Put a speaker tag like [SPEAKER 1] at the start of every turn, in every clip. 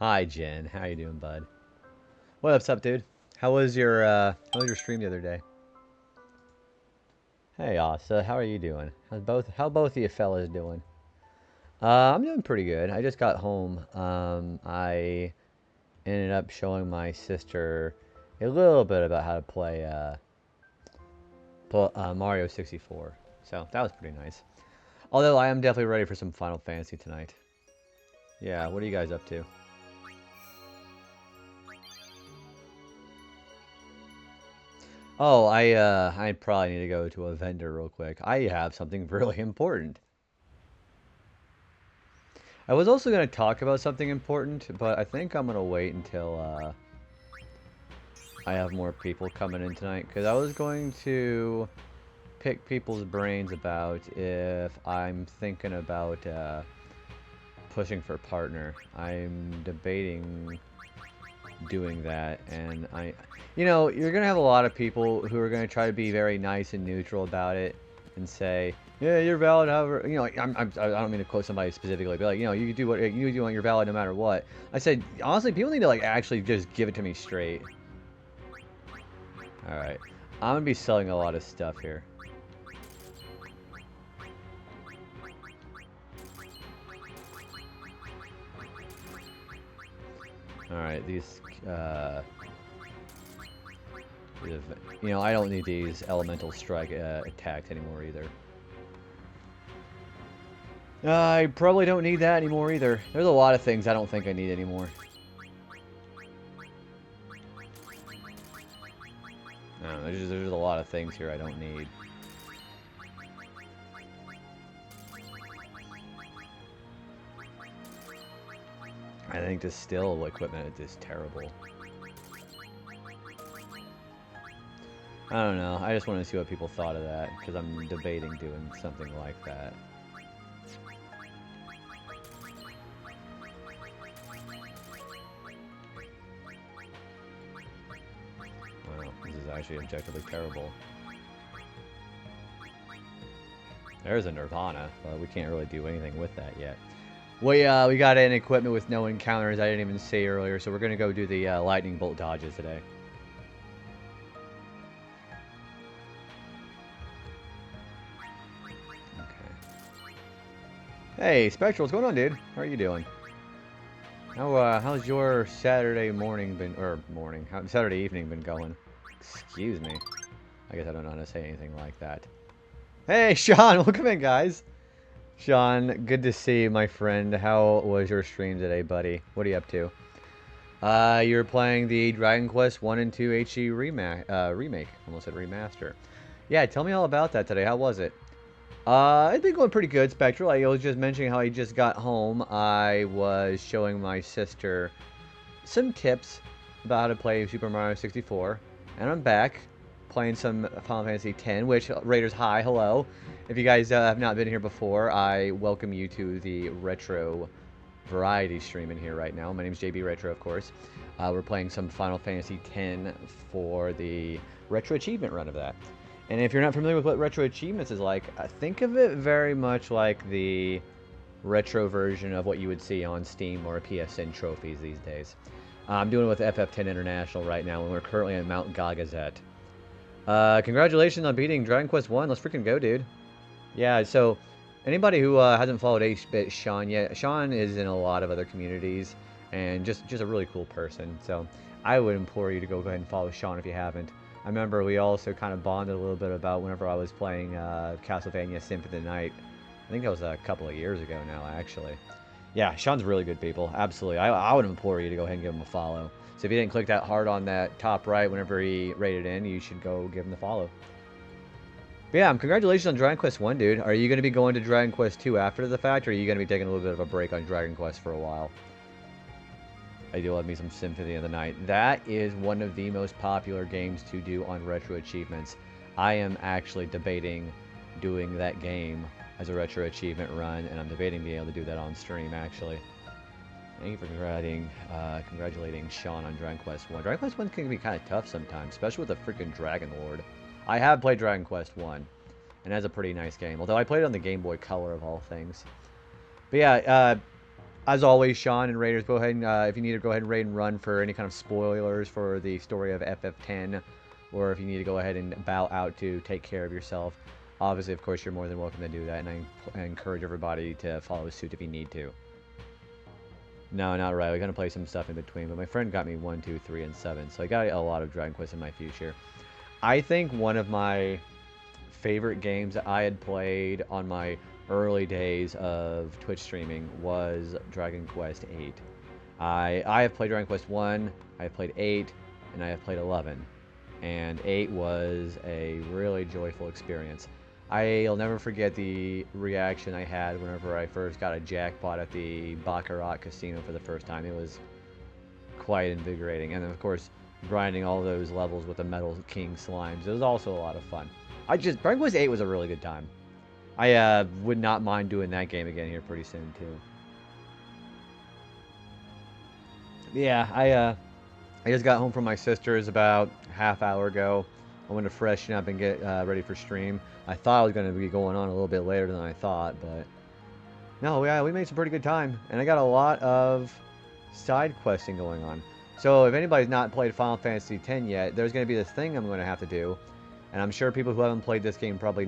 [SPEAKER 1] Hi, Jen. How you doing, bud? What's up, dude? How was your stream the other day? Hey, Asa. How are you doing? How both of you fellas doing? I'm doing pretty good. I just got home. I ended up showing my sister a little bit about how to play Mario 64. So that was pretty nice. Although I am definitely ready for some Final Fantasy tonight. Yeah, what are you guys up to? Oh, I probably need to go to a vendor real quick. I have something really important. I was also going to talk about something important, but I think I'm going to wait until I have more people coming in tonight, because I was going to pick people's brains about if I'm thinking about pushing for partner. I'm debating doing that, and you're gonna have a lot of people who are gonna try to be very nice and neutral about it and say, yeah, you're valid, however, I don't mean to quote somebody specifically, but like, you do what you do, and you're valid no matter what. I said, honestly, people need to like actually just give it to me straight. All right, I'm gonna be selling a lot of stuff here. All right, I don't need these elemental strike attacks anymore either. I probably don't need that anymore either. There's a lot of things I don't think I need anymore. No, there's a lot of things here I don't need. I think the still equipment is terrible. I don't know. I just wanted to see what people thought of that, because I'm debating doing something like that. Wow, this is actually objectively terrible. There's a Nirvana, but we can't really do anything with that yet. We got an equipment with no encounters I didn't even see earlier, so we're gonna go do the lightning bolt dodges today. Okay. Hey, Spectral, what's going on, dude? How are you doing? How's your Saturday morning been, or morning, Saturday evening been going? Excuse me. I guess I don't know how to say anything like that. Hey, Sean, welcome in, guys. Sean, good to see you, my friend. How was your stream today, buddy? What are you up to? You're playing the Dragon Quest 1 and 2 HD remake. Almost said remaster. Yeah, tell me all about that today. How was it? It's been going pretty good, Spectral. I was just mentioning how I just got home. I was showing my sister some tips about how to play Super Mario 64. And I'm back playing some Final Fantasy X, which, Raiders, hi, hello. If you guys have not been here before, I welcome you to the Retro Variety stream in here right now. My name is JB Retro, of course. We're playing some Final Fantasy X for the Retro Achievement run of that. And if you're not familiar with what Retro Achievements is like, think of it very much like the retro version of what you would see on Steam or PSN trophies these days. I'm doing it with FF10 International right now, and we're currently on Mount Gagazet. Congratulations on beating Dragon Quest 1. Let's freaking go, dude. Yeah, so anybody who hasn't followed H-Bit Sean yet, Sean is in a lot of other communities and just a really cool person. So I would implore you to go ahead and follow Sean if you haven't. I remember we also kind of bonded a little bit about whenever I was playing Castlevania Symphony of the Night. I think that was a couple of years ago now, actually. Yeah, Sean's really good, people. Absolutely. I would implore you to go ahead and give him a follow. So if you didn't click that heart on that top right whenever he rated in, you should go give him the follow. But yeah, congratulations on Dragon Quest 1, dude. Are you going to be going to Dragon Quest 2 after the fact, or are you going to be taking a little bit of a break on Dragon Quest for a while? I do love me some Symphony of the Night. That is one of the most popular games to do on Retro Achievements. I am actually debating doing that game as a Retro Achievement run, and I'm debating being able to do that on stream, actually. Thank you for congratulating Sean on Dragon Quest 1. Dragon Quest 1 can be kind of tough sometimes, especially with the freaking Dragon Lord. I have played Dragon Quest 1, and that's a pretty nice game, although I played it on the Game Boy Color of all things. But yeah, As always, Sean and Raiders, go ahead and, if you need to go ahead and raid and run for any kind of spoilers for the story of FF10, or if you need to go ahead and bow out to take care of yourself, obviously, of course, you're more than welcome to do that, and I encourage everybody to follow suit if you need to. No, not right. We're going to play some stuff in between, but my friend got me 1, 2, 3, and 7, so I got a lot of Dragon Quest in my future. I think one of my favorite games that I had played on my early days of Twitch streaming was Dragon Quest 8. I have played Dragon Quest 1, I have played 8, and I have played 11. And 8 was a really joyful experience. I'll never forget the reaction I had whenever I first got a jackpot at the Baccarat Casino for the first time. It was quite invigorating. And then, of course, grinding all those levels with the Metal King slimes. It was also a lot of fun. Dragon Quest 8 was a really good time. I would not mind doing that game again here pretty soon, too. Yeah, I just got home from my sister's about half hour ago. I went to freshen up and get ready for stream. I thought I was going to be going on a little bit later than I thought, but no, yeah, we made some pretty good time. And I got a lot of side questing going on. So if anybody's not played Final Fantasy X yet, there's going to be this thing I'm going to have to do. And I'm sure people who haven't played this game probably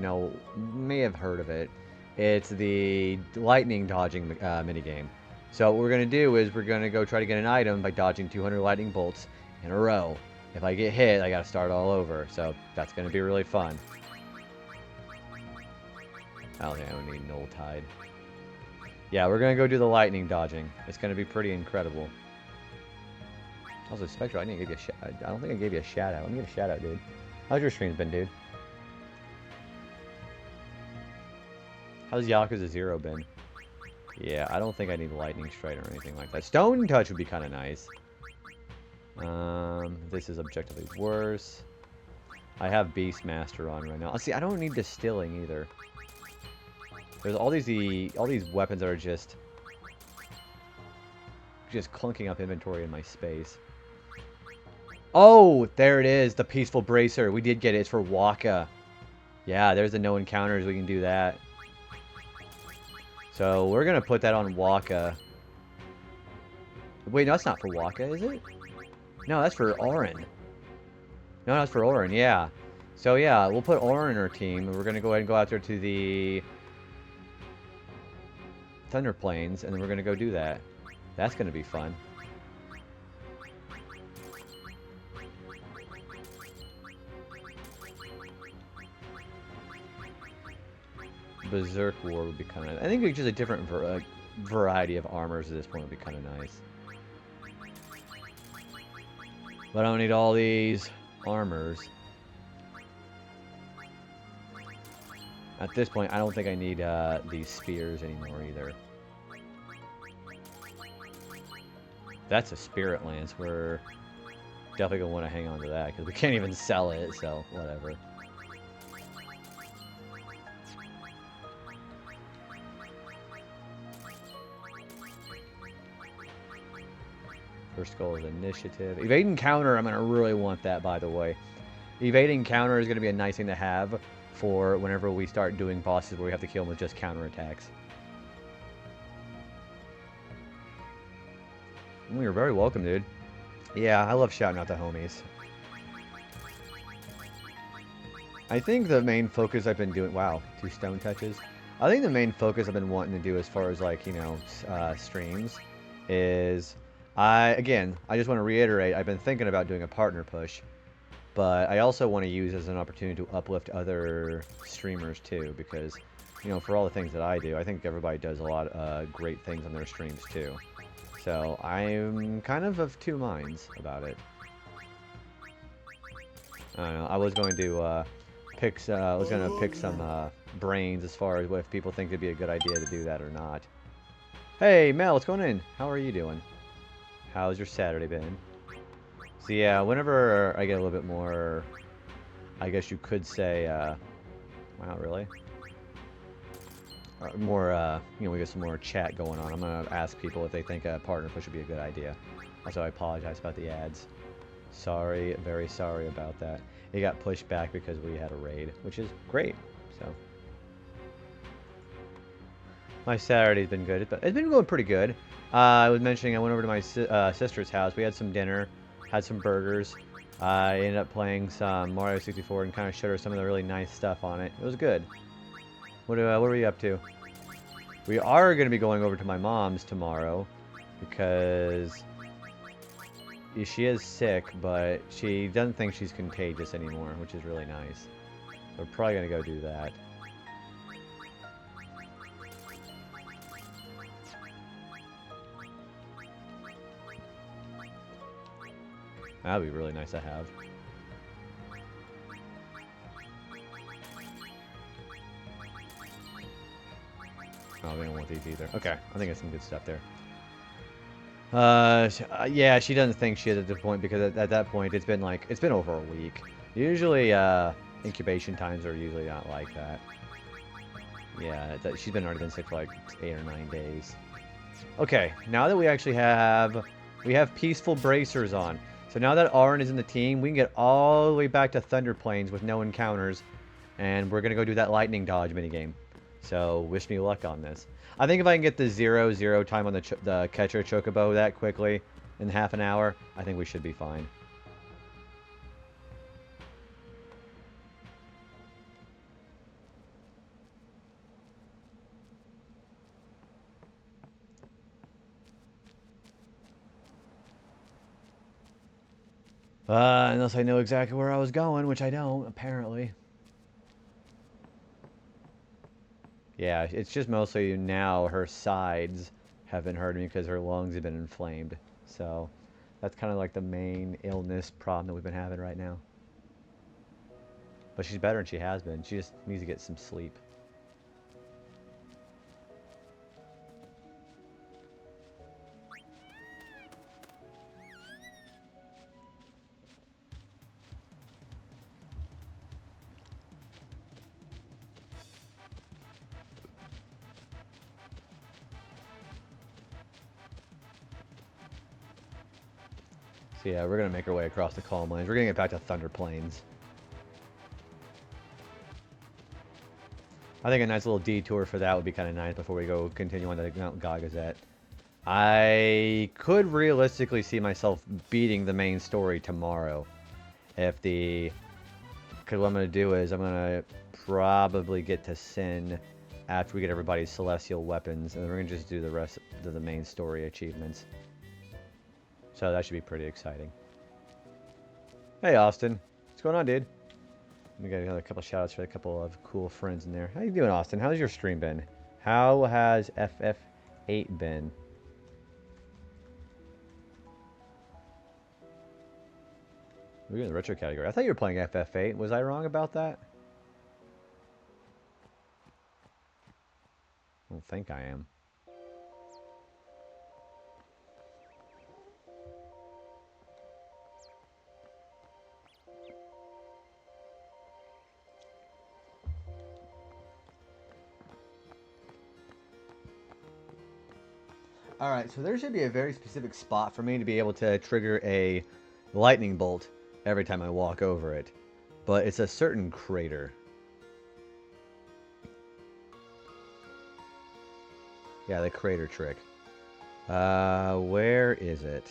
[SPEAKER 1] may have heard of it. It's the lightning dodging minigame. So what we're going to do is we're going to go try to get an item by dodging 200 lightning bolts in a row. If I get hit, I got to start all over. So that's going to be really fun. I don't think I would need Null Tide. Yeah, we're going to go do the lightning dodging. It's going to be pretty incredible. Also, Spectral, I didn't give you a I don't think I gave you a shout out. Let me get a shout out, dude. How's your streams been, dude? How's Yakuza 0 been? Yeah, I don't think I need Lightning Strike or anything like that. Stone Touch would be kind of nice. This is objectively worse. I have Beastmaster on right now. See, I don't need Distilling either. There's all these weapons that are just clunking up inventory in my space. Oh, there it is, the Peaceful Bracer. We did get it. It's for Waka. Yeah, there's the no encounters. We can do that. So we're going to put that on Waka. Wait, no, that's not for Waka, is it? No, that's for Auron. No, that's for Auron, yeah. So yeah, we'll put Auron in our team. And we're going to go ahead and go out there to the Thunder Plains. And then we're going to go do that. That's going to be fun. Berserk War would be kind of... I think just a different variety of armors at this point would be kind of nice. But I don't need all these armors. At this point, I don't think I need these spears anymore either. That's a Spirit Lance. We're definitely going to want to hang on to that because we can't even sell it, so whatever. First goal is initiative. Evade encounter, I'm going to really want that, by the way. Evade encounter is going to be a nice thing to have for whenever we start doing bosses where we have to kill them with just counterattacks. You're very welcome, dude. Yeah, I love shouting out the homies. I think the main focus I've been doing... Wow, 2 stone touches. I think the main focus I've been wanting to do as far as, like, you know, streams is... I just want to reiterate, I've been thinking about doing a partner push, but I also want to use it as an opportunity to uplift other streamers too, because, you know, for all the things that I do, I think everybody does a lot of great things on their streams too. So I'm kind of 2 minds about it. I don't know, I was going to pick some brains as far as if people think it'd be a good idea to do that or not. Hey Mel, what's going on? How are you doing? How's your Saturday been? So yeah, whenever I get a little bit more, I guess you could say, well, not really. More, you know, we get some more chat going on. I'm gonna ask people if they think a partner push would be a good idea. Also, I apologize about the ads. Sorry, very sorry about that. It got pushed back because we had a raid, which is great, so. My Saturday's been good. It's been going pretty good. I was mentioning I went over to my sister's house. We had some dinner, had some burgers. I ended up playing some Mario 64 and kind of showed her some of the really nice stuff on it. It was good. What are we up to? We are going to be going over to my mom's tomorrow because she is sick, but she doesn't think she's contagious anymore, which is really nice. So we're probably going to go do that. That would be really nice to have. Oh, we don't want these either. Okay, I think it's some good stuff there. Yeah, she doesn't think she is at the point because at that point it's been over a week. Usually, incubation times are usually not like that. Yeah, she's already been sick for like 8 or 9 days. Okay, now that we actually have peaceful bracers on. So now that Arn is in the team, we can get all the way back to Thunder Plains with no encounters, and we're gonna go do that lightning dodge minigame. So wish me luck on this. I think if I can get the 0-0 time on the catcher chocobo that quickly in half an hour, I think we should be fine. Unless I know exactly where I was going, which I don't, apparently. Yeah, it's just mostly now her sides have been hurting because her lungs have been inflamed. So that's kind of like the main illness problem that we've been having right now. But she's better than she has been. She just needs to get some sleep. So yeah, we're going to make our way across the Calm Lands. We're going to get back to Thunder Plains. I think a nice little detour for that would be kind of nice before we go continue on to Mount Gagazet. I could realistically see myself beating the main story tomorrow. Because what I'm going to do is I'm going to probably get to Sin after we get everybody's celestial weapons. And then we're going to just do the rest of the main story achievements. So that should be pretty exciting. Hey, Austin. What's going on, dude? We got another couple shout-outs for a couple of cool friends in there. How you doing, Austin? How's your stream been? How has FF8 been? We're in the retro category. I thought you were playing FF8. Was I wrong about that? I don't think I am. Alright, so there should be a very specific spot for me to be able to trigger a lightning bolt every time I walk over it. But it's a certain crater. Yeah, the crater trick. Where is it?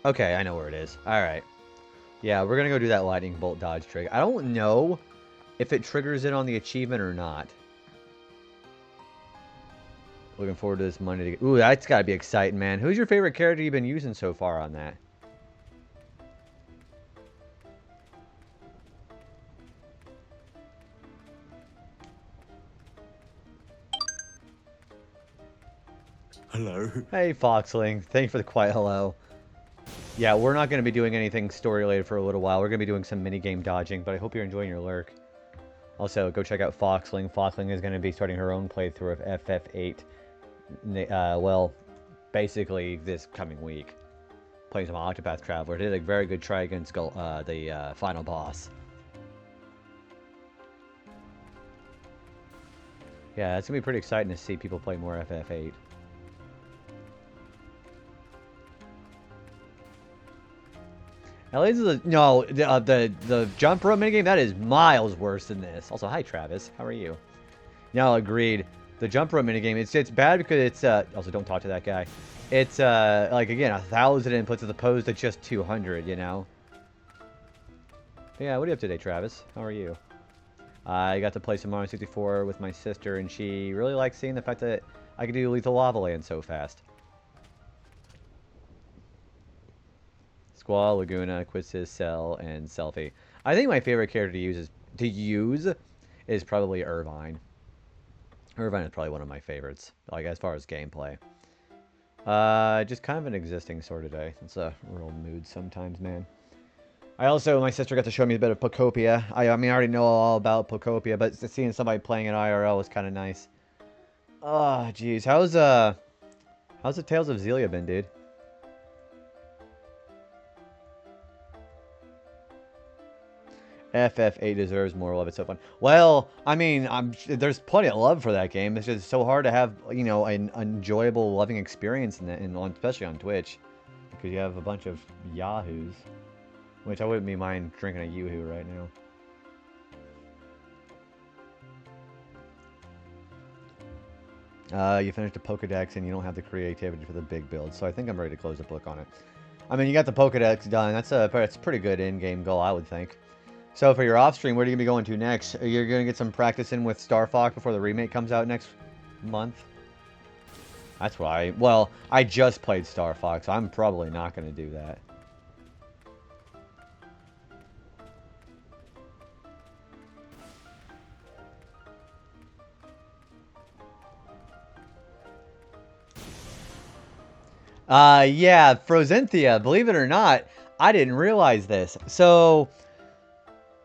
[SPEAKER 1] Okay, I know where it is. Alright. Yeah, we're gonna go do that lightning bolt dodge trick. I don't know if it triggers it on the achievement or not. Looking forward to this Monday. Ooh, that's gotta be exciting, man. Who's your favorite character you've been using so far on that?
[SPEAKER 2] Hello.
[SPEAKER 1] Hey, Foxling. Thanks for the quiet hello. Yeah, we're not going to be doing anything story-related for a little while. We're going to be doing some minigame dodging, but I hope you're enjoying your lurk. Also, go check out Foxling. Foxling is going to be starting her own playthrough of FF8. Well, basically this coming week. Playing some Octopath Traveler. Did a very good try against the final boss. Yeah, it's going to be pretty exciting to see people play more FF8. At least the jump rope minigame, that is miles worse than this. Also, hi Travis, how are you? No, agreed. The jump rope minigame, it's bad because it's also don't talk to that guy. It's like again 1,000 inputs as opposed to just 200, you know. But yeah, what are you up to today, Travis? How are you? I got to play some Mario 64 with my sister, and she really likes seeing the fact that I can do Lethal Lava Land so fast. Squall, Laguna, Quizzes, Cell, and Selfie. I think my favorite character to use is probably Irvine. Irvine is probably one of my favorites, like as far as gameplay. Just kind of an existing sort of day. It's a real mood sometimes, man. My sister got to show me a bit of Pocopia. I mean, I already know all about Pocopia, but seeing somebody playing it IRL was kind of nice. Oh, jeez. How's the Tales of Xillia been, dude? FF8 deserves more love. It's so fun. Well, I mean, there's plenty of love for that game. It's just so hard to have, you know, an enjoyable, loving experience in that, especially on Twitch, because you have a bunch of yahoos, which I wouldn't be mind drinking a yoo-hoo right now. You finished the Pokedex and you don't have the creativity for the big build, so I think I'm ready to close the book on it. I mean, you got the Pokedex done. That's a pretty good in-game goal, I would think. So for your off-stream, where are you going to be going to next? You're going to get some practice in with Star Fox before the remake comes out next month? That's why. Well, I just played Star Fox. I'm probably not going to do that. Yeah, Frozenthia, believe it or not, I didn't realize this. So,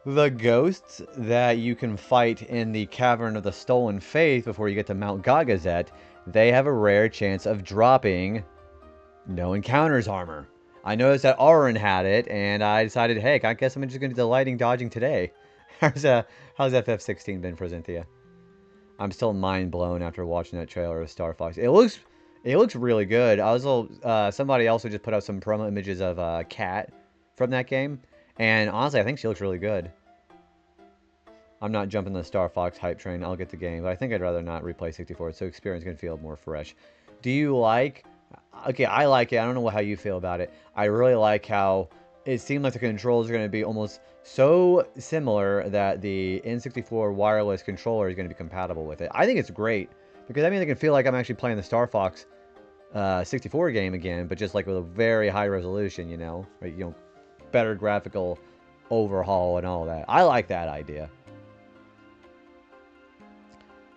[SPEAKER 1] the ghosts that you can fight in the Cavern of the Stolen Faith before you get to Mount Gagazet, they have a rare chance of dropping No Encounters armor. I noticed that Auron had it, and I decided, hey, I guess I'm just going to do the lightning dodging today. how's FF16 been, Frozenthia? I'm still mind blown after watching that trailer of Star Fox. It looks really good. I was somebody also just put out some promo images of Cat from that game, and honestly, I think she looks really good. I'm not jumping the Star Fox hype train. I'll get the game, but I think I'd rather not replay 64, so experience can feel more fresh. Do you like? Okay, I like it. I don't know how you feel about it. I really like how it seemed like the controls are going to be almost so similar that the N64 wireless controller is going to be compatible with it. I think it's great because I mean I can feel like I'm actually playing the Star Fox 64 game again, but just like with a very high resolution, you know, right? You know, better graphical overhaul and all that. I like that idea.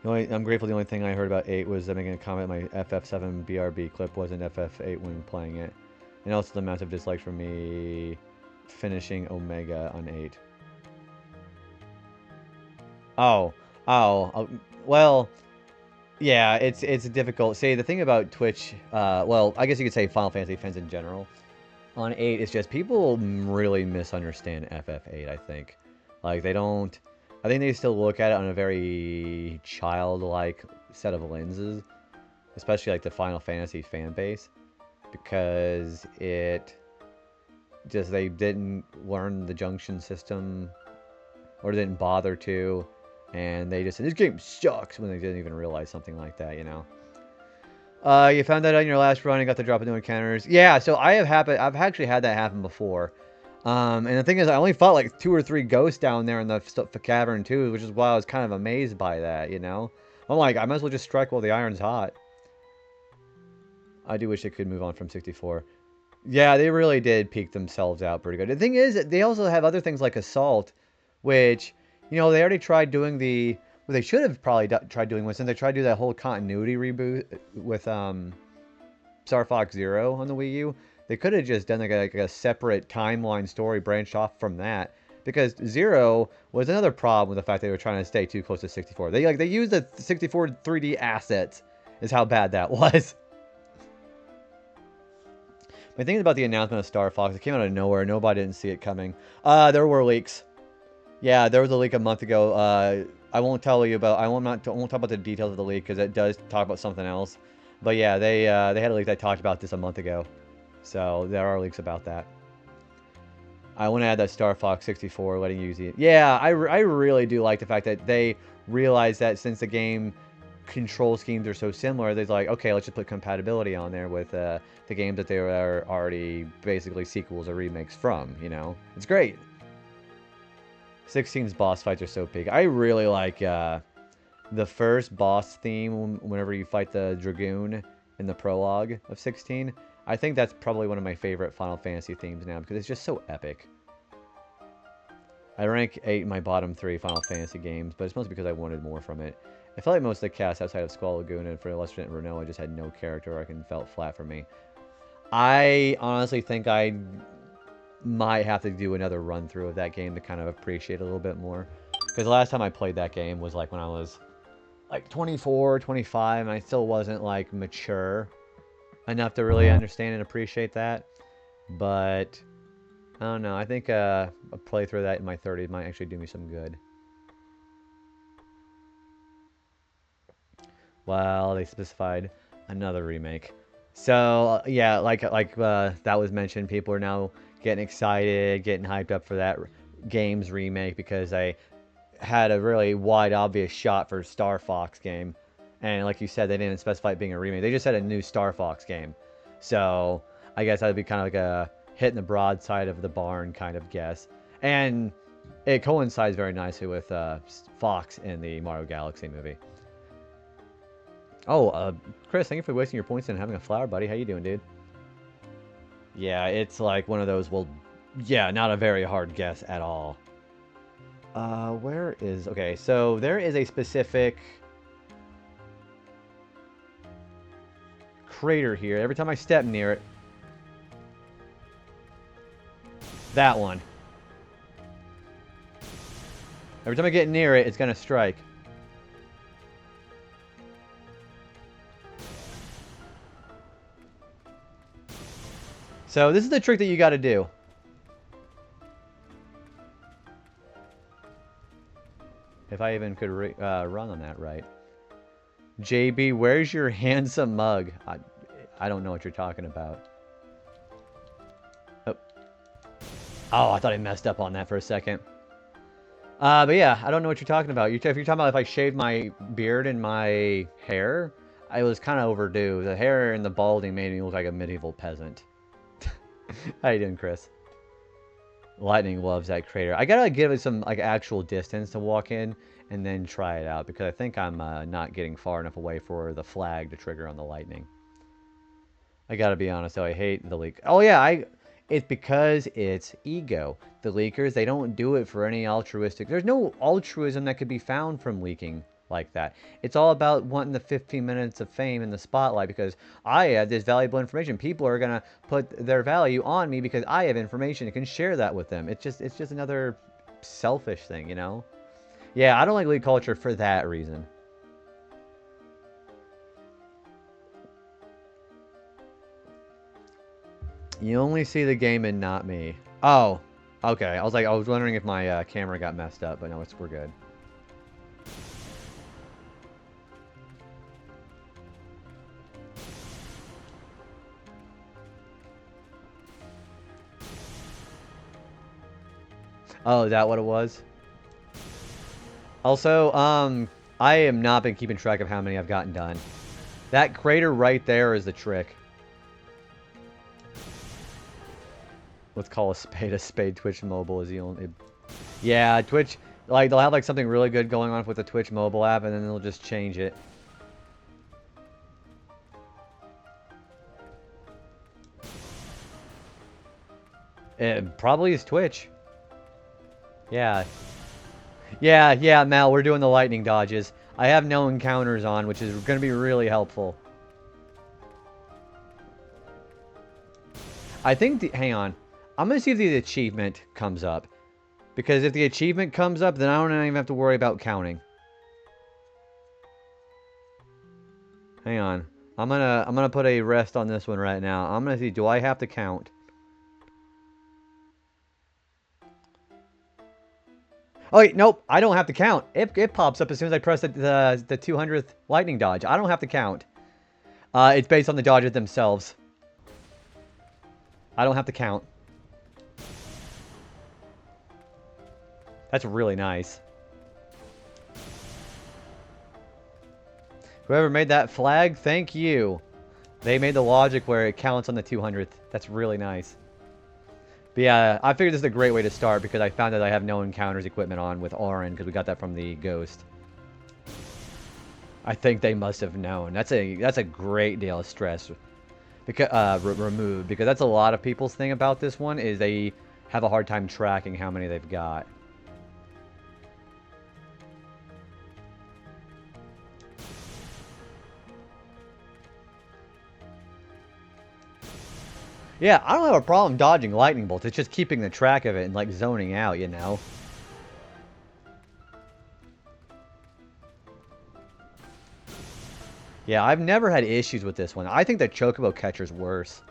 [SPEAKER 1] I'm grateful the only thing I heard about 8 was them making a comment my FF7 BRB clip wasn't FF8 when playing it. And also the massive dislike for me finishing Omega on 8. Well, yeah, it's difficult. See, the thing about Twitch, well, I guess you could say Final Fantasy fans in general, on 8, it's just people really misunderstand FF8, I think. Like, they don't... I think they still look at it on a very childlike set of lenses, especially like the Final Fantasy fan base, because they didn't learn the junction system or didn't bother to, and they just said this game sucks when they didn't even realize something like that, you know. You found that on your last run and got the drop of new encounters. Yeah, so I've actually had that happen before. And the thing is, I only fought like 2 or 3 ghosts down there in the cavern too, which is why I was kind of amazed by that, you know? I'm like, I might as well just strike while the iron's hot. I do wish they could move on from 64. Yeah, they really did peak themselves out pretty good. The thing is, they also have other things like Assault, which, you know, they already tried doing what they should have probably tried doing was, since they tried to do that whole continuity reboot with Star Fox Zero on the Wii U, they could have just done like a separate timeline story branched off from that, because Zero was another problem with the fact they were trying to stay too close to 64. They used the 64 3D assets, is how bad that was. My thing about the announcement of Star Fox, it came out of nowhere. Nobody didn't see it coming. There were leaks. Yeah, there was a leak a month ago. I won't tell you about. I won't talk about the details of the leak because it does talk about something else. But yeah, they had a leak that talked about this a month ago. So there are leaks about that. I want to add that Star Fox 64 letting you use it. Yeah, I really do like the fact that they realized that since the game control schemes are so similar, they're like, okay, let's just put compatibility on there with the games that they are already basically sequels or remakes from, you know? It's great. 16's boss fights are so peak. I really like the first boss theme whenever you fight the Dragoon in the prologue of 16. I think that's probably one of my favorite Final Fantasy themes now because it's just so epic. I rank 8 in my bottom 3 Final Fantasy games, but it's mostly because I wanted more from it. I felt like most of the cast outside of Squall Lagoon and for Illustrated and Renault, I just had no character arc and felt flat for me. I honestly think I might have to do another run through of that game to kind of appreciate it a little bit more. Because the last time I played that game was like when I was like 24, 25, and I still wasn't like mature enough to really understand and appreciate that. But I don't know. I think a playthrough of that in my 30s might actually do me some good. Well, they specified another remake. So yeah, like that was mentioned, people are now getting excited, getting hyped up for that game's remake because they had a really wide, obvious shot for Star Fox game. And like you said, they didn't specify it being a remake. They just said a new Star Fox game. So I guess that would be kind of like a hitting the broadside of the barn kind of guess. And it coincides very nicely with Fox in the Mario Galaxy movie. Oh, Chris, thank you for wasting your points and having a flower, buddy. How you doing, dude? Yeah, it's like one of those, well, yeah, not a very hard guess at all. Where is... Okay, so there is a specific crater here. Every time I step near it... That one. Every time I get near it, it's going to strike. So this is the trick that you got to do. If I even could run on that right. JB, where's your handsome mug? I don't know what you're talking about. Oh, I thought I messed up on that for a second. But yeah, I don't know what you're talking about. If you're talking about if I shaved my beard and my hair, I was kind of overdue. The hair and the balding made me look like a medieval peasant. How you doing, Chris? Lightning loves that crater. I gotta give it some like actual distance to walk in and then try it out because I think I'm not getting far enough away for the flag to trigger on the lightning. I gotta be honest though, I hate the leak. Oh yeah, it's because it's ego. The leakers, they don't do it for any altruistic. There's no altruism that could be found from leaking like that. It's all about wanting the 15 minutes of fame in the spotlight because I have this valuable information. People are gonna put their value on me because I have information and can share that with them. It's just another selfish thing, you know? Yeah, I don't like leak culture for that reason. You only see the game and not me. Oh, okay. I was wondering if my camera got messed up, but no, we're good. Oh, is that what it was? Also, I have not been keeping track of how many I've gotten done. That crater right there is the trick. Let's call a spade a spade. Twitch mobile is the only... Yeah, Twitch... Like, they'll have, like, something really good going on with the Twitch mobile app, and then they'll just change it. It probably is Twitch. Yeah. Yeah, Mal, we're doing the lightning dodges. I have no encounters on, which is going to be really helpful. I think hang on. I'm going to see if the achievement comes up. Because if the achievement comes up, then I don't even have to worry about counting. Hang on. I'm gonna put a rest on this one right now. I'm gonna see, do I have to count? Oh wait, nope, I don't have to count. It pops up as soon as I press the 200th lightning dodge. I don't have to count. It's based on the dodges themselves. I don't have to count. That's really nice. Whoever made that flag, thank you. They made the logic where it counts on the 200th. That's really nice. But yeah, I figured this is a great way to start because I found that I have no encounters equipment on with Auron because we got that from the ghost. I think they must have known. That's a great deal of stress because removed, because that's a lot of people's thing about this one is they have a hard time tracking how many they've got. Yeah, I don't have a problem dodging lightning bolts. It's just keeping the track of it and like zoning out, you know. Yeah, I've never had issues with this one. I think the Chocobo catcher's worse.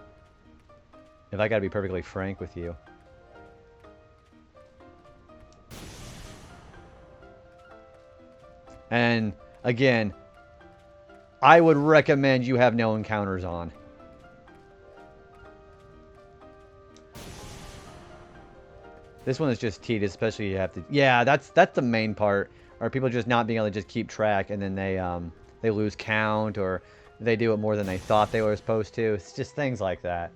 [SPEAKER 1] If I gotta be perfectly frank with you. And again, I would recommend you have no encounters on. This one is just tedious, especially you have to. Yeah, that's the main part. Are people just not being able to just keep track, and then they lose count, or they do it more than they thought they were supposed to. It's just things like that.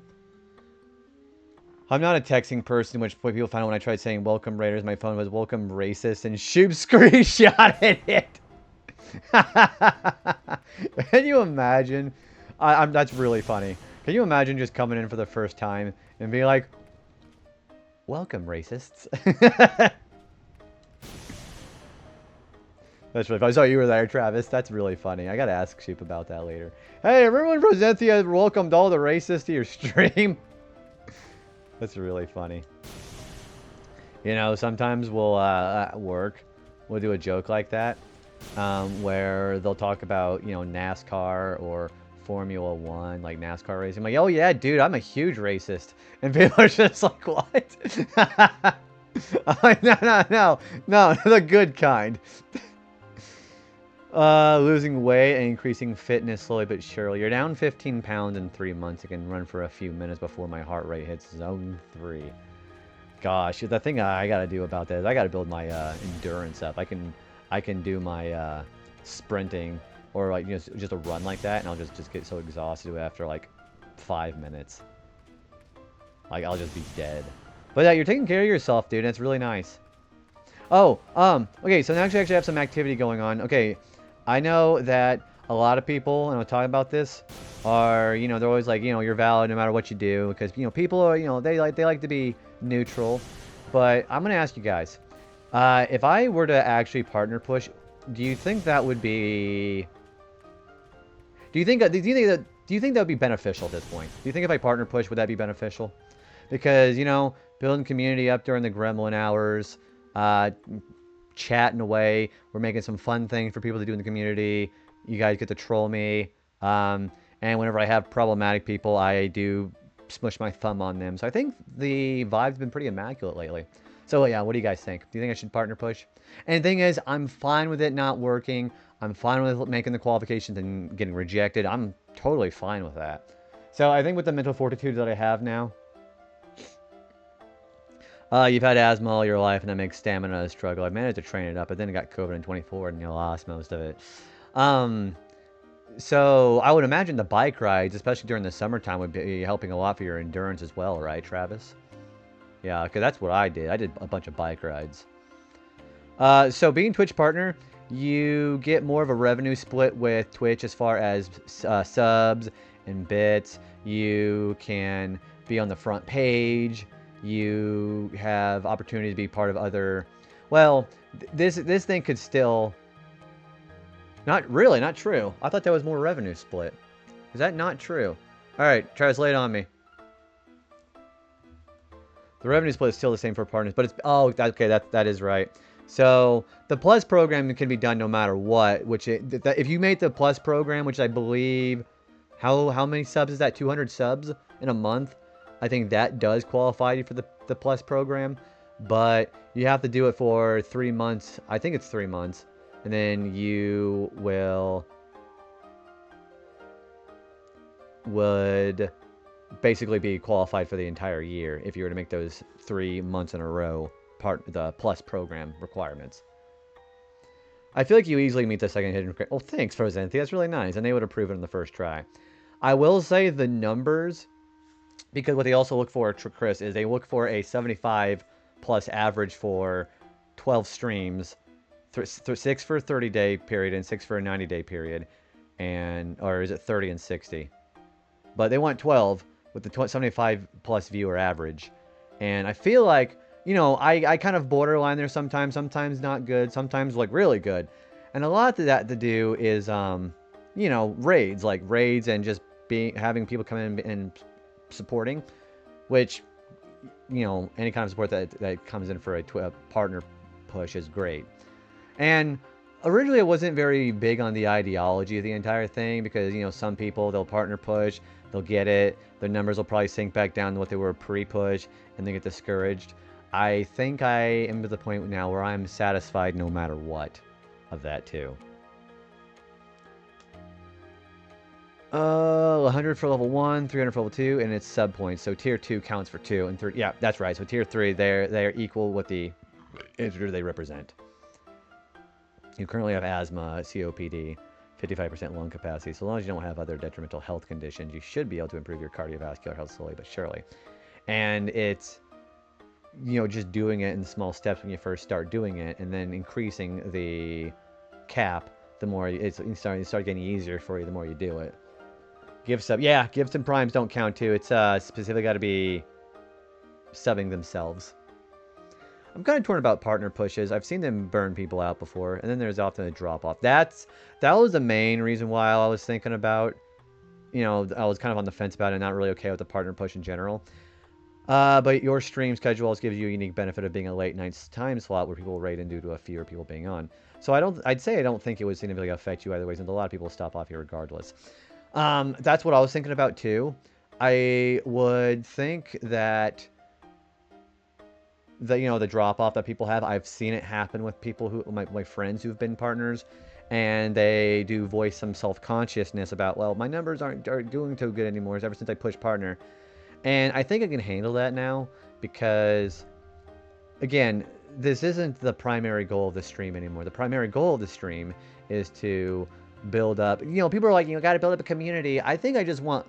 [SPEAKER 1] I'm not a texting person, which people found out when I tried saying "Welcome Raiders." My phone was "Welcome Racist," and Shoob screenshotted it. Can you imagine? That's really funny. Can you imagine just coming in for the first time and being like, "Welcome, racists." That's really funny. I saw you were there, Travis. That's really funny. I gotta ask Sheep about that later. Hey, everyone, Rosenthia welcomed all the racists to your stream. That's really funny. You know, sometimes we'll, at work, we'll do a joke like that, where they'll talk about, you know, NASCAR or Formula 1, like NASCAR racing. I'm like, oh yeah, dude, I'm a huge racist. And people are just like, what? I'm like, no, the good kind. Losing weight and increasing fitness slowly but surely. You're down 15 pounds in 3 months. I can run for a few minutes before my heart rate hits zone 3. Gosh, the thing I gotta do about that is I gotta build my endurance up. I can do my sprinting or like, you know, just a run like that, and I'll just get so exhausted after like 5 minutes. Like I'll just be dead. But yeah, you're taking care of yourself, dude. And it's really nice. Oh, okay. So now I actually have some activity going on. Okay. I know that a lot of people, and I'll talk about this, are, you know, they're always like, you know, you're valid no matter what you do, because, you know, people are, you know, they like to be neutral. But I'm gonna ask you guys, if I were to actually partner push, do you think that would be? Do you think that would be beneficial at this point? Do you think if I partner push, would that be beneficial? Because, you know, building community up during the gremlin hours, chatting away. We're making some fun things for people to do in the community. You guys get to troll me. And whenever I have problematic people, I do smush my thumb on them. So I think the vibe's been pretty immaculate lately. So yeah, what do you guys think? Do you think I should partner push? And the thing is, I'm fine with it not working. I'm fine with making the qualifications and getting rejected. I'm totally fine with that. So I think with the mental fortitude that I have now, you've had asthma all your life, and that makes stamina a struggle. I managed to train it up, but then I got COVID in 24, and you lost most of it. So I would imagine the bike rides, especially during the summertime, would be helping a lot for your endurance as well, right, Travis? Yeah, because that's what I did. I did a bunch of bike rides. So being Twitch partner, you get more of a revenue split with Twitch as far as subs and bits. You can be on the front page. You have opportunity to be part of other. Well, this thing could still. Not really, not true. I thought that was more revenue split. Is that not true? All right, Travis, lay it on me. The revenue split is still the same for partners, but it's okay. That is right. So the Plus program can be done no matter what. If you make the Plus program, which I believe, how many subs is that? 200 subs in a month. I think that does qualify you for the Plus program, but you have to do it for 3 months. I think it's 3 months, and then you would basically be qualified for the entire year if you were to make those 3 months in a row the Plus program requirements. I feel like you easily meet the second hidden. Oh, thanks, Frozenthi. That's really nice. And they would approve it on the first try. I will say the numbers, because what they also look for, Chris, is they look for a 75 plus average for 12 streams, 6 for a 30-day period and 6 for a 90-day period, and or is it 30 and 60? But they want 12 with the 75 plus viewer average, and I feel like, you know, I kind of borderline there sometimes not good, sometimes like really good, and a lot of that to do is you know, raids and just having people come in and supporting, which, you know, any kind of support that comes in for a partner push is great. And originally I wasn't very big on the ideology of the entire thing because, you know, some people, they'll partner push, they'll get it, their numbers will probably sink back down to what they were pre-push, and they get discouraged. I think I am to the point now where I'm satisfied no matter what of that too. 100 for level 1, 300 for level 2, and it's sub points. So tier 2 counts for 2, and 3. Yeah, that's right. So tier 3, they're equal with the integer they represent. You currently have asthma, COPD, 55% lung capacity. So long as you don't have other detrimental health conditions, you should be able to improve your cardiovascular health slowly but surely. And it's, you know, just doing it in small steps when you first start doing it, and then increasing the cap the more it start getting easier for you the more you do it. Gifts sub, yeah, gifts and primes don't count too. It's specifically got to be subbing themselves. I'm kind of torn about partner pushes. I've seen them burn people out before, and then there's often a drop off. That was the main reason why I was thinking about, you know, I was kind of on the fence about it, not really okay with the partner push in general. But your stream schedule also gives you a unique benefit of being a late night time slot where people will raid in due to a fewer people being on. So I'd say I don't think it would significantly affect you either way, since a lot of people stop off here regardless. That's what I was thinking about too. I would think that the, you know, the drop off that people have, I've seen it happen with people who, my friends who've been partners, and they do voice some self-consciousness about, well, my numbers aren't doing too good anymore ever since I pushed partner. And I think I can handle that now because, again, this isn't the primary goal of the stream anymore. The primary goal of the stream is to build up, you know, people are like, you know, got to build up a community. I think I just want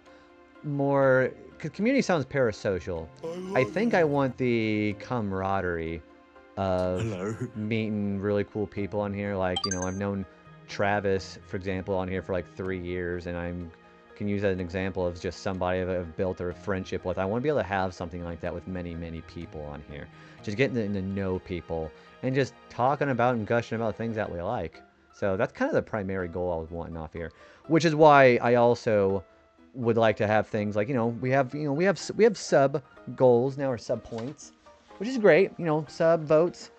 [SPEAKER 1] more, because community sounds parasocial. I think I want the camaraderie of meeting really cool people on here. Like, you know, I've known Travis, for example, on here for like 3 years, and I can use that as an example of just somebody I've built a friendship with. I want to be able to have something like that with many, many people on here. Just getting to know people and just talking about and gushing about things that we like. So that's kind of the primary goal I was wanting off here, which is why I also would like to have things like, you know, we have sub goals now, or sub points, which is great. You know, sub votes.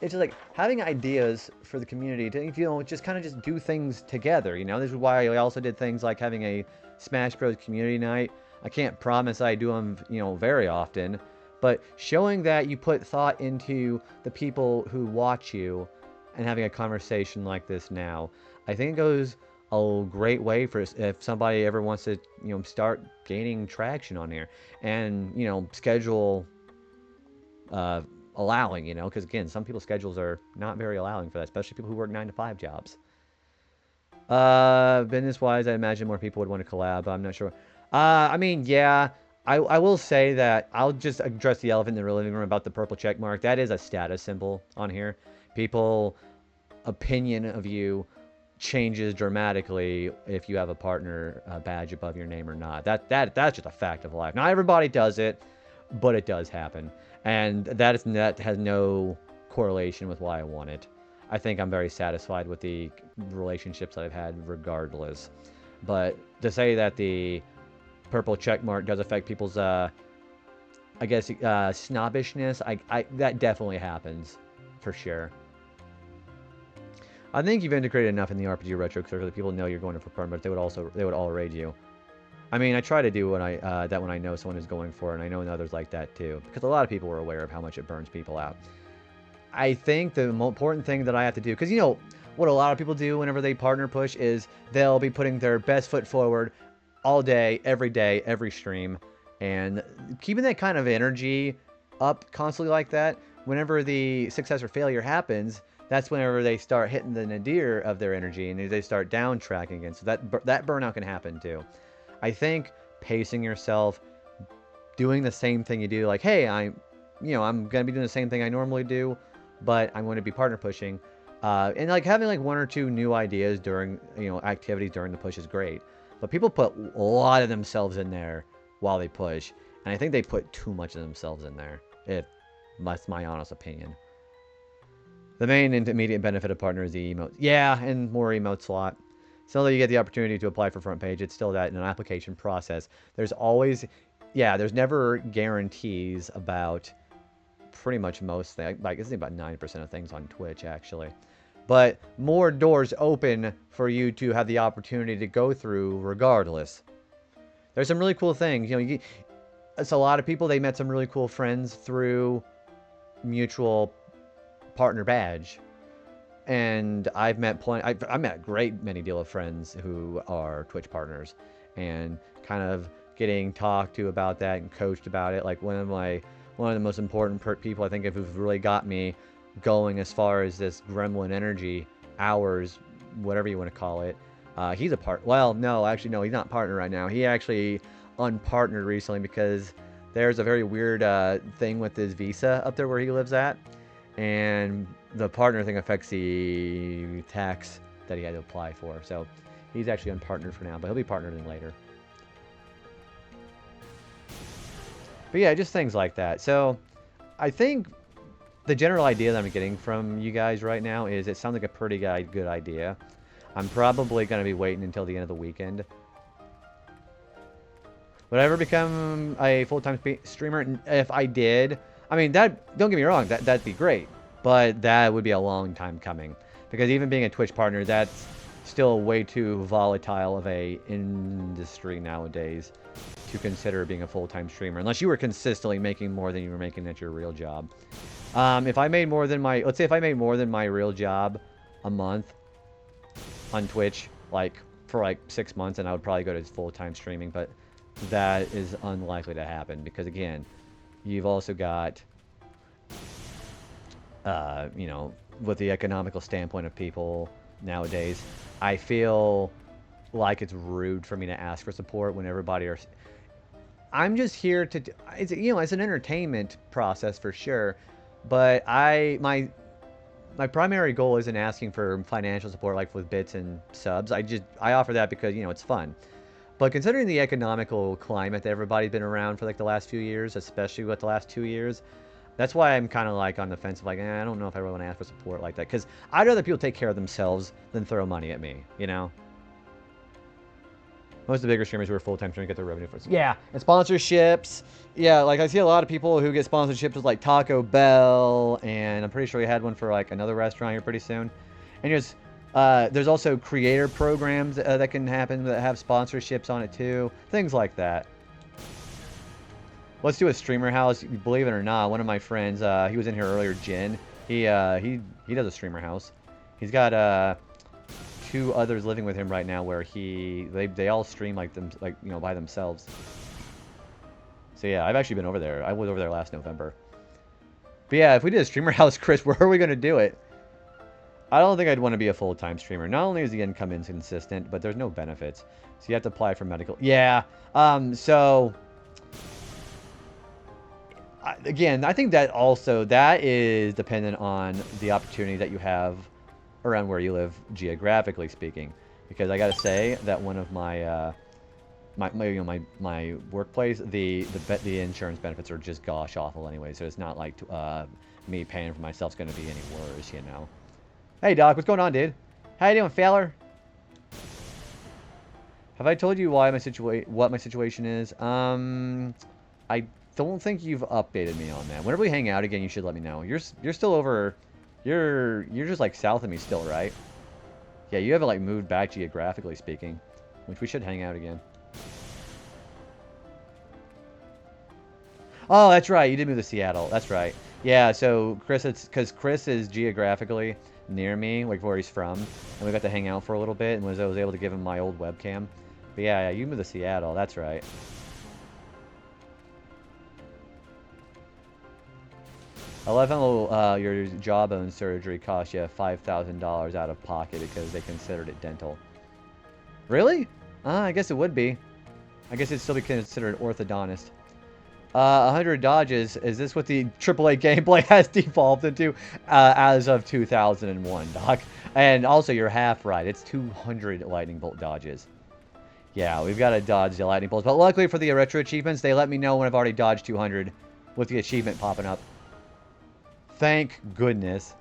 [SPEAKER 1] It's just like having ideas for the community to, you know, just kind of just do things together. You know, this is why I also did things like having a Smash Bros. Community night. I can't promise I do them, you know, very often, but showing that you put thought into the people who watch you and having a conversation like this now, I think it goes a great way for if somebody ever wants to, you know, start gaining traction on here, and, you know, schedule allowing, you know, because again, some people's schedules are not very allowing for that, especially people who work 9-to-5 jobs. Business wise, I imagine more people would want to collab, but I'm not sure. I mean, yeah, I will say that I'll just address the elephant in the living room about the purple check mark. That is a status symbol on here. People opinion of you changes dramatically if you have a partner badge above your name or not. That's just a fact of life. Not everybody does it, but it does happen, and that has no correlation with why I want it. I think I'm very satisfied with the relationships that I've had regardless. But to say that the purple check mark does affect people's I guess snobbishness, that definitely happens for sure. I think you've integrated enough in the RPG retro circle that people know you're going for partner, but they would all raid you. I mean, I try to do when I know someone is going for it, and I know others like that too, because a lot of people are aware of how much it burns people out. I think the most important thing that I have to do, because, you know, what a lot of people do whenever they partner push is they'll be putting their best foot forward all day, every stream, and keeping that kind of energy up constantly like that, whenever the success or failure happens, that's whenever they start hitting the nadir of their energy and they start down tracking again. So that burnout can happen too. I think pacing yourself, doing the same thing you do, like, hey, I'm gonna be doing the same thing I normally do, but I'm going to be partner pushing, and like having like one or two new ideas during activities during the push is great. But people put a lot of themselves in there while they push, and I think they put too much of themselves in there. If that's my honest opinion. The main immediate benefit of partner is the emote. Yeah, and more emote slot. So that you get the opportunity to apply for front page, it's still that in an application process. There's always, yeah, there's never guarantees about pretty much most things. Like, it's about 90% of things on Twitch, actually. But more doors open for you to have the opportunity to go through regardless. There's some really cool things. It's a lot of people, they met some really cool friends through mutual partner badge. And I've met I met a great many deal of friends who are Twitch partners, and kind of getting talked to about that and coached about it. Like one of the most important people I think who've really got me going as far as this gremlin energy hours, whatever you want to call it. He's a well, no, actually no, he's not partner right now. He actually unpartnered recently because there's a very weird thing with his visa up there where he lives at, and the partner thing affects the tax that he had to apply for. So he's actually unpartnered for now, but he'll be partnered in later. But yeah, just things like that. So I think the general idea that I'm getting from you guys right now is it sounds like a pretty good idea. I'm probably going to be waiting until the end of the weekend. Would I ever become a full-time streamer? If I did, I mean, don't get me wrong, that'd be great. But that would be a long time coming. Because even being a Twitch partner, that's still way too volatile of a industry nowadays to consider being a full-time streamer. Unless you were consistently making more than you were making at your real job. If I made more than let's say if I made more than my real job a month on Twitch, for 6 months, and I would probably go to full-time streaming. But that is unlikely to happen because, again, you've also got... with the economical standpoint of people nowadays, I feel like it's rude for me to ask for support when everybody are... I'm just here to... It's an entertainment process for sure, but my primary goal isn't asking for financial support like with bits and subs. I offer that because, it's fun. But considering the economical climate that everybody's been around for the last few years, especially with the last 2 years, that's why I'm kind of on the fence of I don't know if I really want to ask for support like that. Because I'd rather people take care of themselves than throw money at me, Most of the bigger streamers who are full-time streamers get their revenue from... Yeah, and sponsorships. Yeah, I see a lot of people who get sponsorships with Taco Bell, and I'm pretty sure we had one for another restaurant here pretty soon. And there's also creator programs that can happen that have sponsorships on it too. Things like that. Let's do a streamer house. Believe it or not, one of my friends, he was in here earlier, Jin. He does a streamer house. He's got 2 others living with him right now where they all stream by themselves. So yeah, I've actually been over there. I was over there last November. But yeah, if we did a streamer house, Chris, where are we going to do it? I don't think I'd want to be a full-time streamer. Not only is the income inconsistent, but there's no benefits. So you have to apply for medical. Yeah. So again, I think that is dependent on the opportunity that you have around where you live, geographically speaking. Because I gotta say that one of my my workplace, the insurance benefits are just gosh awful anyway. So it's not like me paying for myself is gonna be any worse, Hey Doc, what's going on, dude? How you doing, feller? Have I told you what my situation is? I don't think you've updated me on that. Whenever we hang out again, you should let me know. You're still over... You're just south of me still, right? Yeah, you haven't moved back geographically speaking, which we should hang out again. Oh, that's right. You did move to Seattle. That's right. Yeah, so because Chris is geographically near me, where he's from, and we got to hang out for a little bit, and I was able to give him my old webcam. But yeah, you moved to Seattle. That's right. I love how your jawbone surgery cost you $5,000 out of pocket because they considered it dental. Really? I guess it would be. I guess it'd still be considered orthodontist. 100 dodges. Is this what the AAA gameplay has devolved into as of 2001, Doc? And also, you're half right. It's 200 lightning bolt dodges. Yeah, we've got to dodge the lightning bolts. But luckily for the retro achievements, they let me know when I've already dodged 200 with the achievement popping up. Thank goodness.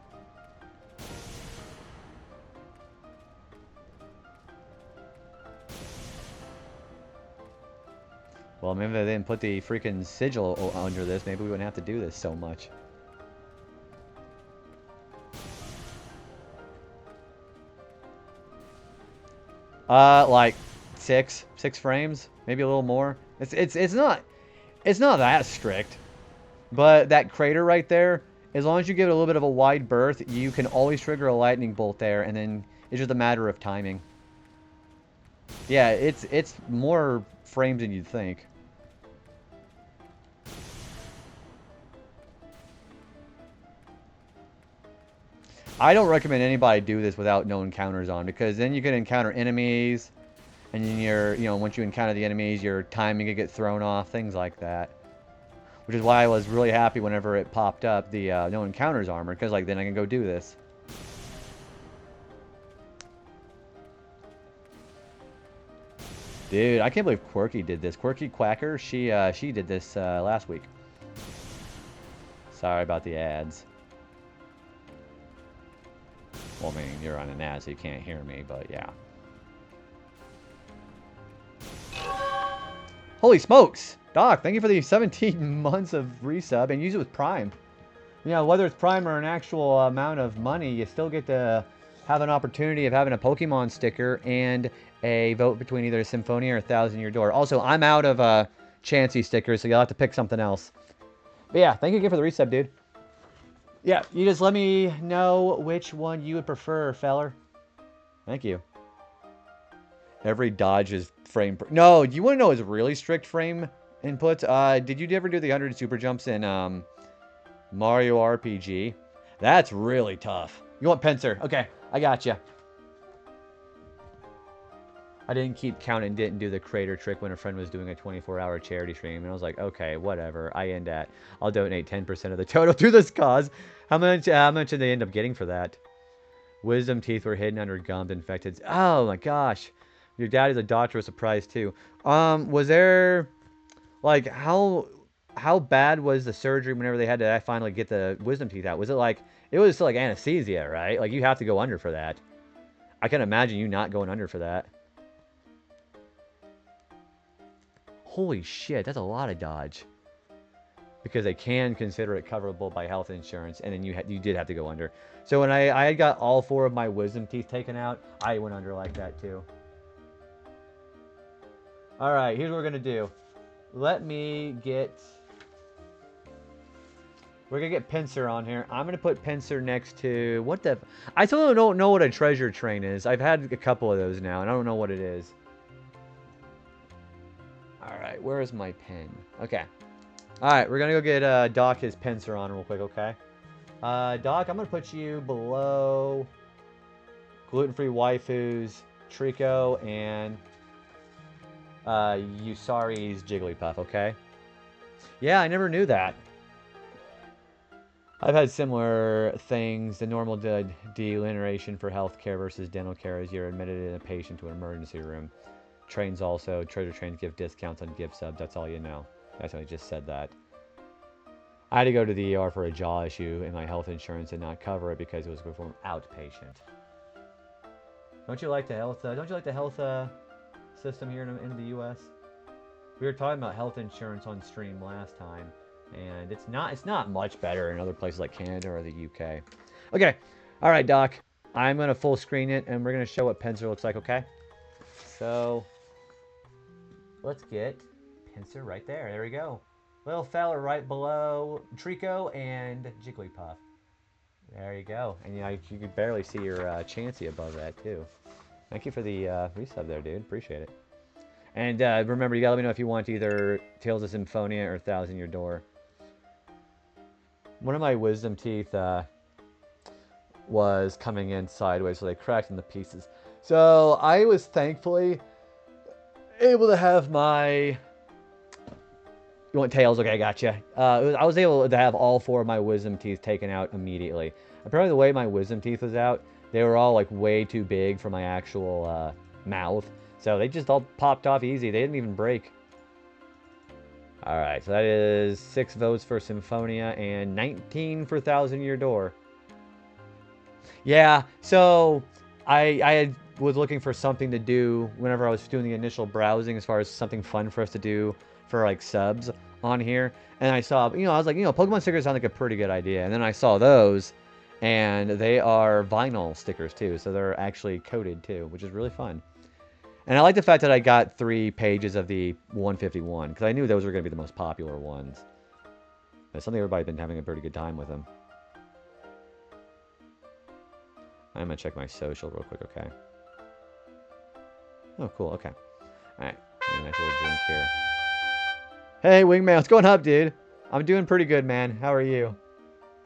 [SPEAKER 1] Well, maybe they didn't put the freaking sigil under this. Maybe we wouldn't have to do this so much. Like six frames, maybe a little more. It's not that strict, but that crater right there, as long as you give it a little bit of a wide berth, you can always trigger a lightning bolt there, and then it's just a matter of timing. Yeah, it's more frames than you'd think. I don't recommend anybody do this without no encounters on, because then you can encounter enemies, and then once you encounter the enemies, your timing could get thrown off, things like that. Which is why I was really happy whenever it popped up, the no encounters armor, because like then I can go do this. Dude, I can't believe Quirky did this. Quirky Quacker, she did this last week. Sorry about the ads. Well, I mean, you're on an ad, so you can't hear me, but yeah. Holy smokes! Doc, thank you for the 17 months of resub, and use it with Prime. You know, whether it's Prime or an actual amount of money, you still get to have an opportunity of having a Pokemon sticker and a vote between either a Symphonia or 1,000 Year Door. Also, I'm out of Chansey stickers, so you'll have to pick something else. But yeah, thank you again for the resub, dude. Yeah, you just let me know which one you would prefer, feller. Thank you. Every dodge is frame per... No, you want to know his really strict frame inputs? Did you ever do the 100 super jumps in Mario RPG? That's really tough. You want Pincer. Okay, I got you. I didn't keep count and didn't do the crater trick when a friend was doing a 24-hour charity stream. And I was like, okay, whatever. I end at, I'll donate 10% of the total to this cause. How much did they end up getting for that? Wisdom teeth were hidden under gummed infected. Oh my gosh. Your dad is a doctor, was surprised too. Was there, like, how bad was the surgery whenever they had to finally get the wisdom teeth out? Was it like, it was still like anesthesia, right? Like, you have to go under for that. I can imagine you not going under for that. Holy shit, that's a lot of dodge. Because they can consider it coverable by health insurance, and then you did have to go under. So when I got all 4 of my wisdom teeth taken out, I went under like that too. Alright, here's what we're going to do. Let me get... We're going to get Pincer on here. I'm going to put Pincer next to... What the... I still don't know what a treasure train is. I've had a couple of those now, and I don't know what it is. Alright, where is my pen? Okay. Alright, we're going to go get Doc his Pincer on real quick, okay? Doc, I'm going to put you below Gluten-Free Waifus, Trico, and Usari's Jigglypuff, okay? Yeah, I never knew that. I've had similar things. The normal delineation for healthcare versus dental care is you're admitted in a patient to an emergency room. Trains also, treasure trains give discounts on gift subs. That's all you know. That's why I just said that. I had to go to the ER for a jaw issue, and my health insurance did not cover it because it was performed outpatient. Don't you like the health? Don't you like the health system here in the U.S.? We were talking about health insurance on stream last time, and it's not much better in other places like Canada or the UK. Okay, all right, Doc. I'm gonna full screen it, and we're gonna show what Pincer looks like. Okay. So let's get Pincer right there. There we go. Little fella right below Trico and Jigglypuff. There you go. And you can barely see your Chansey above that too. Thank you for the resub there, dude. Appreciate it. And remember, you gotta let me know if you want either Tales of Symphonia or 1,000 Year Door. one of my wisdom teeth was coming in sideways, so they cracked into pieces. So I was thankfully able to have my... You want tails? Okay, gotcha. I was able to have all 4 of my wisdom teeth taken out immediately. Apparently the way my wisdom teeth was out, they were all like way too big for my actual mouth. So they just all popped off easy. They didn't even break. Alright, so that is 6 votes for Symphonia and 19 for Thousand Year Door. Yeah, so I was looking for something to do whenever I was doing the initial browsing as far as something fun for us to do for like subs on here. And I saw, I was like, Pokemon stickers sound like a pretty good idea. And then I saw those, and they are vinyl stickers too. So they're actually coated too, which is really fun. And I like the fact that I got 3 pages of the 151, because I knew those were going to be the most popular ones. It's something everybody's been having a pretty good time with them. I'm going to check my social real quick, okay? Oh, cool, okay. Alright, a nice little drink here. Hey, Wingman, what's going up, dude? I'm doing pretty good, man. How are you?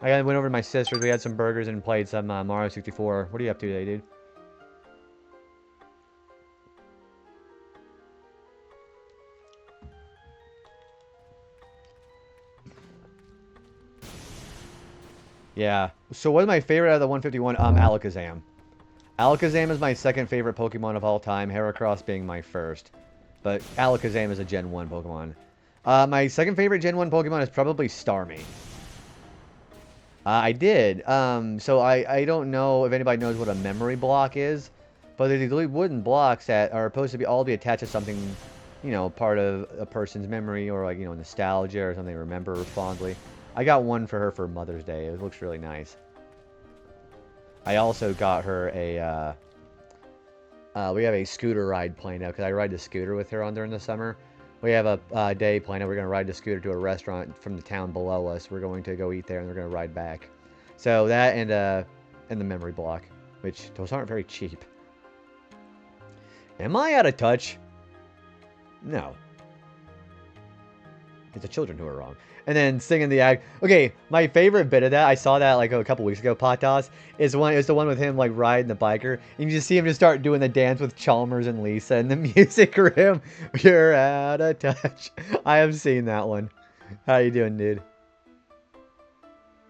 [SPEAKER 1] I went over to my sister's, we had some burgers and played some Mario 64. What are you up to today, dude? Yeah. So what's my favorite out of the 151? Alakazam. Alakazam is my second favorite Pokemon of all time, Heracross being my first. But Alakazam is a Gen 1 Pokemon. My second favorite Gen 1 Pokemon is probably Starmie. I did. So I don't know if anybody knows what a memory block is, but they're these wooden blocks that are supposed to be all be attached to something, part of a person's memory or like, nostalgia or something they remember fondly. I got one for her for Mother's Day. It looks really nice. I also got her a, we have a scooter ride planned out because I ride the scooter with her on during the summer. We have a day planned out. We're going to ride the scooter to a restaurant from the town below us. We're going to go eat there and we're going to ride back. So that and the memory block, which those aren't very cheap. Am I out of touch? No. It's the children who are wrong. And then singing the act. Okay, my favorite bit of that, I saw that like a couple weeks ago, Patas, is the one with him like riding the biker. And you just see him just start doing the dance with Chalmers and Lisa in the music room. You're out of touch. I have seen that one. How you doing, dude?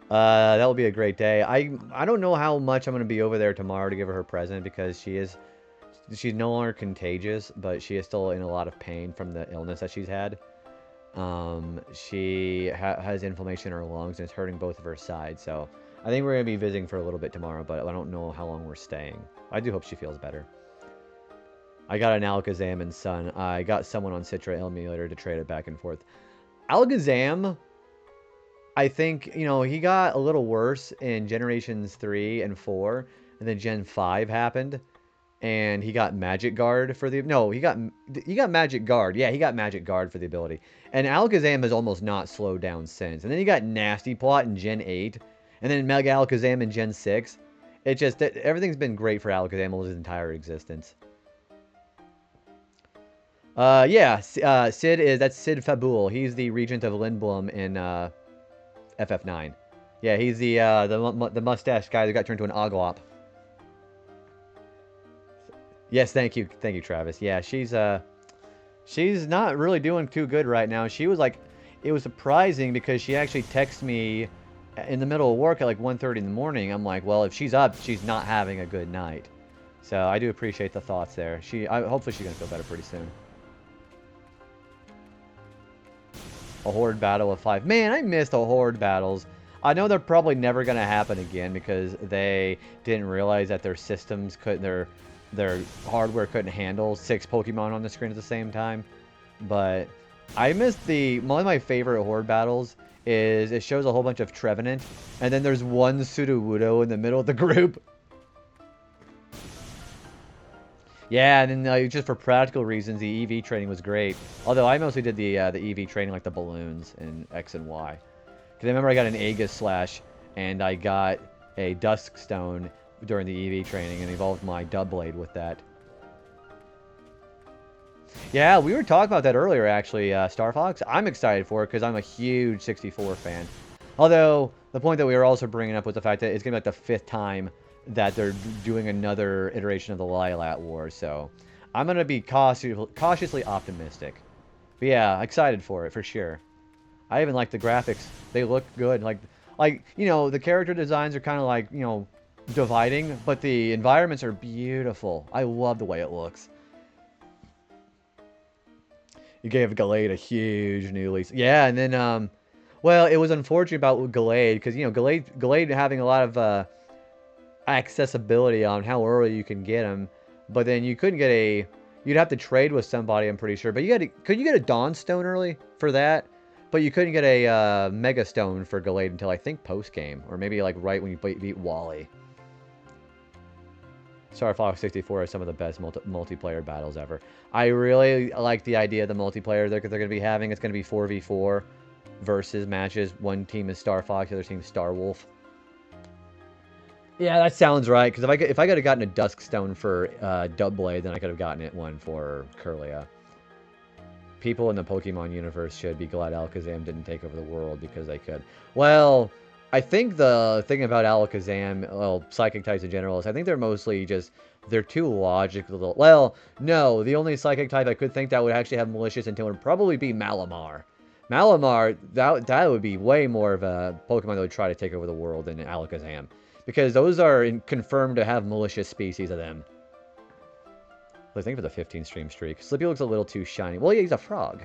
[SPEAKER 1] That will be a great day. I don't know how much I'm going to be over there tomorrow to give her a present because she's no longer contagious, but she is still in a lot of pain from the illness that she's had. She has inflammation in her lungs and it's hurting both of her sides. So I think we're going to be visiting for a little bit tomorrow, but I don't know how long we're staying. I do hope she feels better. I got an Alakazam and Sun. I got someone on Citra Emulator to trade it back and forth. Alakazam, I think, he got a little worse in Generations 3 and 4, and then Gen 5 happened. And he got Magic Guard for the... No, he got Magic Guard. Yeah, he got Magic Guard for the ability. And Alakazam has almost not slowed down since. And then he got Nasty Plot in Gen 8. And then Mega Alakazam in Gen 6. It just... Everything's been great for Alakazam his entire existence. Yeah. That's Sid Fabul. He's the Regent of Lindblum in FF9. Yeah, he's the mustache guy that got turned into an Oglop. Yes, thank you, Travis. Yeah, she's not really doing too good right now. She was like, it was surprising because she actually texted me in the middle of work at like 1:30 in the morning. I'm like, well, if she's up, she's not having a good night. So I do appreciate the thoughts there. Hopefully she's gonna feel better pretty soon. A horde battle of 5. Man, I missed the horde battles. I know they're probably never gonna happen again because they didn't realize that their systems their hardware couldn't handle 6 Pokemon on the screen at the same time. But I missed one of my favorite horde battles is it shows a whole bunch of Trevenant, and then there's one Sudowoodo in the middle of the group. Yeah, and then just for practical reasons, the EV training was great. Although I mostly did the EV training like the balloons in X and Y. Because I remember I got an Aegis Slash, and I got a Dusk Stone during the EV training and evolved my Doublade with that. Yeah, we were talking about that earlier, actually, Star Fox. I'm excited for it because I'm a huge 64 fan. Although, the point that we were also bringing up was the fact that it's going to be like the 5th time that they're doing another iteration of the Lylat War, so I'm going to be cautiously optimistic. But yeah, excited for it, for sure. I even like the graphics. They look good. Like you know, the character designs are kind of like, you know, dividing, but the environments are beautiful. I love the way it looks. You gave Gallade a huge new lease. Yeah, and then, well, it was unfortunate about Gallade, because, you know, Gallade having a lot of, accessibility on how early you can get him, but then you couldn't get a... You'd have to trade with somebody, I'm pretty sure. But could you get a Dawn Stone early for that? But you couldn't get a Mega Stone for Gallade until, I think, post-game. Or maybe, like, right when you beat Wally. Star Fox 64 is some of the best multiplayer battles ever. I really like the idea of the multiplayer they're going to be having. It's going to be 4v4 versus matches. One team is Star Fox, the other team is Star Wolf. Yeah, that sounds right. Because if I could have gotten a Dusk Stone for Dubblade, then I could have gotten one for Kirlia. People in the Pokemon universe should be glad Alakazam didn't take over the world because they could. Well, I think the thing about Alakazam, well, Psychic types in general, is I think they're mostly just, they're too logical. Well, no, the only Psychic type I could think that would actually have malicious intent would probably be Malamar. Malamar, that would be way more of a Pokemon that would try to take over the world than Alakazam. Because those are confirmed to have malicious species of them. I think for the 15 stream streak. Slippy looks a little too shiny. Well, yeah, he's a frog.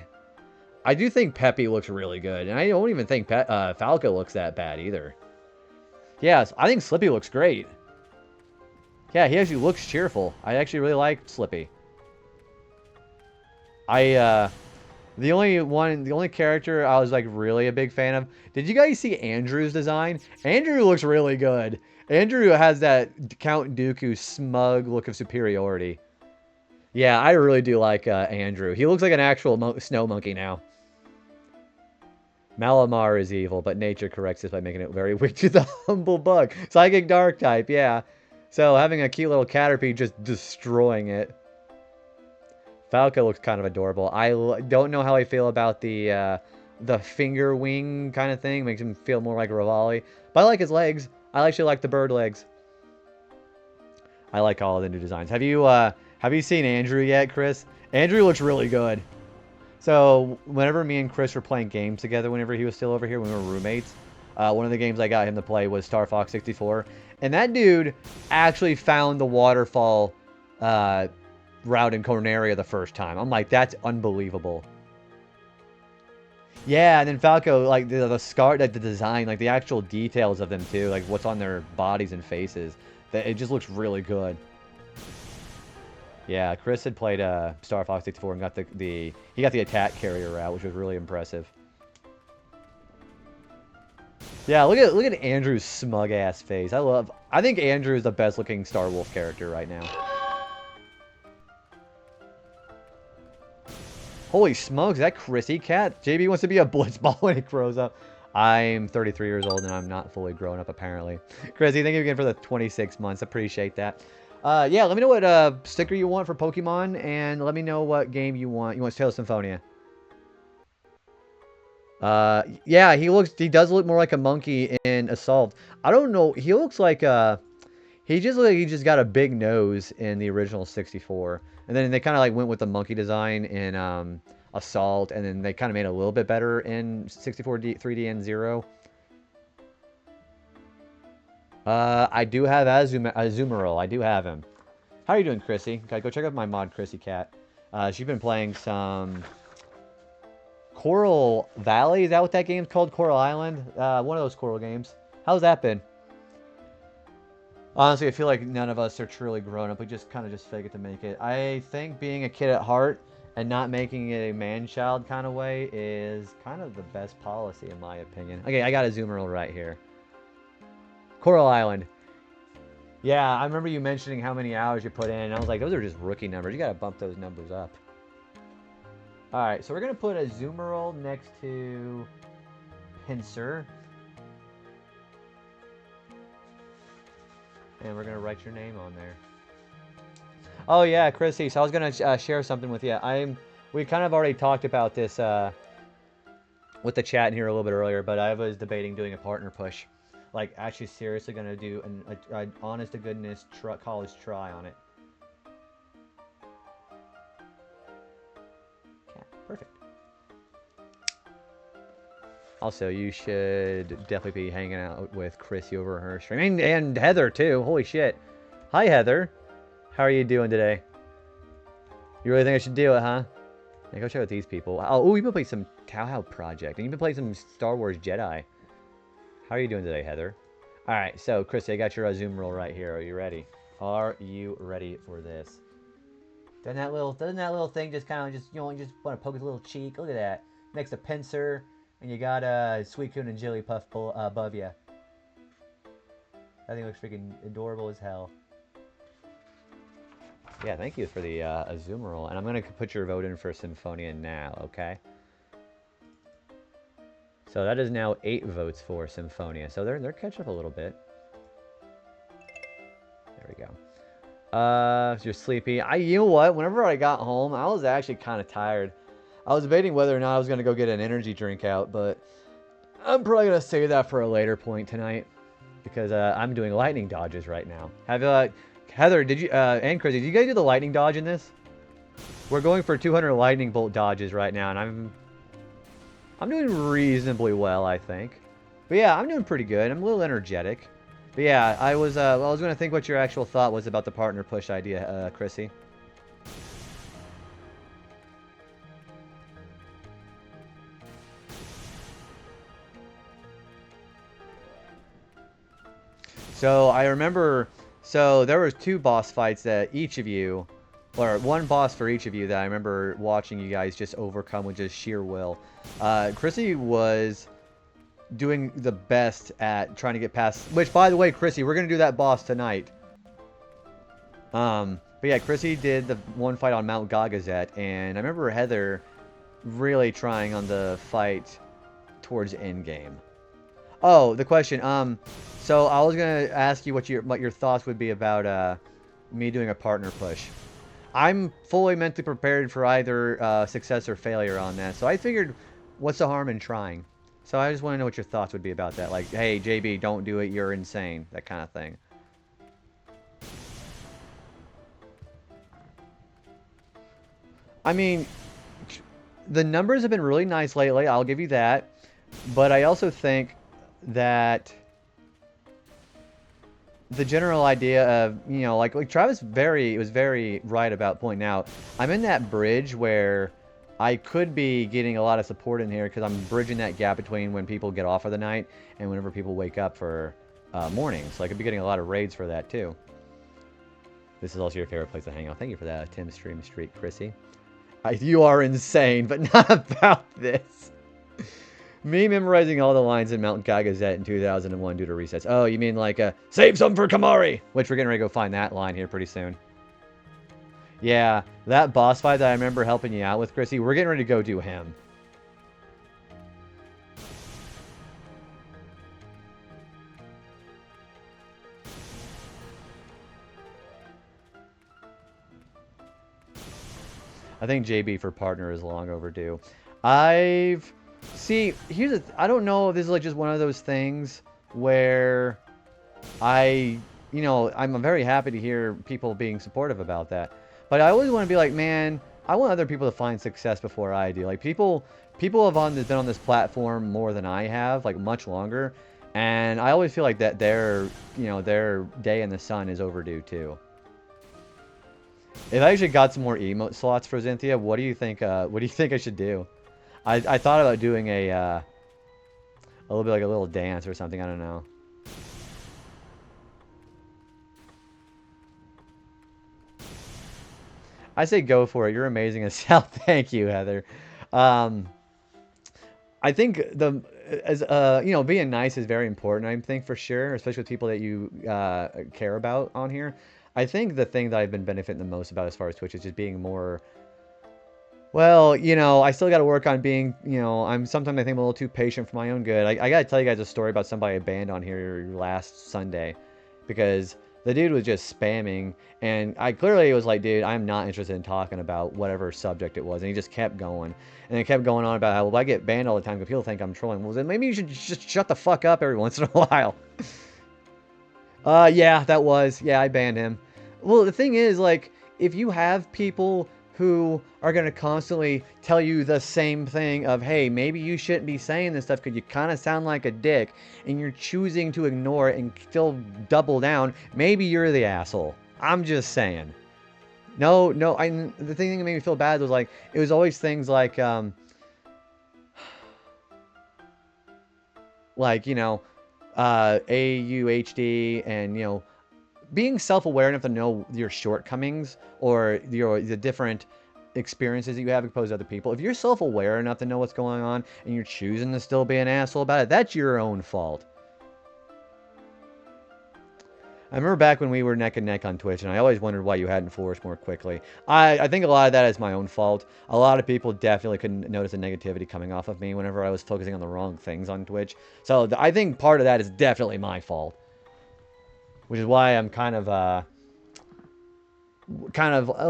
[SPEAKER 1] I do think Peppy looks really good. And I don't even think Falco looks that bad either. Yes, I think Slippy looks great. Yeah, he actually looks cheerful. I actually really like Slippy. The only character I was, like, really a big fan of... Did you guys see Andrew's design? Andrew looks really good. Andrew has that Count Dooku smug look of superiority. Yeah, I really do like Andrew. He looks like an actual snow monkey now. Malamar is evil, but nature corrects this by making it very weak to the humble bug. Psychic Dark type, yeah. So having a cute little Caterpie just destroying it. Falco looks kind of adorable. I don't know how I feel about the finger wing kind of thing. Makes him feel more like Rivali. But I like his legs. I actually like the bird legs. I like all of the new designs. Have you seen Andrew yet, Chris? Andrew looks really good. So whenever me and Chris were playing games together, whenever he was still over here, when we were roommates, one of the games I got him to play was Star Fox 64. And that dude actually found the waterfall route in Corneria the first time. I'm like, that's unbelievable. Yeah, and then Falco, like the scar, like the design, like the actual details of them too, like what's on their bodies and faces, that it just looks really good. Yeah, Chris had played Star Fox 64 and got he got the attack carrier route, which was really impressive. Yeah, look at Andrew's smug ass face. I think Andrew is the best looking Star Wolf character right now. Holy smokes, is that Chrissy Cat? JB wants to be a blitzball when he grows up. I'm 33 years old and I'm not fully grown up apparently. Chrissy, thank you again for the 26 months. Appreciate that. Yeah, let me know what sticker you want for Pokemon, and let me know what game you want. You want Tale of Symphonia? Yeah, he does look more like a monkey in Assault. I don't know. He looks like he just got a big nose in the original 64, and then they kind of like went with the monkey design in Assault, and then they kind of made it a little bit better in 64 3D and Zero. I do have Azumarill. I do have him. How are you doing, Chrissy? Okay, go check out my mod, Chrissy Cat. She's been playing some Coral Valley. Is that what that game's called? Coral Island? One of those Coral games. How's that been? Honestly, I feel like none of us are truly grown up. We just kind of just fake it to make it. I think being a kid at heart and not making it a man-child kind of way is kind of the best policy, in my opinion. Okay, I got Azumarill right here. Coral Island. Yeah, I remember you mentioning how many hours you put in, and I was like, those are just rookie numbers. You gotta bump those numbers up. Alright, so we're gonna put Azumarill next to Pinsir. And we're gonna write your name on there. Oh yeah, Chrissy, so I was gonna share something with you. We kind of already talked about this with the chat in here a little bit earlier, but I was debating doing a partner push. Like, actually seriously going to do an honest to goodness college try on it. Okay, perfect. Also, you should definitely be hanging out with Chrissy over her stream. And Heather, too. Holy shit. Hi, Heather. How are you doing today? You really think I should do it, huh? Yeah, go check out these people. Oh, you've been playing some Cowhow Project. And you've been playing some Star Wars Jedi. How are you doing today, Heather? Alright, so, Chrissy, I got your Zoom roll right here. Are you ready? Are you ready for this? Doesn't that little thing just kind of just, you know, you just want to poke his little cheek? Look at that. Next to pincer. And you got Sweet Coon and Jigglypuff above you. That thing looks freaking adorable as hell. Yeah, thank you for the Zoom roll. And I'm going to put your vote in for Symphonia now, okay? So that is now 8 votes for Symphonia. So they're catching up a little bit. There we go. If you're sleepy. You know what? Whenever I got home, I was actually kind of tired. I was debating whether or not I was going to go get an energy drink out, but I'm probably going to save that for a later point tonight because I'm doing lightning dodges right now. Have Heather, did you and Chris, did you guys do the lightning dodge in this? We're going for 200 lightning bolt dodges right now, and I'm doing reasonably well, I think. But yeah, I'm doing pretty good. I'm a little energetic. But yeah, I was going to think what your actual thought was about the partner push idea, Chrissy. So I remember, so there was 2 boss fights that each of you, or 1 boss for each of you that I remember watching you guys just overcome with just sheer will. Chrissy was doing the best at trying to get past, which by the way, Chrissy, we're going to do that boss tonight. But yeah, Chrissy did the one fight on Mount Gagazet, and I remember Heather really trying on the fight towards endgame. Oh, the question, so I was gonna ask you what your thoughts would be about me doing a partner push. I'm fully mentally prepared for either success or failure on that, so I figured, what's the harm in trying? So I just want to know what your thoughts would be about that. Like, hey, JB, don't do it, you're insane, that kind of thing. I mean, the numbers have been really nice lately, I'll give you that, but I also think that the general idea of, you know, like Travis was very right about pointing out, I'm in that bridge where I could be getting a lot of support in here because I'm bridging that gap between when people get off for the night and whenever people wake up for mornings. So I could be getting a lot of raids for that too. This is also your favorite place to hang out. Thank you for that, Tim Stream Street, Chrissy. You are insane, but not about this. Me memorizing all the lines in Mount Gagazet in 2001 due to resets. Oh, you mean like, save some for Kamari! Which we're getting ready to go find that line here pretty soon. Yeah, that boss fight that I remember helping you out with, Chrissy, we're getting ready to go do him. I think JB for partner is long overdue. See, I don't know if this is like just one of those things where you know, I'm very happy to hear people being supportive about that. But I always want to be like, man, I want other people to find success before I do. Like, people have been on this platform more than I have, like, much longer. And I always feel like that their day in the sun is overdue, too. If I actually got some more emote slots for Xynthia, what do you think I should do? I thought about doing a little bit like a little dance or something, I don't know. I say go for it. You're amazing as hell. Thank you, Heather. I think you know, being nice is very important, I think, for sure, especially with people that you care about on here. I think the thing that I've been benefiting the most about as far as Twitch is just being more, well, you know, I still got to work on being, you know, sometimes I think I'm a little too patient for my own good. I got to tell you guys a story about somebody I banned on here last Sunday because The dude was just spamming, and I clearly was like, dude, I'm not interested in talking about whatever subject it was, and he just kept going, and it kept going on about how, well, I get banned all the time because people think I'm trolling. Well, then maybe you should just shut the fuck up every once in a while. Yeah, that was. Yeah, I banned him. Well, the thing is, like, if you have people who are going to constantly tell you the same thing of, hey, maybe you shouldn't be saying this stuff because you kind of sound like a dick, and you're choosing to ignore it and still double down, maybe you're the asshole. I'm just saying. No, the thing that made me feel bad was, like, it was always things like, you know, AUHD and, you know, being self-aware enough to know your shortcomings or the different experiences that you have opposed to other people. If you're self-aware enough to know what's going on and you're choosing to still be an asshole about it, that's your own fault. I remember back when we were neck and neck on Twitch, and I always wondered why you hadn't flourished more quickly. I think a lot of that is my own fault. A lot of people definitely couldn't notice the negativity coming off of me whenever I was focusing on the wrong things on Twitch. So I think part of that is definitely my fault. Which is why I'm kind of a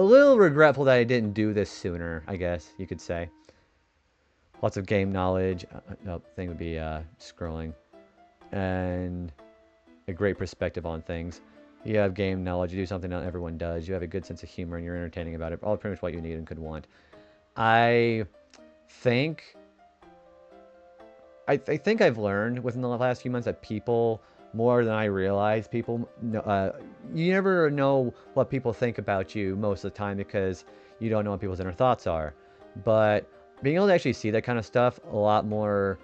[SPEAKER 1] little regretful that I didn't do this sooner, I guess you could say. Lots of game knowledge. No, thing would be scrolling. And a great perspective on things. You have game knowledge. You do something not everyone does. You have a good sense of humor, and you're entertaining about it. All pretty much what you need and could want. I think I've learned within the last few months that people, more than I realize, people, you never know what people think about you most of the time because you don't know what people's inner thoughts are. But being able to actually see that kind of stuff a lot more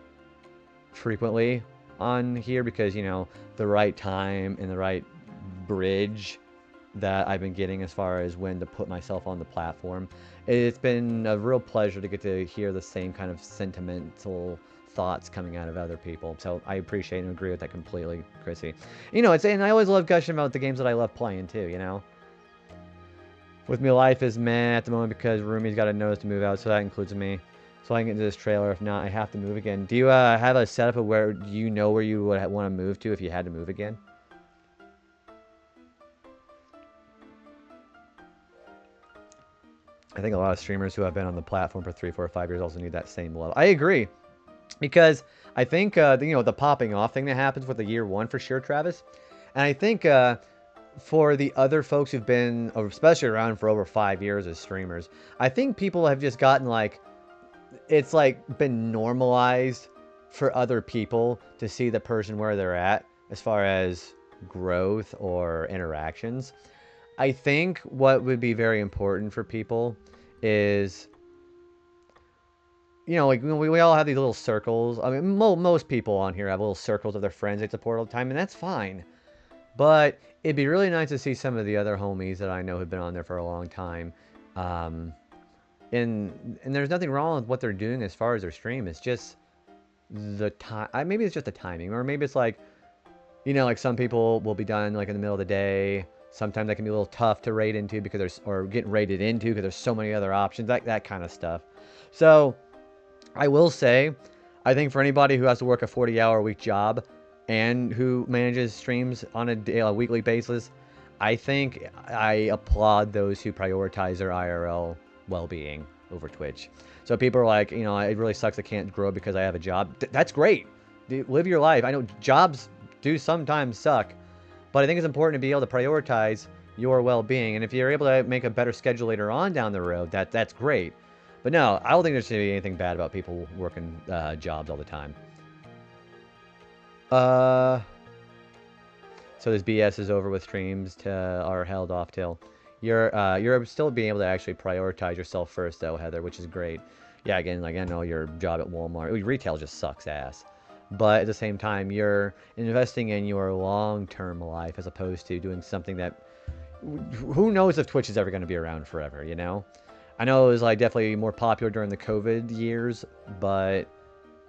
[SPEAKER 1] frequently on here because, you know, the right time and the right bridge that I've been getting as far as when to put myself on the platform. It's been a real pleasure to get to hear the same kind of sentimental thoughts coming out of other people. So I appreciate and agree with that completely, Chrissy. You know, and I always love gushing about the games that I love playing too, you know? With me, life is meh at the moment because Roomy's got a notice to move out, so that includes me. So I can get into this trailer. If not, I have to move again. Do you have a setup of where you know where you would want to move to if you had to move again? I think a lot of streamers who have been on the platform for 3, 4, 5 years also need that same love. I agree. Because I think, you know, the popping off thing that happens with the year one for sure, Travis. And I think for the other folks who've been, especially around for over 5 years as streamers, I think people have just gotten like, it's like been normalized for other people to see the person where they're at as far as growth or interactions. I think what would be very important for people is, you know, like we all have these little circles. I mean, most people on here have little circles of their friends they support all the time, and that's fine. But it'd be really nice to see some of the other homies that I know have been on there for a long time. And there's nothing wrong with what they're doing as far as their stream. It's just the time. Maybe it's just the timing, or maybe it's like, you know, like some people will be done like in the middle of the day. Sometimes that can be a little tough to raid into because or getting raided into because there's so many other options, like that kind of stuff. So I will say, I think for anybody who has to work a 40-hour-a-week job and who manages streams on a weekly basis, I think I applaud those who prioritize their IRL well-being over Twitch. So people are like, you know, it really sucks I can't grow because I have a job. That's great. Live your life. I know jobs do sometimes suck, but I think it's important to be able to prioritize your well-being. And if you're able to make a better schedule later on down the road, that's great. But no, I don't think there should be anything bad about people working jobs all the time. So this BS is over with streams are held off till you're still being able to actually prioritize yourself first though, Heather, which is great. Yeah, again, like I know your job at Walmart, retail just sucks ass. But at the same time, you're investing in your long-term life as opposed to doing something that, who knows if Twitch is ever going to be around forever, you know? I know it was like definitely more popular during the COVID years, but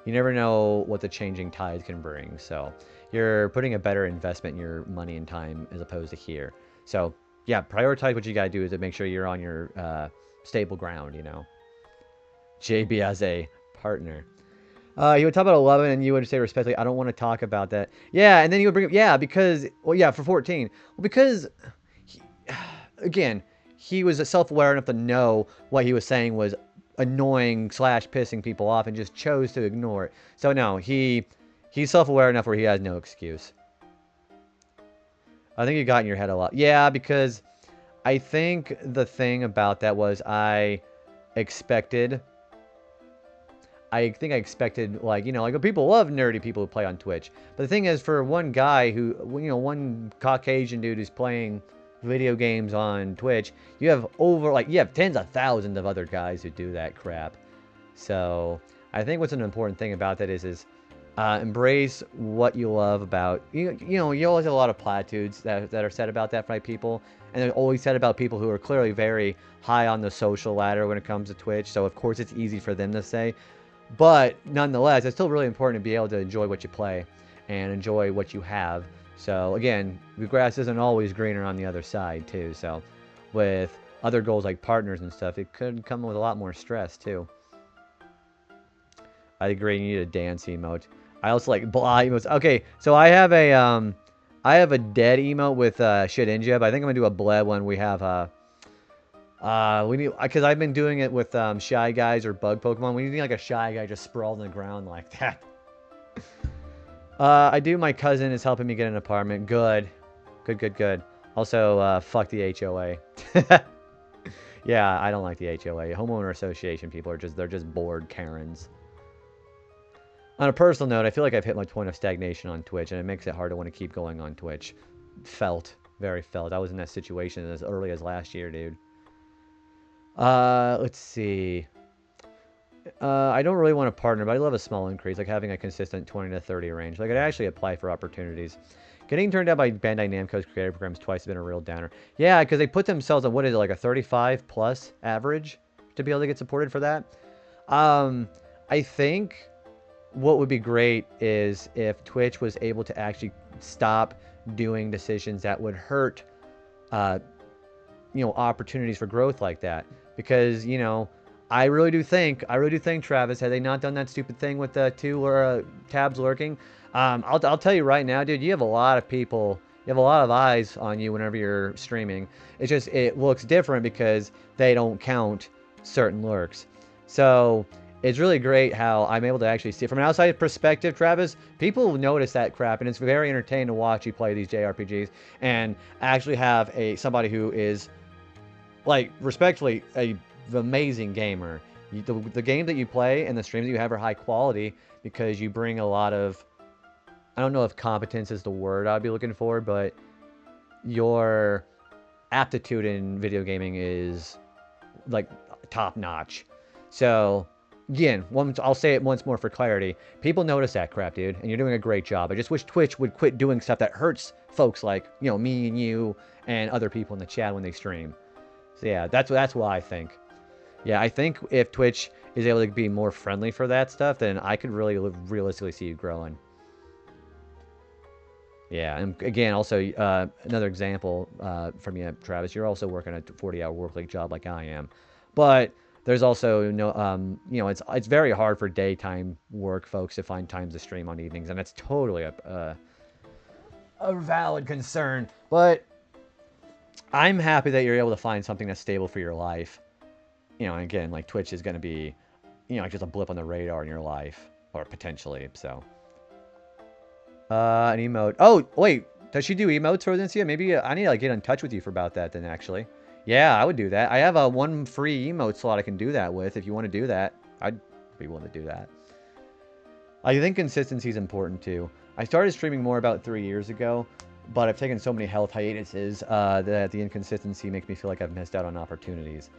[SPEAKER 1] you never know what the changing tide can bring. So you're putting a better investment in your money and time as opposed to here. So yeah, prioritize what you got to do is to make sure you're on your stable ground, you know. JB as a partner. He would talk about 11, and you would say respectfully, "I don't want to talk about that." Yeah, and then you would bring up, yeah, because, well, yeah, for 14. Well, because, he, again, he was self-aware enough to know what he was saying was annoying slash pissing people off, and just chose to ignore it. So no, he's self-aware enough where he has no excuse. I think you got in your head a lot. Yeah, because I think the thing about that was expected. I think I expected, like, like, people love nerdy people who play on Twitch. But the thing is, for one guy who, one Caucasian dude who's playing video games on Twitch, you have you have tens of thousands of other guys who do that crap. So, I think what's an important thing about that is embrace what you love about, you always have a lot of platitudes that are said about that by people. And they're always said about people who are clearly very high on the social ladder when it comes to Twitch. So, of course, it's easy for them to say. But nonetheless, it's still really important to be able to enjoy what you play and enjoy what you have. So again, the grass isn't always greener on the other side too. So with other goals like partners and stuff, it could come with a lot more stress too. I agree. You need a dance emote. I also like blah emotes. Okay, so I have a dead emote with shit inja, but I think I'm gonna do a bled one. We have we need, because I've been doing it with Shy Guys or Bug Pokemon. We need like a Shy Guy just sprawled on the ground like that. I do. My cousin is helping me get an apartment. Good. Good. Also, fuck the HOA. Yeah, I don't like the HOA. Homeowner Association people are they're just bored Karens. On a personal note, I feel like I've hit my point of stagnation on Twitch, and it makes it hard to want to keep going on Twitch. Very felt. I was in that situation as early as last year, dude. Let's see. I don't really want a partner, but I love a small increase, like having a consistent 20 to 30 range. Like, I'd actually apply for opportunities. Getting turned down by Bandai Namco's creative programs twice has been a real downer. Yeah, because they put themselves on, what is it, like a 35 plus average to be able to get supported for that? I think what would be great is if Twitch was able to actually stop doing decisions that would hurt, opportunities for growth like that. Because, I really do think, Travis, had they not done that stupid thing with the two tabs lurking, I'll tell you right now, dude, you have a lot of people, you have a lot of eyes on you whenever you're streaming. It's just, it looks different because they don't count certain lurks. So, it's really great how I'm able to actually see it. From an outside perspective, Travis, people notice that crap, and it's very entertaining to watch you play these JRPGs and actually have somebody who is, like, respectfully, the amazing gamer. The game that you play and the streams that you have are high quality because you bring a lot of, I don't know if competence is the word I'd be looking for, but your aptitude in video gaming is, like, top notch. So, again, I'll say it once more for clarity. People notice that crap, dude, and you're doing a great job. I just wish Twitch would quit doing stuff that hurts folks like, me and you and other people in the chat when they stream. So yeah, that's why I think. Yeah, I think if Twitch is able to be more friendly for that stuff, then I could really realistically see you growing. Yeah, and again, also another example from you, Travis. You're also working a 40-hour workweek job like I am, but there's also it's very hard for daytime work folks to find times to stream on evenings, and that's totally a valid concern. But I'm happy that you're able to find something that's stable for your life. And again, like, Twitch is going to be, just a blip on the radar in your life, or potentially, so. An emote. Oh, wait, does she do emotes, Rosencia? Maybe I need to, like, get in touch with you for about that then, actually. Yeah, I would do that. I have a one free emote slot I can do that with. If you want to do that, I'd be willing to do that. I think consistency is important, too. I started streaming more about 3 years ago, but I've taken so many health hiatuses that the inconsistency makes me feel like I've missed out on opportunities.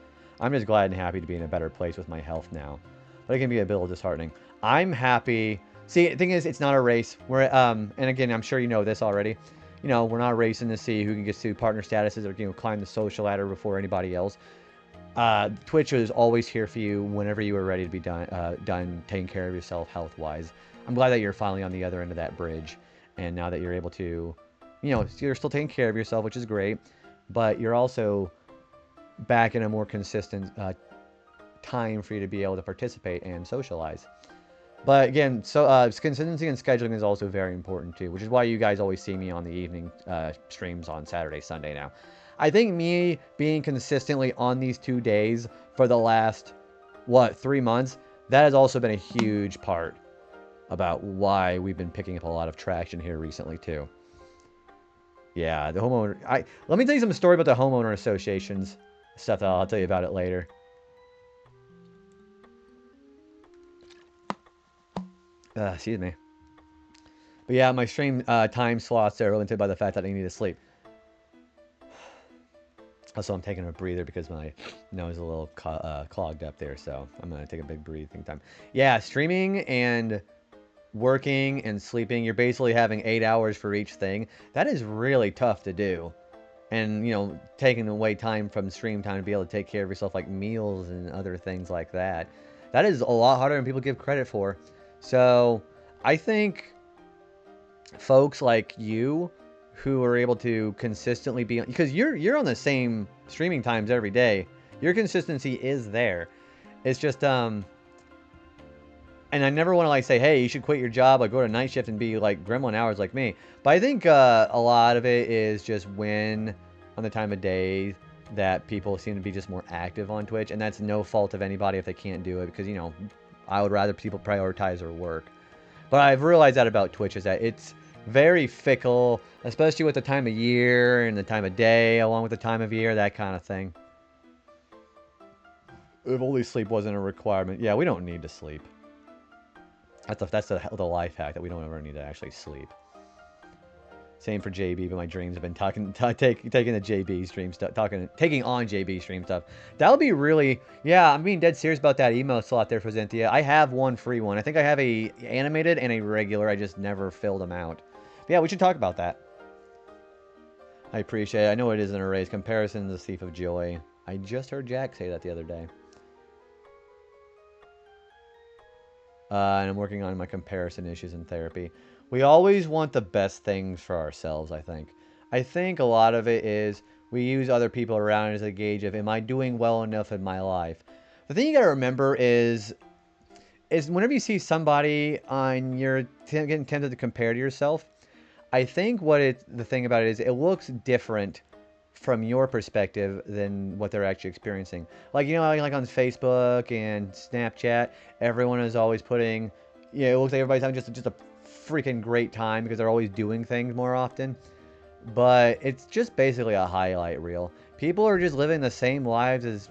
[SPEAKER 1] I'm just glad and happy to be in a better place with my health now. But it can be a bit disheartening. I'm happy. See, the thing is, it's not a race. And again, I'm sure you know this already. We're not racing to see who can get to partner statuses or, climb the social ladder before anybody else. Twitch is always here for you whenever you are ready to be done taking care of yourself health-wise. I'm glad that you're finally on the other end of that bridge. And now that you're able to, you're still taking care of yourself, which is great. But you're also back in a more consistent time for you to be able to participate and socialize. But again, so consistency and scheduling is also very important too, which is why you guys always see me on the evening streams on Saturday, Sunday now. I think me being consistently on these 2 days for the last, 3 months, that has also been a huge part about why we've been picking up a lot of traction here recently too. Yeah, the homeowner. Let me tell you some story about the homeowner associations stuff. That I'll tell you about it later. Excuse me. But yeah, my stream time slots are limited by the fact that I need to sleep. Also, I'm taking a breather because my nose is a little clogged up there, so I'm gonna take a big breathing time. Yeah, streaming and working and sleeping, you're basically having 8 hours for each thing. That is really tough to do. And, you know, taking away time from stream time to be able to take care of yourself, like meals and other things like that. That is a lot harder than people give credit for. So, I think folks like you who are able to consistently be, because you're on the same streaming times every day. Your consistency is there. It's just and I never want to like say, hey, you should quit your job, like go to night shift and be like gremlin hours like me. But I think a lot of it is just when on the time of day that people seem to be just more active on Twitch, and that's no fault of anybody if they can't do it, because, you know, I would rather people prioritize their work. But I've realized that about Twitch is that it's very fickle, especially with the time of year and the time of day, along with the time of year, that kind of thing. If only sleep wasn't a requirement. Yeah, we don't need to sleep. That's the life hack, that we don't ever need to actually sleep. Same for JB, but my dreams have been taking the JB stream stuff, taking on JB stream stuff. That would be really, yeah, I'm being dead serious about that email slot there for Zenthia. I have one free one. I think I have a animated and a regular. I just never filled them out. But yeah, we should talk about that. I appreciate it. I know it isn't a race. Comparison is the thief of joy. I just heard Jack say that the other day. And I'm working on my comparison issues in therapy. We always want the best things for ourselves, I think. I think a lot of it is we use other people around as a gauge of, am I doing well enough in my life? The thing you gotta remember is whenever you see somebody on your getting tempted to compare to yourself, I think the thing about it is it looks different from your perspective than what they're actually experiencing. Like, you know, like on Facebook and Snapchat, everyone is always putting, you know, it looks like everybody's having just a freaking great time because they're always doing things more often. But it's just basically a highlight reel. People are just living the same lives as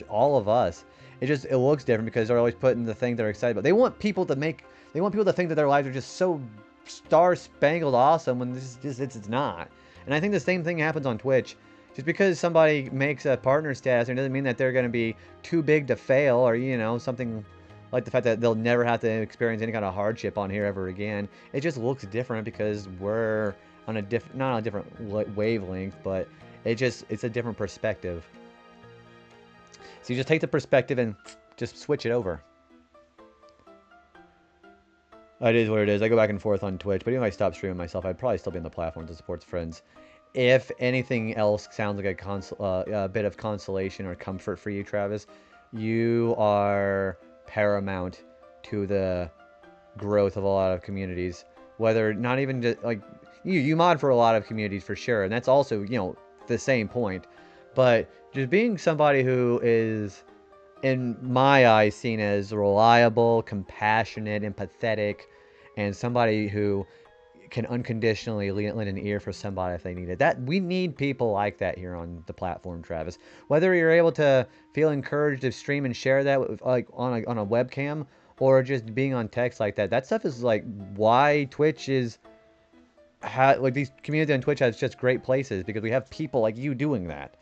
[SPEAKER 1] all of us. It looks different because they're always putting the thing they're excited about. They want people to think that their lives are just so star-spangled awesome when it's not. And I think the same thing happens on Twitch. Just because somebody makes a partner status, it doesn't mean that they're going to be too big to fail, or, you know, something like the fact that they'll never have to experience any kind of hardship on here ever again. It just looks different because we're on a not on a different wavelength, but it's a different perspective. So you just take the perspective and just switch it over. It is what it is. I go back and forth on Twitch, but even if I stop streaming myself, I'd probably still be on the platform to support friends. If anything else sounds like a bit of consolation or comfort for you, Travis, you are paramount to the growth of a lot of communities. Whether not even just, like, you mod for a lot of communities for sure, and that's also, you know, the same point. But just being somebody who is, in my eyes, seen as reliable, compassionate, empathetic, and somebody who can unconditionally lend an ear for somebody if they need it. That we need people like that here on the platform, Travis. Whether you're able to feel encouraged to stream and share that with, like on a webcam, or just being on text like that. That stuff is like why Twitch is like these communities on Twitch has just great places, because we have people like you doing that.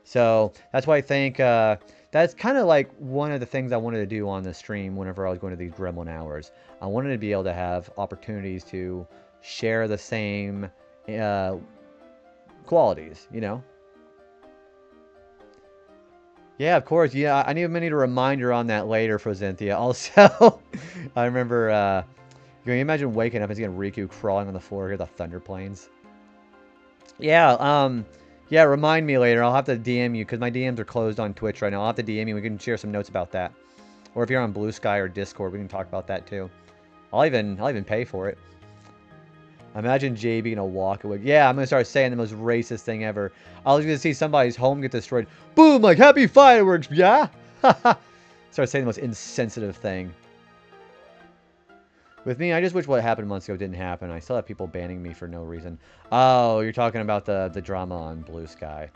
[SPEAKER 1] So that's why I think that's kind of like one of the things I wanted to do on the stream whenever I was going to these gremlin hours. I wanted to be able to have opportunities to share the same qualities, you know? Yeah, of course. Yeah, I need a reminder on that later for Zenthia. Also, I remember, can you imagine waking up and seeing Riku crawling on the floor here, the thunder planes? Yeah, yeah, remind me later. I'll have to DM you, because my DMs are closed on Twitch right now. I'll have to DM you. We can share some notes about that. Or if you're on Blue Sky or Discord, we can talk about that too. I'll even pay for it. Imagine JB gonna walk away. Yeah, I'm gonna start saying the most racist thing ever. I was gonna see somebody's home get destroyed. Boom! Like happy fireworks, yeah. Start saying the most insensitive thing. With me, I just wish what happened months ago didn't happen. I still have people banning me for no reason. Oh, you're talking about the drama on Blue Sky.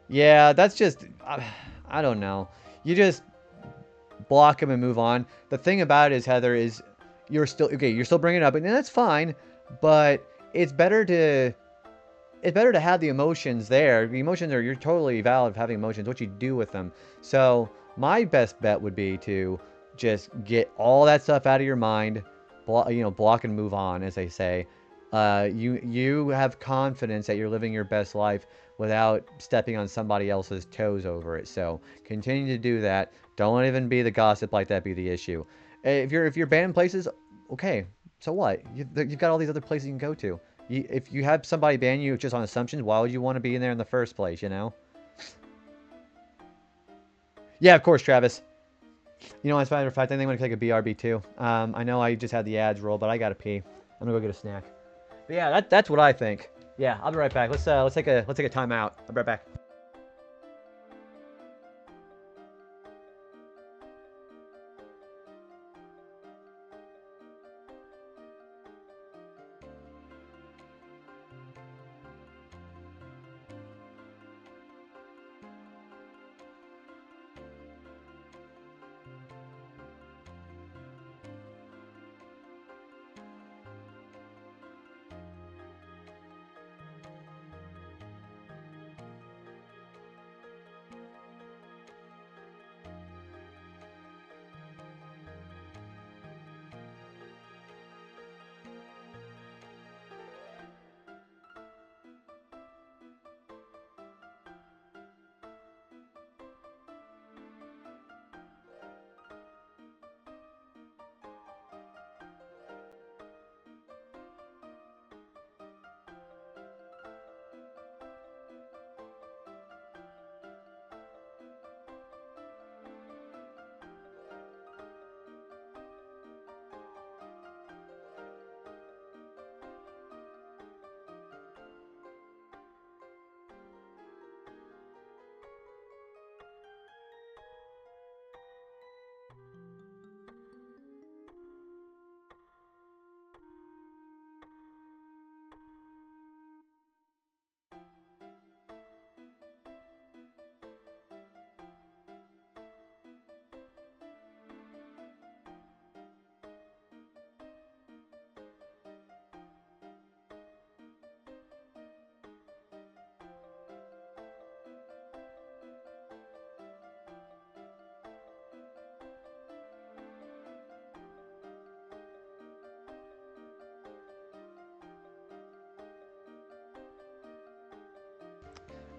[SPEAKER 1] Yeah, that's just... I don't know. You just block them and move on. The thing about it is, Heather, is you're still... Okay, you're still bringing it up, and that's fine. But it's better to... It's better to have the emotions there. The emotions are... You're totally valid of having emotions. What you do with them. So, my best bet would be to just get all that stuff out of your mind. Block and move on, as they say. You have confidence that you're living your best life without stepping on somebody else's toes over it. So continue to do that. Don't even be the gossip, like that be the issue. If you're banned places, okay, so what? You've got all these other places you can go to. If you have somebody ban you just on assumptions, why would you want to be in there in the first place? You know? Yeah, of course, Travis. You know, as a matter of fact, I think I'm going to take a BRB too. I know I just had the ads roll, but I got to pee. I'm going to go get a snack. But yeah, that's what I think. Yeah, I'll be right back. Let's take a timeout. I'll be right back.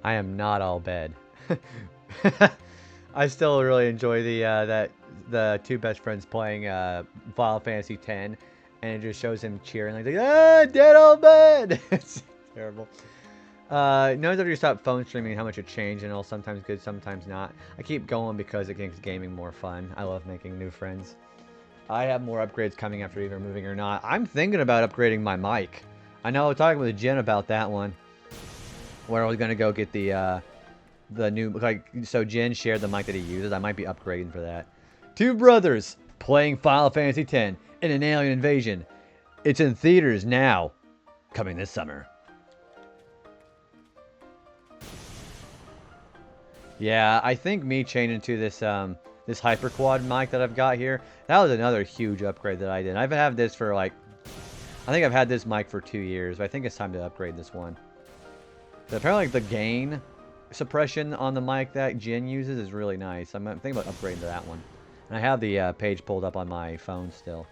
[SPEAKER 1] I am not all bed. I still really enjoy the two best friends playing Final Fantasy X, and it just shows him cheering like, dead old bed. It's terrible. Knows if you stop phone streaming how much it changed, and all sometimes good, sometimes not. I keep going because it makes gaming more fun. I love making new friends. I have more upgrades coming after either moving or not. I'm thinking about upgrading my mic. I know I was talking with Jen about that one, where I was gonna go get the new, like, so Jen shared the mic that he uses. I might be upgrading for that. Two brothers playing Final Fantasy X in an alien invasion. It's in theaters now, coming this summer. Yeah, I think me changing to this this hyperquad mic that I've got here, that was another huge upgrade that I did. I've had this for like, I think I've had this mic for 2 years, but I think it's time to upgrade this one. But apparently the gain suppression on the mic that Jen uses is really nice. I'm thinking about upgrading to that one. And I have the page pulled up on my phone still.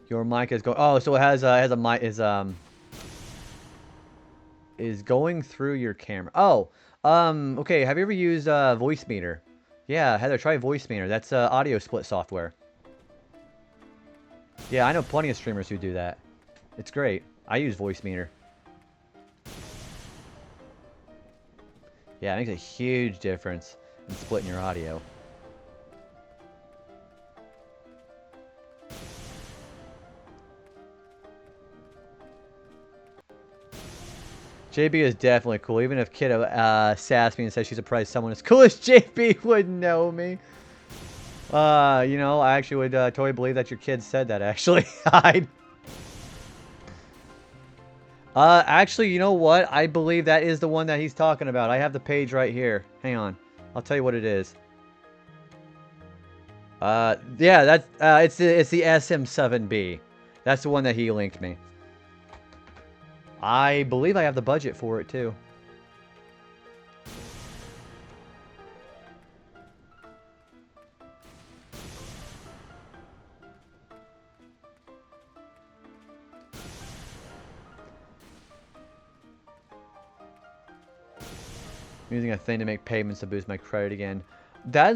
[SPEAKER 1] Your mic is going. Oh, so it has a mic is going through your camera. Oh, okay. Have you ever used Voice Meter? Yeah, Heather, try Voice Meter. That's audio split software. Yeah, I know plenty of streamers who do that. It's great. I use Voice Meter. Yeah, it makes a huge difference. and splitting your audio. JB is definitely cool. Even if Kiddo sassed me and says she's surprised someone as cool as JB would know me. You know, I actually would totally believe that your kid said that, actually. Actually, you know what? I believe that is the one that he's talking about. I have the page right here. Hang on. I'll tell you what it is. Yeah, that's, it's the SM7B. That's the one that he linked me. I believe I have the budget for it, too. I'm using a thing to make payments to boost my credit again.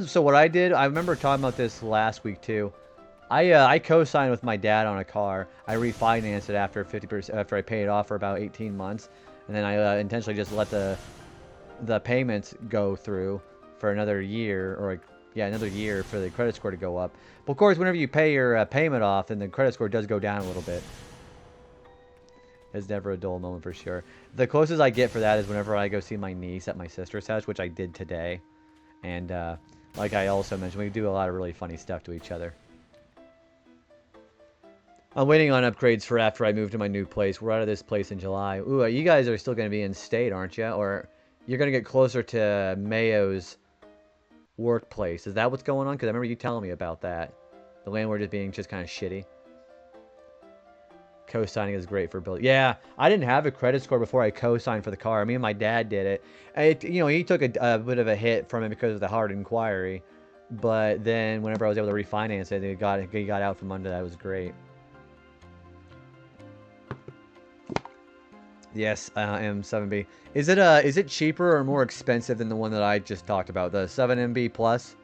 [SPEAKER 1] So what I did, I remember talking about this last week, too. I co-signed with my dad on a car. I refinanced it after 50%, after I paid it off for about 18 months. And then I intentionally just let the payments go through for another year, or like, yeah, another year for the credit score to go up. But of course, whenever you pay your payment off, then the credit score does go down a little bit. It's never a dull moment for sure. The closest I get for that is whenever I go see my niece at my sister's house, which I did today. And like I also mentioned, we do a lot of really funny stuff to each other. I'm waiting on upgrades for after I move to my new place. We're out of this place in July. Ooh, you guys are still going to be in state, aren't you? Or you're going to get closer to Mayo's workplace. Is that what's going on? Because I remember you telling me about that. The landlord is being just kind of shitty. Co-signing is great for building. Yeah, I didn't have a credit score before I co-signed for the car. Me and my dad did it. You know, he took a bit of a hit from it because of the hard inquiry. But then whenever I was able to refinance it, he got out from under that. It was great. Yes, M7B. Is it cheaper or more expensive than the one that I just talked about, the 7MB Plus?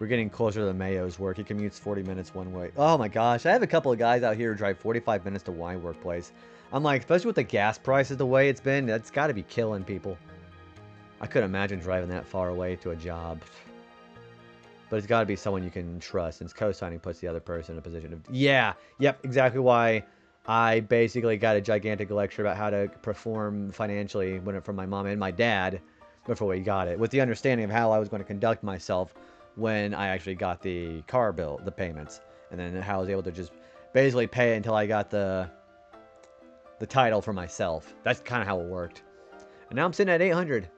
[SPEAKER 1] We're getting closer to the Mayo's work. He commutes 40 minutes one way. Oh my gosh, I have a couple of guys out here who drive 45 minutes to my workplace. I'm like, especially with the gas prices the way it's been, that's got to be killing people. I couldn't imagine driving that far away to a job. But it's got to be someone you can trust, since co-signing puts the other person in a position of... Yeah, yep, exactly why I basically got a gigantic lecture about how to perform financially from my mom and my dad before we got it, with the understanding of how I was going to conduct myself when I actually got the car bill, the payments, and then how I was able to just basically pay it until I got the title for myself. That's kind of how it worked. And now I'm sitting at 800.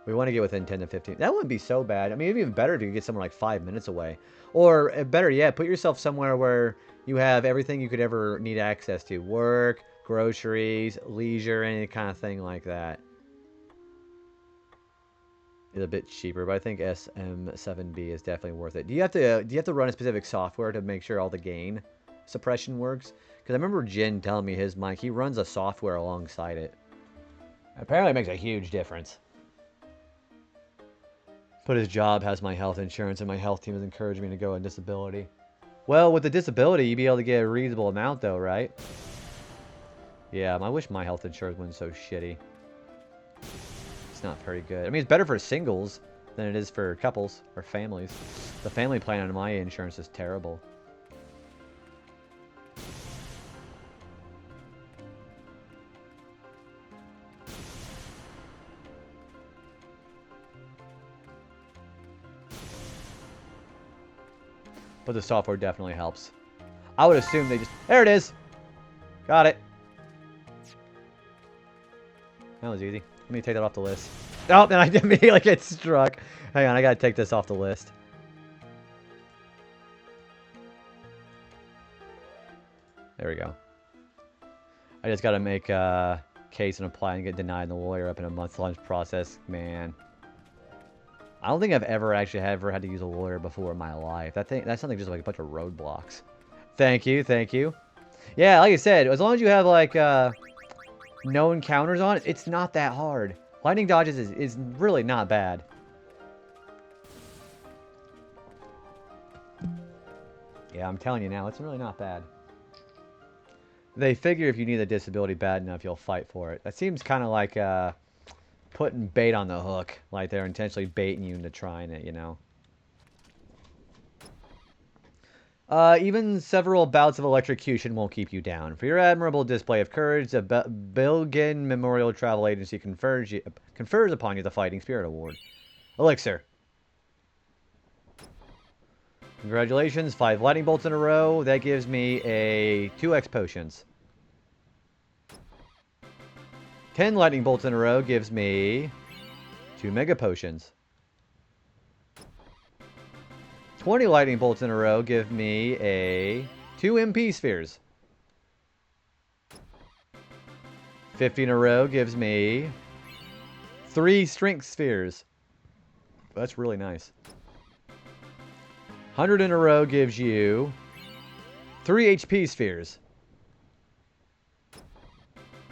[SPEAKER 1] We want to get within 10 to 15. That wouldn't be so bad. I mean, it'd be even better if you could get somewhere like 5 minutes away. Or better yet, put yourself somewhere where you have everything you could ever need access to. Work, groceries, leisure, any kind of thing like that. It's a bit cheaper, but I think SM7B is definitely worth it. Do you have to run a specific software to make sure all the gain suppression works? Because I remember Jin telling me his mic, he runs a software alongside it. Apparently it makes a huge difference. But his job has my health insurance, and my health team has encouraged me to go on disability. Well, with the disability, you'd be able to get a reasonable amount, though, right? Yeah, I wish my health insurance wasn't so shitty. It's not very good. I mean, it's better for singles than it is for couples or families. The family plan on my insurance is terrible. But the software definitely helps. I would assume they just... There it is! Got it. That was easy. Let me take that off the list. Oh, then I immediately get struck. Hang on, I gotta take this off the list. There we go. I just gotta make a case and apply and get denied and the lawyer up in a month-long process. Man. I don't think I've ever had to use a lawyer before in my life. That's something just like a bunch of roadblocks. Thank you, thank you. Yeah, like I said, as long as you have like no encounters on it, it's not that hard. Lightning dodges is really not bad. Yeah, I'm telling you now, it's really not bad. They figure if you need a disability bad enough, you'll fight for it. That seems kind of like putting bait on the hook. Like they're intentionally baiting you into trying it, you know. Even several bouts of electrocution won't keep you down. For your admirable display of courage, the Bilgin Memorial Travel Agency confers upon you the Fighting Spirit Award. Elixir. Congratulations, 5 lightning bolts in a row. That gives me a 2x potions. 10 lightning bolts in a row gives me 2 mega potions. 20 lightning bolts in a row give me a 2 MP spheres. 50 in a row gives me 3 strength spheres. That's really nice. 100 in a row gives you 3 HP spheres.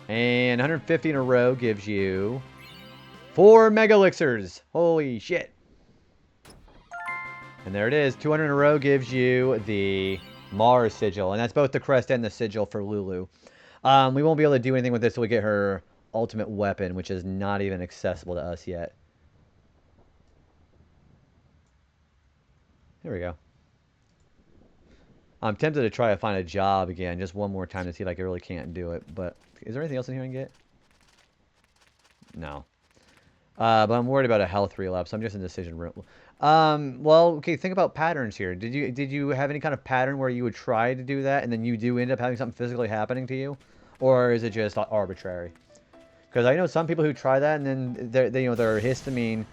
[SPEAKER 1] And 150 in a row gives you 4 mega elixirs. Holy shit. And there it is. 200 in a row gives you the Mars sigil. And that's both the crest and the sigil for Lulu. We won't be able to do anything with this until we get her ultimate weapon, which is not even accessible to us yet. There we go. I'm tempted to try to find a job again just one more time to see if I really can't do it. But is there anything else in here I can get? No. But I'm worried about a health relapse. I'm just in decision room. Well, okay, think about patterns here. Did you have any kind of pattern where you would try to do that and then you do end up having something physically happening to you? Or is it just arbitrary? Because I know some people who try that and then their histamine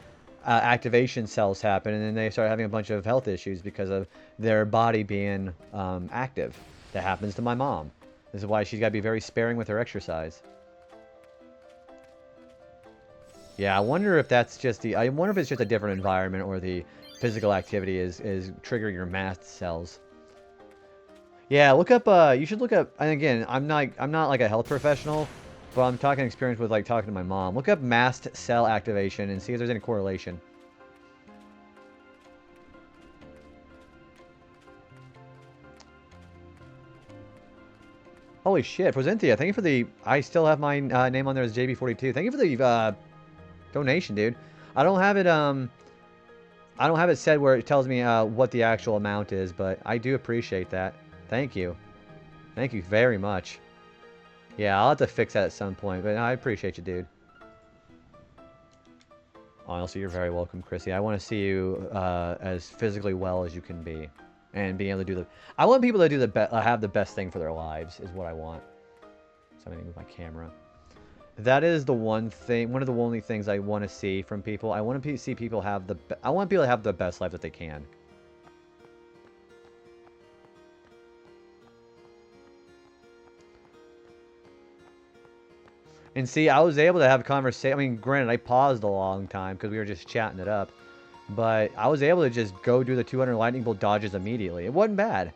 [SPEAKER 1] activation cells happen and then they start having a bunch of health issues because of their body being active. That happens to my mom. This is why she's got to be very sparing with her exercise. Yeah, I wonder if that's just I wonder if it's just a different environment or the physical activity is triggering your mast cells. Yeah, look up. You should look up. And again, I'm not like a health professional, but I'm talking experience with like talking to my mom. Look up mast cell activation and see if there's any correlation. Holy shit, Prozentia, thank you for the. I still have my name on there as JB42. Thank you for the donation, dude. I don't have it said where it tells me what the actual amount is, but I do appreciate that. Thank you. Thank you very much. Yeah, I'll have to fix that at some point, but I appreciate you, dude. Honestly, you're very welcome, Chrissy. I want to see you as physically well as you can be, and being able to do the. I want people to do have the best thing for their lives is what I want. So I'm gonna move my camera. That is the one thing. One of the only things I want to see from people. I want to see people have the. I want people to have the best life that they can. And see, I was able to have a conversation. I mean, granted, I paused a long time because we were just chatting it up. But I was able to just go do the 200 lightning bolt dodges immediately. It wasn't bad.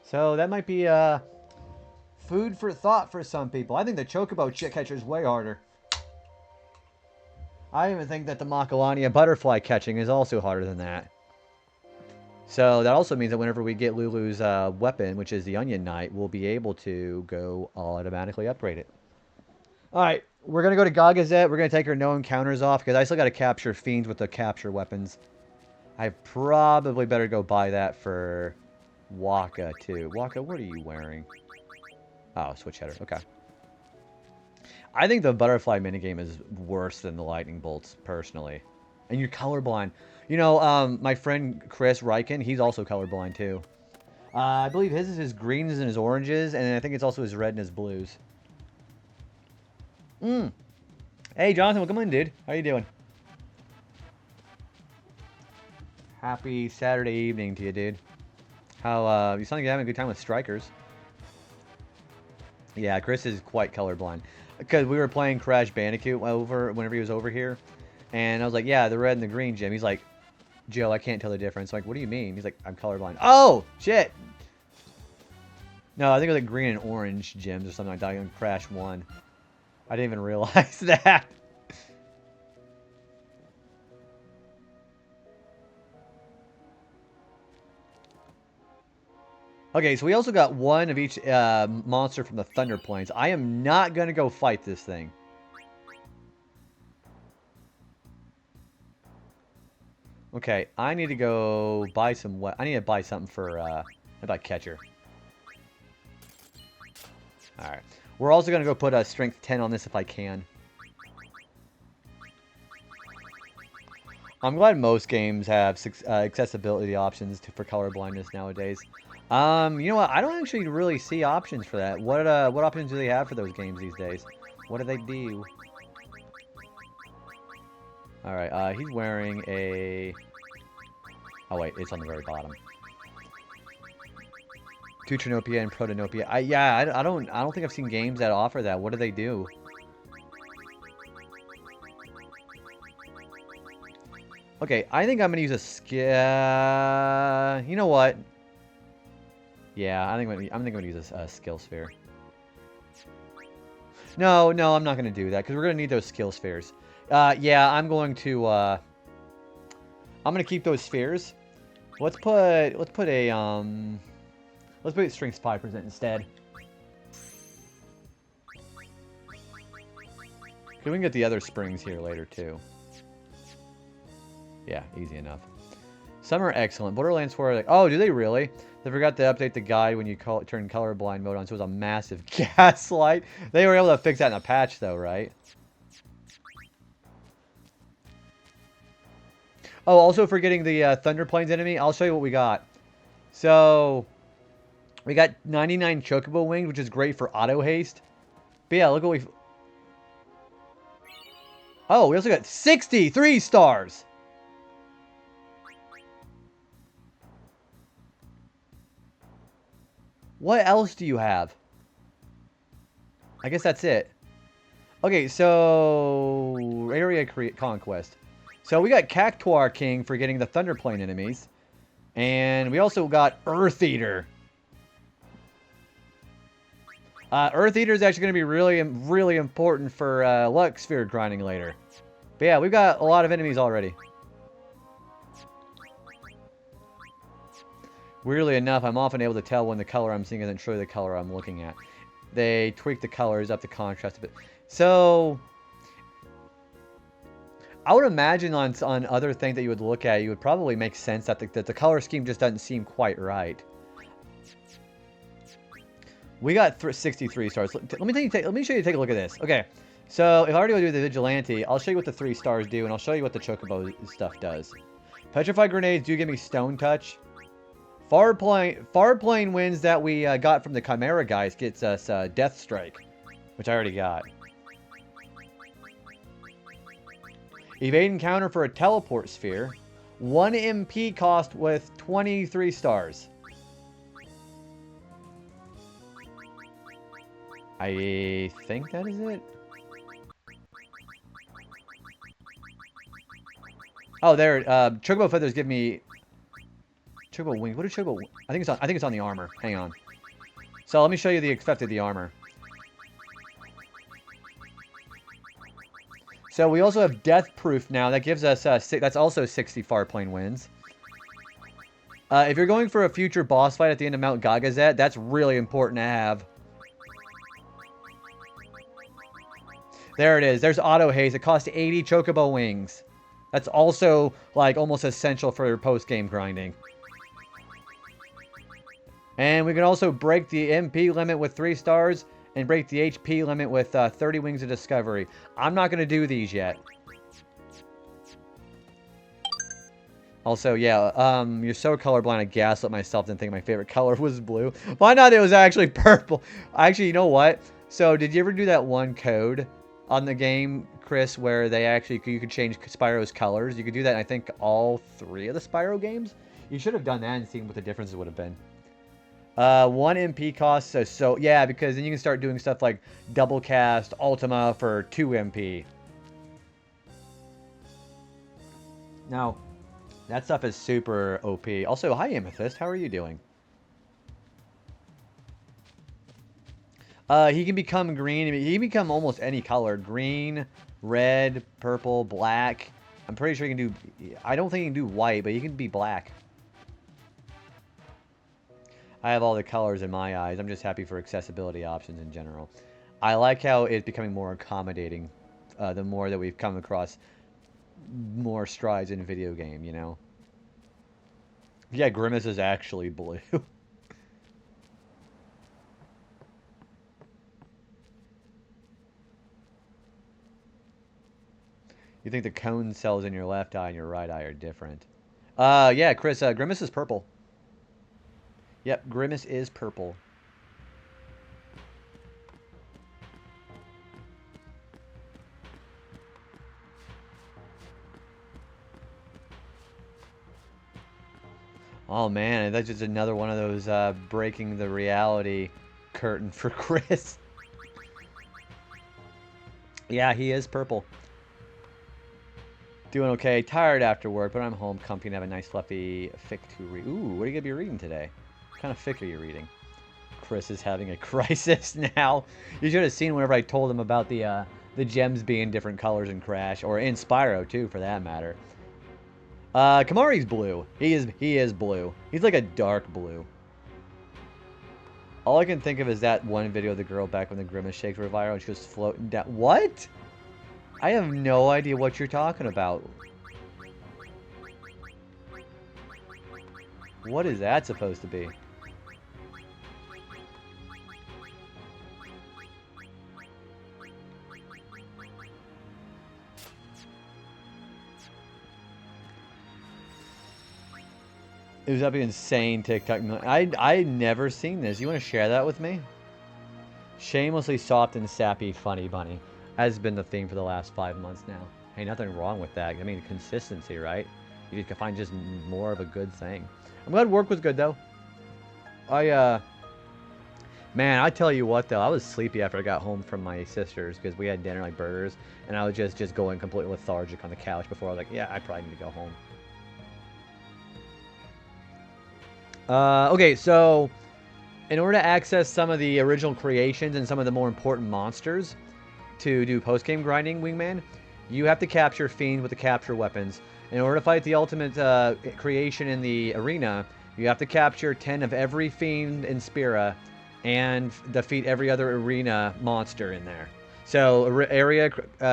[SPEAKER 1] So that might be food for thought for some people. I think the Chocobo Chick Catcher is way harder. I even think that the Macalania butterfly catching is also harder than that. So that also means that whenever we get Lulu's weapon, which is the Onion Knight, we'll be able to go automatically upgrade it. Alright, we're going to go to Gagazet. We're going to take our no encounters off because I still got to capture fiends with the capture weapons. I probably better go buy that for Waka too. Waka, what are you wearing? Oh, switch header. Okay. I think the butterfly minigame is worse than the lightning bolts, personally. And you're colorblind. You know, my friend Chris Riken, he's also colorblind too. I believe his is his greens and his oranges, and I think it's also his red and his blues. Hey, Jonathan, welcome in, dude. How you doing? Happy Saturday evening to you, dude. How, you sound like you're having a good time with strikers. Yeah, Chris is quite colorblind. Because we were playing Crash Bandicoot whenever he was over here. And I was like, yeah, the red and the green, Jim. He's like, Joe, I can't tell the difference. I'm like, what do you mean? He's like, I'm colorblind. Oh, shit! No, I think it was like green and orange gems or something like that in Crash 1. I didn't even realize that. Okay, so we also got one of each monster from the Thunder Plains. I am not going to go fight this thing. Okay, I need to go buy some... I need to buy something for... how about catcher? Alright. We're also going to go put a strength 10 on this if I can. I'm glad most games have accessibility options for color blindness nowadays. You know what? I don't actually really see options for that. What options do they have for those games these days? What do they do? Alright, he's wearing a... Oh wait, it's on the very bottom. Teutonopia and Protonopia. I don't think I've seen games that offer that. What do they do? Okay, I think I'm gonna use a skill. You know what? Yeah, I think I'm gonna use a skill sphere. No, I'm not gonna do that because we're gonna need those skill spheres. Yeah, I'm going to. I'm gonna keep those spheres. Let's put a let's put strength 5% instead. We can get the other springs here later too. Yeah, easy enough. Some are excellent. Borderlands 4 are like, oh, do they really? They forgot to update the guide when you turn colorblind mode on, so it was a massive gaslight. They were able to fix that in a patch, though, right? Oh, also forgetting the Thunder Plains enemy. I'll show you what we got. So, we got 99 Chocobo Wings, which is great for auto haste. But yeah, look what we've... Oh, we also got 63 stars! What else do you have? I guess that's it. Okay, so... Area Conquest. So we got Cactuar King for getting the Thunderplane enemies. And we also got Earth Eater. Earth Eater is actually going to be really important for Lux Sphere grinding later. But yeah, we've got a lot of enemies already. Weirdly enough, I'm often able to tell when the color I'm seeing isn't truly the color I'm looking at. They tweak the colors up the contrast a bit. So, I would imagine on other things that you would look at, you would probably make sense that the color scheme just doesn't seem quite right. We got 63 stars. Let me show you. Take a look at this. Okay, so if I already do the Vigilante, I'll show you what the 3 stars do, and I'll show you what the Chocobo stuff does. Petrified Grenades do give me Stone Touch. Far plane winds that we got from the Chimera guys gets us Death Strike, which I already got. Evade and counter for a teleport sphere. 1 MP cost with 23 stars. I think that is it. Oh, there. Chocobo feathers give me. Chocobo wing. What is Chocobo? I think it's on the armor. Hang on. So let me show you the effect of the armor. So we also have Death Proof now. That gives us that's also 60 far plane winds. If you're going for a future boss fight at the end of Mount Gagazet, that's really important to have. There it is. There's Auto Haze. It costs 80 Chocobo wings. That's also like almost essential for post-game grinding. And we can also break the MP limit with 3 stars and break the HP limit with 30 Wings of Discovery. I'm not going to do these yet. Also, yeah, you're so colorblind, I gaslit myself and think my favorite color was blue. Why not? It was actually purple. Actually, you know what? So, did you ever do that one code on the game, Chris, where you could change Spyro's colors? You could do that in, I think, all 3 of the Spyro games. You should have done that and seen what the differences would have been. 1 MP cost, so yeah, because then you can start doing stuff like double cast Ultima for 2 MP. Now, that stuff is super OP. Also, hi Amethyst, how are you doing? He can become green. He can become almost any color. Green, red, purple, black. I'm pretty sure he can do... I don't think he can do white, but he can be black. I have all the colors in my eyes. I'm just happy for accessibility options in general. I like how it's becoming more accommodating the more that we've come across more strides in a video game, you know? Yeah, Grimace is actually blue. You think the cone cells in your left eye and your right eye are different. Yeah, Chris, Grimace is purple. Yep, Grimace is purple. Oh man, that's just another one of those breaking the reality curtain for Chris. Yeah, he is purple. Doing okay. Tired after work, but I'm home comfy and have a nice fluffy fic to read. Ooh, what are you going to be reading today? What kind of fic are you reading? Chris is having a crisis now. You should have seen whenever I told him about the gems being different colors in Crash, or in Spyro too, for that matter. Kamari's blue. He is blue. He's like a dark blue. All I can think of is that one video of the girl back when the Grimace shakes were viral and she was floating down. What? I have no idea what you're talking about. What is that supposed to be? It was an insane TikTok. I never seen this. You want to share that with me? Shamelessly soft and sappy funny bunny has been the theme for the last 5 months now. Hey, nothing wrong with that. I mean, consistency, right? You can find just more of a good thing. I'm glad work was good, though. Man, I tell you what, though. I was sleepy after I got home from my sister's because we had dinner, like burgers, and I was just going completely lethargic on the couch before I was like, yeah, I probably need to go home. Okay, so in order to access some of the original creations and some of the more important monsters to do post-game grinding, Wingman, you have to capture fiends with the capture weapons. In order to fight the ultimate creation in the arena, you have to capture 10 of every fiend in Spira and defeat every other arena monster in there. So area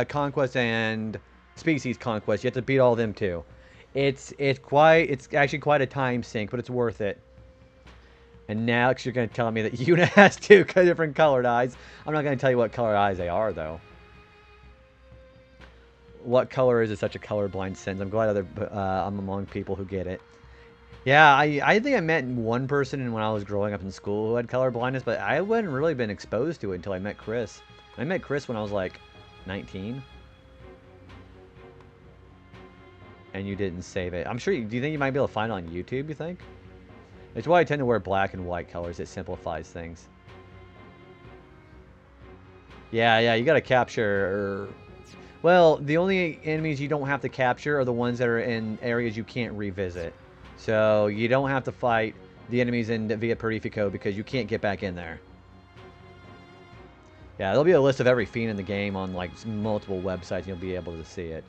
[SPEAKER 1] conquest and species conquest, you have to beat all of them too. It's actually quite a time sink, but it's worth it. And now you're going to tell me that Yuna has 2 different colored eyes. I'm not going to tell you what colored eyes they are, though. What color is it such a colorblind sense? I'm glad I'm among people who get it. Yeah, I think I met one person when I was growing up in school who had color blindness, but I hadn't really been exposed to it until I met Chris. I met Chris when I was like 19. And you didn't save it. I'm sure. Do you think you might be able to find it on YouTube, you think? It's why I tend to wear black and white colors. It simplifies things. Yeah, you gotta capture... Well, the only enemies you don't have to capture are the ones that are in areas you can't revisit. So, you don't have to fight the enemies in Via Purifico because you can't get back in there. Yeah, there'll be a list of every fiend in the game on, like, multiple websites, and you'll be able to see it.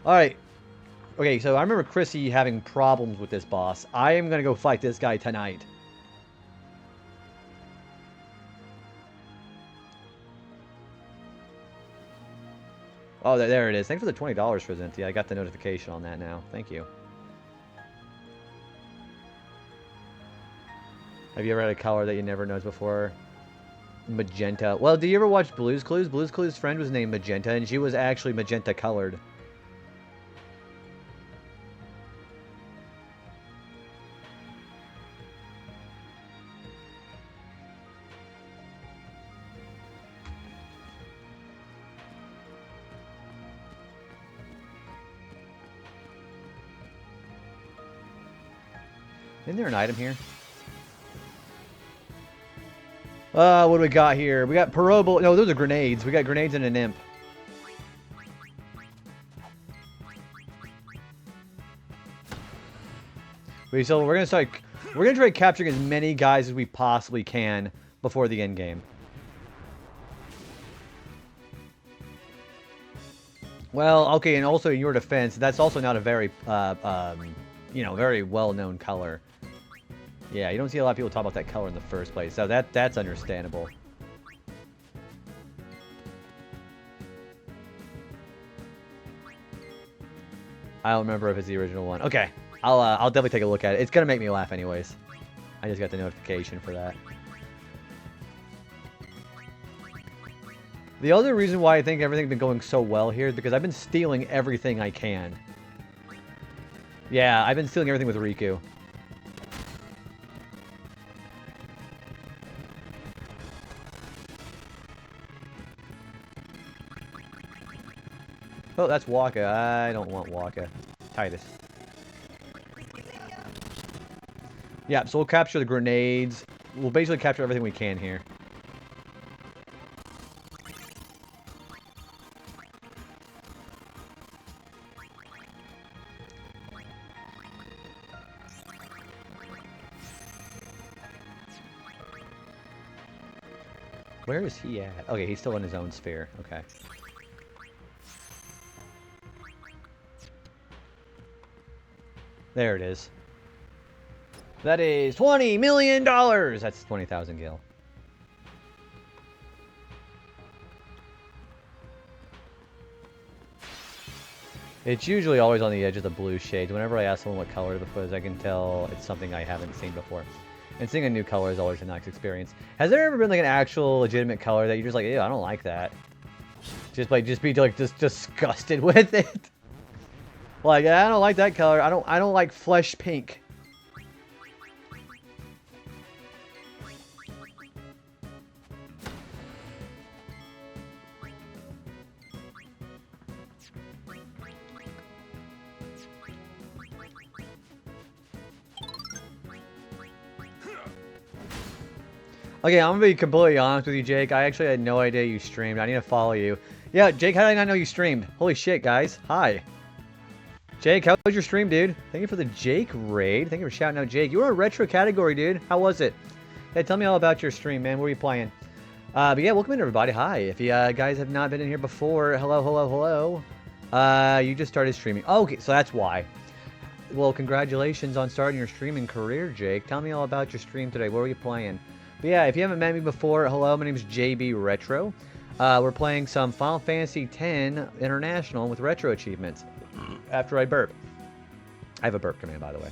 [SPEAKER 1] Alright. Okay, so I remember Chrissy having problems with this boss. I am going to go fight this guy tonight. Oh, there it is. Thanks for the $20 for Zenthia. I got the notification on that now. Thank you. Have you ever had a color that you never noticed before? Magenta. Well, did you ever watch Blue's Clues? Blue's Clues' friend was named Magenta, and she was actually magenta colored. Isn't there an item here? What do we got here? We got Parobo. No, those are grenades. We got grenades and an imp. Wait, so we're gonna try capturing as many guys as we possibly can before the end game. Well, okay, and also in your defense, that's also not a very, you know, very well-known color. Yeah, you don't see a lot of people talk about that color in the first place, so that's understandable. I don't remember if it's the original one. Okay, I'll definitely take a look at it. It's gonna make me laugh anyways. I just got the notification for that. The other reason why I think everything's been going so well here is because I've been stealing everything I can. Yeah, I've been stealing everything with Riku. Oh, that's Waka. I don't want Waka. Titus. Yeah, so we'll capture the grenades. We'll basically capture everything we can here. Where is he at? Okay, he's still in his own sphere. Okay. There it is. That is $20 million! That's 20,000 gil. It's usually always on the edge of the blue shades. Whenever I ask someone what color the foot is, I can tell it's something I haven't seen before. And seeing a new color is always a nice experience. Has there ever been like an actual legitimate color that you're just like, ew, I don't like that? Just be like just disgusted with it? Like, I don't like that color. I don't like flesh pink. Okay, I'm gonna be completely honest with you, Jake. I actually had no idea you streamed. I need to follow you. Yeah, Jake, how did I not know you streamed? Holy shit, guys. Hi. Jake, how was your stream, dude? Thank you for the Jake raid. Thank you for shouting out Jake. You were in a retro category, dude. How was it? Yeah, tell me all about your stream, man. What were you playing? But yeah, welcome in, everybody. Hi. If you guys have not been in here before, hello, hello, hello. You just started streaming. Oh, okay, so that's why. Well, congratulations on starting your streaming career, Jake. Tell me all about your stream today. What were you playing? But yeah, if you haven't met me before, hello, my name is JB Retro. We're playing some Final Fantasy X International with Retro Achievements. After I burp. I have a burp command, by the way.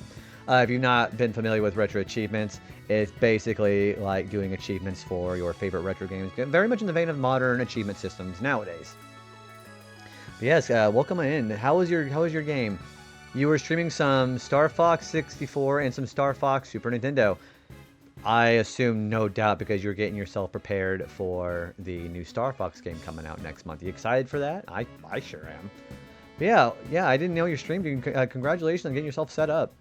[SPEAKER 1] If you've not been familiar with Retro Achievements, it's basically like doing achievements for your favorite retro games. Very much in the vein of modern achievement systems nowadays. But yes, welcome in. How was your game? You were streaming some Star Fox 64 and some Star Fox Super Nintendo. I assume, no doubt, because you're getting yourself prepared for the new Star Fox game coming out next month. You excited for that? I sure am. But yeah, I didn't know you streamed. Congratulations on getting yourself set up.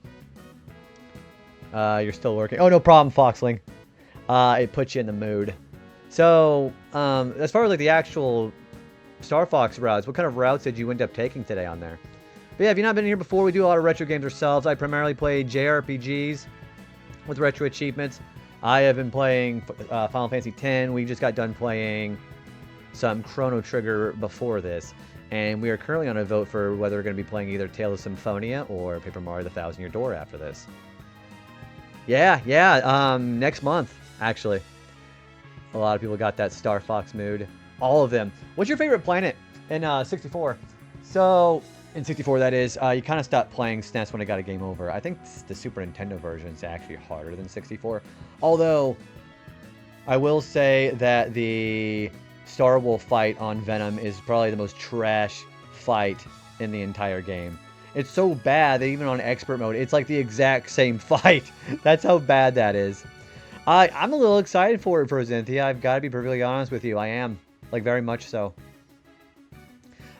[SPEAKER 1] You're still working. Oh, no problem, Foxling. It puts you in the mood. So, as far as like the actual Star Fox routes, what kind of routes did you end up taking today on there? But yeah, if you've not been here before, we do a lot of retro games ourselves. I primarily play JRPGs with Retro Achievements. I have been playing Final Fantasy X. We just got done playing some Chrono Trigger before this. And we are currently on a vote for whether we're going to be playing either Tales of Symphonia or Paper Mario the Thousand Year Door after this. Yeah, next month, actually. A lot of people got that Star Fox mood. All of them. What's your favorite planet in 64? So, in 64, that is, you kind of stopped playing SNES when it got a game over. I think the Super Nintendo version is actually harder than 64. Although, I will say that the Star Wolf fight on Venom is probably the most trash fight in the entire game. It's so bad that even on expert mode, it's like the exact same fight. That's how bad that is. I'm a little excited for it, Zenthia. I've got to be perfectly honest with you. I am. Like, very much so.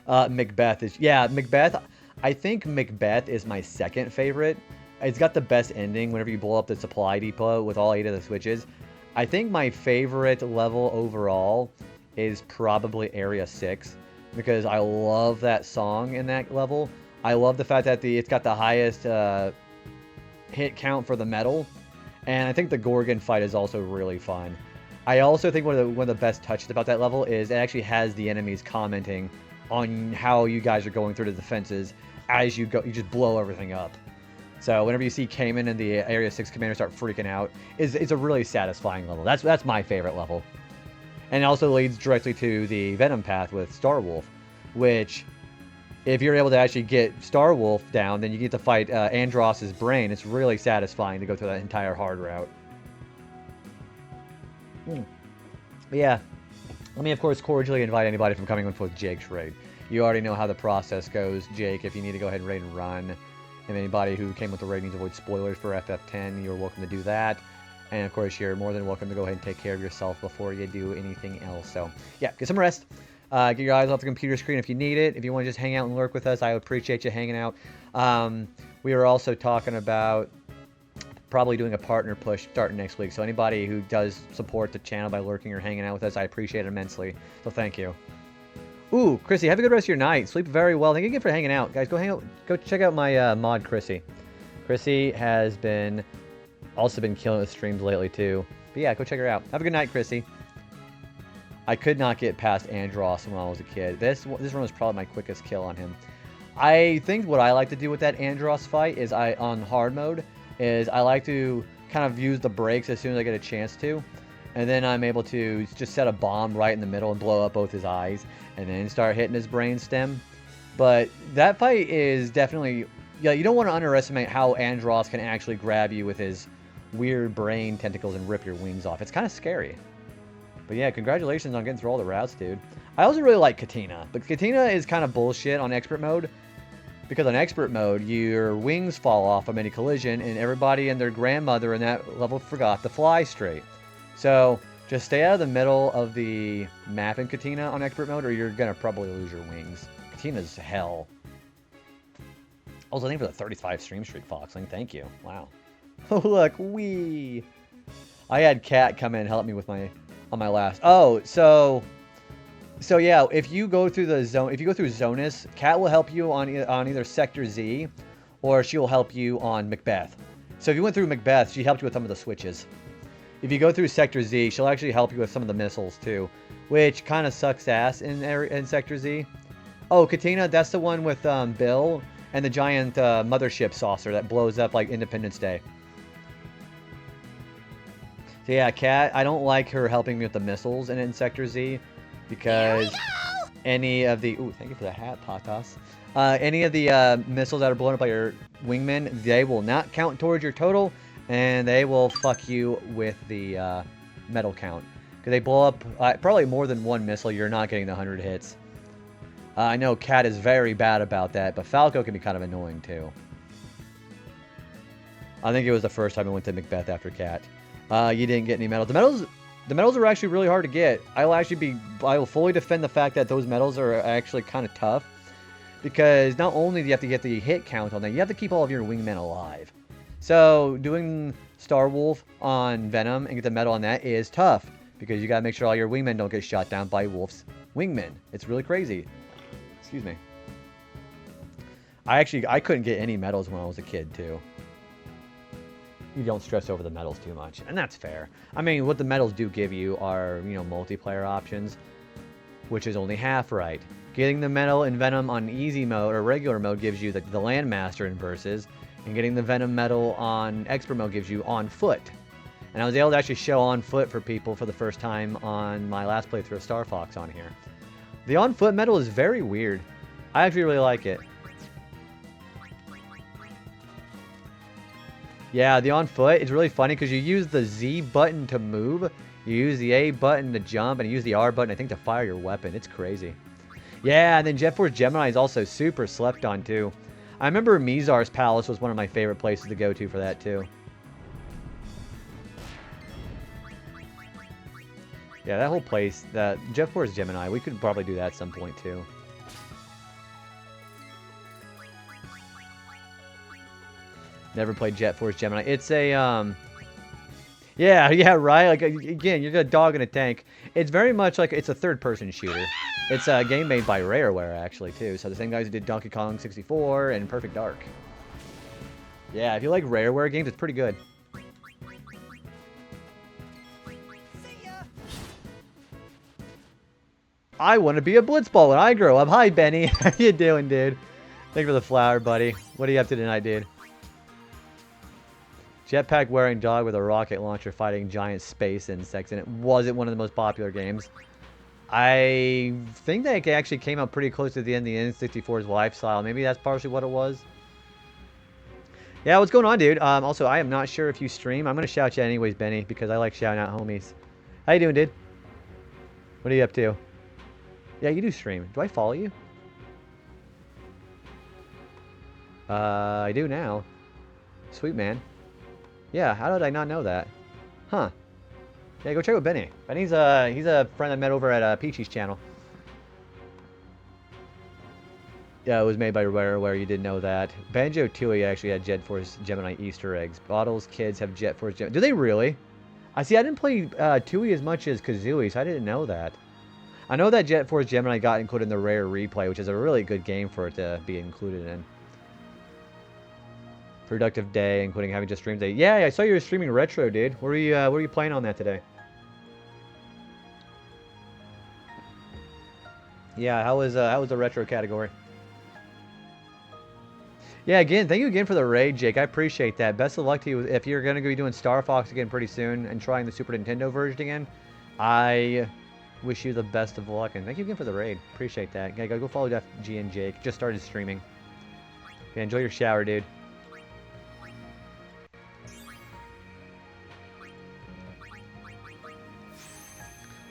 [SPEAKER 1] Macbeth is... Yeah, Macbeth... I think Macbeth is my second favorite. It's got the best ending whenever you blow up the supply depot with all 8 of the switches. I think my favorite level overall is probably Area 6, because I love that song in that level. I love the fact that it's got the highest hit count for the metal, and I think the Gorgon fight is also really fun. I also think one of the best touches about that level is it actually has the enemies commenting on how you guys are going through the defenses as you go. You just blow everything up. So whenever you see Cayman and the Area 6 commander start freaking out, it's a really satisfying level. That's my favorite level. And it also leads directly to the Venom path with Star Wolf, which if you're able to actually get Star Wolf down, then you get to fight Andross's brain. It's really satisfying to go through that entire hard route. Yeah. Let me, of course, cordially invite anybody from coming on with Jake's raid. You already know how the process goes, Jake. If you need to go ahead and raid and run, if anybody who came with the raid needs to avoid spoilers for FF10, you're welcome to do that. And, of course, you're more than welcome to go ahead and take care of yourself before you do anything else. So, yeah, get some rest. Get your eyes off the computer screen if you need it. If you want to just hang out and lurk with us, I appreciate you hanging out. We were also talking about probably doing a partner push starting next week. So anybody who does support the channel by lurking or hanging out with us, I appreciate it immensely. So thank you. Ooh, Chrissy, have a good rest of your night. Sleep very well. Thank you again for hanging out. Guys, go hang out. Go check out my mod, Chrissy. Chrissy has also been killing with streams lately, too. But yeah, go check her out. Have a good night, Chrissy. I could not get past Andross when I was a kid. This one was probably my quickest kill on him. I think what I like to do with that Andross fight is on hard mode, is I like to kind of use the brakes as soon as I get a chance to. And then I'm able to just set a bomb right in the middle and blow up both his eyes. And then start hitting his brain stem. But that fight is definitely... Yeah, you don't want to underestimate how Andross can actually grab you with his weird brain tentacles and rip your wings off. It's kind of scary. But yeah, congratulations on getting through all the routes, dude. I also really like Katina. But Katina is kind of bullshit on expert mode. Because on expert mode, your wings fall off from any collision, and everybody and their grandmother in that level forgot to fly straight. So, just stay out of the middle of the map in Katina on expert mode, or you're going to probably lose your wings. Katina's hell. Also, thank you for the 35 stream streak, Foxling. Thank you. Wow. Oh, look. Wee. I had Kat come in and help me with on my last... Oh, so yeah, if you go through the zone, if you go through Zonus, Kat will help you on either Sector Z, or she will help you on Macbeth. So if you went through Macbeth, she helped you with some of the switches. If you go through Sector Z, she'll actually help you with some of the missiles too, which kind of sucks ass in Sector Z. Oh, Katina, that's the one with Bill and the giant mothership saucer that blows up like Independence Day. So yeah, Kat, I don't like her helping me with the missiles in Sector Z, because any of the... Ooh, thank you for the hat, Patas. Any of the missiles that are blown up by your wingmen, they will not count towards your total, and they will fuck you with the medal count. Because they blow up probably more than one missile, you're not getting the 100 hits. I know Kat is very bad about that, but Falco can be kind of annoying too. I think it was the first time I went to Macbeth after Kat. You didn't get any medals. The medals are actually really hard to get. I will fully defend the fact that those medals are actually kind of tough. Because not only do you have to get the hit count on that, you have to keep all of your wingmen alive. So doing Star Wolf on Venom and get the medal on that is tough. Because you gotta make sure all your wingmen don't get shot down by Wolf's wingmen. It's really crazy. Excuse me. I couldn't get any medals when I was a kid too. You don't stress over the medals too much, and that's fair. I mean, what the medals do give you are, multiplayer options, which is only half right. Getting the medal in Venom on easy mode or regular mode gives you the Landmaster in Versus, and getting the Venom medal on expert mode gives you on foot. And I was able to actually show on foot for people for the first time on my last playthrough of Star Fox on here. The on foot medal is very weird. I actually really like it. Yeah, the on foot is really funny because you use the Z button to move, you use the A button to jump, and you use the R button, I think, to fire your weapon. It's crazy. Yeah, and then Jet Force Gemini is also super slept on, too. I remember Mizar's Palace was one of my favorite places to go to for that, too. Yeah, that whole place, that Jet Force Gemini, we could probably do that at some point, too. Never played Jet Force Gemini. It's a, yeah, right? Like, again, you're a dog in a tank. It's very much like, it's a third-person shooter. It's a game made by Rareware, actually, too. So the same guys who did Donkey Kong 64 and Perfect Dark. Yeah, if you like Rareware games, it's pretty good. I want to be a blitzball when I grow up. Hi, Benny. How you doing, dude? Thank you for the flower, buddy. What are you up to tonight, dude? Jetpack wearing dog with a rocket launcher fighting giant space insects, and it wasn't one of the most popular games. I think that it actually came out pretty close to the end of the N64's lifestyle. Maybe that's partially what it was. Yeah, what's going on, dude? Also, I am not sure if you stream. I'm going to shout you anyways, Benny, because I like shouting out homies. How you doing, dude? What are you up to? Yeah, you do stream. Do I follow you? I do now. Sweet, man. Yeah, how did I not know that? Huh. Yeah, go check out Benny. Benny's he's a friend I met over at Peachy's channel. Yeah, it was made by Rareware. You didn't know that. Banjo-Tooie actually had Jet Force Gemini Easter eggs. Bottles kids have Jet Force Gemini. Do they really? I see. I didn't play Tooie as much as Kazooie, so I didn't know that. I know that Jet Force Gemini got included in the Rare Replay, which is a really good game for it to be included in. Productive day, including having just streamed day. Yeah, I saw you were streaming Retro, dude. What were you playing on that today? Yeah, how was the Retro category? Yeah, again, thank you again for the raid, Jake. I appreciate that. Best of luck to you if you're going to be doing Star Fox again pretty soon and trying the Super Nintendo version again. I wish you the best of luck, and thank you again for the raid. Appreciate that. Yeah, go follow FG and Jake. Just started streaming. Okay, enjoy your shower, dude.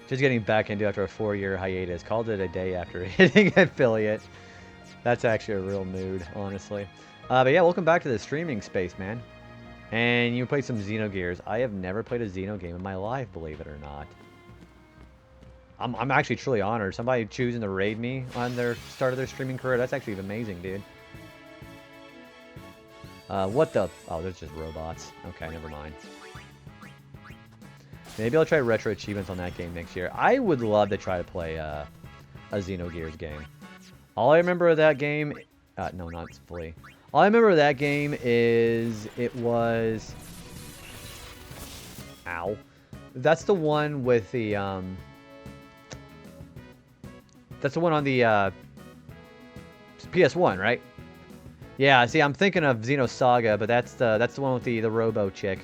[SPEAKER 1] Just getting back into after a 4-year hiatus. Called it a day after hitting affiliate. That's actually a real mood, honestly. But yeah, welcome back to the streaming space, man. And you played some Xenogears. I have never played a Xeno game in my life, believe it or not. I'm actually truly honored. Somebody choosing to raid me on their start of their streaming career. That's actually amazing, dude. What the? Oh, there's just robots. Okay, never mind. Maybe I'll try Retro Achievements on that game next year. I would love to try to play a Xenogears game. All I remember of that game... no, not fully. All I remember of that game is it was... Ow. That's the one with the... That's the one on the PS1, right? Yeah, see, I'm thinking of Xenosaga, but that's the one with the Robo chick.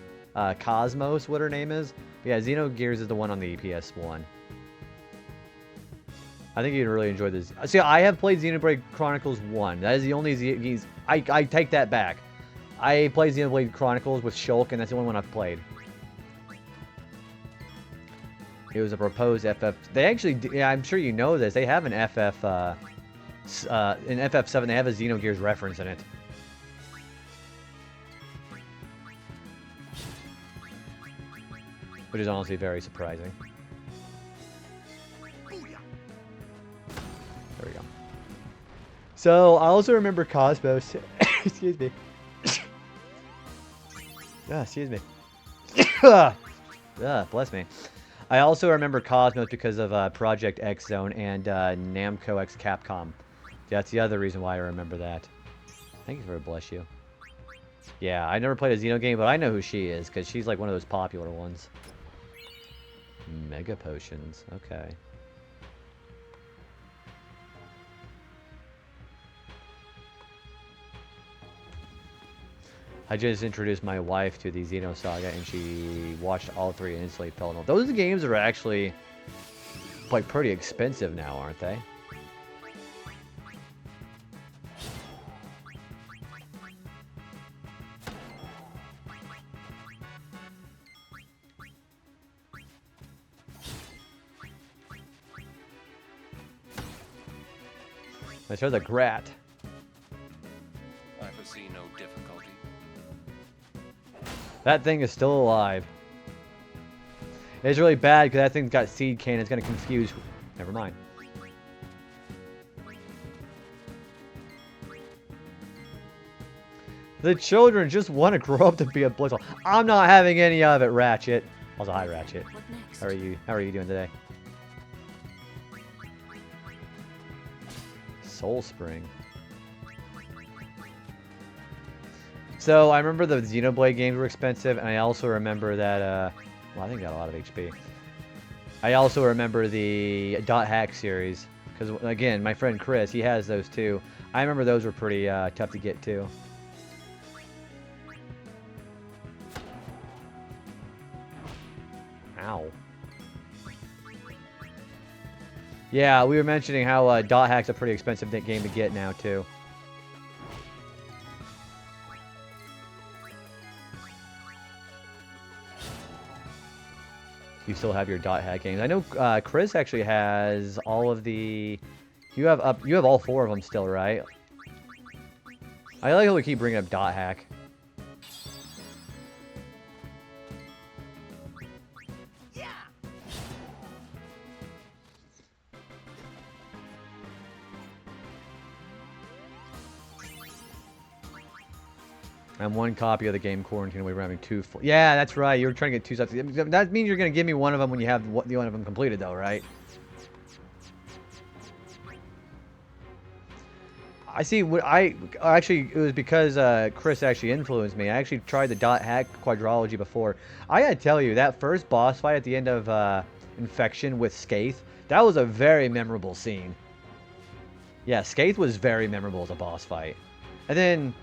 [SPEAKER 1] Cosmos, what her name is. But yeah, Xenogears is the one on the PS1. I think you'd really enjoy this. See, I have played Xenoblade Chronicles 1. That is the only I take that back. I played Xenoblade Chronicles with Shulk, and that's the only one I've played. It was a proposed FF. They actually, yeah, I'm sure you know this. They have an FF, in FF7, they have a Xenogears reference in it. Which is honestly very surprising. There we go. So, I also remember Cosmos. Excuse me. Excuse me. Bless me. I also remember Cosmos because of Project X Zone and Namco X Capcom. That's the other reason why I remember that. Thank you for bless you. Yeah, I never played a Xeno game, but I know who she is because she's like one of those popular ones. Mega Potions. Okay. I just introduced my wife to the Xenosaga, and she watched all three and instantly fell in love. Those games are actually like pretty expensive now, aren't they? Let's hear the Grat.
[SPEAKER 3] I foresee no difficulty.
[SPEAKER 1] That thing is still alive. It's really bad because that thing's got seed cannon. It's going to confuse... Never mind. The children just want to grow up to be a blizzle. I'm not having any of it, Ratchet. Also, hi, Ratchet. How are you? How are you doing today? Soul Spring. So, I remember the Xenoblade games were expensive, and I also remember that, well, I think I got a lot of HP. I also remember the Dot Hack series, because, again, my friend Chris, he has those too. I remember those were pretty tough to get too. Ow. Yeah, we were mentioning how Dot Hack's a pretty expensive game to get now, too. You still have your Dot Hack games. I know Chris actually has all of the... You have all 4 of them still, right? I like how we keep bringing up Dot Hack. I'm 1 copy of the game Quarantine away from having 2 full... Yeah, that's right. You were trying to get 2 sets. That means you're going to give me one of them when you have the one of them completed, though, right? I see. Actually, it was because Chris actually influenced me. I actually tried the Dot Hack quadrology before. I gotta tell you, that first boss fight at the end of Infection with Skaith, that was a very memorable scene. Yeah, Skaith was very memorable as a boss fight. And then,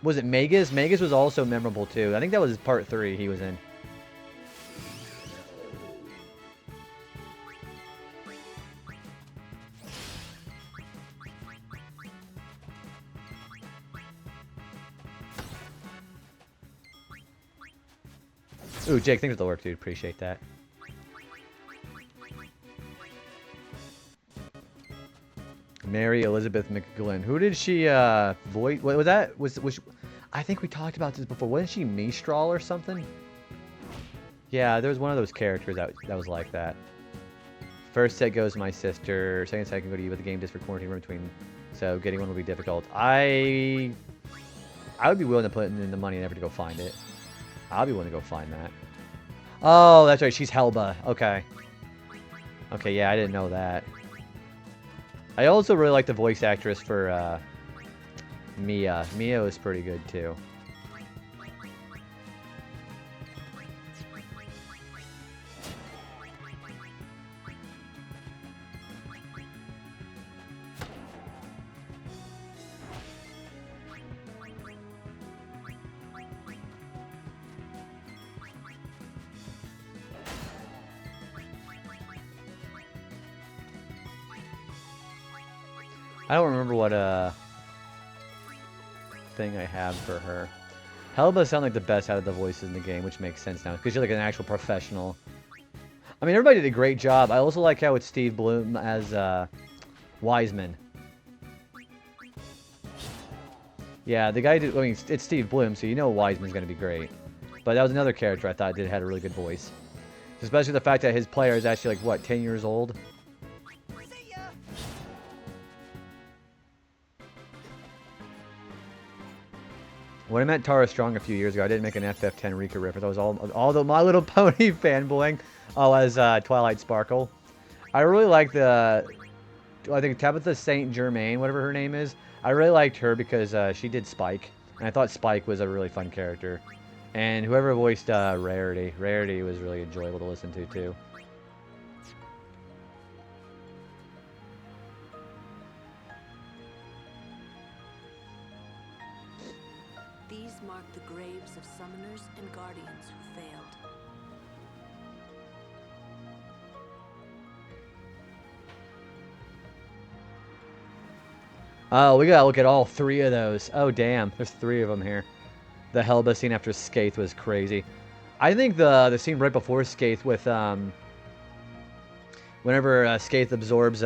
[SPEAKER 1] was it Magus? Magus was also memorable too. I think that was part 3 he was in. Ooh, Jake, thanks for the work, dude. Appreciate that. Mary Elizabeth McGlynn. Who did she voice? What was that? Was I think we talked about this before. Wasn't she Mistral or something? Yeah, there was one of those characters that was like that. First set goes my sister. Second set can go to you, but the game just for quarantine room between. So getting one will be difficult. I would be willing to put in the money and never to go find it. I'll be willing to go find that. Oh, that's right. She's Helba. Okay. Okay, yeah, I didn't know that. I also really like the voice actress for Mia. Mia was pretty good too. I don't remember what thing I have for her. Helba sound like the best out of the voices in the game, which makes sense now because you're like an actual professional. I mean, everybody did a great job. I also like how it's Steve Bloom as Wiseman. Yeah, the guy did. I mean, it's Steve Bloom, so you know Wiseman's gonna be great. But that was another character I thought had a really good voice, especially the fact that his player is actually like what, 10 years old. When I met Tara Strong a few years ago, I didn't make an FF10 Rika riff. That was all the My Little Pony fanboying. Oh, as Twilight Sparkle. I really like I think Tabitha St. Germain, whatever her name is. I really liked her because she did Spike. And I thought Spike was a really fun character. And whoever voiced Rarity. Rarity was really enjoyable to listen to, too.
[SPEAKER 4] These mark the graves of summoners and guardians who failed.
[SPEAKER 1] Oh, we gotta look at all 3 of those. Oh, damn. There's 3 of them here. The Helba scene after Skaith was crazy. I think the scene right before Skaith with, whenever Skaith absorbs,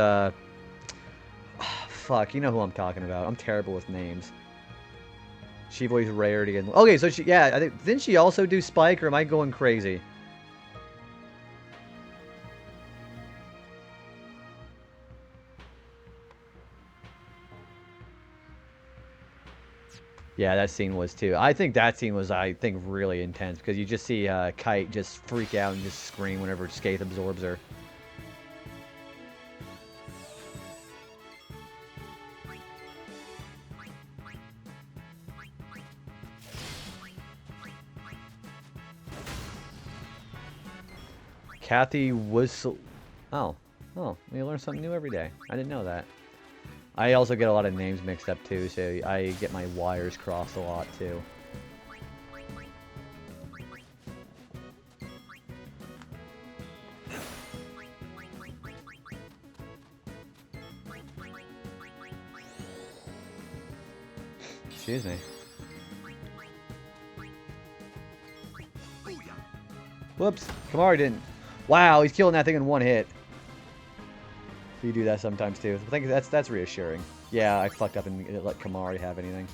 [SPEAKER 1] fuck, you know who I'm talking about. I'm terrible with names. She voiced Rarity and... Okay, so she... Yeah, I think... Didn't she also do Spike, or am I going crazy? Yeah, that scene was too. I think that scene was, really intense, because you just see Kite just freak out and just scream whenever Skaith absorbs her. Kathy Whistle. Oh, we learn something new every day. I didn't know that. I also get a lot of names mixed up too, so I get my wires crossed a lot too. excuse me. Whoops. Kamari didn't. Wow, he's killing that thing in one hit. You do that sometimes too. I think that's reassuring. Yeah, I fucked up and let Kamari have anything.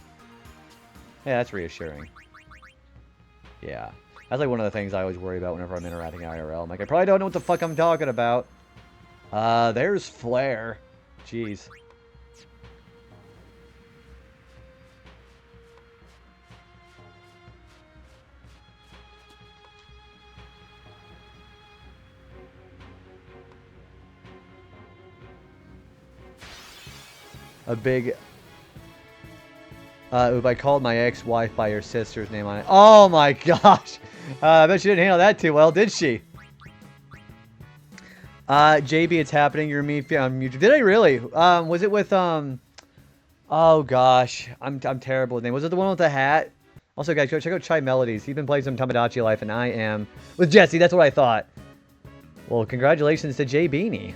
[SPEAKER 1] Yeah, that's reassuring. Yeah. That's like one of the things I always worry about whenever I'm interacting IRL. I'm like, I probably don't know what the fuck I'm talking about. There's Flare. Jeez. A big... if I called my ex-wife by her sister's name on it. Oh my gosh! I bet she didn't handle that too well, did she? JB, it's happening. You're me on mutual. Did I really? Was it with oh gosh, I'm terrible with name. Was it the one with the hat? Also, guys, go check out Chai Melodies. He's been playing some Tamagotchi Life, and I am with Jesse. That's what I thought. Well, congratulations to Jay Beanie.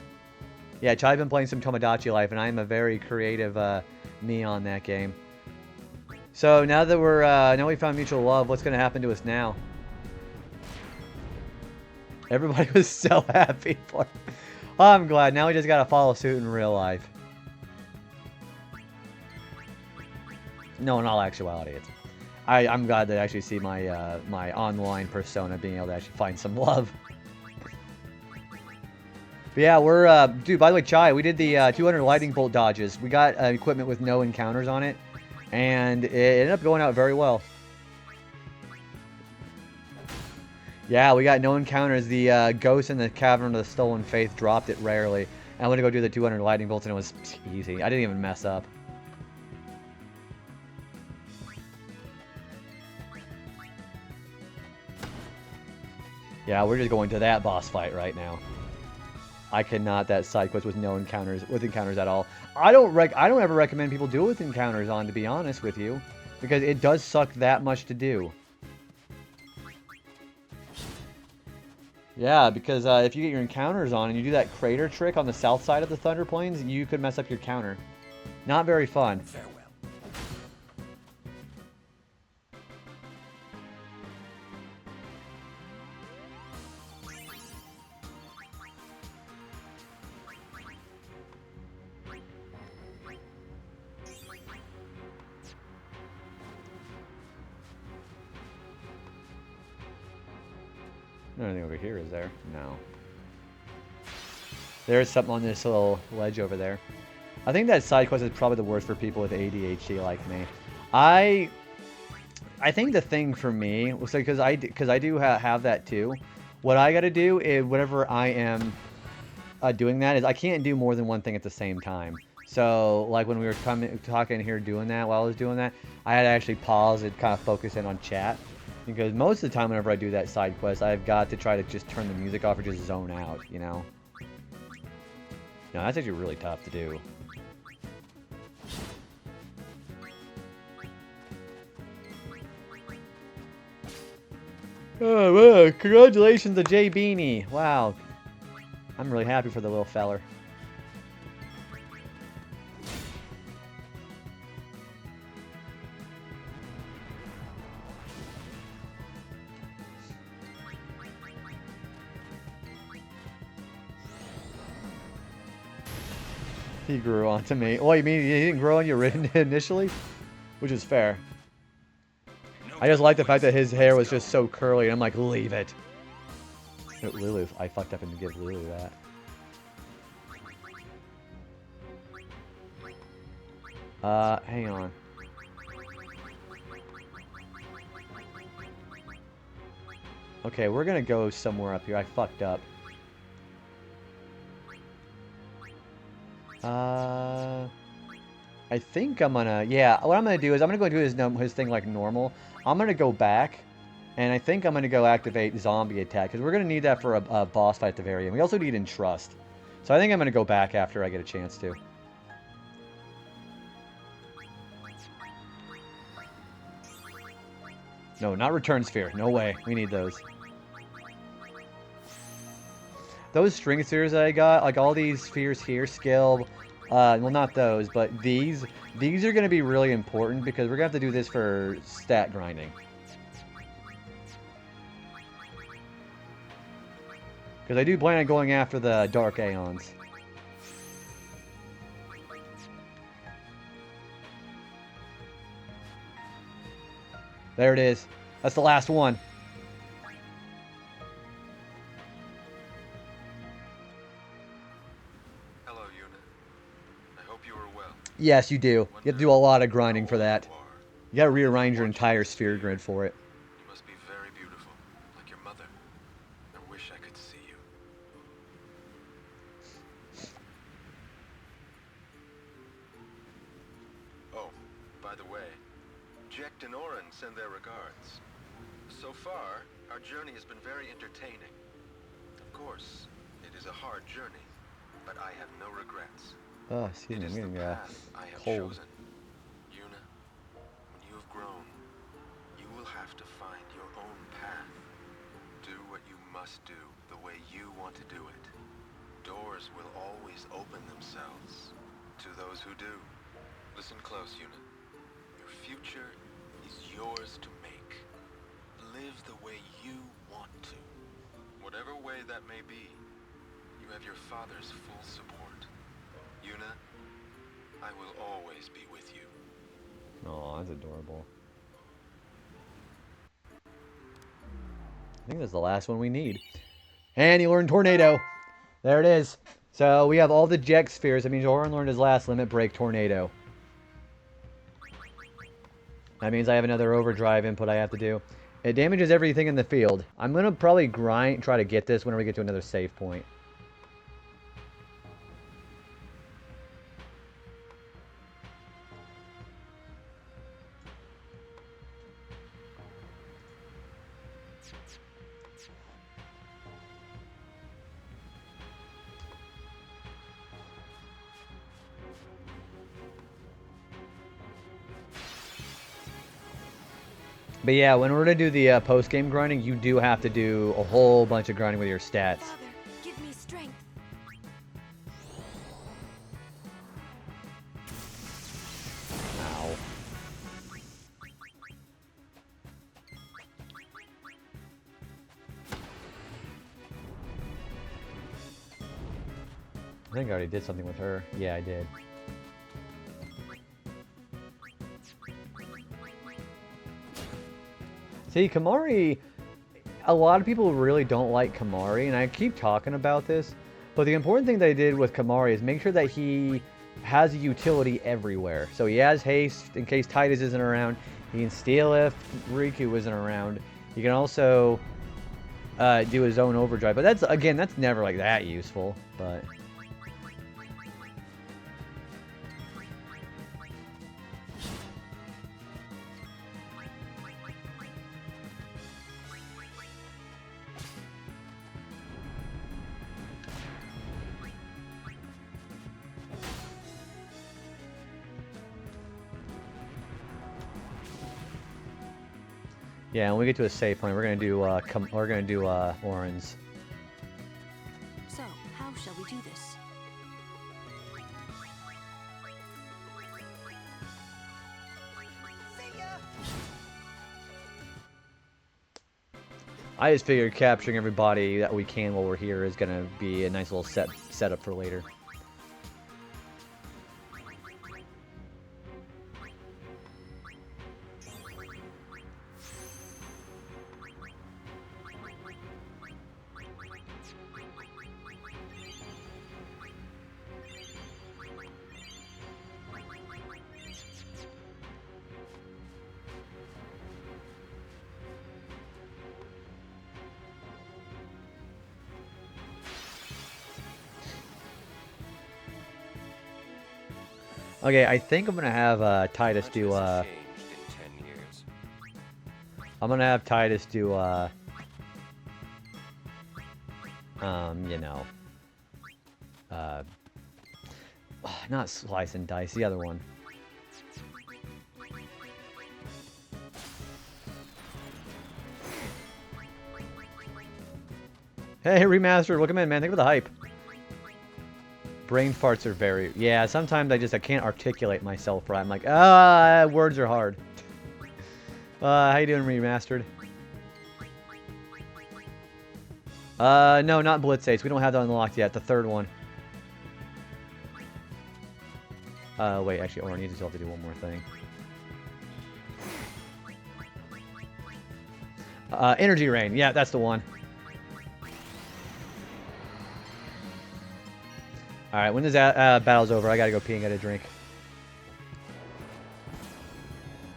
[SPEAKER 1] Yeah, Chai's been playing some Tamagotchi Life, and I am a very creative me on that game. So now that we're now we found mutual love, what's gonna happen to us now? Everybody was so happy for. Oh, I'm glad. Now we just gotta follow suit in real life. No, in all actuality, it's. I'm glad to actually see my my online persona being able to actually find some love. But yeah, we're dude. By the way, Chai, we did the 200 lightning bolt dodges. We got equipment with no encounters on it, and it ended up going out very well. Yeah, we got no encounters. The ghost in the Cavern of the Stolen Faith dropped it rarely. And I went to go do the 200 lightning bolts, and it was easy. I didn't even mess up. Yeah, we're just going to that boss fight right now. I cannot that side quest with no encounters at all. I don't ever recommend people do it with encounters on, to be honest with you, because it does suck that much to do. Yeah, because if you get your encounters on and you do that crater trick on the south side of the Thunder Plains, you could mess up your counter. Not very fun.
[SPEAKER 3] Farewell.
[SPEAKER 1] Nothing over here, is there? No. There's something on this little ledge over there. I think that side quest is probably the worst for people with ADHD like me. I think the thing for me was because I do have that too. What I got to do is whenever I am doing that is I can't do more than one thing at the same time. So like when we were talking here doing that, while I was doing that, I had to actually pause and kind of focus in on chat. Because most of the time whenever I do that side quest, I've got to try to just turn the music off or just zone out, you know? No, that's actually really tough to do. Oh, wow. Congratulations to Jay Beanie. Wow. I'm really happy for the little feller. He grew onto me. Oh, you mean he didn't grow on you initially? Which is fair. I just like the fact that his hair was just so curly, and I'm like, leave it. Lulu, I fucked up and give Lulu that. Hang on. Okay, we're gonna go somewhere up here. I fucked up. I think I'm gonna, yeah, what I'm gonna do is I'm gonna go do his thing like normal. I'm gonna go back, and I think I'm gonna go activate zombie attack, because we're gonna need that for a boss fight at the very end. We also need entrust. So I think I'm gonna go back after I get a chance to. No, not return sphere. No way. We need those. Those string spheres that I got, like all these spheres here, skill, well, not those, but these are going to be really important because we're going to have to do this for stat grinding. Because I do plan on going after the Dark Aeons. There it is. That's the last one.
[SPEAKER 5] Hello, Yuna. I hope you are well.
[SPEAKER 1] Yes, you do. You have to do a lot of grinding for that. You gotta rearrange your entire sphere grid for it.
[SPEAKER 5] You must be very beautiful, like your mother. I wish I could see you. Oh, by the way, Jekt and Oren send their regards. So far, our journey has been very entertaining. Of course, it is a hard journey, but I have no regrets.
[SPEAKER 1] Oh, excuse me,
[SPEAKER 5] It is
[SPEAKER 1] I'm
[SPEAKER 5] the
[SPEAKER 1] getting
[SPEAKER 5] path I have
[SPEAKER 1] cold.
[SPEAKER 5] chosen. Yuna, when you have grown, you will have to find your own path. Do what you must do the way you want to do it. Doors will always open themselves to those who do. Listen close, Yuna. Your future is yours to make. Live the way you want to. Whatever way that may be, you have your father's full support. Yuna, I will always be with you.
[SPEAKER 1] Oh, that's adorable. I think that's the last one we need. And he learned Tornado. There it is. So we have all the Jekt spheres. That means Oren learned his last limit break, Tornado. That means I have another overdrive input I have to do. It damages everything in the field. I'm going to probably try to get this whenever we get to another save point. But yeah, when we're going to do the post-game grinding, you do have to do a whole bunch of grinding with your stats.
[SPEAKER 4] Father, give me strength.
[SPEAKER 1] Ow. I think I already did something with her. Yeah, I did. See, Kamari, a lot of people really don't like Kamari, and I keep talking about this, but the important thing they did with Kamari is make sure that he has a utility everywhere. So he has haste in case Titus isn't around. He can steal if Riku isn't around. He can also do his own overdrive, but that's, again, that's never like that useful, but... Yeah, when we get to a save point, we're gonna do Oren's.
[SPEAKER 4] So, how shall we do this?
[SPEAKER 1] I just figured capturing everybody that we can while we're here is gonna be a nice little setup for later. Okay, I think I'm gonna have Titus
[SPEAKER 3] Much
[SPEAKER 1] do
[SPEAKER 3] has changed in 10 years.
[SPEAKER 1] I'm gonna have Titus do you know, not slice and dice, the other one. Hey, remastered, welcome in, man. Thank you for the hype. brain farts are very... Yeah, sometimes I can't articulate myself right. I'm like, words are hard. How you doing, Remastered? No, not Blitz Ace. We don't have that unlocked yet. The third one. Wait, actually, Oren, you still have to do one more thing. Energy Rain. Yeah, that's the one. Alright, when this battle's over, I gotta go pee and get a drink.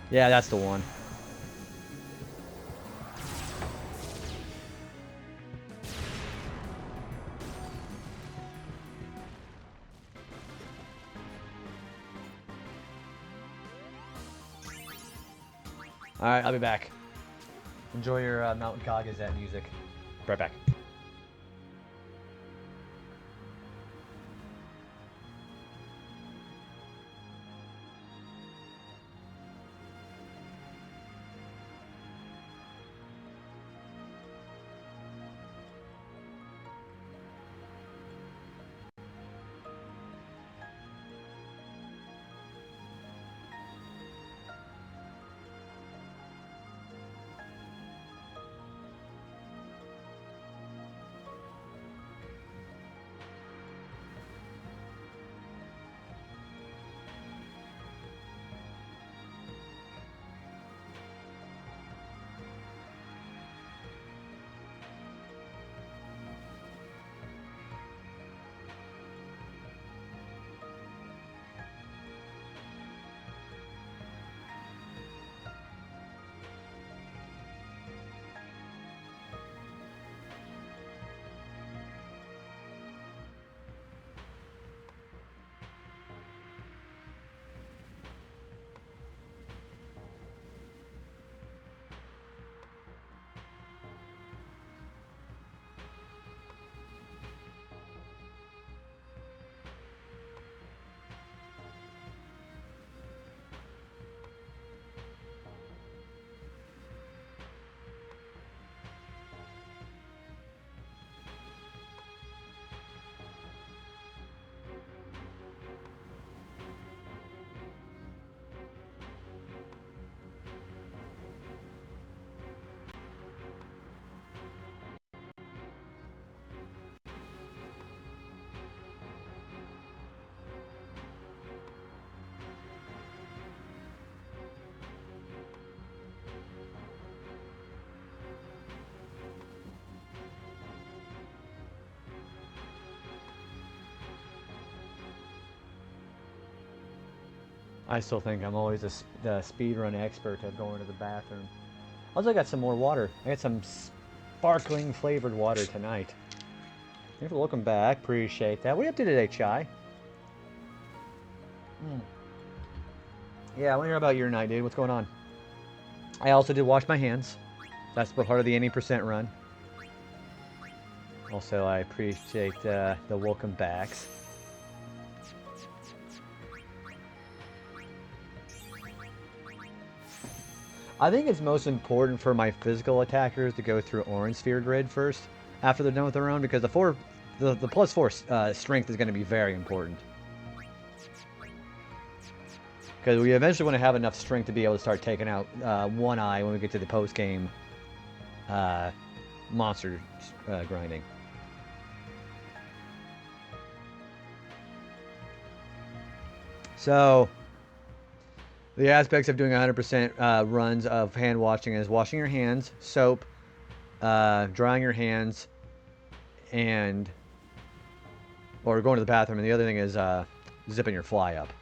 [SPEAKER 1] Yeah, that's the one. Alright, I'll be back. Enjoy your Mountain Kagazet music. Right back. I still think I'm always the speedrun expert at going to the bathroom. Also, I got some more water. I got some sparkling flavored water tonight. Thanks for looking back. Appreciate that. What are you up to today, Chai? Yeah, I want to hear about your night, dude. What's going on? I also did wash my hands. That's part of the 80% run. Also, I appreciate the welcome backs. I think it's most important for my physical attackers to go through Orange Sphere Grid first, after they're done with their own, because the +4 strength is going to be very important. Because we eventually want to have enough strength to be able to start taking out One Eye when we get to the post-game monster grinding. So, the aspects of doing 100% runs of hand washing is washing your hands, soap, drying your hands, or going to the bathroom. And the other thing is zipping your fly up.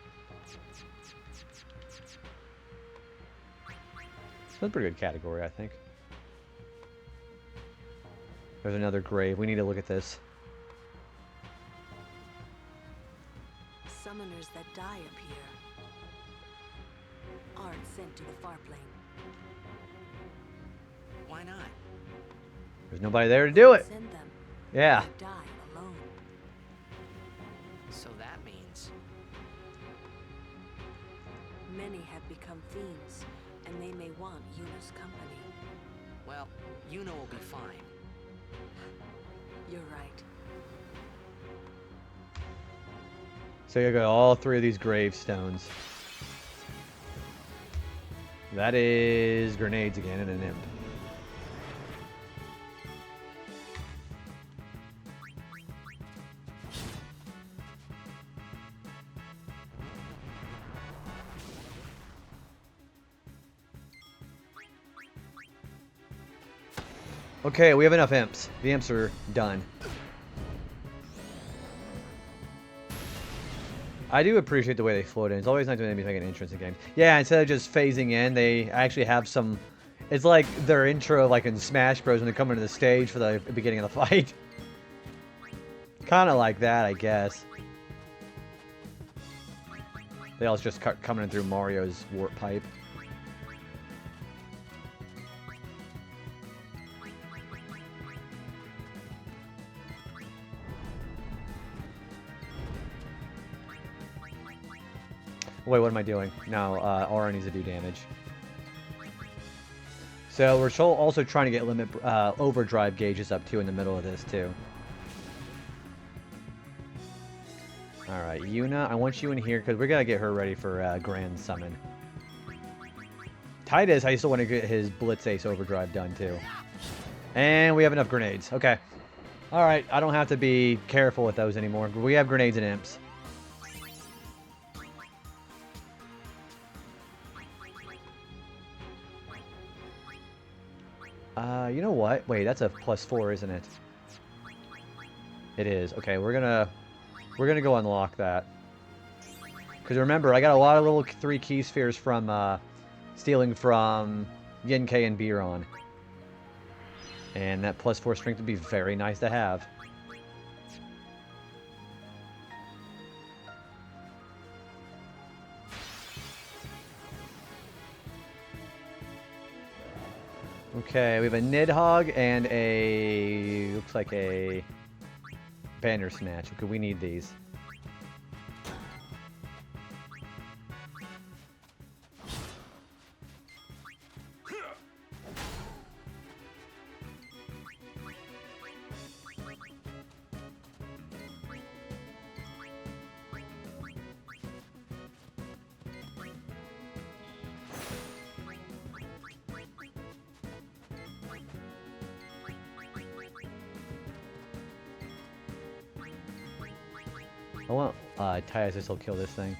[SPEAKER 1] That's a pretty good category, I think. There's another grave. We need to look at this.
[SPEAKER 4] Summoners that die up here aren't sent to the far plane.
[SPEAKER 3] Why not?
[SPEAKER 1] There's nobody there to do it.
[SPEAKER 4] Send them.
[SPEAKER 1] Yeah.
[SPEAKER 4] They die alone.
[SPEAKER 3] So that means...
[SPEAKER 4] Many have become fiends, and they may want Yuna's company.
[SPEAKER 3] Well, Yuna will be fine.
[SPEAKER 4] You're right.
[SPEAKER 1] So you got all 3 of these gravestones. That is grenades again and an imp. Okay, we have enough imps. The imps are done. I do appreciate the way they float in. It's always nice when enemies make an entrance in games. Yeah, instead of just phasing in, they actually have some... It's like their intro, like in Smash Bros. When they come into the stage for the beginning of the fight. Kind of like that, I guess. They all just coming in through Mario's warp pipe. Wait, what am I doing? No, Aura needs to do damage. So we're also trying to get limit overdrive gauges up too in the middle of this too. Alright, Yuna, I want you in here because we gotta get her ready for Grand Summon. Titus, I still want to get his Blitz Ace overdrive done too. And we have enough grenades. Okay. Alright, I don't have to be careful with those anymore. We have grenades and imps. You know what? Wait, that's a +4, isn't it? It is. Okay, we're gonna go unlock that. Because remember, I got a lot of little 3 key spheres from stealing from Yen-Kei and Biron. And that +4 strength would be very nice to have. Okay, we have a Nidhogg and a... looks like a... Banner Snatch. Okay, we need these. I want Titus to still kill this thing.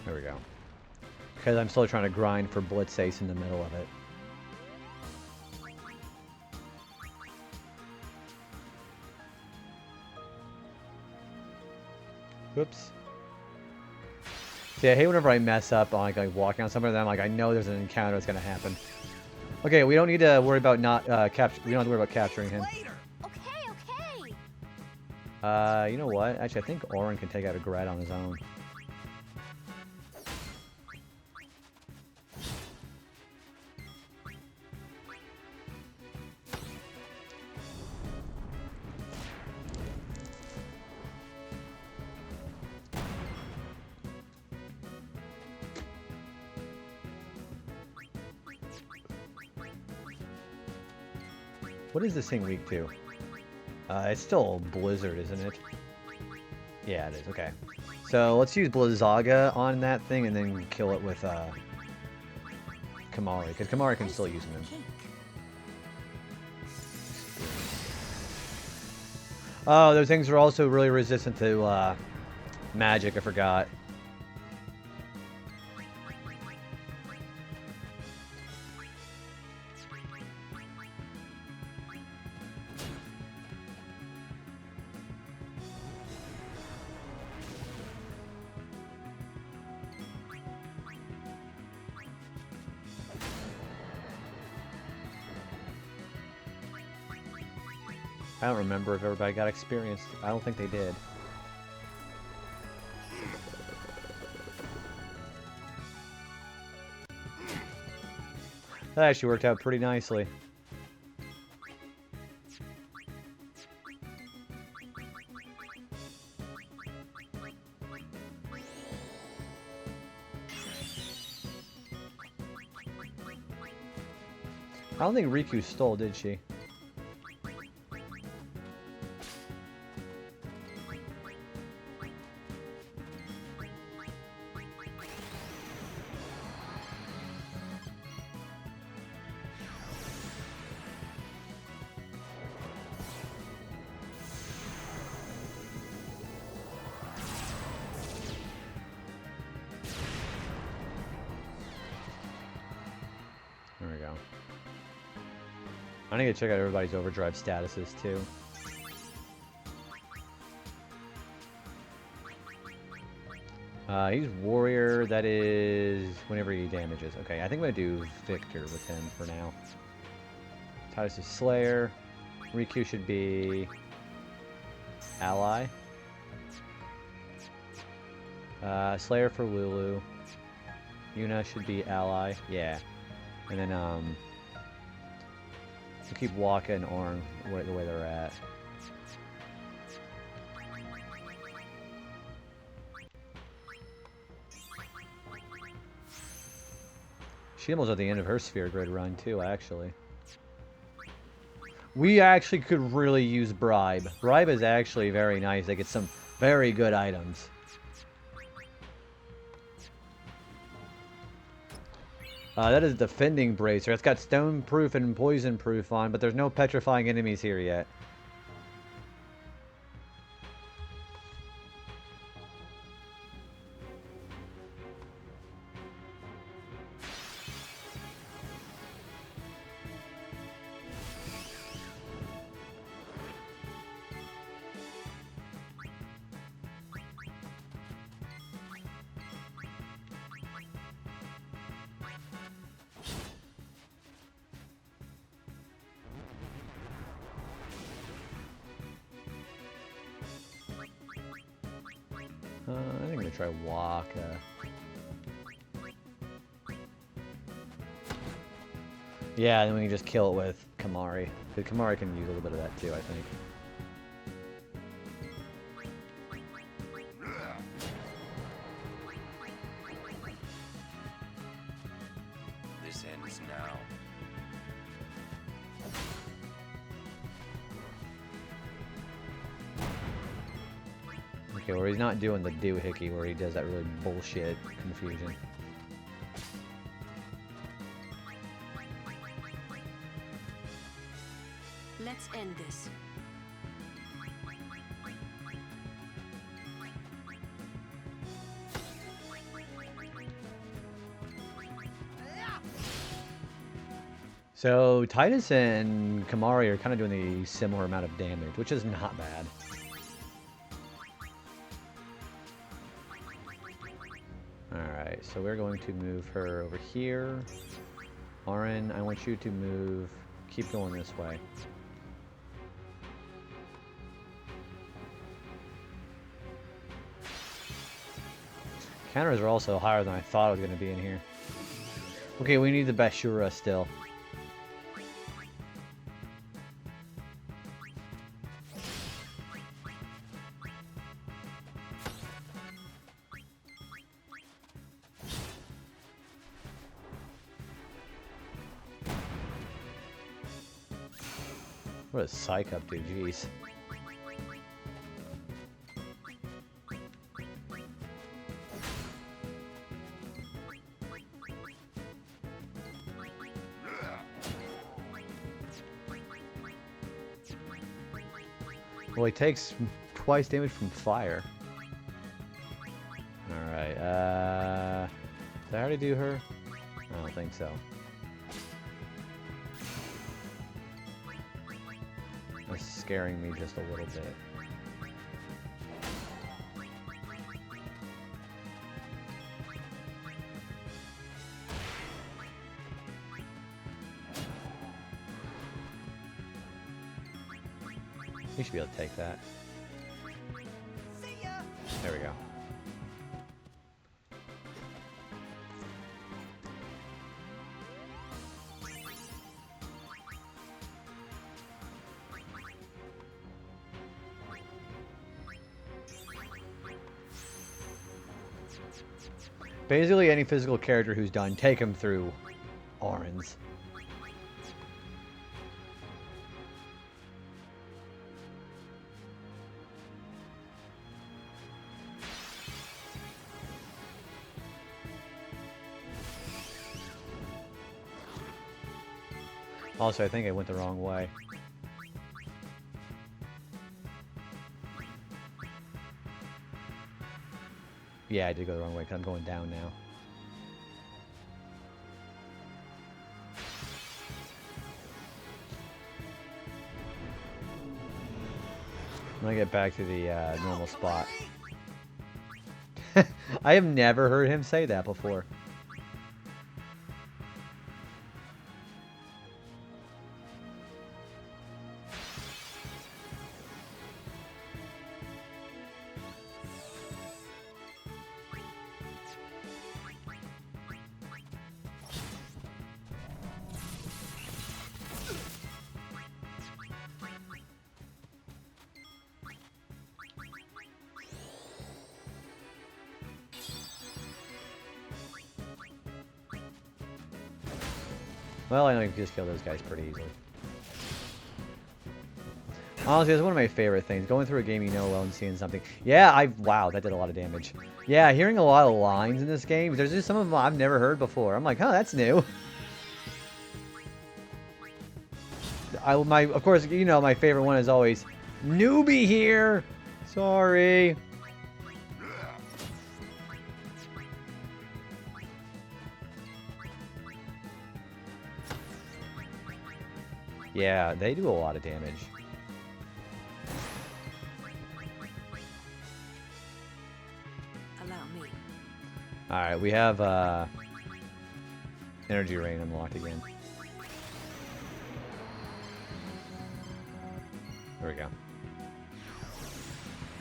[SPEAKER 1] There we go. Because I'm still trying to grind for Blitz Ace in the middle of it. Whoops. See, I hate whenever I mess up on like walking on somebody, then I'm like, I know there's an encounter that's gonna happen. Okay, we don't need to worry about not we don't have to worry about capturing him.
[SPEAKER 4] Okay.
[SPEAKER 1] You know what? Actually, I think Orin can take out a Gret on his own. What is this thing weak to? It's still Blizzard, isn't it? Yeah, it is. Okay. So let's use Blizzaga on that thing and then kill it with Kamari, because Kamari can still use him. Oh, those things are also really resistant to magic, I forgot. I don't remember if everybody got experienced. I don't think they did. That actually worked out pretty nicely. I don't think Riku stole, did she? There we go. I need to check out everybody's overdrive statuses too. He's warrior, that is whenever he damages. Okay, I think I'm gonna do Victor with him for now. Titus is Slayer. Riku should be ally. Slayer for Lulu. Yuna should be ally. Yeah. And then we'll keep Waka and Orn the way they're at. She almost at the end of her sphere grid run too, actually. We actually could really use Bribe. Bribe is actually very nice. They get some very good items. That is Defending Bracer. It's got Stone Proof and Poison Proof on, but there's no petrifying enemies here yet. I think I'm gonna try Waka. Yeah, then we can just kill it with Kamari. Because Kamari can use a little bit of that too, I think.
[SPEAKER 5] This ends now.
[SPEAKER 1] Okay, where he's not doing the doohickey where he does that really bullshit confusion.
[SPEAKER 4] Let's end this.
[SPEAKER 1] So Titus and Kamari are kind of doing a similar amount of damage, which is not bad. Alright, so we're going to move her over here. Auron, I want you to move, keep going this way. Counters are also higher than I thought it was going to be in here. Okay, we need the Bashura still. What does Psych up do? Jeez. Well, he takes twice damage from fire. Alright, did I already do her? I don't think so. That's scaring me just a little bit. You should be able to take that. There we go. Basically, any physical character who's done, take him through Auron's. Also, I think I went the wrong way. Yeah, I did go the wrong way because I'm going down now. I'm gonna get back to the normal spot. I have never heard him say that before. Well, I know you can just kill those guys pretty easily. Honestly, that's one of my favorite things. Going through a game you know well and seeing something. Yeah, wow, that did a lot of damage. Yeah, hearing a lot of lines in this game. There's just some of them I've never heard before. I'm like, huh, that's new. Of course, you know, my favorite one is always, newbie here. Sorry. Yeah, they do a lot of damage.
[SPEAKER 4] Allow me.
[SPEAKER 1] Alright, we have energy rain unlocked again. There we go.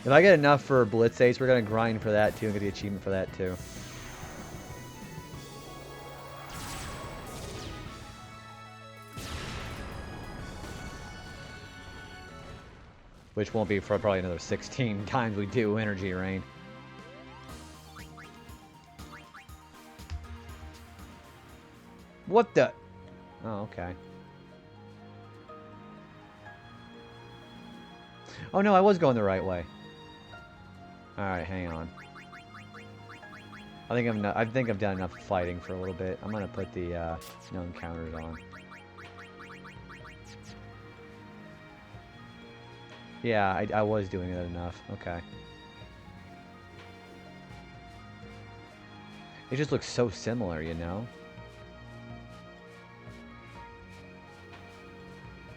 [SPEAKER 1] If I get enough for Blitz Ace, we're going to grind for that too and get the achievement for that too. Which won't be for probably another 16 times we do energy rain. What the? Oh, okay. Oh no, I was going the right way. Alright, hang on. I think I've done enough fighting for a little bit. I'm gonna put the no encounters on. Yeah, I was doing it enough. Okay. It just looks so similar, you know?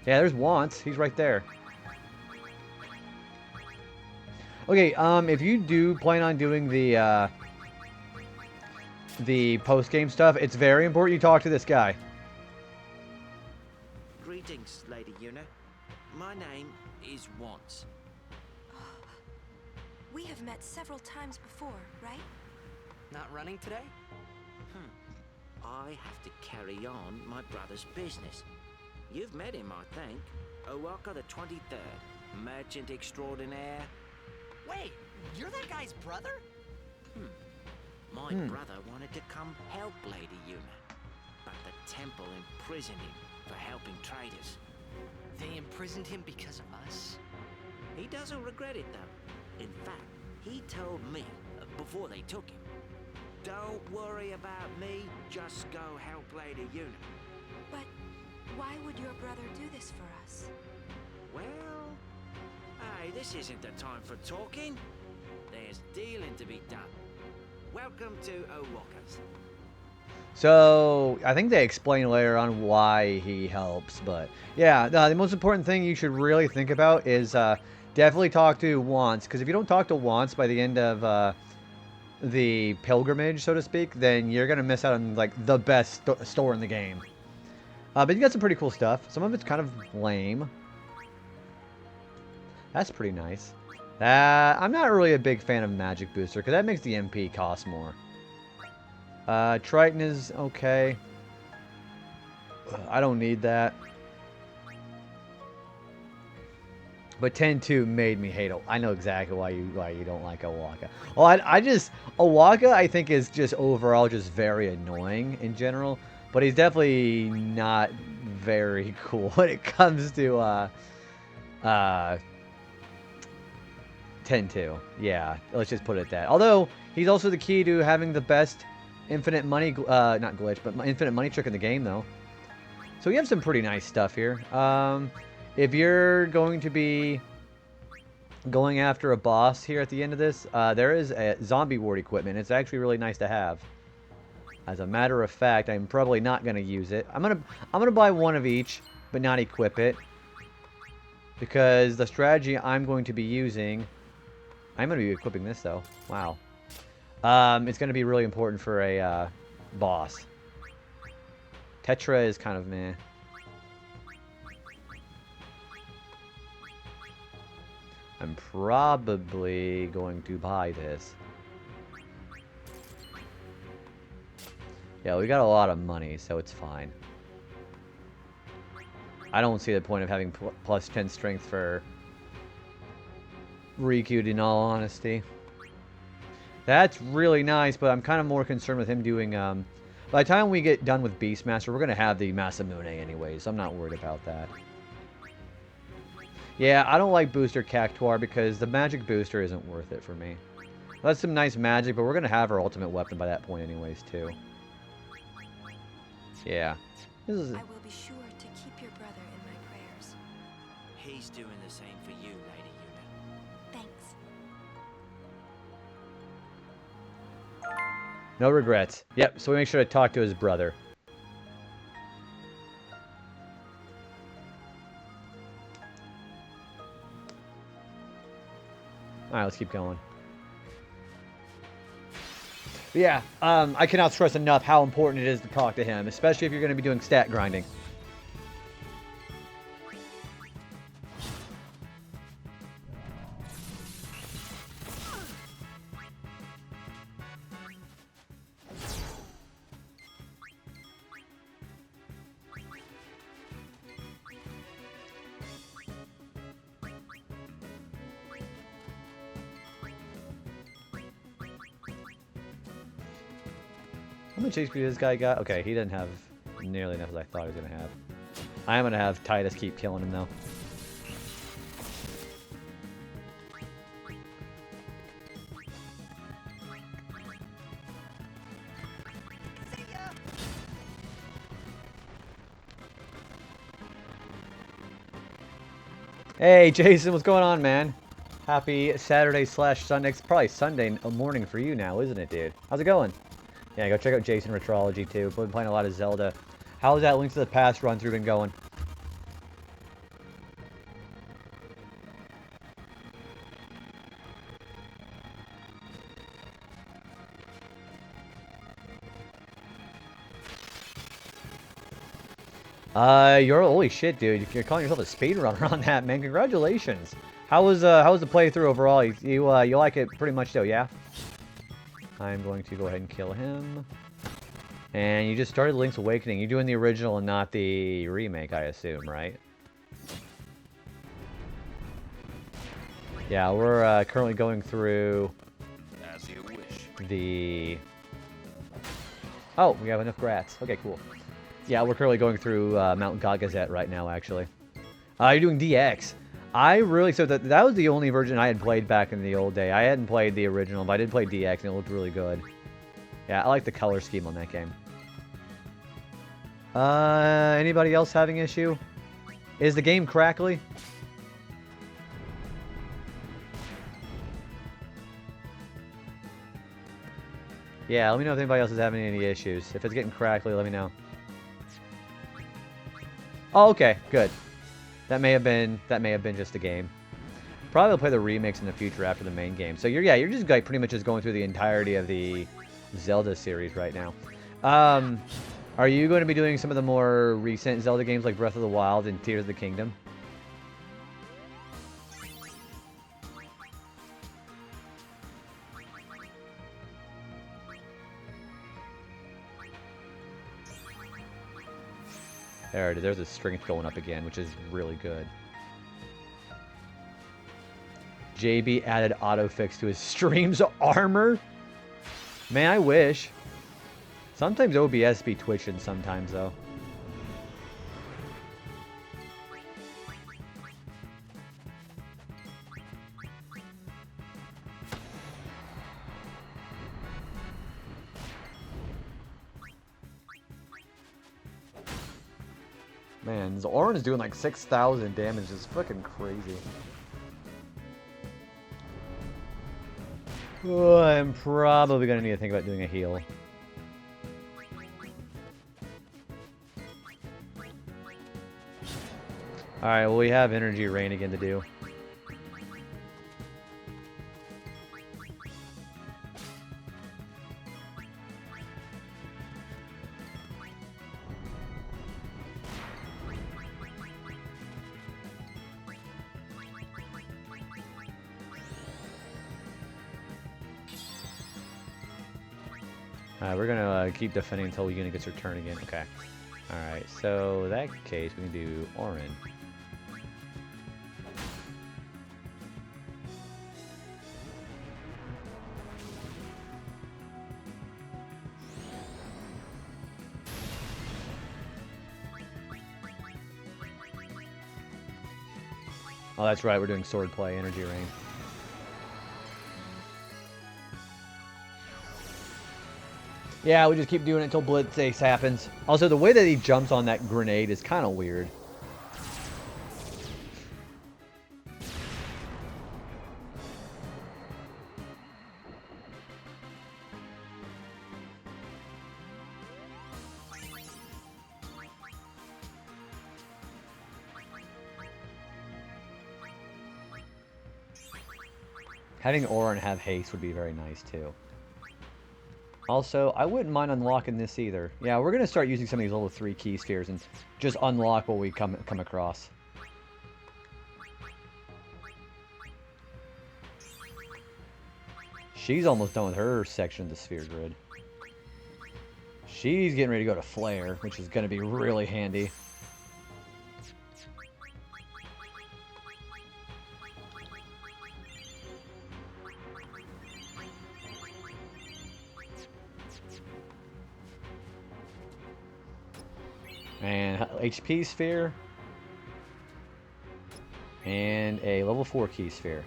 [SPEAKER 1] Yeah, there's Wants. He's right there. Okay, if you do plan on doing the post-game stuff, it's very important you talk to this guy.
[SPEAKER 6] Greetings, Lady Una. My name is Wants.
[SPEAKER 4] We have met several times before, right?
[SPEAKER 3] Not running today?
[SPEAKER 6] I have to carry on my brother's business. You've met him, I think. Owaka the 23rd, merchant extraordinaire.
[SPEAKER 3] Wait, you're that guy's brother?
[SPEAKER 6] My brother wanted to come help Lady Una, but the temple imprisoned him for helping traders.
[SPEAKER 3] They imprisoned him because of us?
[SPEAKER 6] He doesn't regret it, though. In fact, he told me before they took him, "Don't worry about me, just go help Lady Una."
[SPEAKER 4] But why would your brother do this for us?
[SPEAKER 6] Well, hey, this isn't the time for talking. There's dealing to be done. Welcome to Owaka's.
[SPEAKER 1] So, I think they explain later on why he helps, but yeah, the most important thing you should really think about is definitely talk to Wants, because if you don't talk to Wants by the end of the pilgrimage, so to speak, then you're going to miss out on, like, the best store in the game. But you got some pretty cool stuff. Some of it's kind of lame. That's pretty nice. I'm not really a big fan of Magic Booster, because that makes the MP cost more. Triton is okay. I don't need that. But 10-2 made me hate it. I know exactly why you don't like Owaka. Well, Owaka I think is just overall just very annoying in general. But he's definitely not very cool when it comes to 10-2. Yeah, let's just put it at that. Although he's also the key to having the best infinite money, not glitch, but infinite money trick in the game, though. So we have some pretty nice stuff here. If you're going to be going after a boss here at the end of this, there is a zombie ward equipment. It's actually really nice to have. As a matter of fact, I'm probably not going to use it. I'm gonna buy one of each, but not equip it. Because the strategy I'm going to be using... I'm going to be equipping this, though. Wow. It's going to be really important for a boss. Tetra is kind of meh. I'm probably going to buy this. Yeah, we got a lot of money, so it's fine. I don't see the point of having plus 10 strength for Riku, in all honesty. That's really nice, but I'm kind of more concerned with him doing... by the time we get done with Beastmaster, we're going to have the Masamune anyways. I'm not worried about that. Yeah, I don't like Booster Cactuar because the magic booster isn't worth it for me. That's some nice magic, but we're going to have our ultimate weapon by that point anyways, too. Yeah. This is...
[SPEAKER 4] I will be sure to keep your brother in my prayers.
[SPEAKER 6] He's doing the same for you, Lady Yuna.
[SPEAKER 4] Thanks.
[SPEAKER 1] No regrets. Yep, so we make sure to talk to his brother. Alright, let's keep going. But yeah, I cannot stress enough how important it is to talk to him, especially if you're going to be doing stat grinding. How much HP this guy got? Okay, he didn't have nearly enough as I thought he was going to have. I am going to have Titus keep killing him, though. Hey, Jason, what's going on, man? Happy Saturday/Sunday. It's probably Sunday morning for you now, isn't it, dude? How's it going? Yeah, go check out Jason RetroAchievements too. Been playing a lot of Zelda. How's that Link to the Past run through been going? You're holy shit, dude. You're calling yourself a speedrunner on that, man. Congratulations. How was the playthrough overall? You like it pretty much though, yeah? I'm going to go ahead and kill him. And you just started Link's Awakening. You're doing the original and not the remake, I assume, right? Yeah, we're currently going through
[SPEAKER 2] As you wish.
[SPEAKER 1] the... Oh, we have enough grats. Okay, cool. Yeah, we're currently going through Mount Gagazet right now, actually. You're doing DX. So that was the only version I had played back in the old day. I hadn't played the original, but I did play DX, and it looked really good. Yeah, I like the color scheme on that game. Anybody else having issue? Is the game crackly? Yeah, let me know if anybody else is having any issues. If it's getting crackly, let me know. Oh, okay, good. That may have been just a game. Probably play the remix in the future after the main game. So you're just like pretty much just going through the entirety of the Zelda series right now. Are you going to be doing some of the more recent Zelda games like Breath of the Wild and Tears of the Kingdom? There's a strength going up again, which is really good. JB added autofix to his stream's armor? Man, I wish. Sometimes OBS be twitching sometimes, though. Man, this Orin is doing like 6,000 damage. It's fucking crazy. Oh, I'm probably gonna need to think about doing a heal. Alright, well we have energy rain again to do. We're gonna keep defending until Yuna gets her turn again. Okay. Alright, so in that case, we can do Orin. Oh, that's right, we're doing swordplay, energy rain. Yeah, we just keep doing it until Blitz Ace happens. Also, the way that he jumps on that grenade is kind of weird. Having Orin have haste would be very nice, too. Also, I wouldn't mind unlocking this either. Yeah, we're going to start using some of these level 3 key spheres and just unlock what we come across. She's almost done with her section of the sphere grid. She's getting ready to go to Flare, which is going to be really handy. And HP sphere. And a level 4 key sphere.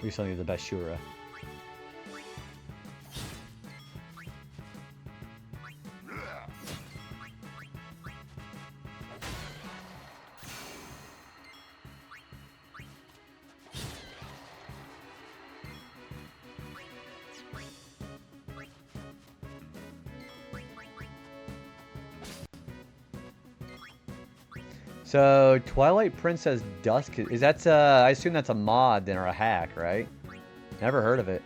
[SPEAKER 1] We still need the best Shura. So, Twilight Princess Dusk, is that, I assume that's a mod then, or a hack, right? Never heard of it.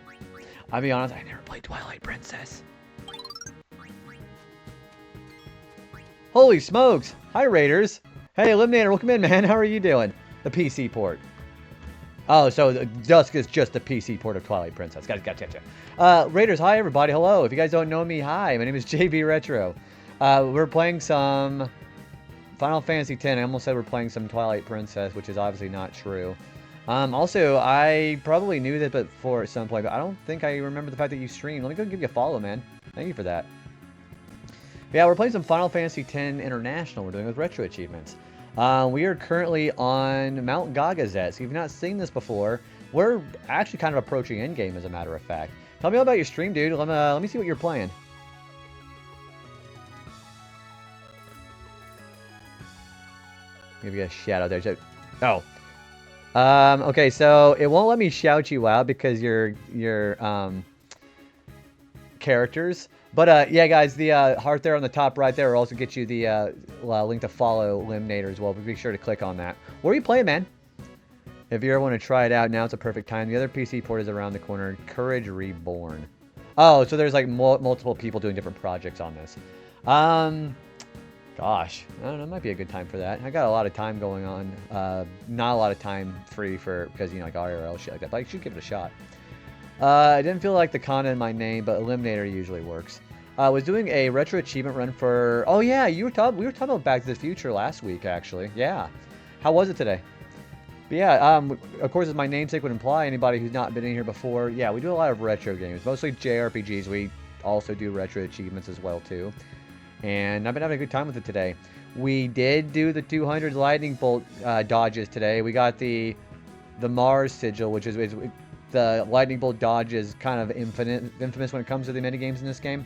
[SPEAKER 1] I'll be honest, I never played Twilight Princess. Holy smokes! Hi, Raiders! Hey, Eliminator, welcome in, man. How are you doing? The PC port. Oh, so Dusk is just the PC port of Twilight Princess. Gotcha. Raiders, hi, everybody. Hello. If you guys don't know me, hi. My name is JB Retro. We're playing some Final Fantasy X. I almost said we're playing some Twilight Princess, which is obviously not true. Also, I probably knew that before at some point, but I don't think I remember the fact that you streamed. Let me go give you a follow, man. Thank you for that. But yeah, we're playing some Final Fantasy X International. We're doing with Retro Achievements. We are currently on Mount Gagazet. So if you've not seen this before, we're actually kind of approaching endgame, as a matter of fact. Tell me all about your stream, dude. Let me see what you're playing. Give you a shout out there. So, okay, so it won't let me shout you out because your characters. But yeah, guys, the heart there on the top right there will also get you the link to follow Eliminator as well. But be sure to click on that. What are you playing, man? If you ever want to try it out, now it's a perfect time. The other PC port is around the corner. Courage Reborn. Oh, so there's like multiple people doing different projects on this. Gosh, I don't know, it might be a good time for that. I got a lot of time going on. Not a lot of time free because, you know, like IRL shit like that, but I should give it a shot. I didn't feel like the content in my name, but Eliminator usually works. I was doing a retro achievement run for... Oh, yeah, we were talking about Back to the Future last week, actually. Yeah. How was it today? But yeah, of course, as my namesake would imply, anybody who's not been in here before, yeah, we do a lot of retro games, mostly JRPGs. We also do retro achievements as well, too. And I've been having a good time with it today. we did do the 200 lightning bolt dodges today. We got the Mars sigil, which is the lightning bolt dodge is kind of infamous when it comes to the minigames in this game.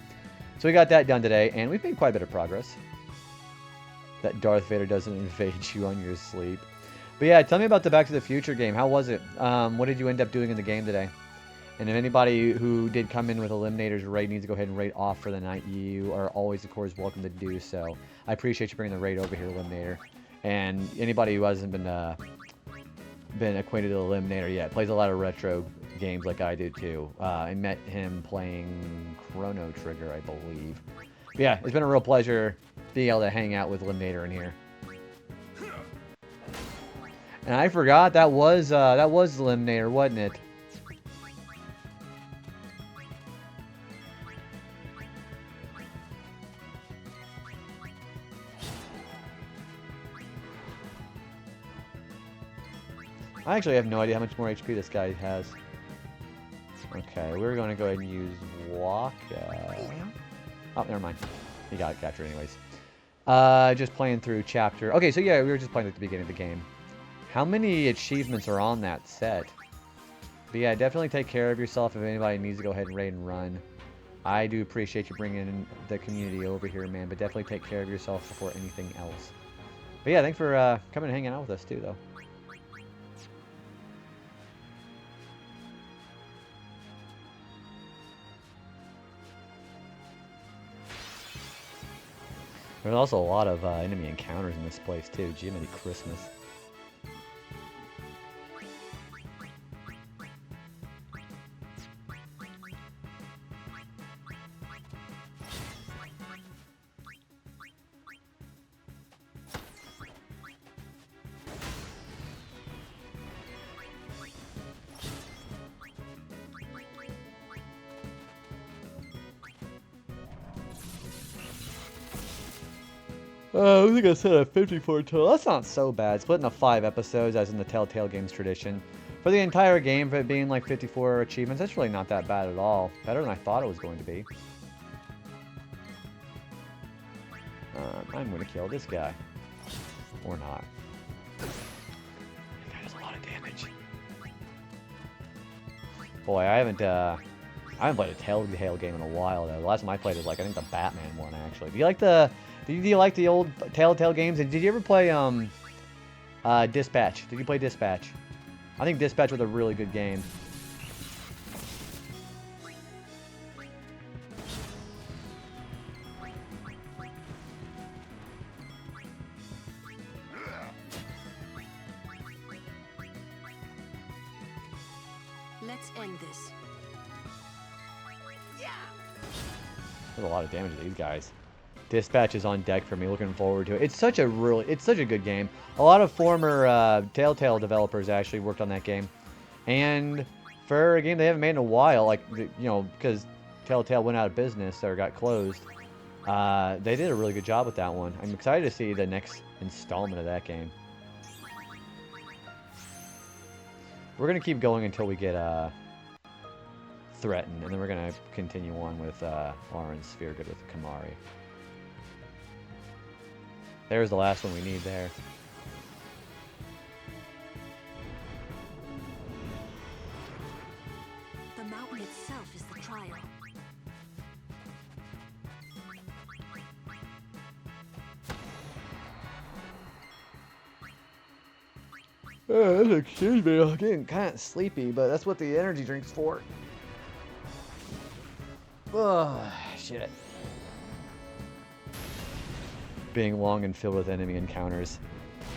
[SPEAKER 1] So we got that done today, and we've made quite a bit of progress. That Darth Vader doesn't invade you on your sleep. But yeah, tell me about the Back to the Future game. How was it? What did you end up doing in the game today? And if anybody who did come in with Eliminator's raid needs to go ahead and raid off for the night, you are always, of course, welcome to do so. I appreciate you bringing the raid over here, Eliminator. And anybody who hasn't been acquainted with Eliminator yet, plays a lot of retro games like I do too. I met him playing Chrono Trigger, I believe. But yeah, it's been a real pleasure being able to hang out with Eliminator in here. And I forgot that was Eliminator, wasn't it? I actually have no idea how much more HP this guy has. Okay, we're going to go ahead and use Waka. Oh, never mind. He got captured anyways. Just playing through chapter... Okay, so yeah, we were just playing at the beginning of the game. How many achievements are on that set? But yeah, definitely take care of yourself if anybody needs to go ahead and raid and run. I do appreciate you bringing the community over here, man, but definitely take care of yourself before anything else. But yeah, thanks for coming and hanging out with us too, though. There's also a lot of enemy encounters in this place too. Jiminy Christmas. I think I said a 54 total. That's not so bad. Split into 5 episodes, as in the Telltale Games tradition. For the entire game, for it being like 54 achievements, that's really not that bad at all. Better than I thought it was going to be. I'm going to kill this guy. Or not. That guy does a lot of damage. Boy, I haven't played a Telltale game in a while, though. The last time I played was like, I think the Batman one, actually. Do you like the old Telltale games? And did you ever play Dispatch? Did you play Dispatch? I think Dispatch was a really good game.
[SPEAKER 4] Let's end this.
[SPEAKER 1] There's a lot of damage to these guys. Dispatch is on deck for me. Looking forward to it. It's such a good game. A lot of former Telltale developers actually worked on that game, and for a game they haven't made in a while, like because Telltale went out of business or got closed, they did a really good job with that one. I'm excited to see the next installment of that game. We're gonna keep going until we get threatened, and then we're gonna continue on with Orange Sphere good with Kamari. There's the last one we need there.
[SPEAKER 4] The mountain itself is the trial.
[SPEAKER 1] Excuse me, I'm getting kind of sleepy, but that's what the energy drink's for. Oh, shit. Being long and filled with enemy encounters.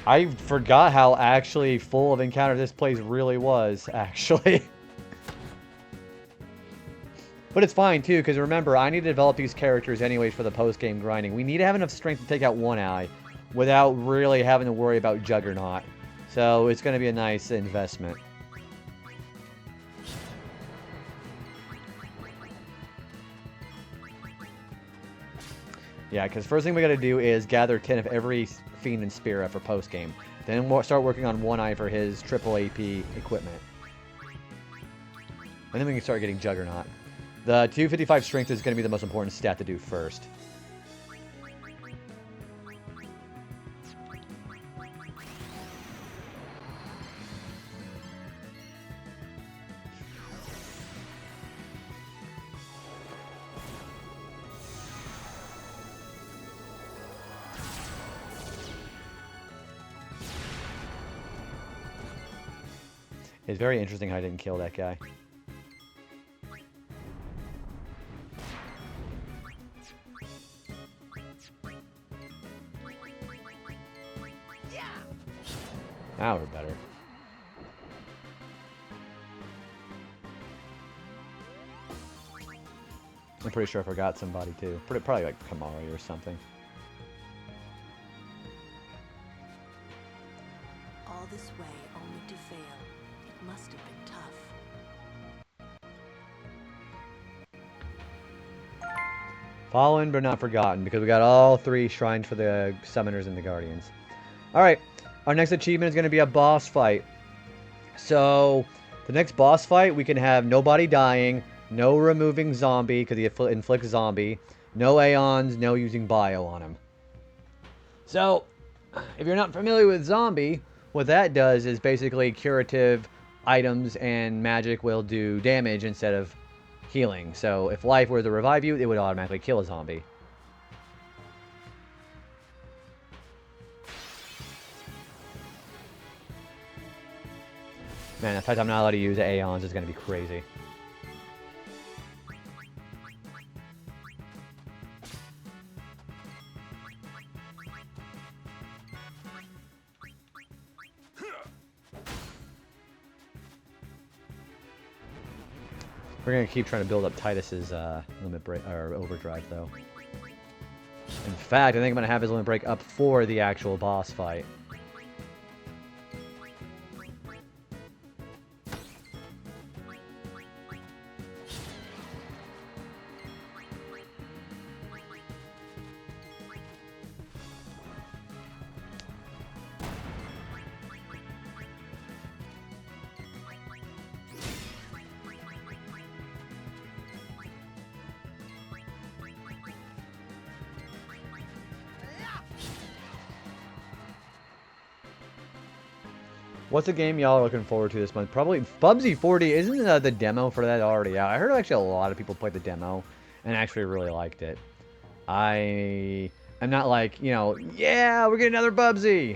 [SPEAKER 1] I forgot how actually full of encounters this place really was, actually. But it's fine, too, because remember, I need to develop these characters anyways for the post-game grinding. We need to have enough strength to take out One Eye without really having to worry about Juggernaut. So it's going to be a nice investment. Yeah, because first thing we got to do is gather 10 of every Fiend and Spira for post-game. Then we'll start working on One Eye for his triple AP equipment. And then we can start getting Juggernaut. The 255 strength is going to be the most important stat to do first. It's very interesting how I didn't kill that guy. Now we're better. I'm pretty sure I forgot somebody too. Probably like Kamari or something.
[SPEAKER 4] All this way only to fail. It must have been tough.
[SPEAKER 1] Fallen but not forgotten, because we got all 3 shrines for the summoners and the guardians. Alright, our next achievement is going to be a boss fight. So, the next boss fight, we can have nobody dying, no removing zombie, because he inflicts zombie, no Aeons, no using bio on him. So, if you're not familiar with zombie, what that does is basically curative items and magic will do damage instead of healing. So if life were to revive you, it would automatically kill a zombie. Man, the fact I'm not allowed to use Aeons is going to be crazy. We're going to keep trying to build up Titus's limit break or overdrive, though. In fact, I think I'm going to have his limit break up for the actual boss fight. What's a game y'all are looking forward to this month? Probably Bubsy 40. Isn't the demo for that already out? I heard actually a lot of people played the demo and actually really liked it. I'm not like, you know, yeah, we're getting another Bubsy.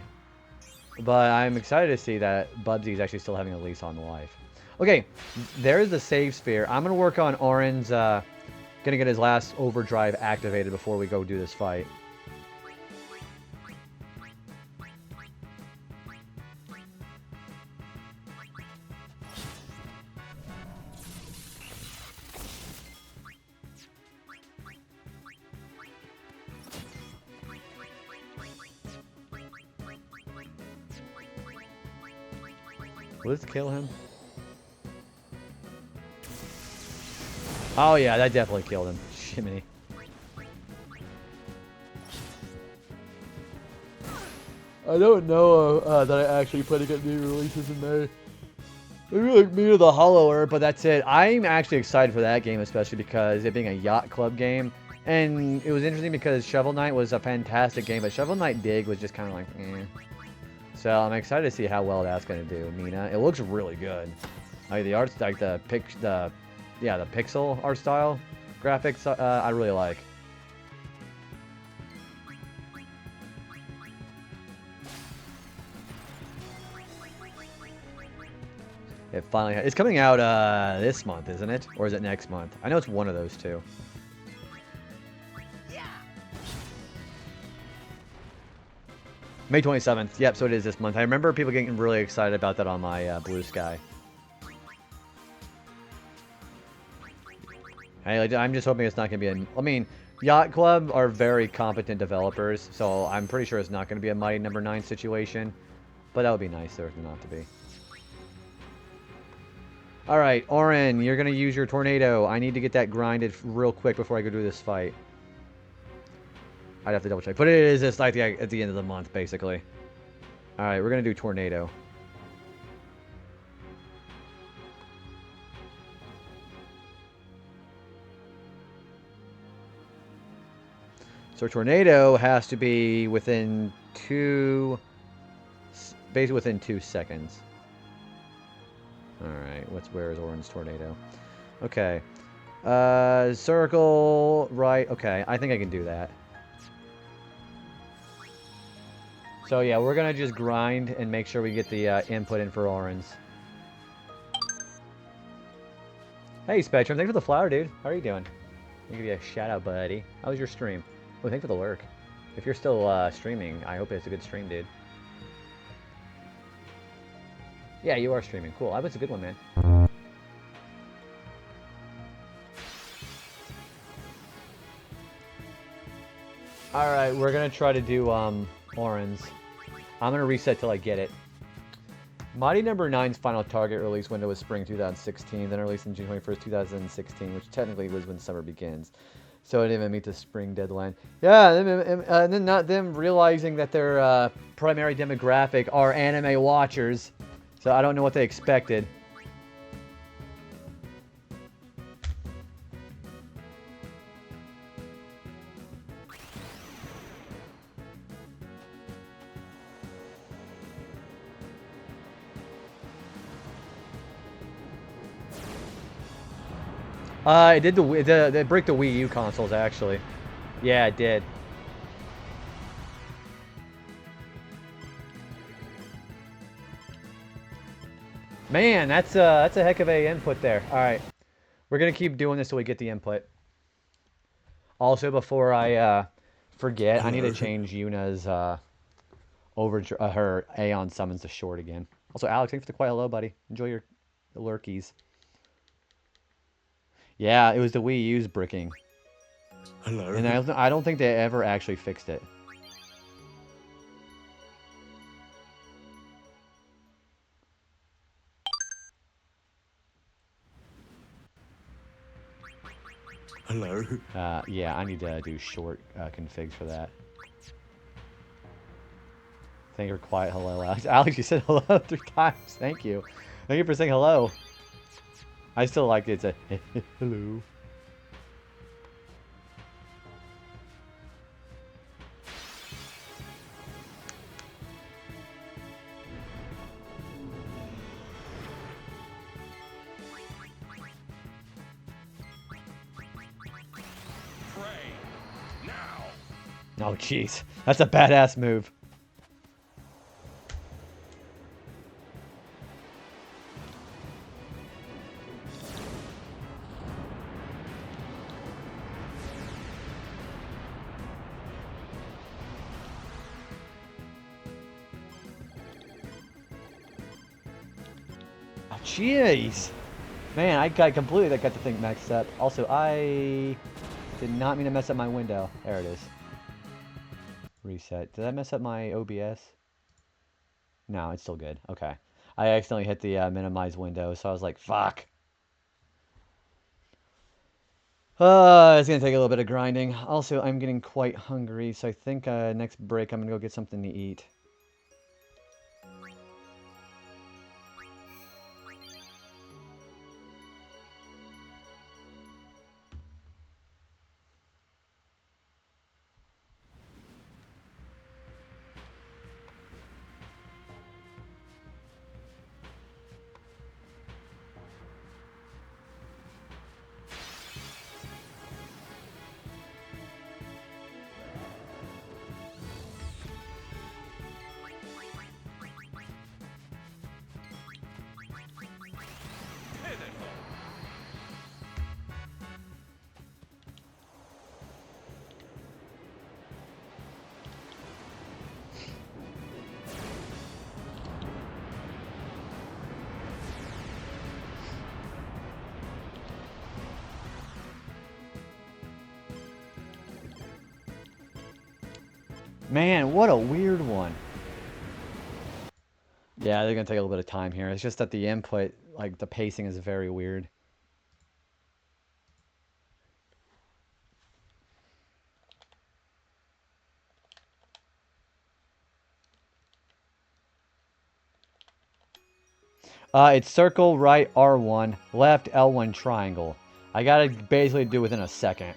[SPEAKER 1] But I'm excited to see that Bubsy is actually still having a lease on life. Okay, there's the save sphere. I'm going to work on Orin's, going to get his last overdrive activated before we go do this fight. Will this kill him? Oh yeah, that definitely killed him. Shimmy. I don't know that I actually plan to get new releases in May. Maybe like Me to the Hollow Earth, but that's it. I'm actually excited for that game, especially because it being a Yacht Club game. And it was interesting because Shovel Knight was a fantastic game, but Shovel Knight Dig was just kind of like, eh. So I'm excited to see how well that's going to do, Mina. It looks really good. Like the art's like the pixel art style graphics I really like. It finally it's coming out this month, isn't it? Or is it next month? I know it's one of those two. May 27th. Yep, so it is this month. I remember people getting really excited about that on my Blue Sky. Hey, I'm just hoping it's not going to be I mean, Yacht Club are very competent developers, so I'm pretty sure it's not going to be a Mighty Number 9 situation. But that would be nice for it not to be. Alright, Orin, you're going to use your tornado. I need to get that grinded real quick before I go do this fight. I'd have to double check. But it is just like at the end of the month, basically. Alright, we're going to do Tornado. So Tornado has to be within basically within 2 seconds. Alright, where is Orange Tornado? Okay. Circle, right, okay, I think I can do that. So yeah, we're gonna just grind and make sure we get the input in for Orange. Hey, Spectrum, thanks for the flower, dude. How are you doing? I'll give you a shout out, buddy. How was your stream? Oh, thanks for the lurk. If you're still streaming, I hope it's a good stream, dude. Yeah, you are streaming. Cool. I hope it's a good one, man. Alright, we're gonna try to do, Orange. I'm gonna reset till I get it. Mighty Number 9's final target release window was spring 2016, then released on June 21st, 2016, which technically was when summer begins. So it didn't even meet the spring deadline. Yeah, and then not them realizing that their primary demographic are anime watchers. So I don't know what they expected. It did it break the Wii U consoles, actually. Yeah, it did. Man, that's a heck of a input there. All right, we're gonna keep doing this till we get the input. Also, before I forget, I need to change Yuna's her Aeon summons to short again. Also, Alex, thanks for the quiet hello, buddy. Enjoy your lurkies. Yeah, it was the Wii U's bricking.
[SPEAKER 5] Hello.
[SPEAKER 1] And I don't think they ever actually fixed it.
[SPEAKER 5] Hello.
[SPEAKER 1] Yeah, I need to do short configs for that. Thank you for quiet hello, Alex. Alex, you said hello 3 times. Thank you. Thank you for saying hello. I still like it. It's a hello. Oh, jeez. That's a badass move. Oh, jeez. Man, I got completely got the thing mixed up. Also, I did not mean to mess up my window. There it is. Reset. Did I mess up my OBS? No, it's still good. Okay. I accidentally hit the minimize window, so I was like, fuck. It's going to take a little bit of grinding. Also, I'm getting quite hungry, so I think next break I'm going to go get something to eat. Man, what a weird one. Yeah, they're going to take a little bit of time here. It's just that the input, like, the pacing is very weird. It's circle, right, R1, left, L1, triangle. I gotta basically do within a second.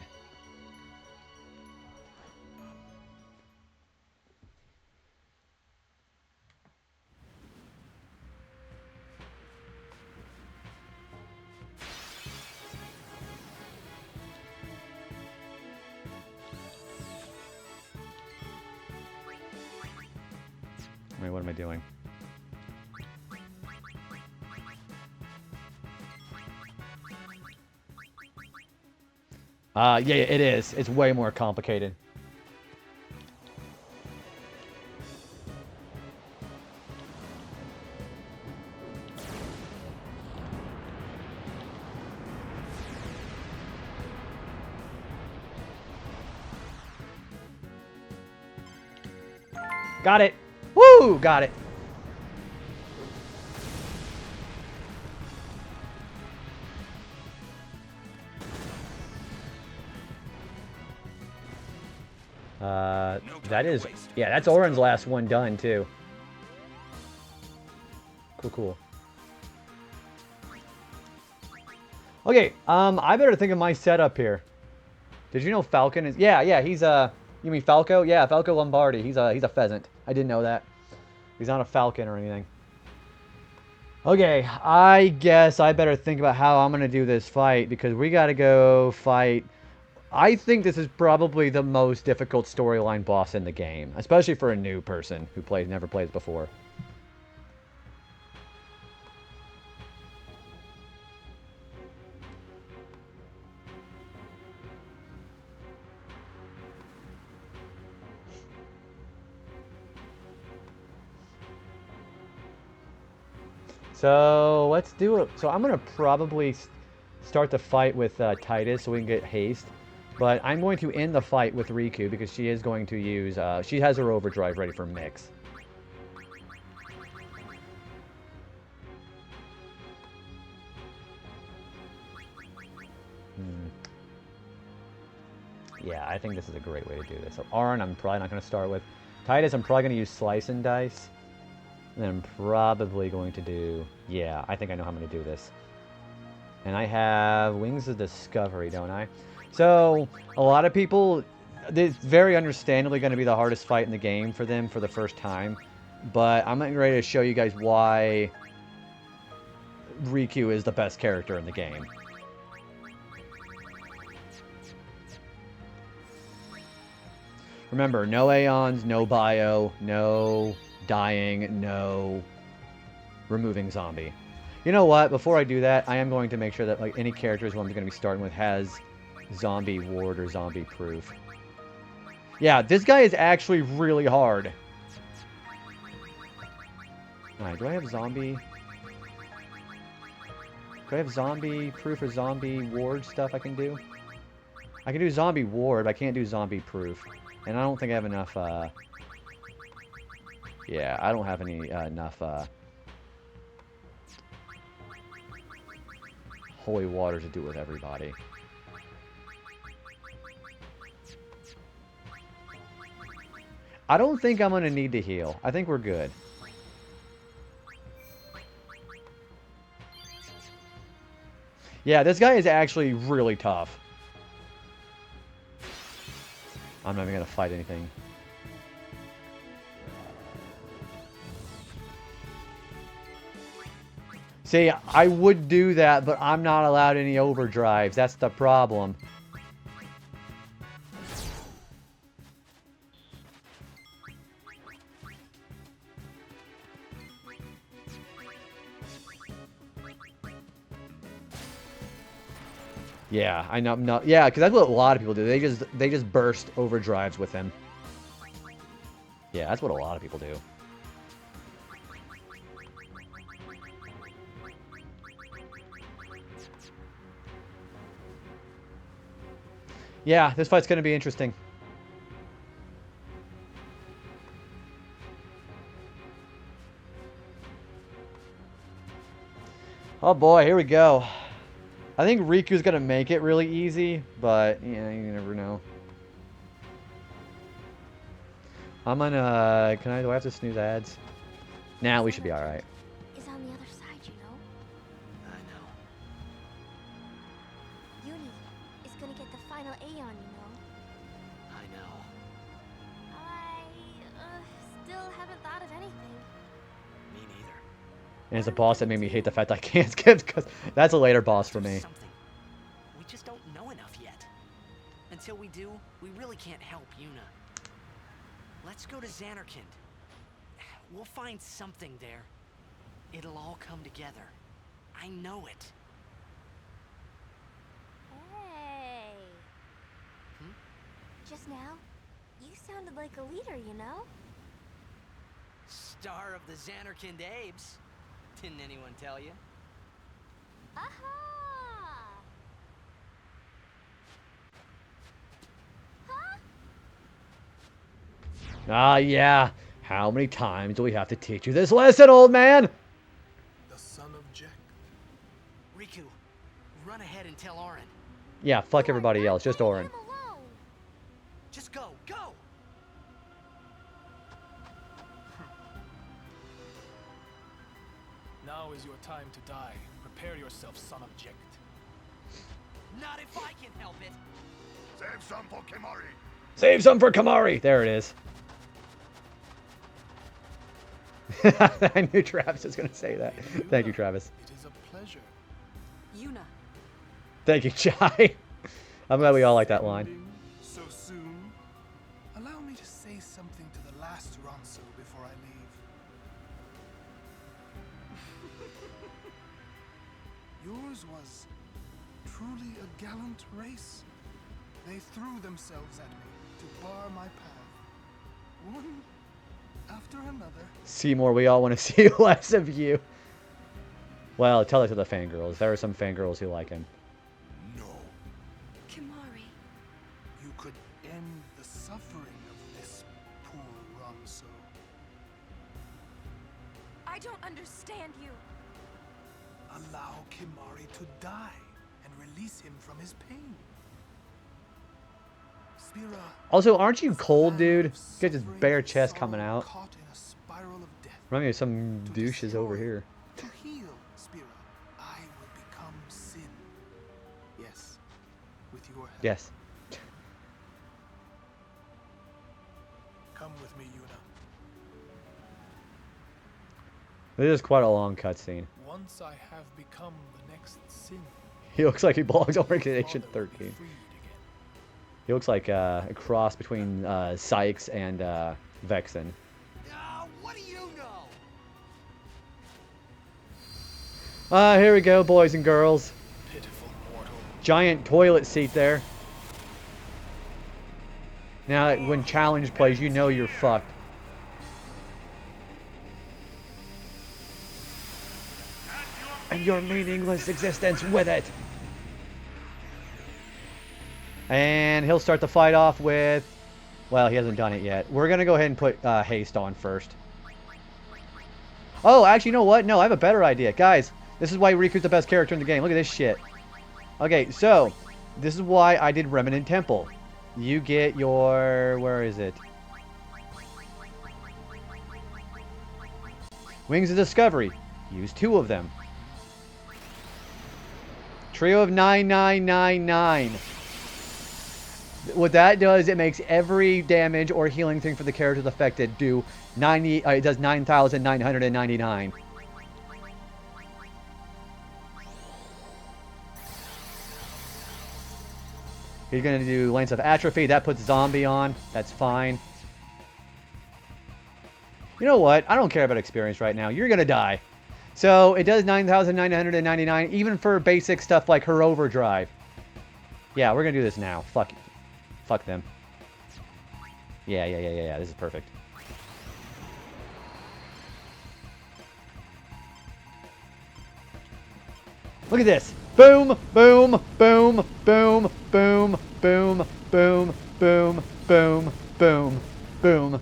[SPEAKER 1] Wait, what am I doing? Yeah, it is. It's way more complicated. Got it. Woo! Got it. That is, yeah, that's Oren's last one done, too. Cool, cool. Okay, I better think of my setup here. Did you know Falcon is, yeah, he's, you mean Falco? Yeah, Falco Lombardi. He's a pheasant. I didn't know that. He's not a falcon or anything. Okay, I guess I better think about how I'm going to do this fight, because we got to go fight. I think this is probably the most difficult storyline boss in the game, especially for a new person who never plays before. So let's do it. So I'm going to probably start the fight with Titus so we can get haste. But I'm going to end the fight with Riku because she is going to use, she has her overdrive ready for mix. Yeah, I think this is a great way to do this. So Arn, I'm probably not going to start with. Titus, I'm probably going to use Slice and Dice. And then I'm probably going to do, yeah, I think I know how I'm going to do this. And I have Wings of Discovery, don't I? So, a lot of people, it's very understandably going to be the hardest fight in the game for them for the first time. But I'm getting ready to show you guys why Riku is the best character in the game. Remember, no Aeons, no Bio, no dying, no removing zombie. You know what? Before I do that, I am going to make sure that like any characters who I'm going to be starting with has zombie ward or zombie proof. Yeah, this guy is actually really hard. Alright, do I have zombie? Do I have zombie proof or zombie ward stuff I can do? I can do zombie ward, but I can't do zombie proof. And I don't think I have enough, yeah, I don't have any, enough, holy water to do it with everybody. I don't think I'm going to need to heal. I think we're good. Yeah, this guy is actually really tough. I'm not even going to fight anything. See, I would do that, but I'm not allowed any overdrives. That's the problem. Yeah, I know. No, yeah, because that's what a lot of people do. They just burst overdrives with him. Yeah, that's what a lot of people do. Yeah, this fight's going to be interesting. Oh boy, here we go. I think Riku's going to make it really easy, but yeah, you never know. I'm gonna... do I have to snooze ads? Nah, we should be alright.
[SPEAKER 4] Is on the other side, you know?
[SPEAKER 3] I know.
[SPEAKER 4] Uni is gonna get the final Aeon, you know?
[SPEAKER 3] I know.
[SPEAKER 4] I still haven't thought of anything.
[SPEAKER 3] Me neither.
[SPEAKER 1] And it's a boss that made me hate the fact I can't skip, because that's a later boss for me.
[SPEAKER 3] Something. We just don't know enough yet. Until we do, we really can't help Yuna. Let's go to Xanarkand. We'll find something there. It'll all come together. I know it.
[SPEAKER 4] Hey,
[SPEAKER 7] Just now, you sounded like a leader, you know?
[SPEAKER 3] Star of the Xanarkand Abes. Didn't anyone tell you?
[SPEAKER 7] Aha! Huh?
[SPEAKER 1] Ah, yeah. How many times do we have to teach you this lesson, old man?
[SPEAKER 8] The son of Jack.
[SPEAKER 3] Riku, run ahead and tell Auron.
[SPEAKER 1] Yeah, fuck everybody else. Just Auron.
[SPEAKER 7] Leave him alone.
[SPEAKER 3] Just go, go!
[SPEAKER 8] Now is your time to die. Prepare yourself, son of Jack.
[SPEAKER 3] Not if I can help it.
[SPEAKER 9] Save some for Kimari.
[SPEAKER 1] Save some for Kamari. There it is. I knew Travis was going to say that. Thank you, Travis.
[SPEAKER 8] It is a pleasure.
[SPEAKER 4] Yuna.
[SPEAKER 1] Thank you, Chai. I'm glad we all like that line.
[SPEAKER 8] So soon? Allow me to say something to the last Ronso before I leave. Yours was truly a gallant race. They threw themselves at me to bar my path. One after another.
[SPEAKER 1] Seymour, we all want to see less of you. Well, tell it to the fangirls. There are some fangirls who like him.
[SPEAKER 8] No.
[SPEAKER 4] Kimari.
[SPEAKER 8] You could end the suffering of this poor Ronso.
[SPEAKER 4] I don't understand you.
[SPEAKER 8] Allow Kimari to die and release him from his pain. Spira,
[SPEAKER 1] Also, aren't you cold,
[SPEAKER 8] land
[SPEAKER 1] dude?
[SPEAKER 8] of
[SPEAKER 1] Get this
[SPEAKER 8] suffering
[SPEAKER 1] bare
[SPEAKER 8] and
[SPEAKER 1] chest
[SPEAKER 8] sorrow
[SPEAKER 1] coming out.
[SPEAKER 8] caught in a spiral of death.
[SPEAKER 1] Remind me of some
[SPEAKER 8] To
[SPEAKER 1] douches over
[SPEAKER 8] destroy,
[SPEAKER 1] here.
[SPEAKER 8] To heal, Spira, I will become sin. Yes, with your help.
[SPEAKER 1] Yes.
[SPEAKER 8] Come with me, Yuna.
[SPEAKER 1] This is quite a long cutscene.
[SPEAKER 8] Once I have become the next sin,
[SPEAKER 1] He looks like he belongs on Organization
[SPEAKER 8] Father will be
[SPEAKER 1] 13.
[SPEAKER 8] freed again.
[SPEAKER 1] He looks like a cross between Sykes and Vexen.
[SPEAKER 3] What do you know?
[SPEAKER 1] Here we go, boys and girls.
[SPEAKER 8] Pitiful mortal.
[SPEAKER 1] Giant toilet seat there. Now, when challenge plays, you know you're fucked. And your meaningless existence with it. And he'll start the fight off with... Well, he hasn't done it yet. We're going to go ahead and put haste on first. Oh, actually, you know what? No, I have a better idea. Guys, this is why Riku's the best character in the game. Look at this shit. Okay, so, this is why I did Remnant Temple. You get your... Where is it? Wings of Discovery. Use 2 of them. Trio of 9999. What that does, it makes every damage or healing thing for the characters affected do 90. It does 9,999. He's gonna do Lance of Atrophy. That puts Zombie on. That's fine. You know what? I don't care about experience right now. You're gonna die. So it does 9,999, even for basic stuff like her overdrive. Yeah, we're gonna do this now. Fuck them. Yeah. This is perfect. Look at this. Boom, boom, boom, boom, boom, boom, boom, boom, boom, boom, boom.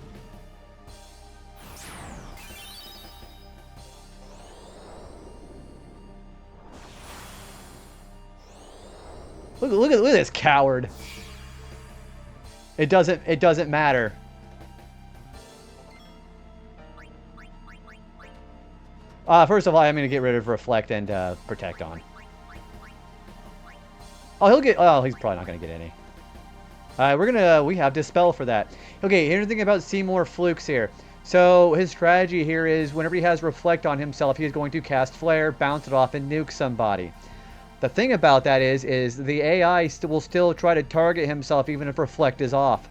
[SPEAKER 1] Look at this coward. It doesn't matter. First of all, I'm gonna get rid of Reflect and Protect on. Oh, he's probably not gonna get any. We have Dispel for that. Okay, here's the thing about Seymour Flukes here. So his strategy here is whenever he has Reflect on himself, he is going to cast Flare, bounce it off, and nuke somebody. The thing about that is the AI will still try to target himself even if Reflect is off.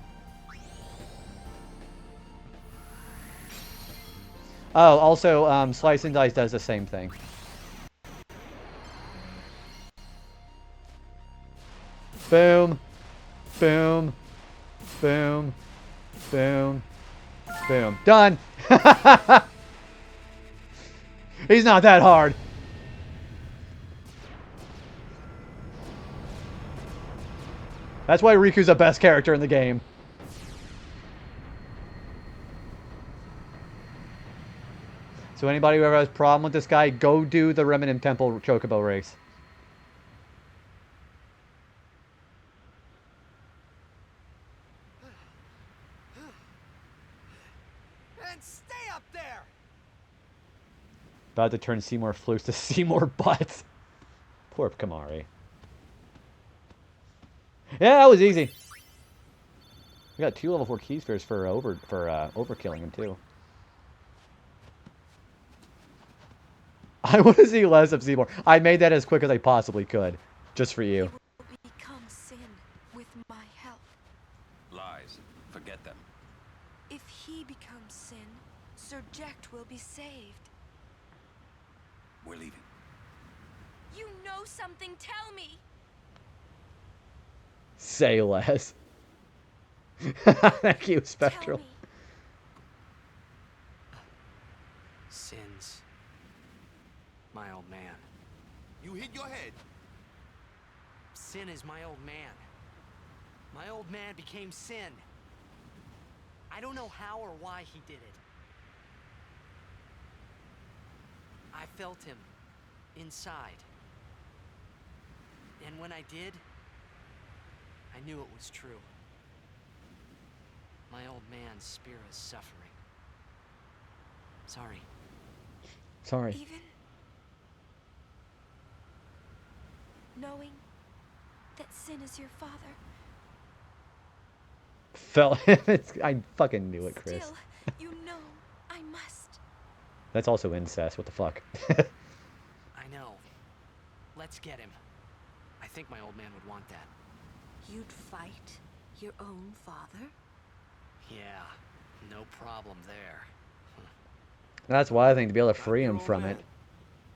[SPEAKER 1] Oh, also, Slice and Dice does the same thing. Boom. Boom. Boom. Boom. Boom. Done. He's not that hard. That's why Riku's the best character in the game. So anybody who ever has a problem with this guy, go do the Remnant Temple Chocobo race.
[SPEAKER 3] And stay up there!
[SPEAKER 1] About to turn Seymour Flukes to Seymour Butts. Poor Kamari. Yeah, that was easy. We got 2 level 4 key spheres for overkilling him too. I want to see less of Seymour. I made that as quick as I possibly could, just for you.
[SPEAKER 4] It will become sin with my help.
[SPEAKER 2] Lies. Forget them.
[SPEAKER 4] If he becomes sin, Sir Jekt will be saved.
[SPEAKER 2] We're leaving.
[SPEAKER 7] You know something, tell me!
[SPEAKER 1] Say less. Thank you, Spectral.
[SPEAKER 4] Tell me.
[SPEAKER 3] Sins. My old man.
[SPEAKER 9] You hit your head.
[SPEAKER 3] Sin is my old man. My old man became sin. I don't know how or why he did it. I felt him inside. And when I did, I knew it was true. My old man's spirit is suffering. Sorry.
[SPEAKER 1] Sorry.
[SPEAKER 4] Even knowing that sin is your father,
[SPEAKER 1] Felt I fucking knew it, Chris.
[SPEAKER 4] still, you know I must.
[SPEAKER 1] That's also incest. What the fuck?
[SPEAKER 3] I know. Let's get him. I think my old man would want that.
[SPEAKER 4] You'd fight your own father?
[SPEAKER 3] Yeah, no problem there.
[SPEAKER 1] That's why I think to be able to free him
[SPEAKER 5] Your old
[SPEAKER 1] from
[SPEAKER 5] man.
[SPEAKER 1] it.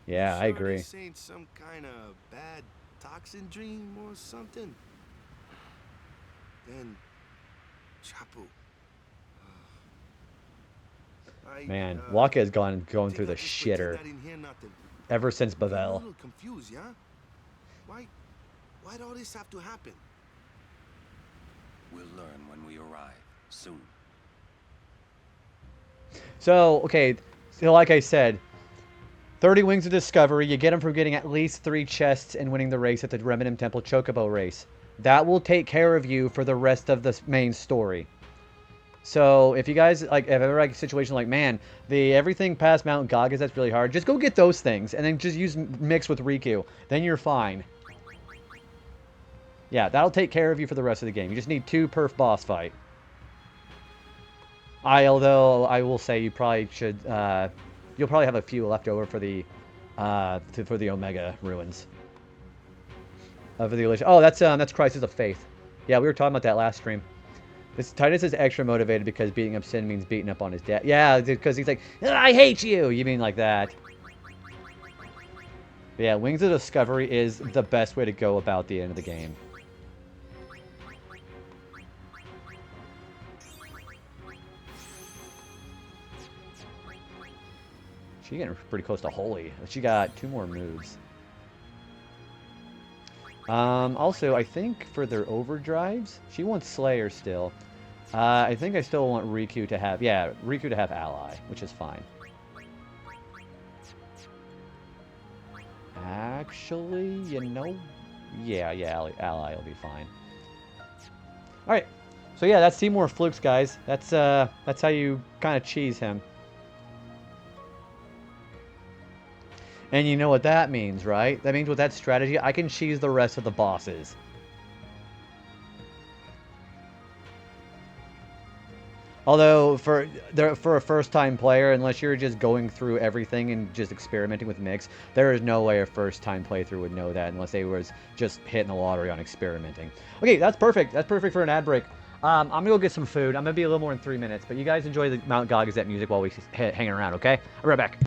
[SPEAKER 1] Yeah, I
[SPEAKER 5] Sure
[SPEAKER 1] agree.
[SPEAKER 5] This ain't some kind of bad toxin dream or something. Then, Chapu.
[SPEAKER 1] Man, Waka has going through the
[SPEAKER 5] just pretend
[SPEAKER 1] shitter
[SPEAKER 5] I didn't hear nothing.
[SPEAKER 1] ever since
[SPEAKER 5] I'm a
[SPEAKER 1] Bavel.
[SPEAKER 5] little confused, yeah? Why'd all this have to happen?
[SPEAKER 2] We'll learn when we arrive. Soon.
[SPEAKER 1] So, okay, so like I said, 30 Wings of Discovery, you get them from getting at least 3 chests and winning the race at the Remnant Temple Chocobo race. That will take care of you for the rest of the main story. So, if you guys, like, have ever like a situation like, man, everything past Mount Gagas, that's really hard, just go get those things, and then just use mix with Riku. Then you're fine. Yeah, that'll take care of you for the rest of the game. You just need 2 perf boss fight. Although I will say you probably should, you'll probably have a few left over for the Omega ruins. For the Elation. Oh, that's Crisis of Faith. Yeah, we were talking about that last stream. Titus is extra motivated because beating up Sin means beating up on his dad. Yeah, because he's like, I hate you. You mean like that? But yeah, Wings of Discovery is the best way to go about the end of the game. She's getting pretty close to Holy. She got 2 more moves. Also, I think for their overdrives, she wants Slayer still. I think I still want Riku to have, Riku to have Ally, which is fine. Actually, you know, yeah, Ally will be fine. All right, so yeah, that's Seymour Flukes, guys. That's how you kind of cheese him. And you know what that means, right? That means with that strategy, I can cheese the rest of the bosses. Although, for a first-time player, unless you're just going through everything and just experimenting with mix, there is no way a first-time playthrough would know that unless they was just hitting the lottery on experimenting. Okay, that's perfect. That's perfect for an ad break. I'm going to go get some food. I'm going to be a little more than 3 minutes, but you guys enjoy the Mount Gagazette music while we hang around, okay? I'll be right back.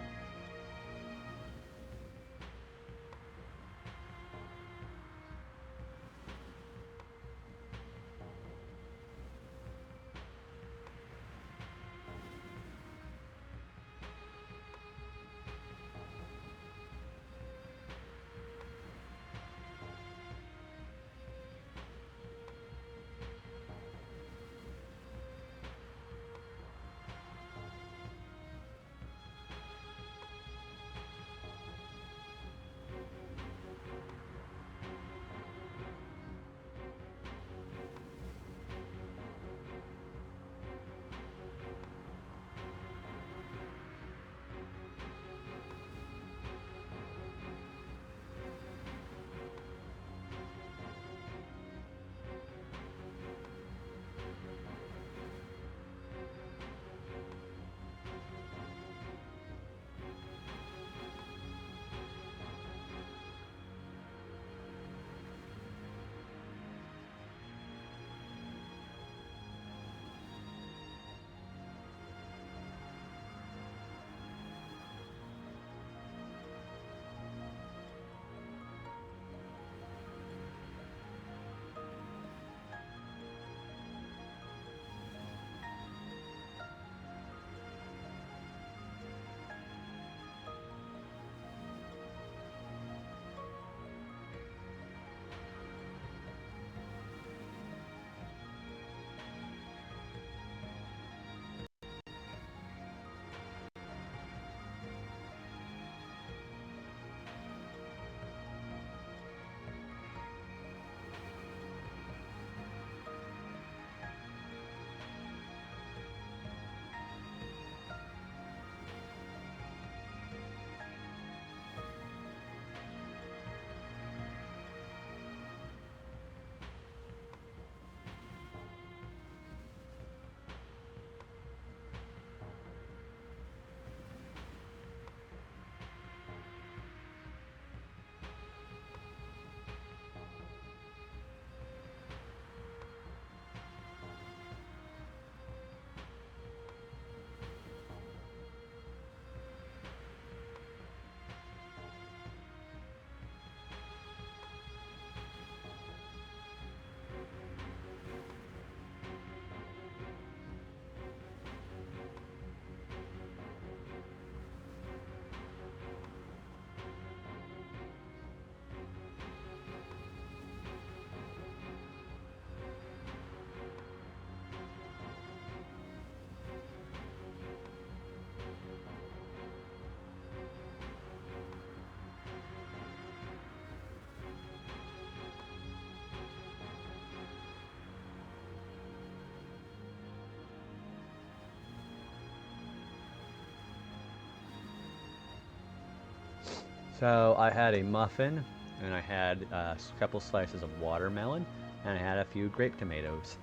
[SPEAKER 1] So I had a muffin, and I had a couple slices of watermelon, and I had a few grape tomatoes.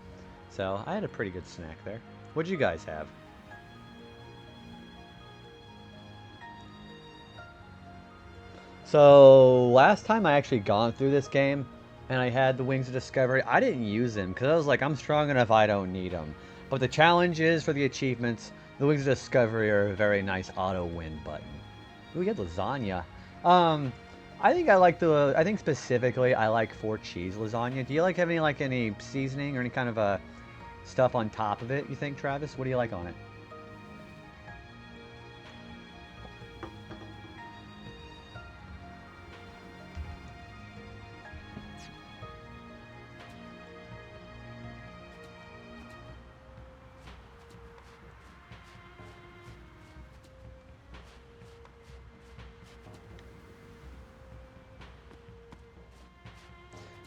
[SPEAKER 1] So I had a pretty good snack there. What'd you guys have? So last time I actually gone through this game, and I had the Wings of Discovery, I didn't use them because I was like, I'm strong enough, I don't need them. But the challenge is for the achievements, the Wings of Discovery are a very nice auto win button. Ooh, we had lasagna. I think I like the. I think specifically I like 4 cheese lasagna. Do you like have any seasoning or any kind of stuff on top of it? You think, Travis? What do you like on it?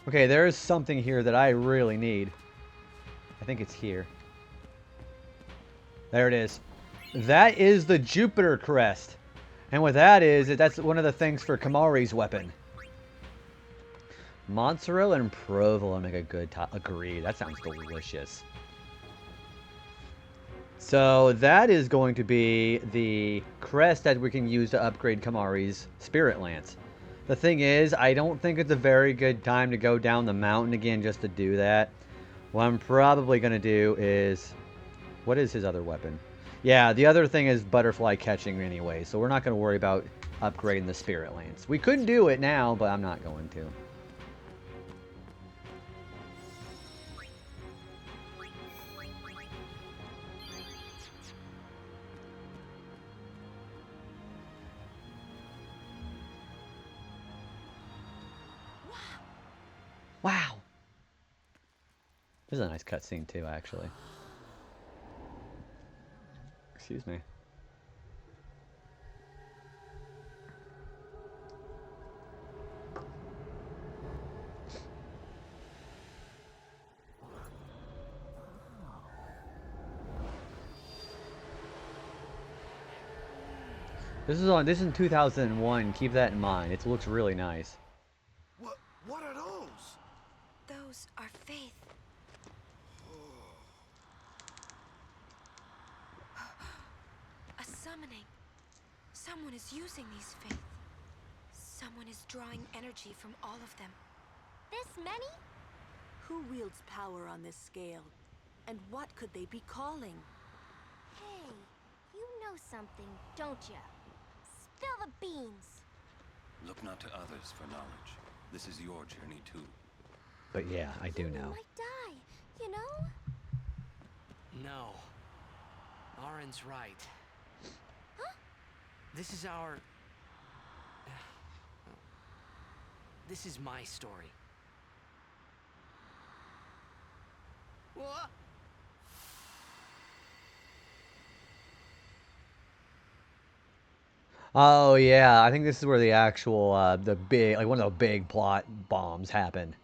[SPEAKER 1] Okay, there is something here that I really need. I think it's here. There it is. That is the Jupiter crest. And what that is, that's one of the things for Kamari's weapon. Mozzarella and provolone make a good top. Agreed. That sounds delicious. So that is going to be the crest that we can use to upgrade Kamari's Spirit Lance. The thing is, I don't think it's a very good time to go down the mountain again just to do that. What I'm probably going to do is... What is his other weapon? Yeah, the other thing is butterfly catching anyway, so we're not going to worry about upgrading the Spirit Lance. We could do it now, but I'm not going to. Wow. This is a nice cutscene too, actually. Excuse me. This is in 2001. Keep that in mind. It looks really nice.
[SPEAKER 9] What are those?
[SPEAKER 7] Those are faith. A summoning. Someone is using these faith. Someone is drawing energy from all of them.
[SPEAKER 4] This many? Who wields power on this scale? And what could they be calling?
[SPEAKER 10] Hey, you know something, don't you? Spill the beans.
[SPEAKER 2] Look not to others for knowledge. This is your journey too.
[SPEAKER 1] But yeah, I do know.
[SPEAKER 10] Might die, you know?
[SPEAKER 3] No. Auron's right.
[SPEAKER 10] Huh?
[SPEAKER 3] This is our... This is my story. What?
[SPEAKER 1] Oh yeah, I think this is where the actual the big one of the big plot bombs happen.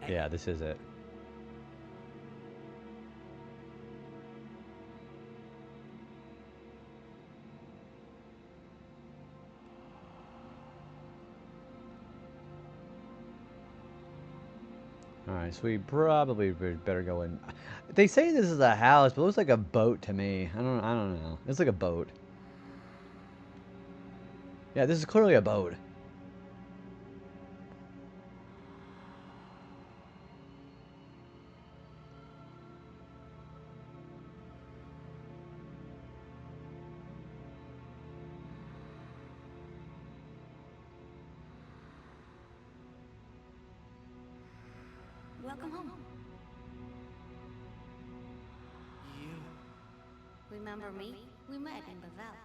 [SPEAKER 1] Yeah, this is it. Alright, so we probably better go in. They say this is a house, but it looks like a boat to me. I don't know. It's like a boat. Yeah, this is clearly a boat.
[SPEAKER 10] Welcome home.
[SPEAKER 3] You...
[SPEAKER 10] Remember me? We met in Bavel.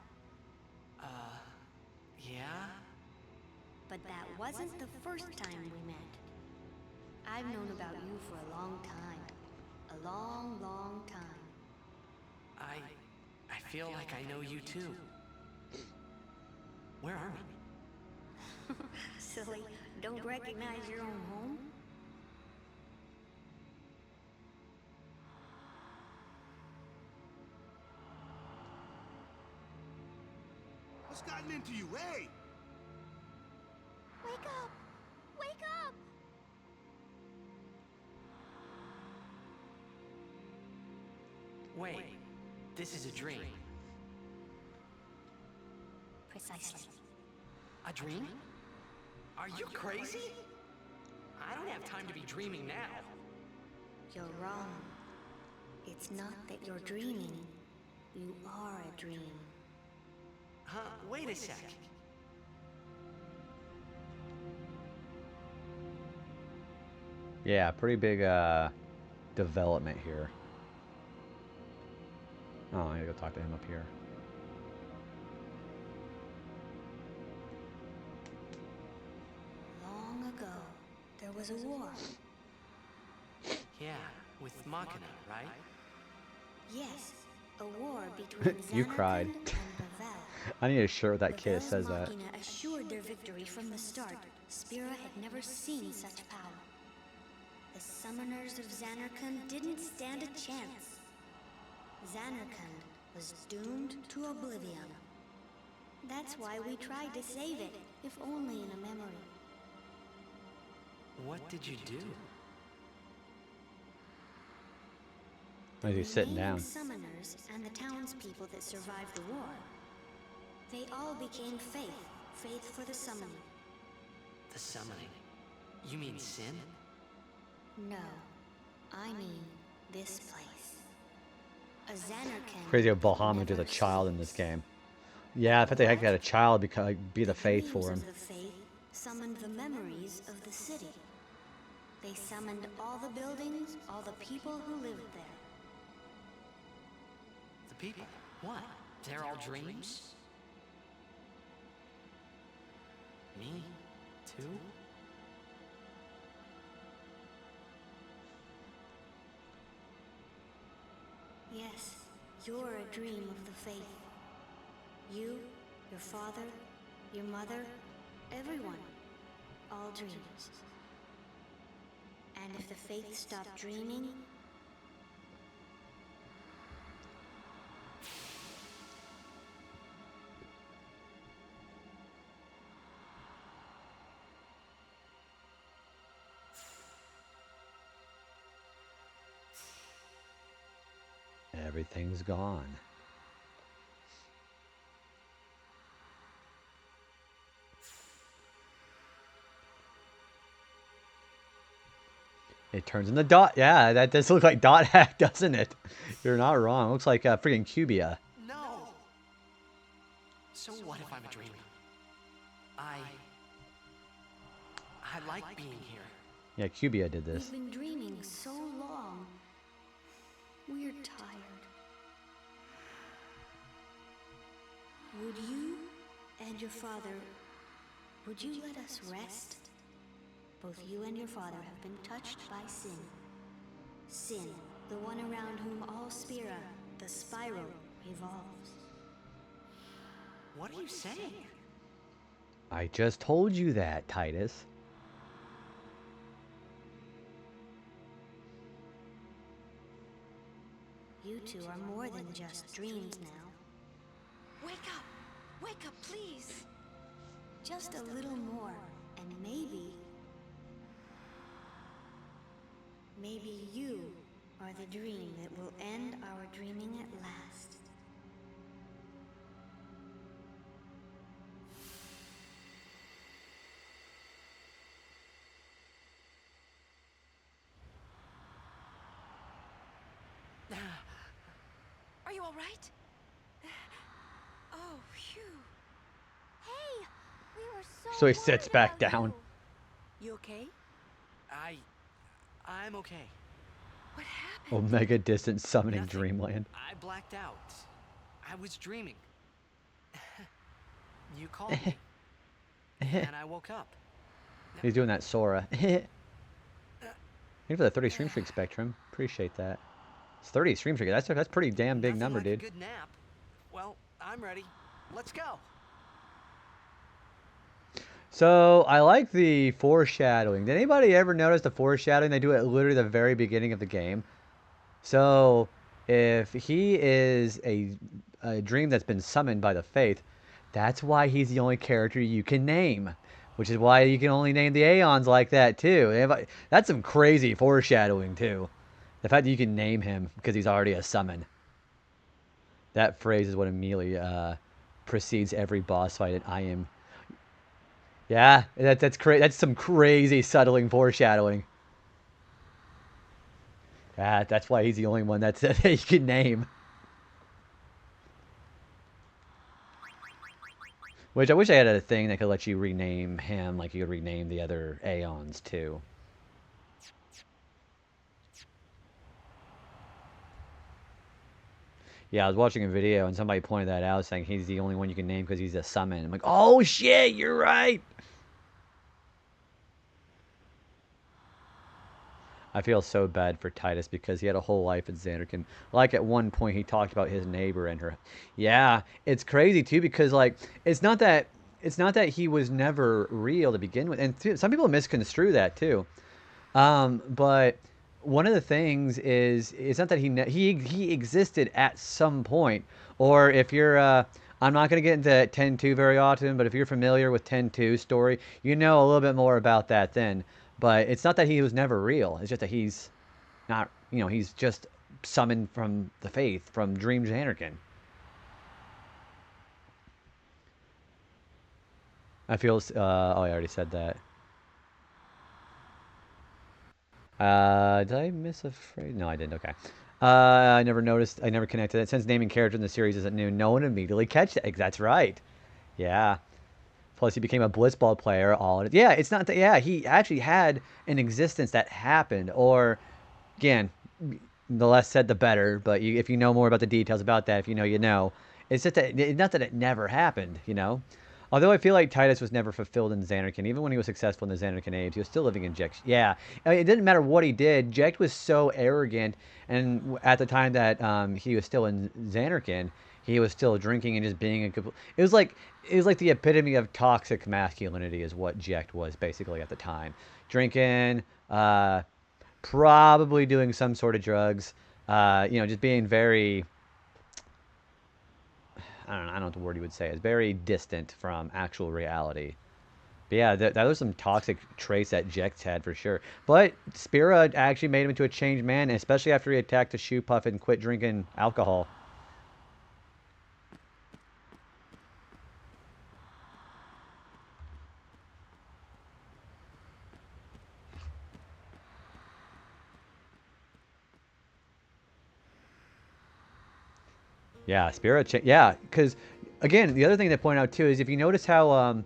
[SPEAKER 3] Yeah?
[SPEAKER 10] But that wasn't the first time we met. I've known about you for a long time. A long, long time.
[SPEAKER 3] I feel like I know you too. Where are we?
[SPEAKER 10] Silly, don't recognize your own home?
[SPEAKER 9] What's gotten into you, hey?
[SPEAKER 10] Wake up! Wake up!
[SPEAKER 3] Wait, this is a dream.
[SPEAKER 10] Precisely.
[SPEAKER 3] A dream? Are you crazy? I don't have time to be dreaming now.
[SPEAKER 10] You're wrong. It's not that you're dreaming. You are a dream.
[SPEAKER 3] Huh? Wait a sec.
[SPEAKER 1] Yeah, pretty big development here. Oh, I gotta go talk to him up here.
[SPEAKER 10] Long ago, there was a war.
[SPEAKER 3] Yeah, with Machina, right?
[SPEAKER 10] Yes, a war between
[SPEAKER 1] You cried.
[SPEAKER 10] Xanarkand and Bavel.
[SPEAKER 1] I need a shirt with that kid says that.
[SPEAKER 10] Machina assured their victory from the start. Spira had never seen such power. The summoners of Xanarkand didn't stand a chance. Xanarkand was doomed to oblivion. That's why we tried to save it, if only in a memory.
[SPEAKER 3] What did you do?
[SPEAKER 1] Why is he sitting down?
[SPEAKER 10] The summoners and the townspeople that survived the war, they all became faith for the summoning.
[SPEAKER 3] The summoning? You mean sin?
[SPEAKER 10] No, I mean this place. A Xanarkand.
[SPEAKER 1] Crazy how Bahamut is a child in this game. Yeah, I thought they had a child be the faith for him.
[SPEAKER 10] The faith summoned the memories of the city. They summoned all the buildings, all the people who lived there.
[SPEAKER 3] The people? What? They're all dreams? Me? Too?
[SPEAKER 10] Yes, you're a dream of the faith. You, your father, your mother, everyone. All dreams. And if the faith stopped dreaming,
[SPEAKER 1] everything's gone. It turns into dot. Yeah, that does look like dot hack, doesn't it? You're not wrong. Looks like freaking Cubia.
[SPEAKER 3] No! So what if I'm a dream? I like being here.
[SPEAKER 1] Yeah, Cubia did this.
[SPEAKER 10] we've been dreaming so long. We're tired. Would you and your father, would you let us rest? Both you and your father have been touched by sin. Sin, the one around whom all Spira, the spiral, revolves.
[SPEAKER 3] What are you saying?
[SPEAKER 1] I just told you that, Titus.
[SPEAKER 10] You two are more than just dreams now.
[SPEAKER 7] Wake up! Wake up, please!
[SPEAKER 10] Just a little more, and maybe you are the dream that will end our dreaming at last.
[SPEAKER 7] Are you all right? Oh, phew.
[SPEAKER 10] Hey, we were
[SPEAKER 1] So he
[SPEAKER 10] worried
[SPEAKER 1] sits back
[SPEAKER 10] about
[SPEAKER 1] down.
[SPEAKER 10] You okay?
[SPEAKER 3] I'm okay.
[SPEAKER 7] What happened?
[SPEAKER 1] Omega distant summoning
[SPEAKER 3] Nothing.
[SPEAKER 1] Dreamland.
[SPEAKER 3] I blacked out. I was dreaming. You called me. And I woke up.
[SPEAKER 1] He's doing that Sora. Thank you for the 30 stream streak, Spectrum. Appreciate that. It's 30 stream streak. That's pretty damn big
[SPEAKER 3] Nothing
[SPEAKER 1] number,
[SPEAKER 3] like a
[SPEAKER 1] dude.
[SPEAKER 3] good nap. I'm ready. Let's go.
[SPEAKER 1] So, I like the foreshadowing. Did anybody ever notice the foreshadowing? They do it literally the very beginning of the game. So, if he is a dream that's been summoned by the Faith, that's why he's the only character you can name. Which is why you can only name the Aeons like that, too. That's some crazy foreshadowing, too. The fact that you can name him because he's already a summon. That phrase is what immediately precedes every boss fight, and I am... Yeah, that's crazy. That's some crazy subtling foreshadowing. Yeah, that's why he's the only one that you can name. Which I wish I had a thing that could let you rename him, like you could rename the other Aeons too. Yeah, I was watching a video and somebody pointed that out, saying he's the only one you can name because he's a summon. I'm like, oh shit, you're right. I feel so bad for Titus because he had a whole life at Xanarkand. Like at one point he talked about his neighbor and her. Yeah, it's crazy too because like it's not that he was never real to begin with, and some people misconstrue that too. But one of the things is it's not that he existed at some point, or if you're I'm not going to get into 10-2 very often, but if you're familiar with 10-2's story, you know a little bit more about that then. But it's not that he was never real. It's just that he's not, he's just summoned from the Faith, from Dream Xanarkand. I feel, oh, I already said that. Did I miss a phrase? No, I didn't. Okay. I never noticed. I never connected it. Since naming character in the series isn't new, no one immediately catch that. That's right. Yeah. Plus, he became a blitzball player. Yeah, it's not that. Yeah, he actually had an existence that happened. Or, again, the less said, the better. But if you know more about the details about that, if you know, you know. It's just that not that it never happened. Although I feel like Titus was never fulfilled in Xanarkand, even when he was successful in the Xanarkand age, he was still living in Jekt. Yeah, I mean, it didn't matter what he did. Jekt was so arrogant, and at the time that he was still in Xanarkand, he was still drinking and just being a. It was like the epitome of toxic masculinity, is what Jekt was basically at the time. Drinking, probably doing some sort of drugs, just being very. I don't know what the word you would say. It's very distant from actual reality. But yeah, that was some toxic traits that Jekt had for sure. But Spira actually made him into a changed man, especially after he attacked the shoe puff and quit drinking alcohol. Yeah, Spira. Yeah, because again, the other thing they point out too is if you notice how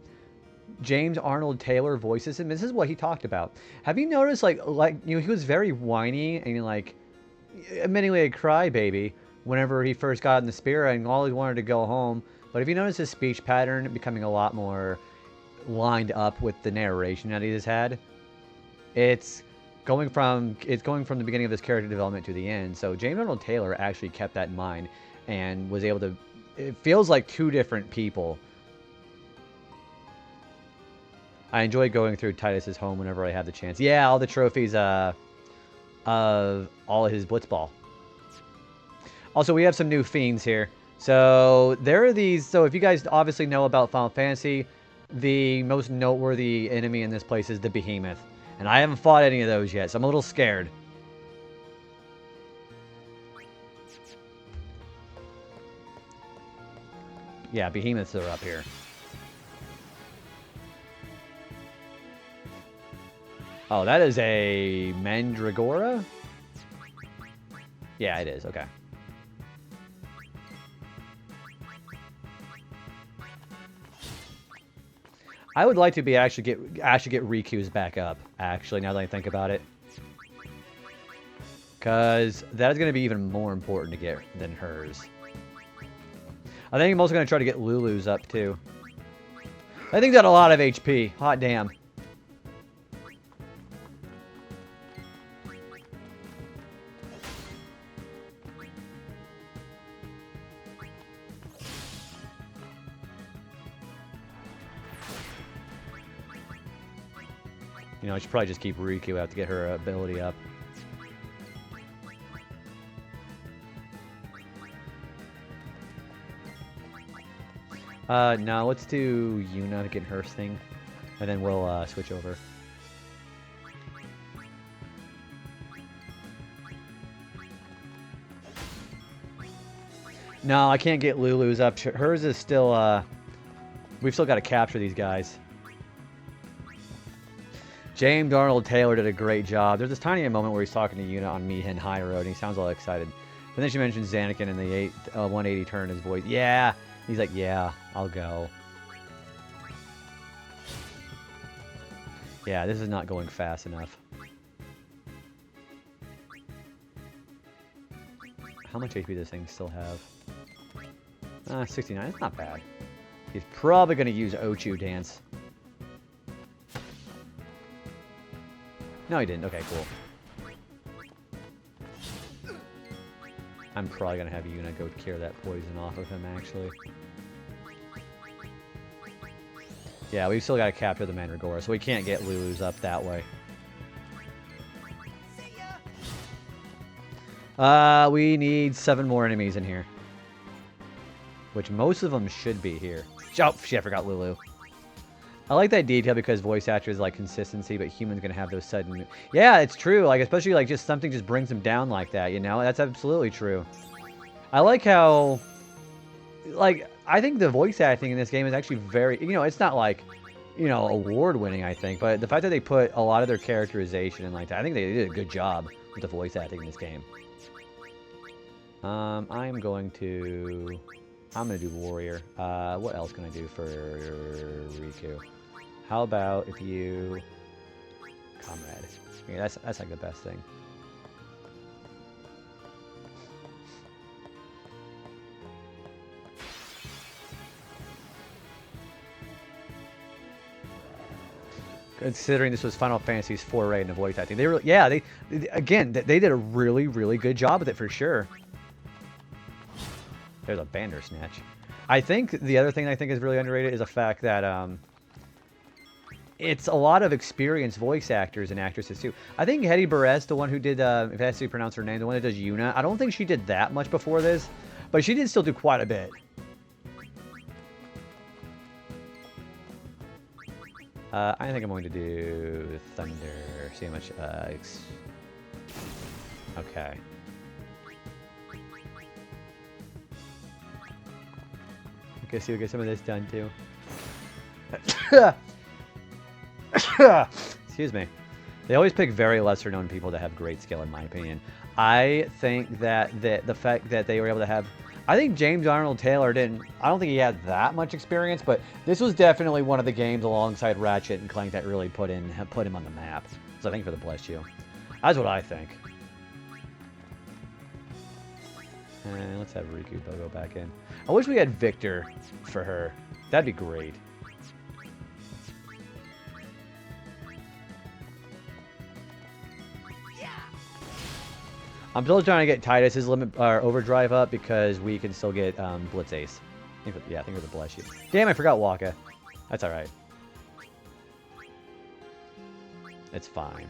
[SPEAKER 1] James Arnold Taylor voices him, this is what he talked about. Have you noticed like he was very whiny and like admittingly a crybaby whenever he first got in the Spira and always wanted to go home. But if you notice his speech pattern becoming a lot more lined up with the narration that he has had, it's going from the beginning of his character development to the end. So James Arnold Taylor actually kept that in mind and was able to. It feels like two different people. I enjoy going through Titus's home whenever I have the chance. Yeah, all the trophies of all of his Blitzball. Also, we have some new fiends here. So there are these. So if you guys obviously know about Final Fantasy, the most noteworthy enemy in this place is the Behemoth. And I haven't fought any of those yet, so I'm a little scared. Yeah, Behemoths are up here. Oh, that is a Mandragora? Yeah, it is. Okay. I would like to actually get Riku's back up, actually, now that I think about it. Because that is going to be even more important to get than hers. I think I'm also going to try to get Lulu's up, too. I think got a lot of HP. Hot damn. You know, I should probably just keep Riku out to get her ability up. No, let's do Yuna to get her thing, and then we'll switch over. No, I can't get Lulu's up. Hers is still, we've still got to capture these guys. James Arnold Taylor did a great job. There's this tiny moment where he's talking to Yuna on Mihin High Road, and he sounds all excited. But then she mentions Xanakin in the 180 turn his voice. Yeah! He's like, yeah, I'll go. Yeah, this is not going fast enough. How much HP does this thing still have? 69. That's not bad. He's probably going to use Ochu Dance. No, he didn't. Okay, cool. I'm probably going to have Yuna go clear that poison off of him, actually. Yeah, we've still got to capture the Mandragora, so we can't get Lulu's up that way. We need 7 more enemies in here. Which most of them should be here. Oh, shit, I forgot Lulu. I like that detail because voice actors like consistency, but humans gonna have those sudden... Yeah, it's true. Like, especially like just something just brings them down like that, you know? That's absolutely true. I like how... Like, I think the voice acting in this game is actually very... You know, it's not like, you know, award-winning, I think. But the fact that they put a lot of their characterization in like that, I think they did a good job with the voice acting in this game. I'm going to do Warrior. What else can I do for Riku? How about if you... Comrade. Yeah, that's like the best thing. Considering this was Final Fantasy's foray into voice acting, they really, yeah, they did a really, really good job with it for sure. There's a Bandersnatch. I think the other thing I think is really underrated is the fact that it's a lot of experienced voice actors and actresses too. I think Hedy Perez, the one who did, if I have to pronounce her name, the one that does Yuna, I don't think she did that much before this, but she did still do quite a bit. I think I'm going to do Thunder. See how much. Okay. Okay, so we'll get some of this done too. Excuse me. They always pick very lesser known people that have great skill, in my opinion. I think that the fact that they were able to have... I think James Arnold Taylor didn't... I don't think he had that much experience, but this was definitely one of the games alongside Ratchet and Clank that really put him on the map. So thank you for the bless you. That's what I think. And let's have Riku go back in. I wish we had Victor for her. That'd be great. I'm still trying to get Titus's overdrive up because we can still get Blitz Ace. I think with the bless you. Damn, I forgot Waka. That's alright. It's fine.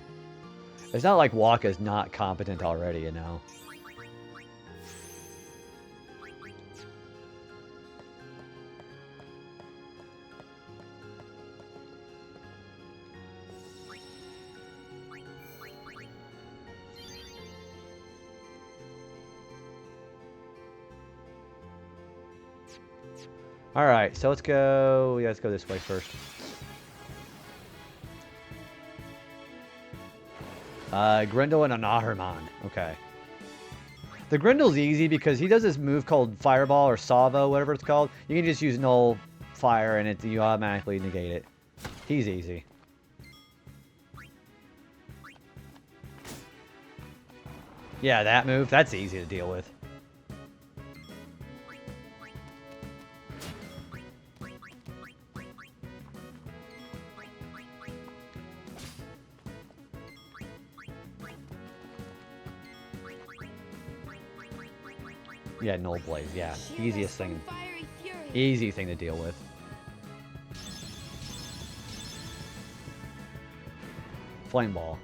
[SPEAKER 1] It's not like Waka's not competent already, you know. Alright, so let's go... Yeah, let's go this way first. Grendel and Anaherman. Okay. The Grendel's easy because he does this move called Fireball or Salvo, whatever it's called. You can just use Null Fire and you automatically negate it. He's easy. Yeah, that move, that's easy to deal with. Yeah, Null Blaze, yeah. Easiest thing. Easy thing to deal with. Flame Ball.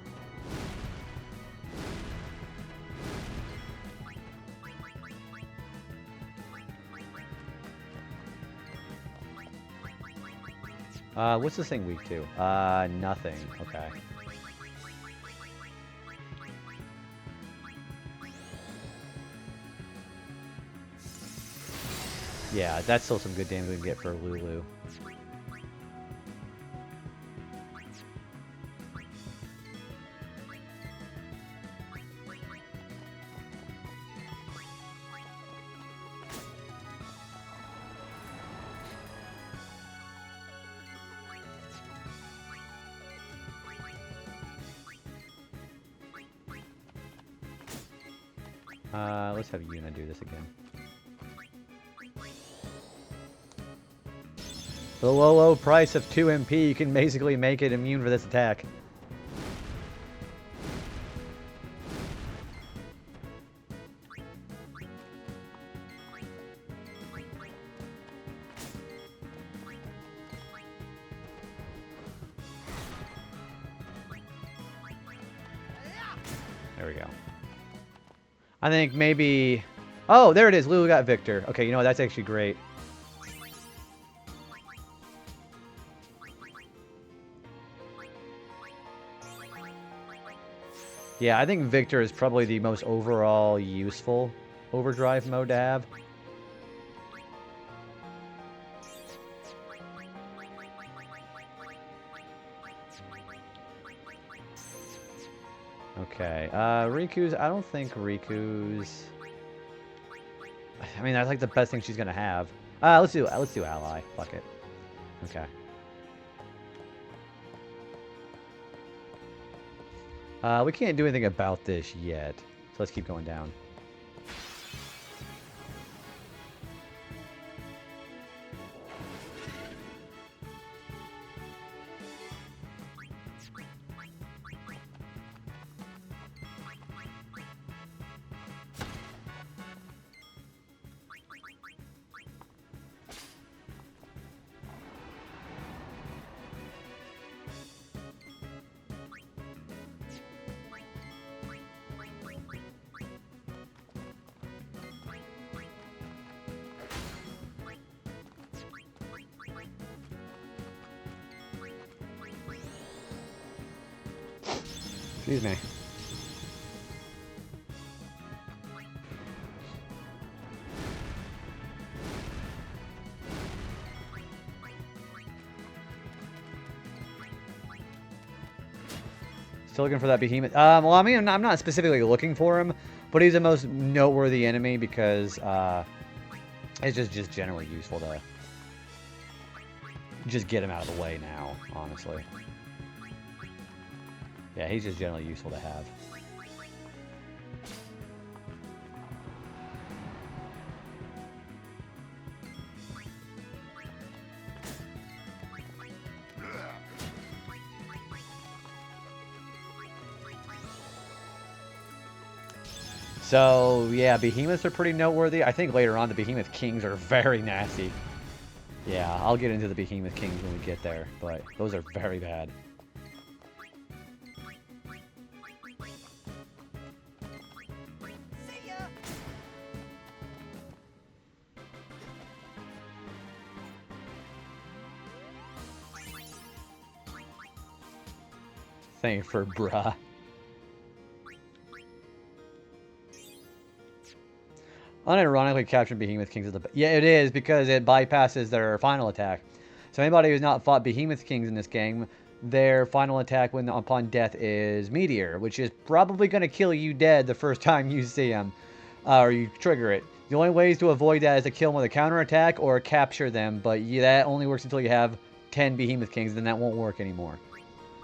[SPEAKER 1] What's this thing weak to? Nothing. Okay. Yeah, that's still some good damage we can get for Lulu. Let's have Yuna do this again. The low price of 2 MP, you can basically make it immune for this attack. There we go. I think maybe... Oh, there it is. Lulu got Victor. Okay, you know what? That's actually great. Yeah, I think Victor is probably the most overall useful overdrive mode to have. Okay, Riku's, I don't think Riku's... I mean, that's like the best thing she's gonna have. Let's do Ally. Fuck it. Okay. We can't do anything about this yet, so let's keep going down. Excuse me. Still looking for that behemoth. Well, I mean, I'm not specifically looking for him, but he's the most noteworthy enemy because it's just generally useful to just get him out of the way now, honestly. Yeah, he's just generally useful to have. So, yeah, behemoths are pretty noteworthy. I think later on the behemoth kings are very nasty. Yeah, I'll get into the behemoth kings when we get there, but those are very bad. Thank you for bruh. Unironically, capturing Behemoth Kings is the best. Yeah, it is, because it bypasses their final attack. So anybody who's not fought Behemoth Kings in this game, their final attack when upon death is Meteor, which is probably going to kill you dead the first time you see him, or you trigger it. The only ways to avoid that is to kill them with a counterattack or capture them, but that only works until you have 10 Behemoth Kings, then that won't work anymore.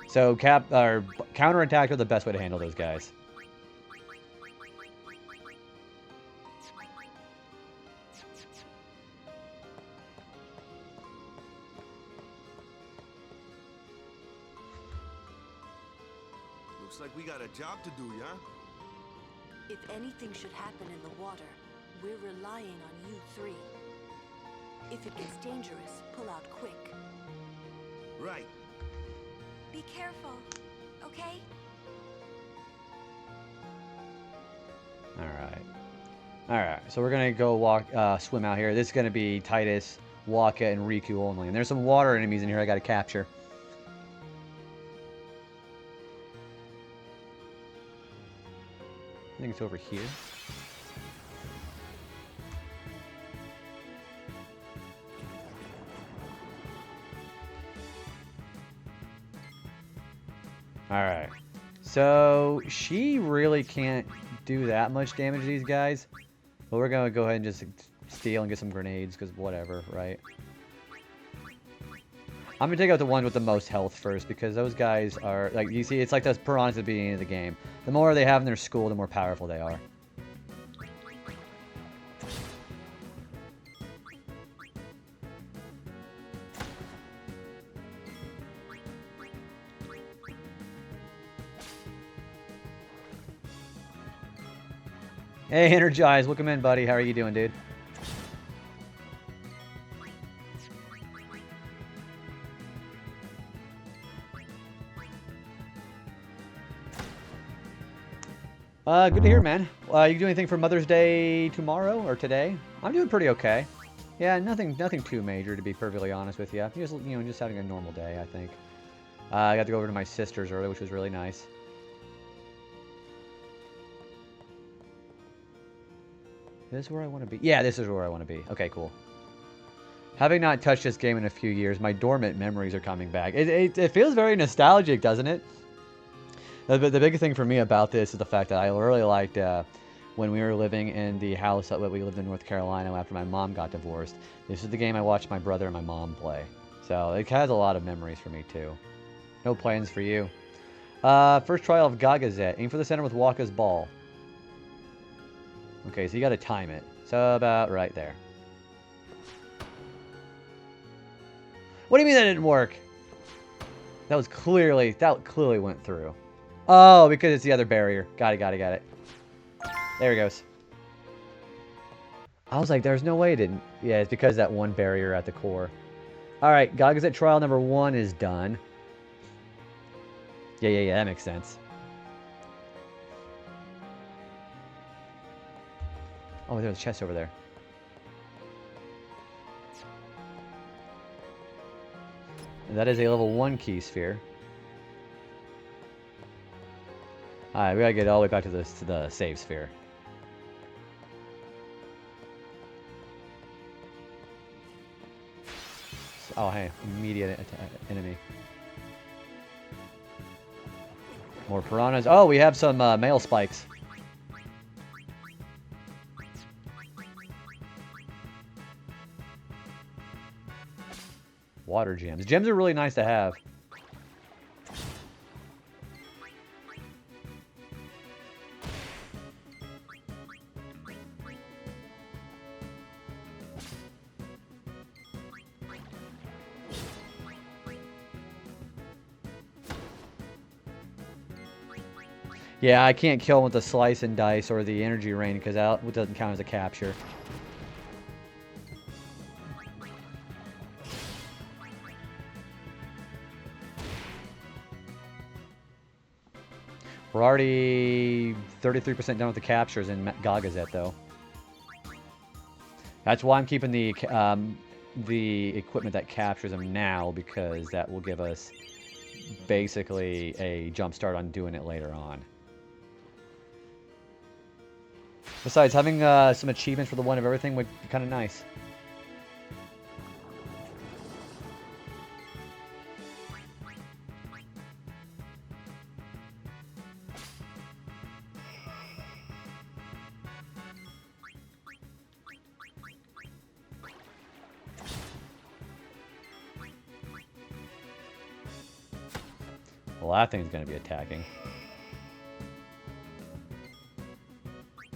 [SPEAKER 1] So counterattack are the best way to handle those guys.
[SPEAKER 9] Looks like we got a job to do, yeah?
[SPEAKER 4] If anything should happen in the water, we're relying on you three. If it gets dangerous, pull out quick.
[SPEAKER 9] Right.
[SPEAKER 7] Be careful, okay?
[SPEAKER 1] Alright. Alright, so we're gonna go swim out here. This is gonna be Titus, Waka, and Riku only. And there's some water enemies in here I gotta capture. I think it's over here. Alright. So, she really can't do that much damage to these guys. But we're going to go ahead and just steal and get some grenades, because whatever, right? I'm going to take out the ones with the most health first, because those guys are, like, you see, it's like those piranhas at the beginning of the game. The more they have in their school, the more powerful they are. Hey, Energize, welcome in, buddy. How are you doing, dude? Good to hear, man. You doing anything for Mother's Day tomorrow or today? I'm doing pretty okay. Yeah, nothing too major, to be perfectly honest with you. Just, just having a normal day, I think. I got to go over to my sister's early, which was really nice. This is where I want to be. Yeah, this is where I want to be. Okay, cool. Having not touched this game in a few years, my dormant memories are coming back. It feels very nostalgic, doesn't it? The big thing for me about this is the fact that I really liked when we were living in the house that we lived in North Carolina after my mom got divorced. This is the game I watched my brother and my mom play. So it has a lot of memories for me, too. No plans for you. First trial of Gagazet. Aim for the center with Waka's ball. Okay, so you gotta time it. So about right there. What do you mean that didn't work? That clearly went through. Oh, because it's the other barrier. Got it. There it goes. I was like, there's no way it didn't. Yeah, it's because that one barrier at the core. Alright, Gagazet trial number 1 is done. Yeah, that makes sense. Oh, there's a chest over there. And that is a level 1 key sphere. Alright, we gotta get all the way back to the save sphere. Oh, hey, immediate enemy. More piranhas. Oh, we have some male spikes. Water gems. Gems are really nice to have. Yeah, I can't kill him with the slice and dice or the energy rain because that doesn't count as a capture. We're already 33% done with the captures in Gagazet, though. That's why I'm keeping the equipment that captures them now, because that will give us basically a jump start on doing it later on. Besides, having some achievements for the one of everything would be kind of nice. Well, that thing's going to be attacking.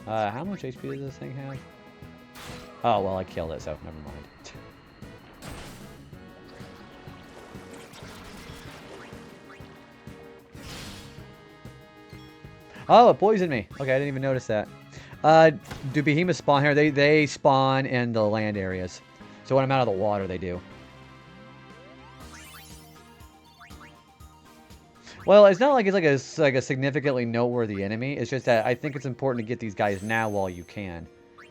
[SPEAKER 1] How much HP does this thing have? Oh, well, I killed it, so never mind. Oh, it poisoned me. Okay, I didn't even notice that. Do behemoths spawn here? They spawn in the land areas. So when I'm out of the water, they do. Well, it's not like it's like a significantly noteworthy enemy. It's just that I think it's important to get these guys now while you can.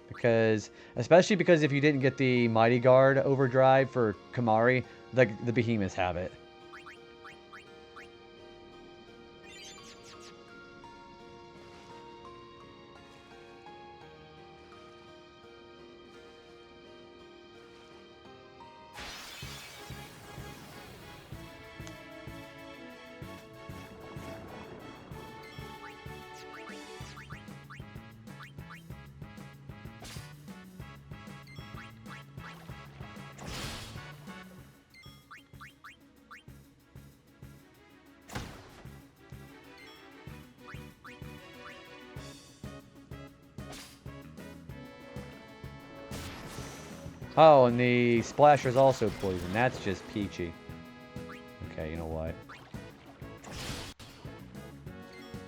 [SPEAKER 1] Because, especially because if you didn't get the Mighty Guard overdrive for Kamari, the behemoths have it. Oh, and the splasher's also poison. That's just peachy. Okay, you know what?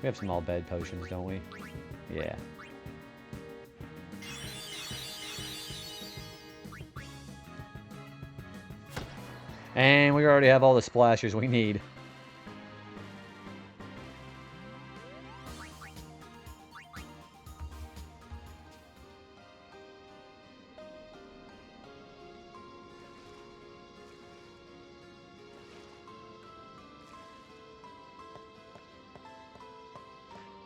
[SPEAKER 1] We have some all bed potions, don't we? Yeah. And we already have all the splashers we need.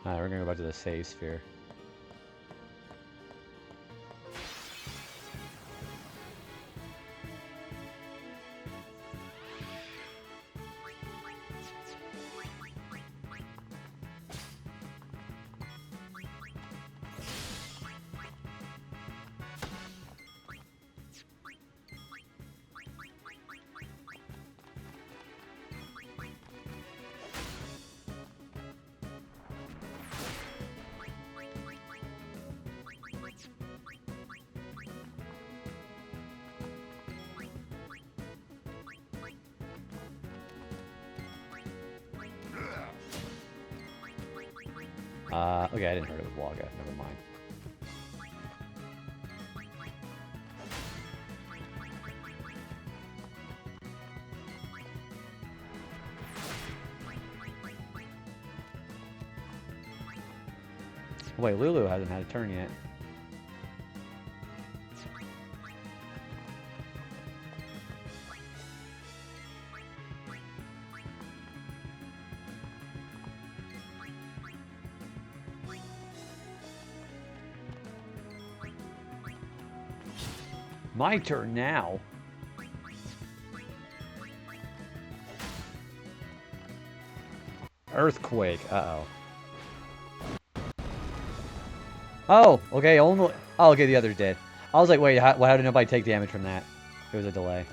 [SPEAKER 1] Alright, we're gonna go back to the save sphere. Okay, I didn't hurt it with Wagga. Never mind. Wait, Lulu hasn't had a turn yet. My turn now. Earthquake. Uh-oh. Oh, okay. Only. Oh, okay. The other's dead. I was like, wait. How did nobody take damage from that? There was a delay.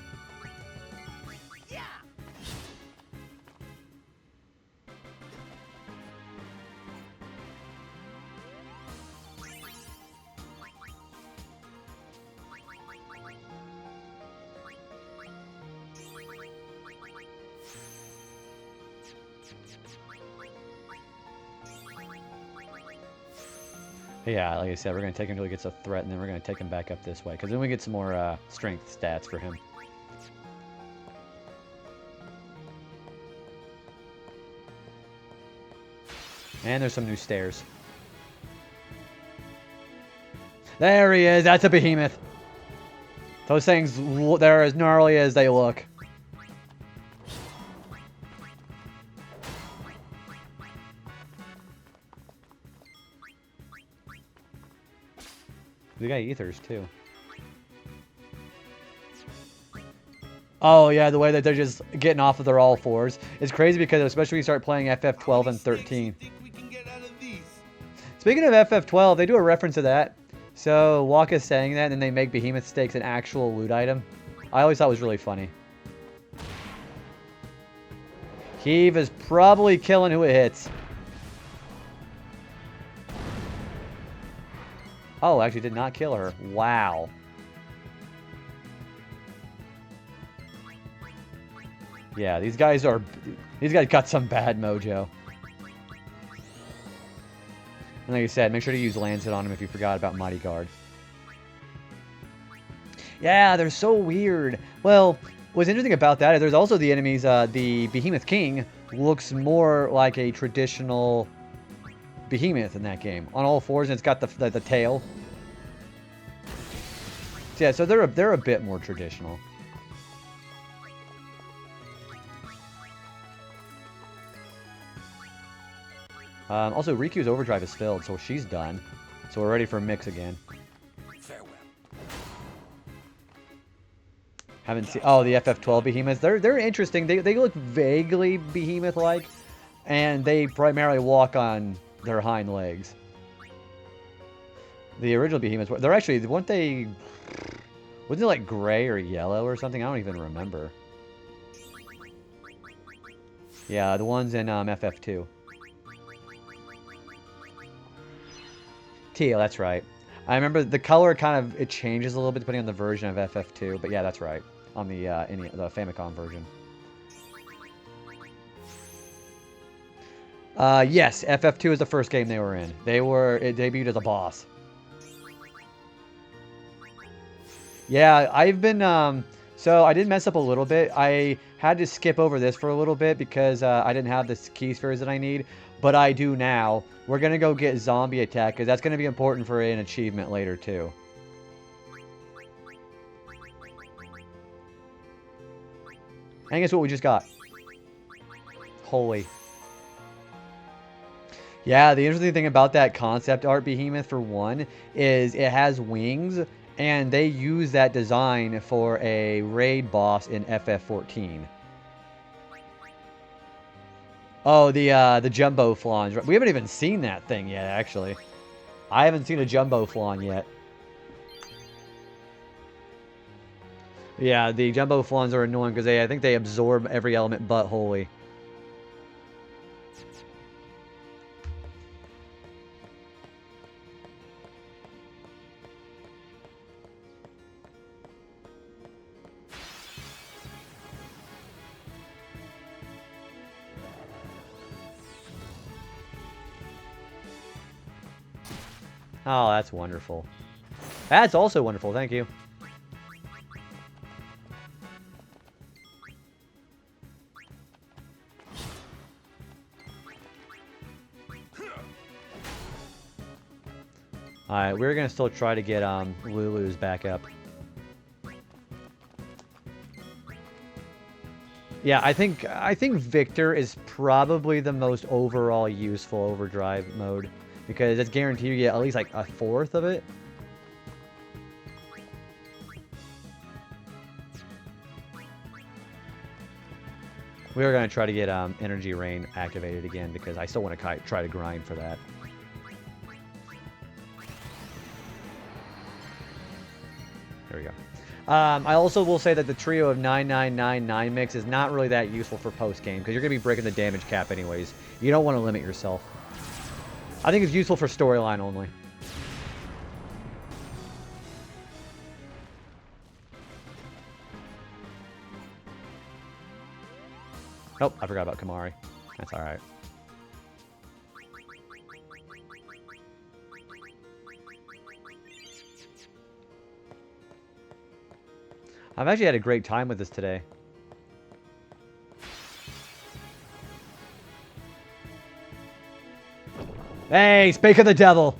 [SPEAKER 1] Yeah, like I said, we're going to take him until he gets a threat, and then we're going to take him back up this way, because then we get some more strength stats for him. And there's some new stairs. There he is! That's a behemoth! Those things, they're as gnarly as they look. We got ethers too. Oh yeah, the way that they're just getting off of their all fours. It's crazy because especially when you start playing FF12 and 13. Speaking of FF12, they do a reference to that. So Waka's saying that and then they make Behemoth Stakes an actual loot item. I always thought it was really funny. Heave is probably killing who it hits. Oh, actually did not kill her. Wow. Yeah, these guys got some bad mojo. And like I said, make sure to use Lancet on him if you forgot about Mighty Guard. Yeah, they're so weird. Well, what's interesting about that is there's also the enemies, the Behemoth King, looks more like a traditional behemoth in that game. On all fours, and it's got the tail. So yeah, so they're a bit more traditional. Also, Riku's overdrive is filled, so she's done. So we're ready for a mix again.
[SPEAKER 2] Farewell.
[SPEAKER 1] Haven't seen. Oh, the FF12 behemoths. They're interesting. They look vaguely behemoth-like, and they primarily walk on their hind legs. The original behemoths. They're actually weren't they? Wasn't it like gray or yellow or something? I don't even remember. Yeah, the ones in FF2. Teal, that's right. I remember the color it changes a little bit depending on the version of FF2, but yeah, that's right. On the the Famicom version. Yes, FF2 is the first game they were in. It debuted as a boss. Yeah, I've been so I did mess up a little bit. I had to skip over this for a little bit because I didn't have the key spheres that I need, but I do now. We're gonna go get zombie attack because that's gonna be important for an achievement later too. And guess what we just got? Holy. Yeah, the interesting thing about that concept art behemoth, for one, is it has wings, and they use that design for a raid boss in FF14. Oh, the Jumbo Flans. We haven't even seen that thing yet, actually. I haven't seen a Jumbo Flan yet. Yeah, the Jumbo Flans are annoying because I think they absorb every element but holy. Oh, that's wonderful. That's also wonderful, thank you. Alright, we're gonna still try to get Lulu's back up. Yeah, I think Victor is probably the most overall useful overdrive mode. Because it's guaranteed you get at least like a fourth of it. We are going to try to get Energy Rain activated again because I still want to try to grind for that. There we go. I also will say that the trio of 9999 mix is not really that useful for post-game because you're going to be breaking the damage cap anyways. You don't want to limit yourself. I think it's useful for storyline only. Oh, I forgot about Kamari. That's alright. I've actually had a great time with this today. Hey, Spake of the Devil!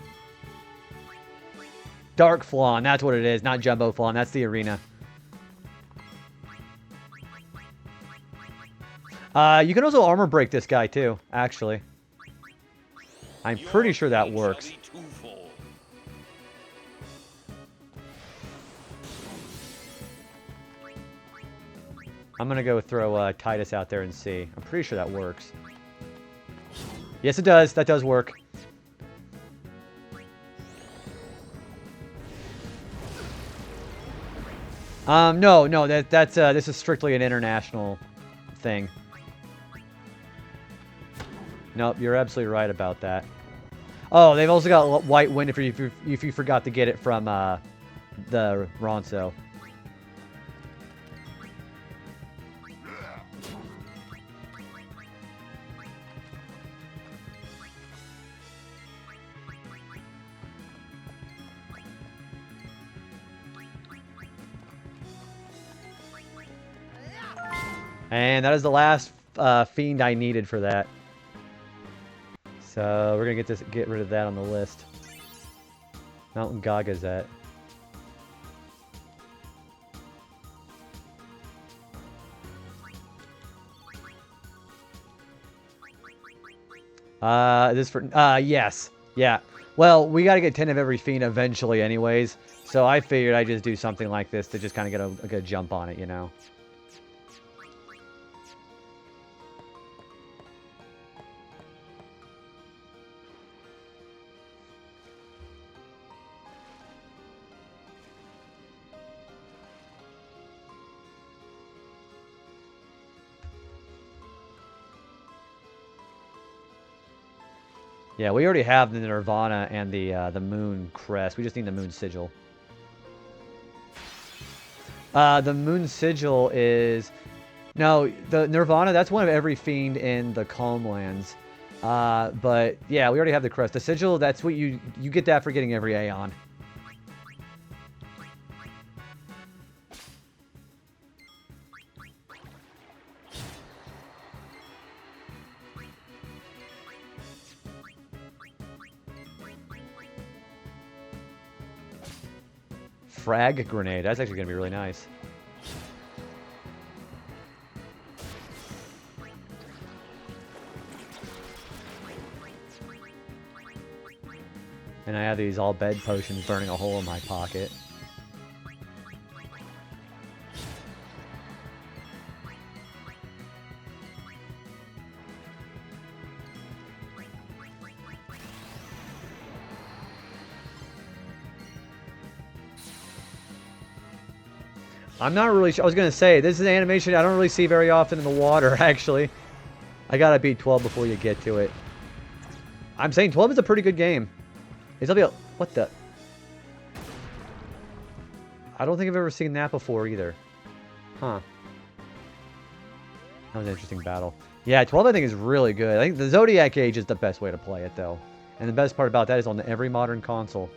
[SPEAKER 1] Dark Flan, that's what it is, not Jumbo Flan, that's the arena. You can also armor break this guy too, actually. I'm pretty sure that works. I'm gonna go throw Titus out there and see. I'm pretty sure that works. Yes, it does. That does work. No, this is strictly an international thing. Nope, you're absolutely right about that. Oh, they've also got White Wind if you forgot to get it from the Ronso. And that is the last fiend I needed for that. So we're gonna get rid of that on the list. Mountain Gagazet. This for yes, yeah. Well, we gotta get 10 of every fiend eventually, anyways. So I figured I'd just do something like this to just kind of get a good jump on it, you know. Yeah, we already have the Nirvana and the Moon Crest. We just need the Moon Sigil. The Moon Sigil is... No, the Nirvana, that's one of every fiend in the Calmlands. But, yeah, we already have the Crest. The Sigil, that's what you get that for getting every Aeon. Frag grenade. That's actually going to be really nice. And I have these all bed potions burning a hole in my pocket. I'm not really sure. I was going to say, this is an animation I don't really see very often in the water, actually. I got to beat 12 before you get to it. I'm saying 12 is a pretty good game. What the? I don't think I've ever seen that before either. Huh. That was an interesting battle. Yeah, 12 I think is really good. I think the Zodiac Age is the best way to play it, though. And the best part about that is on every modern console.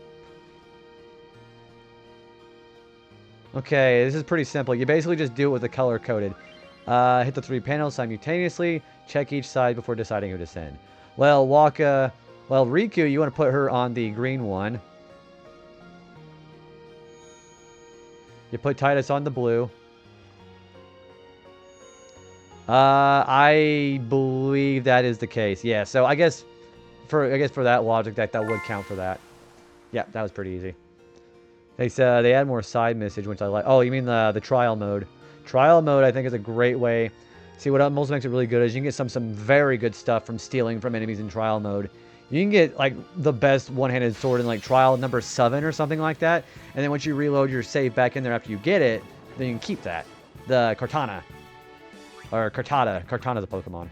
[SPEAKER 1] Okay, this is pretty simple. You basically just do it with the color-coded. Hit the 3 panels simultaneously. Check each side before deciding who to send. Well, Riku, you want to put her on the green one. You put Titus on the blue. I believe that is the case. Yeah, so I guess for that logic, that would count for that. Yeah, that was pretty easy. They add more side message, which I like. Oh, you mean the trial mode? Trial mode, I think, is a great way. See, what also makes it really good is you can get some very good stuff from stealing from enemies in trial mode. You can get, like, the best one-handed sword in, like, trial number 7 or something like that. And then once you reload your save back in there after you get it, then you can keep that. The Kartana. Or Kartada. Kartana's a Pokemon.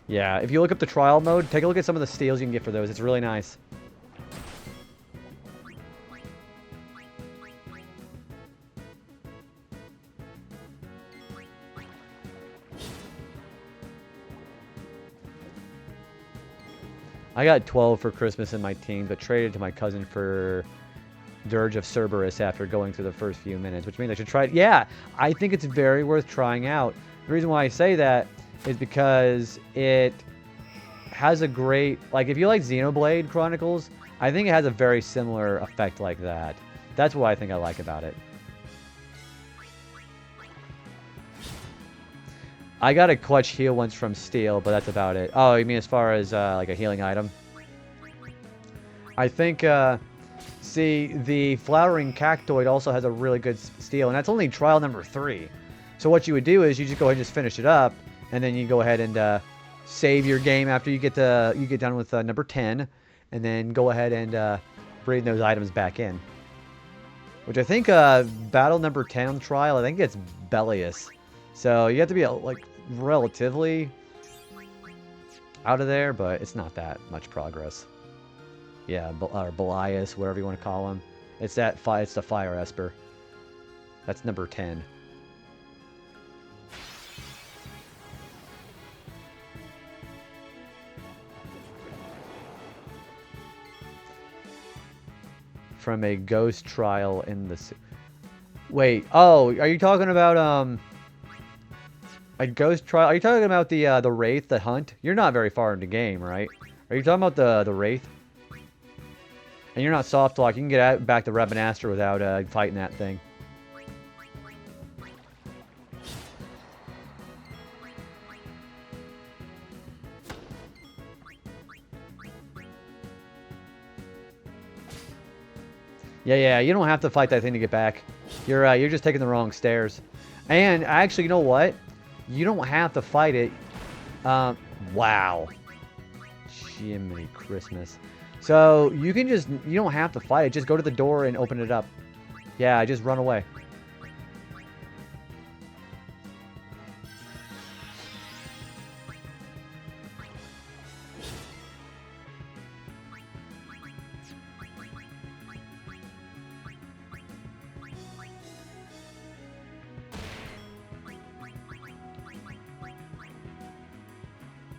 [SPEAKER 1] Yeah, if you look up the trial mode, take a look at some of the steals you can get for those. It's really nice. I got 12 for Christmas in my team, but traded to my cousin for Dirge of Cerberus after going through the first few minutes, which means I should try it. Yeah, I think it's very worth trying out. The reason why I say that is because it has a great, like, if you like Xenoblade Chronicles, I think it has a very similar effect like that. That's what I think I like about it. I got a clutch heal once from Steel, but that's about it. Oh, you mean as far as like a healing item? I think, see, the Flowering Cactoid also has a really good steal, and that's only trial number 3. So what you would do is you just go ahead and just finish it up, and then you go ahead and save your game after you get done with number 10, and then go ahead and bring those items back in. Which I think battle number 10 on trial, I think it's Bellius. So you have to be like relatively out of there, but it's not that much progress. Yeah, or Belias, whatever you want to call him. It's it's the Fire Esper. That's number 10. from a ghost trial in the... Wait, oh, are you talking about, a ghost trial? Are you talking about the Wraith, the hunt? You're not very far into the game, right? Are you talking about the Wraith? And you're not soft lock. You can get back to Rabanastre without fighting that thing. Yeah, you don't have to fight that thing to get back. You're just taking the wrong stairs. And actually, you know what? You don't have to fight it. Wow. Jiminy Christmas. So you can just, you don't have to fight it. Just go to the door and open it up. Yeah, just run away.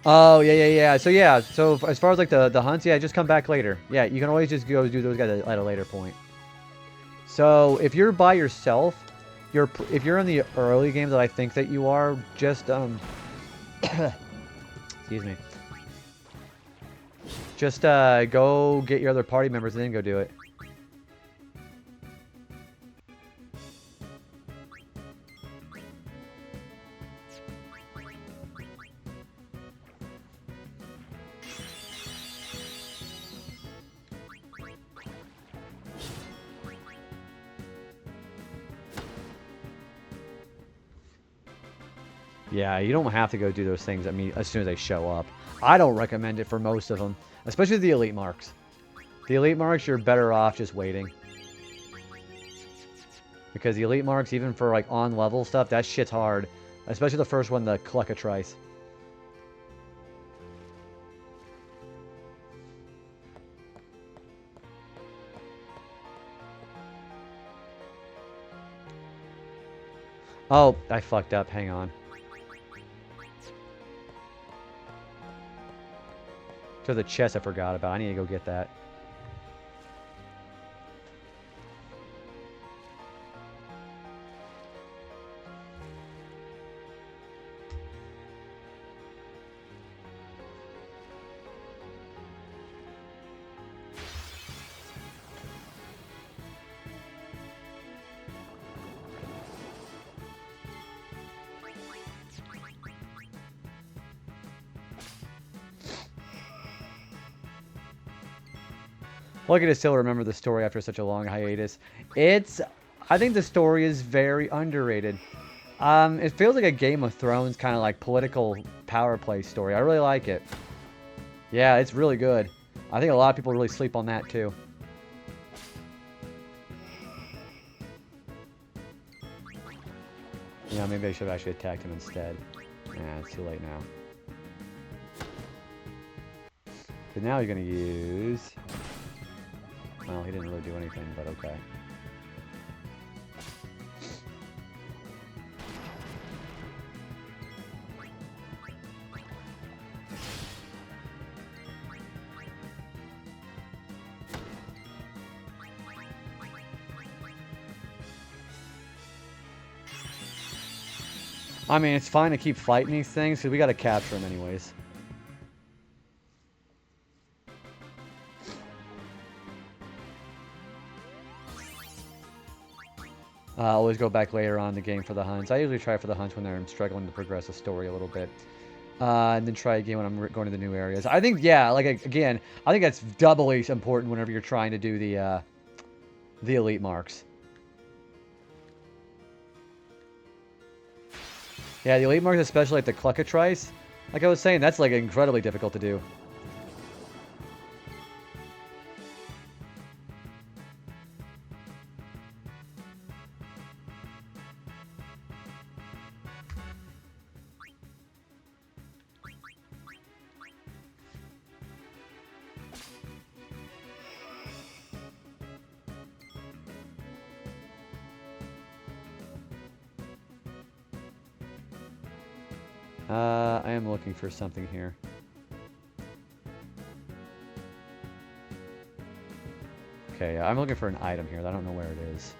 [SPEAKER 1] Oh, yeah. So as far as like the hunts, yeah, just come back later. Yeah, you can always just go do those guys at a later point. So if you're by yourself, if you're in the early games that I think that you are, just excuse me. Just go get your other party members and then go do it. Yeah, you don't have to go do those things, I mean, as soon as they show up. I don't recommend it for most of them, especially the elite marks. The elite marks, you're better off just waiting. Because the elite marks, even for like on-level stuff, that shit's hard. Especially the first one, the Cluckatrice. Oh, I fucked up, hang on. To the chest I forgot about. I need to go get that. Lucky to still remember the story after such a long hiatus. I think the story is very underrated. It feels like a Game of Thrones kind of like political power play story. I really like it. Yeah, it's really good. I think a lot of people really sleep on that too. Yeah, maybe I should have actually attacked him instead. Yeah, it's too late now. But now you're going to use... Well, he didn't really do anything, but okay. I mean, it's fine to keep fighting these things, because we got to capture them anyways. I always go back later on in the game for the hunts. I usually try for the hunts when I'm struggling to progress the story a little bit. And then try again when I'm going to the new areas. I think, yeah, like, again, I think that's doubly important whenever you're trying to do the elite marks. Yeah, the elite marks, especially like the Cluckatrice. Like I was saying, that's like incredibly difficult to do. I am looking for something here. Okay, I'm looking for an item here. I don't know where it is.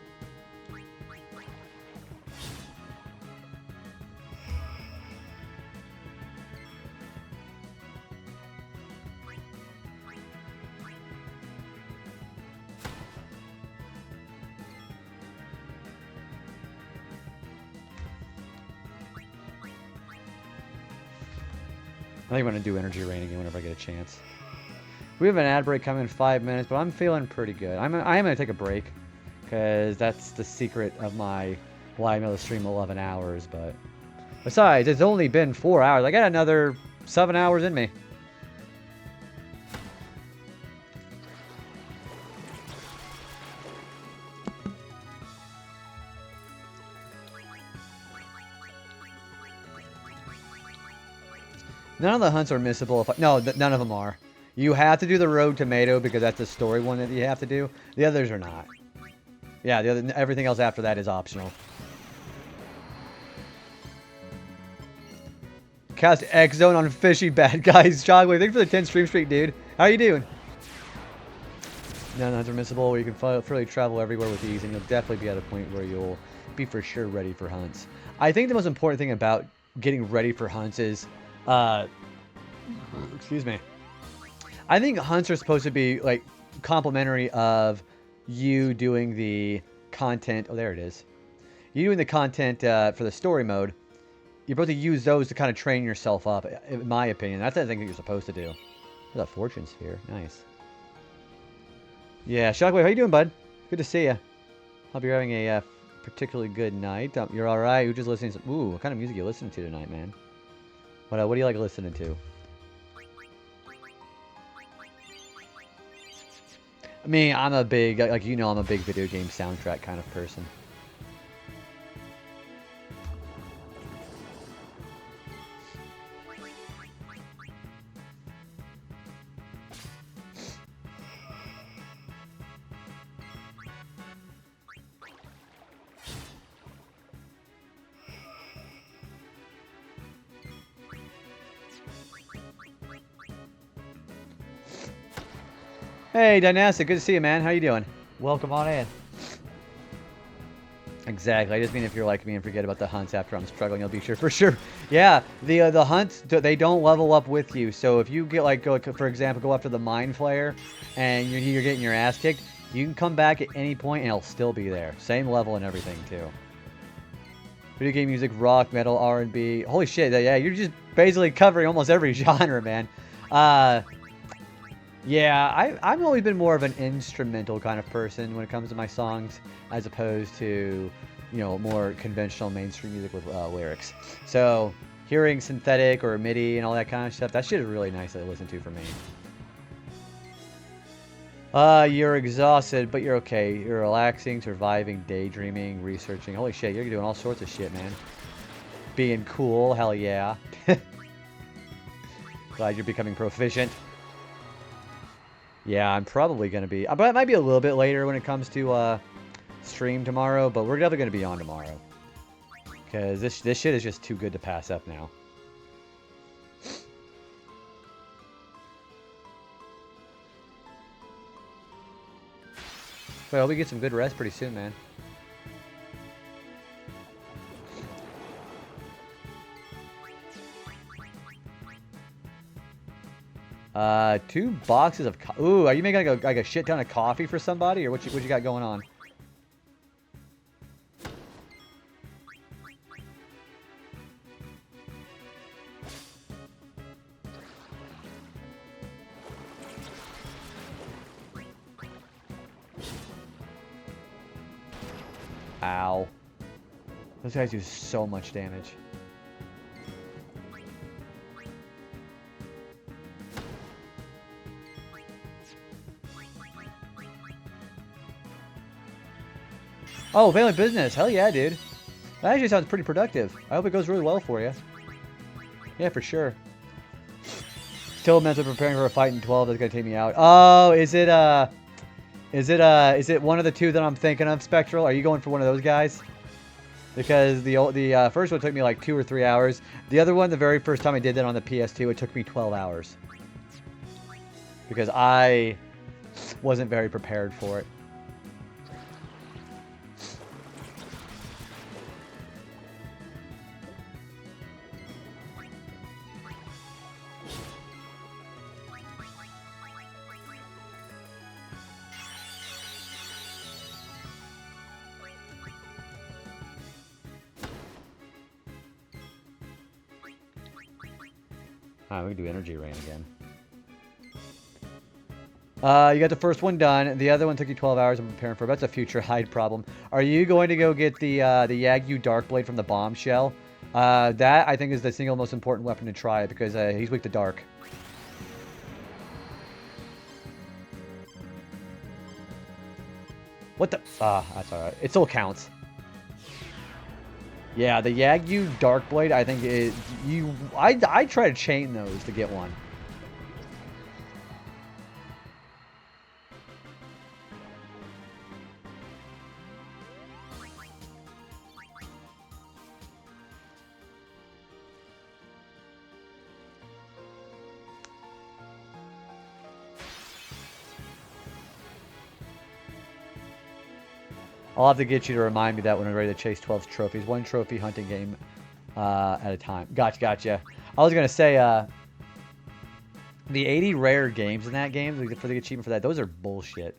[SPEAKER 1] I think I'm going to do energy rain again whenever I get a chance. We have an ad break coming in 5 minutes, but I'm feeling pretty good. I am going to take a break, because that's the secret of my why I'm able to stream 11 hours. But besides, it's only been 4 hours. I got another 7 hours in me. None of the hunts are missable. No, none of them are. You have to do the road tomato because that's the story one that you have to do. The others are not. Yeah, everything else after that is optional. Cast X Zone on fishy bad guys. Chocolate, thanks for the 10 stream streak, dude. How you doing? None of the hunts are missable. Where you can freely travel everywhere with ease, and you'll definitely be at a point where you'll be for sure ready for hunts. I think the most important thing about getting ready for hunts is, excuse me. I think hunts are supposed to be like complimentary of you doing the content. Oh, there it is. You doing the content for the story mode. You're supposed to use those to kind of train yourself up, in my opinion. That's the thing that you're supposed to do. There's a fortune sphere. Nice. Yeah, Shockwave, how you doing, bud? Good to see you. Hope you're having a particularly good night. You're all right. You're just listening to... Ooh, what kind of music you listening to tonight, man? What do you like listening to? I mean, I'm a big, like, you know, I'm a big video game soundtrack kind of person. Hey, Dynastic, good to see you, man. How you doing? Welcome on in. Exactly. I just mean if you're like me and forget about the hunts after I'm struggling, you'll be sure for sure. Yeah, the hunts, they don't level up with you. So if you get like, for example, go after the Mind Flayer and you're getting your ass kicked, you can come back at any point and it'll still be there. Same level and everything too. Video game music, rock, metal, R&B. Holy shit, yeah, you're just basically covering almost every genre, man. Yeah, I've always been more of an instrumental kind of person when it comes to my songs, as opposed to, you know, more conventional mainstream music with lyrics. So hearing synthetic or MIDI and all that kind of stuff, that shit is really nice to listen to for me. You're exhausted, but you're okay. You're relaxing, surviving, daydreaming, researching. Holy shit, you're doing all sorts of shit, man. Being cool, hell yeah. Glad you're becoming proficient. Yeah, I'm probably going to be... But it might be a little bit later when it comes to stream tomorrow, but we're definitely going to be on tomorrow. Because this shit is just too good to pass up now. Well, we get some good rest pretty soon, man. Two boxes of... Ooh, are you making like a shit ton of coffee for somebody? Or what you got going on? Ow. Those guys do so much damage. Oh, family business. Hell yeah, dude. That actually sounds pretty productive. I hope it goes really well for you. Yeah, for sure. Still mentally preparing for a fight in 12 that's gonna take me out. Oh, is it one of the two that I'm thinking of, Spectral? Are you going for one of those guys? Because the first one took me like 2 or 3 hours. The other one, the very first time I did that on the PS2, it took me 12 hours. Because wasn't very prepared for it. Alright, we can do energy rain again. You got the first one done. The other one took you 12 hours. I'm preparing for. That's a future hide problem. Are you going to go get the Yagyu Darkblade from the bombshell? That, I think, is the single most important weapon to try because he's weak to dark. What the? That's alright. It still counts. Yeah, the Yagyu Darkblade, I think I try to chain those to get one. I'll have to get you to remind me that when I'm ready to chase 12 trophies. 1 trophy hunting game at a time. Gotcha. I was going to say, the 80 rare games in that game, for the achievement for that, those are bullshit.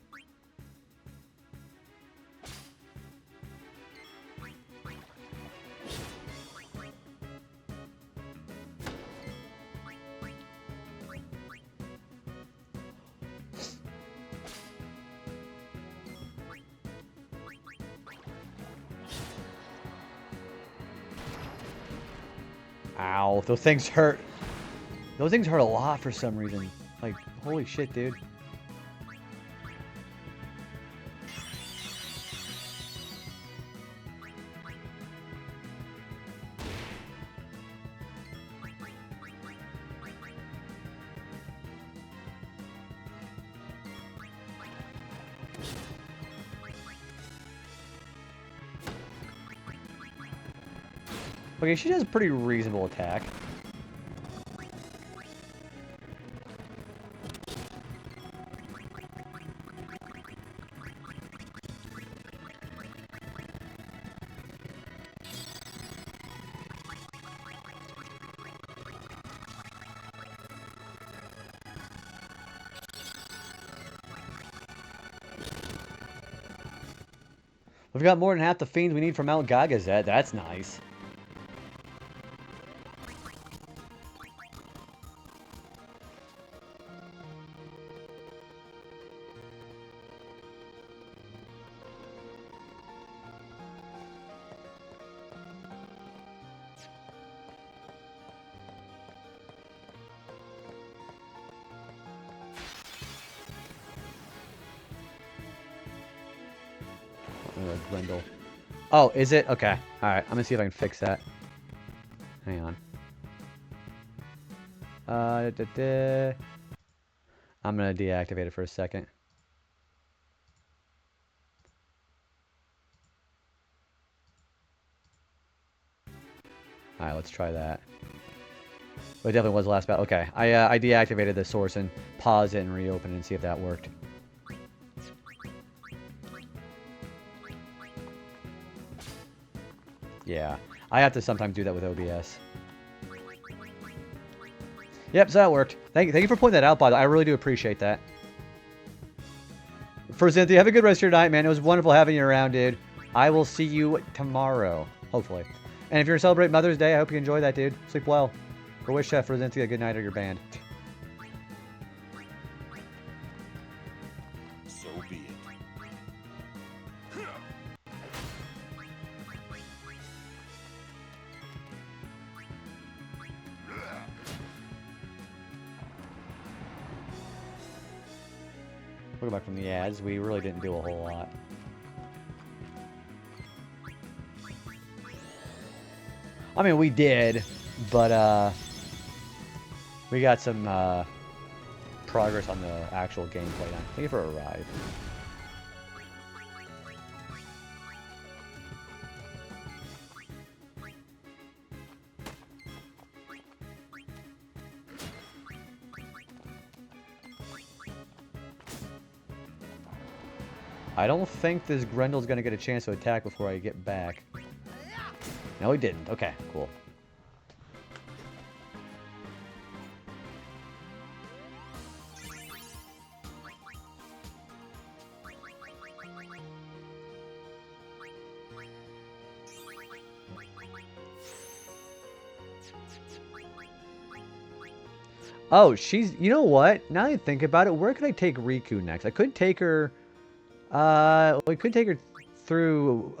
[SPEAKER 1] Ow, those things hurt. Those things hurt a lot for some reason. Like, holy shit, dude. Okay, she does a pretty reasonable attack. We've got more than half the fiends we need from Mount Gagazet. That's nice. Grendel. Oh, is it? Okay. Alright, I'm gonna see if I can fix that. Hang on. I'm gonna deactivate it for a second. Alright, let's try that. But it definitely was the last battle. Okay, I deactivated the source and paused it and reopened it and see if that worked. Yeah, I have to sometimes do that with OBS. Yep, so that worked. Thank you for pointing that out, by the way. I really do appreciate that. For Cynthia, have a good rest of your night, man. It was wonderful having you around, dude. I will see you tomorrow, hopefully. And if you're going to celebrate Mother's Day, I hope you enjoy that, dude. Sleep well. Go wish for Cynthia a good night or your band.
[SPEAKER 2] So be it.
[SPEAKER 1] Looking back from the ads, we really didn't do a whole lot. I mean, we did, but we got some progress on the actual gameplay now. Thank you for Arrive. I don't think this Grendel's gonna get a chance to attack before I get back. No, he didn't. Okay, cool. Oh, she's... You know what? Now that I think about it, where could I take Riku next? I could take her... we could take her through,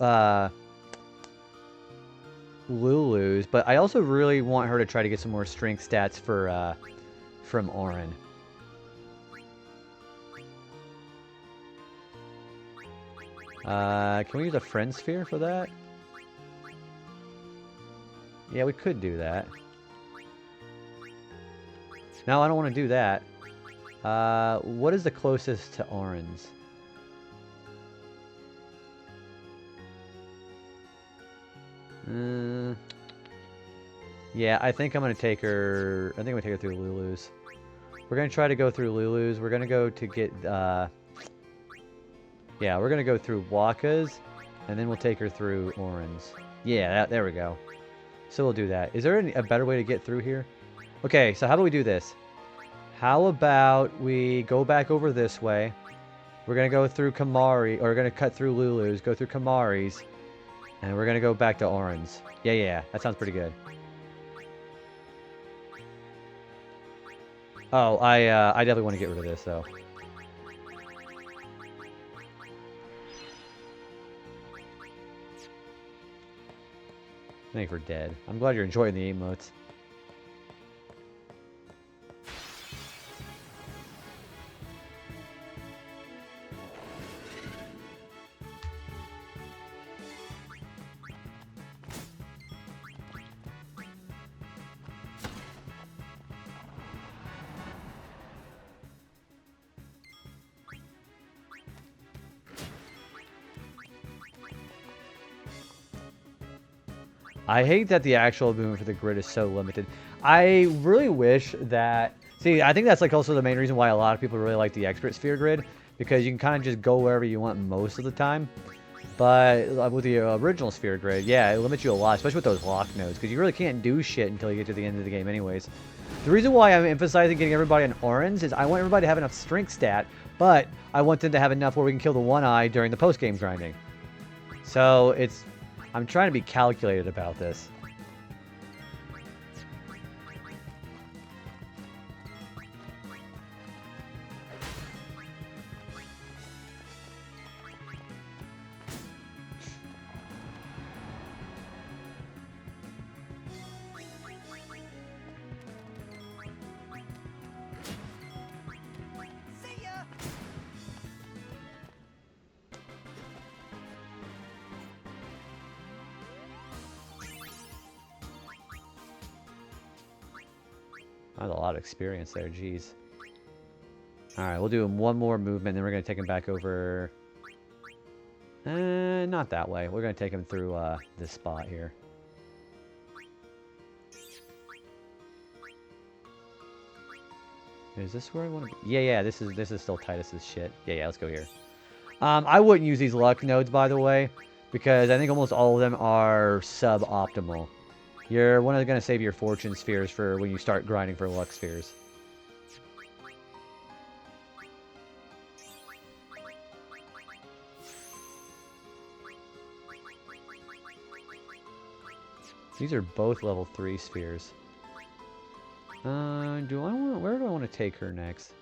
[SPEAKER 1] Lulu's, but I also really want her to try to get some more strength stats for, from Auron. Can we use a Friend Sphere for that? Yeah, we could do that. No, I don't want to do that. What is the closest to Auron's? Yeah, I think I'm going to take her... I think I'm going to take her through Lulu's. We're going to try to go through Lulu's. We're going to go to get... yeah, we're going to go through Waka's, and then we'll take her through Auron's. Yeah, there we go. So we'll do that. Is there a better way to get through here? Okay, so how about we do this? How about we go back over this way? We're going to go through Kamari, or we're going to cut through Lulu's, go through Kamari's, and we're going to go back to Auron's. Yeah, that sounds pretty good. Oh, I definitely want to get rid of this, though. Thank you for dead. I'm glad you're enjoying the emotes. I hate that the actual movement for the grid is so limited. I really wish that... See, I think that's like also the main reason why a lot of people really like the expert sphere grid, because you can kind of just go wherever you want most of the time. But with the original sphere grid, yeah, it limits you a lot, especially with those lock nodes, because you really can't do shit until you get to the end of the game anyways. The reason why I'm emphasizing getting everybody on orange is I want everybody to have enough strength stat, but I want them to have enough where we can kill the one eye during the post-game grinding. So it's... I'm trying to be calculated about this. That's a lot of experience there, jeez. Alright, we'll do one more movement, then we're going to take him back over... not that way. We're going to take him through this spot here. Is this where I want to be? Yeah, this is still Titus's shit. Yeah, let's go here. I wouldn't use these luck nodes, by the way, because I think almost all of them are suboptimal. You're one of going to save your fortune spheres for when you start grinding for luck spheres. These are both level 3 spheres. Where do I want to take her next?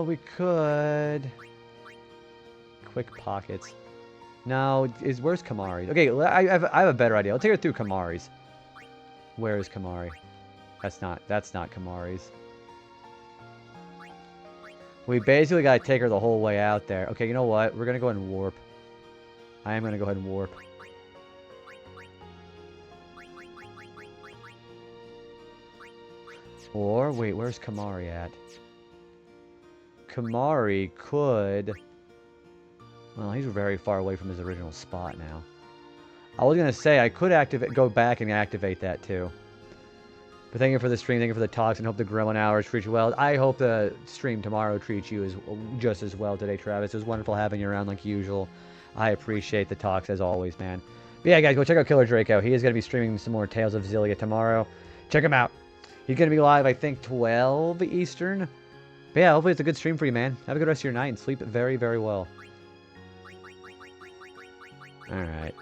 [SPEAKER 1] We could... Quick pockets. No, where's Kamari? Okay, I have a better idea. I'll take her through Kamari's. Where is Kamari? That's not Kamari's. We basically gotta take her the whole way out there. Okay, you know what? We're gonna go ahead and warp. I am gonna go ahead and warp. Or wait, where's Kamari at? Kamari could... Well, he's very far away from his original spot now. I was going to say, I could go back and activate that too. But thank you for the stream. Thank you for the talks, and hope the growing hours treat you well. I hope the stream tomorrow treats you just as well today, Travis. It was wonderful having you around like usual. I appreciate the talks as always, man. But yeah, guys, go check out Killer Draco. He is going to be streaming some more Tales of Zillia tomorrow. Check him out. He's going to be live, I think, 12 Eastern. But yeah, hopefully it's a good stream for you, man. Have a good rest of your night and sleep very, very well. Alright.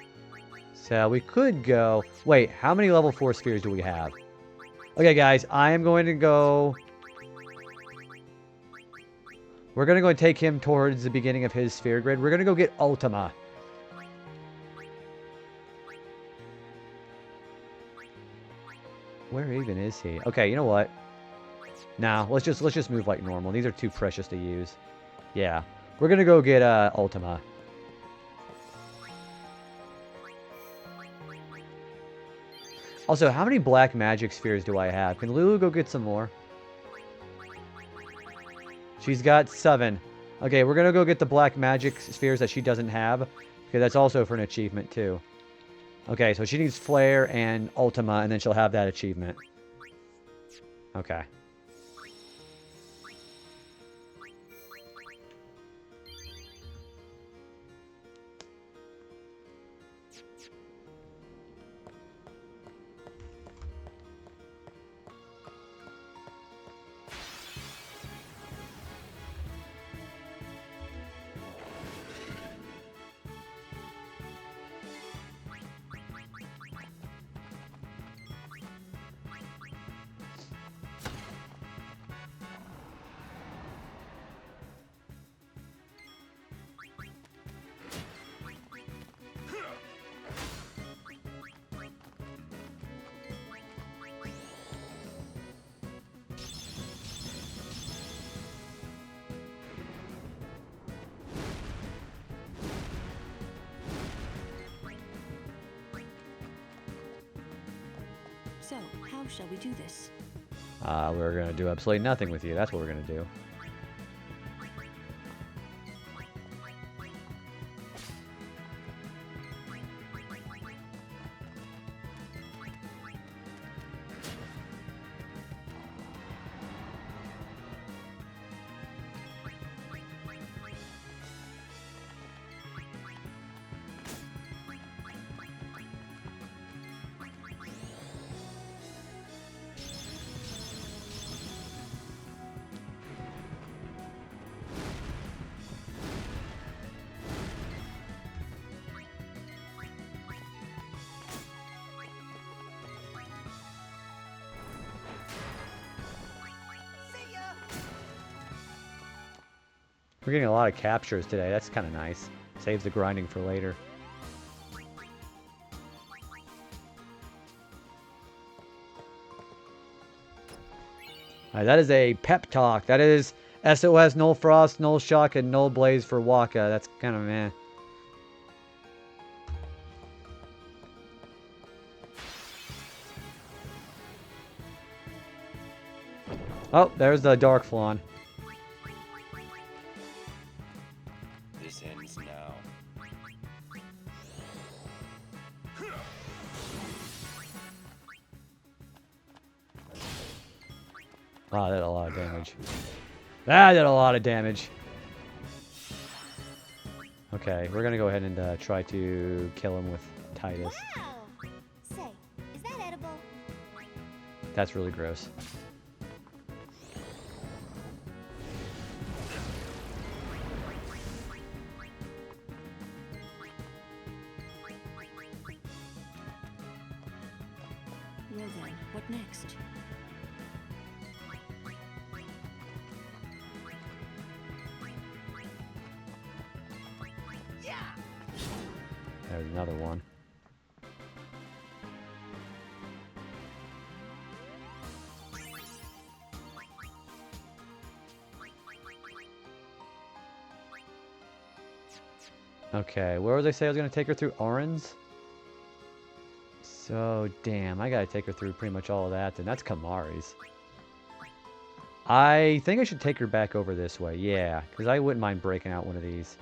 [SPEAKER 1] So we could go... Wait, how many level 4 spheres do we have? Okay, guys, I am going to go... We're going to go and take him towards the beginning of his sphere grid. We're going to go get Ultima. Where even is he? Okay, you know what? Nah, let's just move like normal. These are too precious to use. Yeah. We're going to go get Ultima. Also, how many black magic spheres do I have? Can Lulu go get some more? She's got 7. Okay, we're going to go get the black magic spheres that she doesn't have. Okay, that's also for an achievement, too. Okay, so she needs Flare and Ultima, and then she'll have that achievement. Okay.
[SPEAKER 4] So, how shall we do this?
[SPEAKER 1] We're going to do absolutely nothing with you. That's what we're going to do. We're getting a lot of captures today. That's kind of nice. Saves the grinding for later. Alright, that is a pep talk. That is SOS, Null Frost, Null Shock, and Null Blaze for Waka. That's kind of meh. Oh, there's the Dark Flawn.
[SPEAKER 2] This ends now.
[SPEAKER 1] Wow, that did a lot of damage. That did a lot of damage. Okay, we're gonna go ahead and try to kill him with Titus.
[SPEAKER 10] Wow! Say, is that edible?
[SPEAKER 1] That's really gross.
[SPEAKER 4] Well then, what next?
[SPEAKER 1] There's another one. Okay, where was I say I was going to take her through Oran's? So, damn, I gotta take her through pretty much all of that, then that's Kamari's. I think I should take her back over this way, yeah, because I wouldn't mind breaking out one of these.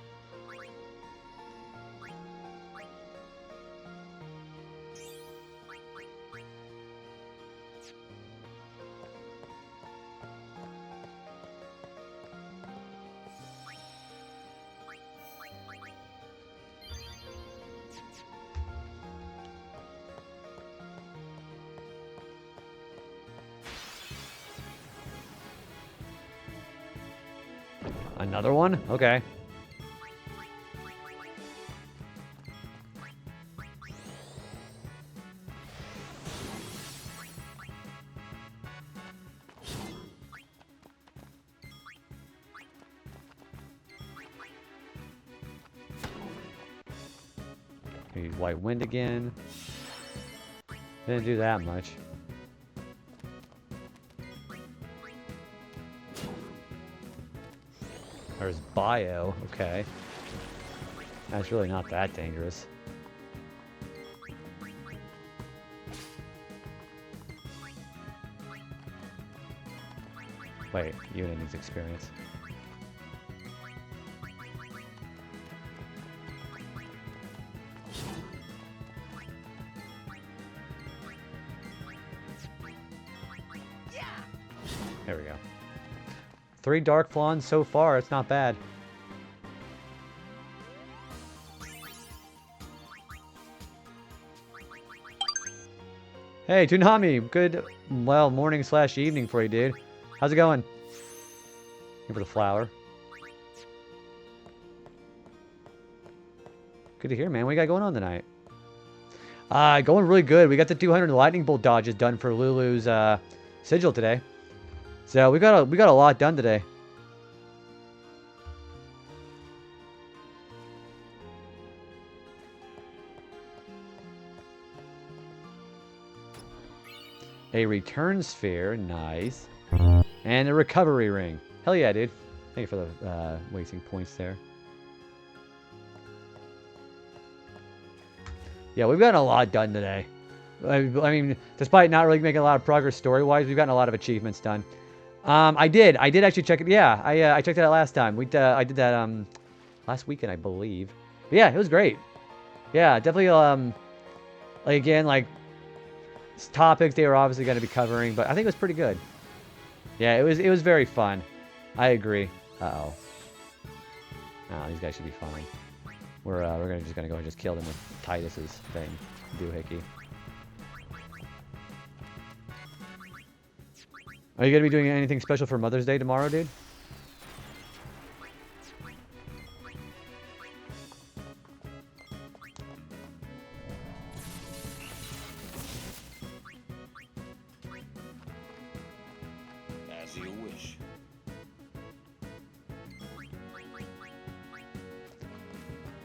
[SPEAKER 1] Another one? Okay. Use White Wind again. Didn't do that much. There's Bio. Okay. That's really not that dangerous. Wait, Yuna needs experience. There we go. 3 Dark Flawns so far, it's not bad. Hey, Toonami, good, well, morning / evening for you, dude. How's it going? Here for the flower. Good to hear, man. What you got going on tonight? Going really good. We got the 200 lightning bolt dodges done for Lulu's sigil today. So we got a lot done today. A return sphere, nice. And a recovery ring. Hell yeah, dude. Thank you for the wasting points there. Yeah, we've gotten a lot done today. I mean, despite not really making a lot of progress story-wise, we've gotten a lot of achievements done. I did actually check it. Yeah, I checked it out last time. I did that last weekend, I believe. But yeah, it was great. Yeah, definitely. Like again, like topics they were obviously going to be covering, but I think it was pretty good. Yeah, it was very fun. I agree. Uh-oh. Oh, these guys should be fine. We're just gonna go and just kill them with Titus's thing, doohickey. Are you gonna be doing anything special for Mother's Day tomorrow, dude?
[SPEAKER 6] As you wish.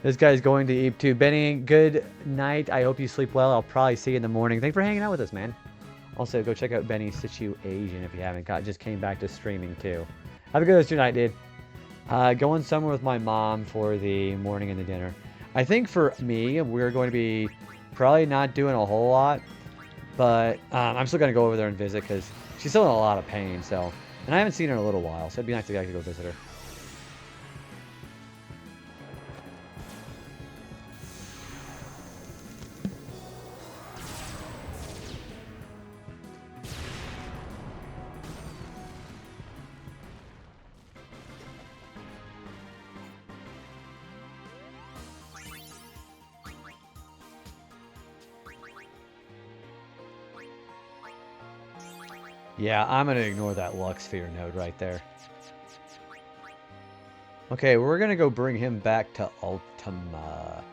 [SPEAKER 1] This guy's going to eat too. Benny, good night. I hope you sleep well. I'll probably see you in the morning. Thanks for hanging out with us, man. Also, go check out Benny's Situation if you haven't. Just came back to streaming too. Have a good rest of your night, dude. Going somewhere with my mom for the morning and the dinner. I think for me, we're going to be probably not doing a whole lot, but I'm still going to go over there and visit because she's still in a lot of pain. So, and I haven't seen her in a little while, so it'd be nice to actually go visit her. Yeah, I'm going to ignore that Lux Sphere node right there. Okay, we're going to go bring him back to Ultima.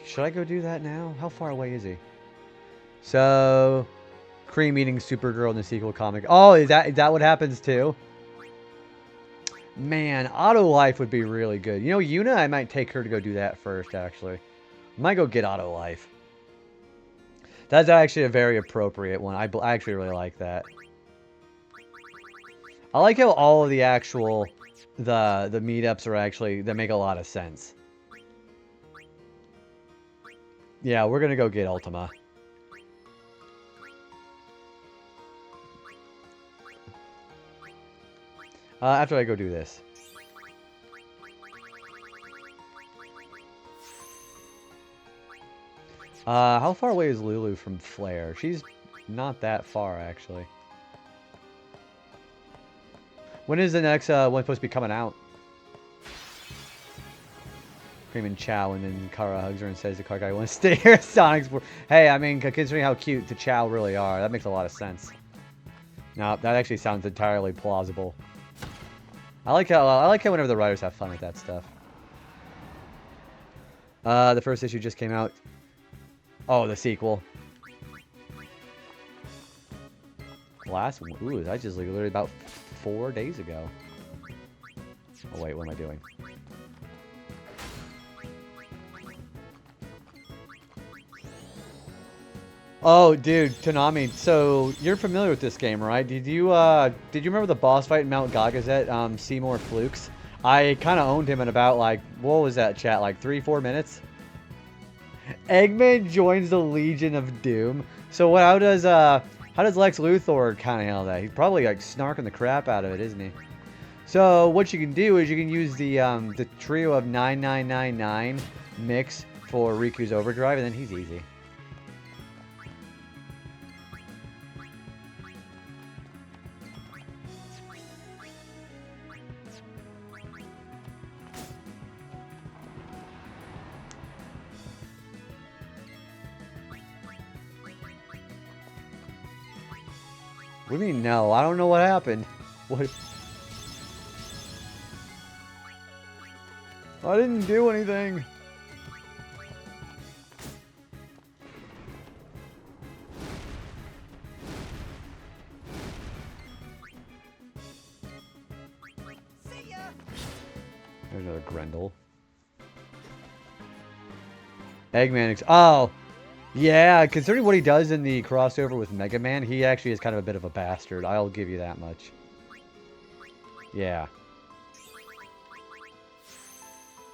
[SPEAKER 1] Should I go do that now? How far away is he? So, Cream eating Supergirl in the sequel comic. Oh, is that what happens too? Man, Auto Life would be really good. You know, Yuna, I might take her to go do that first, actually. I might go get Auto Life. That's actually a very appropriate one. I actually really like that. I like how all of the actual, the meetups are actually, they make a lot of sense. Yeah, we're going to go get Ultima. After I go do this. How far away is Lulu from Flare? She's not that far, actually. When is the next one supposed to be coming out? Cream and Chow, and then Kara hugs her and says the car guy wants to stay here at Sonic's. Hey, I mean, considering how cute the Chow really are, that makes a lot of sense. No, that actually sounds entirely plausible. I like how whenever the writers have fun with that stuff. The first issue just came out. Oh, the sequel. Last one. Ooh, that just like literally about 4 days ago. Oh wait, what am I doing? Oh, dude, Tanami. So you're familiar with this game, right? Did you remember the boss fight in Mount Gagazet, Seymour Flukes? I kind of owned him in about like, what was that chat? Like 3-4 minutes. Eggman joins the Legion of Doom. So how does Lex Luthor kind of handle that? He's probably like snarking the crap out of it, isn't he? So what you can do is you can use the trio of 9999 mix for Riku's Overdrive, and then he's easy. What do you mean no? I don't know what happened. What? I didn't do anything.
[SPEAKER 3] See ya.
[SPEAKER 1] There's another Grendel. Eggman. Oh, yeah. Considering what he does in the crossover with Mega Man, he actually is kind of a bit of a bastard. I'll give you that much. Yeah.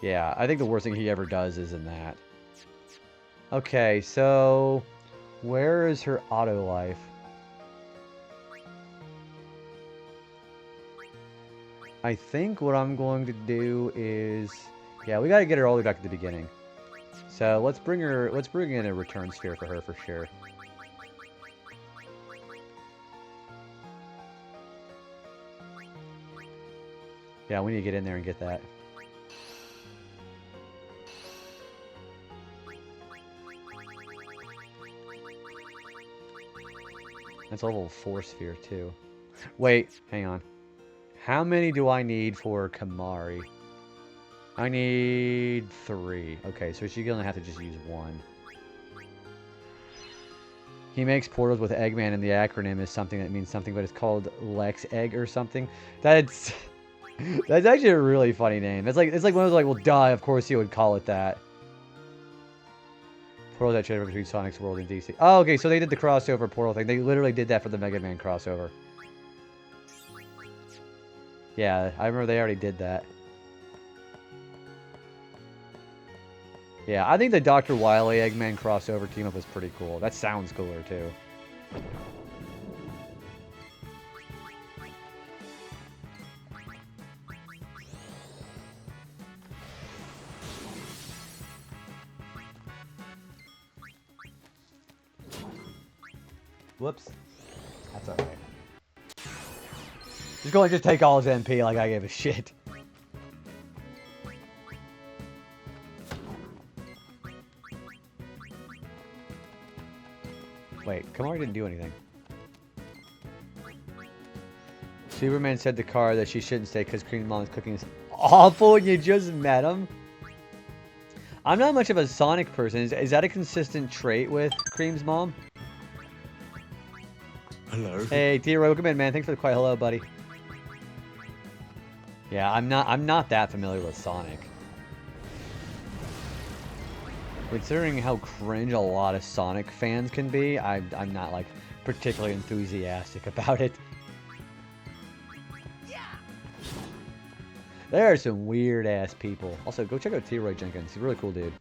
[SPEAKER 1] Yeah, I think the worst thing he ever does is in that. Okay, so where is her auto life? I think what I'm going to do is, yeah, we got to get her all the way back to the beginning. So let's bring in a return sphere for her for sure. Yeah, we need to get in there and get that. That's level 4 sphere too. Wait, hang on. How many do I need for Kamari? I need 3. Okay, so she's gonna have to just use 1. He makes portals with Eggman, and the acronym is something that means something, but it's called Lex Egg or something. That's actually a really funny name. It's like one of those like, well, duh, of course he would call it that. Portal that transfer between Sonic's world and DC. Oh, okay, so they did the crossover portal thing. They literally did that for the Mega Man crossover. Yeah, I remember they already did that. Yeah, I think the Dr. Wily Eggman crossover team-up was pretty cool. That sounds cooler, too. Whoops. That's alright. Just go and just take all his MP like I gave a shit. Wait, Kamari didn't do anything. Superman said to Kara that she shouldn't stay because Cream's mom is cooking is awful and you just met him. I'm not much of a Sonic person. Is that a consistent trait with Cream's mom?
[SPEAKER 9] Hello.
[SPEAKER 1] Hey, T-Roy, welcome in, man. Thanks for the quiet hello, buddy. Yeah, I'm not that familiar with Sonic. Considering how cringe a lot of Sonic fans can be, I'm not like particularly enthusiastic about it.
[SPEAKER 3] Yeah.
[SPEAKER 1] There are some weird ass people. Also, go check out T-Roy Jenkins. He's a really cool dude.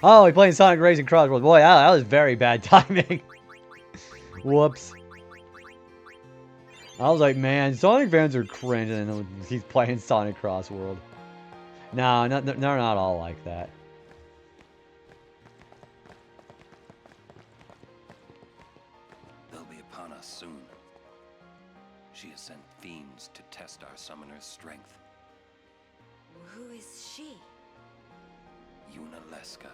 [SPEAKER 1] Oh, he's playing Sonic Racing Crossworld. Boy, that was very bad timing. Whoops. I was like, man, Sonic fans are cringe, and then he's playing Sonic Crossworld. No, they're not all like that.
[SPEAKER 2] They'll be upon us soon. She has sent fiends to test our summoner's strength.
[SPEAKER 7] Who is she?
[SPEAKER 2] Yuna Leska.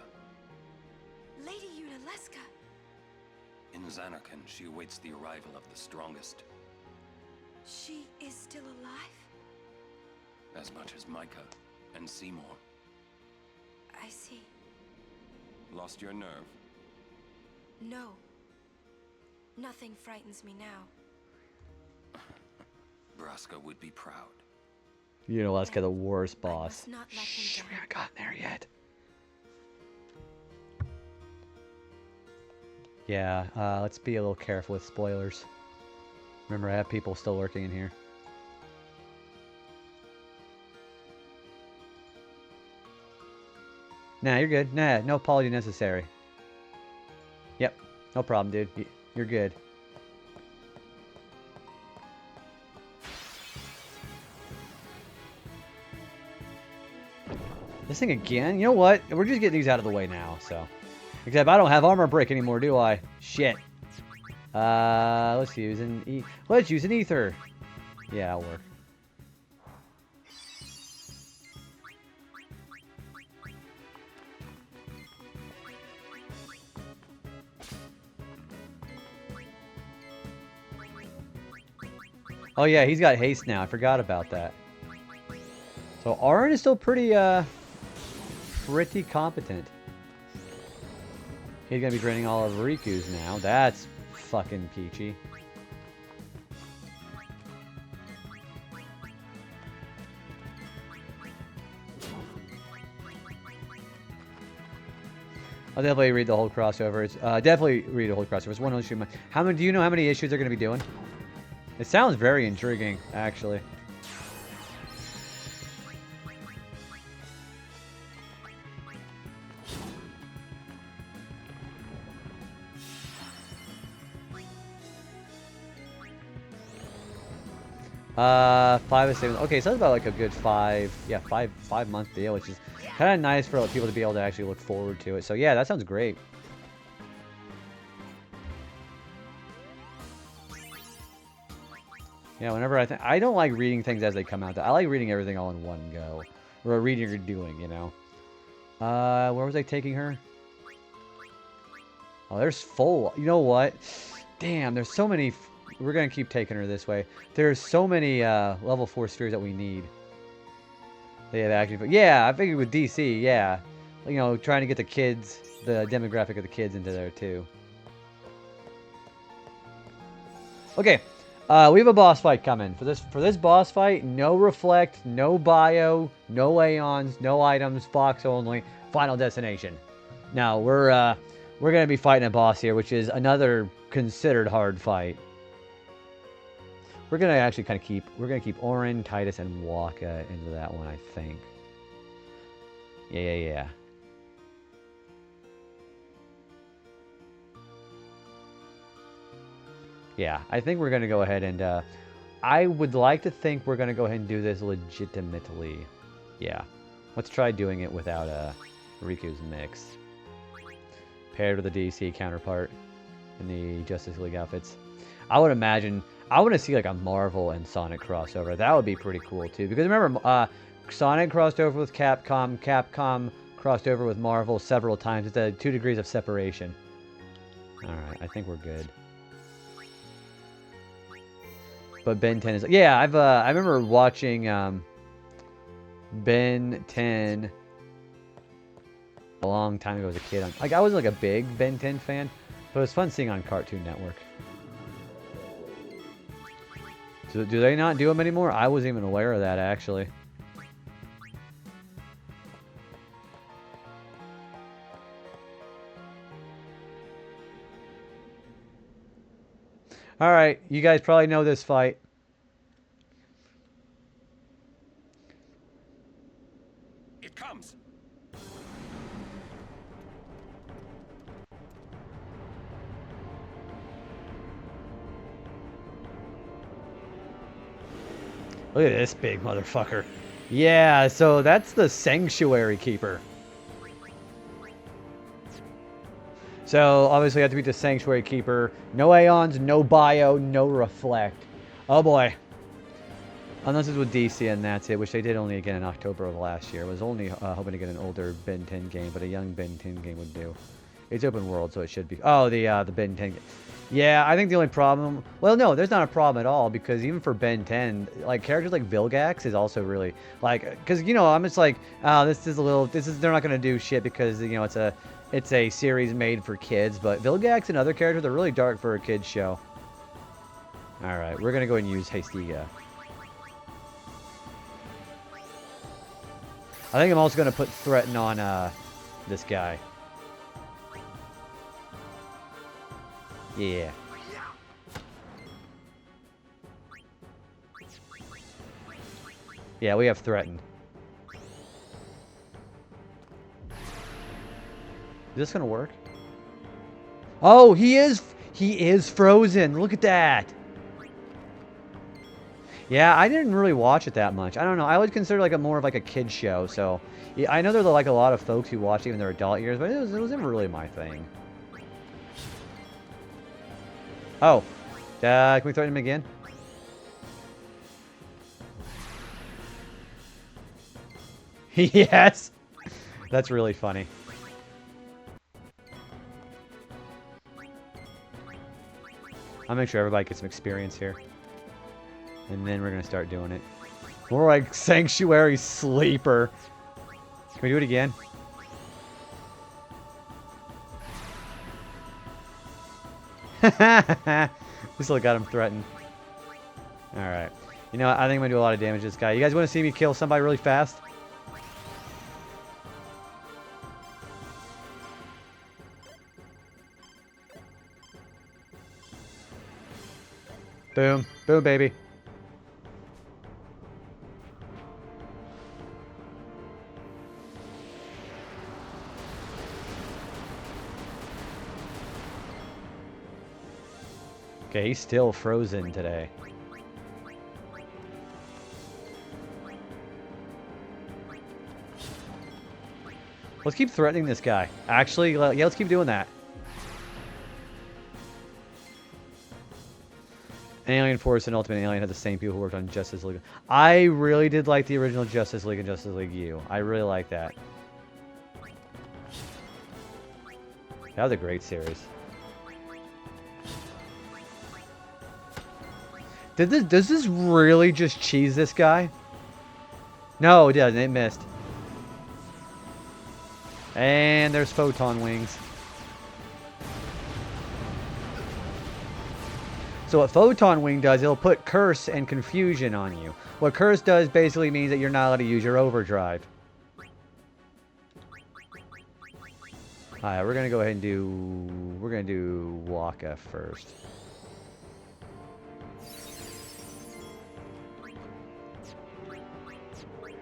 [SPEAKER 7] Lady Yuna Leska.
[SPEAKER 2] In Xanarkand, she awaits the arrival of the strongest.
[SPEAKER 7] She is still alive?
[SPEAKER 2] As much as Micah and Seymour.
[SPEAKER 7] I see.
[SPEAKER 2] Lost your nerve?
[SPEAKER 7] No. Nothing frightens me now.
[SPEAKER 2] Braska would be proud.
[SPEAKER 1] You know, Leska, the worst
[SPEAKER 7] I
[SPEAKER 1] boss.
[SPEAKER 7] must not let him
[SPEAKER 1] Shh,
[SPEAKER 7] down.
[SPEAKER 1] we haven't gotten there yet. Yeah, let's be a little careful with spoilers. Remember, I have people still lurking in here. Nah, you're good. Nah, no apology necessary. Yep, no problem, dude. You're good. This thing again? You know what? We're just getting these out of the way now, so. Except I don't have armor break anymore, do I? Shit. Let's use an let's use an ether. Yeah, that'll work. Oh yeah, he's got haste now. I forgot about that. So Auron is still pretty competent. He's gonna be draining all of Riku's now. That's fucking peachy. I'll definitely read the whole crossover. It's definitely read the whole crossover. It's one issue. How many? Do you know how many issues they're gonna be doing? It sounds very intriguing, actually. Five or 6. Okay, so that's about like a good 5-month deal, which is kind of nice for people to be able to actually look forward to it. So yeah, that sounds great. Yeah, whenever I don't like reading things as they come out. I like reading everything all in one go, or reading or doing, you know. Where was I taking her? Oh, there's full. You know what? Damn, there's so many. We're gonna keep taking her this way. There's so many level 4 spheres that we need. They have actually. Yeah, I figured with DC. Yeah, you know, trying to get the kids, the demographic of the kids into there too. Okay. We have a boss fight coming. For this boss fight, no reflect, no bio, no aeons, no items, Fox only, final destination. Now we're gonna be fighting a boss here, which is another considered hard fight. We're gonna actually kind of keep Auron, Titus, and Waka into that one, I think. Yeah. Yeah, I think we're going to go ahead and, I would like to think we're going to go ahead and do this legitimately. Yeah. Let's try doing it without, Riku's mix. Paired with a DC counterpart in the Justice League outfits. I would imagine, I want to see like a Marvel and Sonic crossover. That would be pretty cool too. Because remember, Sonic crossed over with Capcom. Capcom crossed over with Marvel several times. It's a 2 degrees of separation. Alright, I think we're good. But Ben 10 is... Yeah, I remember watching Ben 10 a long time ago as a kid. I wasn't like a big Ben 10 fan, but it was fun seeing on Cartoon Network. So do they not do them anymore? I wasn't even aware of that, actually. Alright, you guys probably know this fight.
[SPEAKER 2] It comes.
[SPEAKER 1] Look at this big motherfucker. Yeah, so that's the Sanctuary Keeper. So, obviously, you have to beat the Sanctuary Keeper. No Aeons, no Bio, no Reflect. Oh, boy. Unless it's with DC and that's it, which they did only again in October of last year. I was only hoping to get an older Ben 10 game, but a young Ben 10 game would do. It's open world, so it should be. Oh, the Ben 10. Yeah, I think the only problem... Well, no, there's not a problem at all, because even for Ben 10, like, characters like Vilgax is also really... Like, because, you know, I'm just like, oh, this is a little... They're not going to do shit because, you know, it's a series made for kids, but Vilgax and other characters are really dark for a kid's show. Alright, we're going to go and use Hastiga. I think I'm also going to put Threaten on this guy. Yeah. Yeah, we have Threatened. Is this going to work? Oh, he is frozen. Look at that. Yeah, I didn't really watch it that much. I don't know. I would consider like more of like a kid show. So yeah, I know there's like a lot of folks who watch even their adult years, but it was never really my thing. Oh, can we threaten him again? Yes, that's really funny. I'll make sure everybody gets some experience here. And then we're going to start doing it. More like Sanctuary Sleeper. Can we do it again? We still got him threatened. Alright. You know what? I think I'm going to do a lot of damage to this guy. You guys want to see me kill somebody really fast? Boom. Boom, baby. Okay, he's still frozen today. Let's keep threatening this guy. Actually, yeah, let's keep doing that. Alien Force and Ultimate Alien had the same people who worked on Justice League. I really did like the original Justice League and Justice League U. I really like that. That was a great series. Does this really just cheese this guy? No, it doesn't. It missed. And there's photon wings. So what Photon Wing does, it'll put Curse and Confusion on you. What Curse does basically means that you're not allowed to use your overdrive. Alright, we're gonna go ahead and do... We're gonna do Waka first.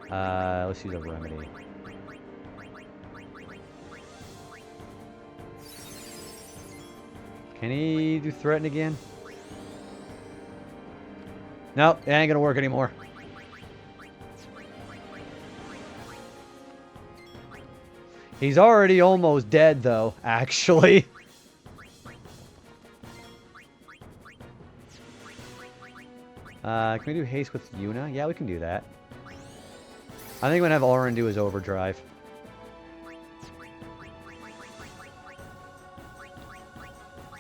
[SPEAKER 1] Let's use a remedy. Can he do Threaten again? Nope, it ain't gonna work anymore. He's already almost dead, though, actually. Can we do haste with Yuna? Yeah, we can do that. I think I'm gonna have Auron do his overdrive.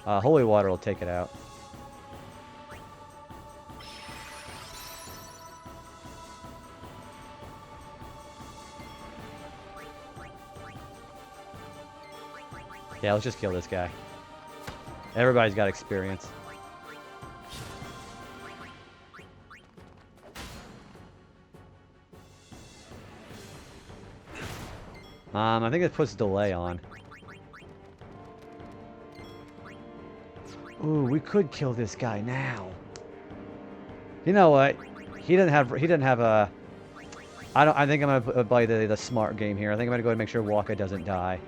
[SPEAKER 1] Holy Water will take it out. Yeah, let's just kill this guy. Everybody's got experience. I think it puts delay on. Ooh, we could kill this guy now. You know what? He doesn't have a... I think I'm gonna play the smart game here. I think I'm gonna go ahead and make sure Waka doesn't die.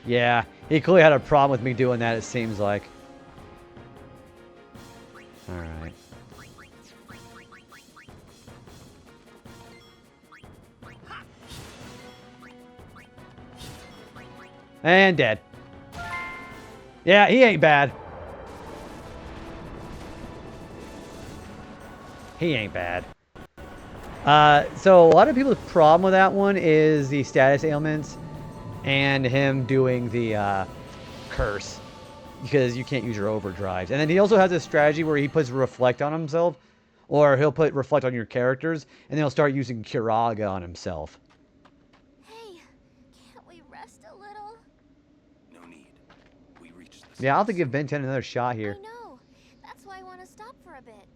[SPEAKER 1] Yeah, he clearly had a problem with me doing that, it seems like. Alright. And dead. Yeah, he ain't bad. He ain't bad. So a lot of people's problem with that one is the status ailments and him doing the curse because you can't use your overdrives. And then he also has a strategy where he puts reflect on himself, or he'll put reflect on your characters, and then he'll start using Kiraga on himself.
[SPEAKER 7] Hey, can't we rest a little?
[SPEAKER 2] No need. We reached the
[SPEAKER 1] Yeah, I'll have to
[SPEAKER 2] surface.
[SPEAKER 1] give Ben 10 another shot
[SPEAKER 7] I
[SPEAKER 1] here.
[SPEAKER 7] know. That's why I want to stop for a bit.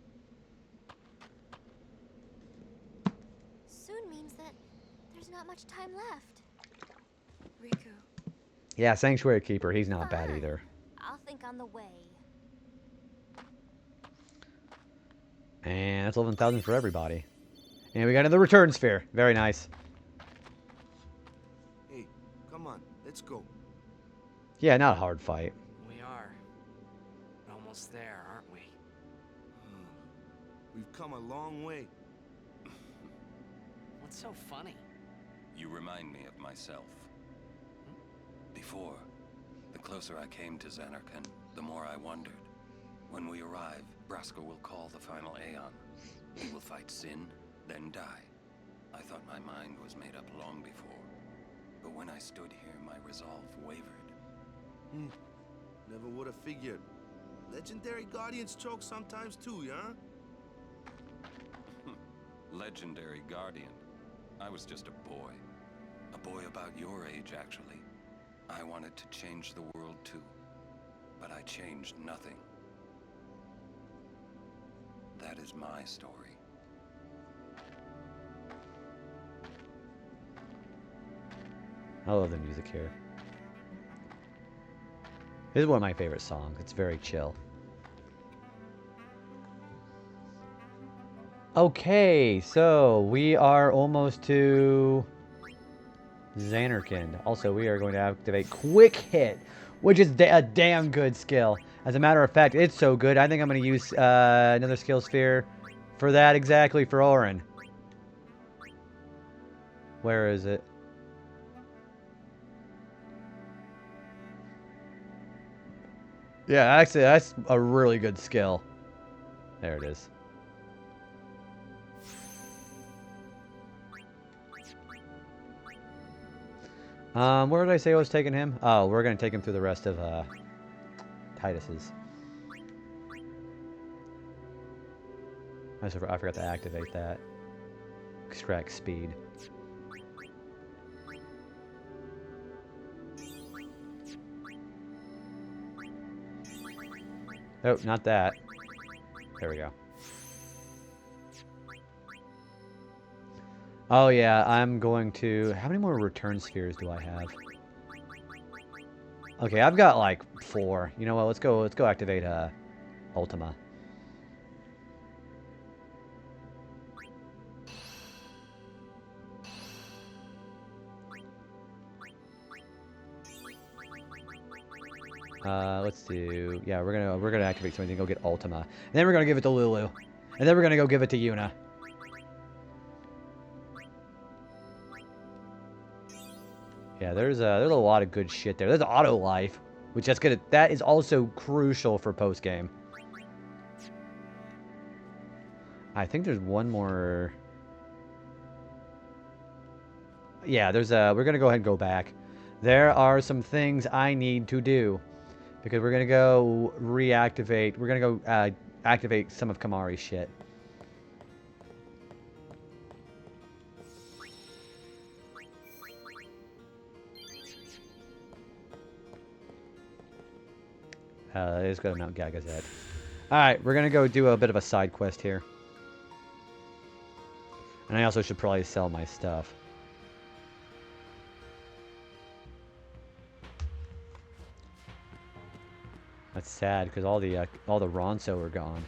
[SPEAKER 7] Soon means that there's not much time left. Riku.
[SPEAKER 1] Yeah, Sanctuary Keeper, he's not bad
[SPEAKER 7] Fine.
[SPEAKER 1] either.
[SPEAKER 7] I'll think on the way.
[SPEAKER 1] And that's 11,000 for everybody. And we got another return sphere. Very nice.
[SPEAKER 9] Hey, come on, let's go.
[SPEAKER 1] Yeah, not a hard fight.
[SPEAKER 3] We are. Almost there, aren't we?
[SPEAKER 9] We've come a long way.
[SPEAKER 3] What's so funny?
[SPEAKER 2] You remind me of myself. Before, the closer I came to Xanarkand, the more I wondered. When we arrive, Braska will call the final Aeon. He will fight Sin, then die. I thought my mind was made up long before. But when I stood here, my resolve wavered.
[SPEAKER 9] Never would have figured. Legendary Guardians choke sometimes too, yeah?
[SPEAKER 2] Legendary Guardian. I was just a boy. A boy about your age, actually. I wanted to change the world too. But I changed nothing. That is my story.
[SPEAKER 1] I love the music here. This is one of my favorite songs. It's very chill. Okay, so we are almost to Xanarkand. Also, we are going to activate Quick Hit, which is a damn good skill. As a matter of fact, it's so good, I think I'm going to use another skill sphere for that exactly for Orin. Where is it? Yeah, actually, that's a really good skill. There it is. Where did I say I was taking him? Oh, we're going to take him through the rest of Titus's. I forgot to activate that. Extract speed. Oh, not that. There we go. Oh yeah, I'm going to... How many more return spheres do I have? Okay, I've got like 4. You know what? Let's go activate Ultima. Let's do... Yeah, we're gonna activate something and go get Ultima. And then we're gonna give it to Lulu. And then we're gonna go give it to Yuna. Yeah, there's a lot of good shit there. There's auto life, which that is also crucial for post game. I think there's one more. Yeah, we're gonna go ahead and go back. There are some things I need to do because we're gonna go reactivate. We're gonna go activate some of Kamari's shit. Let's go to Mount Gagazet. Alright, we're gonna go do a bit of a side quest here. And I also should probably sell my stuff. That's sad because all the Ronso are gone.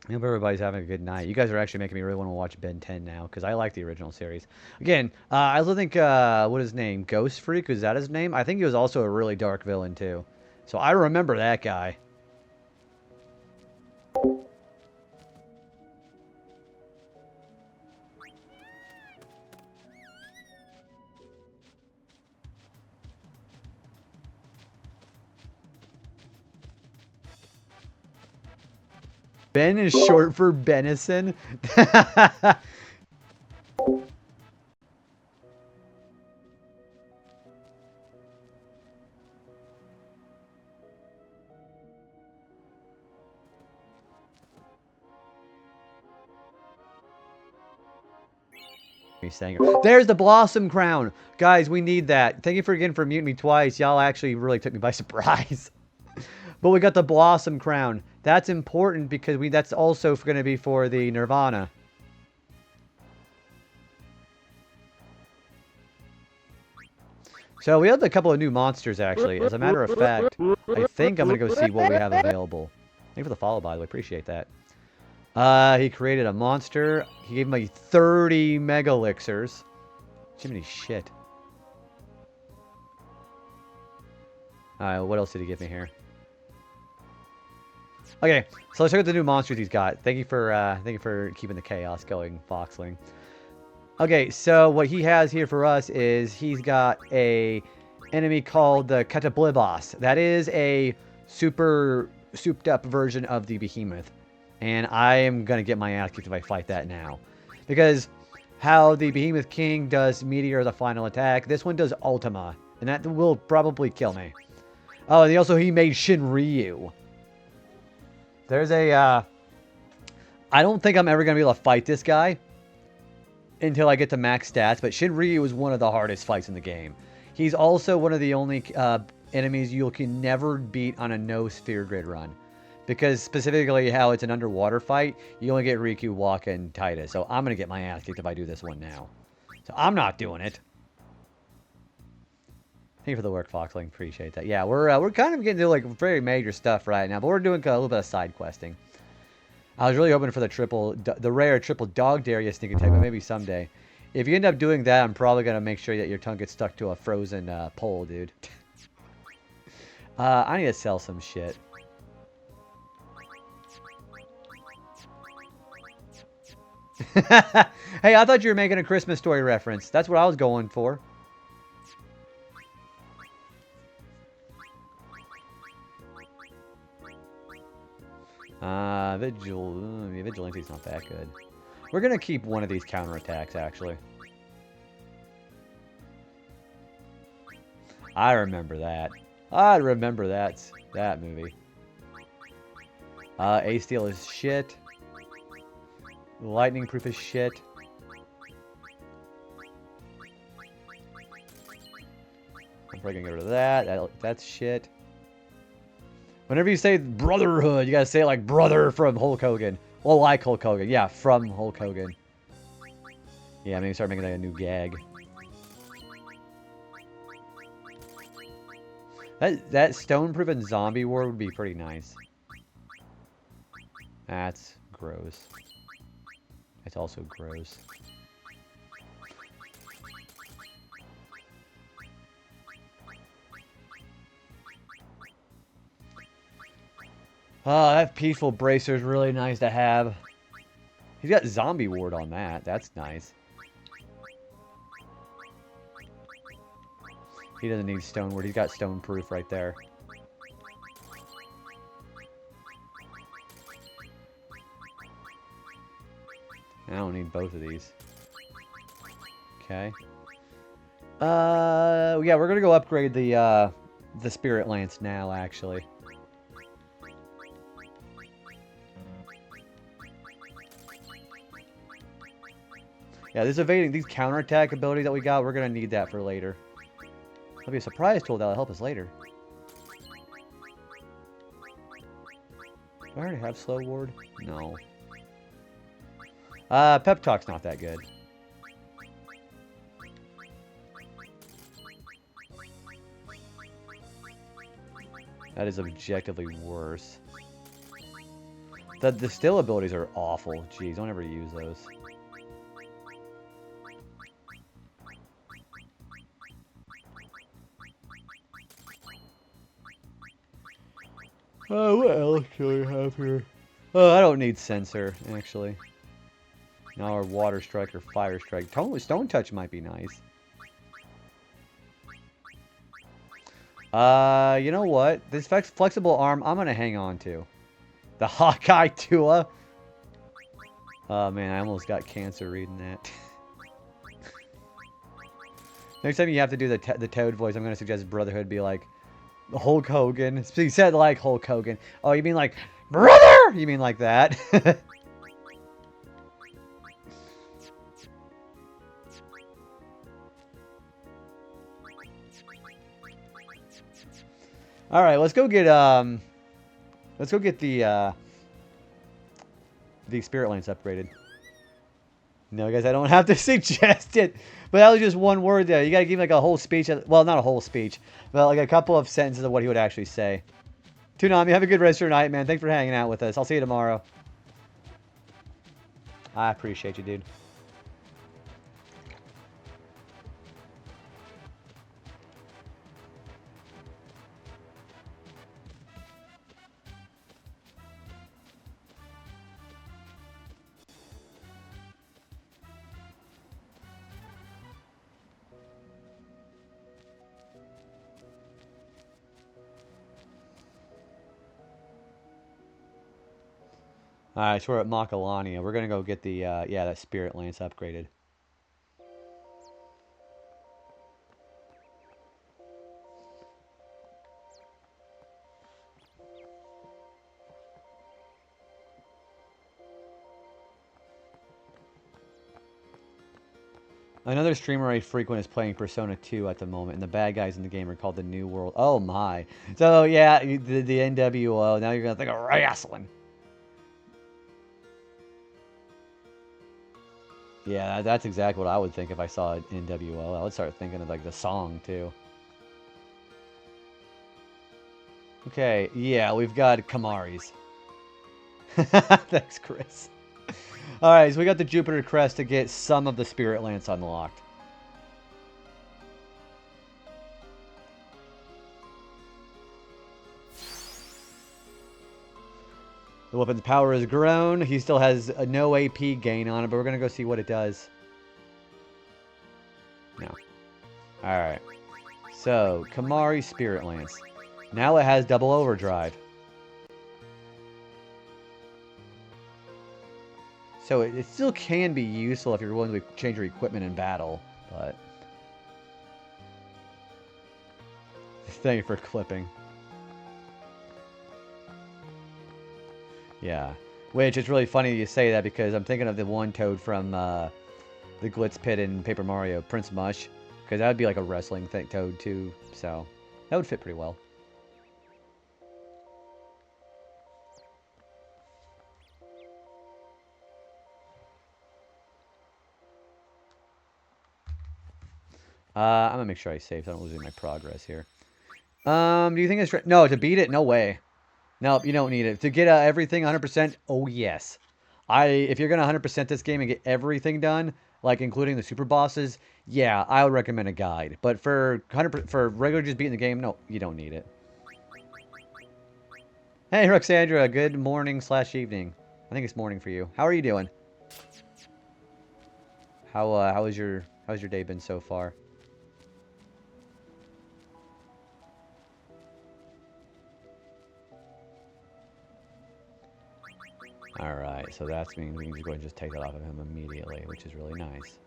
[SPEAKER 1] I hope everybody's having a good night. You guys are actually making me really want to watch Ben 10 now, because I like the original series. Again, I also think, what is his name? Ghost Freak, is that his name? I think he was also a really dark villain, too. So I remember that guy. Ben is short for Benison. There's the Blossom Crown. Guys, we need that. Thank you again for muting me twice. Y'all actually really took me by surprise. But we got the Blossom Crown. That's important because that's also going to be for the Nirvana. So we have a couple of new monsters, actually. As a matter of fact, I think I'm going to go see what we have available. Thank you for the follow, by the way. Appreciate that. He created a monster. He gave me 30 mega elixirs. Jiminy shit. Alright, what else did he give me here? Okay, so let's check out the new monsters he's got. Thank you for keeping the chaos going, Foxling. Okay, so what he has here for us is he's got a enemy called the Catablibos. That is a super souped up version of the Behemoth. And I am going to get my ass kicked if I fight that now. Because how the Behemoth King does Meteor as a final attack, this one does Ultima. And that will probably kill me. Oh, and he made Shinryu. There's a, I don't think I'm ever going to be able to fight this guy until I get to max stats, but Shinryu is one of the hardest fights in the game. He's also one of the only enemies you can never beat on a no sphere grid run. Because specifically how it's an underwater fight, you only get Riku, Waka, and Titus. So I'm going to get my ass kicked if I do this one now. So I'm not doing it. Thank you for the work, Foxling. Appreciate that. Yeah, we're kind of getting to like very major stuff right now, but we're doing a little bit of side questing. I was really hoping for the rare triple dog dare sneak attack, but maybe someday. If you end up doing that, I'm probably gonna make sure that your tongue gets stuck to a frozen pole, dude. I need to sell some shit. Hey, I thought you were making a Christmas Story reference. That's what I was going for. Vigilante's not that good. We're gonna keep one of these counterattacks, actually. I remember that. I remember that movie. A-Steel is shit. Lightning Proof is shit. I'm probably gonna get rid of that. That's shit. Whenever you say Brotherhood, you gotta say it like brother from Hulk Hogan. Well, like Hulk Hogan. Yeah, from Hulk Hogan. Yeah, maybe start making like a new gag. That stone-proven zombie war would be pretty nice. That's gross. It's also gross. Oh, that Peaceful Bracer is really nice to have. He's got Zombie Ward on that. That's nice. He doesn't need Stone Ward. He's got Stone Proof right there. I don't need both of these. Okay. Yeah, we're gonna go upgrade the Spirit Lance now, actually. Yeah, these counterattack abilities that we got, we're gonna need that for later. That'll be a surprise tool that'll help us later. Do I already have Slow Ward? No. Pep Talk's not that good. That is objectively worse. The still abilities are awful. Jeez, don't ever use those. What else do we have here? Oh, I don't need Sensor, actually. Now our Water Strike or Fire Strike. Stone Touch might be nice. You know what? This flexible arm, I'm going to hang on to. The Hawkeye Tua. Oh, man, I almost got cancer reading that. Next time you have to do the Toad voice, I'm going to suggest Brotherhood be like Hulk Hogan. He said like Hulk Hogan. Oh, you mean like, brother? You mean like that? All right, let's go get the Spirit Lance upgraded. No, guys, I don't have to suggest it. But that was just one word there. You got to give me like a whole speech. Well, not a whole speech, but like a couple of sentences of what he would actually say. Toonami, have a good rest of your night, man. Thanks for hanging out with us. I'll see you tomorrow. I appreciate you, dude. Alright, so we're at Makalania. We're going to go get the, yeah, that Spirit Lance upgraded. Another streamer I frequent is playing Persona 2 at the moment, and the bad guys in the game are called the New World. Oh my. So, yeah, the NWO. Now you're going to think of wrestling. Yeah, that's exactly what I would think if I saw NWO. I would start thinking of, like, the song, too. Okay, yeah, we've got Kamari's. Thanks, Chris. Alright, so we got the Jupiter Crest to get some of the Spirit Lance unlocked. The weapon's power has grown. He still has no AP gain on it, but we're going to go see what it does. No. Alright. So, Kamari Spirit Lance. Now it has double overdrive. So it still can be useful if you're willing to change your equipment in battle, but... Thank you for clipping. Yeah. Which, it's really funny you say that because I'm thinking of the one Toad from the Glitz Pit in Paper Mario, Prince Mush. Because that would be like a wrestling Toad too, so that would fit pretty well. I'm gonna make sure I save so I don't lose any of my progress here. Do you think it's... No, to beat it? No way. Nope, you don't need it. To get everything 100%? Oh, yes. If you're gonna 100% this game and get everything done, like including the super bosses, yeah, I would recommend a guide. But for regular just beating the game, no, you don't need it. Hey, Roxandra, good morning / evening. I think it's morning for you. How are you doing? How's your day been so far? Alright, so that means we can go ahead and just take that off of him immediately, which is really nice.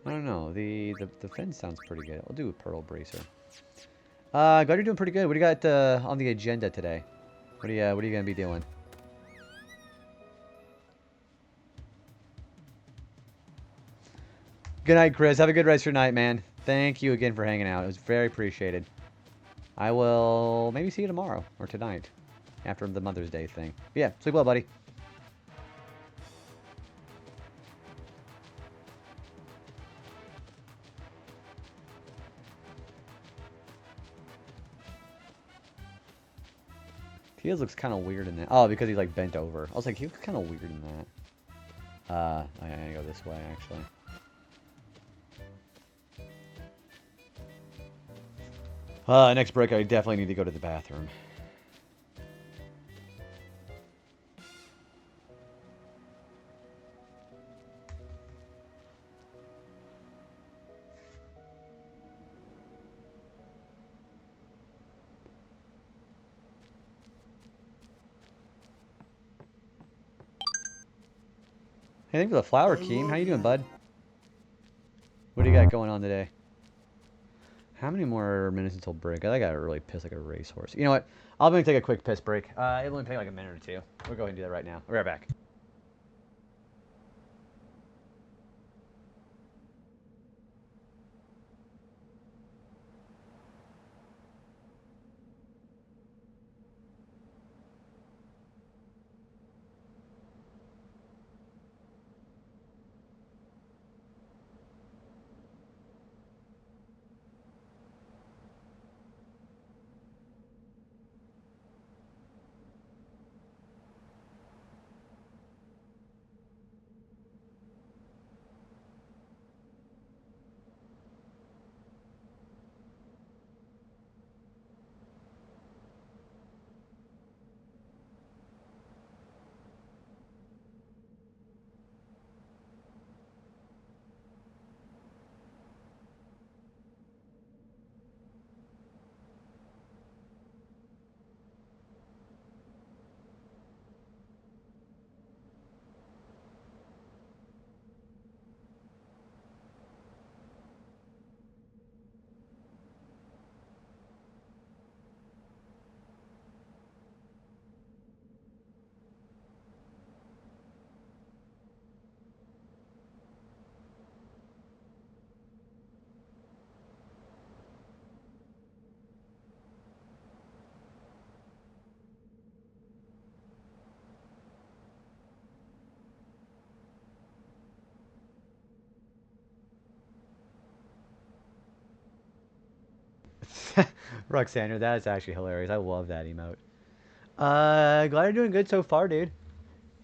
[SPEAKER 1] I don't know, the fence sounds pretty good. I'll do a Pearl Bracer. Glad you're doing pretty good. What do you got on the agenda today? What are you gonna be doing? Good night, Chris. Have a good rest of your night, man. Thank you again for hanging out. It was very appreciated. I will maybe see you tomorrow or tonight. After the Mother's Day thing. But yeah, sleep well, buddy. Tia's looks kind of weird in that. Oh, because he's like bent over. I was like, he looks kind of weird in that. I gotta go this way, actually. Next break, I definitely need to go to the bathroom. Hey, thanks for the flower, Keem. How you doing, bud? What do you got going on today? How many more minutes until break? I gotta really piss like a racehorse. You know what? I'm gonna take a quick piss break. It'll only take like a minute or two. We'll go ahead and do that right now. We'll be right back. Roxander, that is actually hilarious. I love that emote. Glad you're doing good so far, dude.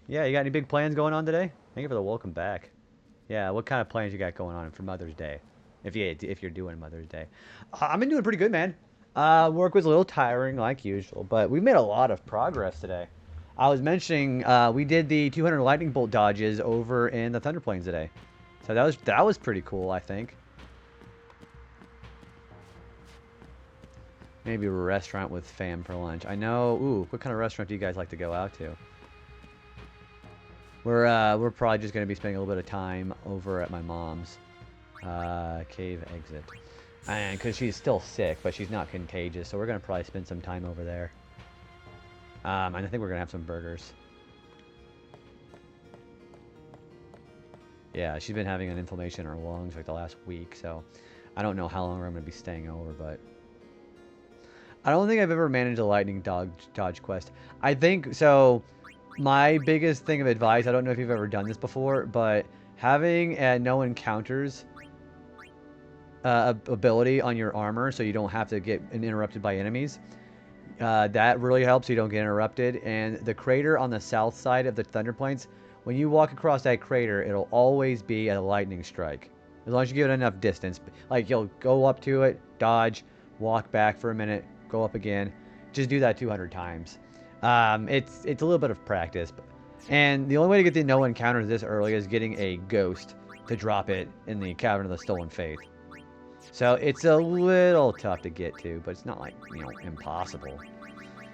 [SPEAKER 1] Yeah, you got any big plans going on today? Thank you for the welcome back. Yeah, what kind of plans you got going on for Mother's Day? If you're doing Mother's Day. I've been doing pretty good, man. Work was a little tiring like usual, but we made a lot of progress today. I was mentioning we did the 200 lightning bolt dodges over in the Thunder Plains today. So that was pretty cool, I think. Maybe a restaurant with fam for lunch. I know. Ooh, what kind of restaurant do you guys like to go out to? We're probably just gonna be spending a little bit of time over at my mom's. Cave exit. And because she's still sick, but she's not contagious, so we're gonna probably spend some time over there. And I think we're gonna have some burgers. Yeah, she's been having an inflammation in her lungs like the last week, so I don't know how long I'm gonna be staying over, but I don't think I've ever managed a lightning dodge quest. I think so. My biggest thing of advice, I don't know if you've ever done this before, but having a no encounters ability on your armor so you don't have to get interrupted by enemies, that really helps so you don't get interrupted. And the crater on the south side of the Thunder Plains, when you walk across that crater, it'll always be a lightning strike. As long as you give it enough distance. Like, you'll go up to it, dodge, walk back for a minute, go up again. Just do that 200 times. It's a little bit of practice. And the only way to get the no encounters this early is getting a ghost to drop it in the Cavern of the Stolen Faith. So it's a little tough to get to, but it's not like, you know, impossible.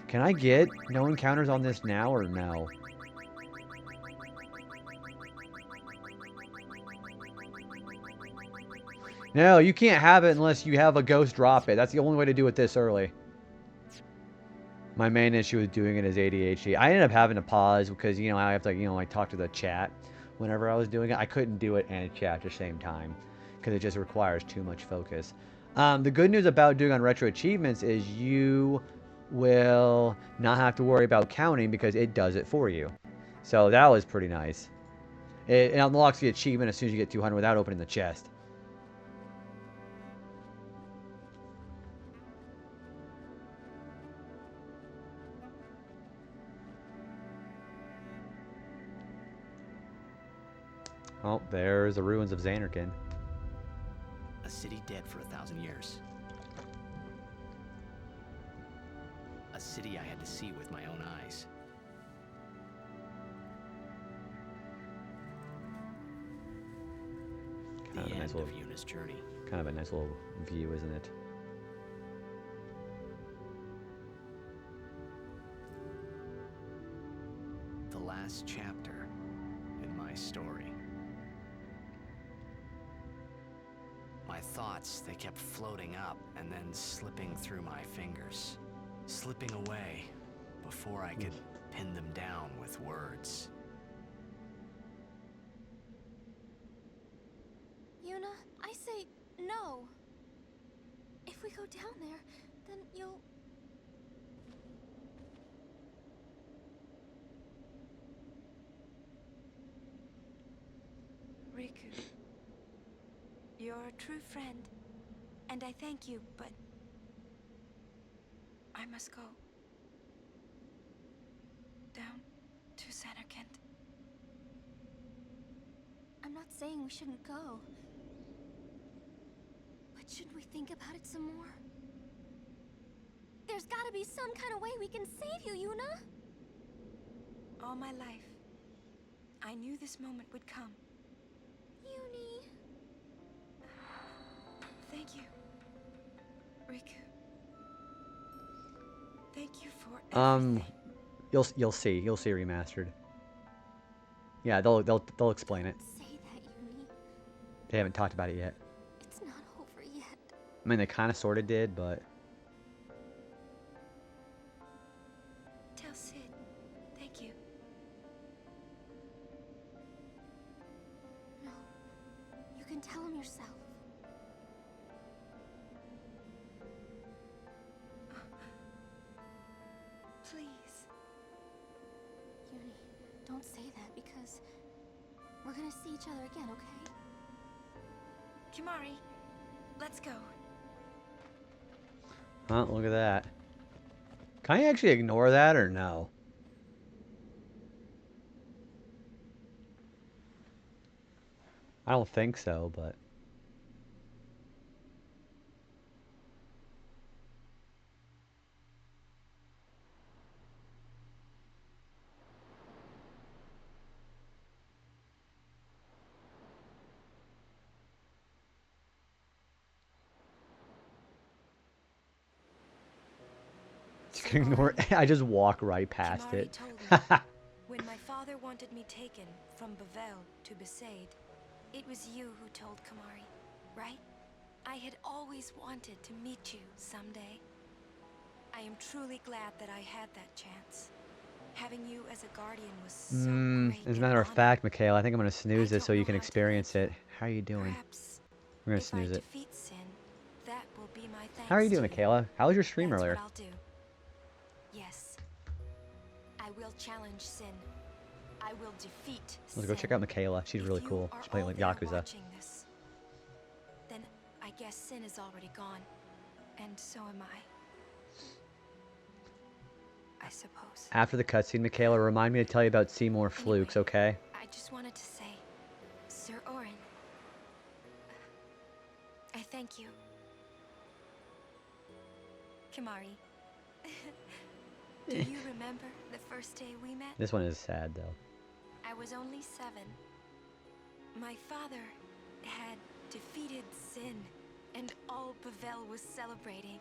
[SPEAKER 1] Can I get no encounters on this now or no? No, you can't have it unless you have a ghost drop it. That's the only way to do it this early. My main issue with doing it is ADHD. I ended up having to pause because, you know, I have to, you know, I talk to the chat whenever I was doing it. I couldn't do it and chat at the same time because it just requires too much focus. The good news about doing on Retro Achievements is you will not have to worry about counting because it does it for you. So that was pretty nice. It unlocks the achievement as soon as you get 200 without opening the chest. Oh, there's the ruins of Xanarkin.
[SPEAKER 3] A city dead for 1,000 years. A city I had to see with my own eyes.
[SPEAKER 1] Kind of a nice little,
[SPEAKER 3] Yuna's journey.
[SPEAKER 1] kind of a nice little view, isn't it?
[SPEAKER 3] The last chapter in my story. My thoughts, they kept floating up and then slipping through my fingers. Slipping away before I could pin them down with words.
[SPEAKER 7] Yuna, I say no. If we go down there, then you'll...
[SPEAKER 4] Riku, you're a true friend, and I thank you, but I must go down to Xanarkand.
[SPEAKER 7] I'm not saying we shouldn't go. But should we think about it some more? There's gotta be some kind of way we can save you, Yuna!
[SPEAKER 4] All my life, I knew this moment would come.
[SPEAKER 7] Yuni...
[SPEAKER 4] Thank you, Riku. Thank you for everything.
[SPEAKER 1] You'll see remastered. Yeah, they'll explain it.
[SPEAKER 7] Don't say that, Yuni.
[SPEAKER 1] They haven't talked about it yet.
[SPEAKER 7] It's not over yet.
[SPEAKER 1] I mean, they kind of sort of did, but
[SPEAKER 4] Tell Sid, thank you.
[SPEAKER 7] No. You can tell him yourself.
[SPEAKER 4] Please.
[SPEAKER 7] Yuni, don't say that because we're gonna see each other again, okay?
[SPEAKER 4] Kimari, let's go.
[SPEAKER 1] oh, look at that. Can I actually ignore that or no? I don't think so, but you can ignore it. I just walk right past
[SPEAKER 4] Kimari
[SPEAKER 1] it.
[SPEAKER 4] told me when my father wanted me taken from Bavel to Besaid, it was you who told Kimari, right? I had always wanted to meet you someday. I am truly glad that I had that chance. Having you as a guardian was so great.
[SPEAKER 1] As a
[SPEAKER 4] an
[SPEAKER 1] matter of
[SPEAKER 4] honor.
[SPEAKER 1] fact, Michaela, I think I'm gonna snooze
[SPEAKER 4] I
[SPEAKER 1] this so
[SPEAKER 4] don't
[SPEAKER 1] you
[SPEAKER 4] know
[SPEAKER 1] can
[SPEAKER 4] how to
[SPEAKER 1] experience
[SPEAKER 4] thank
[SPEAKER 1] it. How are you doing?
[SPEAKER 4] Perhaps
[SPEAKER 1] We're gonna
[SPEAKER 4] if
[SPEAKER 1] snooze
[SPEAKER 4] I
[SPEAKER 1] it.
[SPEAKER 4] defeat Sin, that will be my thanks.
[SPEAKER 1] How are you doing,
[SPEAKER 4] to
[SPEAKER 1] Michaela? How was your stream
[SPEAKER 4] That's
[SPEAKER 1] earlier?
[SPEAKER 4] what I'll do. Yes. I will challenge Sin. I will defeat
[SPEAKER 1] Let's go
[SPEAKER 4] Sin.
[SPEAKER 1] check out Michaela. She's
[SPEAKER 4] If
[SPEAKER 1] really
[SPEAKER 4] you
[SPEAKER 1] cool.
[SPEAKER 4] are
[SPEAKER 1] She's playing
[SPEAKER 4] all
[SPEAKER 1] like
[SPEAKER 4] there
[SPEAKER 1] Yakuza.
[SPEAKER 4] watching this, then I guess Sin is already gone. And so am I suppose.
[SPEAKER 1] After the cutscene, Michaela, remind me to tell you about Seymour Flukes, okay?
[SPEAKER 4] I just wanted to say, Sir Orin, I thank you. Kimari, do you remember the first day we met?
[SPEAKER 1] This one is sad, though.
[SPEAKER 4] I was only 7. My father had defeated Sin, and all Bavel was celebrating.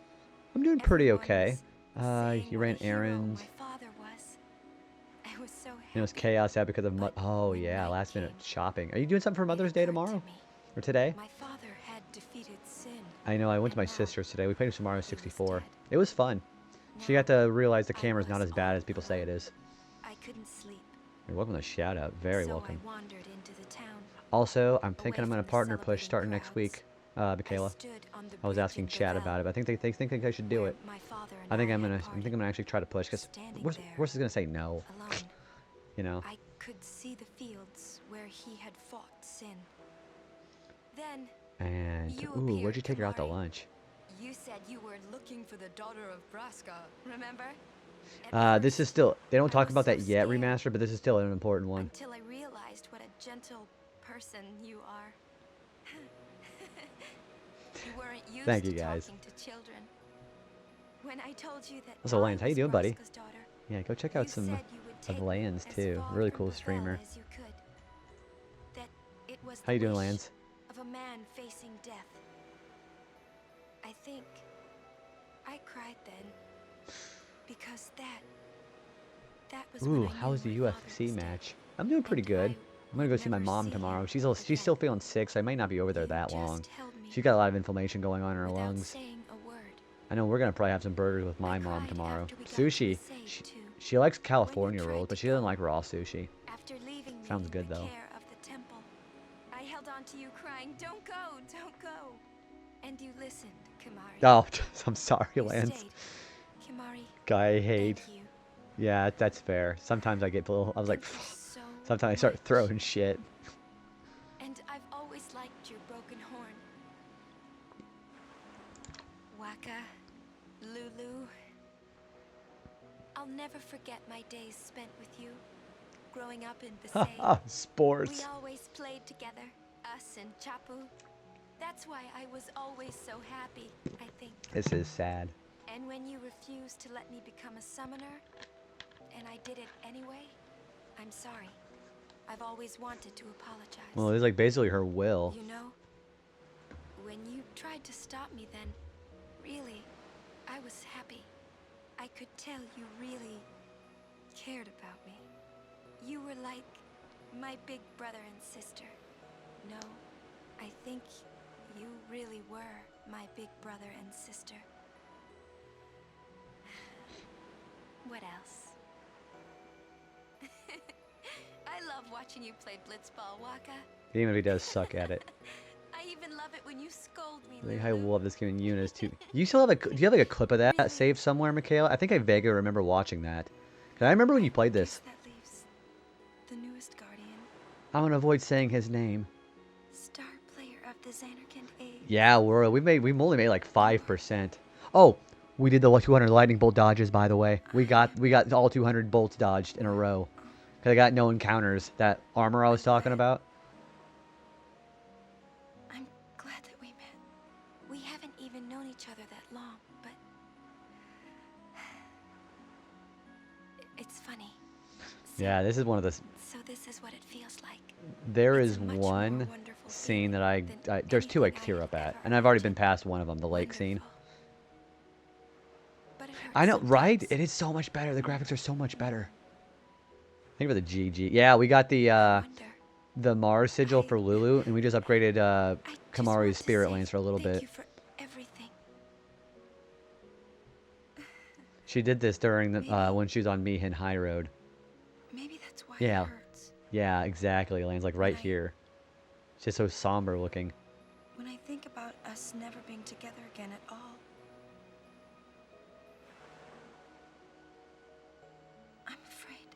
[SPEAKER 1] I'm doing pretty
[SPEAKER 4] Everyone
[SPEAKER 1] okay.
[SPEAKER 4] was saying
[SPEAKER 1] You
[SPEAKER 4] what
[SPEAKER 1] ran
[SPEAKER 4] a hero
[SPEAKER 1] errands.
[SPEAKER 4] My father was. I was so happy.
[SPEAKER 1] And it was chaos out because of
[SPEAKER 4] But
[SPEAKER 1] oh
[SPEAKER 4] when
[SPEAKER 1] yeah,
[SPEAKER 4] night
[SPEAKER 1] last minute
[SPEAKER 4] came,
[SPEAKER 1] shopping. Are you doing something for Mother's Day
[SPEAKER 4] occurred to
[SPEAKER 1] tomorrow?
[SPEAKER 4] me.
[SPEAKER 1] Or today?
[SPEAKER 4] My father had defeated Sin.
[SPEAKER 1] I know, I went to
[SPEAKER 4] and
[SPEAKER 1] my
[SPEAKER 4] now
[SPEAKER 1] sister's today. We played some Mario
[SPEAKER 4] he was
[SPEAKER 1] 64.
[SPEAKER 4] dead.
[SPEAKER 1] It was fun. She
[SPEAKER 4] Now
[SPEAKER 1] got to realize the
[SPEAKER 4] I
[SPEAKER 1] camera's not
[SPEAKER 4] was
[SPEAKER 1] as bad
[SPEAKER 4] all
[SPEAKER 1] as people say it
[SPEAKER 4] alone.
[SPEAKER 1] is.
[SPEAKER 4] I couldn't sleep.
[SPEAKER 1] You're welcome to the shout out. Very
[SPEAKER 4] so
[SPEAKER 1] welcome.
[SPEAKER 4] I wandered into the town.
[SPEAKER 1] Also, I'm thinking
[SPEAKER 4] away
[SPEAKER 1] I'm gonna
[SPEAKER 4] from the
[SPEAKER 1] partner push
[SPEAKER 4] celebrating
[SPEAKER 1] starting next
[SPEAKER 4] crowds.
[SPEAKER 1] week,
[SPEAKER 4] I
[SPEAKER 1] Michaela.
[SPEAKER 4] stood on the
[SPEAKER 1] I was
[SPEAKER 4] bridge
[SPEAKER 1] asking
[SPEAKER 4] in
[SPEAKER 1] Chad
[SPEAKER 4] Bavel,
[SPEAKER 1] about it, but I think they think I should do
[SPEAKER 4] where
[SPEAKER 1] it.
[SPEAKER 4] my father and
[SPEAKER 1] I think I'm
[SPEAKER 4] had
[SPEAKER 1] gonna
[SPEAKER 4] parted,
[SPEAKER 1] I'm gonna actually try to push because
[SPEAKER 4] standing
[SPEAKER 1] what's
[SPEAKER 4] there,
[SPEAKER 1] is gonna say no,
[SPEAKER 4] alone.
[SPEAKER 1] you know.
[SPEAKER 4] I could see the fields where he had fought Sin. Then
[SPEAKER 1] And
[SPEAKER 4] you
[SPEAKER 1] ooh, where'd
[SPEAKER 4] appeared,
[SPEAKER 1] you take her out to
[SPEAKER 4] Kimari.
[SPEAKER 1] lunch?
[SPEAKER 4] you said you were looking for the daughter of Braska, remember? At
[SPEAKER 1] This is
[SPEAKER 4] first,
[SPEAKER 1] still they don't
[SPEAKER 4] I
[SPEAKER 1] talk
[SPEAKER 4] was
[SPEAKER 1] about
[SPEAKER 4] so
[SPEAKER 1] that yet,
[SPEAKER 4] scared
[SPEAKER 1] remaster, but this is still an important one.
[SPEAKER 4] until I realized what a gentle person you are. You weren't used
[SPEAKER 1] Thank
[SPEAKER 4] to
[SPEAKER 1] you, guys.
[SPEAKER 4] talking to children. When I told you that
[SPEAKER 1] So, Lance, how you
[SPEAKER 4] was
[SPEAKER 1] doing, buddy?
[SPEAKER 4] Braska's daughter,
[SPEAKER 1] Yeah, go check
[SPEAKER 4] you
[SPEAKER 1] out some
[SPEAKER 4] said you would
[SPEAKER 1] of
[SPEAKER 4] take me
[SPEAKER 1] Lance,
[SPEAKER 4] as
[SPEAKER 1] too.
[SPEAKER 4] far
[SPEAKER 1] Really
[SPEAKER 4] from
[SPEAKER 1] cool
[SPEAKER 4] Bethel
[SPEAKER 1] streamer.
[SPEAKER 4] as you could. That it was
[SPEAKER 1] How
[SPEAKER 4] the
[SPEAKER 1] you doing,
[SPEAKER 4] wish
[SPEAKER 1] Lance?
[SPEAKER 4] of a man facing death. I think I cried then because that was when
[SPEAKER 1] Ooh,
[SPEAKER 4] I
[SPEAKER 1] how's
[SPEAKER 4] knew
[SPEAKER 1] the
[SPEAKER 4] my father
[SPEAKER 1] UFC
[SPEAKER 4] was dead.
[SPEAKER 1] match? I'm doing pretty
[SPEAKER 4] And
[SPEAKER 1] good.
[SPEAKER 4] I
[SPEAKER 1] I'm gonna go
[SPEAKER 4] would
[SPEAKER 1] see my
[SPEAKER 4] never
[SPEAKER 1] mom
[SPEAKER 4] see
[SPEAKER 1] tomorrow.
[SPEAKER 4] him
[SPEAKER 1] She's
[SPEAKER 4] again.
[SPEAKER 1] still feeling sick, so I might not be over there
[SPEAKER 4] You
[SPEAKER 1] that
[SPEAKER 4] just
[SPEAKER 1] long.
[SPEAKER 4] held me
[SPEAKER 1] She's got a lot of inflammation going on in her
[SPEAKER 4] without
[SPEAKER 1] lungs.
[SPEAKER 4] saying a word.
[SPEAKER 1] I know we're gonna probably have some burgers with my
[SPEAKER 4] I
[SPEAKER 1] mom
[SPEAKER 4] cried
[SPEAKER 1] tomorrow.
[SPEAKER 4] after we got
[SPEAKER 1] Sushi.
[SPEAKER 4] to Besaid, too.
[SPEAKER 1] She likes
[SPEAKER 4] When
[SPEAKER 1] California
[SPEAKER 4] you tried
[SPEAKER 1] rolls, but
[SPEAKER 4] to
[SPEAKER 1] she doesn't
[SPEAKER 4] go,
[SPEAKER 1] like raw sushi.
[SPEAKER 4] after leaving me
[SPEAKER 1] Sounds
[SPEAKER 4] in
[SPEAKER 1] good
[SPEAKER 4] the
[SPEAKER 1] though.
[SPEAKER 4] care of the temple, I held on to you crying, "Don't go, don't go." And you listened, Kimari.
[SPEAKER 1] Oh, I'm sorry,
[SPEAKER 4] You
[SPEAKER 1] Lance.
[SPEAKER 4] stayed. Kimari,
[SPEAKER 1] Guy I hate.
[SPEAKER 4] thank you.
[SPEAKER 1] Yeah, that's fair. Sometimes I get a little. I was like,
[SPEAKER 4] Thank you so
[SPEAKER 1] sometimes I start
[SPEAKER 4] much.
[SPEAKER 1] throwing shit.
[SPEAKER 4] And I've always liked your broken horn. Waka, Lulu. I'll never forget my days spent with you. Growing up in Besaid, we
[SPEAKER 1] Sports.
[SPEAKER 4] always played together, us and Chapu. That's why I was always so happy, I think.
[SPEAKER 1] This is sad.
[SPEAKER 4] And when you refused to let me become a summoner, and I did it anyway, I'm sorry. I've always wanted to apologize.
[SPEAKER 1] Well, it's like basically her will.
[SPEAKER 4] You know, when you tried to stop me then, really, I was happy. I could tell you really cared about me. You were like my big brother and sister. No, I think you really were my big brother and sister. What else? I love watching you play blitzball, Waka.
[SPEAKER 1] Even if he does suck at it.
[SPEAKER 4] I even love it when you scold me,
[SPEAKER 1] I think I
[SPEAKER 4] Lulu.
[SPEAKER 1] love this game in Eunice too. You still have a? Do you have like a clip of that saved somewhere, Michaela? I think I vaguely remember watching that. Cause I remember when you played this.
[SPEAKER 4] That leaves the newest guardian,
[SPEAKER 1] I'm gonna avoid saying his name.
[SPEAKER 4] star player of the Xanarkand age.
[SPEAKER 1] Yeah, we've only made like 5%. Oh, we did the 200 lightning bolt dodges, by the way. We got all 200 bolts dodged in a row. Cause I got no encounters. That armor I was talking about.
[SPEAKER 4] I'm glad that we met. We haven't even known each other that long, but it's funny.
[SPEAKER 1] Yeah, this is one of the.
[SPEAKER 4] So this is what it feels like.
[SPEAKER 1] There
[SPEAKER 4] It's
[SPEAKER 1] is
[SPEAKER 4] a much more
[SPEAKER 1] one
[SPEAKER 4] wonderful
[SPEAKER 1] scene that
[SPEAKER 4] than
[SPEAKER 1] there's two I
[SPEAKER 4] anything
[SPEAKER 1] tear
[SPEAKER 4] I've
[SPEAKER 1] up at,
[SPEAKER 4] ever
[SPEAKER 1] and I've already been
[SPEAKER 4] imagined.
[SPEAKER 1] past one of them, the lake scene.
[SPEAKER 4] Wonderful. But it hurts
[SPEAKER 1] I know, right?
[SPEAKER 4] sometimes.
[SPEAKER 1] It is so much better. The graphics are so much better. Think about the GG. Yeah, we got
[SPEAKER 4] I wonder.
[SPEAKER 1] the Mars sigil for Lulu, and we just upgraded
[SPEAKER 4] I just want
[SPEAKER 1] Kamari's
[SPEAKER 4] to
[SPEAKER 1] spirit
[SPEAKER 4] say
[SPEAKER 1] lanes for a little
[SPEAKER 4] thank
[SPEAKER 1] bit.
[SPEAKER 4] you for everything.
[SPEAKER 1] She did this during the when she was on Mihin High Road.
[SPEAKER 4] Maybe that's why
[SPEAKER 1] Yeah.
[SPEAKER 4] it hurts.
[SPEAKER 1] Yeah, exactly. Lane's like right
[SPEAKER 4] Right.
[SPEAKER 1] here. It's just so somber looking.
[SPEAKER 4] When I think about us never being together again at all, I'm afraid.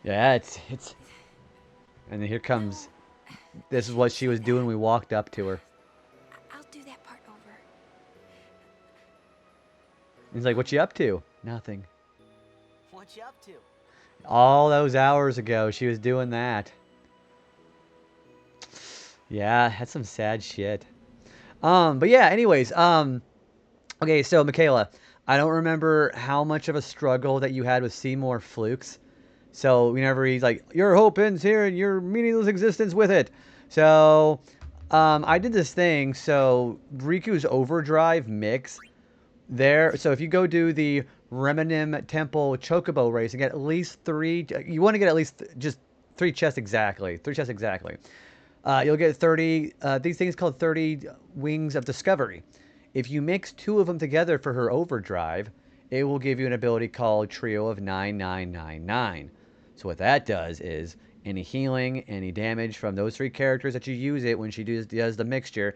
[SPEAKER 1] Yeah, it's. And then here comes. This is what she was doing. We walked up to her.
[SPEAKER 4] I'll do that part over.
[SPEAKER 1] He's like, "What you up to?" Nothing.
[SPEAKER 3] What you up to?
[SPEAKER 1] All those hours ago, she was doing that. Yeah, that's some sad shit. But yeah, anyways, okay, so Michaela, I don't remember how much of a struggle that you had with Seymour Flukes. So whenever he's like, your hope ends here and your meaningless existence with it. So, I did this thing, so Riku's Overdrive mix there. So if you go do the Reminim Temple Chocobo race and get at least 3, you want to get at least just 3 chests exactly. 3 chests exactly. You'll get 30, these things called 30 Wings of Discovery. If you mix 2 of them together for her Overdrive, it will give you an ability called Trio of 9999. So what that does is any healing, any damage from those 3 characters that you use it when she does the mixture,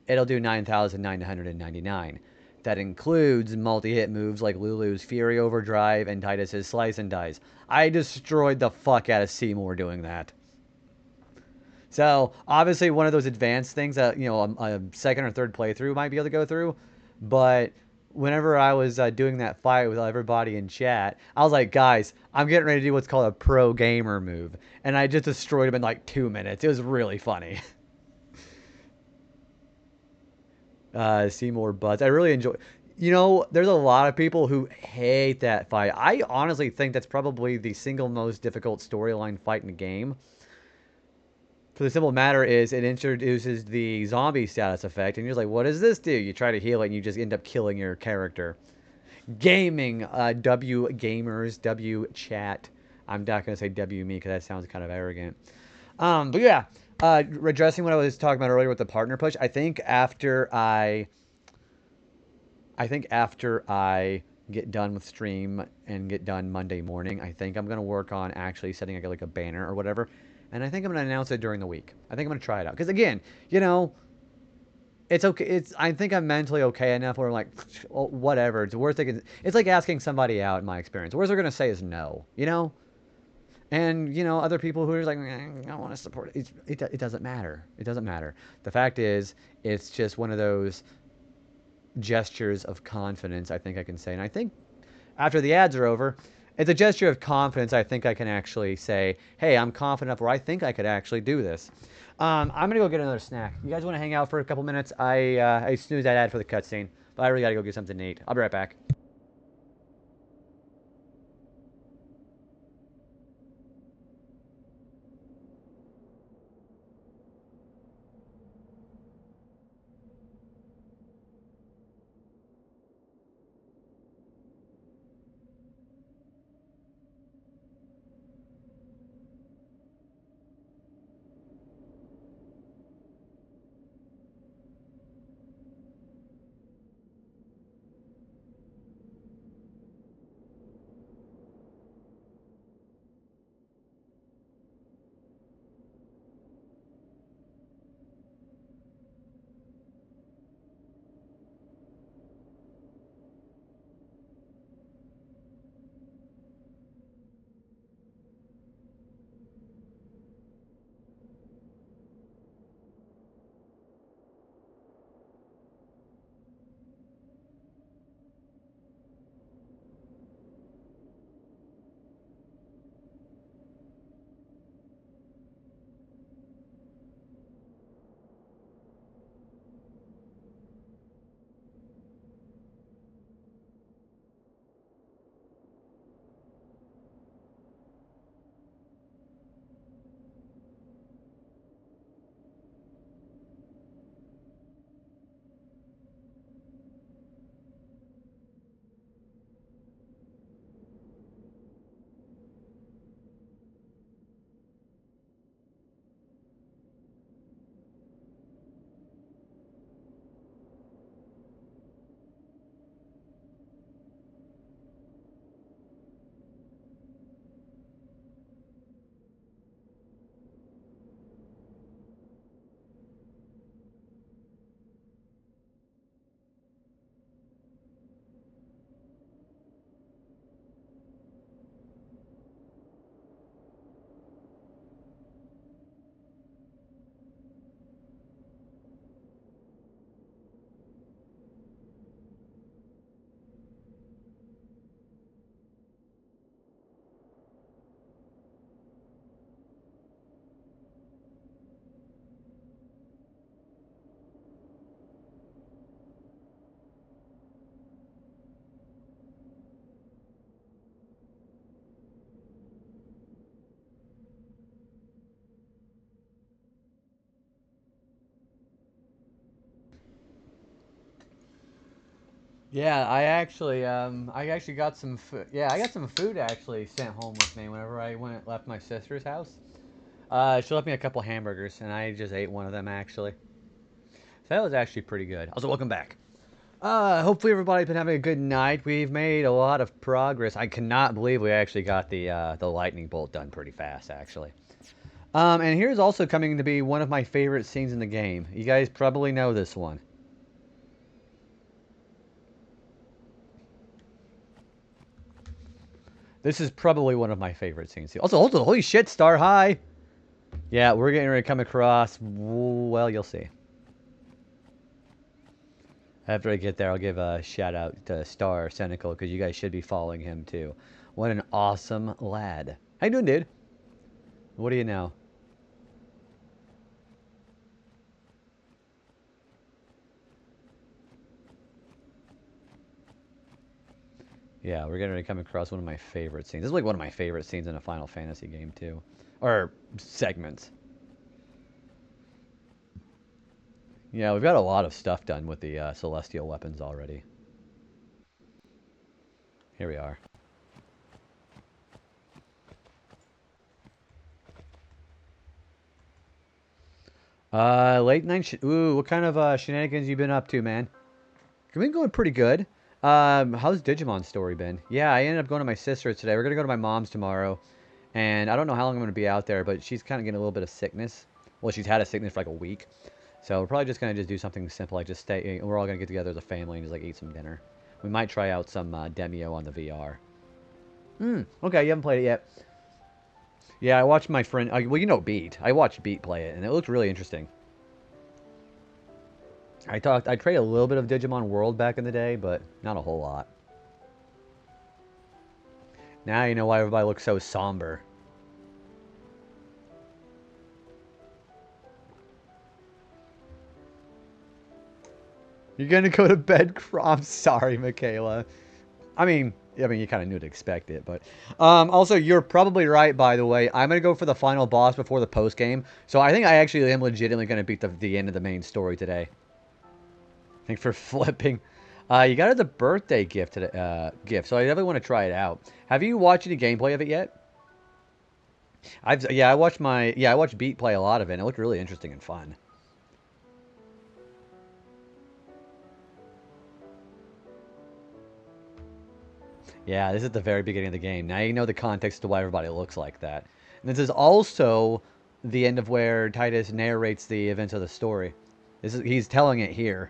[SPEAKER 1] it'll do 9,999. That includes multi-hit moves like Lulu's Fury Overdrive and Titus's Slice and Dice. I destroyed the fuck out of Seymour doing that. So, obviously, one of those advanced things that, you know, a second or third playthrough might be able to go through. But whenever I was doing that fight with everybody in chat, I was like, guys, I'm getting ready to do what's called a pro gamer move. And I just destroyed him in like 2 minutes. It was really funny. See more butts. I really enjoy... You know, there's a lot of people who hate that fight. I honestly think that's probably the single most difficult storyline fight in the game. For the simple matter is, it introduces the zombie status effect, and you're like, what does this do? You try to heal it, and you just end up killing your character. Gaming, W gamers, W chat. I'm not going to say W me, because that sounds kind of arrogant. But yeah, addressing what I was talking about earlier with the partner push, I think after I get done with stream and get done Monday morning, I think I'm going to work on actually setting like a banner or whatever. And I think I'm going to announce it during the week. I think I'm going to try it out. Because again, you know, it's okay. I think I'm mentally okay enough where I'm like, well, whatever. It's worth it. It's like asking somebody out in my experience. The worst they're going to say is no, you know? And, you know, other people who are like, I don't want to support it. It doesn't matter. It doesn't matter. The fact is, it's just one of those gestures of confidence, I think I can say. And I think after the ads are over, it's a gesture of confidence. I think I can actually say, hey, I'm confident enough where I think I could actually do this. I'm going to go get another snack. You guys want to hang out for a couple minutes? I snoozed that ad for the cutscene, but I really got to go get something to eat. I'll be right back. Yeah, I actually got some food. Yeah, I got some food actually sent home with me whenever I left my sister's house. She left me a couple hamburgers, and I just ate one of them actually. So that was actually pretty good. Also, welcome back. Hopefully everybody's been having a good night. We've made a lot of progress. I cannot believe we actually got the lightning bolt done pretty fast, actually. And here's also coming to be one of my favorite scenes in the game. You guys probably know this one. This is probably one of my favorite scenes. Also, holy shit, Star High! Yeah, we're getting ready to come across... Well, you'll see. After I get there, I'll give a shout out to Star Cynical because you guys should be following him too. What an awesome lad. How you doing, dude? What do you know? Yeah, we're going to come across one of my favorite scenes. This is like one of my favorite scenes in a Final Fantasy game too. Or segments. Yeah, we've got a lot of stuff done with the celestial weapons already. Here we are. Late night. Ooh, what kind of shenanigans you been up to, man? Been going pretty good. How's Digimon's story been? Yeah, I ended up going to my sister's today. We're gonna go to my mom's tomorrow, and I don't know how long I'm gonna be out there, but she's kind of getting a little bit of sickness. Well, she's had a sickness for like a week, so we're probably just gonna do something simple, like just stay. We're all gonna get together as a family and just like eat some dinner. We might try out some Demio on the VR. Okay, you haven't played it yet. Yeah, I watched my friend. Well, you know Beat. I watched Beat play it, and it looked really interesting. I played a little bit of Digimon World back in the day, but not a whole lot. Now you know why everybody looks so somber. You're gonna go to bed, I'm sorry, Michaela. I mean, you kind of knew to expect it, but also you're probably right. By the way, I'm gonna go for the final boss before the post game, so I think I actually am legitimately gonna beat the end of the main story today. Thanks for flipping. You got it the birthday gift today, so I definitely want to try it out. Have you watched any gameplay of it yet? I watched Beat play a lot of it, and it looked really interesting and fun. Yeah, this is the very beginning of the game. Now you know the context to why everybody looks like that. And this is also the end of where Titus narrates the events of the story. He's telling it here.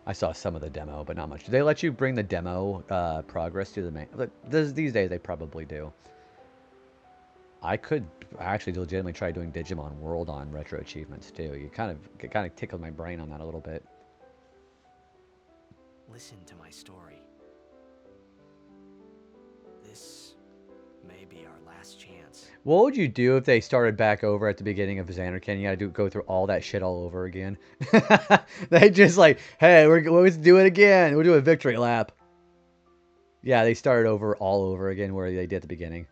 [SPEAKER 1] I saw some of the demo, but not much. Do they let you bring the demo progress to the main? These days, they probably do. I could actually legitimately try doing Digimon World on RetroAchievements too. It kind of tickled my brain on that a little bit.
[SPEAKER 3] Listen to my story. This may be our last chance.
[SPEAKER 1] What would you do if they started back over at the beginning of Xanarkin? You got to go through all that shit all over again. They just like, hey, let's do it again. We'll do a victory lap. Yeah, they started over all over again where they did at the beginning.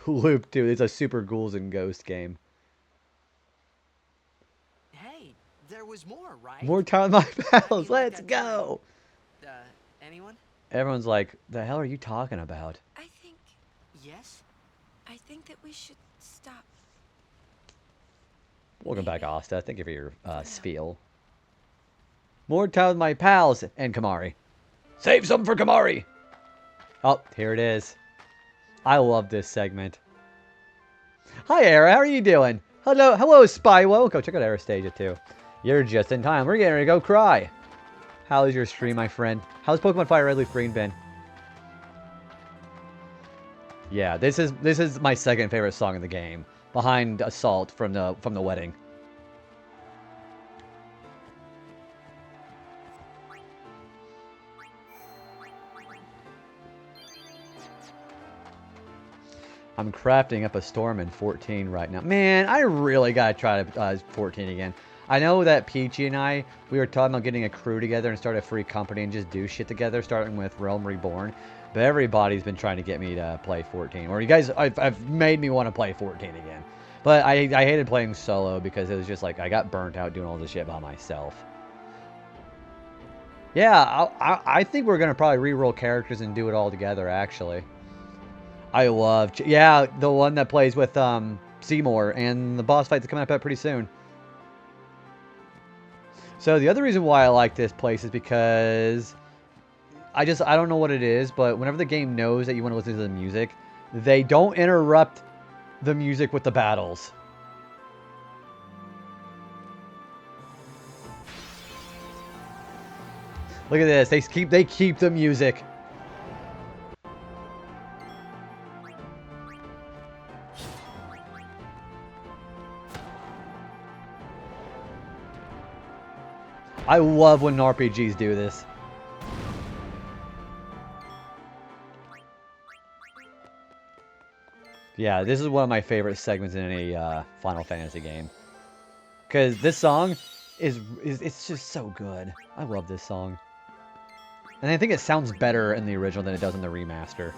[SPEAKER 1] Loop 2. It's a Super Ghouls and Ghost game.
[SPEAKER 3] Hey, there was more, right?
[SPEAKER 1] More time, my pals. Let's go.
[SPEAKER 3] Anyone?
[SPEAKER 1] Everyone's like, the hell are you talking about?
[SPEAKER 4] I think...
[SPEAKER 3] Yes?
[SPEAKER 4] I think that we should stop.
[SPEAKER 1] Welcome back, Asta. Thank you for your spiel. More time with my pals and Kamari. Save some for Kamari. Oh, here it is. I love this segment. Hi, Era. How are you doing? Hello, Spywo. Go check out Arastasia too. You're just in time. We're getting ready to go cry. How's your stream, my friend? How's Pokemon Fire Red Leaf Green been? Yeah, this is my second favorite song in the game, behind Assault from the wedding. I'm crafting up a storm in 14 right now. Man, I really gotta try 14 again. I know that Peachy and we were talking about getting a crew together and start a free company and just do shit together, starting with Realm Reborn. But everybody's been trying to get me to play 14. Or you guys, I've made me want to play 14 again. But I hated playing solo because it was just like, I got burnt out doing all this shit by myself. Yeah, I think we're going to probably re-roll characters and do it all together, actually. I love... Yeah, the one that plays with Seymour, and the boss fights are coming up pretty soon. So the other reason why I like this place is because... I don't know what it is, but whenever the game knows that you want to listen to the music, they don't interrupt the music with the battles. Look at this. They keep the music. I love when RPGs do this. Yeah, this is one of my favorite segments in any Final Fantasy game. Because this song it's just so good. I love this song. And I think it sounds better in the original than it does in the remaster.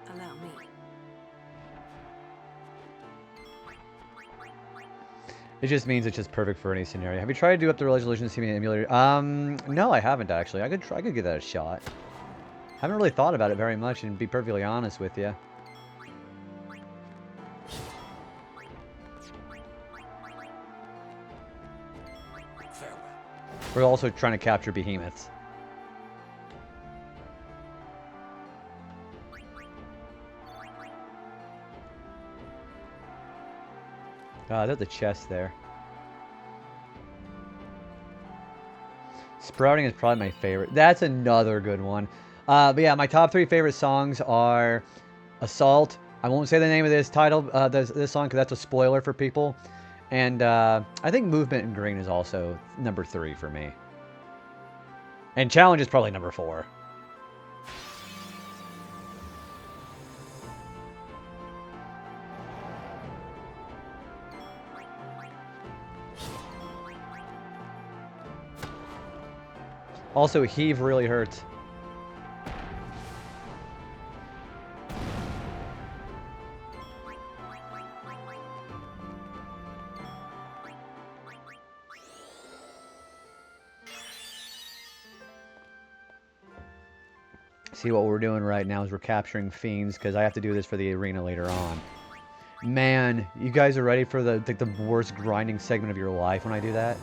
[SPEAKER 3] Allow me.
[SPEAKER 1] It just means it's just perfect for any scenario. Have you tried to do up the resolution TV emulator? No, I haven't actually. I could give that a shot. Haven't really thought about it very much, and be perfectly honest with you.
[SPEAKER 2] Farewell.
[SPEAKER 1] We're also trying to capture behemoths. There's a chest there. Sprouting is probably my favorite. That's another good one. But yeah, my top 3 favorite songs are Assault. I won't say the name of this title, this song, because that's a spoiler for people. And I think Movement in Green is also number 3 for me. And Challenge is probably number 4. Also, Heave really hurts. See, what we're doing right now is we're capturing fiends, because I have to do this for the arena later on. Man, you guys are ready for the worst grinding segment of your life when I do that?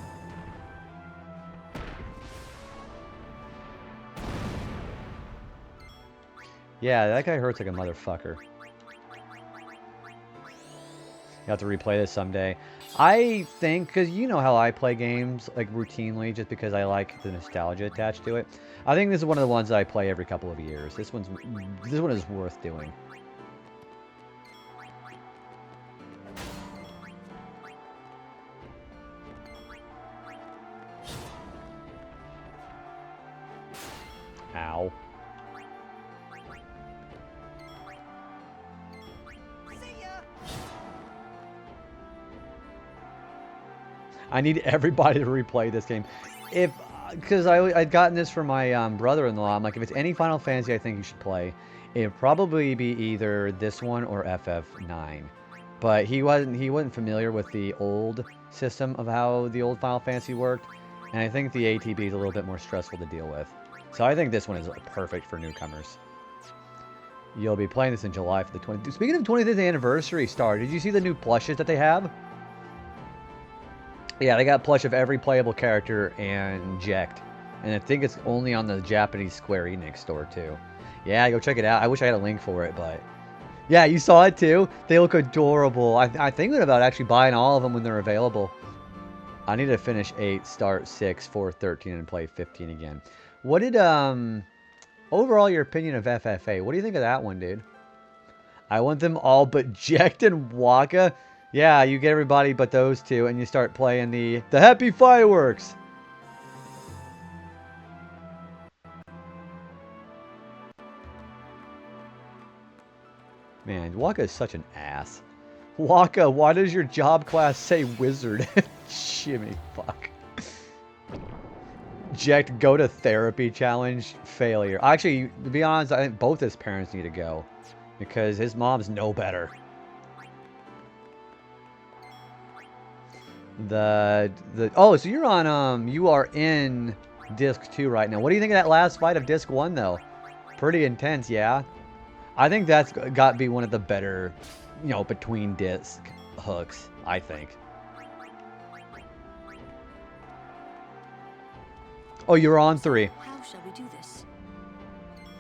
[SPEAKER 1] Yeah, that guy hurts like a motherfucker. You have to replay this someday. I think, because you know how I play games, like, routinely, just because I like the nostalgia attached to it. I think this is one of the ones that I play every couple of years. This one is worth doing. Ow. I need everybody to replay this game. Because I'd gotten this from my brother-in-law. I'm like, if it's any Final Fantasy I think you should play, it'd probably be either this one or FF9. But he wasn't familiar with the old system of how the old Final Fantasy worked, and I think the ATB is a little bit more stressful to deal with. So I think this one is perfect for newcomers. You'll be playing this in July for the 20th. Speaking of 25th anniversary, Star, did you see the new plushes that they have? Yeah, they got plush of every playable character and Jekt. And I think it's only on the Japanese Square Enix store, too. Yeah, go check it out. I wish I had a link for it, but... Yeah, you saw it, too? They look adorable. I'm thinking about actually buying all of them when they're available. I need to finish 8, start 6, 4, 13, and play 15 again. What did, overall, your opinion of FFA? What do you think of that one, dude? I want them all but Jekt and Waka. Yeah, you get everybody but those two, and you start playing the Happy Fireworks. Man, Waka is such an ass. Waka, why does your job class say wizard? Jimmy, fuck. Jekt, go to therapy challenge, failure. Actually, to be honest, I think both his parents need to go. Because his mom's no better. Oh, so you're on, you are in Disc 2 right now. What do you think of that last fight of Disc 1, though? Pretty intense, yeah? I think that's got to be one of the better, you know, between disc hooks, I think. Oh, you're on 3.
[SPEAKER 7] How shall we do this?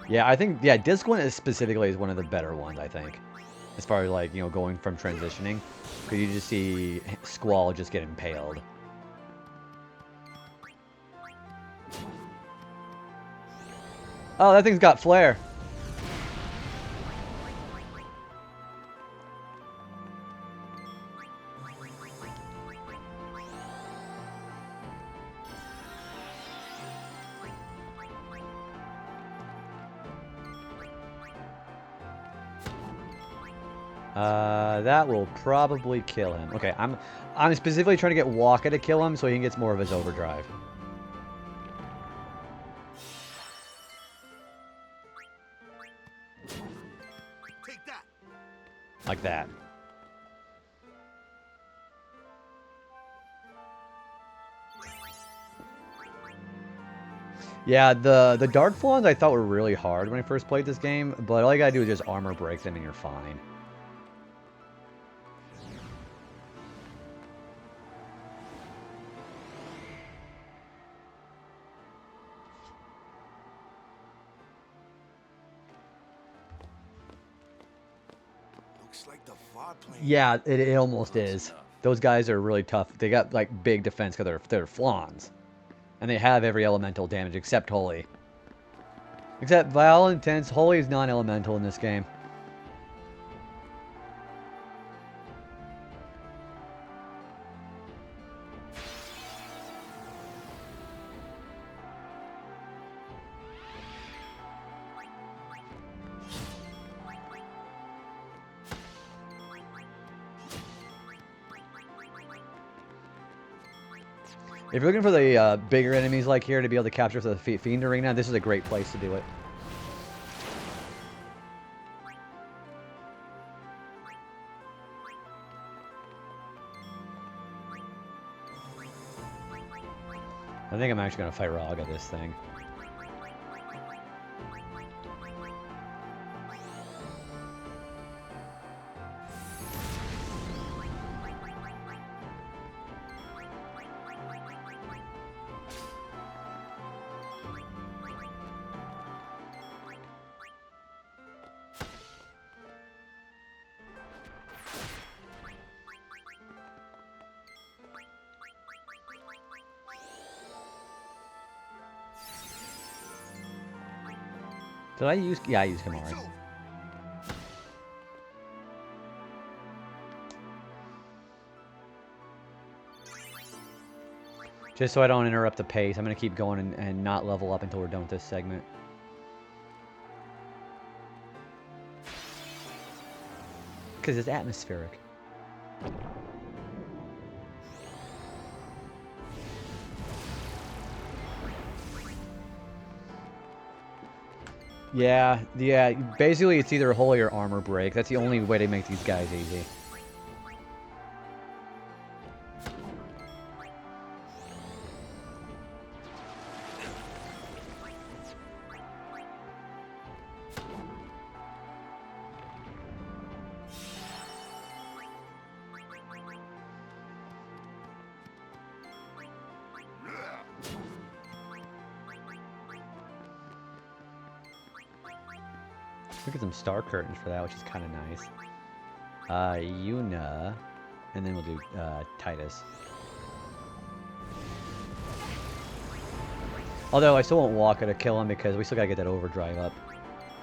[SPEAKER 1] Yeah, I think, yeah, Disc 1 specifically is one of the better ones, I think. as far as like, you know, going from transitioning, because you just see Squall just get impaled. Oh, that thing's got flare. That will probably kill him. Okay, I'm specifically trying to get Waka to kill him so he gets more of his overdrive.
[SPEAKER 9] Take that.
[SPEAKER 1] Like that. Yeah, the Dark Flawns I thought were really hard when I first played this game, but all you gotta do is just armor break them and you're fine.
[SPEAKER 9] Looks like the VAR plane.
[SPEAKER 1] Yeah, it almost is. Those guys are really tough. They got like big defense because they're Flawns. And they have every elemental damage except Holy. Except, by all intents, Holy is non-elemental in this game. If you're looking for the bigger enemies like here to be able to capture the Fiend Arena, this is a great place to do it. I think I'm actually going to fight Raga this thing. Did I use... Yeah, I used Kamari. Just so I don't interrupt the pace, I'm going to keep going and not level up until we're done with this segment. Because it's atmospheric. Yeah, basically it's either Holy or Armor Break. That's the only way to make these guys easy. Look at some star curtains for that, which is kind of nice. Yuna, and then we'll do Titus. Although I still won't Waka to kill him because we still gotta get that overdrive up.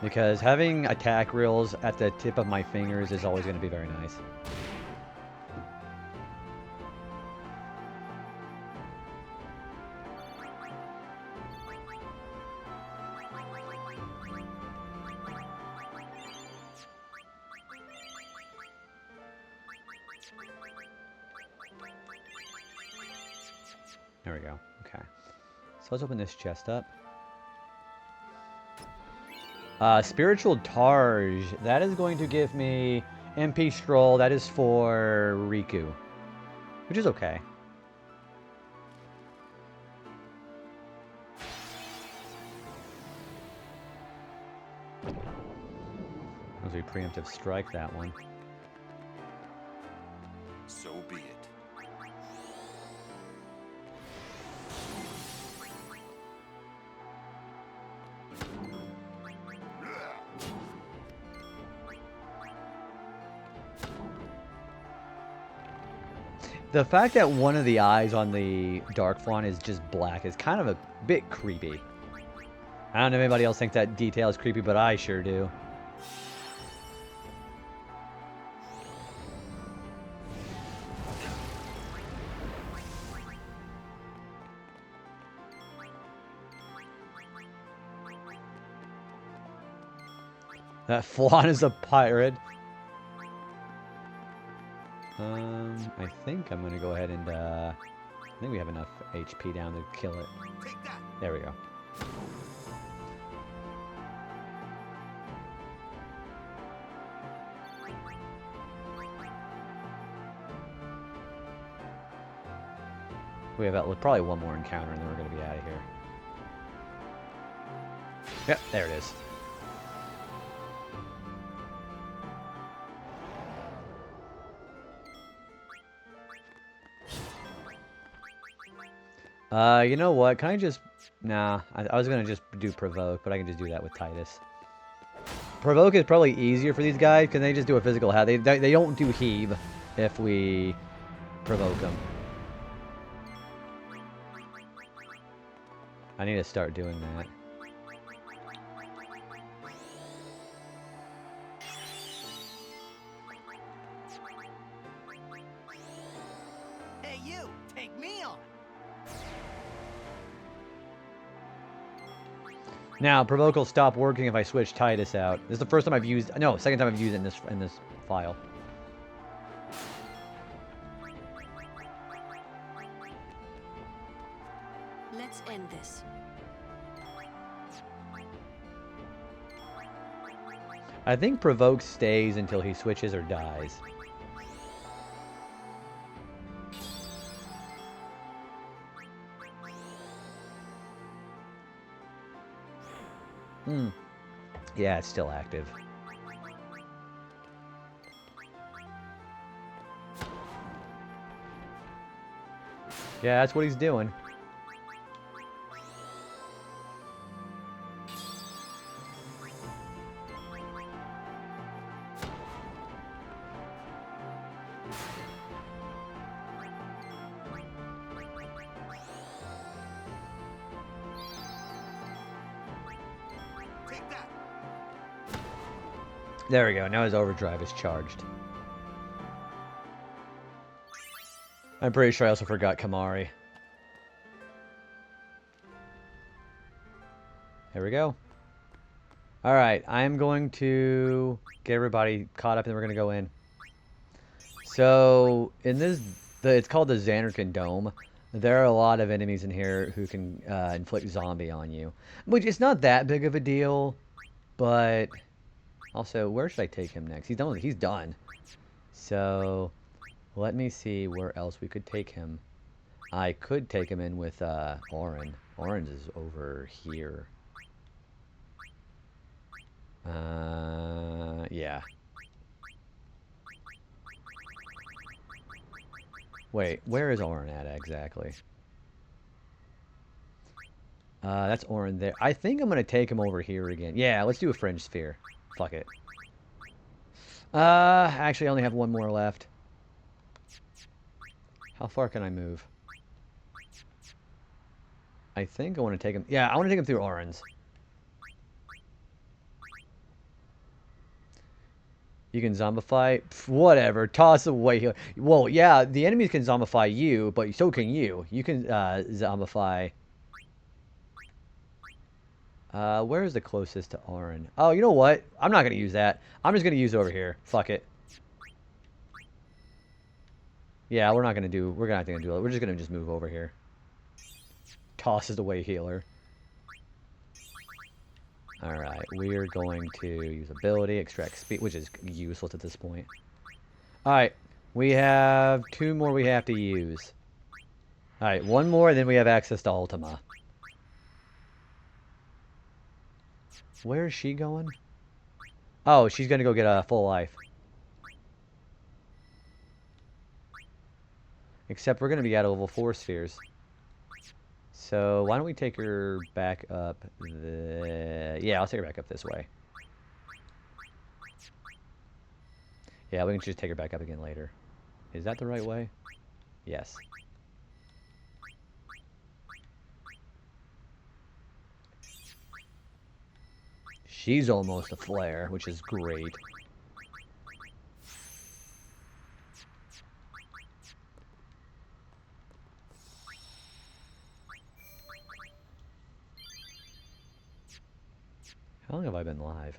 [SPEAKER 1] Because having attack reels at the tip of my fingers is always going to be very nice. There we go. Okay. So let's open this chest up. Spiritual Targe. That is going to give me MP Stroll. That is for Riku. Which is okay. As we preemptive strike that one.
[SPEAKER 2] So be it.
[SPEAKER 1] The fact that one of the eyes on the Dark Fawn is just black is kind of a bit creepy. I don't know if anybody else thinks that detail is creepy, but I sure do. That Fawn is a pirate. I think I'm gonna go ahead and I think we have enough HP down to kill it. There we go. We have probably one more encounter and then we're gonna be out of here. Yep, there it is. You know what? Can I just... Nah, I was going to just do Provoke, but I can just do that with Titus. Provoke is probably easier for these guys, because they just do a physical attack. They don't do Heave if we provoke them. I need to start doing that.
[SPEAKER 3] Hey, you! Take me on!
[SPEAKER 1] Now, Provoke will stop working if I switch Titus out. This is the first time I've used... No, second time I've used it in this file.
[SPEAKER 7] Let's end this.
[SPEAKER 1] I think Provoke stays until he switches or dies. Yeah, it's still active. Yeah, that's what he's doing. There we go. Now his overdrive is charged. I'm pretty sure I also forgot Kamari. There we go. Alright, I'm going to get everybody caught up and we're going to go in. So, in this, it's called the Xanarkand Dome. There are a lot of enemies in here who can inflict zombie on you. Which is not that big of a deal, but... Also, where should I take him next? He's done. He's done. So, let me see where else we could take him. I could take him in with Orin. Orange is over here. Yeah. Wait, where is Orin at exactly? That's Orin there. I think I'm gonna take him over here again. Yeah, let's do a Fringe Sphere. Fuck it. Actually, I only have one more left. How far can I move? I think I want to take him... Yeah, I want to take him through Oran's. You can zombify? Pff, whatever. Toss away. Well, yeah, the enemies can zombify you, but so can you. You can zombify... where is the closest to Orin? Oh, you know what? I'm not going to use that. I'm just going to use it over here. Fuck it. Yeah, we're not going to do... We're not going to do it. We're just going to just move over here. Tosses away healer. Alright, we're going to use ability, extract speed, which is useless at this point. Alright, we have 2 more we have to use. Alright, 1 more, and then we have access to Ultima. Where is she going? Oh, she's going to go get a full life. Except we're going to be out of level 4 spheres. So, why don't we take her back up yeah, I'll take her back up this way. Yeah, we can just take her back up again later. Is that the right way? Yes. She's almost a flare, which is great. How long have I been live?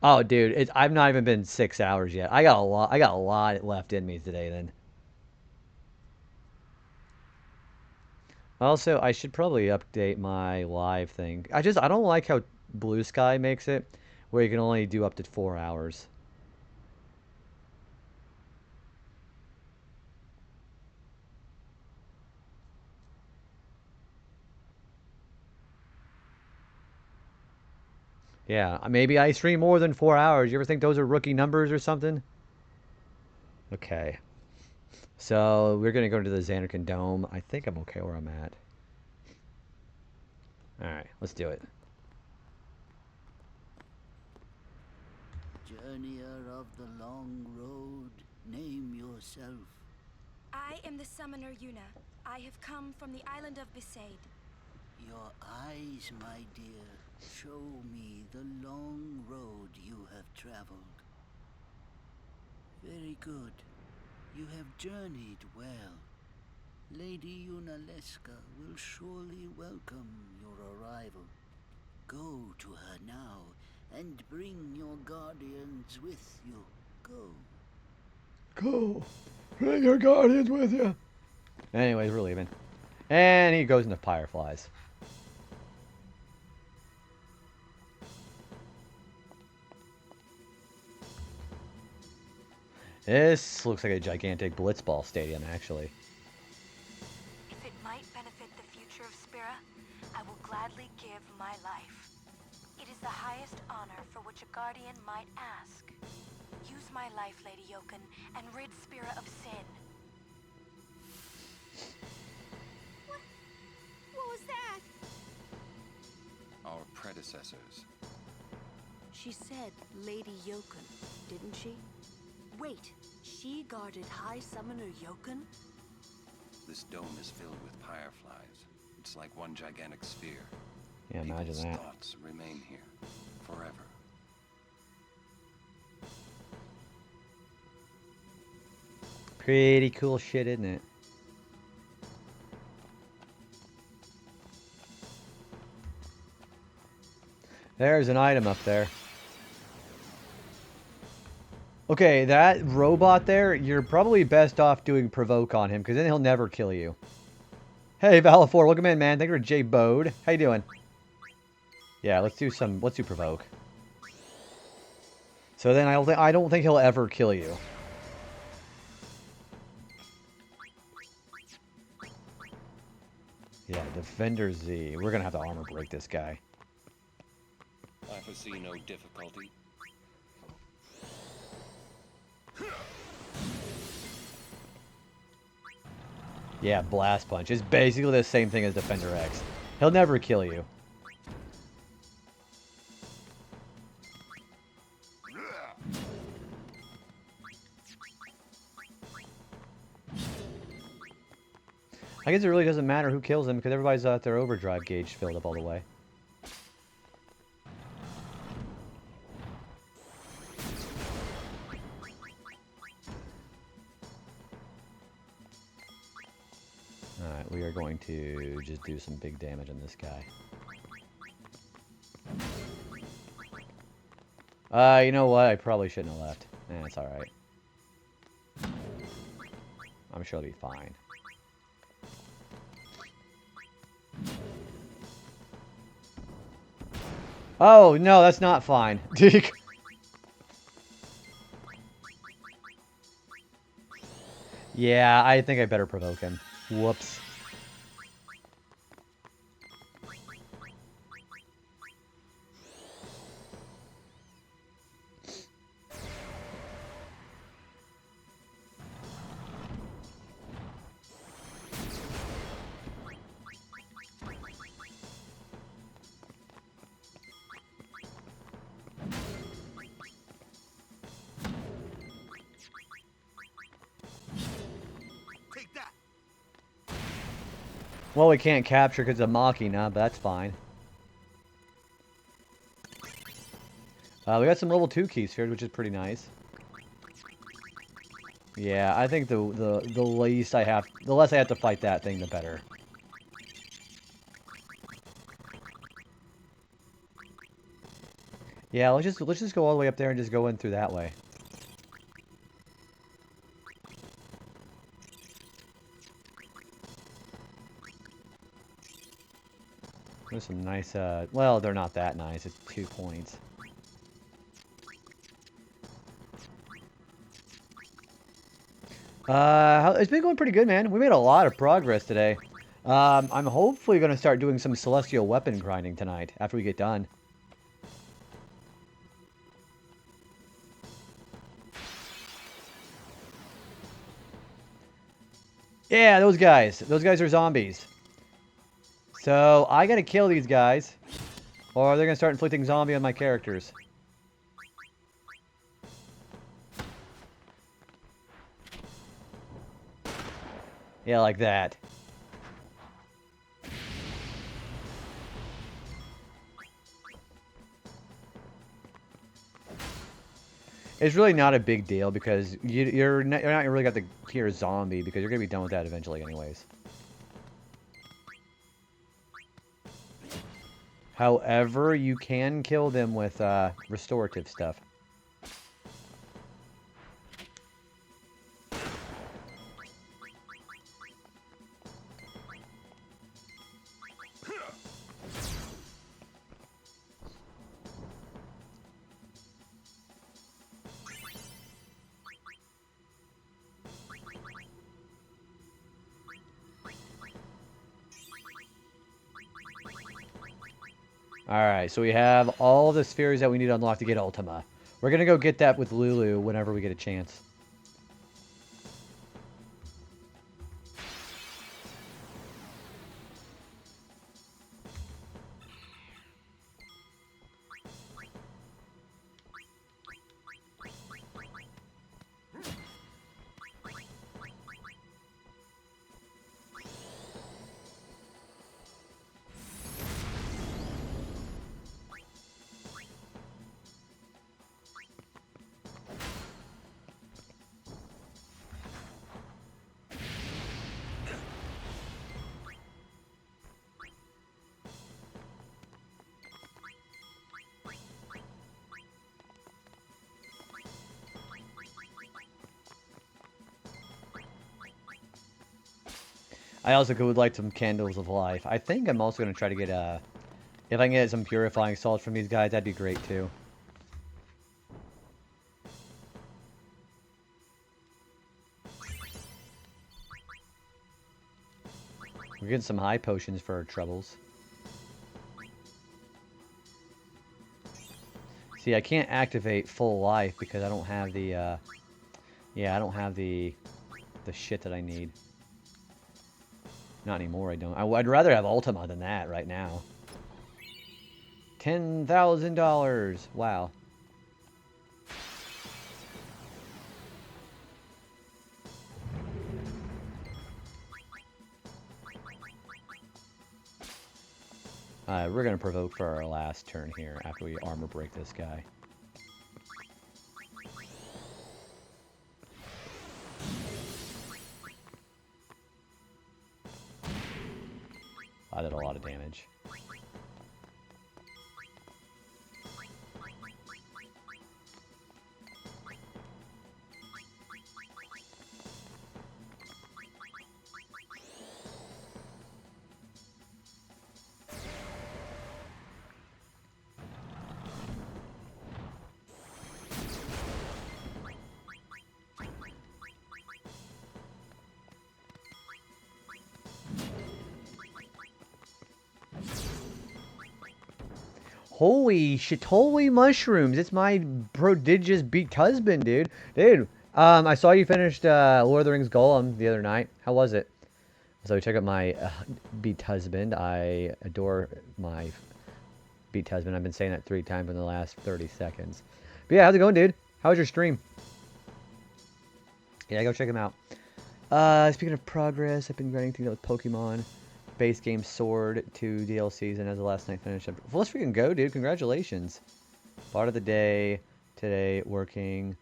[SPEAKER 1] Oh, dude, I've not even been 6 hours yet. I got a lot. I got a lot left in me today. Then. Also, I should probably update my live thing. I don't like how Blue Sky makes it, where you can only do up to 4 hours. Yeah, maybe I stream more than 4 hours. You ever think those are rookie numbers or something? Okay. So, we're going to go to the Xanarkand Dome. I think I'm okay where I'm at. Alright, let's do it.
[SPEAKER 11] Journeyer of the long road, name yourself.
[SPEAKER 4] I am the summoner Yuna. I have come from the island of Besaid.
[SPEAKER 11] Your eyes, my dear, show me the long road you have traveled. Very good. You have journeyed well. Lady Yunalesca will surely welcome your arrival. Go to her now and bring your guardians with you. Go.
[SPEAKER 1] Go. Bring your guardians with you. Anyways, we're leaving. And he goes into Fireflies. This looks like a gigantic blitzball stadium, actually.
[SPEAKER 4] If it might benefit the future of Spira, I will gladly give my life. It is the highest honor for which a guardian might ask. Use my life, Lady Yoken, and rid Spira of sin.
[SPEAKER 7] What was that?
[SPEAKER 2] Our predecessors.
[SPEAKER 12] She said Lady Yoken, didn't she? Wait, she guarded High Summoner Yoken?
[SPEAKER 2] This dome is filled with fireflies. It's like one gigantic sphere.
[SPEAKER 1] Yeah, imagine
[SPEAKER 2] People's
[SPEAKER 1] that.
[SPEAKER 2] thoughts remain here forever.
[SPEAKER 1] Pretty cool shit, isn't it? There's an item up there. Okay, that robot there, you're probably best off doing provoke on him, because then he'll never kill you. Hey, Valafor, welcome in, man. Thank you for J Bode. How you doing? Yeah, let's do provoke. So then I don't think he'll ever kill you. Yeah, Defender Z. We're gonna have to armor break this guy.
[SPEAKER 2] I foresee no difficulty.
[SPEAKER 1] Yeah, Blast Punch. It's basically the same thing as Defender X. He'll never kill you. I guess it really doesn't matter who kills him because everybody's got their overdrive gauge filled up all the way. Alright, we are going to just do some big damage on this guy. You know what? I probably shouldn't have left. It's alright. I'm sure it'll be fine. Oh, no, that's not fine. Yeah, I think I better provoke him. Whoops.
[SPEAKER 9] Take
[SPEAKER 1] Well, we can't capture because of Machina, but that's fine. We got some level 2 key spheres, which is pretty nice. Yeah, I think the less I have to fight that thing, the better. Yeah, let's just go all the way up there and just go in through that way. There's some nice, well, they're not that nice. It's 2 points. It's been going pretty good, man. We made a lot of progress today. I'm hopefully going to start doing some celestial weapon grinding tonight after we get done. Yeah, those guys. Those guys are zombies. So, I gotta kill these guys, or they're gonna start inflicting zombie on my characters. Yeah, like that. It's really not a big deal because you're not really got to hear zombie because you're gonna be done with that eventually anyways. However, you can kill them with restorative stuff. Alright, so we have all the spheres that we need to unlock to get Ultima. We're gonna go get that with Lulu whenever we get a chance. I also would like some Candles of Life. I think I'm also going to try to get, if I can get some Purifying Salts from these guys, that'd be great, too. We're getting some high potions for our troubles. See, I can't activate full life because I don't have the, yeah, I don't have the shit that I need. Not anymore, I don't. I'd rather have Ultima than that right now. $10,000! Wow. We're going to provoke for our last turn here after we armor break this guy. I did a lot of damage. Holy shit, holy mushrooms. It's my prodigious beat husband, dude. Dude, I saw you finished Lord of the Rings Golem the other night. How was it? So check out my beat husband. I adore my beat husband. I've been saying that 3 times in the last 30 seconds. But yeah, how's it going, dude? How was your stream? Yeah, go check him out. Speaking of progress, I've been grinding things out with Pokemon. base game Sword 2 DLCs, and as the last night finished. Well, let's freaking go, dude. Congratulations. Part of the day today working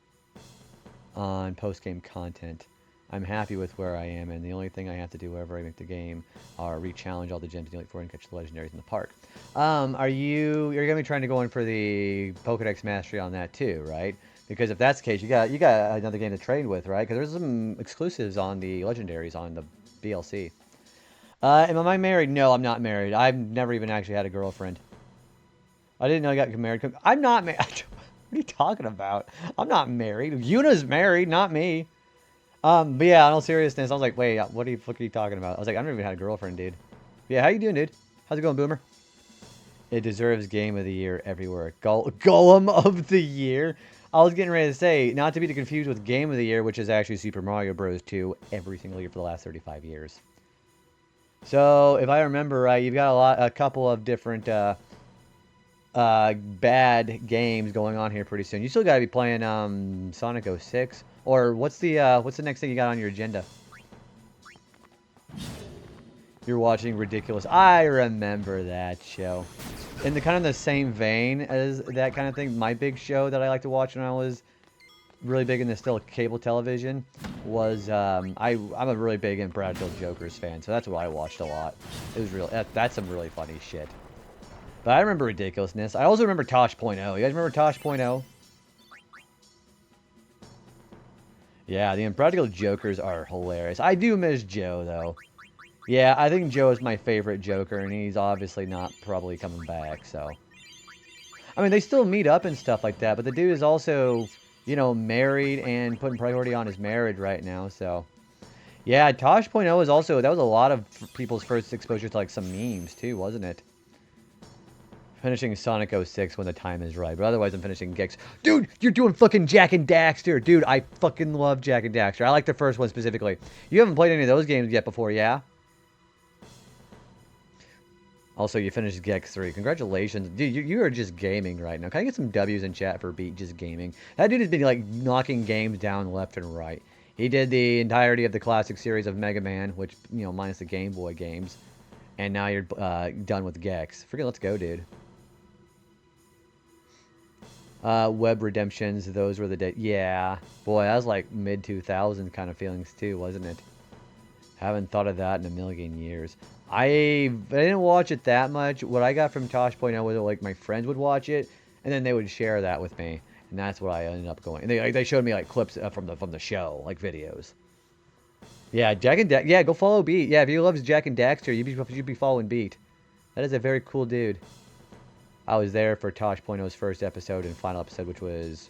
[SPEAKER 1] on post-game content. I'm happy with where I am, and the only thing I have to do wherever I make the game are re-challenge all the gems to for and catch the legendaries in the park. You're gonna be trying to go in for the Pokedex Mastery on that too, right? Because if that's the case, you got another game to train with, right? Because there's some exclusives on the legendaries on the DLC. Am I married? No, I'm not married. I've never even actually had a girlfriend. I didn't know I got married. I'm not married. What are you talking about? I'm not married. Yuna's married, not me. But yeah, in all seriousness, I was like, wait, what are you talking about? I was like, I've never even had a girlfriend, dude. Yeah, how you doing, dude? How's it going, Boomer? It deserves Game of the Year everywhere. Golem of the Year? I was getting ready to say, not to be confused with Game of the Year, which is actually Super Mario Bros. 2 every single year for the last 35 years. So, if I remember right, you've got a couple of different bad games going on here pretty soon. You still got to be playing Sonic 06, or what's the next thing you got on your agenda? You're watching Ridiculous. I remember that show. In the kind of the same vein as that kind of thing, my big show that I like to watch when I was really big into still cable television was I'm a really big Impractical Jokers fan, so that's what I watched a lot. It was real. That's some really funny shit. But I remember Ridiculousness. I also remember Tosh.0. You guys remember Tosh.0? Yeah, the Impractical Jokers are hilarious. I do miss Joe, though. Yeah, I think Joe is my favorite Joker, and he's obviously not probably coming back, so. I mean, they still meet up and stuff like that, but the dude is also, you know, married and putting priority on his marriage right now, so. Yeah, Tosh.0 is also, that was a lot of people's first exposure to, like, some memes, too, wasn't it? Finishing Sonic 06 when the time is right, but otherwise I'm finishing Gex. Dude, you're doing fucking Jak and Daxter. Dude, I fucking love Jak and Daxter. I like the first one specifically. You haven't played any of those games yet before, yeah? Also, you finished Gex 3. Congratulations. Dude, you are just gaming right now. Can I get some W's in chat for Beat just gaming? That dude has been, like, knocking games down left and right. He did the entirety of the classic series of Mega Man, which, you know, minus the Game Boy games. And now you're done with Gex. Freaking let's go, dude. Web Redemptions, those were the days. Yeah. Boy, that was like mid-2000s kind of feelings too, wasn't it? Haven't thought of that in a million years. I didn't watch it that much. What I got from Tosh.0 was like my friends would watch it, and then they would share that with me, and that's what I ended up going. And they showed me like clips from the show, like videos. Yeah, Jak and yeah, go follow Beat. Yeah, if you love Jak and Daxter, you'd be following Beat. That is a very cool dude. I was there for Tosh.0's first episode and final episode, which was,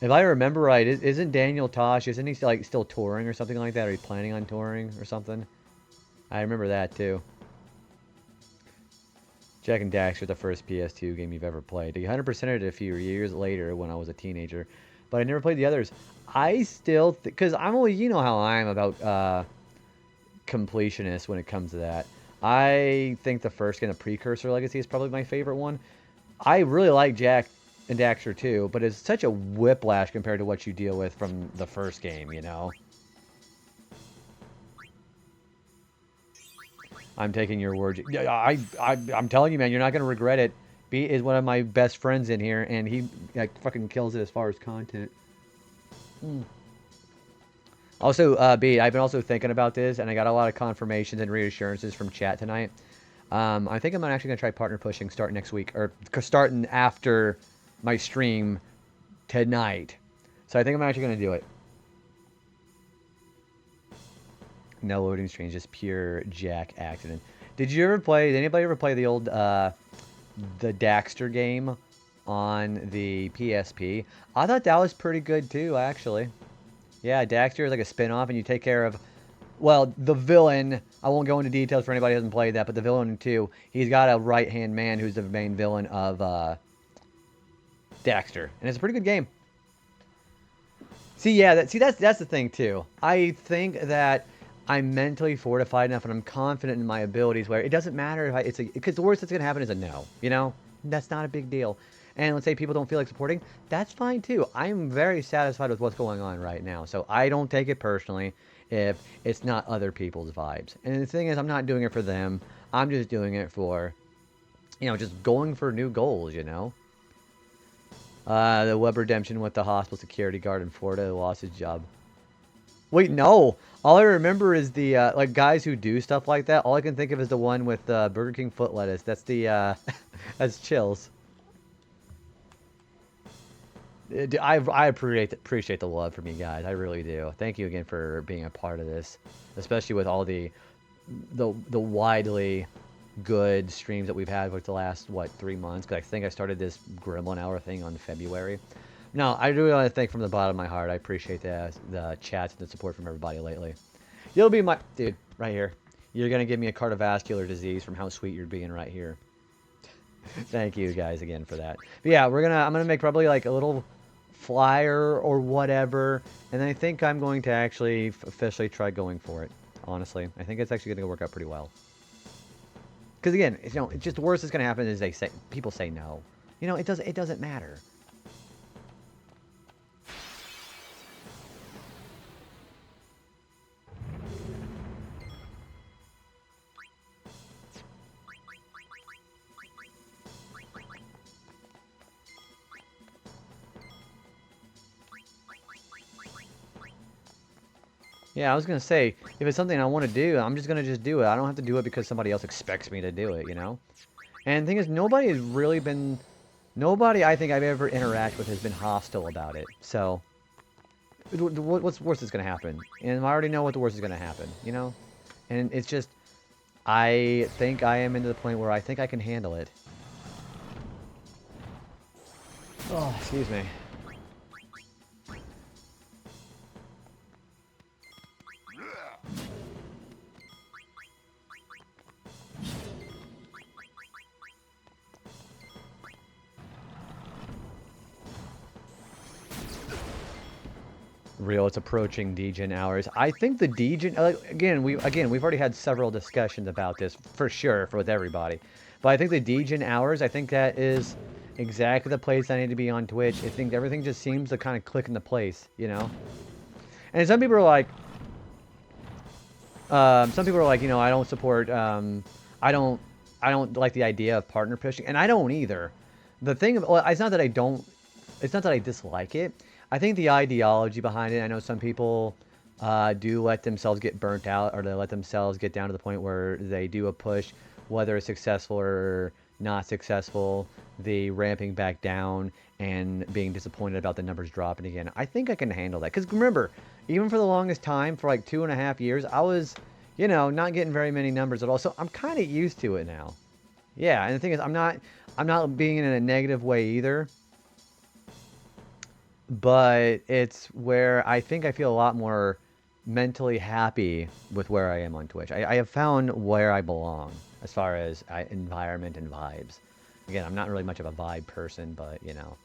[SPEAKER 1] if I remember right, isn't Daniel Tosh, isn't he like still touring or something like that? Are you planning on touring or something? I remember that too. Jak and Daxter, the first PS2 game you've ever played. I 100%ed it a few years later when I was a teenager, but I never played the others. I still, because I'm always, you know how I am about completionist when it comes to that. I think the first kind of Precursor Legacy is probably my favorite one. I really like Jak and Daxter too, but it's such a whiplash compared to what you deal with from the first game, you know? I'm taking your word. I'm telling you, man, you're not going to regret it. B is one of my best friends in here, and he like, fucking kills it as far as content. Also, B, I've been also thinking about this, and I got a lot of confirmations and reassurances from chat tonight. I think I'm actually going to try partner pushing starting next week, or starting after my stream tonight. So I think I'm actually going to do it. No loading screens, just pure Jak accident. Did anybody ever play the old, the Daxter game on the PSP? I thought that was pretty good too, actually. Yeah, Daxter is like a spin-off, and you take care of, well, the villain. I won't go into details for anybody who hasn't played that, but the villain too. He's got a right-hand man who's the main villain of Daxter, and it's a pretty good game. See, yeah, that's the thing too. I think that I'm mentally fortified enough, and I'm confident in my abilities where it doesn't matter if because the worst that's gonna happen is a no. You know, that's not a big deal. And let's say people don't feel like supporting, that's fine too. I'm very satisfied with what's going on right now, so I don't take it personally. if it's not other people's vibes. And the thing is, I'm not doing it for them. I'm just doing it for, you know, just going for new goals, you know? The web redemption with the hospital security guard in Florida who lost his job. Wait, no. All I remember is the, like, guys who do stuff like that. All I can think of is the one with Burger King foot lettuce. That's the, that's Chills. I appreciate the love from you guys. I really do. Thank you again for being a part of this, especially with all the widely good streams that we've had with the last, what, 3 months. Because I think I started this Gremlin Hour thing on February. No, I really want to thank from the bottom of my heart. I appreciate the chats and the support from everybody lately. You'll be my dude right here. You're gonna give me a cardiovascular disease from how sweet you're being right here. Thank you guys again for that. But yeah, I'm gonna make probably like a little flyer or whatever, and then I think I'm going to actually officially try going for it. Honestly, I think it's actually gonna work out pretty well. Because again, you know, it's just the worst that's gonna happen is people say no. You know, it doesn't matter. Yeah, I was going to say, if it's something I want to do, I'm just going to do it. I don't have to do it because somebody else expects me to do it, you know? And the thing is, nobody has really been... Nobody I think I've ever interacted with has been hostile about it. So, what's worse is going to happen? And I already know what the worst is going to happen, you know? And it's just... I think I am into the point where I think I can handle it. Oh, excuse me. Real, it's approaching degen hours. I think the degen, again, we've already had several discussions about this for sure with everybody. But I think the degen hours, I think that is exactly the place I need to be on Twitch. I think everything just seems to kind of click into place, you know. And some people are like, you know, I don't support, I don't like the idea of partner pushing, and I don't either. The thing, well, it's not that I dislike it. I think the ideology behind it, I know some people do let themselves get burnt out, or they let themselves get down to the point where they do a push, whether it's successful or not successful, the ramping back down and being disappointed about the numbers dropping again. I think I can handle that. Because remember, even for the longest time, for like 2.5 years, I was, you know, not getting very many numbers at all. So I'm kind of used to it now. Yeah, and the thing is, I'm not being in a negative way either. But it's where I think I feel a lot more mentally happy with where I am on Twitch. I have found where I belong as far as environment and vibes. Again, I'm not really much of a vibe person, but you know.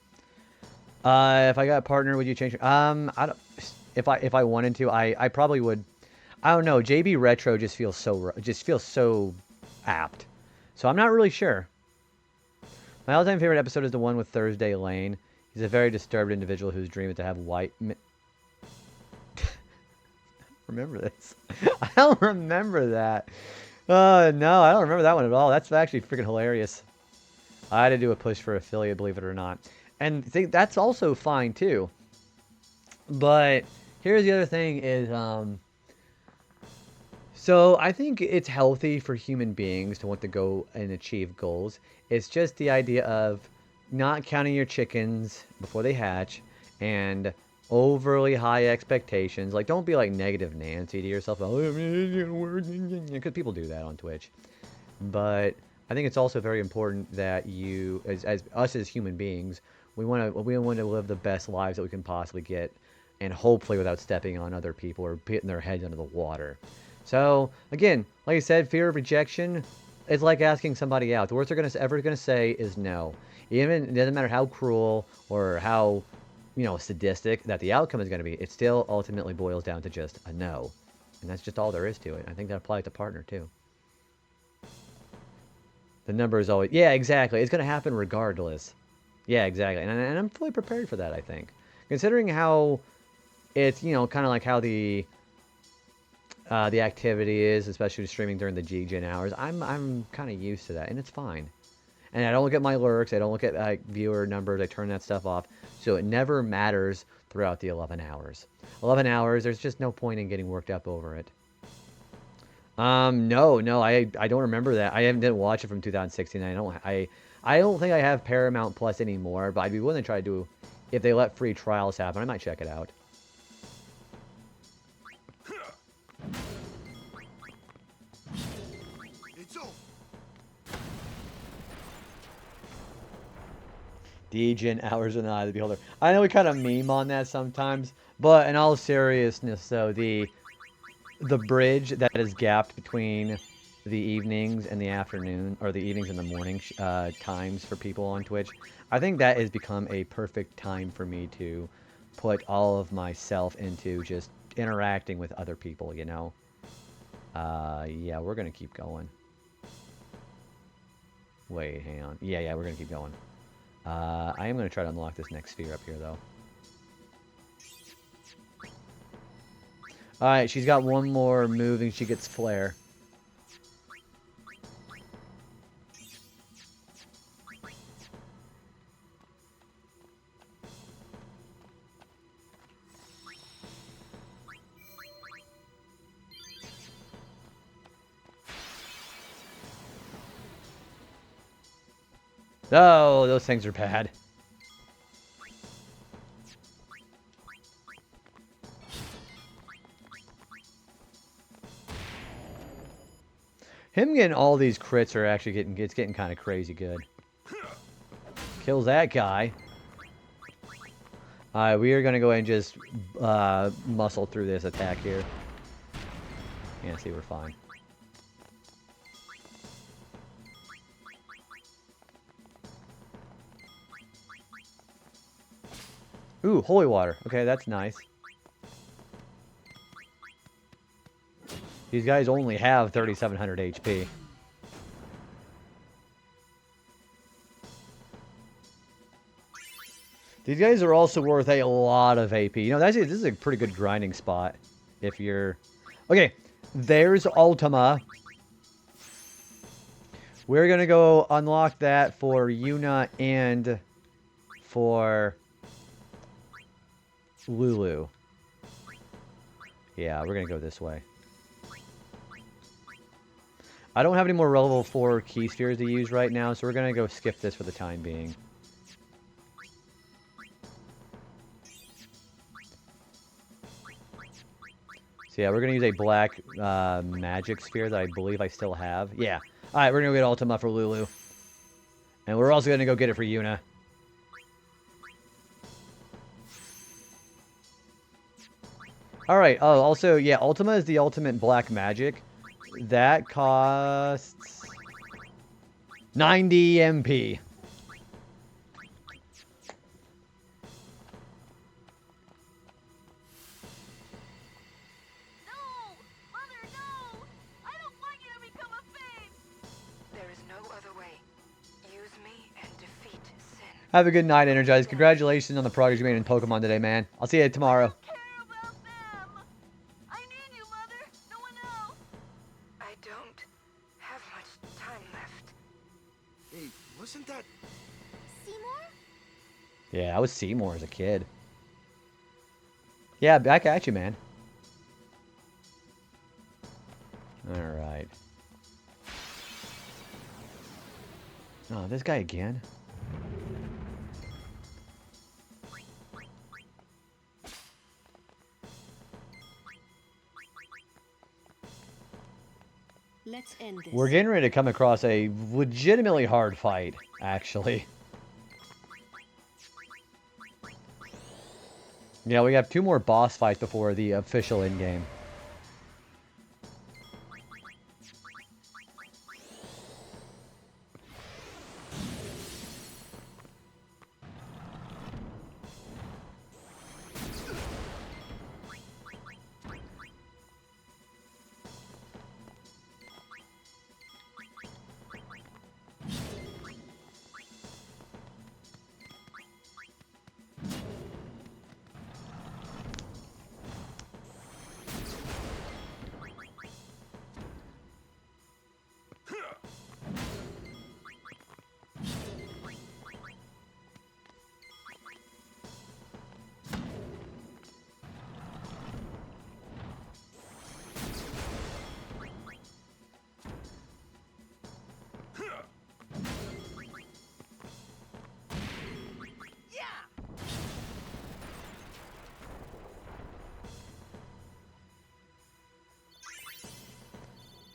[SPEAKER 1] If I got a partner, would you change? I don't. If I wanted to, I probably would. I don't know. JB Retro just feels so apt. So I'm not really sure. My all-time favorite episode is the one with Thursday Lane. He's a very disturbed individual whose dream is to have white... remember this. I don't remember that. No, I don't remember that one at all. That's actually freaking hilarious. I had to do a push for affiliate, believe it or not. And that's also fine, too. But here's the other thing is... So I think it's healthy for human beings to want to go and achieve goals. It's just the idea of not counting your chickens before they hatch, and overly high expectations. Like, don't be like negative Nancy to yourself. Because people do that on Twitch. But I think it's also very important that you, as us as human beings, we want to live the best lives that we can possibly get, and hopefully without stepping on other people or putting their heads under the water. So again, like I said, fear of rejection is like asking somebody out. The worst they're ever gonna say is no. Even it doesn't matter how cruel or how, you know, sadistic that the outcome is going to be. It still ultimately boils down to just a no, and that's just all there is to it. I think that applies to partner too. The number is always, yeah, exactly. It's going to happen regardless. Yeah, exactly, and I'm fully prepared for that. I think, considering how it's, you know, kind of like how the the activity is, especially streaming during the GGen hours. I'm kind of used to that, and it's fine. And I don't look at my lurks. I don't look at viewer numbers. I turn that stuff off, so it never matters throughout the 11 hours. 11 hours. There's just no point in getting worked up over it. No, I don't remember that. Didn't watch it from 2016. I don't think I have Paramount Plus anymore, but I'd be willing to try to do, if they let free trials happen, I might check it out. DGen hours in the eye of the beholder. I know we kind of meme on that sometimes, but in all seriousness, though, the bridge that is gapped between the evenings and the afternoon, or the evenings and the morning times for people on Twitch, I think that has become a perfect time for me to put all of myself into just interacting with other people, you know? Yeah, we're going to keep going. Wait, hang on. Yeah, we're going to keep going. I am going to try to unlock this next sphere up here, though. Alright, she's got one more move and she gets Flare. Oh, those things are bad. Him getting all these crits are actually getting kind of crazy good. Kills that guy. Alright, we are going to go ahead and just muscle through this attack here. Yeah, see, we're fine. Ooh, holy water. Okay, that's nice. These guys only have 3,700 HP. These guys are also worth a lot of AP. You know, this is a pretty good grinding spot. If you're... Okay, there's Ultima. We're going to go unlock that for Yuna and for Lulu. Yeah, we're going to go this way. I don't have any more level 4 key spheres to use right now, so we're going to go skip this for the time being. So yeah, we're going to use a black magic sphere that I believe I still have. Yeah. Alright, we're going to get Ultima for Lulu. And we're also going to go get it for Yuna. Alright, oh, also, yeah, Ultima is the ultimate black magic. That costs 90 MP. Have a good night, Energized. Congratulations on the progress you made in Pokemon today, man. I'll see you tomorrow.
[SPEAKER 7] I don't have much time left.
[SPEAKER 9] Hey, wasn't that...
[SPEAKER 10] Seymour?
[SPEAKER 1] Yeah, I was Seymour as a kid. Yeah, back at you, man. Alright. Oh, this guy again?
[SPEAKER 12] Let's end this.
[SPEAKER 1] We're getting ready to come across a legitimately hard fight, actually. Yeah, we have 2 more boss fights before the official endgame.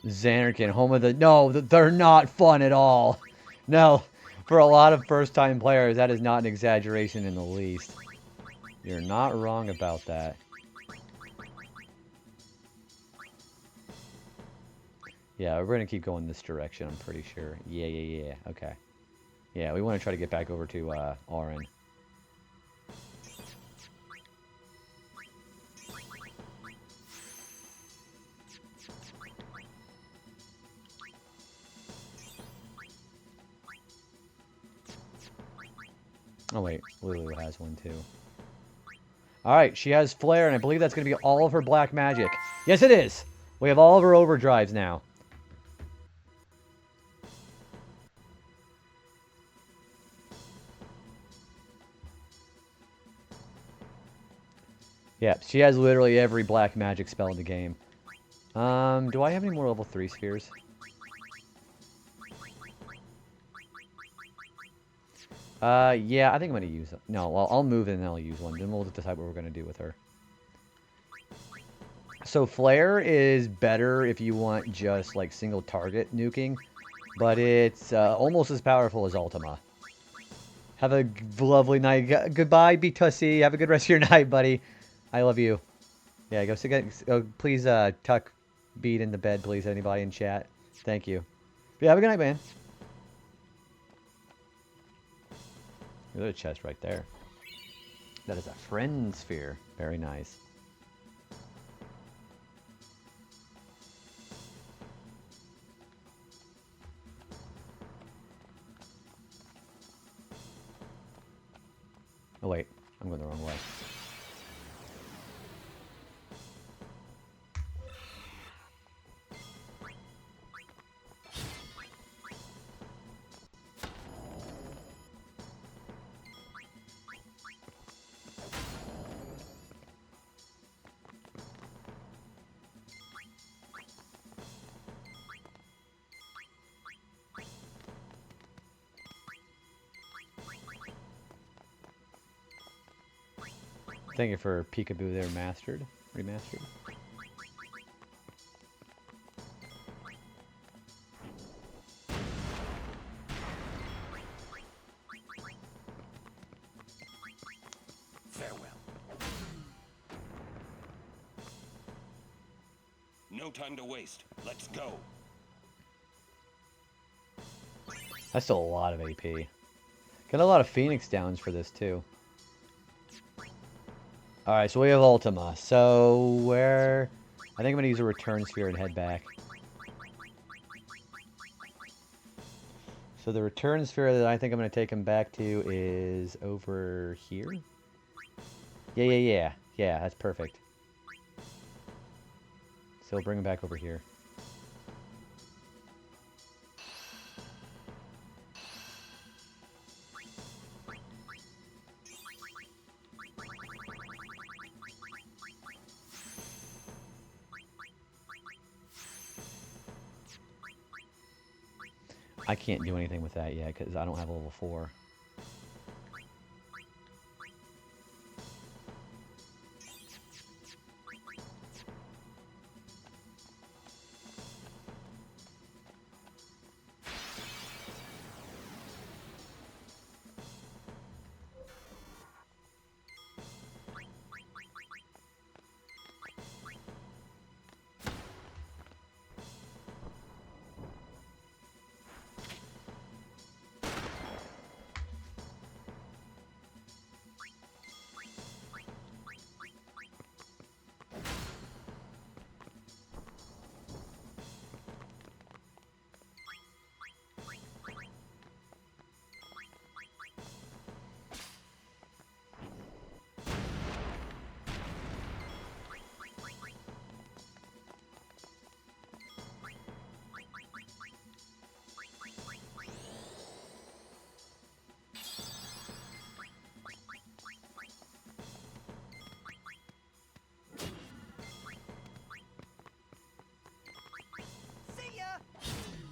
[SPEAKER 1] Xanarkin, home of the... No, they're not fun at all. No, for a lot of first-time players, that is not an exaggeration in the least. You're not wrong about that. Yeah, we're going to keep going this direction, I'm pretty sure. Yeah. Okay. Yeah, we want to try to get back over to Auron. Oh wait, Lulu has one too. Alright, she has Flare, and I believe that's going to be all of her black magic. Yes, it is! We have all of her overdrives now. Yeah, she has literally every black magic spell in the game. Do I have any more level 3 spheres? Yeah, I think I'm going to use them. No, well, I'll move and then I'll use one. Then we'll decide what we're going to do with her. So Flare is better if you want just, like, single target nuking. But it's almost as powerful as Ultima. Have a lovely night. Goodbye, B-Tussy. Have a good rest of your night, buddy. I love you. Yeah, please tuck Beat in the bed, please, anybody in chat. Thank you. Yeah, have a good night, man. There's a chest right there. That is a friend sphere. Very nice. Oh, wait. I'm going the wrong way. Thank you for Peekaboo there, remastered.
[SPEAKER 2] Farewell. No time to waste. Let's go.
[SPEAKER 1] That's still a lot of AP. Got a lot of Phoenix downs for this, too. Alright, so we have Ultima. So, where... I think I'm going to use a Return Sphere and head back. So the Return Sphere that I think I'm going to take him back to is over here? Yeah. Yeah, that's perfect. So bring him back over here. I can't do anything with that yet because I don't have level 4.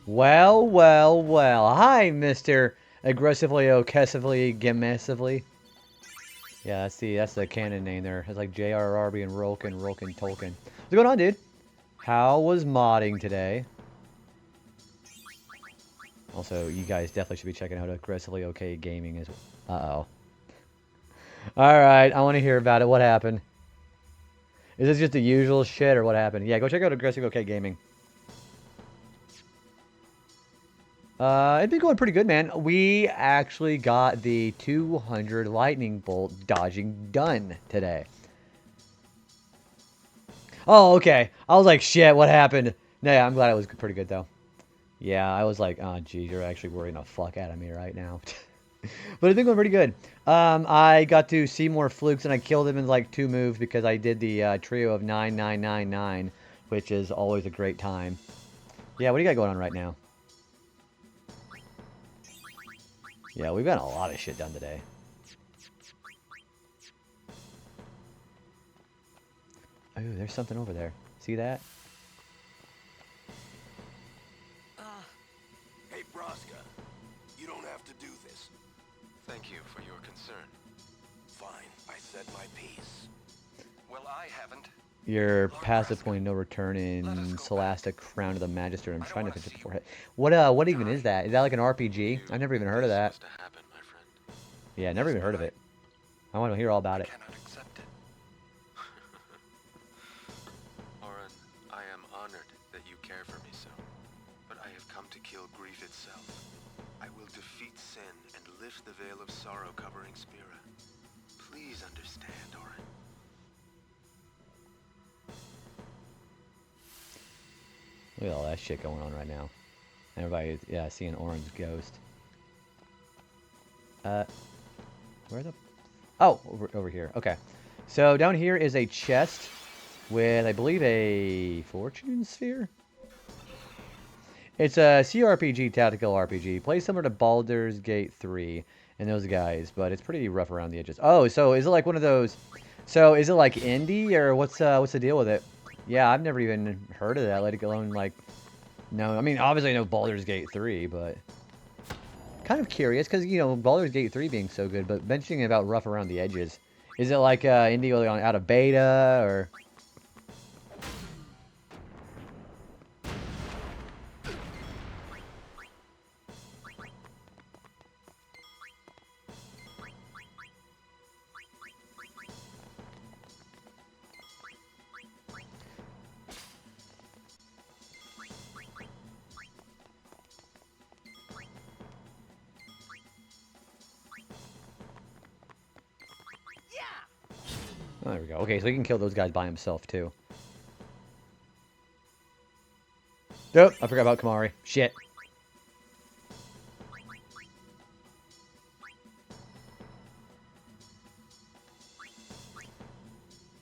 [SPEAKER 1] Well. Hi, Mr. Aggressively, Okessively, Gemessively. Yeah, that's the canon name there. It's like J.R.R. being Rolkin, Tolkien. What's going on, dude? How was modding today? Also, you guys definitely should be checking out Aggressively Okay Gaming as well. Uh-oh. Alright, I want to hear about it. What happened? Is this just the usual shit, or what happened? Yeah, go check out Aggressively Okay Gaming. It's been going pretty good, man. We actually got the 200 lightning bolt dodging done today. Oh, okay. I was like, shit, what happened? Nah, I'm glad it was pretty good, though. Yeah, I was like, oh, geez, you're actually worrying the fuck out of me right now. But it's been going pretty good. I got to see more flukes, and I killed him in like 2 moves because I did the trio of 9999, which is always a great time. Yeah, what do you got going on right now? Yeah, we've got a lot of shit done today. Oh, there's something over there. See that?
[SPEAKER 9] Hey, Braska, you don't have to do this.
[SPEAKER 5] Thank you for your concern.
[SPEAKER 9] Fine, I said my piece.
[SPEAKER 2] Well, I haven't.
[SPEAKER 1] Your passive point no return in Scholastic Crown of the Magister. I'm trying to finish it before. What even is that? Is that like an RPG? I've never even heard of that. Yeah, never even heard of it. I want to hear all about it.
[SPEAKER 5] Oren, I am honored that you care for me so, but I have come to kill grief itself. I will defeat sin and lift the veil of sorrow covering Spira. Please understand, Oren.
[SPEAKER 1] Look at all that shit going on right now. Everybody, yeah, seeing Oren's ghost. Where the... Oh, over here. Okay. So down here is a chest with, I believe, a fortune sphere? It's a CRPG, tactical RPG. Plays similar to Baldur's Gate 3 and those guys, but it's pretty rough around the edges. Oh, so is it like one of those... So is it like indie, or what's the deal with it? Yeah, I've never even heard of that, let alone, like... No, I mean, obviously I know Baldur's Gate 3, but... Kind of curious, because, you know, Baldur's Gate 3 being so good, but mentioning about rough around the edges. Is it like indie or out of beta, or... Oh, there we go. Okay, so he can kill those guys by himself, too. Nope, I forgot about Kamari. Shit.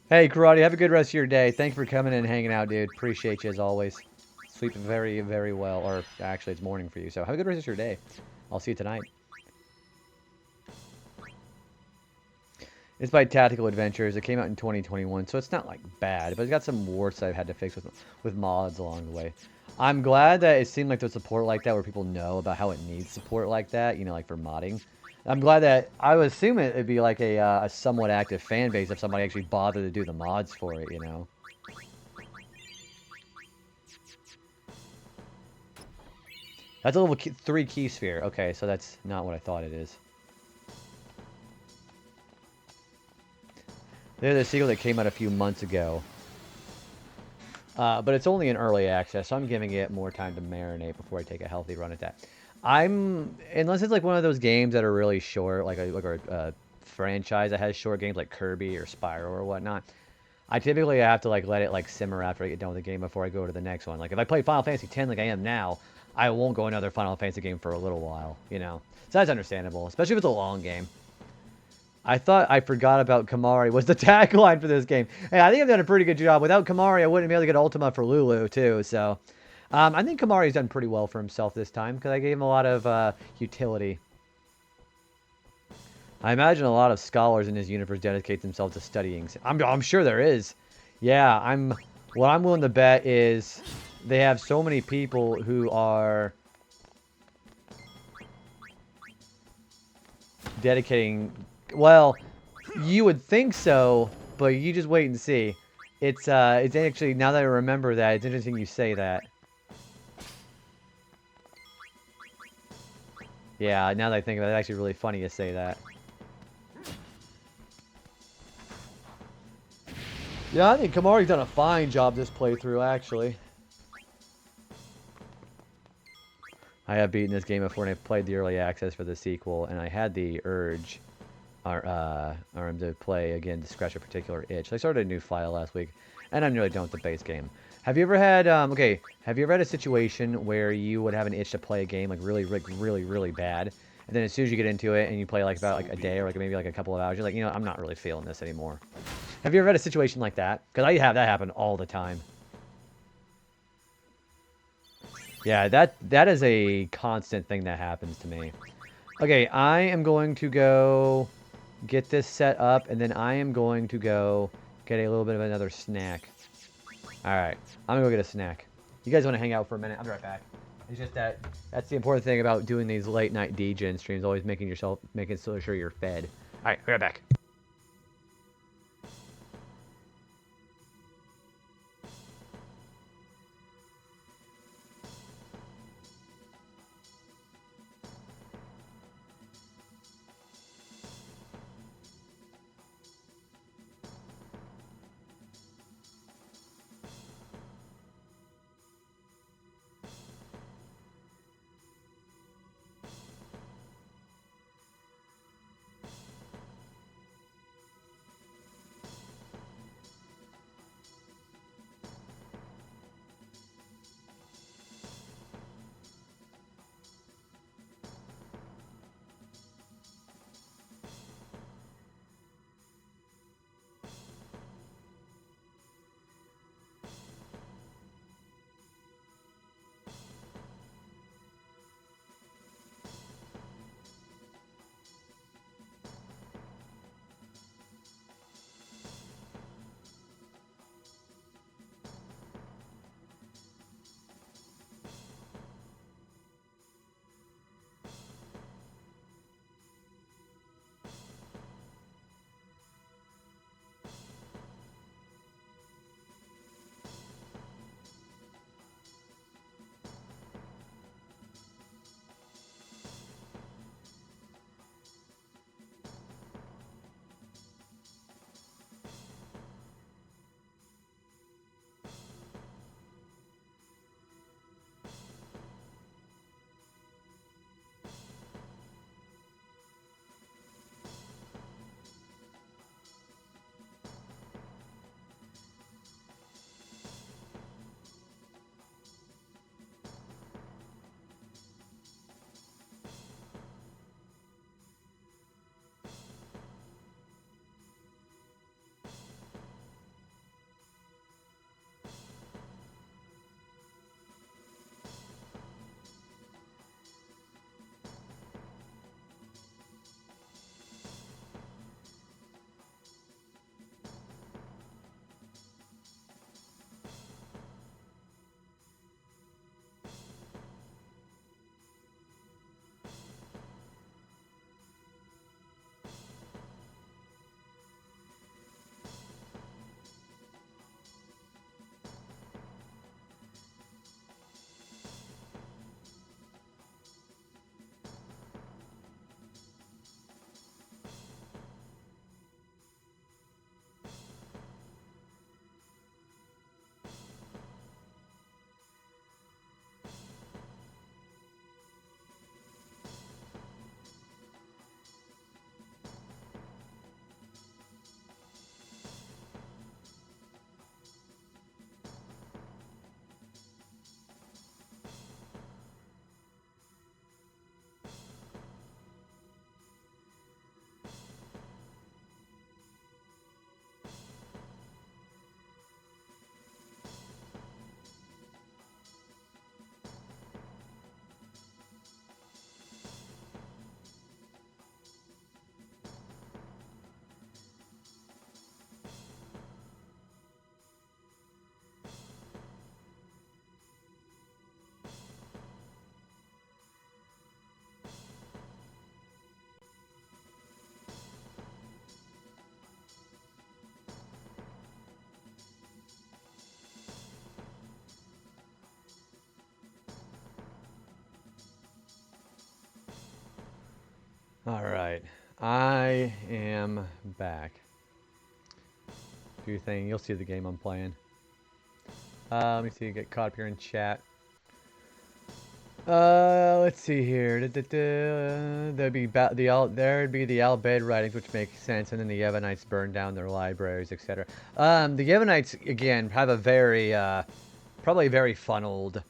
[SPEAKER 1] Hey, Karate, have a good rest of your day. Thanks for coming in and hanging out, dude. Appreciate you as always. Sleep very, very well. Or, actually, it's morning for you, so have a good rest of your day. I'll see you tonight. It's by Tactical Adventures. It came out in 2021, so it's not, like, bad. But it's got some warts I've had to fix with mods along the way. I'm glad that it seemed like there's support like that where people know about how it needs support like that, you know, like for modding. I'm glad that... I would assume it'd be like a somewhat active fan base if somebody actually bothered to do the mods for it, you know? That's a level 3 key sphere. Okay, so that's not what I thought it is. There's a sequel that came out a few months ago. But it's only in early access, so I'm giving it more time to marinate before I take a healthy run at that. Unless it's like one of those games that are really short, like a franchise that has short games like Kirby or Spyro or whatnot, I typically have to like let it like simmer after I get done with the game before I go to the next one. Like if I play Final Fantasy X like I am now, I won't go another Final Fantasy game for a little while, you know? So that's understandable, especially if it's a long game. I thought I forgot about Kamari was the tagline for this game. Hey, I think I've done a pretty good job. Without Kamari, I wouldn't be able to get Ultima for Lulu, too. So, I think Kamari's done pretty well for himself this time, because I gave him a lot of utility. I imagine a lot of scholars in this universe dedicate themselves to studying. I'm sure there is. Yeah, what I'm willing to bet is they have so many people who are dedicating... Well, you would think so, but you just wait and see. It's actually, now that I remember that, it's interesting you say that. Yeah, now that I think about it, it's actually really funny to say that. Yeah, I think Kamari's done a fine job this playthrough, actually. I have beaten this game before, and I played the early access for the sequel, and I had the urge to play again to scratch a particular itch. So I started a new file last week, and I'm nearly done with the base game. Have you ever had have you ever had a situation where you would have an itch to play a game like really bad, and then as soon as you get into it and you play like about like a day or like maybe like a couple of hours, you're like, you know, I'm not really feeling this anymore. Have you ever had a situation like that? Because I have that happen all the time. Yeah, that is a constant thing that happens to me. Okay, I am going to go get this set up, and then I am going to go get a little bit of another snack. Alright, I'm gonna go get a snack. You guys want to hang out for a minute? I'll be right back. It's just that's the important thing about doing these late night DJing streams, always making sure you're fed. Alright, I'll be right back. Alright. I am back. Do your thing. You'll see the game I'm playing. Let me see. Get caught up here in chat. Let's see here. There'd be the Al-Bed writings, which makes sense, and then the Yevonites burned down their libraries, etc. The Yevonites again have a very, probably very funneled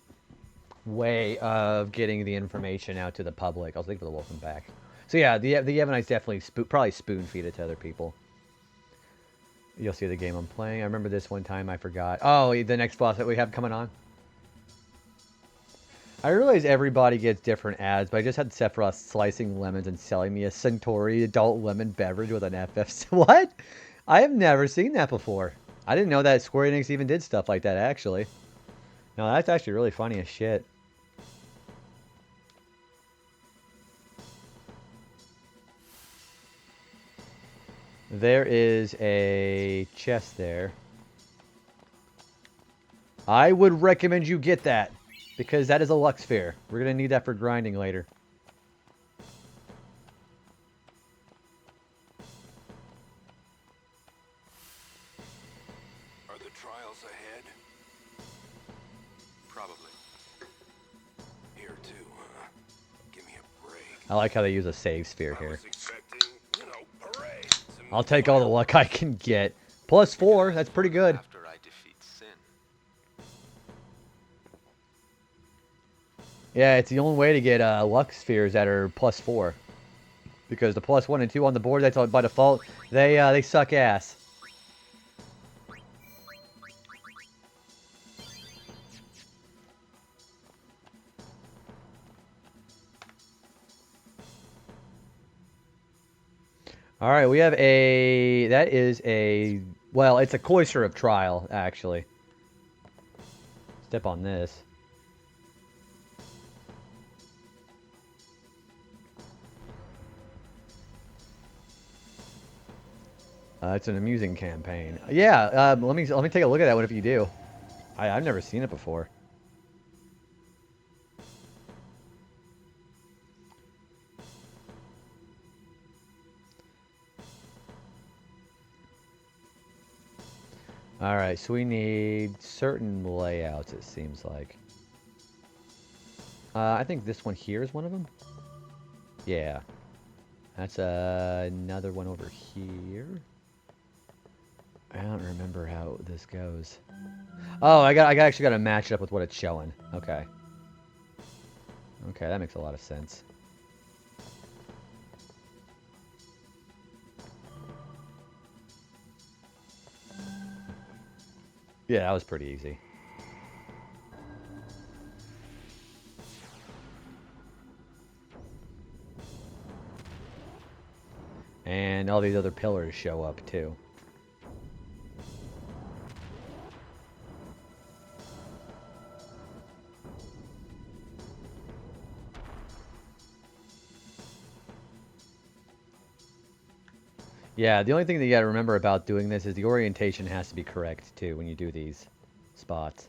[SPEAKER 1] way of getting the information out to the public. I'll think for the welcome back. So yeah, the Yevonites definitely probably spoon feed it to other people. You'll see the game I'm playing. I remember this one time I forgot. Oh, the next boss that we have coming on. I realize everybody gets different ads, but I just had Sephiroth slicing lemons and selling me a Centauri adult lemon beverage with an FF. What? I have never seen that before. I didn't know that Square Enix even did stuff like that, actually. No, that's actually really funny as shit. There is a chest there. I would recommend you get that, because that is a Lux Sphere. We're going to need that for grinding later.
[SPEAKER 5] Are the trials ahead? Probably. Here too, huh? Give me a break.
[SPEAKER 1] I like how they use a save sphere here. I'll take all the luck I can get. +4, that's pretty good.
[SPEAKER 5] After I defeat Sin.
[SPEAKER 1] Yeah, it's the only way to get Lux Spheres that are +4. Because the +1 and 2 on the board, that's by default, they suck ass. Alright, we have that is well, it's a Cloister of Trial, actually. Step on this. It's an amusing campaign. Yeah, let me take a look at that one if you do. I've never seen it before. Alright, so we need certain layouts, it seems like. I think this one here is one of them. Yeah. That's another one over here. I don't remember how this goes. Oh, I actually got to match it up with what it's showing. Okay. Okay, that makes a lot of sense. Yeah, that was pretty easy. And all these other pillars show up too. Yeah, the only thing that you gotta remember about doing this is the orientation has to be correct too when you do these spots.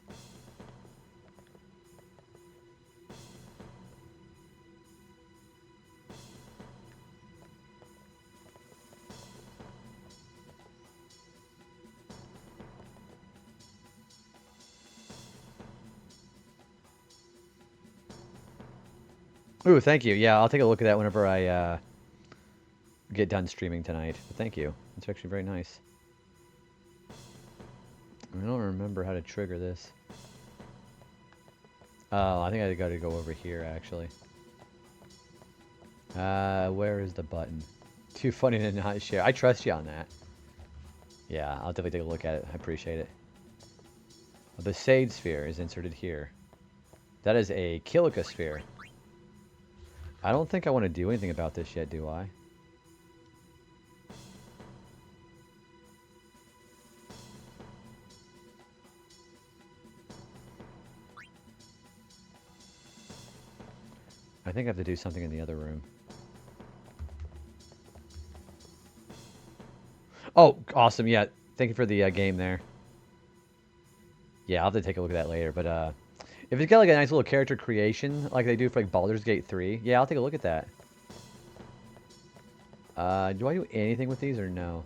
[SPEAKER 1] Ooh, thank you. Yeah, I'll take a look at that whenever I get done streaming tonight. But thank you. It's actually very nice. I don't remember how to trigger this. Oh, I think I got to go over here, actually. Where is the button? Too funny to not share. I trust you on that. Yeah, I'll definitely take a look at it. I appreciate it. A Besaid sphere is inserted here. That is a Kilika sphere. I don't think I want to do anything about this yet, do I? I think I have to do something in the other room. Oh, awesome. Yeah, thank you for the game there. Yeah, I'll have to take a look at that later. But if it's got like a nice little character creation like they do for like Baldur's Gate 3, yeah, I'll take a look at that. Do I do anything with these or no?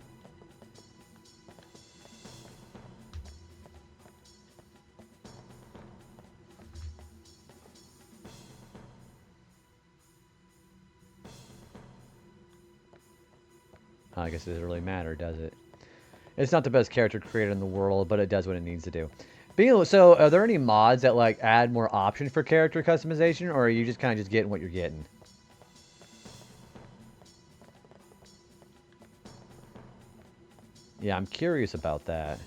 [SPEAKER 1] I guess it doesn't really matter, does it? It's not the best character creator in the world, but it does what it needs to do. So, are there any mods that like add more options for character customization, or are you just kind of just getting what you're getting? Yeah, I'm curious about that.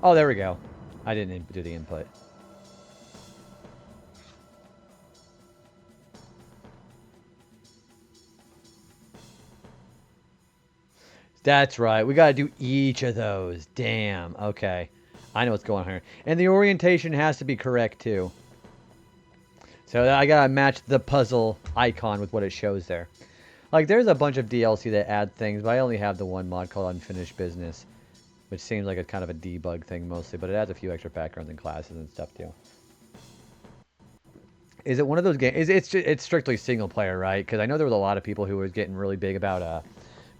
[SPEAKER 1] Oh, there we go. I didn't do the input. That's right. We got to do each of those. Damn. Okay. I know what's going on here. And the orientation has to be correct, too. So I got to match the puzzle icon with what it shows there. Like, there's a bunch of DLC that add things, but I only have the one mod called Unfinished Business, which seems like it's kind of a debug thing mostly, but it adds a few extra backgrounds and classes and stuff, too. Is it one of those games? It's strictly single player, right? Because I know there was a lot of people who was getting really big about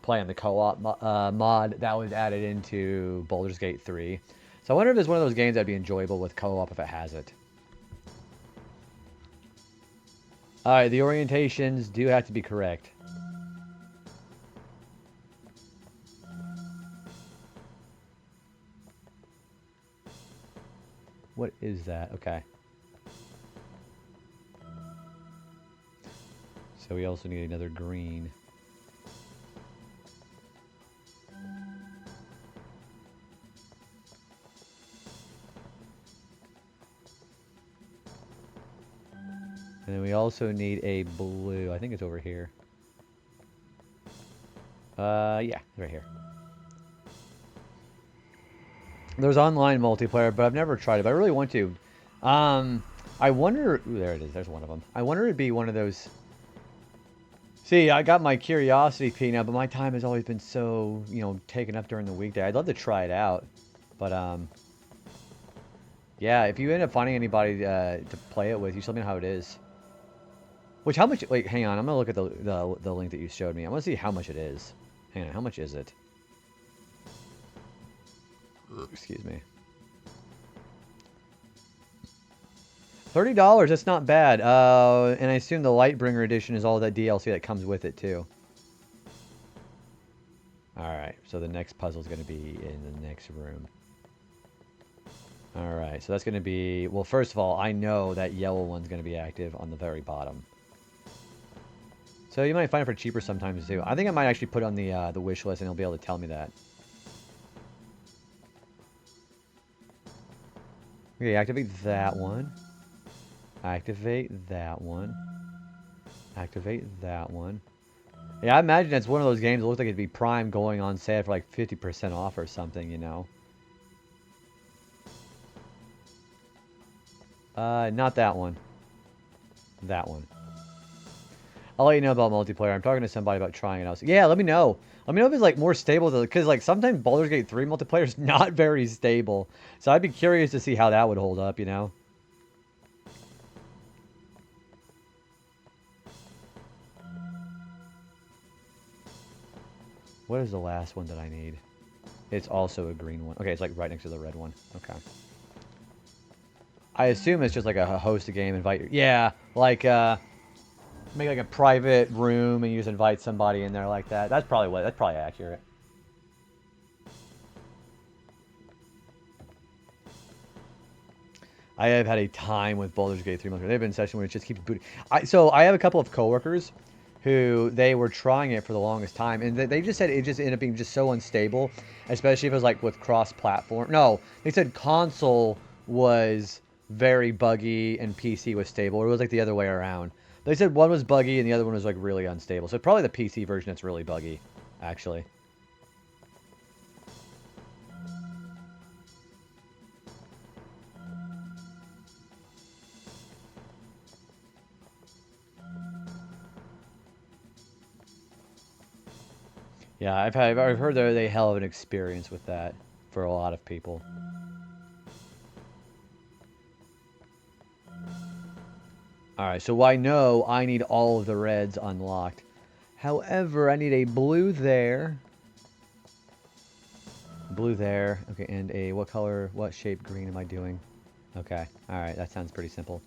[SPEAKER 1] playing the co-op mod that was added into Baldur's Gate 3. So I wonder if it's one of those games that'd be enjoyable with co-op if it has it. Alright, the orientations do have to be correct. What is that? Okay. So we also need another green. And then we also need a blue. I think it's over here. Yeah, right here. There's online multiplayer, but I've never tried it, but I really want to. I wonder... Ooh, there it is. There's one of them. I wonder it'd be one of those... See, I got my curiosity peak now, but my time has always been so, you know, taken up during the weekday. I'd love to try it out. But, yeah, if you end up finding anybody to play it with, you just let me know how it is. Which, how much... Wait, hang on. I'm going to look at the link that you showed me. I want to see how much it is. Hang on. How much is it? Excuse me. $30, that's not bad. And I assume the Lightbringer edition is all that DLC that comes with it, too. Alright, so the next puzzle is going to be in the next room. Alright, so that's going to be... Well, first of all, I know that yellow one's going to be active on the very bottom. So you might find it for cheaper sometimes, too. I think I might actually put it on the wish list, and it'll be able to tell me that. Okay, activate that one. Activate that one. Activate that one. Yeah, I imagine it's one of those games that looks like it'd be Prime going on sale for like 50% off or something, you know. Not that one. That one. I'll let you know about multiplayer. I'm talking to somebody about trying it out. So, yeah, let me know. Let me know if it's like more stable, because like sometimes Baldur's Gate 3 multiplayer is not very stable. So I'd be curious to see how that would hold up, you know. What is the last one that I need? It's also a green one. Okay, it's like right next to the red one. Okay. I assume it's just like a host a game, invite your... Yeah, like, make like a private room and you just invite somebody in there like that. That's probably accurate. I have had a time with Baldur's Gate 3 multiplayer. They've been in session where it just keeps booting. So I have a couple of coworkers who they were trying it for the longest time, and they just said it just ended up being just so unstable, especially if it was like with cross-platform. No, they said console was very buggy and PC was stable. It was like the other way around. They said one was buggy and the other one was like really unstable. So probably the PC version that's really buggy, actually. Yeah, I've heard there's a hell of an experience with that for a lot of people. Alright, so I know I need all of the reds unlocked. However, I need a blue there. Blue there. Okay, and a what color, what shape green am I doing? Okay, alright, that sounds pretty simple.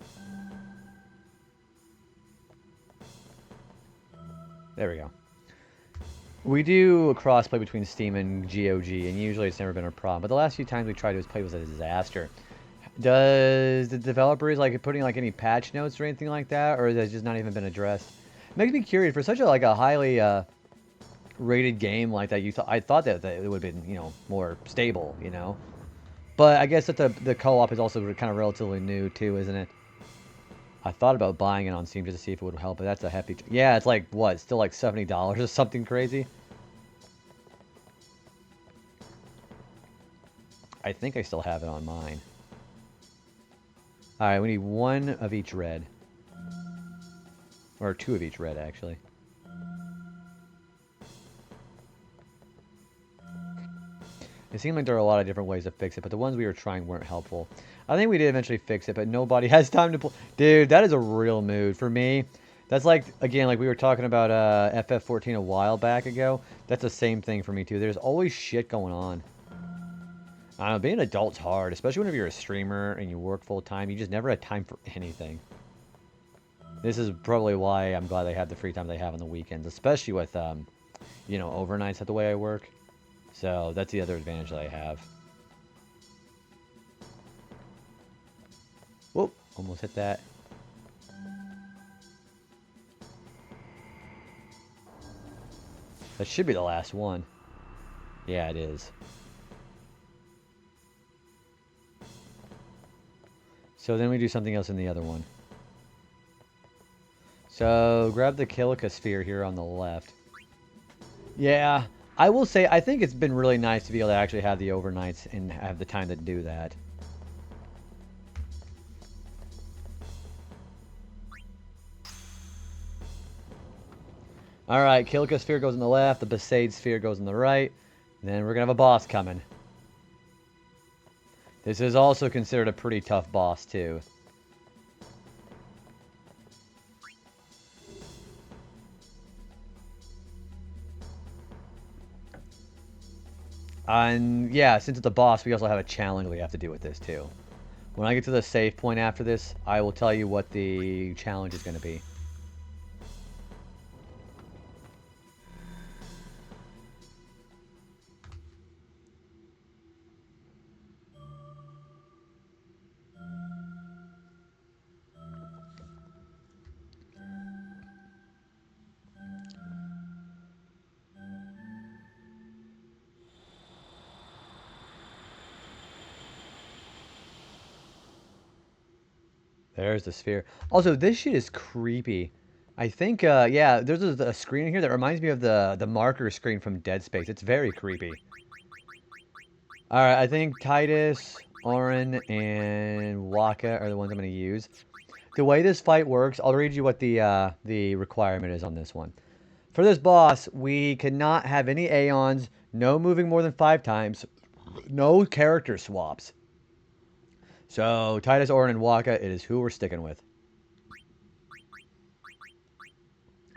[SPEAKER 1] There we go. We do a crossplay between Steam and GOG, and usually it's never been a problem. But the last few times we tried to play was a disaster. Does the developers like putting like any patch notes or anything like that, or has it just not even been addressed? It makes me curious for such a like a highly rated game like that. I thought that it would have been more stable, But I guess that the co-op is also kind of relatively new too, isn't it? I thought about buying it on Steam just to see if it would help, but that's a hefty... Yeah, it's like, what, still like $70 or something crazy? I think I still have it on mine. Alright, we need one of each red. Or two of each red, actually. It seemed like there are a lot of different ways to fix it, but the ones we were trying weren't helpful. I think we did eventually fix it, but nobody has time to play. Dude, that is a real mood. For me, that's like, again, like we were talking about FF14 a while back ago. That's the same thing for me, too. There's always shit going on. I don't know, being an adult's hard, especially whenever you're a streamer and you work full-time. You just never have time for anything. This is probably why I'm glad they have the free time they have on the weekends, especially with, overnights at the way I work. So that's the other advantage that I have. Whoop, almost hit that. That should be the last one. Yeah, it is. So then we do something else in the other one. So grab the Kilika sphere here on the left. Yeah, I will say, I think it's been really nice to be able to actually have the overnights and have the time to do that. Alright, Kilika sphere goes on the left, the Besaid sphere goes on the right. Then we're going to have a boss coming. This is also considered a pretty tough boss, too. And yeah, since it's a boss, we also have a challenge we have to do with this, too. When I get to the save point after this, I will tell you what the challenge is going to be. There's the sphere. Also, this shit is creepy. I think, yeah, there's a screen here that reminds me of the marker screen from Dead Space. It's very creepy. Alright, I think Titus, Orin, and Waka are the ones I'm going to use. The way this fight works, I'll read you what the requirement is on this one. For this boss, we cannot have any Aeons, no moving more than 5 times, no character swaps. So, Titus, Orin, and Waka, it is who we're sticking with.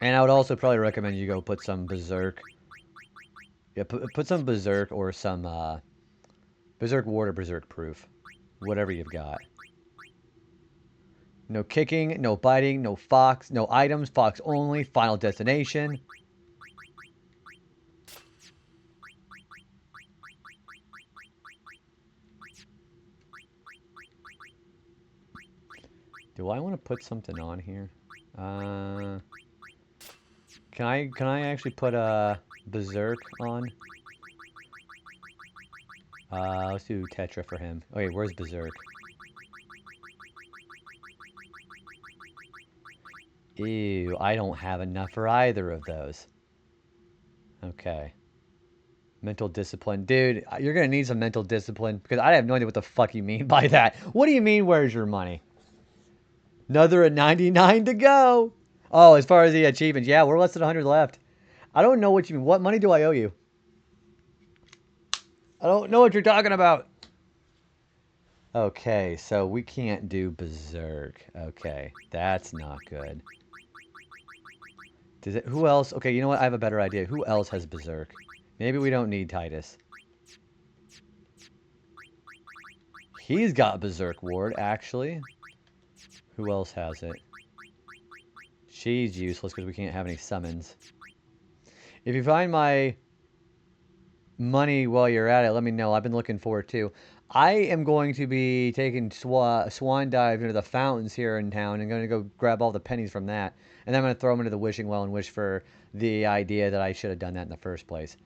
[SPEAKER 1] And I would also probably recommend you go put some Berserk. Yeah, put some Berserk or some Berserk Ward or Berserk Proof. Whatever you've got. No kicking, no biting, no fox, no items, fox only, final destination. Do I want to put something on here? Can I actually put a Berserk on? Let's do Tetra for him. Okay, where's Berserk? Ew, I don't have enough for either of those. Okay. Mental discipline. Dude, you're gonna need some mental discipline, because I have no idea what the fuck you mean by that. What do you mean, where's your money? Another 99 to go! Oh, as far as the achievements, yeah, we're less than 100 left. I don't know what you mean. What money do I owe you? I don't know what you're talking about. Okay, so we can't do Berserk. Okay, that's not good. Does it? Who else? Okay, you know what? I have a better idea. Who else has Berserk? Maybe we don't need Titus. He's got Berserk Ward, actually. Who else has it? She's useless because we can't have any summons. If you find my money while you're at it, let me know. I've been looking forward to. I am going to be taking swan dive into the fountains here in town and going to go grab all the pennies from that. And then I'm going to throw them into the wishing well and wish for the idea that I should have done that in the first place.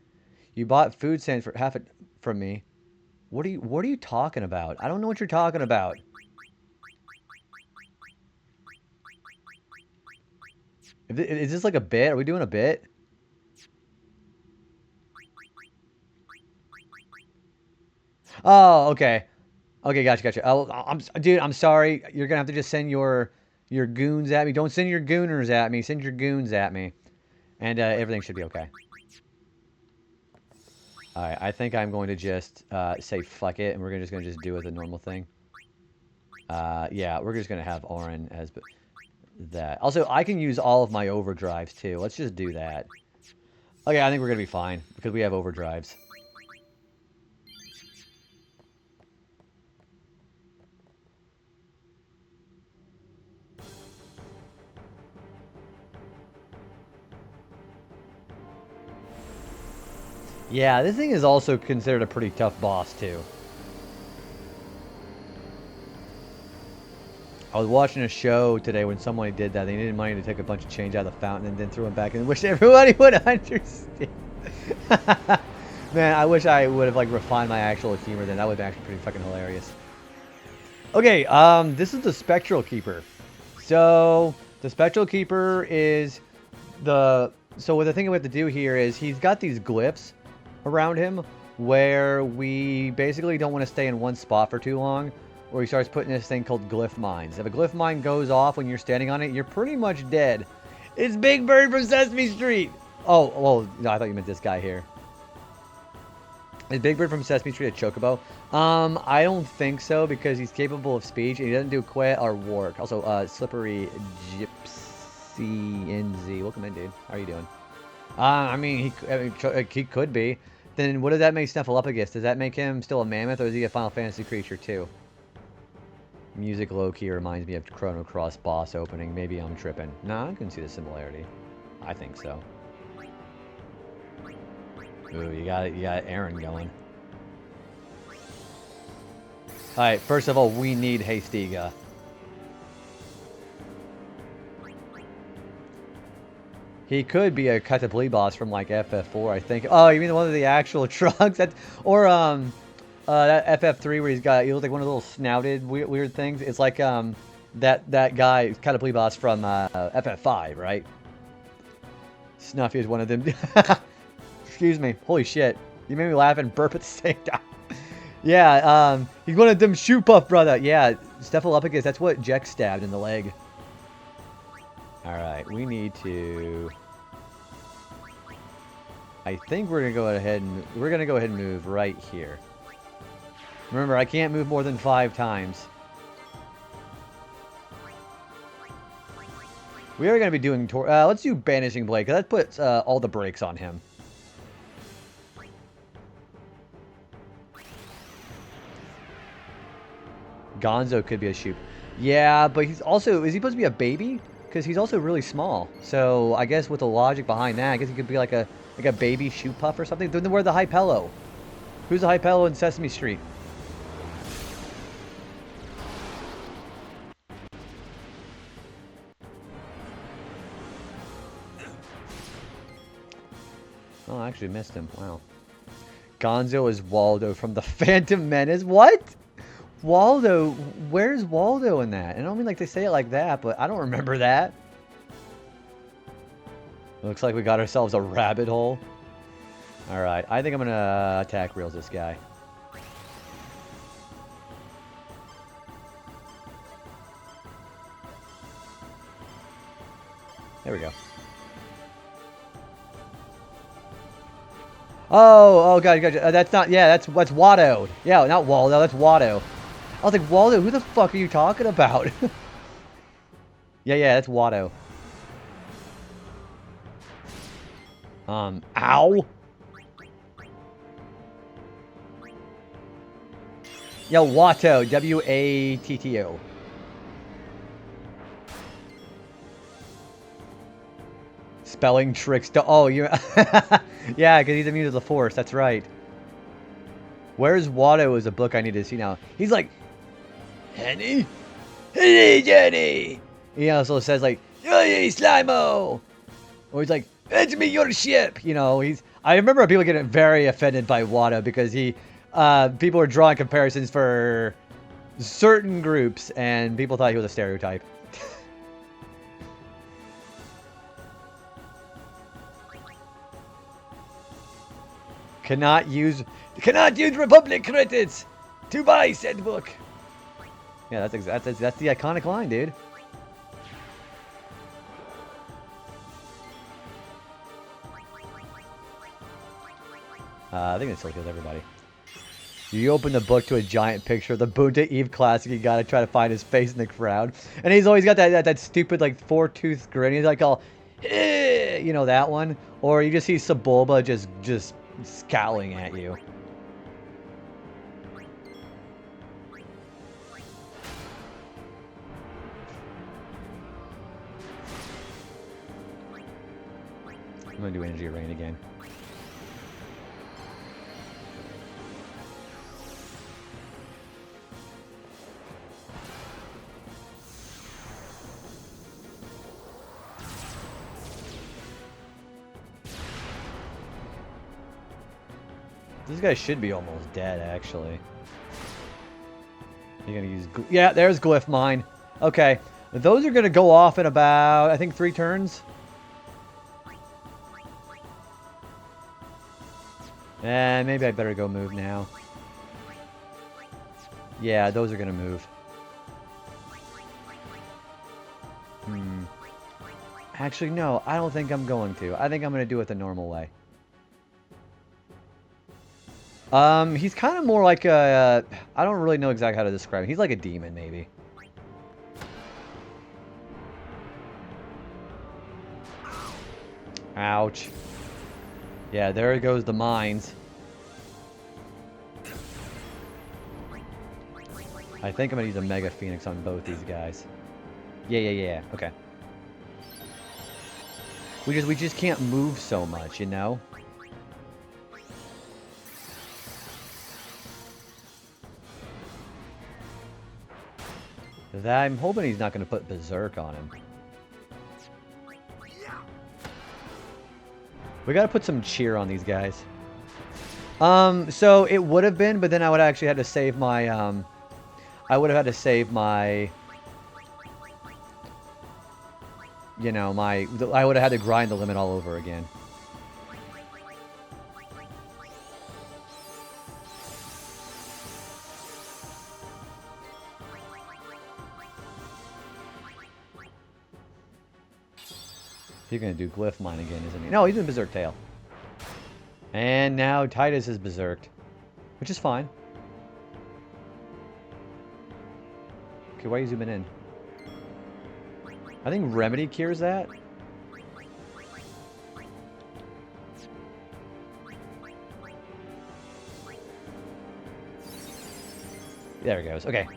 [SPEAKER 1] You bought food stamps for half it from me. What are you talking about? I don't know what you're talking about. Is this like a bit? Are we doing a bit? Oh, okay. Okay, gotcha. Dude, I'm sorry. You're gonna have to just send your goons at me. Don't send your gooners at me. Send your goons at me, and everything should be okay. All right, I think I'm going to just say fuck it, and we're just gonna do it the normal thing. Yeah, we're just gonna have Orin as that. Also, I can use all of my overdrives too. Let's just do that. Okay, I think we're gonna be fine because we have overdrives. Yeah, this thing is also considered a pretty tough boss, too. I was watching a show today when someone did that. They needed money to take a bunch of change out of the fountain and then threw them back and wish everybody would understand. Man, I wish I would have, like, refined my actual humor then. That would have been actually pretty fucking hilarious. Okay, this is the Spectral Keeper. So, the Spectral Keeper is the... So, what the thing we have to do here is he's got these glyphs around him where we basically don't want to stay in one spot for too long, or he starts putting this thing called glyph mines. If a glyph mine goes off when you're standing on it, you're pretty much dead. It's Big Bird from Sesame Street. Oh, well, no, I thought you meant this guy here. Is Big Bird from Sesame Street a chocobo? I don't think so because he's capable of speech and he doesn't do quit or work. Also, Slippery Gypsy NZ. Welcome in, dude. How are you doing? I mean, he could be. Then what does that make Snuffleupagus? Does that make him still a mammoth, or is he a Final Fantasy creature too? Music low-key reminds me of Chrono Cross boss opening. Maybe I'm tripping. No, I can see the similarity. I think so. Ooh, you got Aaron going. Alright, first of all, we need Hastiga. He could be a Catapult boss from like FF4, I think. Oh, you mean the one with the actual trucks? Or that FF3 where he looks like one of the little snouted weird things. It's like that guy, Catapult boss from FF5, right? Snuffy is one of them. Excuse me. Holy shit. You made me laugh and burp at the same time. Yeah, he's one of them shoe puff brother. Yeah, Snuffleupagus, that's what Jex stabbed in the leg. Alright, we need to... I think we're gonna go ahead and move right here. Remember, I can't move more than 5 times. We are gonna be doing let's do Banishing Blade, because that puts all the brakes on him. Gonzo could be a shoot. Yeah, but he's also... Is he supposed to be a baby? Because he's also really small. So I guess with the logic behind that, I guess he could be like a baby shoe puff or something. Then where's the Hypello? Who's the Hypello in Sesame Street? Oh, I actually missed him. Wow. Gonzo is Waldo from the Phantom Menace. What? Waldo? Where's Waldo in that? I don't mean like they say it like that, but I don't remember that. Looks like we got ourselves a rabbit hole. Alright, I think I'm gonna attack reels this guy. There we go. Oh, gotcha. That's not, yeah, that's Watto. Yeah, not Waldo, that's Watto. I was like, Waldo, who the fuck are you talking about? Yeah, that's Watto. Ow! Yo, Watto, W-A-T-T-O. Spelling tricks. Oh, you. Yeah, because he's immune to the Force. That's right. Where's Watto is a book I need to see now. He's like, Henny? Hey, Jenny! He also says, like, hey, Slimo! Or he's like, it's me, your ship! You know, I remember people getting very offended by Watto because people were drawing comparisons for certain groups, and people thought he was a stereotype. Cannot use Republic credits to buy said book. Yeah, that's the iconic line, dude. I think it still kills everybody. You open the book to a giant picture of the Boonta Eve Classic. You gotta try to find his face in the crowd, and he's always got that stupid like 4-tooth grin. He's like all, eh, you know that one, or you just see Sebulba just scowling at you. I'm gonna do Energy Rain again. This guy should be almost dead, actually. You're gonna use... Yeah, there's Glyph Mine. Okay. Those are gonna go off in about, I think, 3 turns. Maybe I better go move now. Yeah, those are gonna move. Actually, no, I don't think I'm going to. I think I'm gonna do it the normal way. He's kind of more like a... I don't really know exactly how to describe him. He's like a demon, maybe. Ouch. Yeah, there goes the mines. I think I'm gonna use a Mega Phoenix on both these guys. Yeah. Okay. We just can't move so much, you know? I'm hoping he's not going to put Berserk on him. We got to put some cheer on these guys. So it would have been, but then I would actually had to save my, I would have had to save my, you know, I would have had to grind the limit all over again. He's going to do Glyph Mine again, isn't he? No, he's doing Berserk Tail. And now Titus is Berserked. Which is fine. Okay, why are you zooming in? I think Remedy cures that. There it goes. Okay.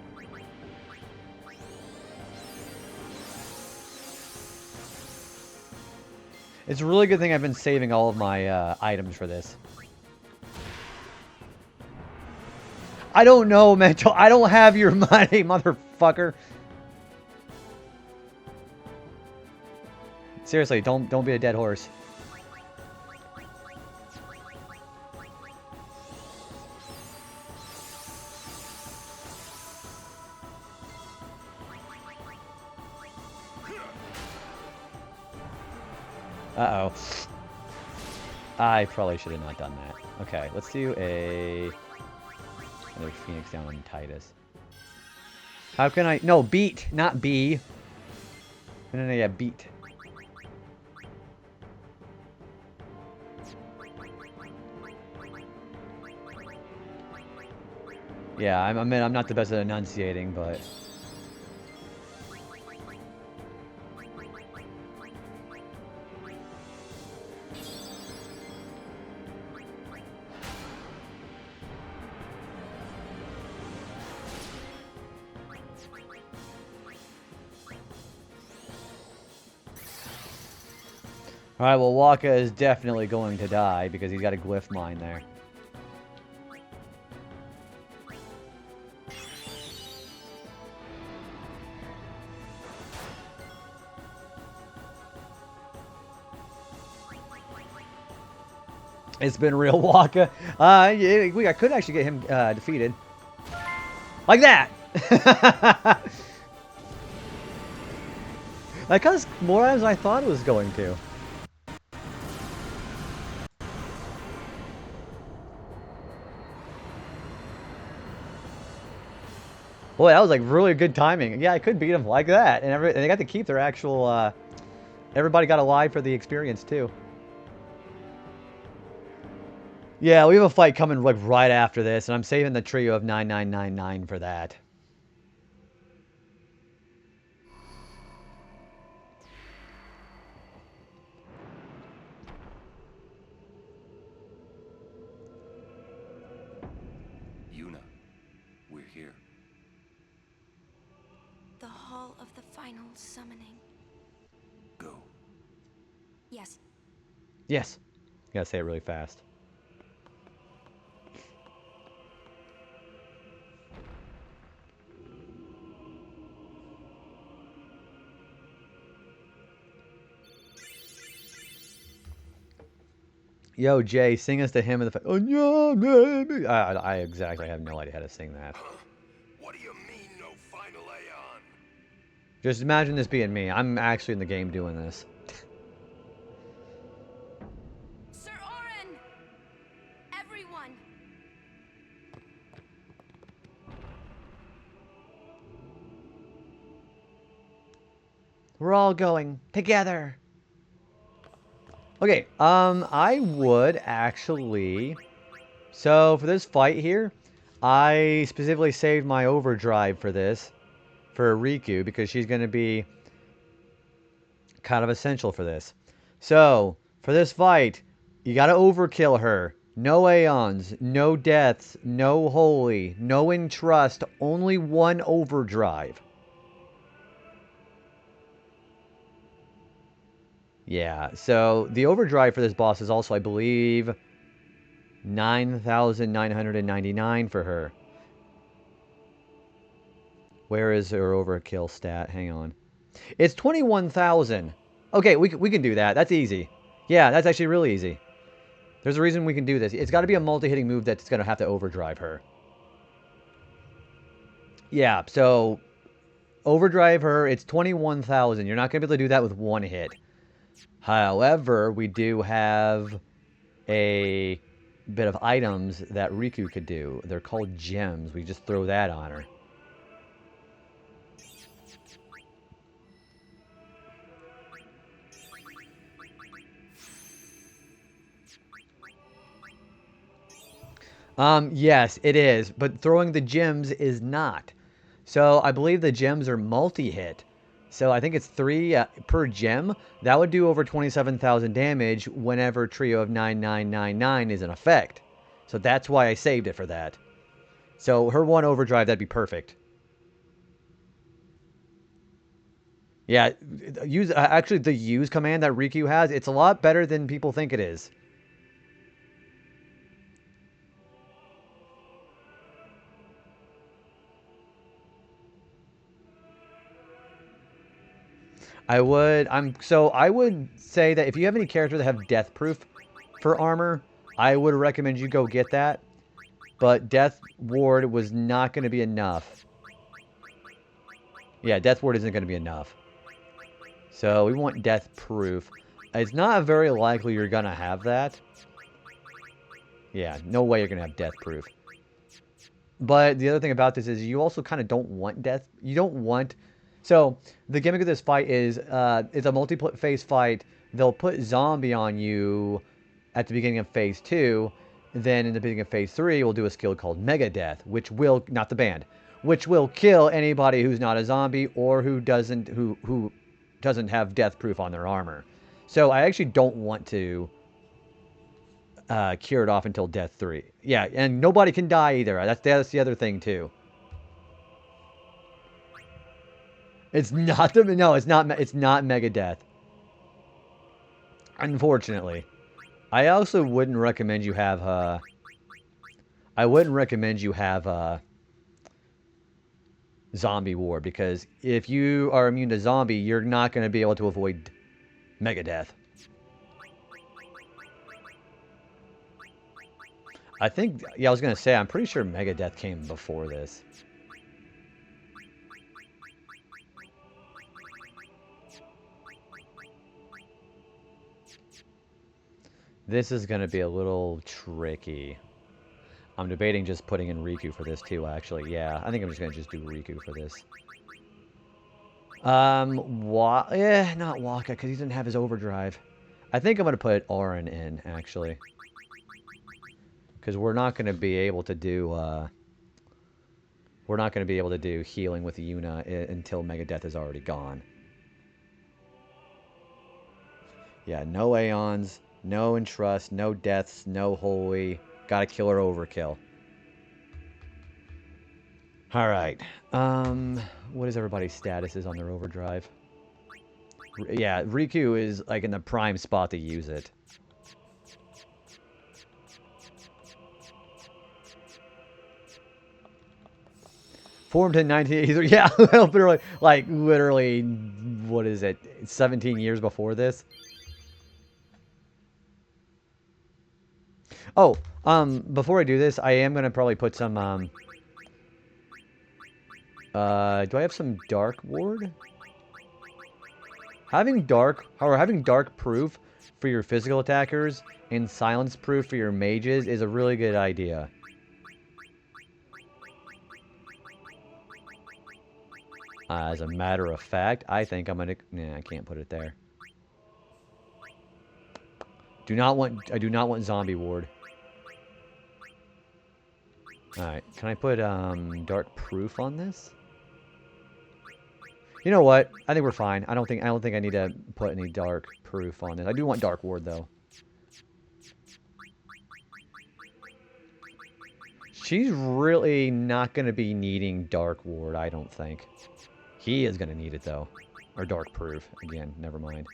[SPEAKER 1] It's a really good thing I've been saving all of my items for this. I don't know, Mental. I don't have your money, motherfucker. Seriously, don't be a dead horse. Uh-oh. I probably should have not done that. Okay, let's do another Phoenix down on Titus. How can I... No, beat, not B. No, yeah, beat. Yeah, I mean, I'm not the best at enunciating, but... Alright, well, Waka is definitely going to die because he's got a glyph mine there. It's been real, Waka. I could actually get him defeated. Like that! That caused more as I thought it was going to. Boy, that was like really good timing. Yeah, I could beat him like that. And they got to keep their actual... everybody got alive for the experience, too. Yeah, we have a fight coming like right after this, and I'm saving the trio of 9999 for that.
[SPEAKER 2] Yuna, we're here.
[SPEAKER 4] The Hall of the Final Summoning.
[SPEAKER 2] Go.
[SPEAKER 4] Yes.
[SPEAKER 1] Yes. You gotta say it really fast. Yo, Jay, sing us the hymn of the... Oh, yeah, baby. I exactly have no idea how to sing that.
[SPEAKER 9] What do you mean, no final Aeon?
[SPEAKER 1] Just imagine this being me. I'm actually in the game doing this.
[SPEAKER 4] Sir Oren! Everyone!
[SPEAKER 1] We're all going together. Okay, I would actually... So, for this fight here, I specifically saved my overdrive for this, for Riku, because she's going to be kind of essential for this. So, for this fight, you got to overkill her. No Aeons, no deaths, no holy, no entrust, only one overdrive. Yeah, so the overdrive for this boss is also, I believe, 9,999 for her. Where is her overkill stat? Hang on. It's 21,000. Okay, we can do that. That's easy. Yeah, that's actually really easy. There's a reason we can do this. It's got to be a multi-hitting move that's going to have to overdrive her. Yeah, so overdrive her. It's 21,000. You're not going to be able to do that with one hit. However, we do have a bit of items that Riku could do. They're called gems. We just throw that on her. Yes, it is, but throwing the gems is not. So I believe the gems are multi-hit. So I think it's 3 per gem. That would do over 27,000 damage whenever Trio of 9999 is in effect. So that's why I saved it for that. So her one overdrive, that'd be perfect. Yeah, use actually the use command that Riku has, it's a lot better than people think it is. I would say that if you have any character that have death proof for armor, I would recommend you go get that. But Death Ward was not going to be enough. Yeah, Death Ward isn't going to be enough. So we want death proof. It's not very likely you're going to have that. Yeah, no way you're going to have death proof. But the other thing about this is you also kind of don't want death. You don't want... So, the gimmick of this fight is, it's a multi-phase fight. They'll put zombie on you at the beginning of phase 2, then in the beginning of phase 3, we'll do a skill called Mega Death, which will, not the band, which will kill anybody who's not a zombie or who doesn't have death proof on their armor. So I actually don't want to cure it off until Death 3. Yeah, and nobody can die either. That's the other thing too. It's not the it's not Mega Death. Unfortunately. I also wouldn't recommend you have Zombie Ward, because if you are immune to zombie, you're not going to be able to avoid Mega Death. I think, yeah, I was going to say, I'm pretty sure Mega Death came before this. This is going to be a little tricky. I'm debating just putting in Riku for this too, actually. Yeah, I think I'm just going to just do Riku for this. Not Waka, because he didn't have his overdrive. I think I'm going to put Auron in, actually. Because we're not going to be able to do, healing with Yuna until Mega Death is already gone. Yeah, no Aeons, no Entrust, no Deaths, no Holy. Gotta kill her overkill. Alright. What is everybody's statuses on their overdrive? Yeah, Riku is like in the prime spot to use it. Formed in 1983. Yeah, literally, what is it? 17 years before this? Oh, before I do this, I am going to probably put some, do I have some Dark Ward? Having dark proof for your physical attackers and silence proof for your mages is a really good idea. As a matter of fact, I think I'm gonna... Nah, I can't put it there. I do not want Zombie Ward. Alright, can I put Dark Proof on this? You know what? I think we're fine. I don't think I need to put any Dark Proof on this. I do want Dark Ward though. She's really not going to be needing Dark Ward, I don't think. He is going to need it though. Or Dark Proof. Again, never mind.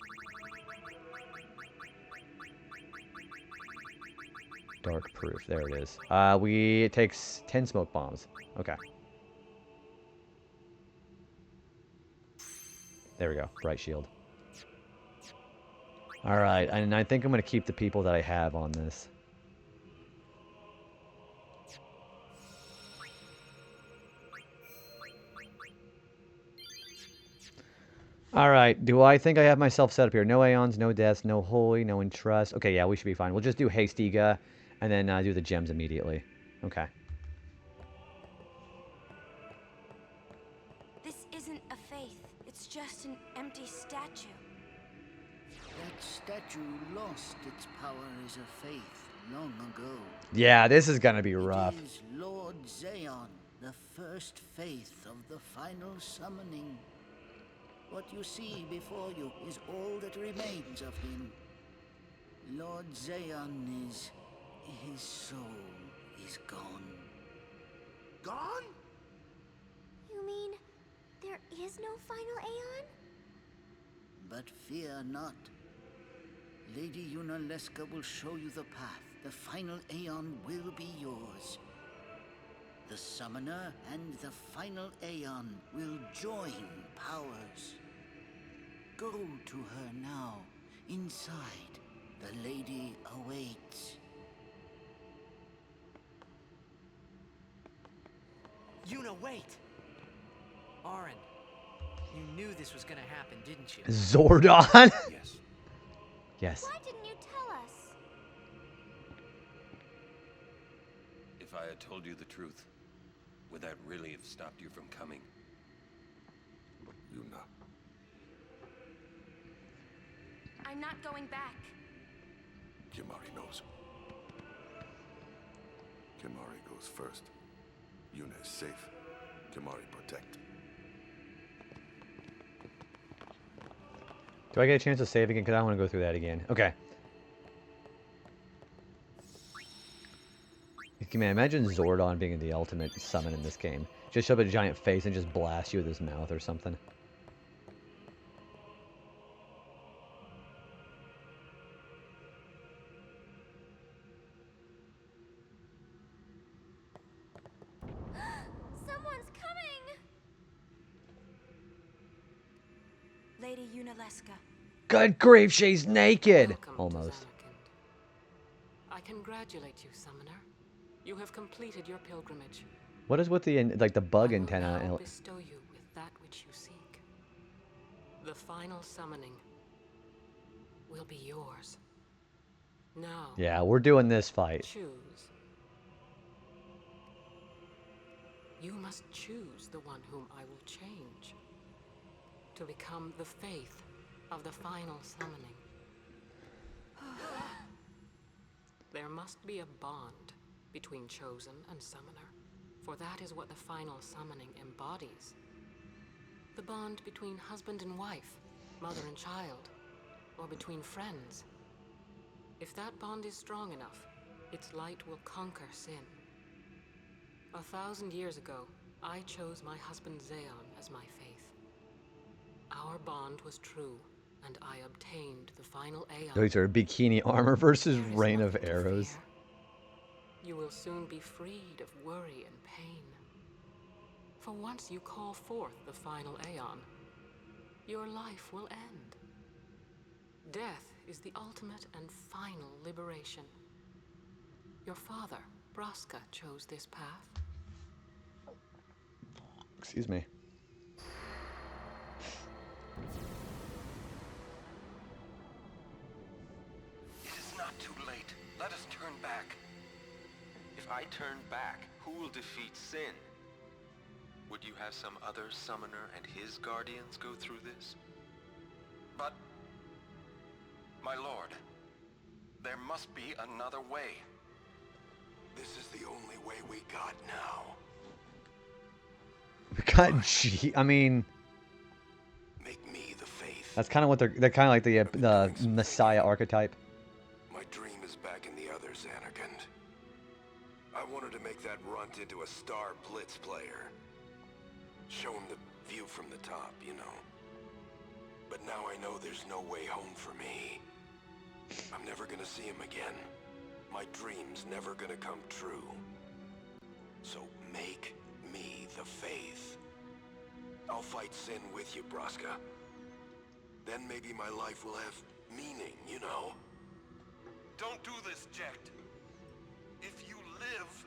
[SPEAKER 1] Dark Proof. There it is. It takes 10 smoke bombs. Okay. There we go. Bright Shield. Alright, and I think I'm going to keep the people that I have on this. Alright, do I think I have myself set up here? No Aeons, no Deaths, no Holy, no Entrust. Okay, yeah, we should be fine. We'll just do Hastiga, and then do the gems immediately. Okay.
[SPEAKER 7] This isn't a faith. It's just an empty statue.
[SPEAKER 11] That statue lost its power as a faith long ago.
[SPEAKER 1] Yeah, this is gonna be rough.
[SPEAKER 11] It is Lord Zaon, the first faith of the final summoning. What you see before you is all that remains of him. Lord Zaon is... his soul is gone.
[SPEAKER 9] Gone?
[SPEAKER 10] You mean there is no final Aeon?
[SPEAKER 11] But fear not. Lady Yuna Leska will show you the path. The final Aeon will be yours. The Summoner and the final Aeon will join powers. Go to her now. Inside, the lady awaits.
[SPEAKER 3] Yuna, wait! Auron, you knew this was gonna happen, didn't you?
[SPEAKER 1] Zordon?
[SPEAKER 2] Yes.
[SPEAKER 1] Yes.
[SPEAKER 10] Why didn't you tell us?
[SPEAKER 2] If I had told you the truth, would that really have stopped you from coming?
[SPEAKER 5] But Yuna...
[SPEAKER 7] I'm not going back.
[SPEAKER 5] Jim already knows. Kimari goes first. Yuna is safe. Kimari protect.
[SPEAKER 1] Do I get a chance to save again? Because I want to go through that again. Okay. Man, imagine Zordon being the ultimate summon in this game. Just shove a giant face and just blast you with his mouth or something.
[SPEAKER 4] Someone's coming! Lady Yunalesca.
[SPEAKER 1] Good grief, she's naked!
[SPEAKER 13] Welcome
[SPEAKER 1] Almost.
[SPEAKER 13] to Zanarkand. I congratulate you, Summoner. You have completed your pilgrimage.
[SPEAKER 1] What is with the, like, the bug
[SPEAKER 13] I
[SPEAKER 1] antenna?
[SPEAKER 13] will now bestow you with that which you seek. The final summoning will be yours. Now.
[SPEAKER 1] Yeah, we're doing this fight.
[SPEAKER 13] Choose. You must choose the one whom I will change to become the faith of the final summoning. There must be a bond between chosen and summoner, for that is what the final summoning embodies. The bond between husband and wife, mother and child, or between friends. If that bond is strong enough, its light will conquer sin. 1,000 years ago, I chose my husband Zeon as my faith. Our bond was true, and I obtained the final Aeon.
[SPEAKER 1] Those are bikini armor versus rain of arrows.
[SPEAKER 13] You will soon be freed of worry and pain. For once you call forth the final Aeon, your life will end. Death is the ultimate and final liberation. Your father, Braska, chose this path.
[SPEAKER 1] Excuse me.
[SPEAKER 2] It is not too late. Let us turn back.
[SPEAKER 5] If I turn back, who will defeat Sin? Would you have some other summoner and his guardians go through this?
[SPEAKER 2] But, my lord, there must be another way.
[SPEAKER 9] This is the only way we got now.
[SPEAKER 1] God, gee, I mean,
[SPEAKER 9] Make me the faith.
[SPEAKER 1] that's kind of what they're kind of like the Messiah archetype.
[SPEAKER 9] My dream is back in the other Zanarkand. I wanted to make that runt into a star blitz player. Show him the view from the top, you know. But now I know there's no way home for me. I'm never gonna see him again. My dream's never gonna come true. So make me the faith. I'll fight Sin with you, Braska. Then maybe my life will have meaning, you know?
[SPEAKER 2] Don't do this, Jekt. If you live,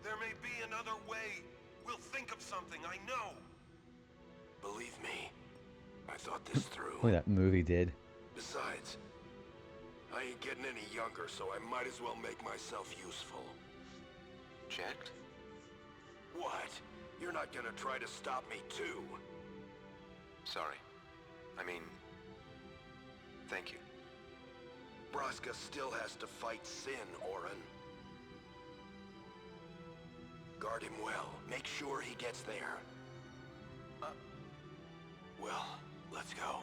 [SPEAKER 2] there may be another way. We'll think of something, I know.
[SPEAKER 9] Believe me, I thought this through.
[SPEAKER 1] Look at that movie did.
[SPEAKER 9] Besides, I ain't getting any younger, so I might as well make myself useful.
[SPEAKER 5] Jekt?
[SPEAKER 9] What? You're not gonna try to stop me too?
[SPEAKER 5] Sorry. I mean, thank you.
[SPEAKER 9] Braska still has to fight Sin, Orin. Guard him well. Make sure he gets there. Well, let's go.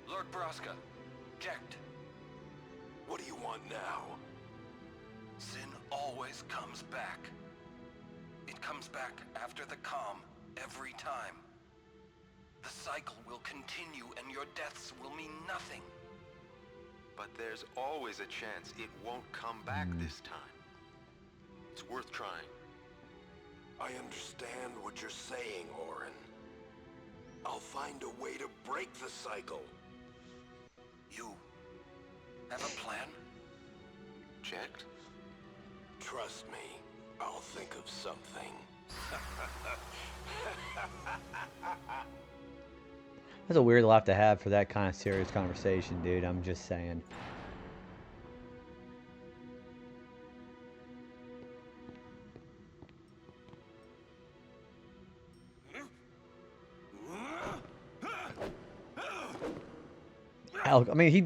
[SPEAKER 2] Lord Braska, Jekt.
[SPEAKER 9] What do you want now?
[SPEAKER 2] Sin always comes back. It comes back after the calm, every time. The cycle will continue and your deaths will mean nothing.
[SPEAKER 5] But there's always a chance it won't come back this time. It's worth trying.
[SPEAKER 9] I understand what you're saying, Orin. I'll find a way to break the cycle.
[SPEAKER 2] You have a plan?
[SPEAKER 5] Jekt?
[SPEAKER 9] Trust me, I'll think of something.
[SPEAKER 1] That's a weird laugh to have for that kind of serious conversation, dude. I'm just saying. I mean, he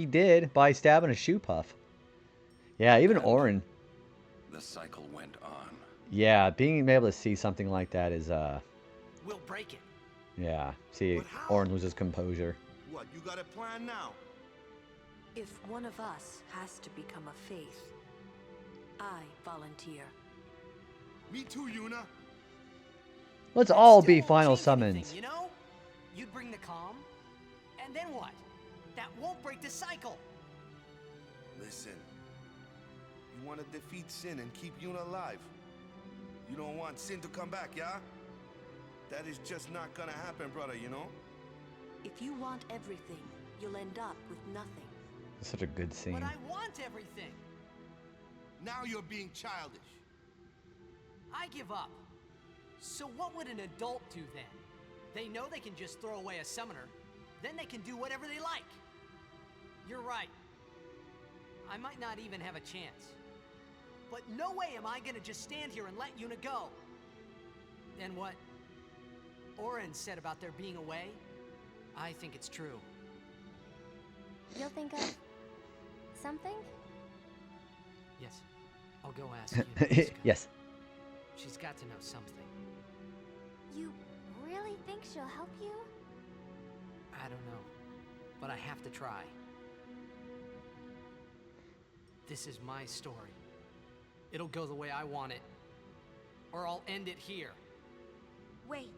[SPEAKER 1] did by stabbing a shoe puff. Yeah, even
[SPEAKER 2] And
[SPEAKER 1] Orin.
[SPEAKER 2] the cycle went on.
[SPEAKER 1] Yeah, being able to see something like that is,
[SPEAKER 3] We'll break it.
[SPEAKER 1] yeah. See,
[SPEAKER 14] But how?
[SPEAKER 1] Orin loses composure.
[SPEAKER 14] What, you got a plan now?
[SPEAKER 12] If one of us has to become a faith, I volunteer.
[SPEAKER 14] Me too, Yuna.
[SPEAKER 1] Let's
[SPEAKER 3] That
[SPEAKER 1] all
[SPEAKER 3] still
[SPEAKER 1] be
[SPEAKER 3] won't
[SPEAKER 1] final
[SPEAKER 3] change anything,
[SPEAKER 1] summons.
[SPEAKER 3] you know? You'd bring the calm, and then what? That won't break the cycle.
[SPEAKER 14] Listen. You want to defeat Sin and keep Yuna alive. You don't want Sin to come back, yeah? That is just not gonna happen, brother, you know?
[SPEAKER 12] If you want everything, you'll end up with nothing.
[SPEAKER 1] It's such a good scene.
[SPEAKER 3] But I want everything.
[SPEAKER 14] Now you're being childish.
[SPEAKER 3] I give up. So what would an adult do then? They know they can just throw away a summoner, then they can do whatever they like. You're right. I might not even have a chance. But no way am I gonna just stand here and let Yuna go. And what Orin said about there being a way, I think it's true.
[SPEAKER 7] You'll think of something?
[SPEAKER 3] Yes, I'll go ask Yuna.
[SPEAKER 1] Yes.
[SPEAKER 3] She's got to know something.
[SPEAKER 7] You really think she'll help you?
[SPEAKER 3] I don't know, but I have to try. This is my story. It'll go the way I want it, or I'll end it here.
[SPEAKER 4] Wait.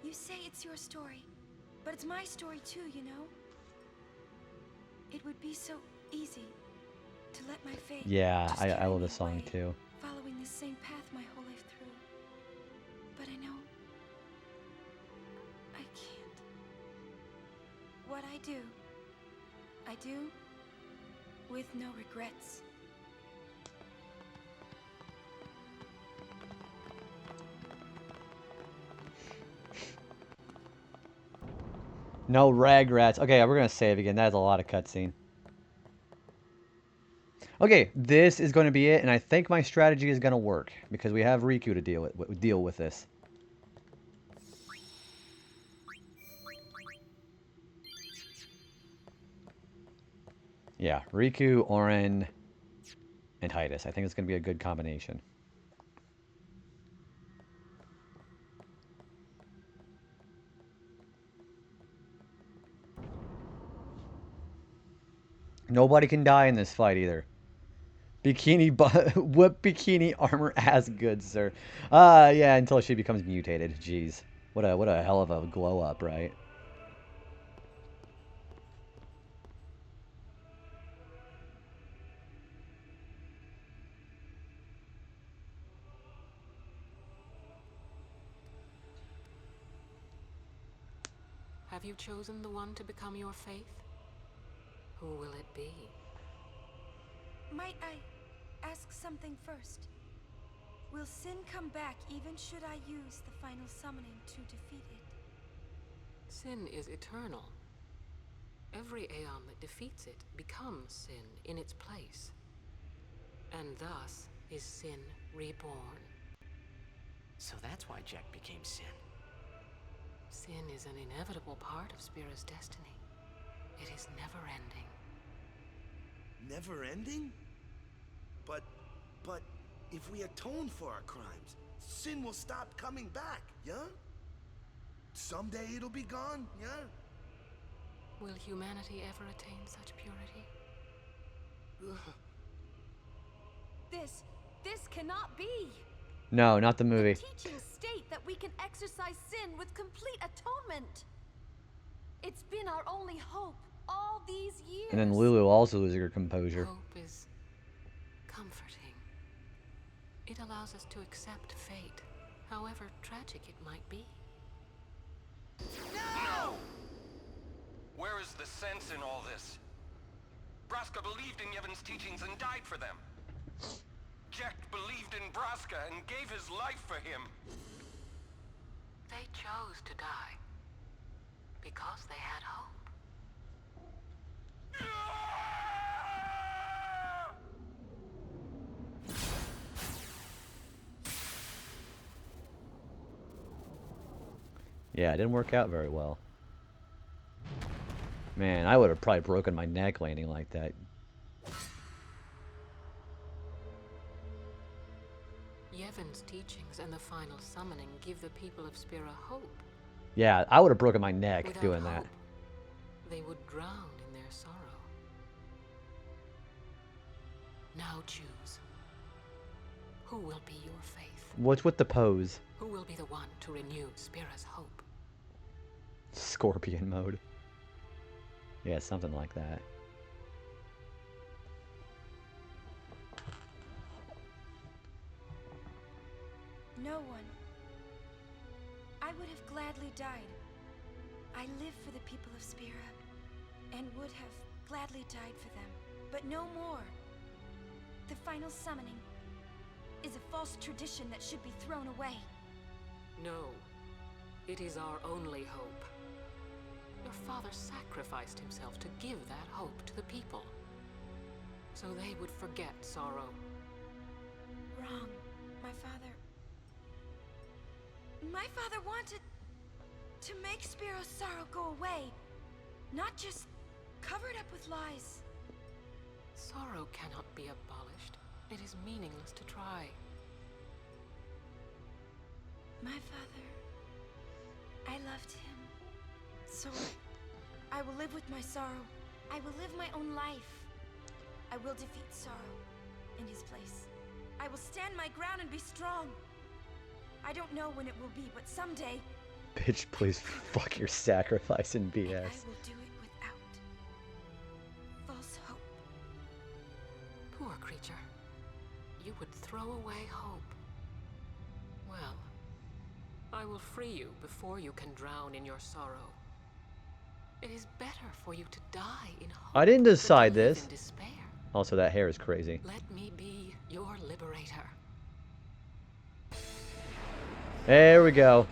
[SPEAKER 4] You say it's your story, but it's my story too, you know? It would be so easy to let my faith
[SPEAKER 1] Yeah,
[SPEAKER 4] just
[SPEAKER 1] I
[SPEAKER 4] carry
[SPEAKER 1] love
[SPEAKER 4] me
[SPEAKER 1] this song
[SPEAKER 4] away,
[SPEAKER 1] too.
[SPEAKER 4] following the same path my whole life through. But I know I can't. What I do with no regrets.
[SPEAKER 1] No regrets. Okay, we're gonna save again. That is a lot of cutscene. Okay, this is going to be it, and I think my strategy is going to work because we have Riku to deal with this. Yeah, Riku, Orin, and Titus. I think it's going to be a good combination. Nobody can die in this fight either. What bikini armor as good, sir? Yeah, until she becomes mutated. Jeez. What a hell of a glow up, right?
[SPEAKER 13] Have you chosen the one to become your faith? Who will it be?
[SPEAKER 4] Might I ask something first? Will Sin come back even should I use the final summoning to defeat it?
[SPEAKER 13] Sin is eternal. Every Aeon that defeats it becomes Sin in its place. And thus is Sin reborn.
[SPEAKER 3] So that's why Jack became Sin.
[SPEAKER 13] Sin is an inevitable part of Spira's destiny. It is never-ending.
[SPEAKER 14] Never ending? But if we atone for our crimes, Sin will stop coming back, yeah? Someday it'll be gone, yeah?
[SPEAKER 13] Will humanity ever attain such purity?
[SPEAKER 7] This cannot be.
[SPEAKER 1] No, not the movie.
[SPEAKER 7] The teachings state that we can exercise sin with complete atonement. It's been our only hope all these years.
[SPEAKER 1] And then Lulu also losing her composure.
[SPEAKER 13] Hope is comforting. It allows us to accept fate, however tragic it might be.
[SPEAKER 2] No! Where is the sense in all this? Braska believed in Yevon's teachings and died for them. Jack believed in Braska and gave his life for him.
[SPEAKER 13] They chose to die because they had hope.
[SPEAKER 1] Yeah, it didn't work out very well. Man, I would have probably broken my neck landing like that.
[SPEAKER 13] Yevon's teachings and the final summoning give the people of Spira hope.
[SPEAKER 1] Yeah, I would have broken my neck
[SPEAKER 13] Without
[SPEAKER 1] doing
[SPEAKER 13] hope,
[SPEAKER 1] that.
[SPEAKER 13] they would drown in their sorrow. Now choose. Who will be your faith?
[SPEAKER 1] What's with the pose?
[SPEAKER 13] Who will be the one to renew Spira's hope?
[SPEAKER 1] Scorpion mode. Yeah, something like that.
[SPEAKER 4] No one. I would have gladly died. I live for the people of Spira, and would have gladly died for them, but no more. The final summoning is a false tradition that should be thrown away.
[SPEAKER 13] No, it is our only hope. Your father sacrificed himself to give that hope to the people, so they would forget sorrow.
[SPEAKER 4] Wrong. My father wanted to make Spiro's sorrow go away, not just cover it up with lies.
[SPEAKER 13] Sorrow cannot be abolished. It is meaningless to try.
[SPEAKER 4] My father, I loved him. So I will live with my sorrow. I will live my own life. I will defeat sorrow in his place. I will stand my ground and be strong. I don't know when it will be, but someday...
[SPEAKER 1] Bitch, please fuck your sacrifice and BS.
[SPEAKER 4] I will do it without false hope.
[SPEAKER 13] Poor creature. You would throw away hope. Well, I will free you before you can drown in your sorrow. It is better for you to die in hope.
[SPEAKER 1] I didn't decide
[SPEAKER 13] than to live
[SPEAKER 1] this.
[SPEAKER 13] in despair.
[SPEAKER 1] Also, that hair is crazy.
[SPEAKER 13] Let me be your liberator.
[SPEAKER 1] There we go.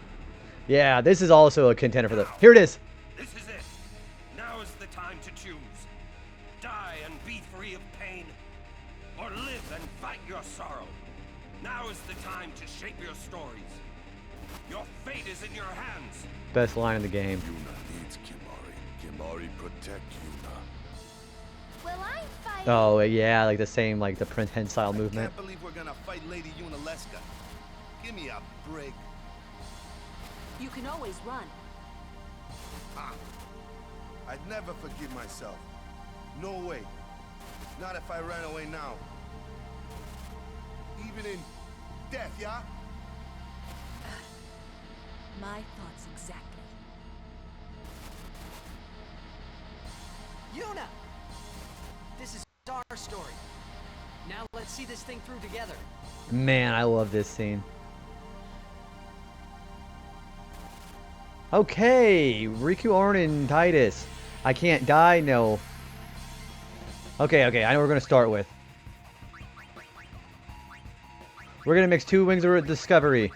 [SPEAKER 1] Yeah, this is also a contender for the... Here it is.
[SPEAKER 15] This is it. Now is the time to choose. Die and be free of pain, or live and fight your sorrow. Now is the time to shape your stories. Your fate is in your hands.
[SPEAKER 1] Best line in the game.
[SPEAKER 9] Yuna needs Kimahri. Kimahri protect Yuna.
[SPEAKER 7] Well, I'm fighting.
[SPEAKER 1] Oh, yeah, like the same, like the prehensile movement.
[SPEAKER 14] I can't believe we're gonna fight Lady Yunaleska. Give me a break.
[SPEAKER 12] You can always run.
[SPEAKER 14] Ah, I'd never forgive myself. No way. Not if I ran away now. Even in death, yeah?
[SPEAKER 12] My thoughts exactly.
[SPEAKER 3] Yuna! This is our story. Now let's see this thing through together.
[SPEAKER 1] Man, I love this scene. Okay, Riku, Arn, and Titus. I can't die? No. Okay, I know what we're going to start with. We're going to mix 2 Wings of Discovery.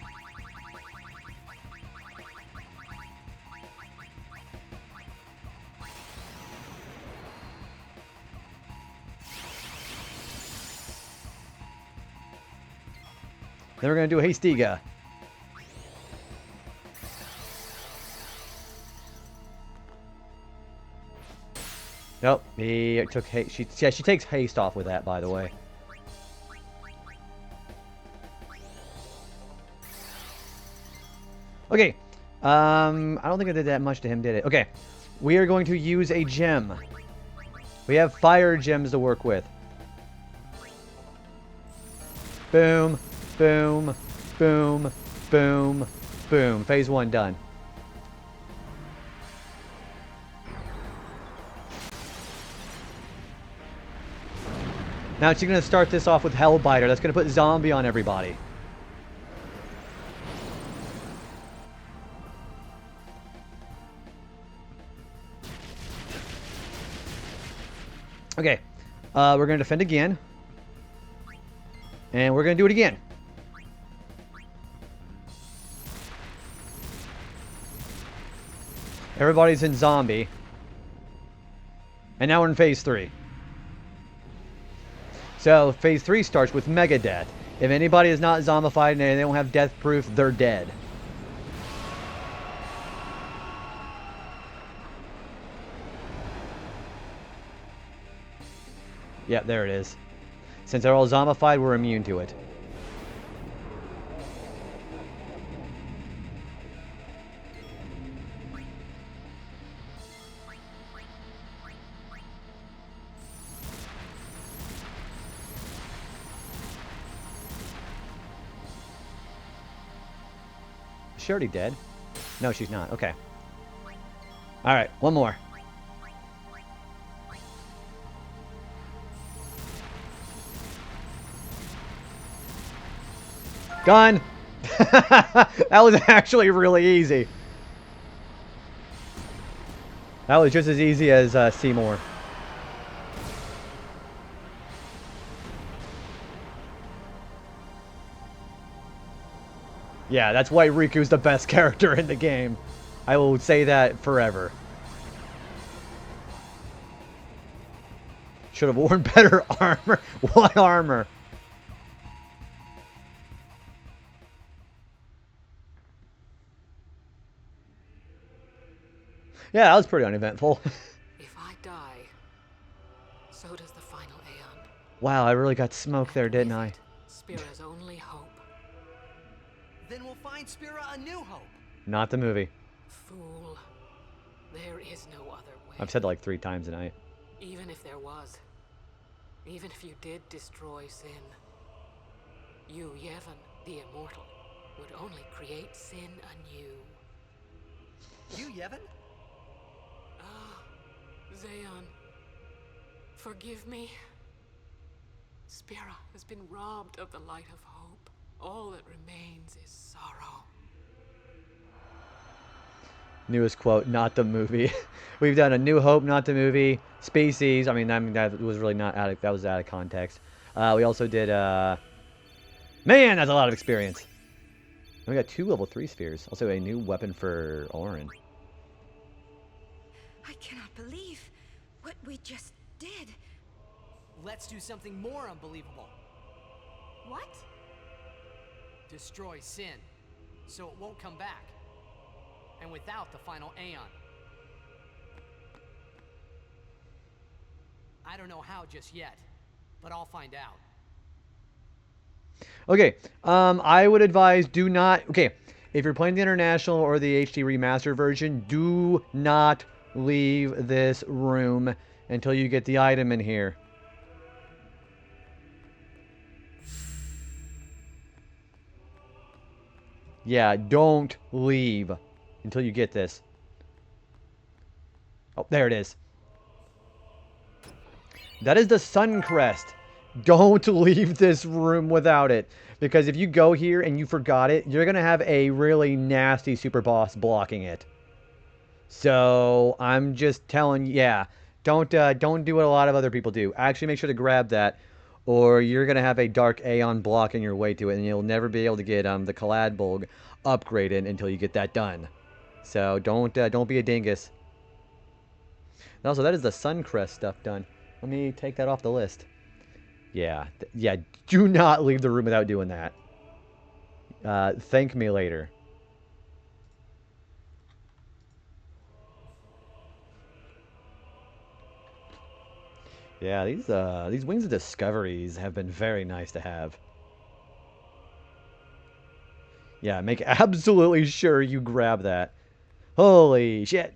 [SPEAKER 1] Then we're going to do a Hastiga. Nope, he took haste. She takes haste off with that, by the way. Okay, I don't think I did that much to him, did it? Okay, we are going to use a gem. We have fire gems to work with. Boom, boom, boom, boom, boom. Phase 1 done. Now she's going to start this off with Hellbiter. That's going to put zombie on everybody. Okay. We're going to defend again. And we're going to do it again. Everybody's in zombie. And now we're in phase 3. So, phase 3 starts with Mega Death. If anybody is not zombified and they don't have death proof, they're dead. Yep, there it is. Since they're all zombified, we're immune to it. Is she already dead? No, she's not. Okay. Alright, one more. Done! That was actually really easy. That was just as easy as Seymour. Yeah, that's why Riku's the best character in the game. I will say that forever. Should have worn better armor. What armor? Yeah, that was pretty uneventful.
[SPEAKER 13] If I die, so does the final Aeon.
[SPEAKER 1] Wow, I really got smoked there, didn't I?
[SPEAKER 13] Spira's only hope.
[SPEAKER 3] Then we'll find Spira a new hope.
[SPEAKER 1] Not the movie.
[SPEAKER 13] Fool. There is no other way.
[SPEAKER 1] I've said it like 3 times tonight.
[SPEAKER 13] Even if there was, even if you did destroy Sin, you, Yevon, the immortal, would only create Sin anew.
[SPEAKER 3] You, Yevon?
[SPEAKER 13] Ah, Zayon, forgive me. Spira has been robbed of the light of hope. All that remains is sorrow.
[SPEAKER 1] Newest quote, not the movie. We've done A New Hope, not the movie. Species, I mean that was really not out of, that was out of context. We also did, man, that's a lot of experience. And we got 2 level 3 spheres. Also a new weapon for Orin.
[SPEAKER 7] I cannot believe what we just did.
[SPEAKER 3] Let's do something more unbelievable.
[SPEAKER 7] What?
[SPEAKER 3] Destroy Sin, so it won't come back. And without the final Aeon. I don't know how just yet, but I'll find out.
[SPEAKER 1] Okay, I would advise do not... Okay, if you're playing the International or the HD Remastered version, do not leave this room until you get the item in here. Yeah, don't leave until you get this. Oh, there it is. That is the Sun Crest. Don't leave this room without it. Because if you go here and you forgot it, you're going to have a really nasty super boss blocking it. So, I'm just telling you, yeah, don't do what a lot of other people do. Actually, make sure to grab that, or you're going to have a Dark Aeon blocking your way to it, and you'll never be able to get the Kalad Bulg upgraded until you get that done. So, don't be a dingus. And also, that is the Suncrest stuff done. Let me take that off the list. Yeah, yeah, do not leave the room without doing that. Thank me later. Yeah, these Wings of Discoveries have been very nice to have. Yeah, make absolutely sure you grab that. Holy shit.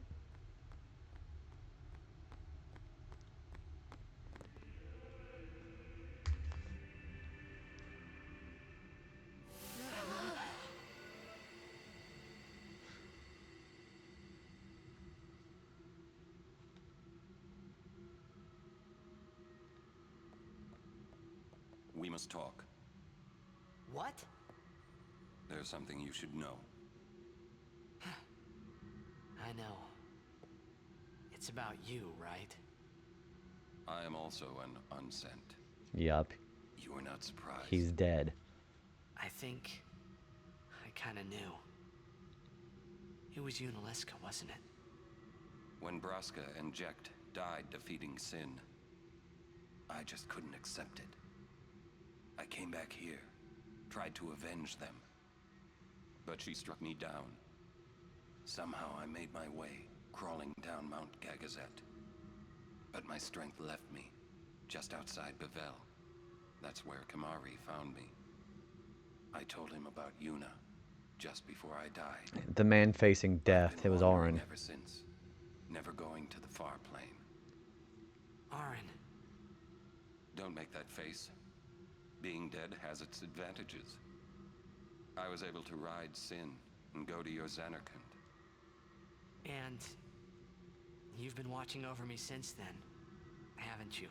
[SPEAKER 2] We must talk.
[SPEAKER 3] What?
[SPEAKER 2] There's something you should know.
[SPEAKER 3] I know. It's about you, right?
[SPEAKER 2] I am also an unsent.
[SPEAKER 1] Yup.
[SPEAKER 2] You are not surprised.
[SPEAKER 1] He's dead.
[SPEAKER 3] I think I kinda knew. It was Yunalesca, wasn't it?
[SPEAKER 2] When Braska and Jecht died defeating Sin, I just couldn't accept it. I came back here, tried to avenge them. But she struck me down. Somehow I made my way, crawling down Mount Gagazet. But my strength left me. just outside Bevel. That's where Kamari found me. I told him about Yuna just before I died.
[SPEAKER 1] The man facing death. It was Auron.
[SPEAKER 2] Ever since, never going to the far plane.
[SPEAKER 3] Auron.
[SPEAKER 2] Don't make that face. Being dead has its advantages. I was able to ride Sin and go to your Xanarkand.
[SPEAKER 3] And you've been watching over me since then, haven't you?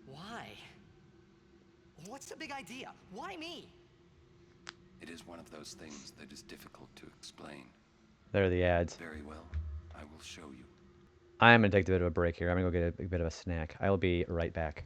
[SPEAKER 3] Why? What's the big idea? Why me?
[SPEAKER 2] It is one of those things that is difficult to explain.
[SPEAKER 1] There are the ads.
[SPEAKER 2] Very well. I will show you.
[SPEAKER 1] I am going to take a bit of a break here. I'm going to go get a bit of a snack. I will be right back.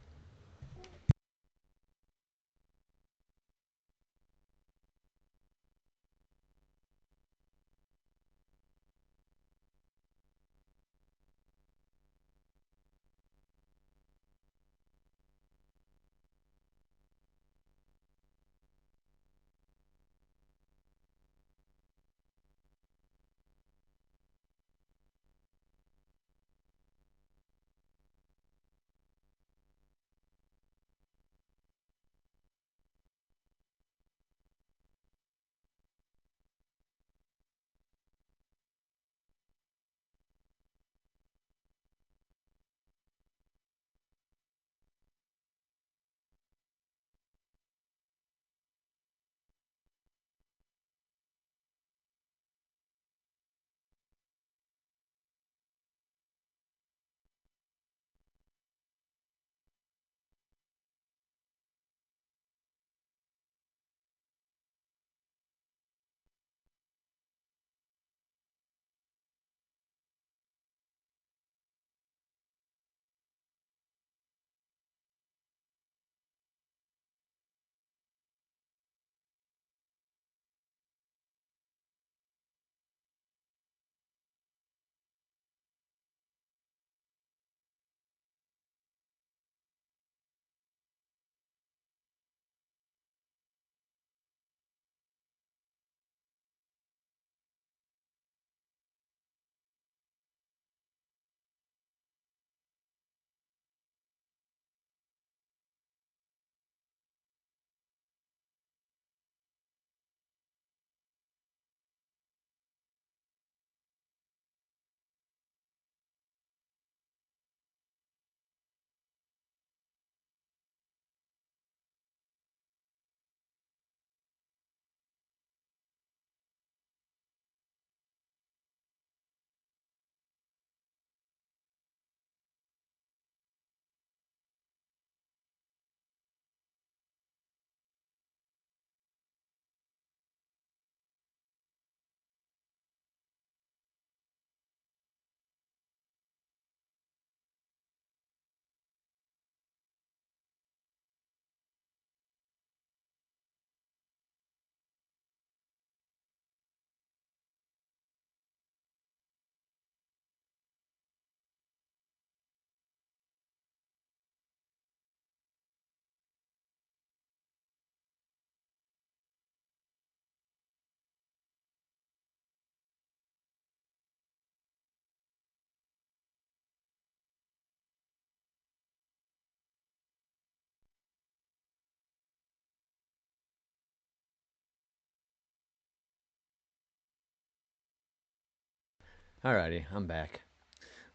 [SPEAKER 1] Alrighty, I'm back.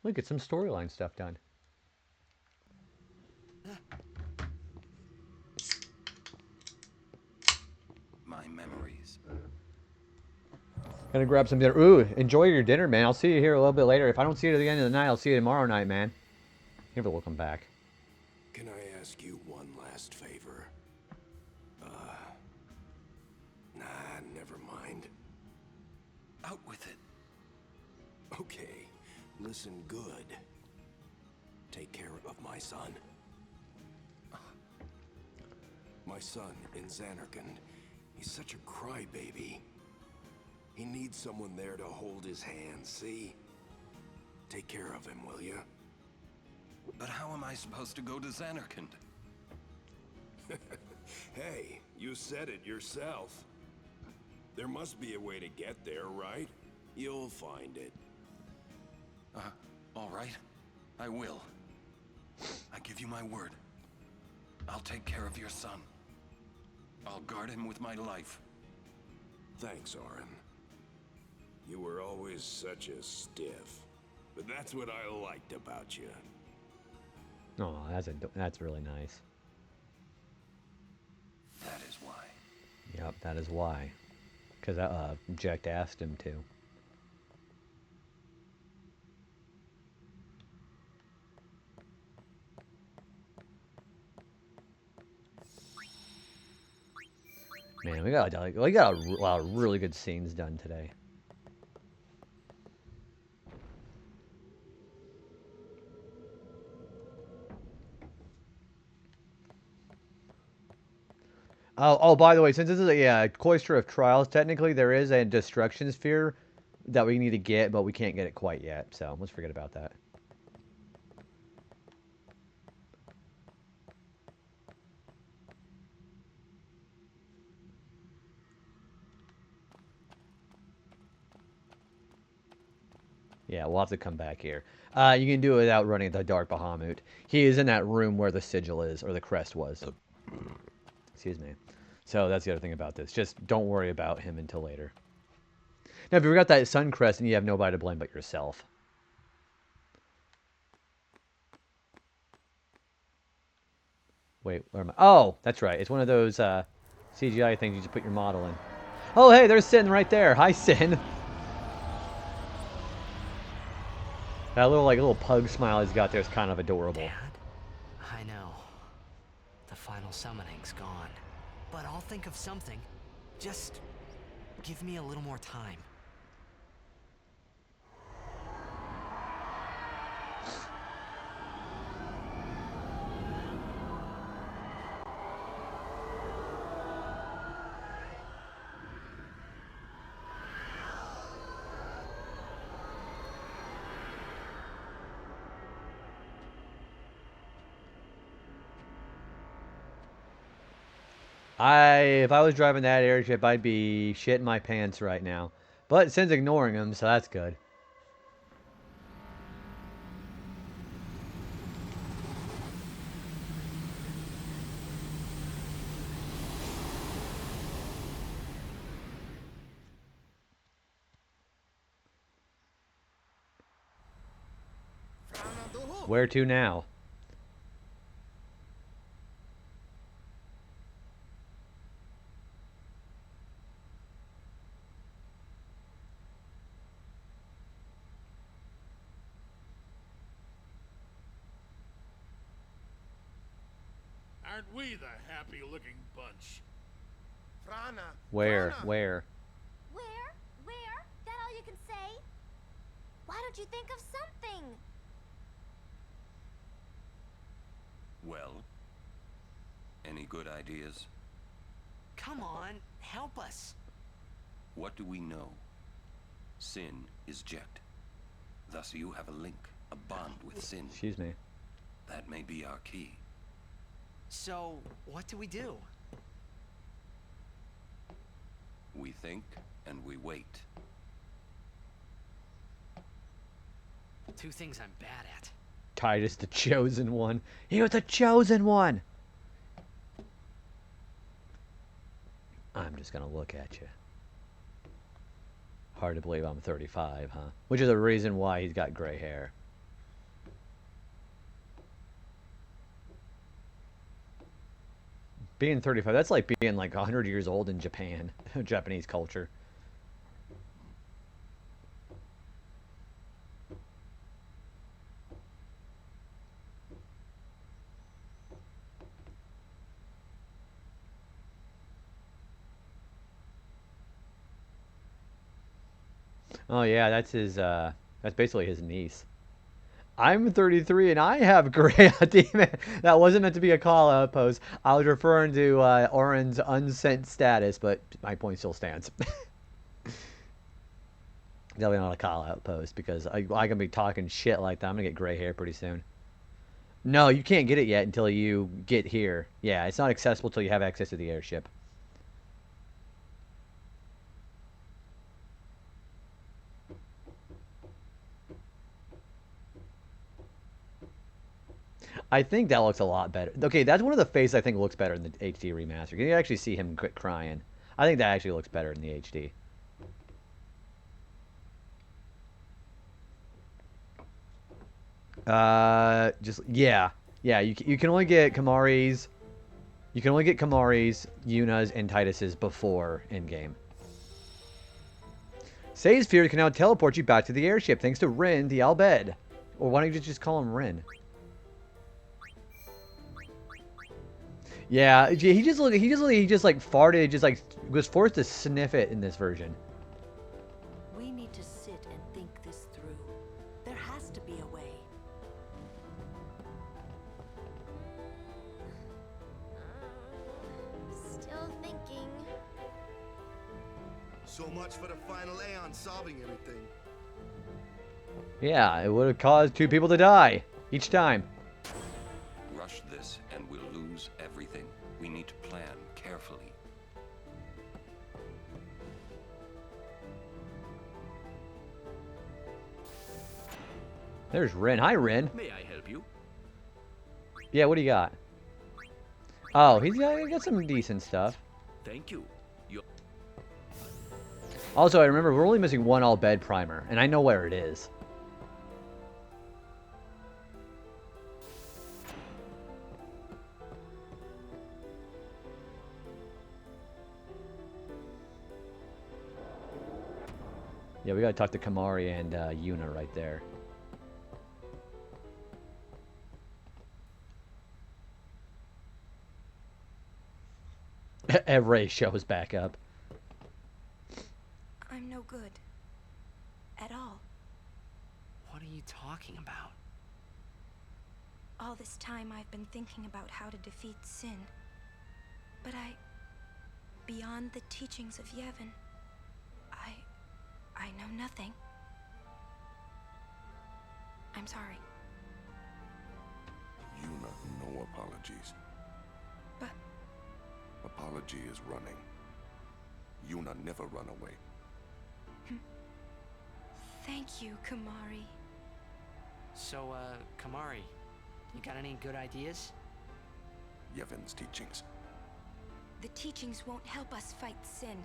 [SPEAKER 1] We'll get some storyline stuff done.
[SPEAKER 2] My memories.
[SPEAKER 1] Gonna grab some dinner. Ooh, enjoy your dinner, man. I'll see you here a little bit later. If I don't see you at the end of the night, I'll see you tomorrow night, man. Never will come back.
[SPEAKER 9] Can I ask you one last favor? Nah, never mind.
[SPEAKER 2] Out with it.
[SPEAKER 9] Okay, listen good. Take care of my son. My son in Xanarkand. He's such a crybaby. He needs someone there to hold his hand, see? Take care of him, will you?
[SPEAKER 2] But how am I supposed to go to Xanarkand?
[SPEAKER 9] Hey, you said it yourself. There must be a way to get there, right? You'll find it.
[SPEAKER 2] All right. I will. I give you my word. I'll take care of your son. I'll guard him with my life.
[SPEAKER 9] Thanks, Orin. You were always such a stiff. But that's what I liked about you.
[SPEAKER 1] Oh, that's really nice.
[SPEAKER 2] That is why.
[SPEAKER 1] Yep, that is why. Because Jack asked him to. Man, we got a lot of really good scenes done today. Oh, by the way, since this is a Cloister of Trials, technically there is a Destruction Sphere that we need to get, but we can't get it quite yet, so let's forget about that. Yeah, we'll have to come back here. You can do it without running the Dark Bahamut. He is in that room where the sigil is, or the crest was. Excuse me. So that's the other thing about this. Just don't worry about him until later. Now, if you got that sun crest, and you have nobody to blame but yourself. Wait, where am I? Oh, that's right. It's one of those CGI things you just put your model in. Oh, hey, there's Sin right there. Hi, Sin. That little pug smile he's got there is kind of adorable.
[SPEAKER 3] Dad, I know. The final summoning's gone. But I'll think of something. Just give me a little more time.
[SPEAKER 1] If I was driving that airship, I'd be shitting my pants right now. But Sin's ignoring him, so that's good. Where to now?
[SPEAKER 16] Aren't we the happy-looking bunch? Frana!
[SPEAKER 1] Where?
[SPEAKER 16] Frana.
[SPEAKER 1] Where?
[SPEAKER 7] Where? That all you can say? Why don't you think of something?
[SPEAKER 2] Well, any good ideas?
[SPEAKER 3] Come on, help us.
[SPEAKER 2] What do we know? Sin is Jet. Thus you have a link, a bond with Sin.
[SPEAKER 1] Excuse me.
[SPEAKER 2] That may be our key.
[SPEAKER 3] So, what do we do?
[SPEAKER 2] We think and we wait.
[SPEAKER 3] Two things I'm bad at.
[SPEAKER 1] Titus, the chosen one. You're the chosen one! I'm just gonna look at you. Hard to believe I'm 35, huh? Which is a reason why he's got gray hair. Being 35, that's like being like 100 years old in Japan, Japanese culture. Oh yeah, that's his, that's basically his niece. I'm 33 and I have gray. Damn it. That wasn't meant to be a call out post. I was referring to Oren's unsent status, but my point still stands. Definitely not a call out post because I can be talking shit like that. I'm gonna get gray hair pretty soon. No, you can't get it yet until you get here. Yeah, it's not accessible until you have access to the airship. I think that looks a lot better. Okay, that's one of the faces I think looks better in the HD remaster. You can actually see him crying. I think that actually looks better in the HD. Yeah. You can only get Kamari's. You can only get Kamari's, Yuna's, and Titus's before in-game. Say's Sphere can now teleport you back to the airship thanks to Rin the Albed. Or why don't you just call him Rin? Yeah, he just like farted, just like was forced to sniff it in this version.
[SPEAKER 12] We need to sit and think this through. There has to be a way.
[SPEAKER 7] Still thinking.
[SPEAKER 14] So much for the final Aeon solving everything.
[SPEAKER 1] Yeah, it would have caused 2 people to die each time.
[SPEAKER 2] Rush this and we'll lose everything. We need to plan carefully.
[SPEAKER 1] There's Rin. Hi, Rin.
[SPEAKER 6] May I help you?
[SPEAKER 1] Yeah, what do you got? Oh, he got some decent stuff.
[SPEAKER 6] Thank you.
[SPEAKER 1] Also, I remember we're only missing 1 Albed primer, and I know where it is. Yeah, we gotta talk to Kamari and Yuna right there. Ray shows back up.
[SPEAKER 4] I'm no good. At all.
[SPEAKER 3] What are you talking about?
[SPEAKER 4] All this time I've been thinking about how to defeat sin. But beyond the teachings of Yevon, I know nothing. I'm sorry.
[SPEAKER 9] Yuna, no apologies.
[SPEAKER 4] But...
[SPEAKER 9] Apology is running. Yuna never run away.
[SPEAKER 4] Thank you, Kamari.
[SPEAKER 3] So, Kamari, you got any good ideas?
[SPEAKER 9] Yevon's teachings.
[SPEAKER 4] The teachings won't help us fight sin.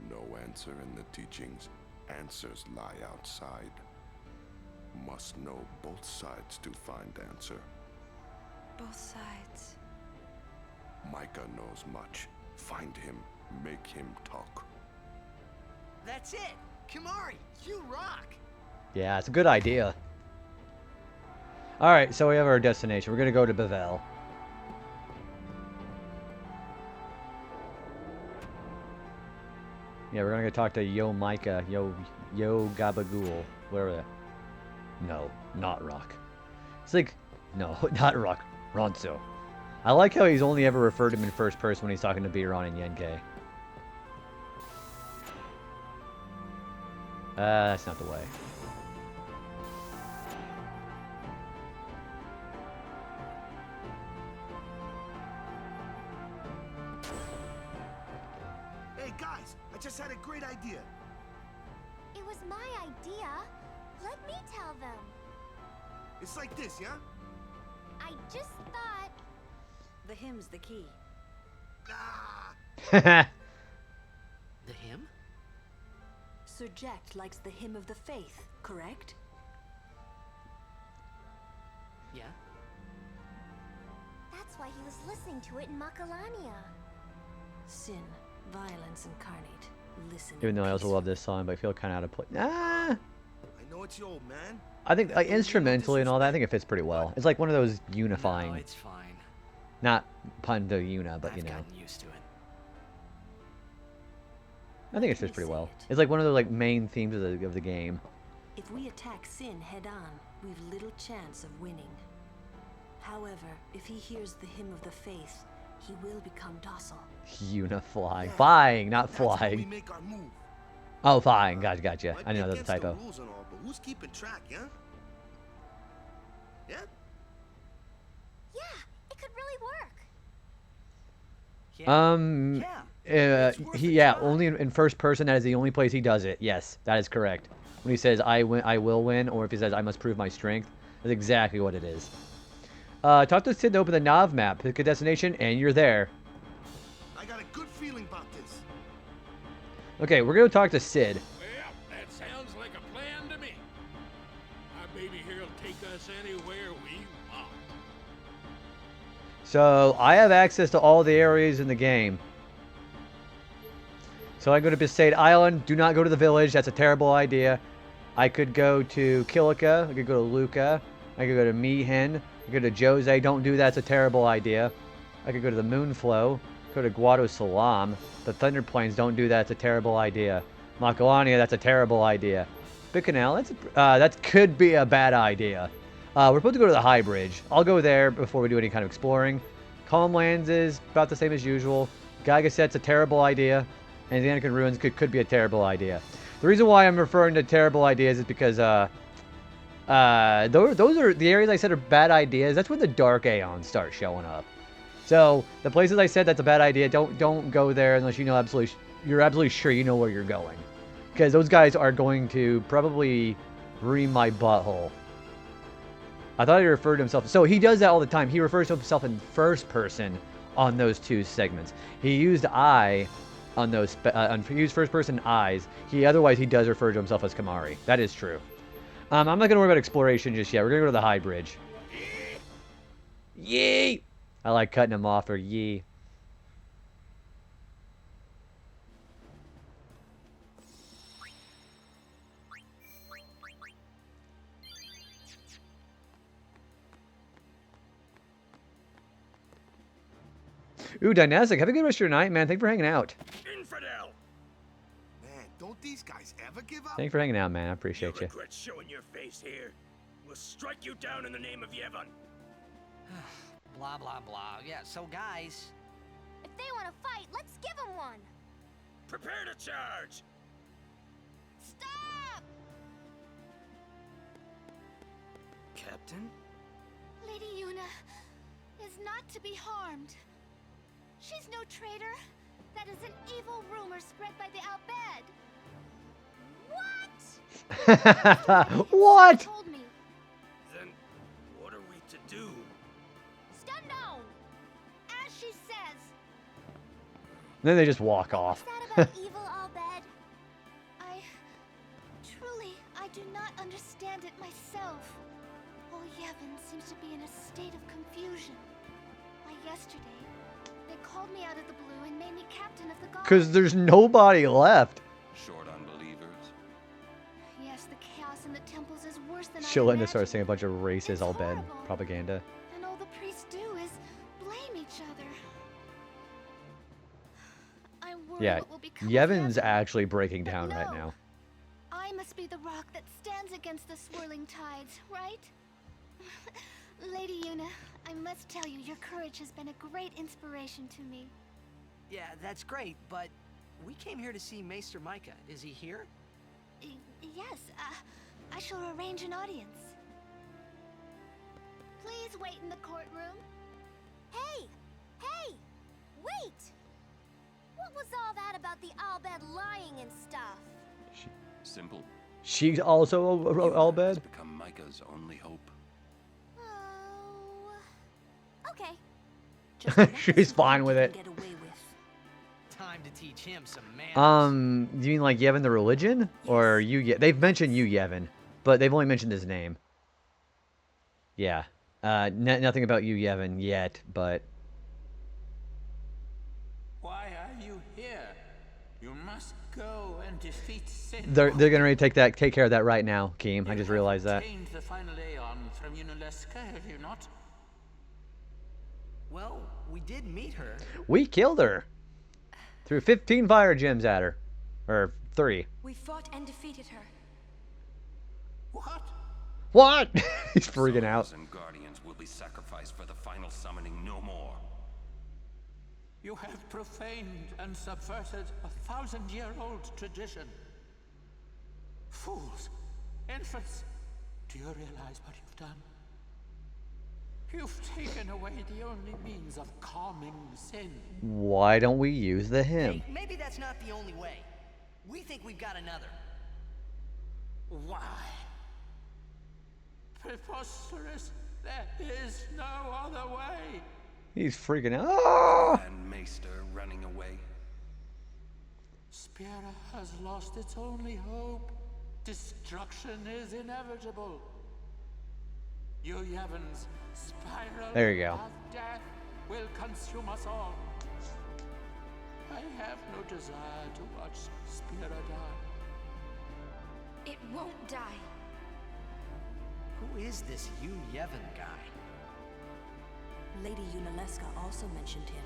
[SPEAKER 9] No answer in the teachings. Answers lie outside. Must know both sides to find answer.
[SPEAKER 4] Both sides.
[SPEAKER 9] Micah knows much. Find him. Make him talk.
[SPEAKER 3] That's it! Kamari, you rock!
[SPEAKER 1] Yeah, it's a good idea. Alright, so we have our destination. We're gonna go to Bevel. Yeah, we're gonna go talk to Yo Micah, Yo Gabagool, whatever that. No, not Rock. It's like, no, not Rock. Ronso. I like how he's only ever referred to him in first person when he's talking to Biron and Yenke. That's not the way.
[SPEAKER 14] Hey guys, I just had a great idea.
[SPEAKER 7] It was my idea. Let me tell them.
[SPEAKER 14] It's like this, yeah?
[SPEAKER 7] I just thought...
[SPEAKER 12] The hymn's the key.
[SPEAKER 1] The
[SPEAKER 3] hymn?
[SPEAKER 12] Sir Jack likes the hymn of the faith, correct?
[SPEAKER 3] Yeah.
[SPEAKER 7] That's why he was listening to it in Makalania.
[SPEAKER 12] Sin, violence incarnate. Listen.
[SPEAKER 1] Even though I also love this song, but I feel kind of out of place.
[SPEAKER 14] I know it's your old man.
[SPEAKER 1] I think like, instrumentally and all that, I think it fits pretty well. It's like one of those unifying.
[SPEAKER 3] No, it's fine.
[SPEAKER 1] Not pun to Yuna, but you know.
[SPEAKER 3] I've gotten used to it.
[SPEAKER 1] I think it fits pretty well. It's like one of the like main themes of the game.
[SPEAKER 12] If we attack Sin head on, we've little chance of winning. However, if he hears the hymn of the faith, he will become docile.
[SPEAKER 1] Yuna flying. Flying, not
[SPEAKER 14] We
[SPEAKER 1] flying.
[SPEAKER 14] make our move.
[SPEAKER 1] Oh, flying. Gotcha.
[SPEAKER 14] Might
[SPEAKER 1] I
[SPEAKER 14] be
[SPEAKER 1] didn't know that was a
[SPEAKER 14] against
[SPEAKER 1] typo.
[SPEAKER 14] the rules and all, but who's keeping track, yeah? Yeah?
[SPEAKER 7] Yeah, it could really work.
[SPEAKER 1] Only in first person. That is the only place he does it. Yes, that is correct. When he says I will win, or if he says I must prove my strength, that's exactly what it is. Talk to Sid to open the nav map. Pick a destination, and you're there.
[SPEAKER 14] I got a good feeling about this.
[SPEAKER 1] Okay, we're gonna talk to Sid.
[SPEAKER 16] Well, that sounds like a plan to me. My baby here will take us anywhere we want.
[SPEAKER 1] So, I have access to all the areas in the game. So I go to Besaid Island. Do not go to the village. That's a terrible idea. I could go to Kilika. I could go to Luca. I could go to Mihen. I could go to Jose. Don't do that. It's a terrible idea. I could go to the Moonflow. Go to Guado Salam. The Thunder Plains. Don't do that. It's a terrible idea. Makalania. That's a terrible idea. Bicanal. That could be a bad idea. We're supposed to go to the High Bridge. I'll go there before we do any kind of exploring. Calmlands is about the same as usual. Gygaset's a terrible idea. And the Anakin Ruins could be a terrible idea. The reason why I'm referring to terrible ideas is because those are the areas I said are bad ideas. That's when the Dark Aeons start showing up. So the places I said that's a bad idea, don't go there unless you know you're absolutely sure you know where you're going, because those guys are going to probably ream my butthole. I thought he referred to himself. So he does that all the time. He refers to himself in first person on those two segments. He used I. On those, he used first-person eyes. Otherwise he does refer to himself as Kamari. That is true. I'm not gonna worry about exploration just yet. We're gonna go to the High Bridge. Yee! I like cutting him off, or yee. Ooh, Dynastic, have a good rest of your night, man. Thanks for hanging out.
[SPEAKER 15] Infidel!
[SPEAKER 14] Man, don't these guys ever give up?
[SPEAKER 1] Thanks for hanging out, man. I appreciate you.
[SPEAKER 15] Regret showing your face here. We'll strike you down in the name of Yevon.
[SPEAKER 3] Blah, blah, blah. Yeah, so guys...
[SPEAKER 7] If they want to fight, let's give them one.
[SPEAKER 15] Prepare to charge!
[SPEAKER 7] Stop!
[SPEAKER 3] Captain?
[SPEAKER 7] Lady Yuna is not to be harmed. She's no traitor. That is an evil rumor spread by the Al-Bed. What?
[SPEAKER 1] What?
[SPEAKER 7] Told me.
[SPEAKER 15] Then, what are we to do?
[SPEAKER 7] Stand down, as she says.
[SPEAKER 1] Then they just walk off.
[SPEAKER 7] What's that about evil Al-Bed? I do not understand it myself. All Yevon seems to be in a state of confusion. Yesterday, they called me out of the blue and made me captain of the guard.
[SPEAKER 1] Because there's nobody left.
[SPEAKER 2] Short on believers?
[SPEAKER 7] Yes, the chaos in the temples is worse than
[SPEAKER 1] She'll
[SPEAKER 7] I
[SPEAKER 1] end up
[SPEAKER 7] imagined.
[SPEAKER 1] start saying a bunch of racist
[SPEAKER 7] It's
[SPEAKER 1] Al-Bed
[SPEAKER 7] horrible.
[SPEAKER 1] propaganda.
[SPEAKER 7] And all the priests do is blame each other. I worry
[SPEAKER 1] Yeah,
[SPEAKER 7] what will become of
[SPEAKER 1] Yevon's
[SPEAKER 7] Yevon.
[SPEAKER 1] actually breaking
[SPEAKER 7] But
[SPEAKER 1] down
[SPEAKER 7] no.
[SPEAKER 1] right now.
[SPEAKER 7] I must be the rock that stands against the swirling tides, right? Lady Yuna, I must tell you, your courage has been a great inspiration to me.
[SPEAKER 3] Yeah, that's great, but we came here to see Maester Micah. Is he here?
[SPEAKER 7] Yes, I shall arrange an audience. Please wait in the courtroom. Hey! Hey! Wait! What was all that about the Al-Bed lying and stuff?
[SPEAKER 2] Simple.
[SPEAKER 1] She's also Al-Bed?
[SPEAKER 2] Become Micah's only hope.
[SPEAKER 7] Oh... Okay.
[SPEAKER 1] She's fine with it.
[SPEAKER 3] Get away with. Time to teach him some manners.
[SPEAKER 1] Do you mean like Yevon the religion? Or you? They've mentioned you, Yevon, but they've only mentioned his name. Yeah. Nothing about you, Yevon, yet, but...
[SPEAKER 11] Why are you here? You must go and defeat Sin.
[SPEAKER 1] They're gonna take care of that right now, Keem. I just realized that.
[SPEAKER 11] Obtained the final Aeon from Yunaleska, have you not?
[SPEAKER 3] Well, we did meet her.
[SPEAKER 1] We killed her. Threw 15 fire gems at her. Or 3.
[SPEAKER 4] We fought and defeated her.
[SPEAKER 11] What?
[SPEAKER 1] What? He's freaking out.
[SPEAKER 2] Souls and guardians will be sacrificed for the final summoning no more.
[SPEAKER 11] You have profaned and subverted a 1,000-year-old tradition. Fools, infants, do you realize what you've done? You've taken away the only means of calming sin.
[SPEAKER 1] Why don't we use the hymn?
[SPEAKER 3] Hey, maybe that's not the only way. We think we've got another.
[SPEAKER 11] Why?
[SPEAKER 17] Preposterous. There is no other way.
[SPEAKER 1] He's freaking out. Oh!
[SPEAKER 2] Grand Maester running away.
[SPEAKER 17] Spira has lost its only hope. Destruction is inevitable. You Yevon's spiral
[SPEAKER 1] There you go.
[SPEAKER 17] of death will consume us all. I have no desire to watch Spira die.
[SPEAKER 4] It won't die.
[SPEAKER 3] Who is this Yu Yevon guy?
[SPEAKER 12] Lady Yunaleska also mentioned him.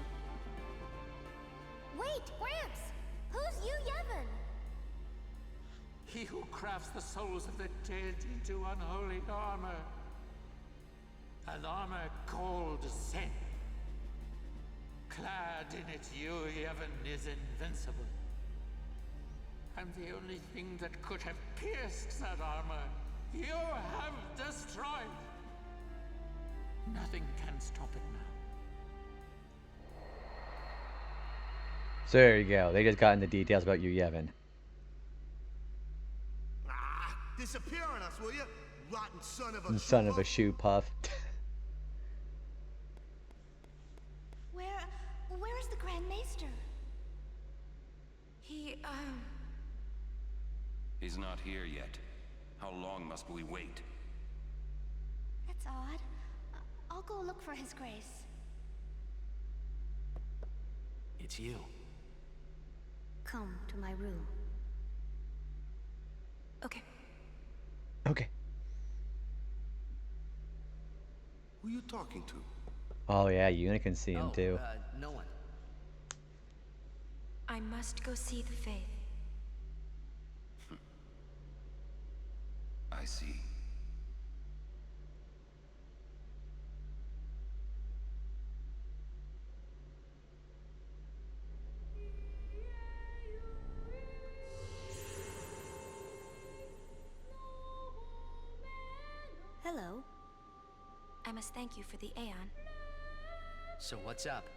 [SPEAKER 7] Wait, Gramps! Who's Yu Yevon?
[SPEAKER 17] He who crafts the souls of the dead into unholy armor. An armor called Zen. Clad in it, Yu Yevon is invincible. And the only thing that could have pierced that armor, you have destroyed. Nothing can stop it now.
[SPEAKER 1] So there you go. They just got into details about Yu Yevon.
[SPEAKER 14] Ah, disappear on us, will you? Rotten son of a
[SPEAKER 1] Son of a shoe puff.
[SPEAKER 7] Where is the Grand Maester?
[SPEAKER 2] He's not here yet. How long must we wait?
[SPEAKER 7] That's odd. I'll go look for his grace.
[SPEAKER 3] It's you.
[SPEAKER 10] Come to my room.
[SPEAKER 4] Okay.
[SPEAKER 1] Okay.
[SPEAKER 14] Who are you talking to?
[SPEAKER 1] Oh yeah, Yuna can see him too.
[SPEAKER 3] No one.
[SPEAKER 4] I must go see the faith.
[SPEAKER 2] I see.
[SPEAKER 10] Hello.
[SPEAKER 4] I must thank you for the Aeon.
[SPEAKER 3] So what's up?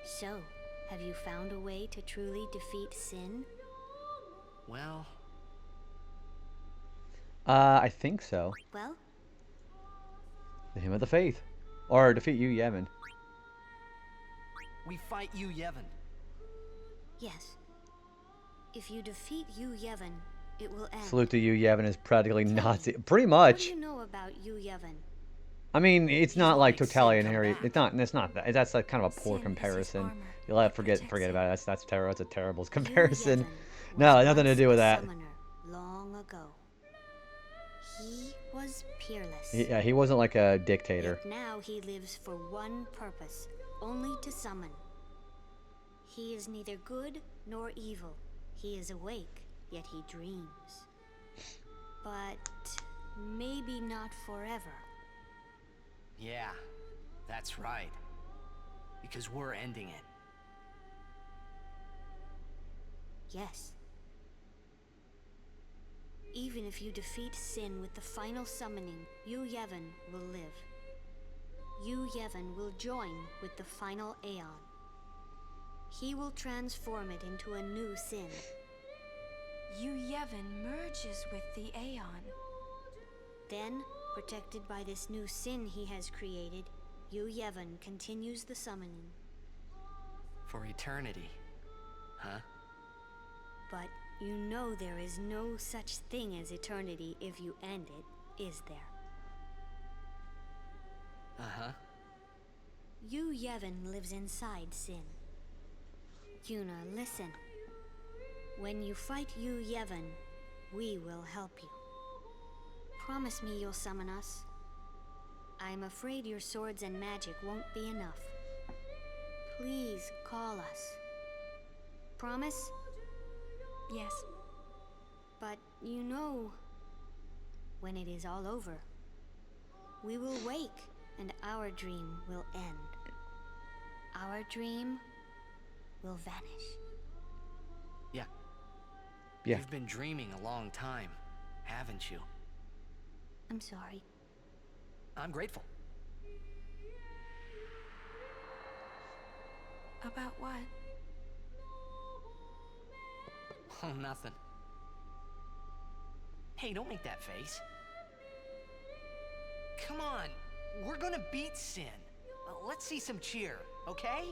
[SPEAKER 10] So, have you found a way to truly defeat sin?
[SPEAKER 3] Well...
[SPEAKER 1] I think so.
[SPEAKER 10] Well?
[SPEAKER 1] The Hymn of the Faith. Or defeat Yu Yevon.
[SPEAKER 3] We fight Yu Yevon.
[SPEAKER 10] Yes. If you defeat Yu Yevon, it will end.
[SPEAKER 1] Salute to Yu Yevon is practically Nazi. Pretty much.
[SPEAKER 10] What do you know about Yu Yevon?
[SPEAKER 1] I mean, it's not like totalitarian. It's not that. That's like kind of a poor comparison. You'll have to forget about it. That's terrible. That's a terrible comparison. No, nothing to do with that.
[SPEAKER 10] Long ago. He was peerless.
[SPEAKER 1] Yeah, he wasn't like a dictator.
[SPEAKER 10] Yet now he lives for one purpose, only to summon. He is neither good nor evil. He is awake, yet he dreams. But maybe not forever.
[SPEAKER 3] Yeah, that's right. Because we're ending it.
[SPEAKER 10] Yes. Even if you defeat sin with the final summoning, Yu Yevon will live. Yu Yevon will join with the final Aeon. He will transform it into a new sin.
[SPEAKER 4] Yu Yevon merges with the Aeon.
[SPEAKER 10] Then, protected by this new sin he has created, Yu Yevon continues the summoning.
[SPEAKER 3] For eternity. Huh?
[SPEAKER 10] But you know there is no such thing as eternity if you end it, is there?
[SPEAKER 3] Uh-huh.
[SPEAKER 10] Yu Yevon lives inside sin. Yuna, listen. When you fight Yu Yevon, we will help you. Promise me you'll summon us. I'm afraid your swords and magic won't be enough. Please call us. Promise?
[SPEAKER 4] Yes.
[SPEAKER 10] But you know, when it is all over, we will wake and our dream will end. Our dream will vanish.
[SPEAKER 3] Yeah.
[SPEAKER 1] Yeah.
[SPEAKER 3] You've been dreaming a long time, haven't you?
[SPEAKER 10] I'm sorry.
[SPEAKER 3] I'm grateful.
[SPEAKER 4] About what?
[SPEAKER 3] Oh, nothing. Hey, don't make that face. Come on, we're gonna beat Sin. Let's see some cheer, okay?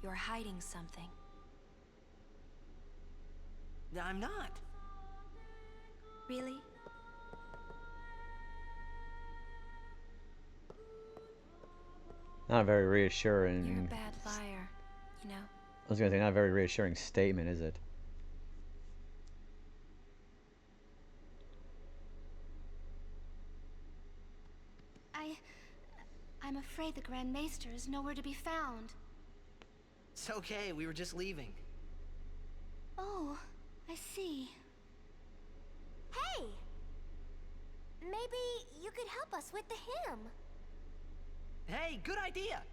[SPEAKER 4] You're hiding something.
[SPEAKER 3] I'm not.
[SPEAKER 4] Really?
[SPEAKER 1] Not a very reassuring.
[SPEAKER 4] You're a bad liar, you know?
[SPEAKER 1] I was gonna say, not a very reassuring statement, is it?
[SPEAKER 7] I'm afraid the Grand Maester is nowhere to be found.
[SPEAKER 3] It's okay, we were just leaving.
[SPEAKER 7] Oh, I see.
[SPEAKER 18] Hey! Maybe you could help us with the hymn.
[SPEAKER 3] Hey, good idea!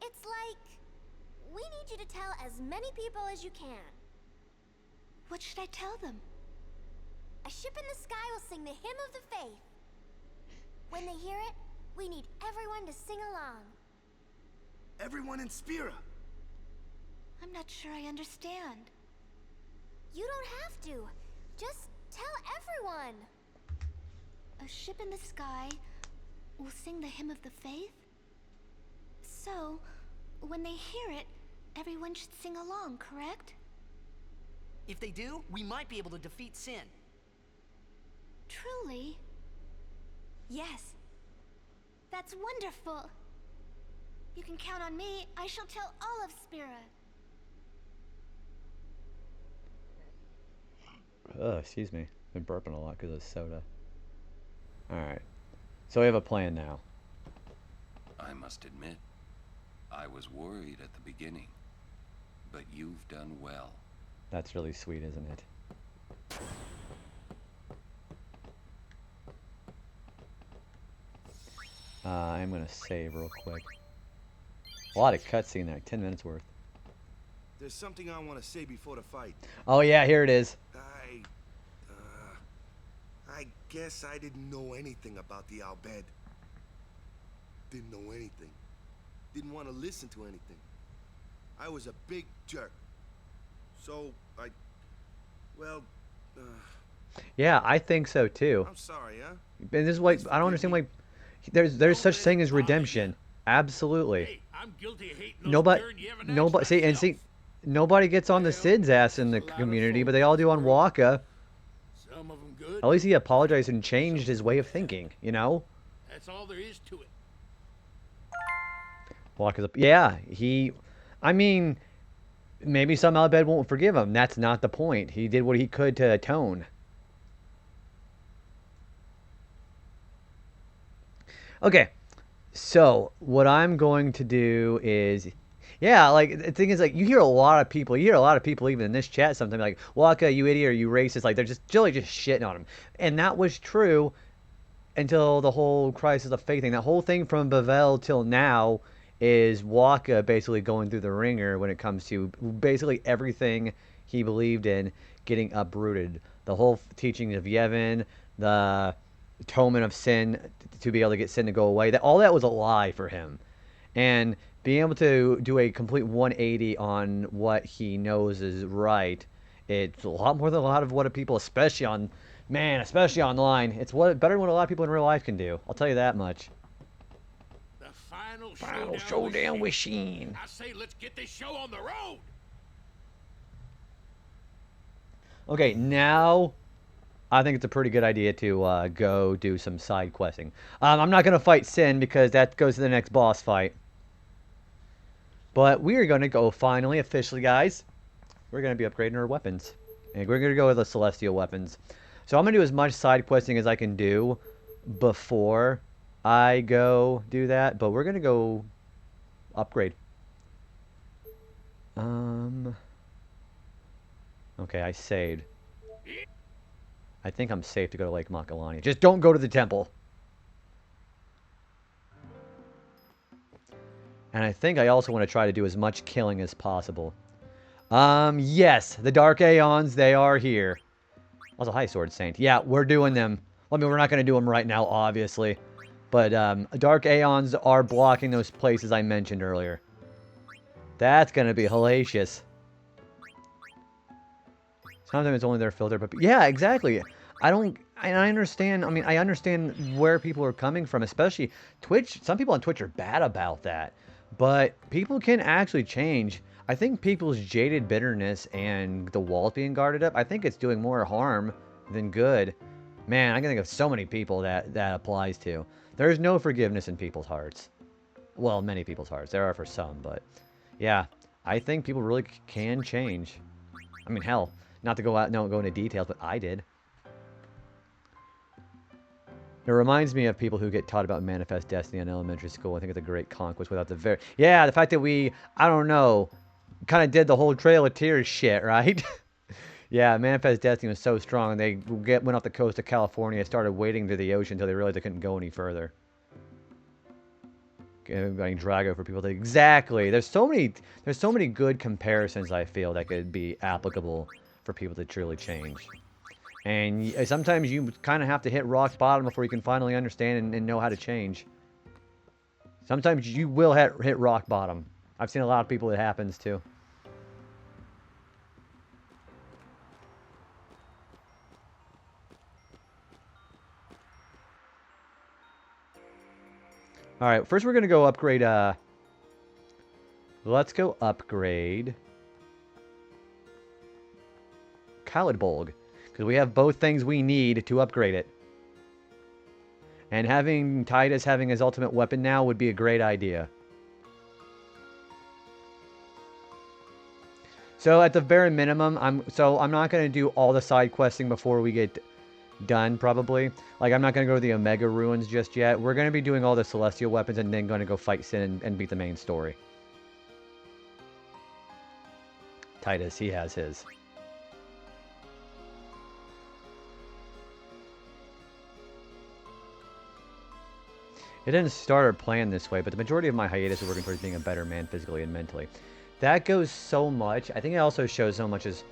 [SPEAKER 18] It's like, we need you to tell as many people as you can.
[SPEAKER 7] What should I tell them?
[SPEAKER 18] A ship in the sky will sing the hymn of the faith. When they hear it, we need everyone to sing along.
[SPEAKER 14] Everyone in Spira.
[SPEAKER 7] I'm not sure I understand.
[SPEAKER 18] You don't have to. Just tell everyone.
[SPEAKER 7] A ship in the sky will sing the hymn of the faith? So, when they hear it, everyone should sing along, correct?
[SPEAKER 3] If they do, we might be able to defeat Sin.
[SPEAKER 7] Truly?
[SPEAKER 4] Yes.
[SPEAKER 7] That's wonderful. You can count on me. I shall tell all of Spira.
[SPEAKER 1] Excuse me. Been burping a lot because of soda. Alright. So we have a plan now.
[SPEAKER 2] I must admit, I was worried at the beginning, but you've done well.
[SPEAKER 1] That's really sweet, isn't it? I'm gonna save real quick. A lot of cutscene there, 10 minutes worth.
[SPEAKER 14] There's something I want to say before the fight.
[SPEAKER 1] Oh yeah, here it is.
[SPEAKER 14] I guess I didn't know anything about the Al Bhed. Didn't know anything. Didn't want to listen to anything. I was a big jerk. So,
[SPEAKER 1] Yeah, I think so too.
[SPEAKER 14] I'm sorry, huh?
[SPEAKER 1] And this is like, I don't understand, like, there's such thing as redemption. Absolutely.
[SPEAKER 16] Hey, I'm guilty of hating
[SPEAKER 1] Nobody nobody gets on the Sid's ass in the community, but they all do on Waka.
[SPEAKER 16] Some of them good.
[SPEAKER 1] At least he apologized and changed his way of thinking, you know?
[SPEAKER 16] That's all there is to it.
[SPEAKER 1] Waka's up. Yeah, I mean, maybe some Al Bhed won't forgive him. That's not the point. He did what he could to atone. Okay, so what I'm going to do is, yeah, like, the thing is, like, you hear a lot of people even in this chat sometimes, like, Waka, you idiot, or you racist, like, they're just shitting on him. And that was true until the whole Crisis of Faith thing. That whole thing from Bavel till now is Waka basically going through the ringer when it comes to basically everything he believed in getting uprooted. The whole teaching of Yevon, the atonement of sin to be able to get sin to go away, all that was a lie for him. And being able to do a complete 180 on what he knows is right, it's a lot more than a lot of what people, especially online, it's better than what a lot of people in real life can do. I'll tell you that much.
[SPEAKER 16] The final
[SPEAKER 1] showdown with Sheen.
[SPEAKER 16] I say let's get this show on the road.
[SPEAKER 1] Okay, now I think it's a pretty good idea to go do some side questing. I'm not going to fight Sin because that goes to the next boss fight. But we are going to go finally, officially, guys. We're going to be upgrading our weapons. And we're going to go with the Celestial weapons. So I'm going to do as much side questing as I can do before I go do that. But we're going to go upgrade. Okay, I saved. I think I'm safe to go to Lake Makalani. Just don't go to the temple. And I think I also want to try to do as much killing as possible. Yes, the Dark Aeons, they are here. Also, hi, Sword Saint. Yeah, we're doing them. I mean, we're not going to do them right now, obviously. But Dark Aeons are blocking those places I mentioned earlier. That's going to be hellacious. Sometimes it's only their filter, but yeah, exactly. I I understand. I mean, I understand where people are coming from, especially Twitch. Some people on Twitch are bad about that, but people can actually change. I think people's jaded bitterness and the walls being guarded up, I think it's doing more harm than good. Man, I can think of so many people that applies to. There's no forgiveness in people's hearts. Well, many people's hearts. There are for some, but yeah, I think people really can change. I mean, hell, not to go into details, but I did. It reminds me of people who get taught about Manifest Destiny in elementary school. I think it's a great conquest without the yeah, the fact that we, I don't know, kind of did the whole Trail of Tears shit, right? Yeah, Manifest Destiny was so strong. They went off the coast of California, started wading to the ocean until they realized they couldn't go any further. Getting Drago for people to exactly. There's so many good comparisons I feel that could be applicable for people to truly change. And sometimes you kind of have to hit rock bottom before you can finally understand and know how to change. Sometimes you will hit rock bottom. I've seen a lot of people it happens to. Alright, first we're going to go upgrade, let's go upgrade Khalidbolg, because we have both things we need to upgrade it. And having Titus having his ultimate weapon now would be a great idea. So at the bare minimum, I'm not going to do all the side questing before we get done, probably. Like, I'm not going to go to the Omega Ruins just yet. We're going to be doing all the Celestial weapons and then going to go fight Sin and beat the main story. Titus, he has his. It didn't start or plan this way, but the majority of my hiatus is working towards being a better man physically and mentally. That goes so much. I think it also shows so much as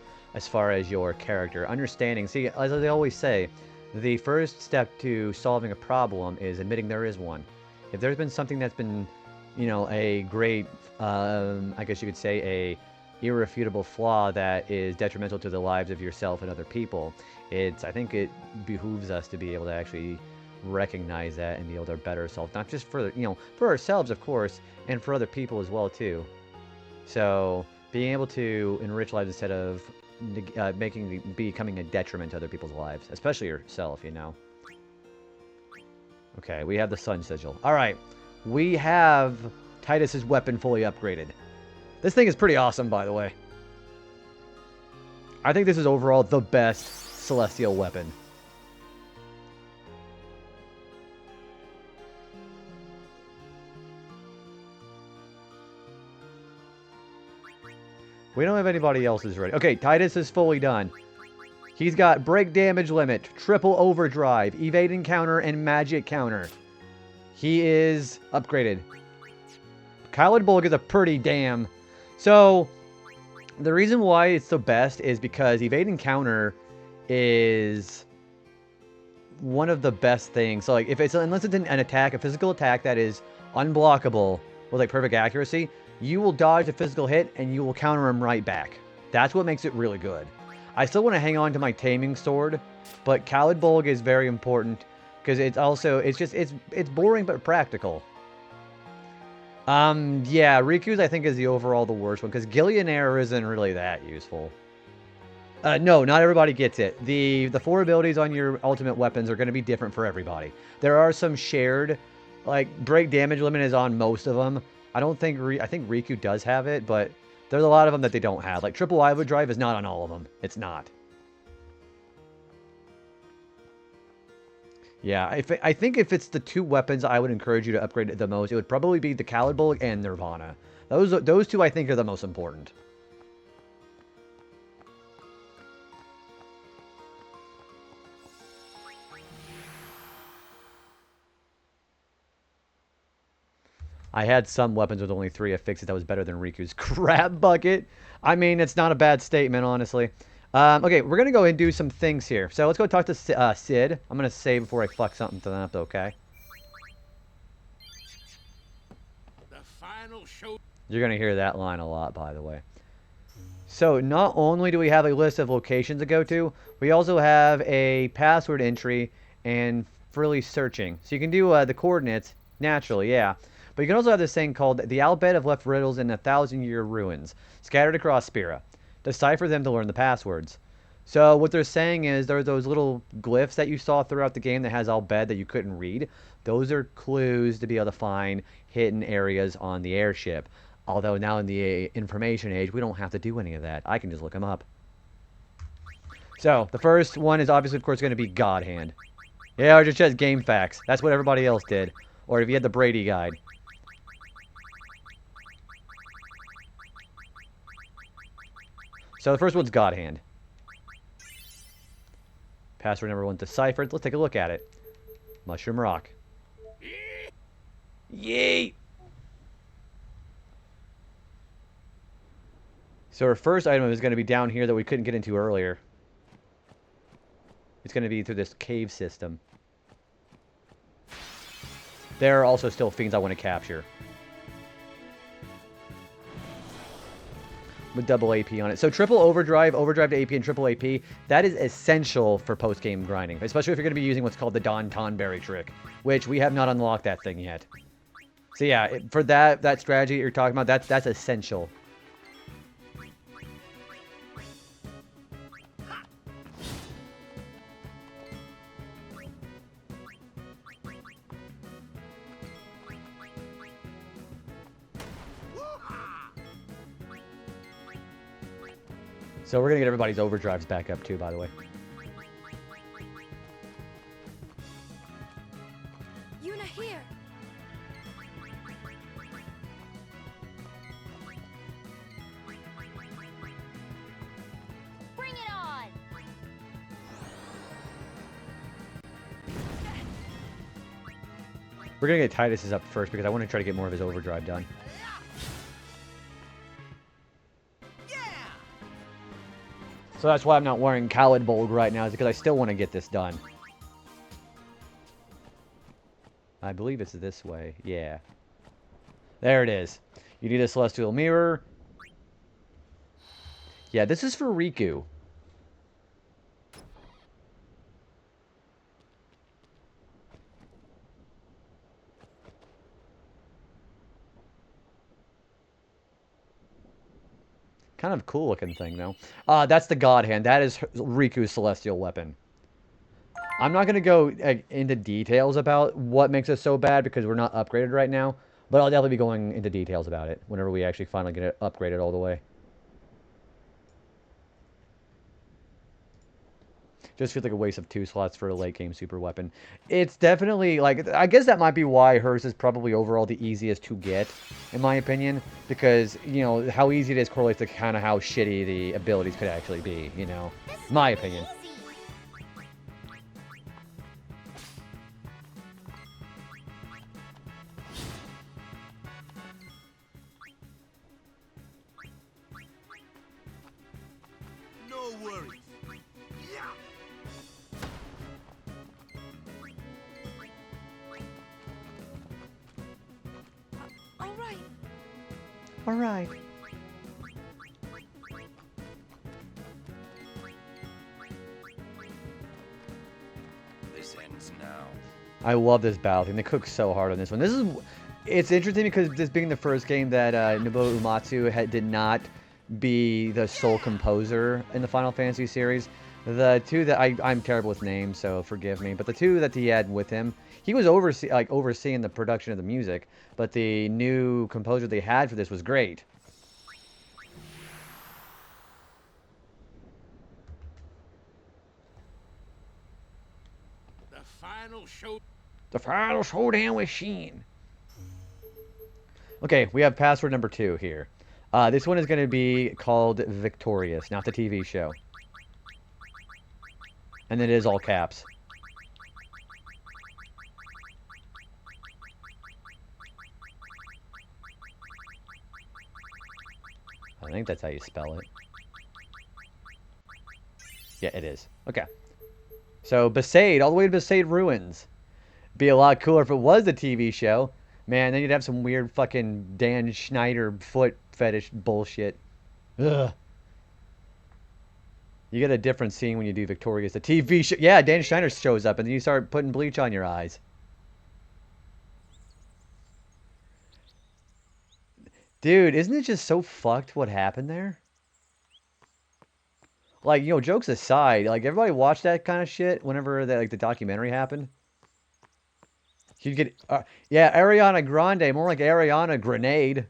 [SPEAKER 1] far as your character. Understanding. See, as they always say, the first step to solving a problem is admitting there is one. If there's been something that's been, you know, a great, I guess you could say, a irrefutable flaw that is detrimental to the lives of yourself and other people, I think it behooves us to be able to actually recognize that and be able to better ourselves, not just for, you know, for ourselves, of course, and for other people as well, too. So, being able to enrich lives instead of becoming a detriment to other people's lives, especially yourself, you know. Okay, we have the Sun Sigil. Alright, we have Titus's weapon fully upgraded. This thing is pretty awesome, by the way. I think this is overall the best Celestial weapon. We don't have anybody else's ready. Okay, Titus is fully done. He's got break damage limit, triple overdrive, evade encounter, and magic counter. He is upgraded. Khalidbolg is a pretty damn... So, the reason why it's the best is because evade encounter is one of the best things. So, like, unless it's an attack, a physical attack that is unblockable with, like, perfect accuracy, you will dodge a physical hit, and you will counter him right back. That's what makes it really good. I still want to hang on to my Taming Sword, but Khalidbolg is very important, because it's boring but practical. Yeah, Riku's I think is the overall the worst one, because Gillionaire isn't really that useful. No, not everybody gets it. The 4 abilities on your ultimate weapons are going to be different for everybody. There are some shared, like, break damage limit is on most of them. I think Riku does have it, but there's a lot of them that they don't have. Like, triple overdrive is not on all of them. It's not. Yeah, I think if it's the 2 weapons I would encourage you to upgrade the most, it would probably be the Khalidbolg and Nirvana. Those 2 I think are the most important. I had some weapons with only 3 affixes that was better than Riku's crap bucket. I mean, it's not a bad statement, honestly. Okay, we're going to go and do some things here. So let's go talk to Sid. I'm going to save before I fuck something up, okay?
[SPEAKER 16] The final show.
[SPEAKER 1] You're going to hear that line a lot, by the way. So not only do we have a list of locations to go to, we also have a password entry and freely searching. So you can do the coordinates naturally, yeah. But you can also have this thing called the alphabet of left riddles in 1,000-year ruins, scattered across Spira. Decipher them to learn the passwords. So what they're saying is there are those little glyphs that you saw throughout the game that has alphabet that you couldn't read. Those are clues to be able to find hidden areas on the airship. Although now in the information age, we don't have to do any of that. I can just look them up. So, the first one is obviously, of course, going to be God Hand. Yeah, or just game facts. That's what everybody else did. Or if you had the Brady Guide. So, the first one's God Hand. Password number 1 deciphered. Let's take a look at it. Mushroom Rock. Yay! So our first item is going to be down here that we couldn't get into earlier. It's going to be through this cave system. There are also still fiends I want to capture. With double AP on it. So triple overdrive, overdrive to AP, and triple AP, that is essential for post-game grinding. Especially if you're going to be using what's called the Don Tonberry trick. Which we have not unlocked that thing yet. So yeah, for that strategy you're talking about, that's essential. So we're going to get everybody's overdrives back up too, by the way.
[SPEAKER 4] Yuna, here.
[SPEAKER 18] Bring it on!
[SPEAKER 1] We're going to get Titus's up first because I want to try to get more of his overdrive done. So that's why I'm not wearing Khaled Bold right now, is because I still want to get this done. I believe it's this way. Yeah. There it is. You need a Celestial Mirror. Yeah, this is for Riku. Kind of cool looking thing, though. That's the God Hand. That is Riku's celestial weapon. I'm not going to go into details about what makes it so bad because we're not upgraded right now. But I'll definitely be going into details about it whenever we actually finally get it upgraded all the way. Just feels like a waste of 2 slots for a late game super weapon. It's definitely, like, I guess that might be why hers is probably overall the easiest to get, in my opinion. Because, you know, how easy it is correlates to kind of how shitty the abilities could actually be, you know. My opinion.
[SPEAKER 14] No worries. Yeah.
[SPEAKER 4] All right.
[SPEAKER 1] All right.
[SPEAKER 2] This ends now.
[SPEAKER 1] I love this battle theme. They cook so hard on this one. It's interesting because this being the first game that Nobuo Uematsu did not be the sole composer in the Final Fantasy series. The two that I'm terrible with names, so forgive me. But the two that he had with him, he was overseeing the production of the music. But the new composer they had for this was great.
[SPEAKER 16] The final showdown with Sheen.
[SPEAKER 1] Okay, we have password number 2 here. This one is going to be called Victorious, not the TV show. And it is all caps. I think that's how you spell it. Yeah, it is. Okay. So, Besaid, all the way to Besaid Ruins. Be a lot cooler if it was a TV show. Man, then you'd have some weird fucking Dan Schneider foot fetish bullshit. Ugh. You get a different scene when you do Victorious. The TV show. Yeah, Dan Schneider shows up, and then you start putting bleach on your eyes. Dude, isn't it just so fucked what happened there? Like, you know, jokes aside, like, everybody watched that kind of shit whenever that, like, the documentary happened? You'd get, yeah, Ariana Grande, more like Ariana Grenade.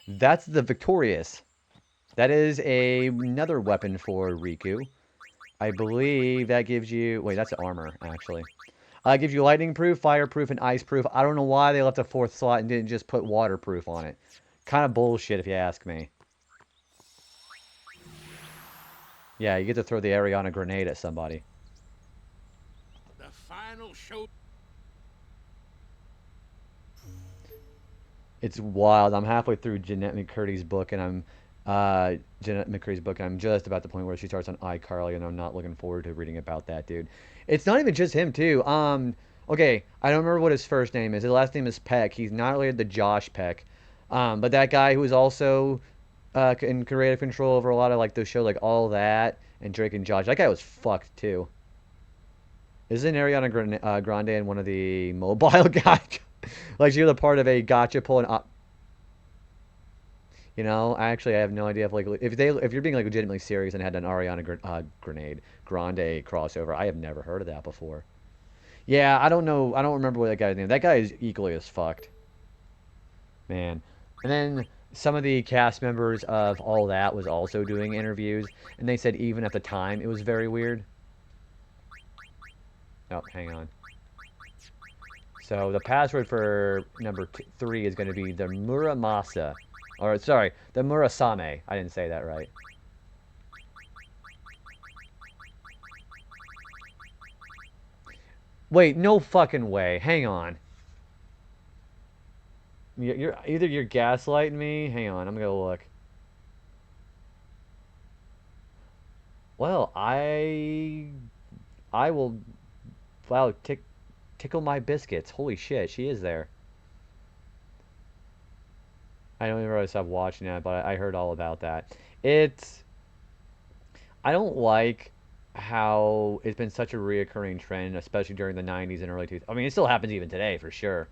[SPEAKER 1] That's the Victorious. That is another weapon for Riku. I believe that gives you... Wait, that's armor, actually. It gives you lightning proof, fireproof, and ice proof. I don't know why they left a fourth slot and didn't just put waterproof on it. Kind of bullshit, if you ask me. Yeah, you get to throw the Ariana grenade at somebody.
[SPEAKER 16] The final show.
[SPEAKER 1] It's wild. I'm halfway through Jeanette McCurdy's book, and I'm just about the point where she starts on iCarly, and I'm not looking forward to reading about that, dude. It's not even just him, too. Okay, I don't remember what his first name is. His last name is Peck. He's not related to Josh Peck. But that guy who is also in creative control over a lot of like those shows, like All That and Drake and Josh. That guy was fucked too. Isn't Ariana Grande in one of the mobile guys? Like she was a part of a gotcha pulling up. You know, actually, I have no idea if you're being like legitimately serious and had an Ariana Grande crossover. I have never heard of that before. Yeah, I don't know. I don't remember what that guy's name. That guy is equally as fucked. Man. And then some of the cast members of All That was also doing interviews, and they said even at the time it was very weird. Oh, hang on. So the password for number 3 is going to be the Muramasa. Or, sorry, the Murasame. I didn't say that right. Wait, no fucking way. Hang on. Either you're gaslighting me. Hang on, I'm gonna look. Well, I will. Wow, tickle my biscuits. Holy shit, she is there. I don't even really stop watching that, but I heard all about that. I don't like how it's been such a reoccurring trend, especially during the 90s and early 2000s. I mean, it still happens even today, for sure.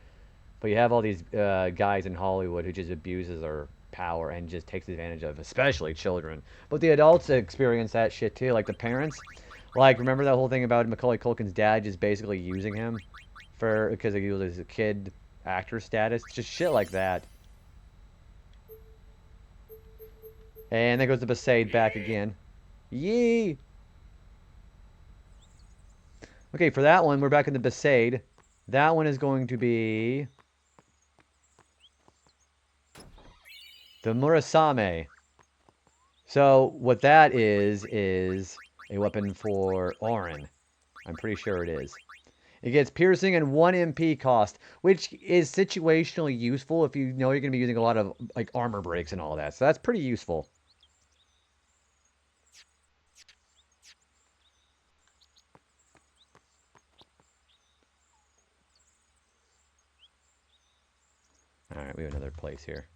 [SPEAKER 1] But you have all these guys in Hollywood who just abuses their power and just takes advantage of, especially children. But the adults experience that shit too, like the parents. Like, remember that whole thing about Macaulay Culkin's dad just basically using him because he was a kid actor status? Just shit like that. And there goes the Besaid back again. Yee! Okay, for that one, we're back in the Besaid. That one is going to be the Murasame. So, what that is a weapon for Auron. I'm pretty sure it is. It gets piercing and 1 MP cost, which is situationally useful if you know you're going to be using a lot of like armor breaks and all that. So that's pretty useful. Alright, we have another place here.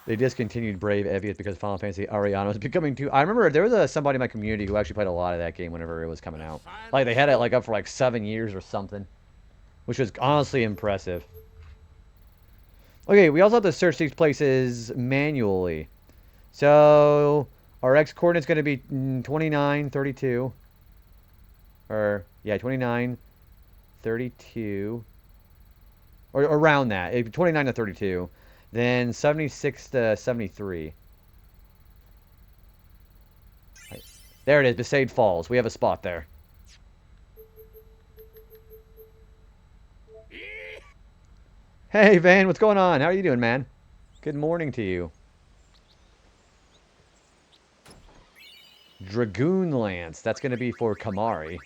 [SPEAKER 1] They discontinued Brave Evius because Final Fantasy Ariana was becoming too... I remember there was somebody in my community who actually played a lot of that game whenever it was coming out. Like, they had it like up for like 7 years or something. Which was honestly impressive. Okay, we also have to search these places manually. So, our X coordinate's going to be 29, 32. Or, yeah, 29, 32. Or around that. 29 to 32. Then 76 to 73. Right. There it is, Besaid Falls. We have a spot there. Hey, Van, what's going on? How are you doing, man? Good morning to you. Dragoon Lance. That's going to be for Kamari.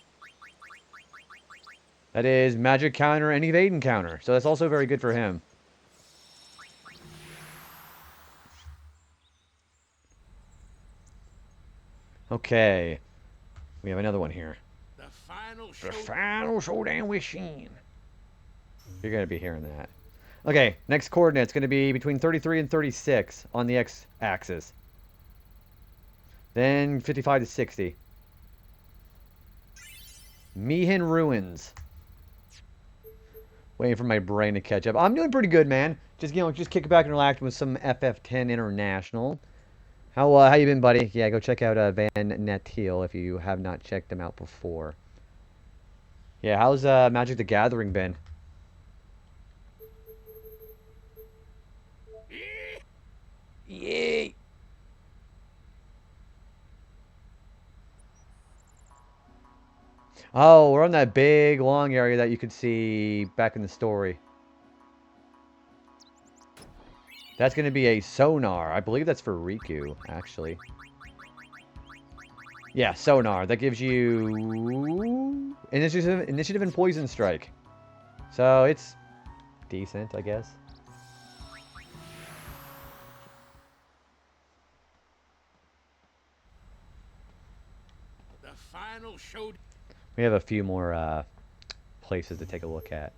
[SPEAKER 1] That is magic counter and evade counter. So that's also very good for him. Okay. We have another one here.
[SPEAKER 16] The final
[SPEAKER 1] showdown with Shin. You're going to be hearing that. Okay, next coordinate's going to be between 33 and 36 on the x-axis. Then 55 to 60. Mihin Ruins. Waiting for my brain to catch up. I'm doing pretty good, man. Just kicking back and relaxing with some FF10 International. How you been, buddy? Yeah, go check out Van Netil if you have not checked them out before. Yeah, how's Magic the Gathering been? Yay! Oh, we're on that big, long area that you could see back in the story. That's going to be a sonar. I believe that's for Riku, actually. Yeah, sonar. That gives you initiative and poison strike. So it's decent, I guess.
[SPEAKER 16] The final show.
[SPEAKER 1] We have a few more places to take a look at.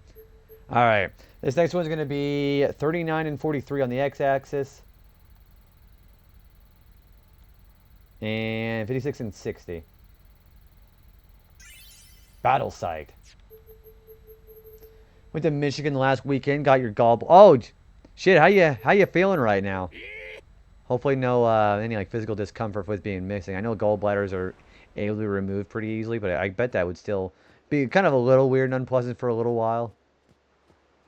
[SPEAKER 1] All right. This next one's going to be 39 and 43 on the x-axis. And 56 and 60. Battle site. Went to Michigan last weekend. Got your gall. Oh, shit! How you feeling right now? Hopefully, no any like physical discomfort with being missing. I know gallbladders are able to be removed pretty easily, but I bet that would still be kind of a little weird and unpleasant for a little while.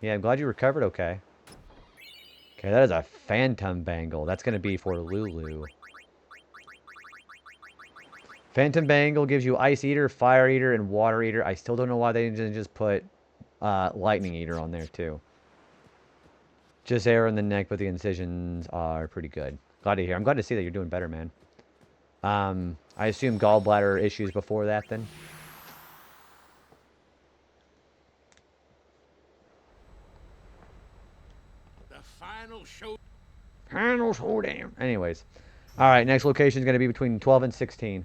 [SPEAKER 1] Yeah, I'm glad you recovered. Okay. Okay, that is a phantom bangle. That's gonna be for Lulu. Phantom Bangle gives you Ice Eater, Fire Eater, and Water Eater. I still don't know why they didn't just put Lightning Eater on there, too. Just arrow in the neck, but the incisions are pretty good. Glad to hear. I'm glad to see that you're doing better, man. I assume gallbladder issues before that, then?
[SPEAKER 16] The final show.
[SPEAKER 1] Final showdown. Anyways. Alright, next location is going to be between 12 and 16.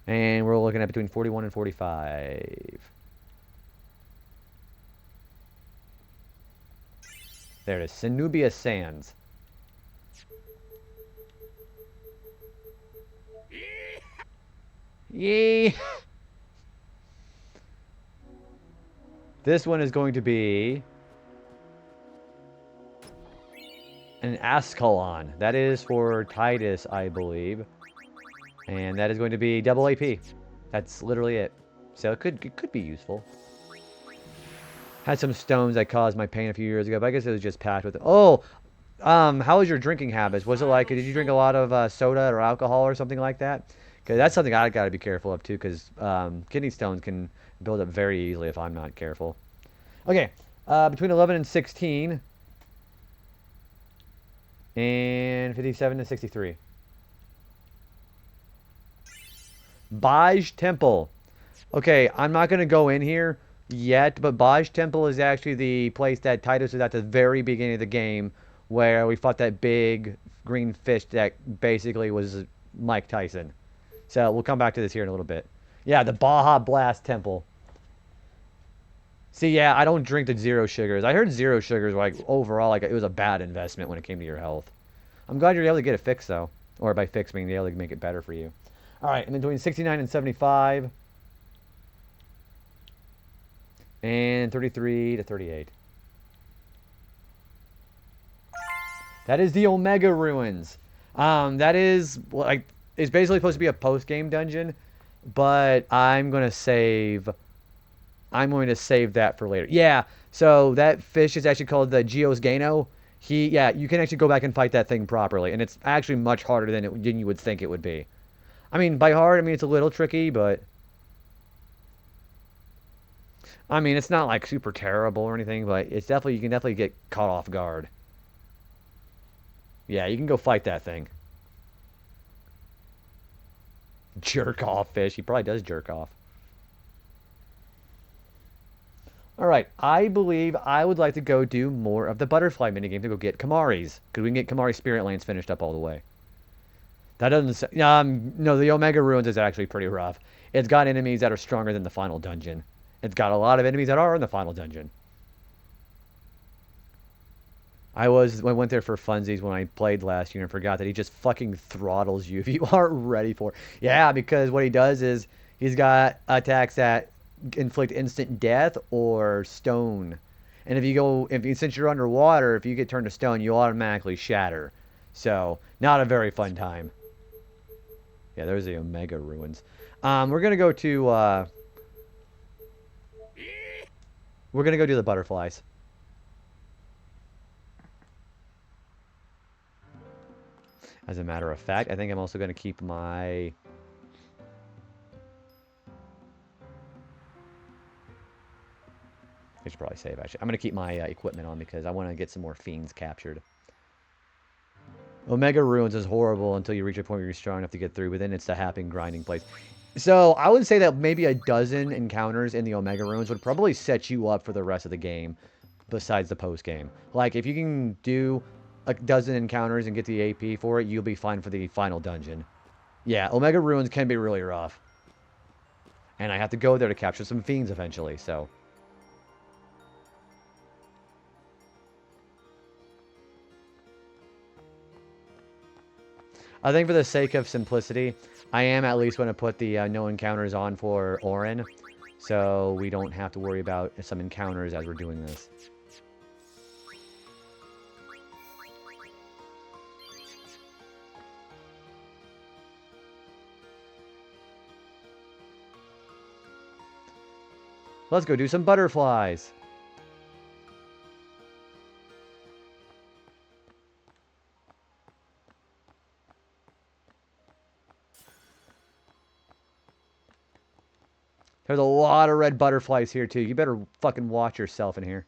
[SPEAKER 1] And we're looking at between 41 and 45. There it is. Cenubia Sands. Yay! This one is going to be an Ascalon. That is for Titus, I believe. And that is going to be double AP. That's literally it. So it could be useful. Had some stones that caused my pain a few years ago, but I guess it was just packed with it. Oh! How was your drinking habits? Was it like, did you drink a lot of soda or alcohol or something like that? Because that's something I got to be careful of too, because kidney stones can build up very easily if I'm not careful. Okay, between 11 and 16. And 57 to 63. Baj Temple. Okay, I'm not going to go in here yet, but Baj Temple is actually the place that Titus was at the very beginning of the game, where we fought that big green fish that basically was Mike Tyson. So we'll come back to this here in a little bit. Yeah, the Baja Blast Temple. See, yeah, I don't drink the zero sugars. I heard zero sugars, like, overall, like, it was a bad investment when it came to your health. I'm glad you're able to get it fixed, though. Or by fix, meaning able to make it better for you. All right, and then between 69 and 75. And 33 to 38. That is the Omega Ruins. That is, like, it's basically supposed to be a post-game dungeon, but I'm going to save that for later. Yeah, so that fish is actually called the Geos Gano. Yeah, you can actually go back and fight that thing properly, and it's actually much harder than you would think it would be. I mean, by hard, I mean it's a little tricky, but I mean, it's not like super terrible or anything, but it's definitely, you can definitely get caught off guard. Yeah, you can go fight that thing. Jerk off fish. He probably does jerk off. Alright, I believe I would like to go do more of the butterfly minigame to go get Kamari's. Because we can get Kamari Spirit Lands finished up all the way. That doesn't... no, the Omega Ruins is actually pretty rough. It's got enemies that are stronger than the final dungeon. It's got a lot of enemies that are in the final dungeon. I went there for funsies when I played last year and forgot that he just fucking throttles you if you aren't ready for it. Yeah, because what he does is he's got attacks that inflict instant death or stone. And since you're underwater, if you get turned to stone, you automatically shatter. So, not a very fun time. Yeah, there's the Omega Ruins. We're gonna go to we're gonna go do the butterflies. As a matter of fact, I think I'm also gonna keep my... I should probably save, actually. I'm going to keep my equipment on because I want to get some more fiends captured. Omega Ruins is horrible until you reach a point where you're strong enough to get through, but then it's the happy grinding place. So, I would say that maybe a dozen encounters in the Omega Ruins would probably set you up for the rest of the game, besides the post-game. Like, if you can do a dozen encounters and get the AP for it, you'll be fine for the final dungeon. Yeah, Omega Ruins can be really rough. And I have to go there to capture some fiends eventually, so... I think for the sake of simplicity, I am at least going to put the no encounters on for Orin, so we don't have to worry about some encounters as we're doing this. Let's go do some butterflies. There's a lot of red butterflies here, too. You better fucking watch yourself in here.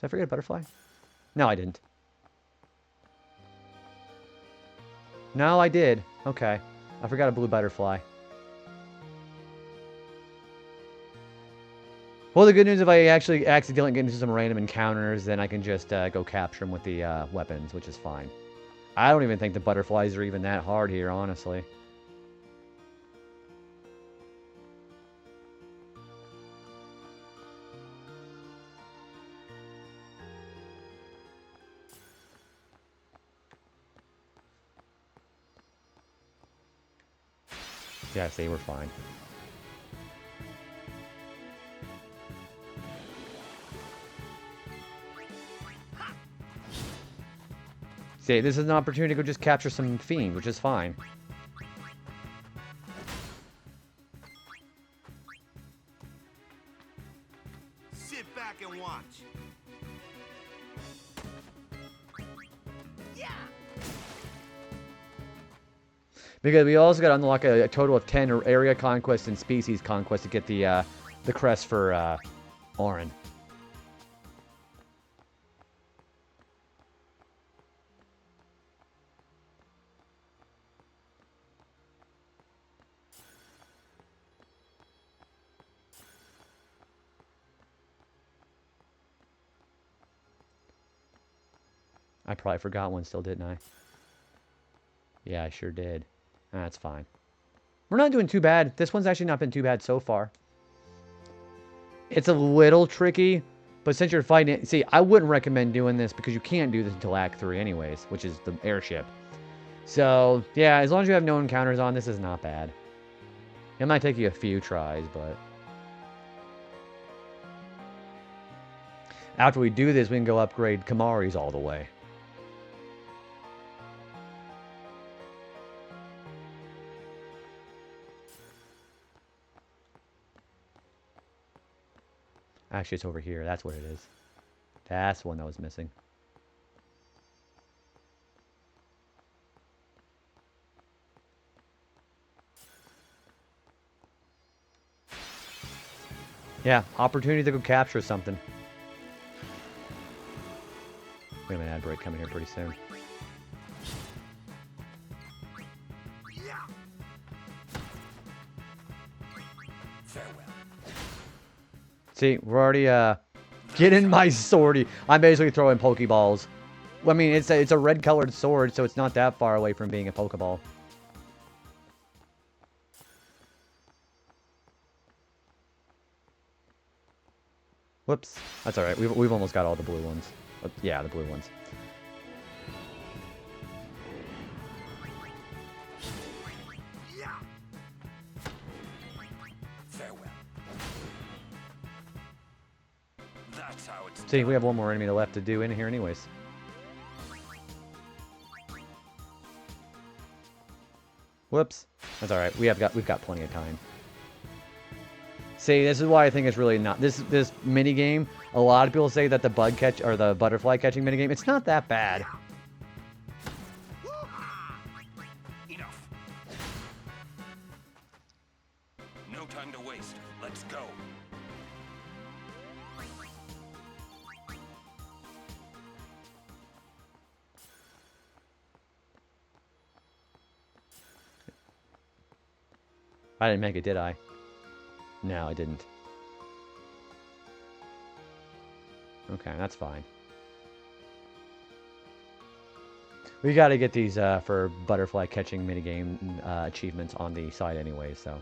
[SPEAKER 1] Did I forget a butterfly? No, I didn't. No, I did. Okay. I forgot a blue butterfly. Well, the good news, if I actually accidentally get into some random encounters, then I can just go capture them with the weapons, which is fine. I don't even think the butterflies are even that hard here, honestly. Yeah, see, we're fine. See, this is an opportunity to go just capture some fiends, which is fine.
[SPEAKER 14] Sit back and watch. Yeah.
[SPEAKER 1] Because we also got to unlock a total of 10 area conquest and species conquest to get the crest for Orin. I probably forgot one still, didn't I? Yeah, I sure did. That's fine. We're not doing too bad. This one's actually not been too bad so far. It's a little tricky, but since you're fighting it... See, I wouldn't recommend doing this because you can't do this until Act 3 anyways, which is the airship. So, yeah, as long as you have no encounters on, this is not bad. It might take you a few tries, but... After we do this, we can go upgrade Kamari's all the way. Actually, it's over here. That's what it is. That's the one that was missing. Yeah, opportunity to go capture something. We have an ad break coming here pretty soon. See, we're already, getting my swordy. I'm basically throwing Pokeballs. I mean, it's a red-colored sword, so it's not that far away from being a Pokeball. Whoops. That's alright. We've almost got all the blue ones. Yeah, the blue ones.
[SPEAKER 2] Farewell. That's how it's
[SPEAKER 1] See, we have one more enemy left to do in here anyways. Whoops. That's alright. We've got plenty of time. See, this is why I think it's really not this mini game. A lot of people say that the bug catch or the butterfly catching mini game, it's not that bad.
[SPEAKER 2] Enough. No time to waste. Let's go.
[SPEAKER 1] I didn't make it, did I? No, I didn't. Okay, that's fine. We gotta get these for butterfly catching minigame achievements on the side anyway, so.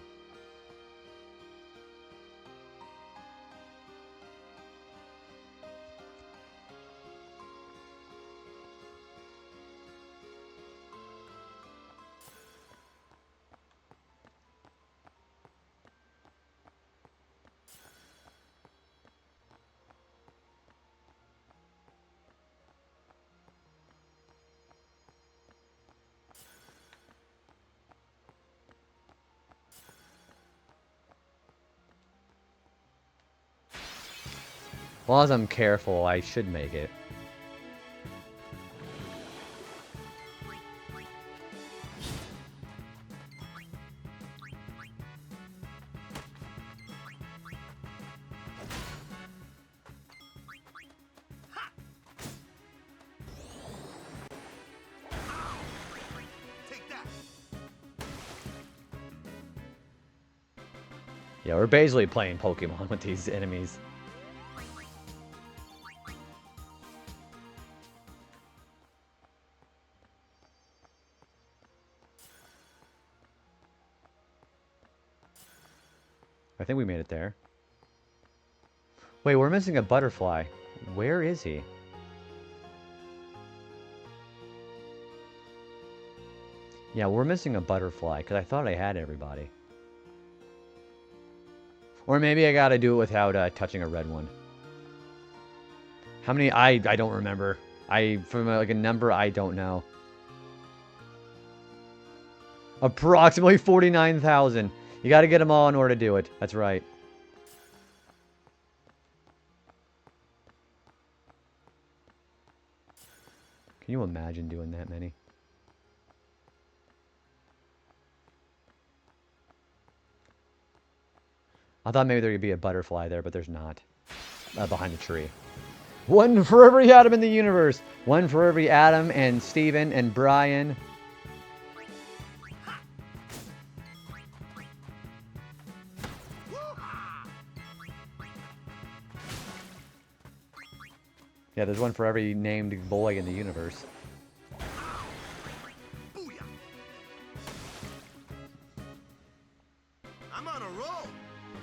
[SPEAKER 1] As long as I'm careful, I should make it. Yeah, we're basically playing Pokemon with these enemies. I think we made it there. Wait, we're missing a butterfly. Where is he? Yeah, we're missing a butterfly, because I thought I had everybody. Or maybe I gotta do it without touching a red one. How many? I don't remember. From like a number, I don't know. Approximately 49,000. You gotta get them all in order to do it. That's right. Can you imagine doing that many? I thought maybe there would be a butterfly there, but there's not. Behind the tree. One for every atom in the universe. One for every Adam and Steven and Brian. Yeah, there's one for every named boy in the universe.
[SPEAKER 14] I'm on a roll.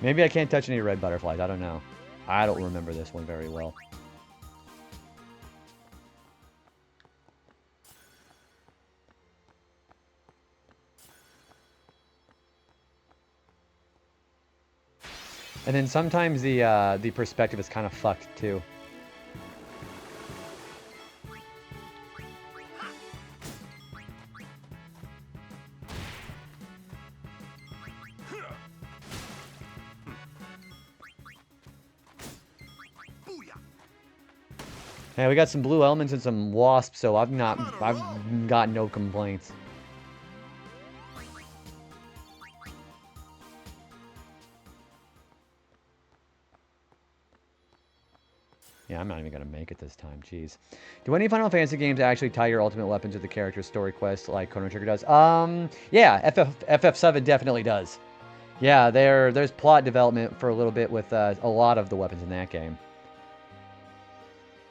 [SPEAKER 1] Maybe I can't touch any red butterflies. I don't know. I don't remember this one very well. And then sometimes the perspective is kind of fucked too. Yeah, we got some blue elements and some wasps, so I've got no complaints. Yeah, I'm not even gonna make it this time, jeez. Do any Final Fantasy games actually tie your ultimate weapon to the character's story quest like Chrono Trigger does? Yeah, FF7 definitely does. Yeah, there's plot development for a little bit with a lot of the weapons in that game.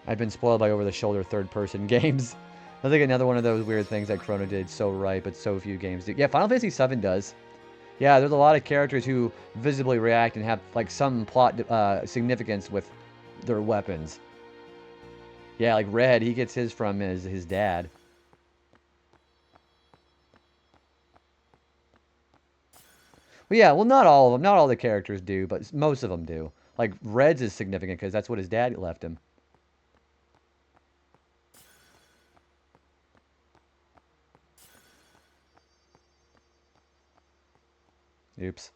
[SPEAKER 1] I've been spoiled by over-the-shoulder third-person games. I think another one of those weird things that Chrono did so right, but so few games do. Yeah, Final Fantasy VII does. Yeah, there's a lot of characters who visibly react and have like some plot significance with their weapons. Yeah, like Red, he gets his from his dad. Well, yeah, well, not all of them. Not all the characters do, but most of them do. Like, Red's is significant because that's what his dad left him. Oops.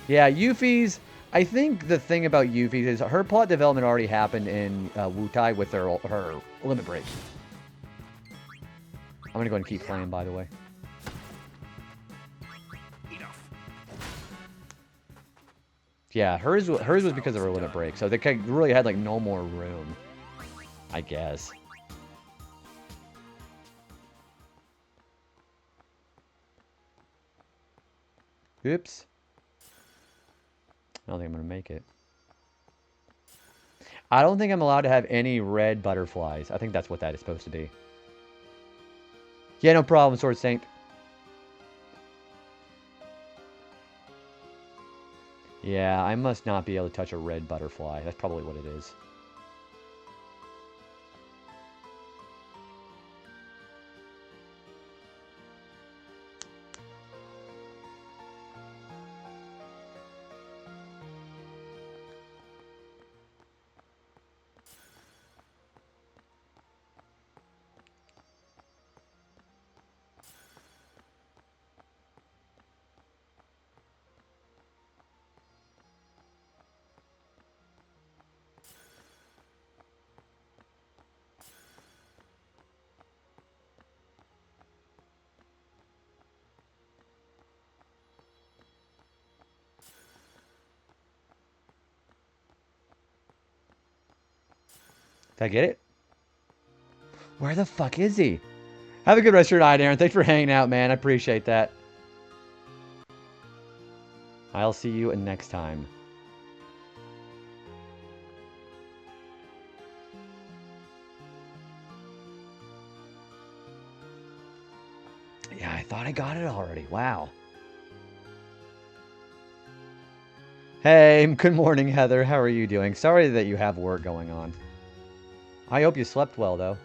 [SPEAKER 1] Yeah, Yuffie's... I think the thing about Yuffie is her plot development already happened in Wutai with her limit break. I'm going to go ahead and keep playing, by the way. Yeah, hers was because of her limit break, so they really had like no more room, I guess. Oops. I don't think I'm gonna make it. I don't think I'm allowed to have any red butterflies. I think that's what that is supposed to be. Yeah, no problem, Sword Saint. Yeah, I must not be able to touch a red butterfly. That's probably what it is. Did I get it? Where the fuck is he? Have a good rest of your night, Aaron. Thanks for hanging out, man. I appreciate that. I'll see you next time. Yeah, I thought I got it already. Wow. Hey, good morning, Heather. How are you doing? Sorry that you have work going on. I hope you slept well, though.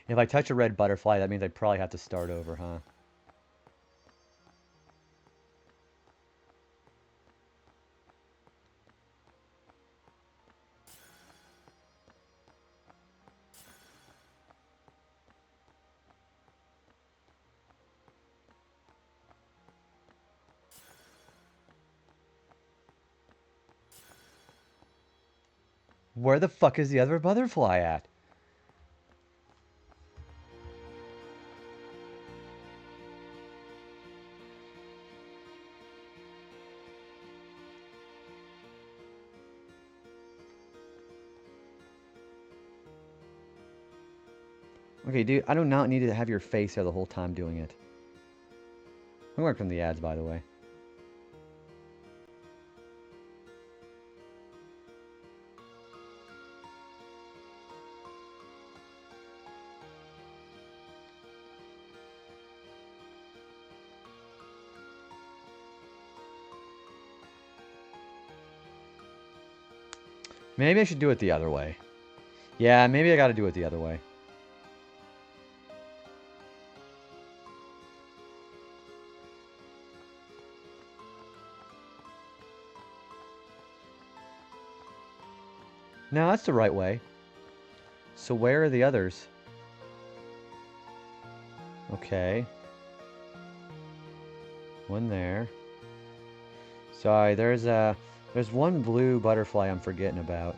[SPEAKER 1] If I touch a red butterfly, that means I probably have to start over, huh? Where the fuck is the other butterfly at? Okay, dude, I do not need to have your face there the whole time doing it. We work from the ads, by the way. Maybe I should do it the other way. Yeah, maybe I gotta do it the other way. No, that's the right way. So where are the others? Okay. One there. Sorry, there's one blue butterfly I'm forgetting about.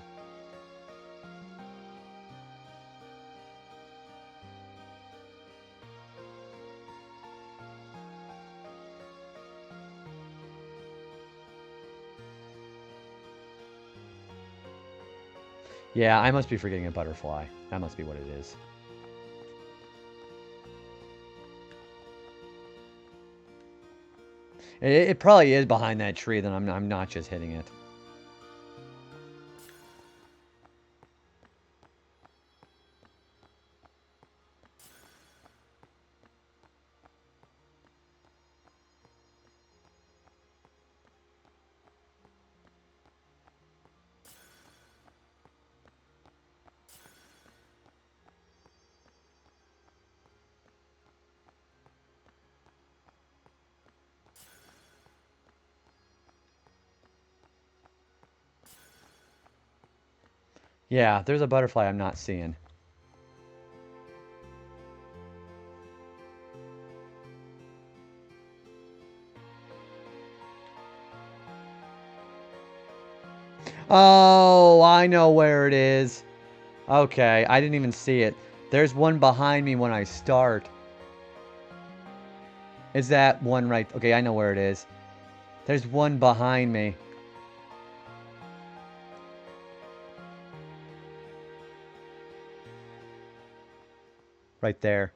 [SPEAKER 1] Yeah, I must be forgetting a butterfly. That must be what it is. It probably is behind that tree, then I'm not just hitting it. Yeah, there's a butterfly I'm not seeing. Oh, I know where it is. Okay, I didn't even see it. There's one behind me when I start. Is that one right? Okay, I know where it is. There's one behind me. Right there.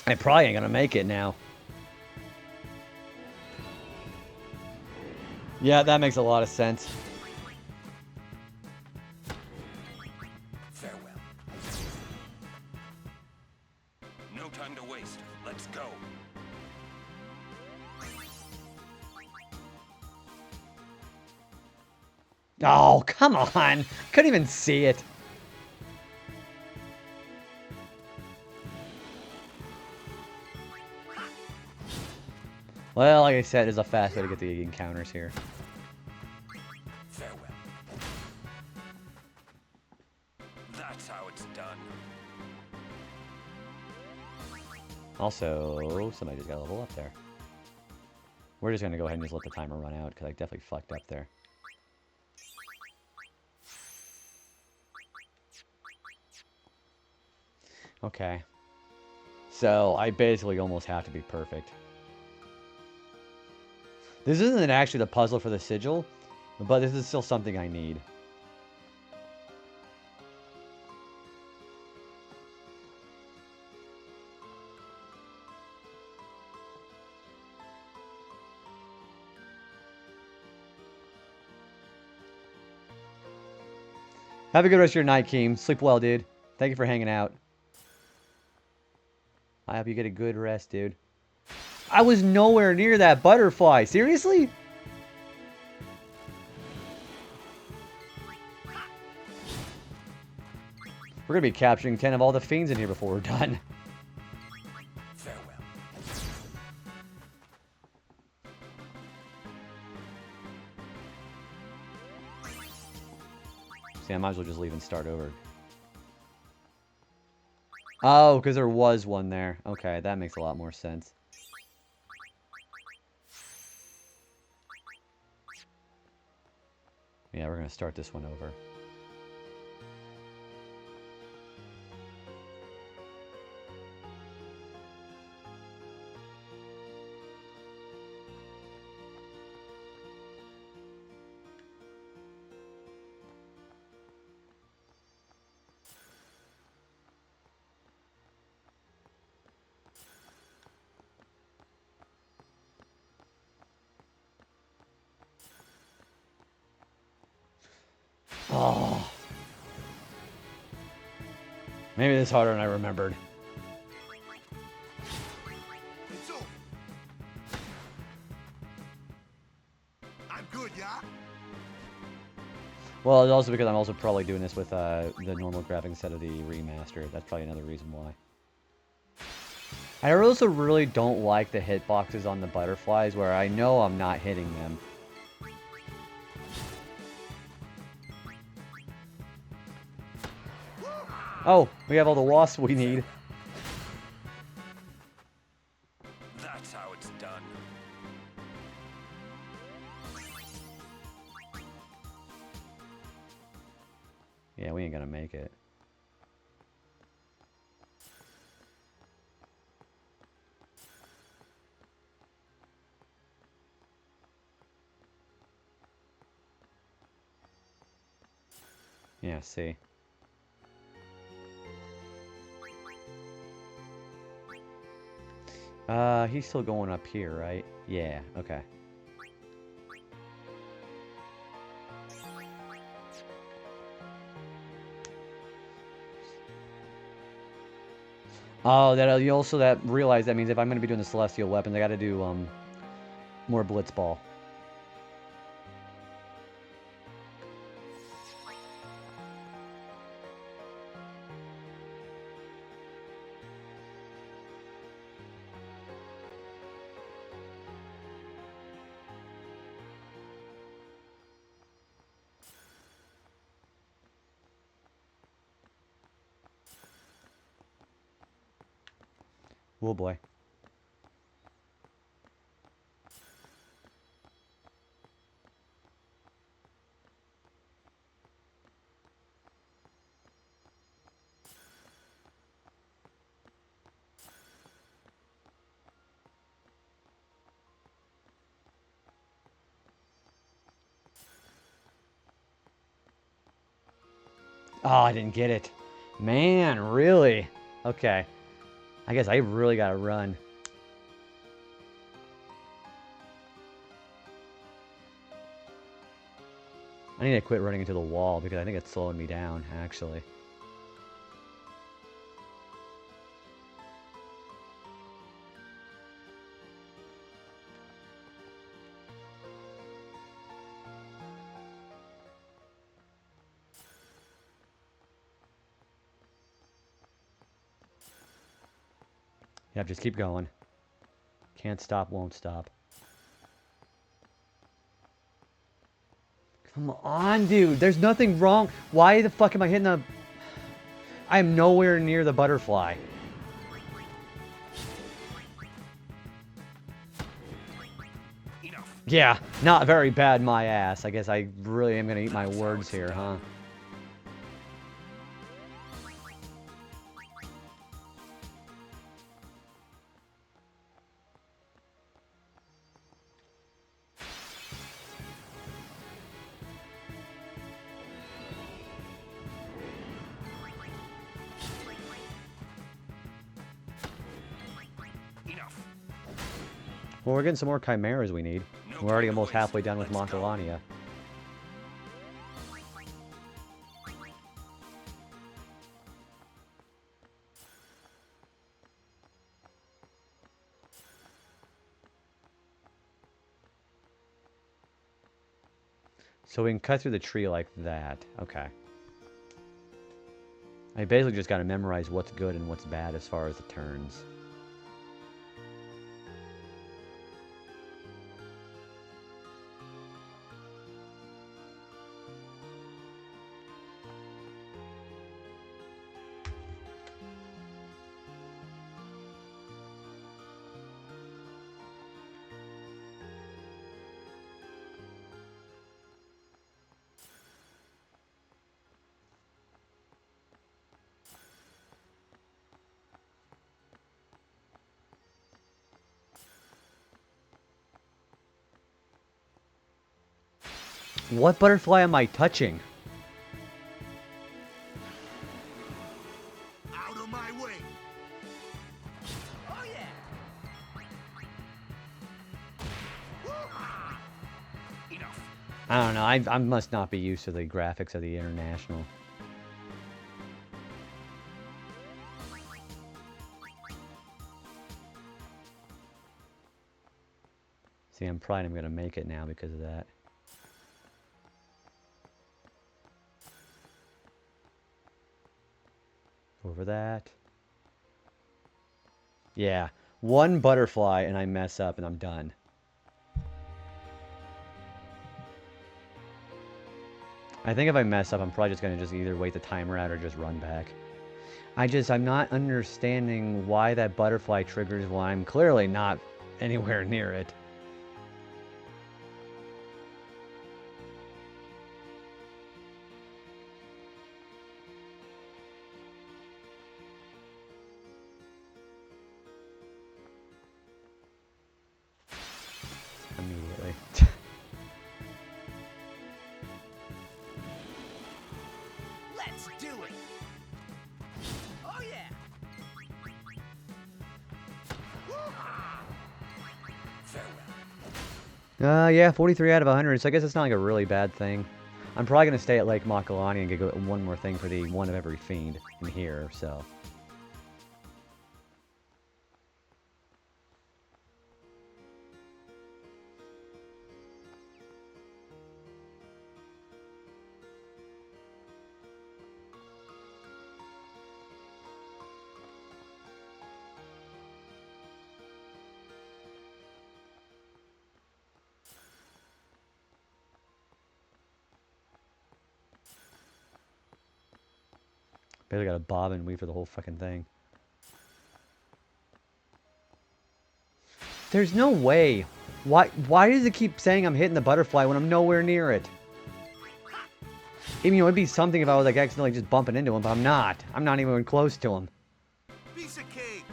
[SPEAKER 1] I probably ain't gonna make it now. Yeah, that makes a lot of sense.
[SPEAKER 2] Farewell. No time to waste. Let's go.
[SPEAKER 1] Oh, come on. Couldn't even see it. Well, like I said, there's a fast way to get the encounters here.
[SPEAKER 2] Farewell. That's how it's done.
[SPEAKER 1] Also, somebody just got a level up there. We're just going to go ahead and just let the timer run out, because I definitely fucked up there. Okay. So, I basically almost have to be perfect. This isn't actually the puzzle for the sigil, but this is still something I need. Have a good rest of your night, Keem. Sleep well, dude. Thank you for hanging out. I hope you get a good rest, dude. I was nowhere near that butterfly. Seriously? We're going to be capturing 10 of all the fiends in here before we're done.
[SPEAKER 2] Farewell.
[SPEAKER 1] See, I might as well just leave and start over. Oh, because there was one there. Okay, that makes a lot more sense. Yeah, we're going to start this one over. Oh. Maybe this is harder than I remembered.
[SPEAKER 14] I'm good, yeah?
[SPEAKER 1] Well, it's also because I'm also probably doing this with the normal graphics instead of the remaster. That's probably another reason why. I also really don't like the hitboxes on the butterflies where I know I'm not hitting them. Oh, we have all the wasps we need. Yeah, we ain't gonna make it. Yeah, see. He's still going up here, right? Yeah, okay. Oh, you also realize that means if I'm gonna be doing the celestial weapons, I gotta do more blitzball. Oh boy. Oh, I didn't get it. Man, really? Okay. I guess I really gotta run. I need to quit running into the wall because I think it's slowing me down, actually. Yep, just keep going. Can't stop, won't stop. Come on, dude. There's nothing wrong. Why the fuck am I hitting the... I am nowhere near the butterfly. Yeah, not very bad, my ass. I guess I really am gonna eat my words here, huh? Well, we're getting some more chimeras we need. We're already almost halfway done with Montalania. So we can cut through the tree like that. Okay. I basically just got to memorize what's good and what's bad as far as the turns. What butterfly am I touching?
[SPEAKER 14] Out of my way.
[SPEAKER 3] Oh yeah.
[SPEAKER 14] Enough.
[SPEAKER 1] I don't know. I must not be used to the graphics of the International. See, I'm probably not going to make it now because of that. Over that. Yeah. One butterfly and I mess up and I'm done. I think if I mess up, I'm probably just going to either wait the timer out or just run back. I'm not understanding why that butterfly triggers when I'm clearly not anywhere near it.
[SPEAKER 3] Let's do it! Oh yeah!
[SPEAKER 1] Yeah, 43 out of 100, so I guess it's not like a really bad thing. I'm probably going to stay at Lake Makalani and get one more thing for the one of every fiend in here, so... Barely got a bob and weave for the whole fucking thing. There's no way. Why does it keep saying I'm hitting the butterfly when I'm nowhere near it? Even, you know, it'd be something if I was like accidentally just bumping into him, but I'm not. I'm not even close to him.
[SPEAKER 14] Piece of cake.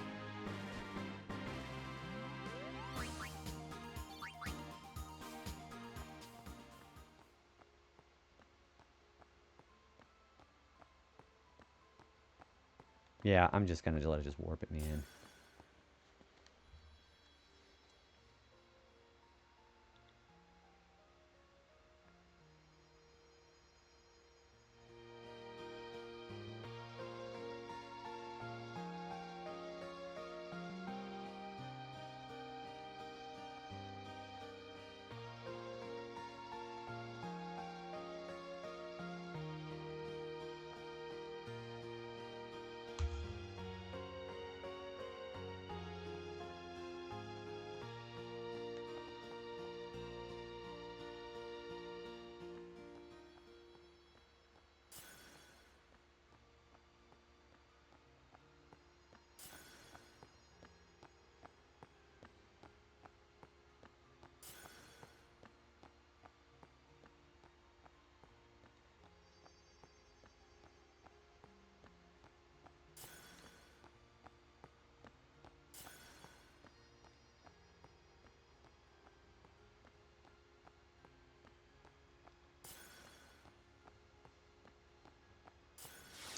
[SPEAKER 1] Yeah, I'm just gonna let it just warp at me in.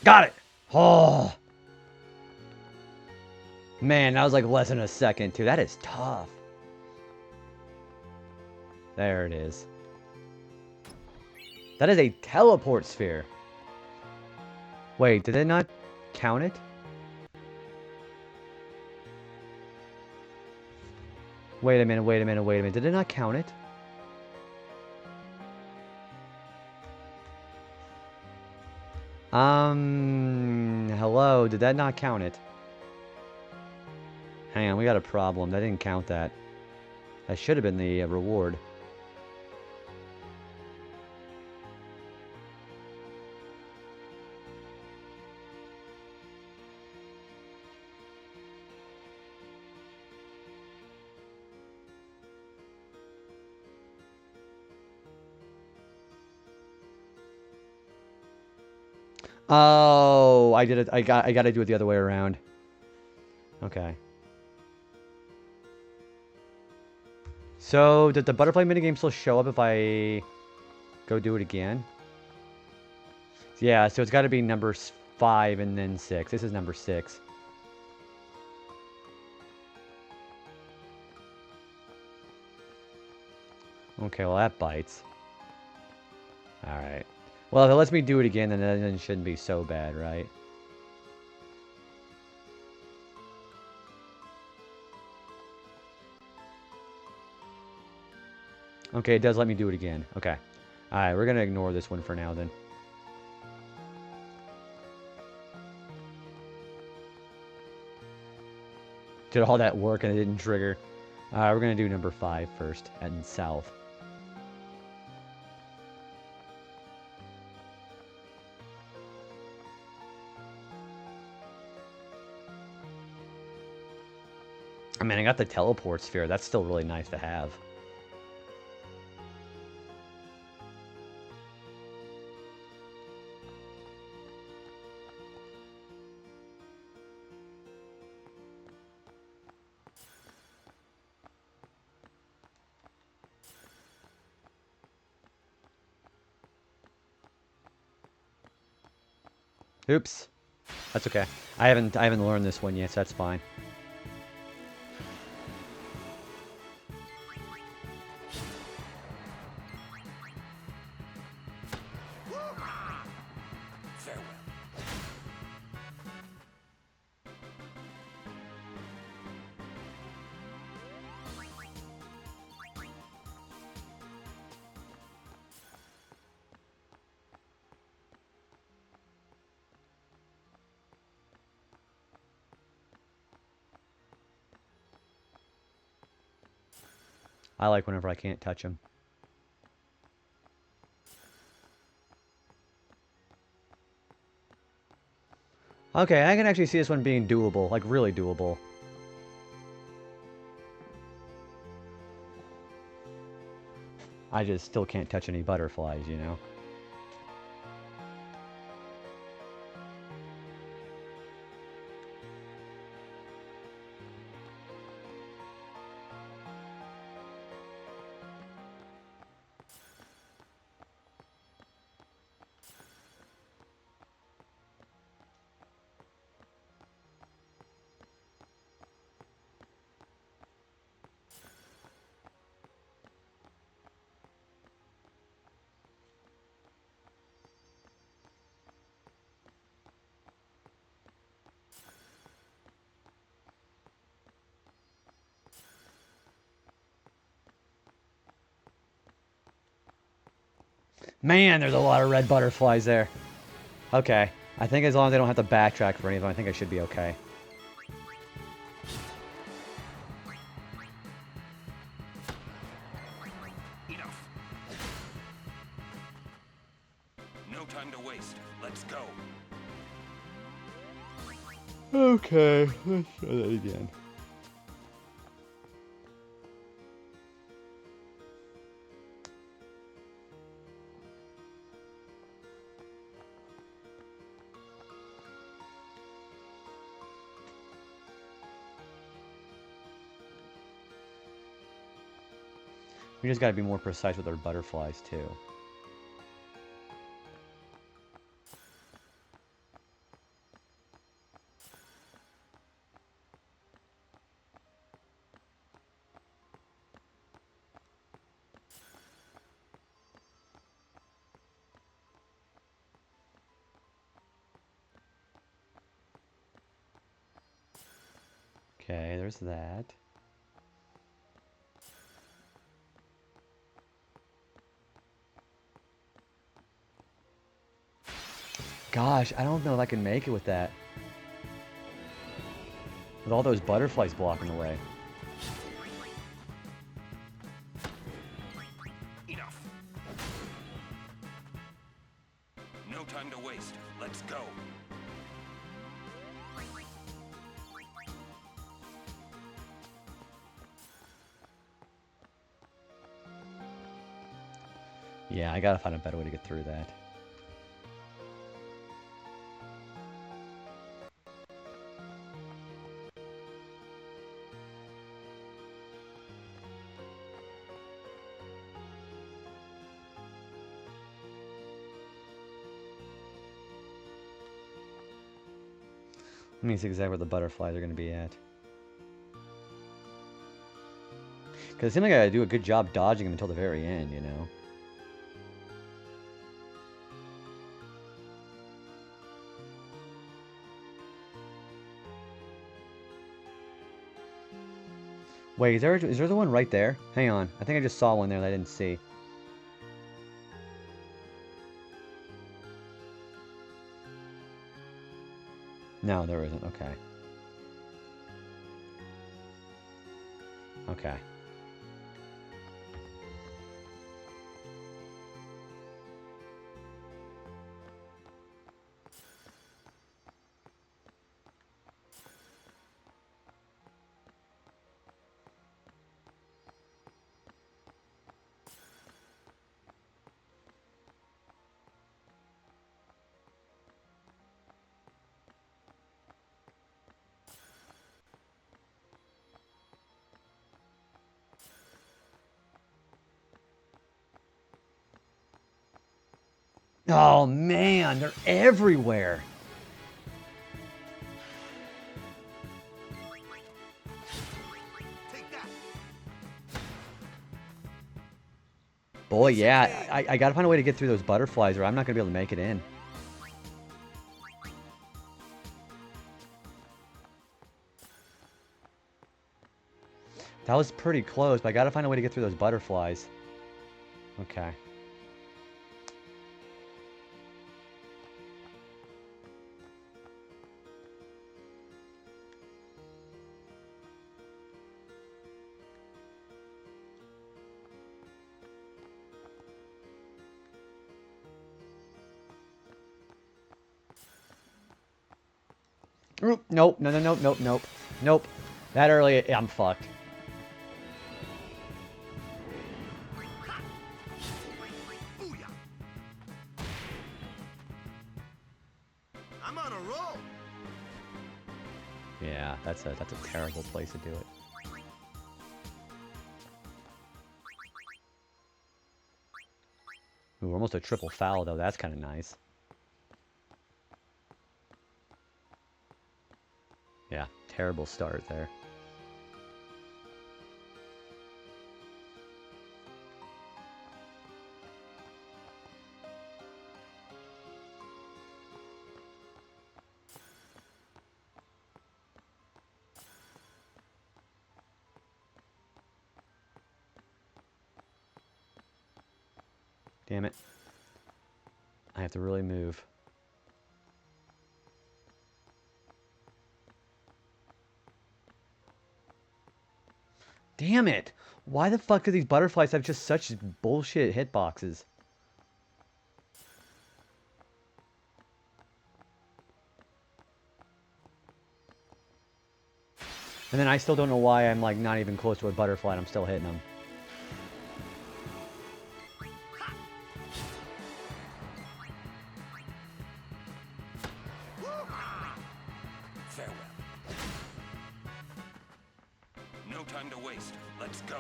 [SPEAKER 1] Got it! Oh! Man, that was like less than a second, too. That is tough. There it is. That is a teleport sphere. Wait, did it not count it? Wait a minute, wait a minute, wait a minute. Did it not count it? Hello, did that not count it? Hang on, we got a problem. That didn't count that. That should have been the reward. Oh, I did it. I got to do it the other way around. Okay. So, did the butterfly minigame still show up if I go do it again? Yeah, so it's got to be number 5 and then 6. This is number 6. Okay, well that bites. Alright. Well, if it lets me do it again, then it shouldn't be so bad, right? Okay, it does let me do it again. Okay. Alright, we're going to ignore this one for now, then. Did all that work and it didn't trigger. Alright, we're going to do number 5 first, and south. I mean, I got the teleport sphere. That's still really nice to have. Oops. That's okay. I haven't learned this one yet, so that's fine. I like whenever I can't touch them. Okay, I can actually see this one being doable, like really doable. I just still can't touch any butterflies, you know? Man, there's a lot of red butterflies there. Okay. I think as long as I don't have to backtrack for any of them, I think I should be okay.
[SPEAKER 15] Enough. No time to waste. Let's go.
[SPEAKER 1] Okay, let's try that again. We just gotta be more precise with our butterflies, too. Okay, there's that. Gosh, I don't know if I can make it with that. With all those butterflies blocking the way.
[SPEAKER 15] Enough. No time to waste. Let's go.
[SPEAKER 1] Yeah, I gotta find a better way to get through that. Let me see exactly where the butterflies are going to be at. Because it seems like I gotta do a good job dodging them until the very end, you know? Wait, is there the one right there? Hang on. I think I just saw one there that I didn't see. No, there isn't. Okay. Okay. Oh man, they're everywhere. Boy, yeah, I gotta find a way to get through those butterflies or I'm not gonna be able to make it in. That was pretty close, but I gotta find a way to get through those butterflies. Okay. Nope, nope, no, no, nope, nope, nope, nope. That early, I'm fucked.
[SPEAKER 14] I'm on a roll.
[SPEAKER 1] Yeah, that's a terrible place to do it. Ooh, almost a triple foul though. That's kind of nice. Yeah, terrible start there. Damn it. I have to really move. Damn it! Why the fuck do these butterflies have just such bullshit hitboxes? And then I still don't know why I'm like not even close to a butterfly and I'm still hitting them.
[SPEAKER 2] Farewell. No time to waste. Let's go.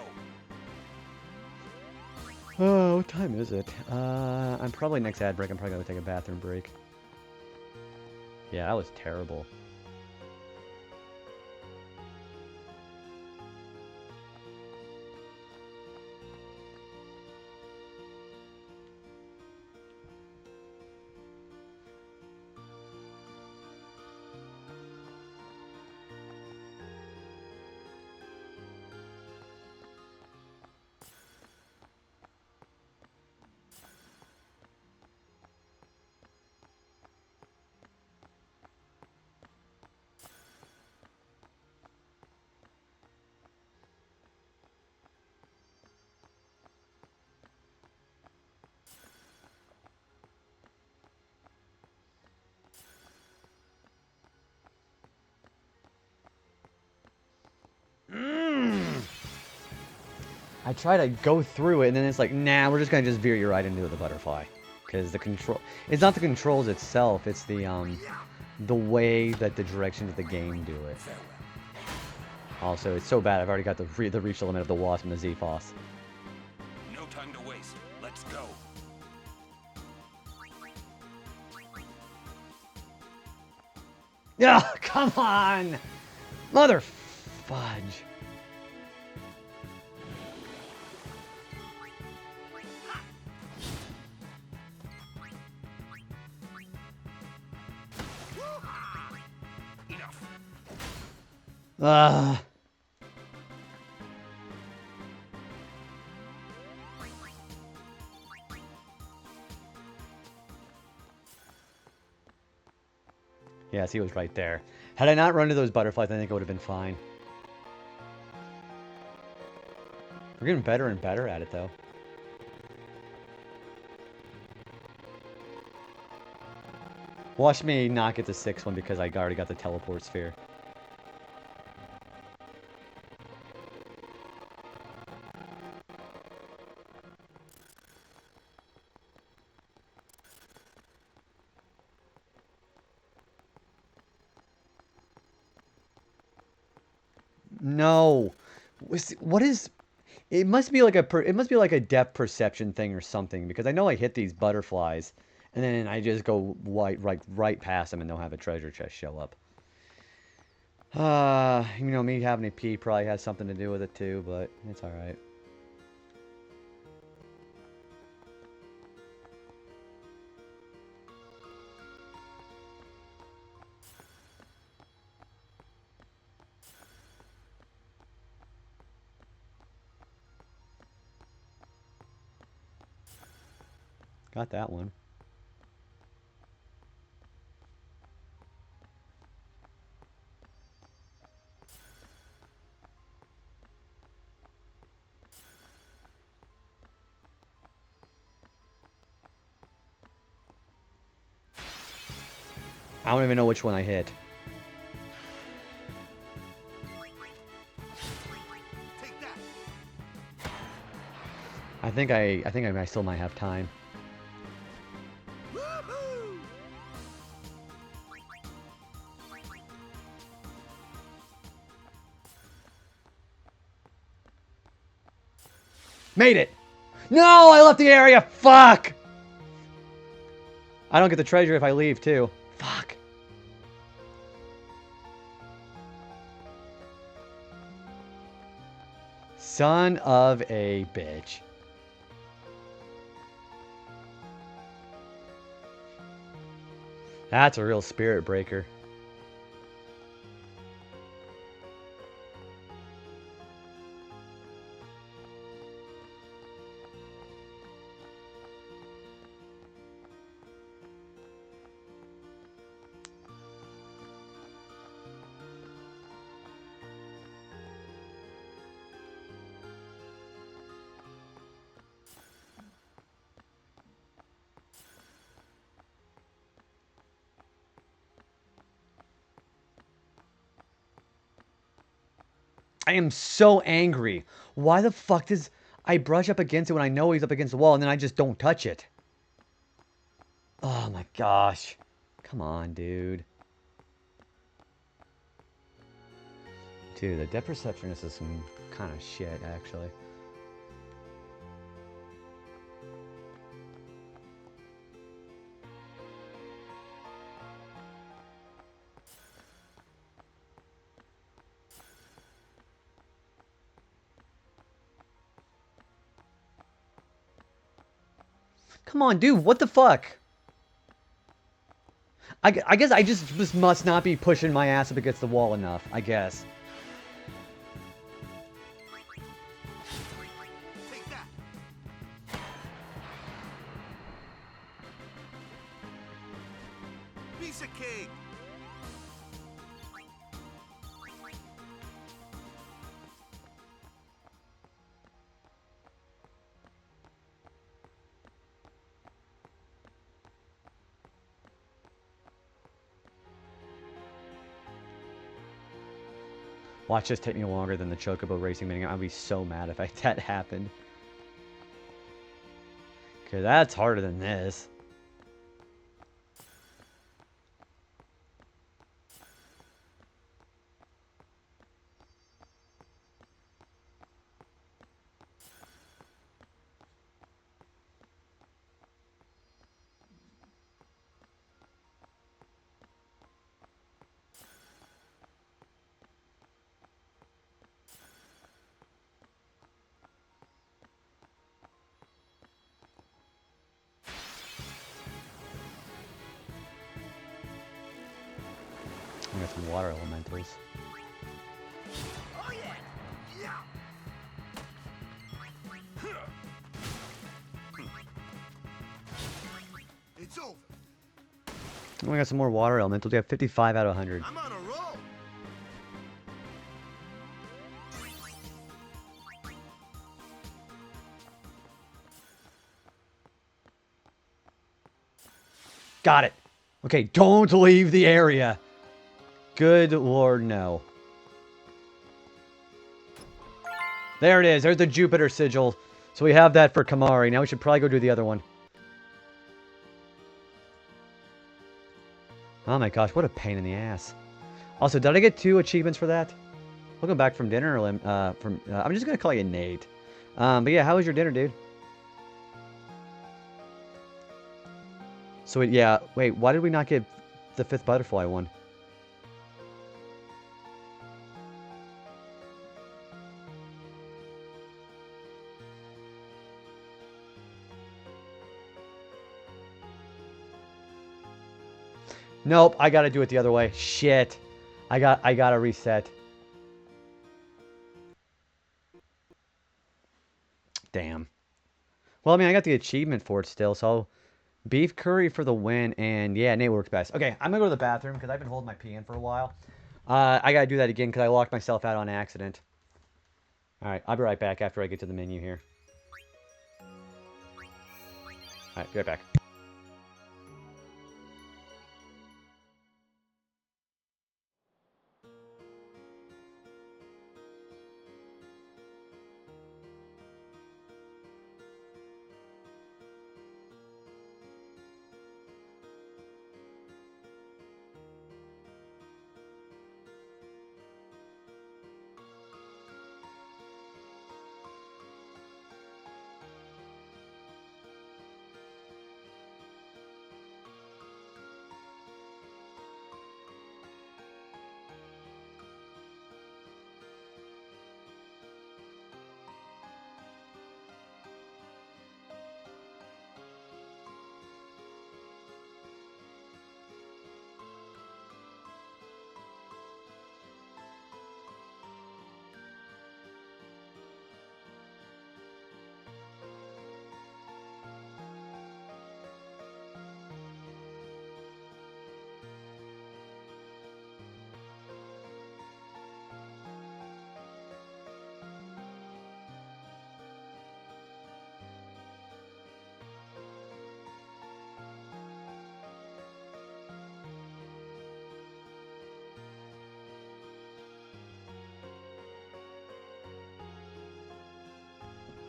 [SPEAKER 1] Oh, what time is it? I'm probably next ad break. I'm probably gonna take a bathroom break. Yeah, that was terrible. I try to go through it, and then it's like, nah, we're just gonna just veer you right into the butterfly, because the control. It's not the controls itself; it's the way that the directions of the game do it. Also, it's so bad. I've already got the reach the limit of the wasp and the Z-Foss.
[SPEAKER 2] No time to waste. Let's go.
[SPEAKER 1] Yeah, come on, mother fudge. Ah. Yes, he was right there. Had I not run into those butterflies, I think it would have been fine. We're getting better and better at it, though. Watch me not get the 6th one because I already got the teleport sphere. No. What is... It must be like a depth perception thing or something, because I know I hit these butterflies and then I just go right past them and they'll have a treasure chest show up. You know, me having a pee probably has something to do with it too, but it's all right. Got that one. I don't even know which one I hit. I think I still might have time. Made it! No, I left the area! Fuck! I don't get the treasure if I leave, too. Fuck. Son of a bitch. That's a real spirit breaker. I am so angry. Why the fuck does I brush up against it when I know he's up against the wall and then I just don't touch it? Oh my gosh. Come on, dude. Dude, the depth perceptionist is some kind of shit, actually. Come on, dude, what the fuck? I guess I just must not be pushing my ass up against the wall enough, I guess.
[SPEAKER 14] Piece of cake.
[SPEAKER 1] Watch this take me longer than the Chocobo Racing mini. I'd be so mad if that happened. Okay, that's harder than this. I got some water elementals.
[SPEAKER 14] Oh yeah. Yeah. It's over.
[SPEAKER 1] Oh, I got some more water elementals. We have 55 out of 100.
[SPEAKER 14] I'm on a roll.
[SPEAKER 1] Got it. Okay, don't leave the area. Good lord, no. There it is. There's the Jupiter sigil. So we have that for Kamari. Now we should probably go do the other one. Oh my gosh, what a pain in the ass. Also, did I get 2 achievements for that? Welcome back from dinner. I'm just going to call you Nate. But yeah, how was your dinner, dude? So yeah, wait, why did we not get the 5th butterfly one? Nope, I gotta do it the other way. Shit. I gotta reset. Damn. Well, I mean, I got the achievement for it still, so Beef curry for the win, and yeah, Nate works best. Okay, I'm gonna go to the bathroom because I've been holding my pee in for a while. I gotta do that again because I locked myself out on accident. Alright, I'll be right back after I get to the menu here. Alright, be right back.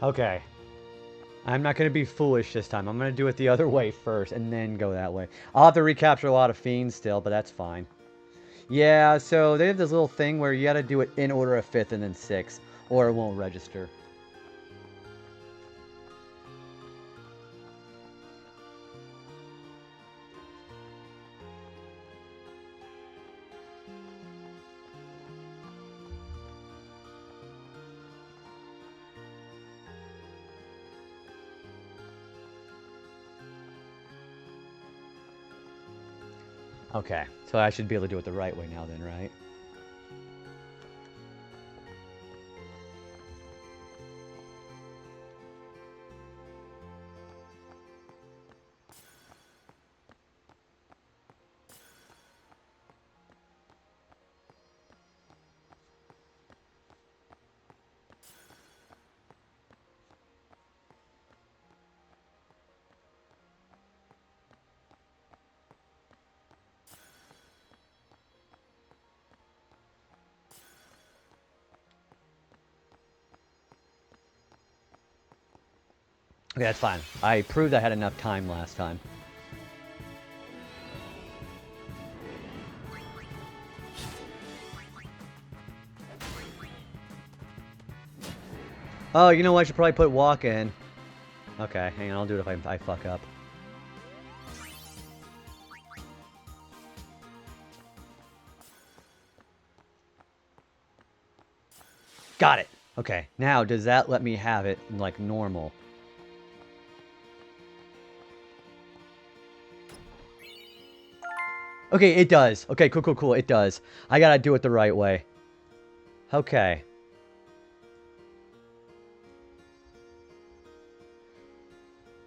[SPEAKER 1] Okay. I'm not going to be foolish this time. I'm going to do it the other way first and then go that way. I'll have to recapture a lot of fiends still, but that's fine. Yeah, so they have this little thing where you got to do it in order of 5th and then 6th, or it won't register. Okay, so I should be able to do it the right way now then, right? Okay, that's fine. I proved I had enough time last time. Oh, you know what? I should probably put walk in. Okay, hang on. I'll do it if I fuck up. Got it. Okay, now does that let me have it like normal? Okay, it does. Okay, cool, cool, cool. It does. I gotta do it the right way. Okay.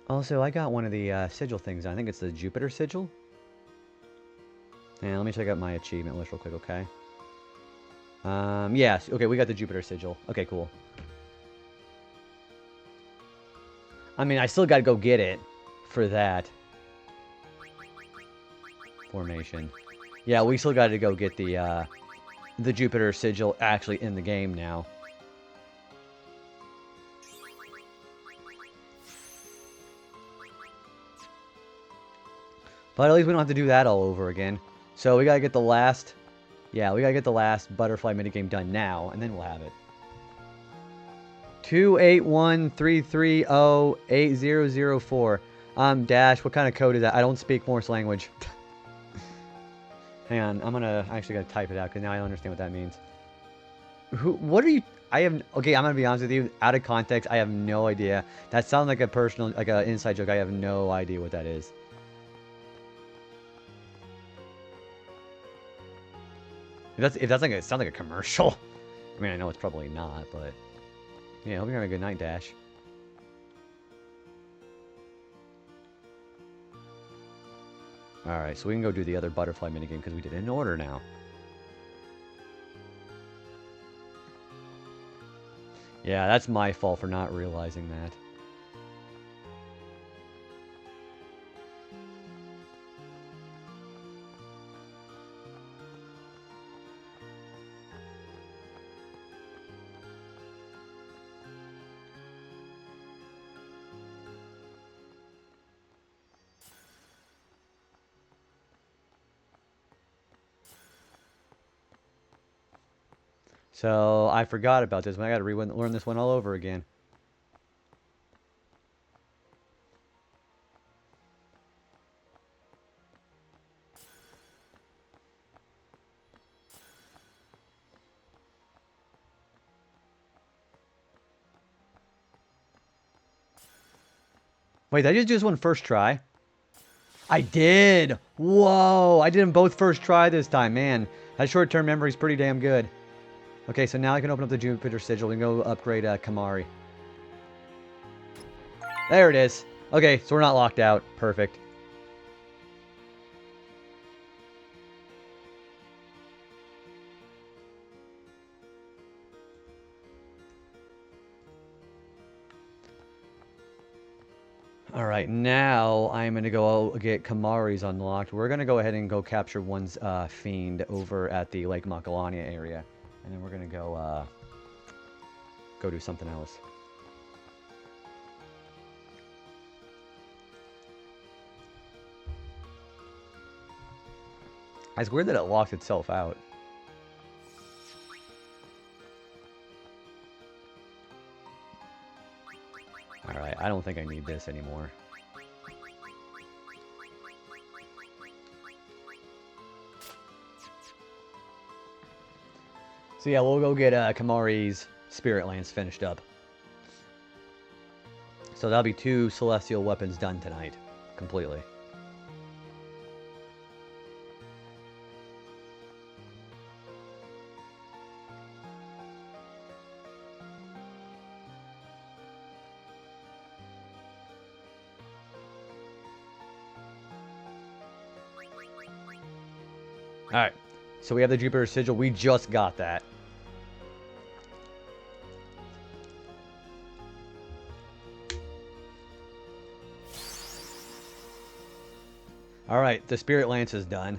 [SPEAKER 1] Also, I got one of the sigil things. I think it's the Jupiter sigil. Yeah, let me check out my achievement list real quick, okay? Yes. Okay, we got the Jupiter sigil. Okay, cool. I mean, I still gotta go get it for that. Formation. Yeah, we still gotta go get the Jupiter sigil actually in the game now. But at least we don't have to do that all over again. So we gotta get the last... Yeah, we gotta get the last butterfly minigame done now, and then we'll have it. 281-330-8004. Dash, what kind of code is that? I don't speak Morse language. Hang on, I actually gotta type it out, because now I don't understand what that means. What are you... Okay, I'm gonna be honest with you. Out of context, I have no idea. That sounds like a personal, like an inside joke. I have no idea what that is. If that's like it sounds like a commercial. I mean, I know it's probably not, but yeah. Hope you're having a good night, Dash. Alright, so we can go do the other butterfly minigame because we did it in order now. Yeah, that's my fault for not realizing that. So, I forgot about this one. I gotta learn this one all over again. Wait, did I just do this one first try? I did! Whoa! I did them both first try this time, man. That short-term memory is pretty damn good. Okay, so now I can open up the Jupiter Sigil. We can go upgrade Kamari. There it is. Okay, so we're not locked out. Perfect. Alright, now I'm going to go get Kamari's unlocked. We're going to go ahead and go capture one's fiend over at the Lake Makalania area. And then we're going to go do something else. It's weird that it locked itself out. Alright, I don't think I need this anymore. So yeah, we'll go get Kamari's Spirit Lance finished up. So that'll be 2 Celestial weapons done tonight. Completely. Alright, so we have the Jupiter Sigil. We just got that. Alright, the Spirit Lance is done.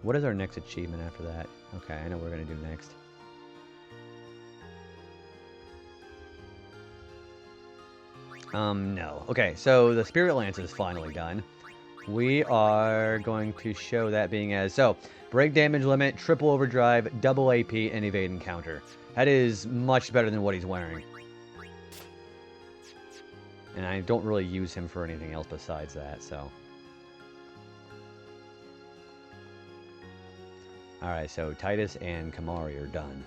[SPEAKER 1] What is our next achievement after that? Okay, I know what we're going to do next. No. Okay, so the Spirit Lance is finally done. We are going to show that being as... So, break damage limit, triple overdrive, double AP, and evade encounter. That is much better than what he's wearing. And I don't really use him for anything else besides that, so... Alright, so Titus and Kamari are done.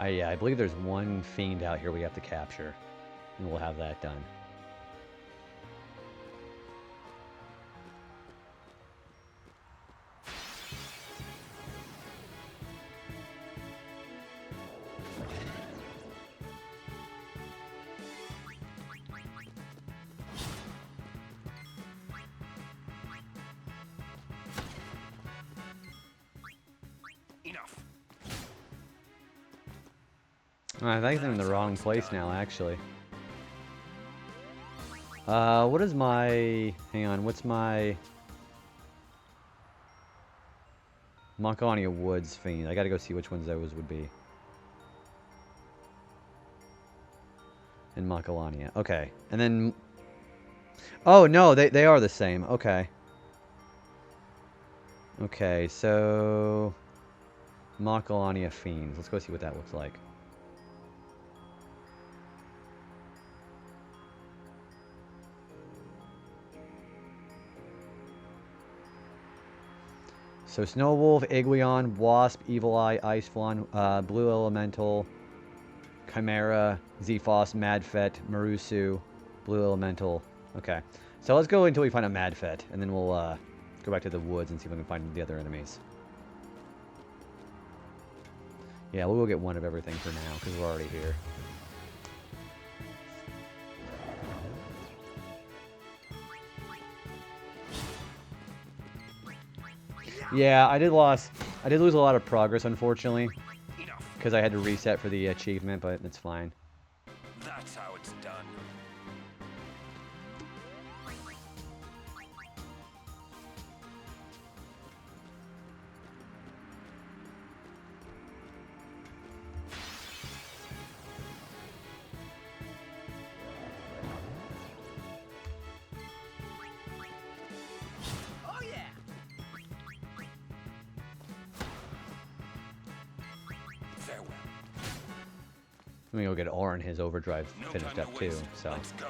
[SPEAKER 1] Yeah, I believe there's one fiend out here we have to capture. And we'll have that done. I think I'm in the wrong place now, actually. What is my... Hang on, what's my... Makalania Woods fiend? I gotta go see which ones those would be. In Makalania. Okay. And then... Oh, no, they are the same. Okay. Okay, so... Makalania fiends. Let's go see what that looks like. So Snowwolf, Iglion, Wasp, Evil Eye, Ice Fawn, Blue Elemental, Chimera, Zephos, Madfet, Marusu, Blue Elemental. Okay. So let's go until we find a Madfet, and then we'll go back to the woods and see if we can find the other enemies. Yeah, we'll go get one of everything for now, because we're already here. Yeah, I did lose a lot of progress, unfortunately, because I had to reset for the achievement, but it's fine.
[SPEAKER 2] That's how it's done.
[SPEAKER 3] Oh yeah.
[SPEAKER 2] Farewell.
[SPEAKER 1] Let me go get Orin his overdrive finished up too, so.
[SPEAKER 2] Let's go.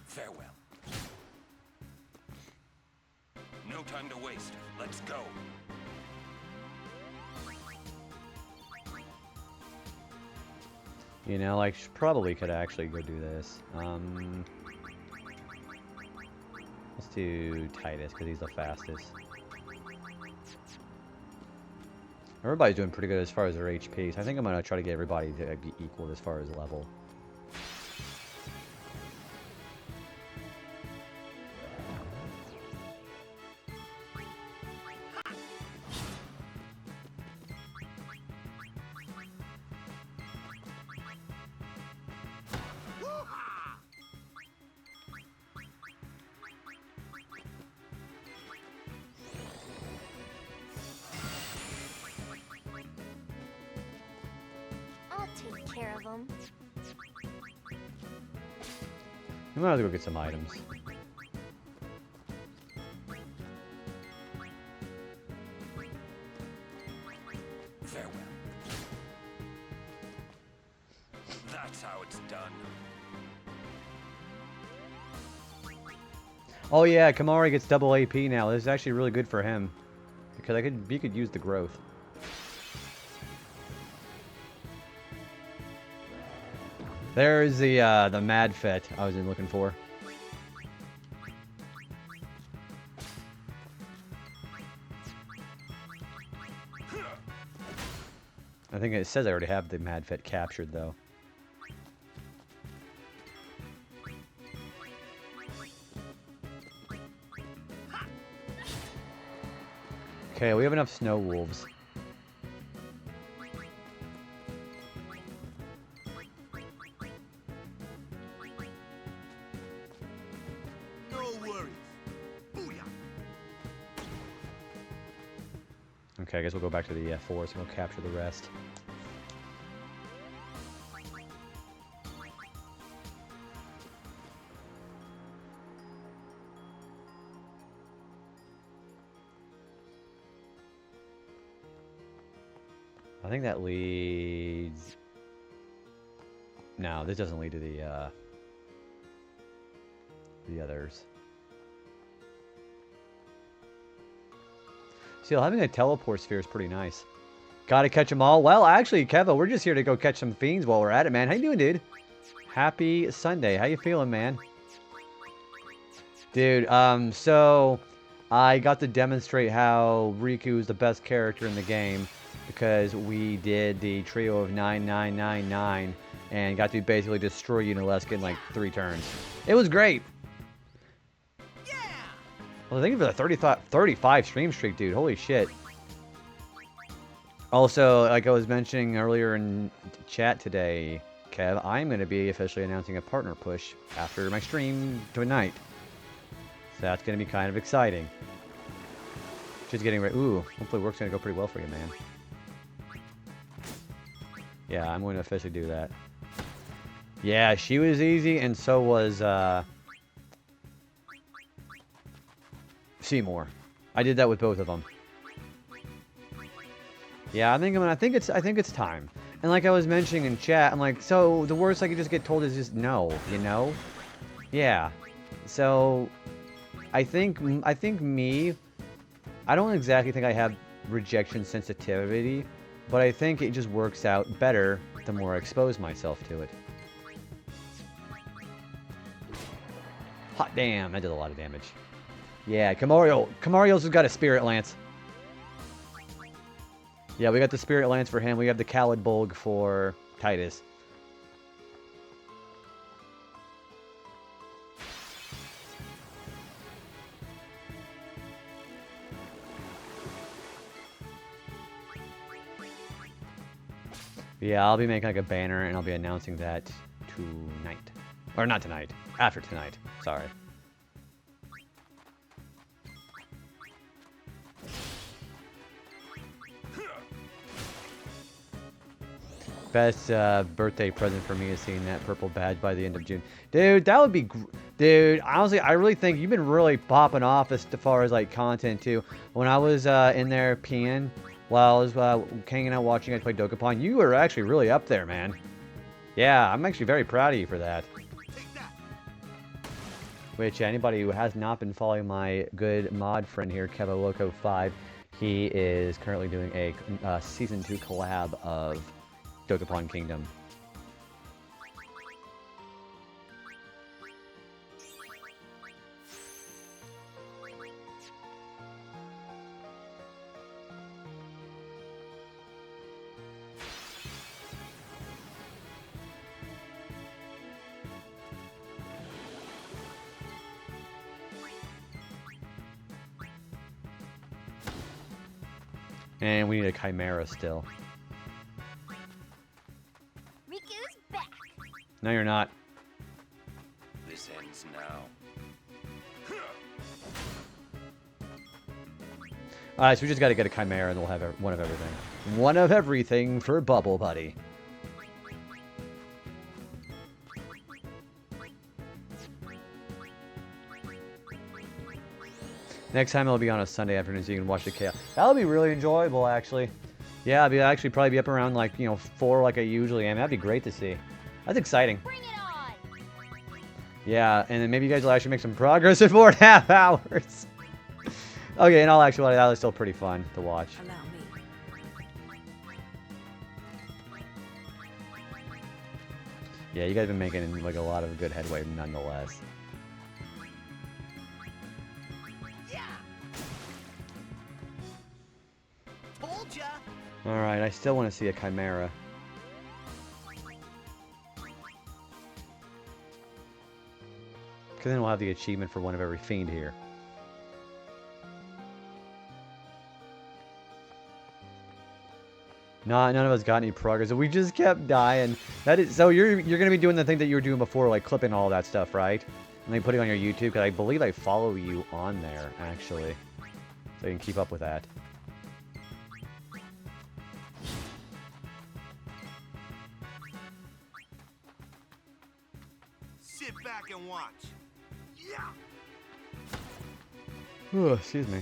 [SPEAKER 2] Farewell. No time to waste. Let's go.
[SPEAKER 1] You know, like, probably could actually go do this. Let's do Titus, because he's the fastest. Everybody's doing pretty good as far as their HP, so I think I'm going to try to get everybody to be equal as far as level.
[SPEAKER 18] I'll take care of them.
[SPEAKER 1] We might have to go get some items.
[SPEAKER 2] Farewell. That's how it's done.
[SPEAKER 1] Oh yeah, Kamari gets double AP now. This is actually really good for him, because he could use the growth. There's the Madfet I was looking for. I think it says I already have the Madfet captured though. Okay, we have enough snow wolves.
[SPEAKER 14] No worries. Booyah.
[SPEAKER 1] Okay, I guess we'll go back to the forest and we'll capture the rest. I think that leads... No, this doesn't lead to the others. See, having a teleport sphere is pretty nice. Gotta catch them all. Well, actually, Keva, we're just here to go catch some fiends while we're at it, man. How you doing, dude? Happy Sunday. How you feeling, man? Dude, so I got to demonstrate how Riku is the best character in the game because we did the trio of 9999 and got to basically destroy Unalesca in like 3 turns. It was great. Well, thank you for the 35 stream streak, dude. Holy shit. Also, like I was mentioning earlier in chat today, Kev, I'm going to be officially announcing a partner push after my stream tonight. So that's going to be kind of exciting. Just getting ready. Ooh, hopefully work's going to go pretty well for you, man. Yeah, I'm going to officially do that. Yeah, she was easy, and so was Seymour. I did that with both of them. Yeah, I think it's time. And like I was mentioning in chat, I'm like, so the worst I could just get told is just no, you know? Yeah. So I think me, I don't exactly think I have rejection sensitivity, but I think it just works out better the more I expose myself to it. Hot damn, that did a lot of damage. Yeah, Camario's has got a Spirit Lance. Yeah, we got the Spirit Lance for him. We have the Khalid Bolg for Titus. Yeah, I'll be making like a banner and I'll be announcing that tonight. Or not tonight. After tonight. Sorry. Best birthday present for me is seeing that purple badge by the end of June. Dude, that would be... Dude, honestly, I really think you've been really popping off as far as like content too. When I was in there peeing while I was hanging out watching you guys play Dokapon, you were actually really up there, man. Yeah, I'm actually very proud of you for that. Which, anybody who has not been following my good mod friend here, KevoLoco5, he is currently doing a Season 2 collab of Dokapon Kingdom. And we need a Chimera still.
[SPEAKER 18] Riku's back.
[SPEAKER 1] No, you're not.
[SPEAKER 2] This ends now.
[SPEAKER 1] Alright, so we just gotta get a Chimera and we'll have one of everything. One of everything for Bubble Buddy. Next time it'll be on a Sunday afternoon so you can watch the chaos. That'll be really enjoyable, actually. Yeah, I'll be actually probably be up around like, 4 like I usually am. That'd be great to see. That's exciting.
[SPEAKER 18] Bring it on.
[SPEAKER 1] Yeah, and then maybe you guys will actually make some progress in 4.5 hours. Okay, in all actuality, that was still pretty fun to watch.
[SPEAKER 12] Allow me.
[SPEAKER 1] Yeah, you guys have been making like a lot of good headway nonetheless.
[SPEAKER 3] Told ya.
[SPEAKER 1] Alright, I still want to see a Chimera. Because then we'll have the achievement for one of every fiend here. None of us got any progress. We just kept dying. That is so you're gonna be doing the thing that you were doing before, like clipping all that stuff, right? And then putting it on your YouTube, because I believe I follow you on there, actually. So you can keep up with that.
[SPEAKER 14] Sit back and watch. Yeah.
[SPEAKER 1] Oh, excuse me.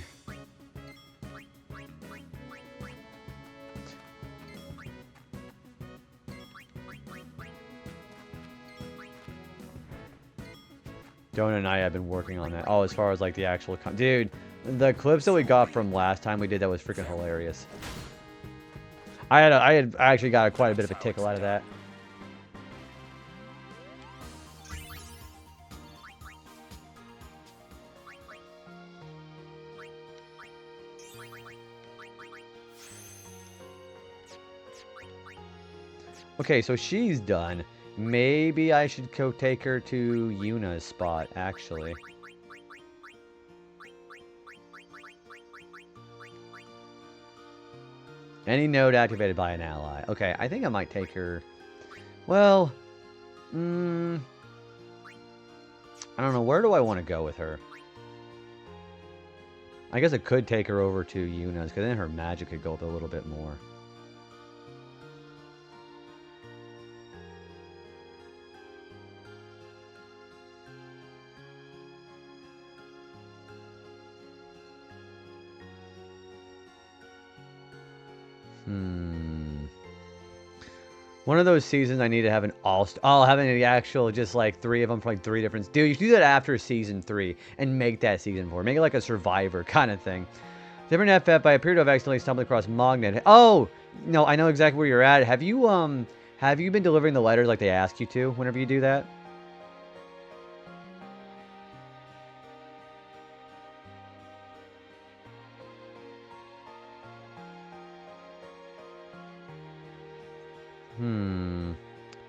[SPEAKER 1] Donut and I have been working on that. Oh, as far as like the actual dude, the clips that we got from last time we did that was freaking hilarious. I had actually got quite a bit of a tickle out of that. Okay, so she's done. Maybe I should go take her to Yuna's spot, actually. Any node activated by an ally. Okay, I think I might take her... Well... I don't know, where do I want to go with her? I guess I could take her over to Yuna's, because then her magic could go up a little bit more. One of those seasons I need to have an all-star. Oh, having the actual, just like 3 of them from like 3 different. Dude, you should do that after season 3 and make that season 4. Make it like a Survivor kind of thing. Different FF. I appear to have accidentally stumbled across Mognet. Oh, no, I know exactly where you're at. Have you been delivering the letters like they ask you to whenever you do that?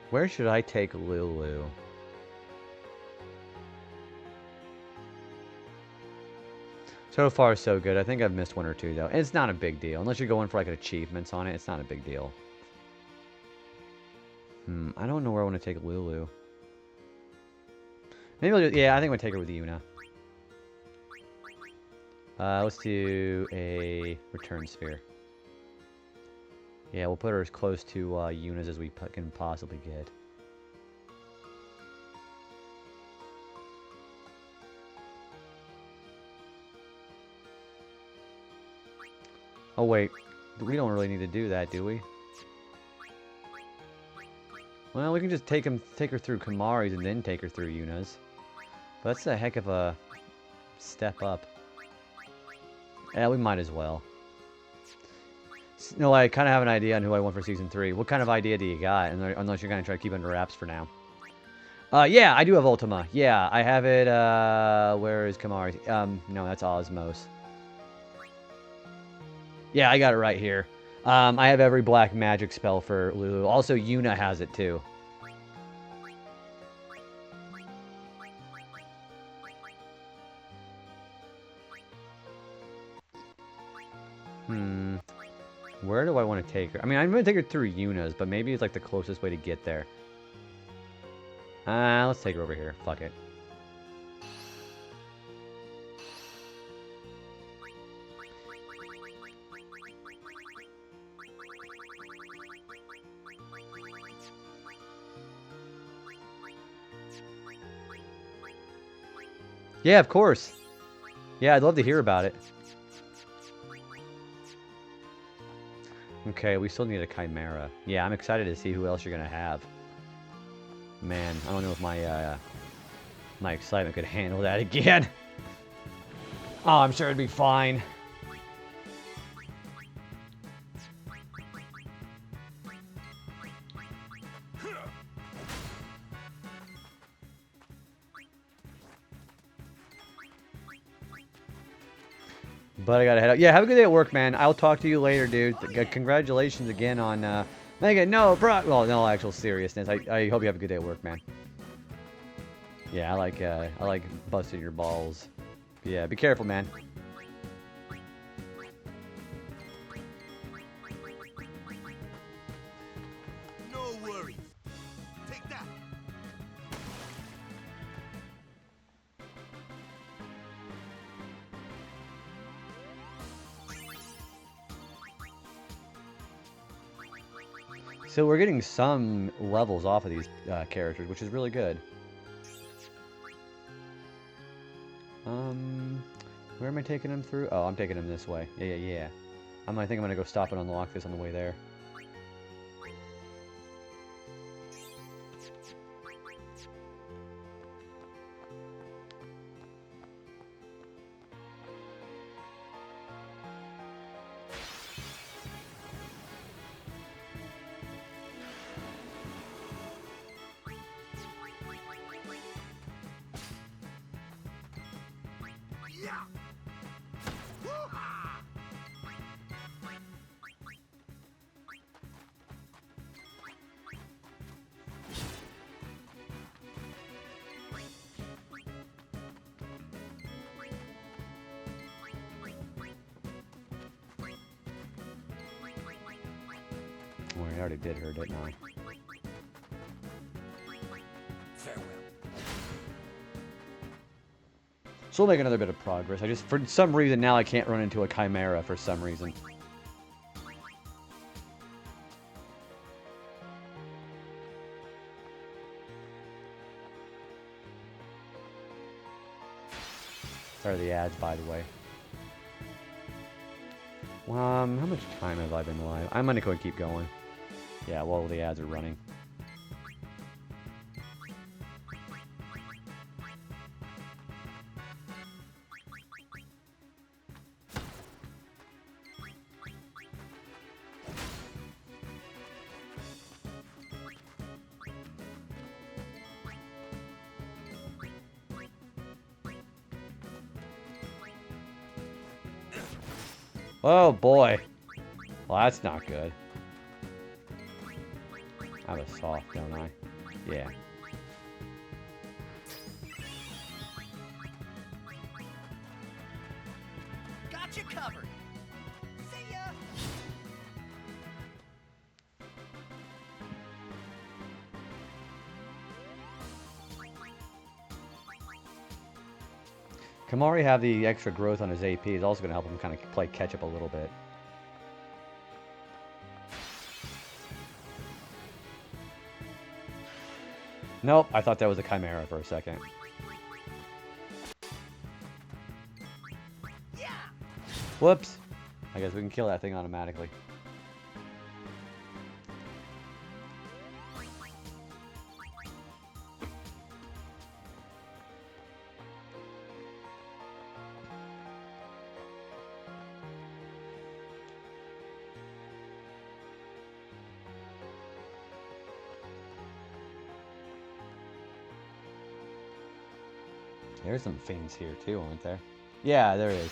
[SPEAKER 1] Where should I take Lulu? So far, so good. I think I've missed 1 or 2, though. And it's not a big deal. Unless you're going for, like, achievements on it, it's not a big deal. I don't know where I want to take Lulu. Maybe I'll yeah, I think I'm going to take her with Yuna. Let's do a return sphere. Yeah, we'll put her as close to Yuna's as we can possibly get. Oh, wait. We don't really need to do that, do we? Well, we can just take her through Kamari's and then take her through Yuna's. But that's a heck of a step up. Yeah, we might as well. No, I kind of have an idea on who I want for Season 3. What kind of idea do you got? Unless you're going to try to keep it under wraps for now. Yeah, I do have Ultima. Yeah, I have it, where is Kamari? No, that's Osmos. Yeah, I got it right here. I have every black magic spell for Lulu. Also, Yuna has it, too. Where do I want to take her? I mean, I'm going to take her through Yuna's, but maybe it's like the closest way to get there. Let's take her over here. Fuck it. Yeah, of course. Yeah, I'd love to hear about it. Okay, we still need a Chimera. Yeah, I'm excited to see who else you're going to have. Man, I don't know if my excitement could handle that again. Oh, I'm sure it'd be fine. But I gotta head out. Yeah, have a good day at work, man. I'll talk to you later, dude. Congratulations again on, Megan, no, bro. Well, no actual seriousness. I hope you have a good day at work, man. Yeah, I like busting your balls. Yeah, be careful, man.
[SPEAKER 14] No worries. Take that.
[SPEAKER 1] So we're getting some levels off of these characters, which is really good. Where am I taking them through? Oh, I'm taking them this way. Yeah. I think I'm gonna go stop and unlock this on the way there. Well, I already did her, didn't I?
[SPEAKER 15] Farewell.
[SPEAKER 1] So we'll make another bit of progress. For some reason, now I can't run into a Chimera for some reason. Sorry, the ads, by the way. How much time have I been live? I'm gonna go and keep going. Yeah, while the ads are running. Oh boy. Well, that's not good. I have a soft, don't I? Yeah.
[SPEAKER 3] Got you covered. See ya.
[SPEAKER 1] Kamari have the extra growth on his AP is also going to help him kind of play catch up a little bit. Nope, I thought that was a Chimera for a second. Whoops. I guess we can kill that thing automatically. There's some fiends here too, aren't there? Yeah, there is.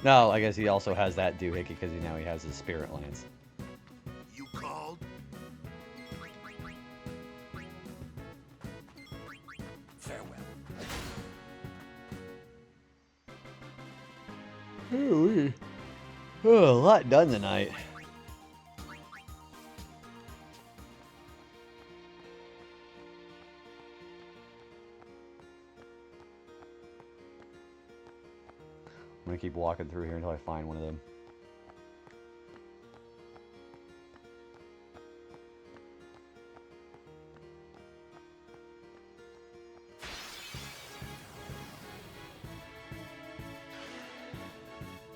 [SPEAKER 1] No, I guess he also has that doohickey because now he has his Spirit Lance.
[SPEAKER 14] You called?
[SPEAKER 3] Farewell.
[SPEAKER 1] Oh, a lot done tonight. I'm gonna keep walking through here until I find one of them.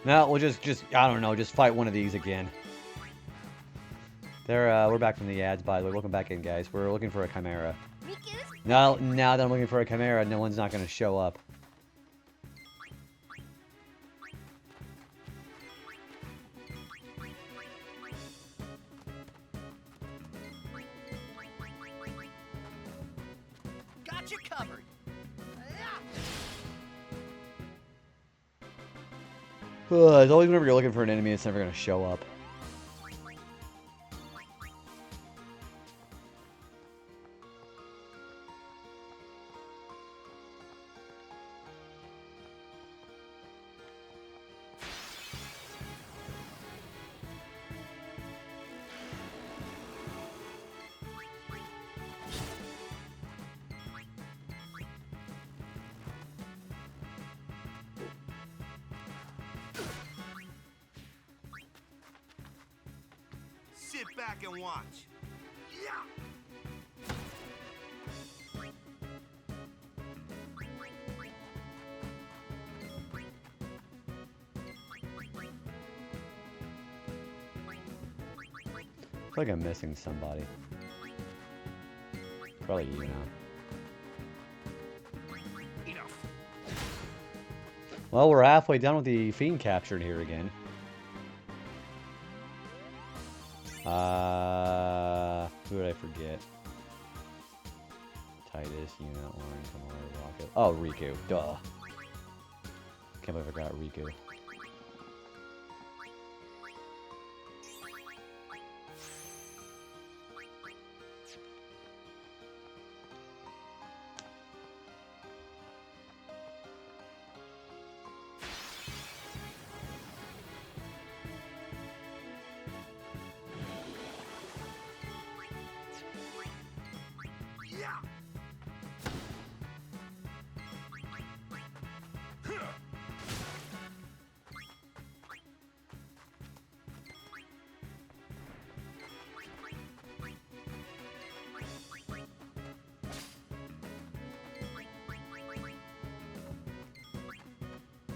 [SPEAKER 1] No, we'll just I don't know, just fight one of these again. We're back from the ads, by the way. Welcome back in, guys. We're looking for a Chimera. Now that I'm looking for a Chimera, no one's not gonna show up.
[SPEAKER 3] Got you covered.
[SPEAKER 1] It's always whenever you're looking for an enemy, it's never gonna show up.
[SPEAKER 14] Sit back and watch. Yeah.
[SPEAKER 1] I feel like I'm missing somebody. Probably you now.
[SPEAKER 3] Enough.
[SPEAKER 1] Well, we're halfway done with the fiend captured here again. Who did I forget? Titus, Yuna, Orin, Kamara, Rocket. Oh, Riku. Duh. Can't believe I forgot Riku.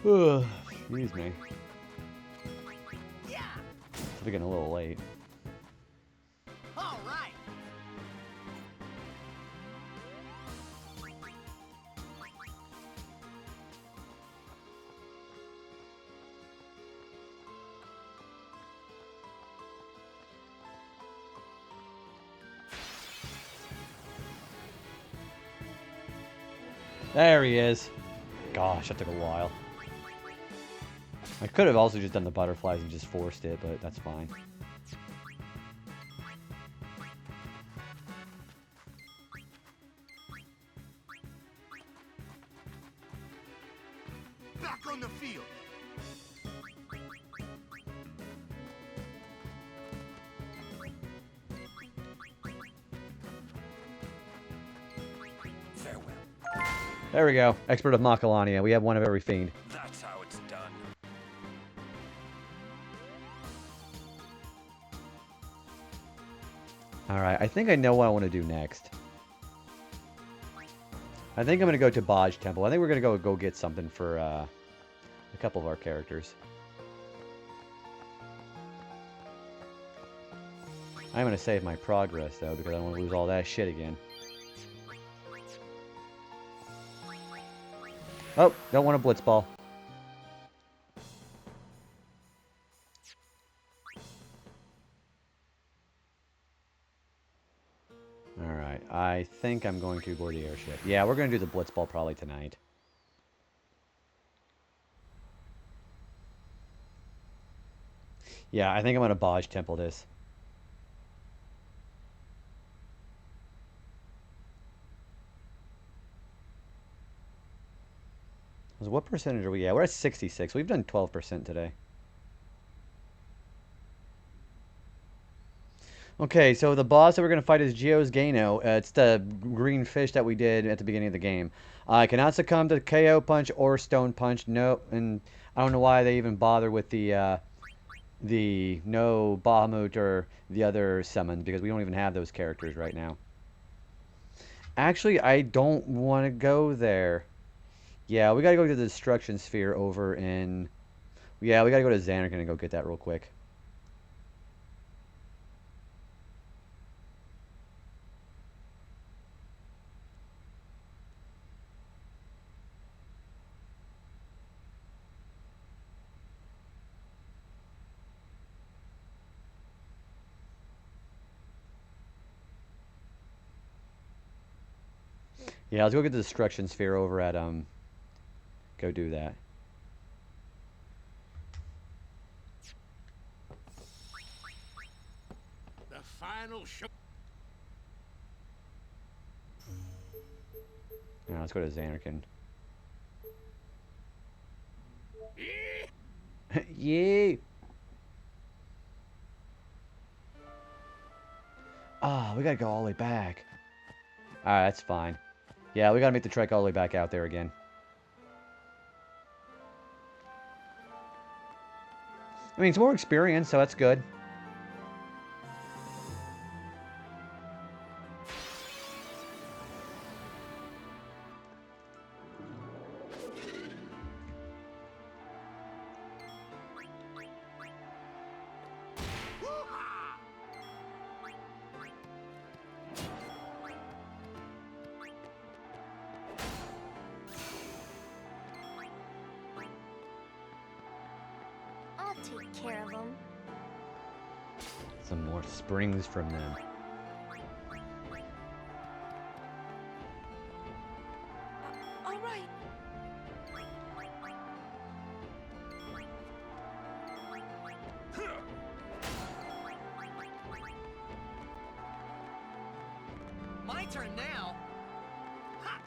[SPEAKER 1] Excuse me. It's getting a little late.
[SPEAKER 3] All right.
[SPEAKER 1] There he is. Gosh, that took a while. I could have also just done the butterflies and just forced it, but that's fine.
[SPEAKER 14] Back on the field.
[SPEAKER 2] Farewell.
[SPEAKER 1] There we go. Expert of Macalania. We have one of every fiend.
[SPEAKER 2] That's how it's done.
[SPEAKER 1] Alright, I think I know what I want to do next. I think I'm going to go to Baj Temple. I think we're going to go get something for a couple of our characters. I'm going to save my progress, though, because I don't want to lose all that shit again. Oh, don't want a blitz ball. Alright, I think I'm going to board the airship. Yeah, we're going to do the blitz ball probably tonight. Yeah, I think I'm going to Baj Temple this. What percentage are we at? We're at 66. We've done 12% today. Okay, so the boss that we're going to fight is Geos Gano. It's the green fish that we did at the beginning of the game. I cannot succumb to KO punch or stone punch. No, and I don't know why they even bother with the no Bahamut or the other summons, because we don't even have those characters right now. Actually, I don't want to go there. Yeah, we gotta go to the Destruction Sphere over in... Yeah, we gotta go to Xanarkand and go get that real quick. Yeah, let's go get the Destruction Sphere over at, Go do that.
[SPEAKER 16] The final show.
[SPEAKER 1] Yeah, let's go to Xanarkand. Yeah. Ah, we gotta go all the way back. Alright, that's fine. Yeah, we gotta make the trek all the way back out there again. I mean, it's more experience, so that's good.
[SPEAKER 18] I'll take care of them.
[SPEAKER 1] Some more springs from them.
[SPEAKER 4] All right.
[SPEAKER 3] My turn now. Ha!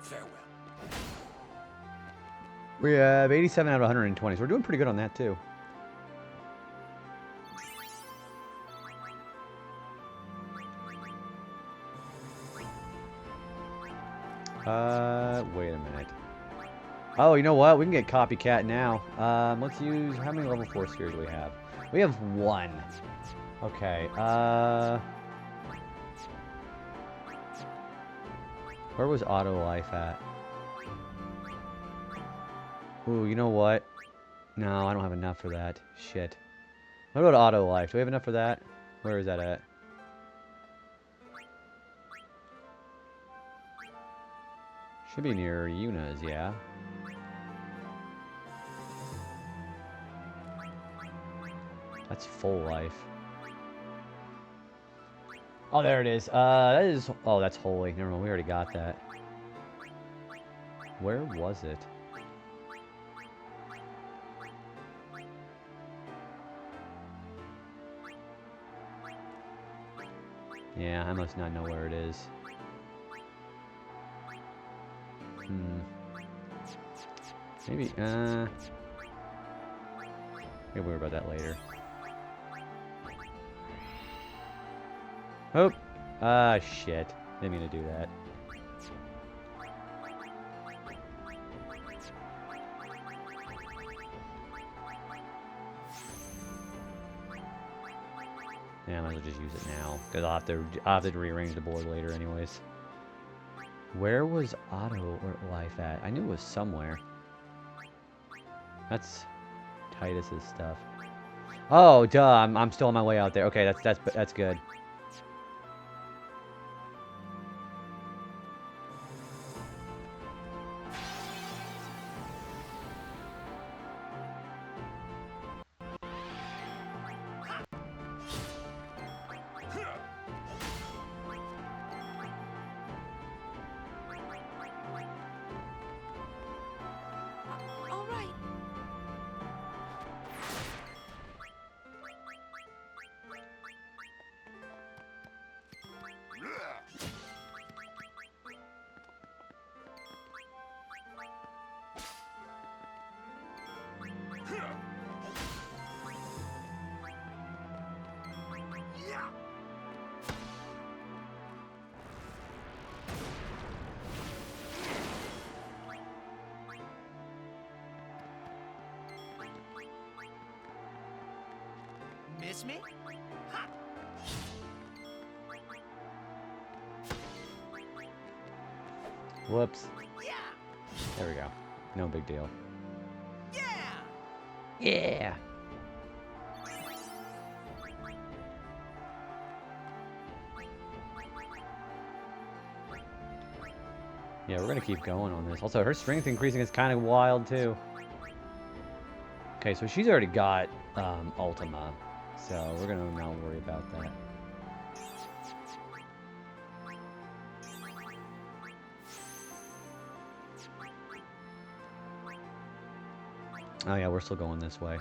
[SPEAKER 2] Farewell.
[SPEAKER 1] We have 87 out of 120, so we're doing pretty good on that, too. Wait a minute. Oh, you know what? We can get Copycat now. Let's use... How many level 4 spheres do we have? We have 1. Okay, Where was auto life at? Ooh, you know what? No, I don't have enough for that. Shit. What about auto life? Do we have enough for that? Where is that at? Should be near Yuna's, yeah. That's full life. Oh, there it is. That is... Oh, that's holy. Never mind, we already got that. Where was it? Yeah, I must not know where it is. Maybe, maybe worry about that later. Oh! Ah, shit. Didn't mean to do that. Yeah, I might as well just use it now, because I'll have to rearrange the board later anyways. Where was auto life at? I knew it was somewhere. That's Titus's stuff. Oh, duh! I'm still on my way out there. Okay, that's good.
[SPEAKER 4] All right.
[SPEAKER 3] Miss me? Ha!
[SPEAKER 1] Whoops. There we go. No big deal.
[SPEAKER 3] Yeah!
[SPEAKER 1] Yeah! Yeah, we're gonna keep going on this. Also, her strength increasing is kind of wild, too. Okay, so she's already got Ultima, so we're gonna not worry about that. Oh yeah, we're still going this way.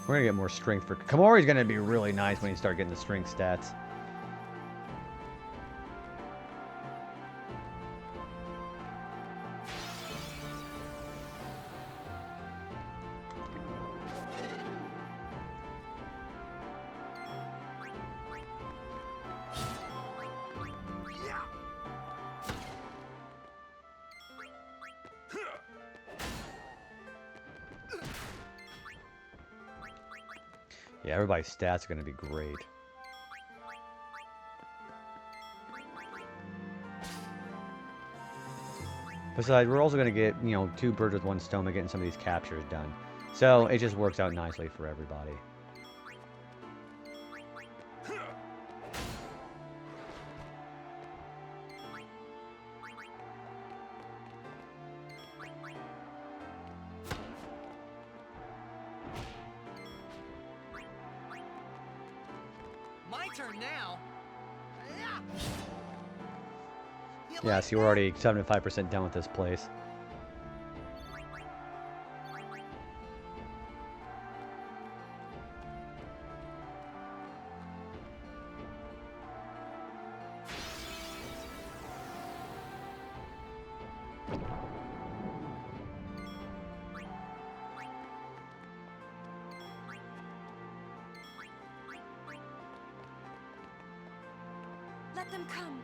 [SPEAKER 1] We're gonna get more strength for... Kamori's gonna be really nice when you start getting the strength stats. Yeah, everybody's stats are gonna be great. Besides, we're also gonna get, you know, 2 birds with 1 stone by getting some of these captures done. So, it just works out nicely for everybody.
[SPEAKER 3] My turn now.
[SPEAKER 1] Yeah, so we're already 75% done with this place.
[SPEAKER 4] Let them come.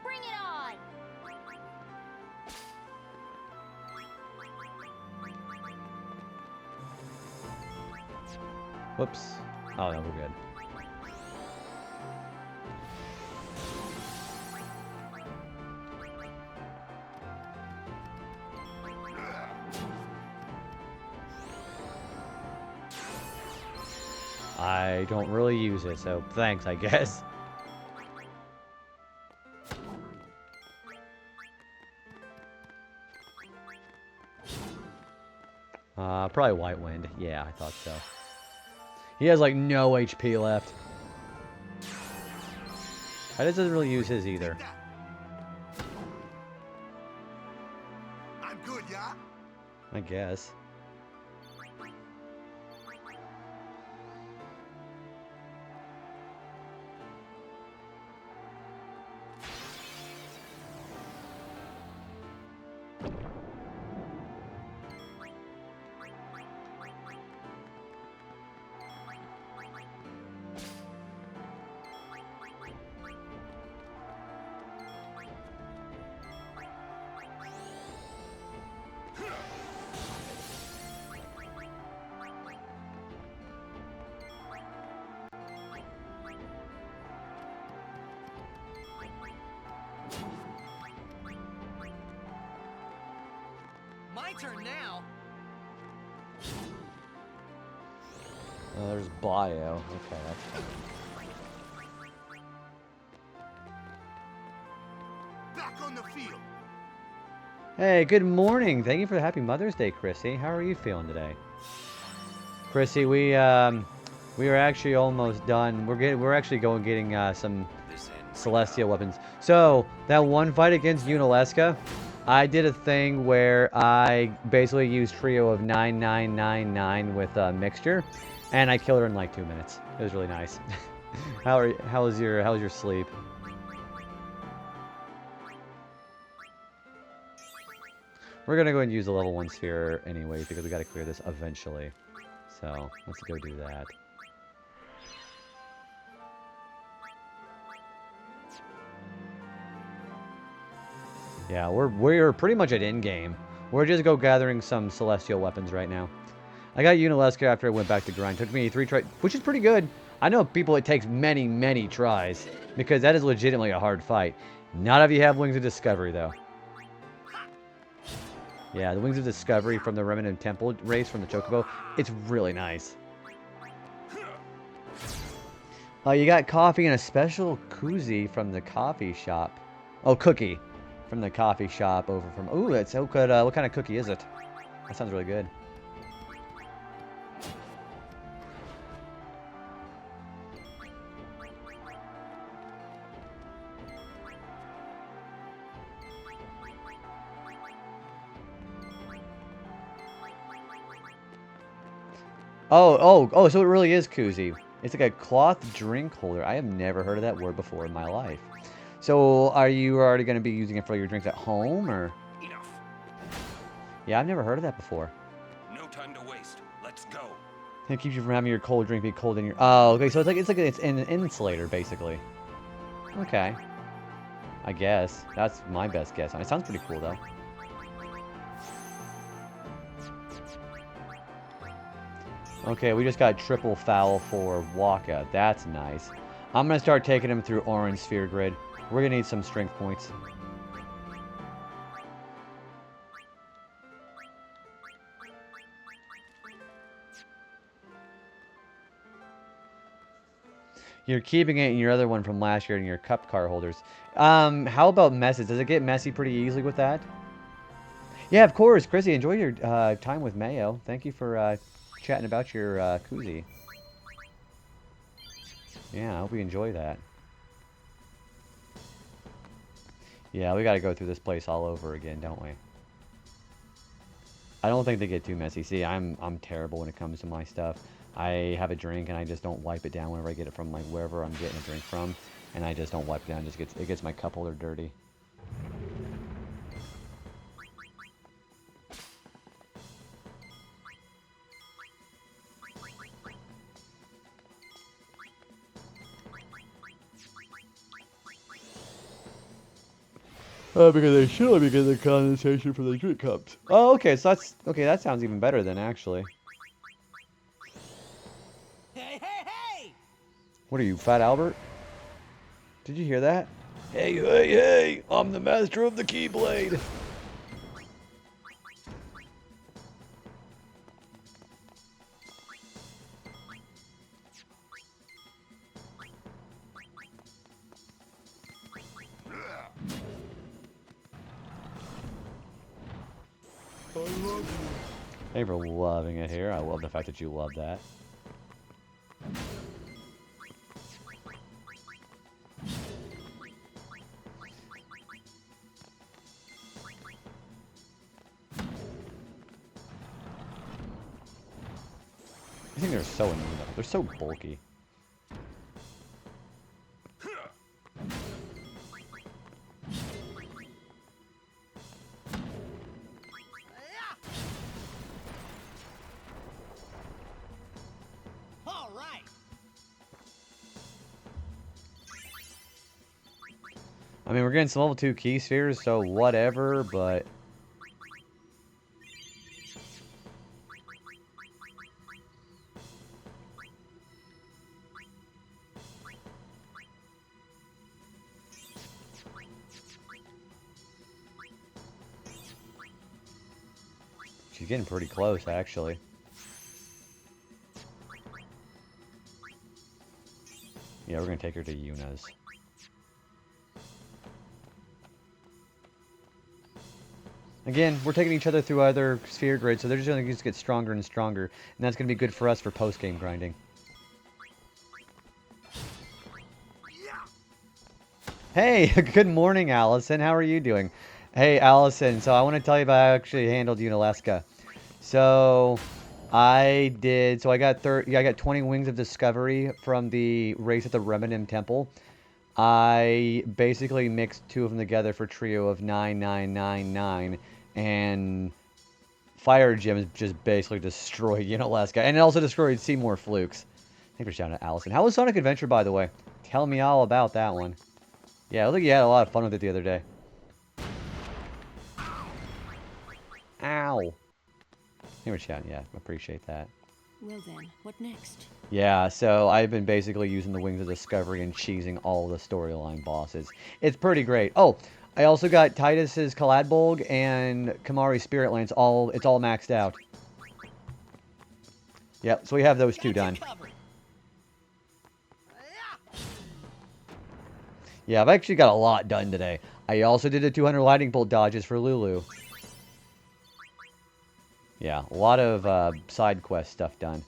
[SPEAKER 18] Bring it on!
[SPEAKER 1] Whoops. Oh, no, we're good. I don't really use it, so thanks, I guess. Probably White Wind. Yeah, I thought so. He has like no HP left. I doesn't really use his either.
[SPEAKER 14] I'm good, yeah?
[SPEAKER 1] I guess.
[SPEAKER 3] My turn now.
[SPEAKER 1] Oh, there's Bio. Okay, that's...
[SPEAKER 14] Back on the field.
[SPEAKER 1] Hey, good morning. Thank you for the happy Mother's Day, Chrissy. How are you feeling today? Chrissy, we are actually almost done. We're actually getting some celestial weapons. So that one fight against Unalesca, I did a thing where I basically used trio of 9999 with a mixture, and I killed her in like 2 minutes. It was really nice. How was your sleep? We're gonna go ahead and use the level 1 sphere anyways because we gotta clear this eventually. So let's go do that. Yeah, we're pretty much at endgame. We're just gathering some celestial weapons right now. I got Unalesca after I went back to grind. Took me 3 tries, which is pretty good. I know people it takes many, many tries because that is legitimately a hard fight. Not if you have Wings of Discovery though. Yeah, the Wings of Discovery from the Remnant Temple race from the Chocobo, it's really nice. You got coffee and a special koozie from the coffee shop. Oh, cookie from the coffee shop over from... Ooh, that's so good. What kind of cookie is it? That sounds really good. Oh, so it really is koozie. It's like a cloth drink holder. I have never heard of that word before in my life. So, are you already going to be using it for your drinks at home, or?
[SPEAKER 15] Enough.
[SPEAKER 1] Yeah, I've never heard of that before.
[SPEAKER 15] No time to waste. Let's go.
[SPEAKER 1] It keeps you from having your cold drink be cold in your... Oh, okay, so it's an insulator, basically. Okay. I guess. That's my best guess. It sounds pretty cool, though. Okay, we just got triple foul for Waka. That's nice. I'm going to start taking him through Orange Sphere Grid. We're going to need some strength points. You're keeping it in your other one from last year in your cup car holders. How about messes? Does it get messy pretty easily with that? Yeah, of course. Chrissy, enjoy your time with Mayo. Thank you for chatting about your koozie. Yeah, I hope you enjoy that. Yeah, we got to go through this place all over again, don't we? I don't think they get too messy. See, I'm terrible when it comes to my stuff. I have a drink and I just don't wipe it down whenever I get it from like wherever I'm getting a drink from, and I just don't wipe it down. It gets my cup holder dirty. Because they should be getting the condensation from the drink cups. Oh, okay, so that sounds even better then, actually.
[SPEAKER 3] Hey, hey, hey!
[SPEAKER 1] What are you, Fat Albert? Did you hear that? Hey, hey, hey! I'm the master of the Keyblade!
[SPEAKER 14] I love you.
[SPEAKER 1] Thank you for loving it here. I love the fact that you love that. I think they're so annoying though. They're so bulky.
[SPEAKER 3] All right.
[SPEAKER 1] I mean, we're getting some level 2 key spheres, so whatever, but... She's getting pretty close, actually. Yeah, we're gonna take her to Yuna's. Again, we're taking each other through other sphere grids, so they're just gonna get stronger and stronger, and that's gonna be good for us for post-game grinding. Hey, good morning, Allison. How are you doing? Hey, Allison. So I want to tell you about how I actually handled Unalaska. So I did. So I got 20 Wings of Discovery from the race at the Remedim Temple. I basically mixed 2 of them together for a trio of 9999, and Fire Gems just basically destroyed Unalaska, and it also destroyed Seymour Flukes. Thanks for shouting out, Allison. How was Sonic Adventure, by the way? Tell me all about that one. Yeah, I think you had a lot of fun with it the other day. Ow. Thanks for shouting. Yeah, appreciate that.
[SPEAKER 12] Well then, what next?
[SPEAKER 1] Yeah, so I've been basically using the Wings of Discovery and cheesing all the storyline bosses. It's pretty great. Oh, I also got Titus's Caladbolg and Kamari's Spirit Lance. It's all maxed out. Yep, so we have those 2 done. Yeah, I've actually got a lot done today. I also did the 200 lightning bolt dodges for Lulu. Yeah, a lot of side quest stuff done.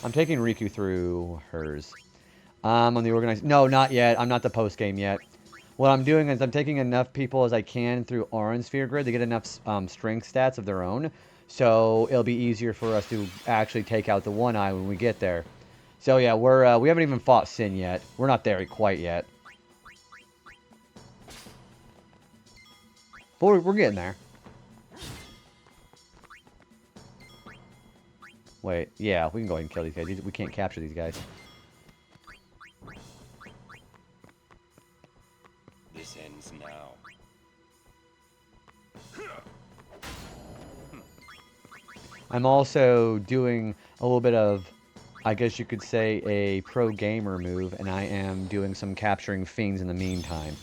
[SPEAKER 1] I'm taking Riku through hers. On the organized... No, not yet. I'm not the post game yet. What I'm doing is I'm taking enough people as I can through Orange Sphere Grid to get enough strength stats of their own. So it'll be easier for us to actually take out the One Eye when we get there. So yeah, we haven't even fought Sin yet. We're not there quite yet. But we're getting there. Wait, yeah, we can go ahead and kill these guys. We can't capture these guys.
[SPEAKER 2] This ends now.
[SPEAKER 1] I'm also doing a little bit of, I guess you could say, a pro gamer move, and I am doing some capturing fiends in the meantime.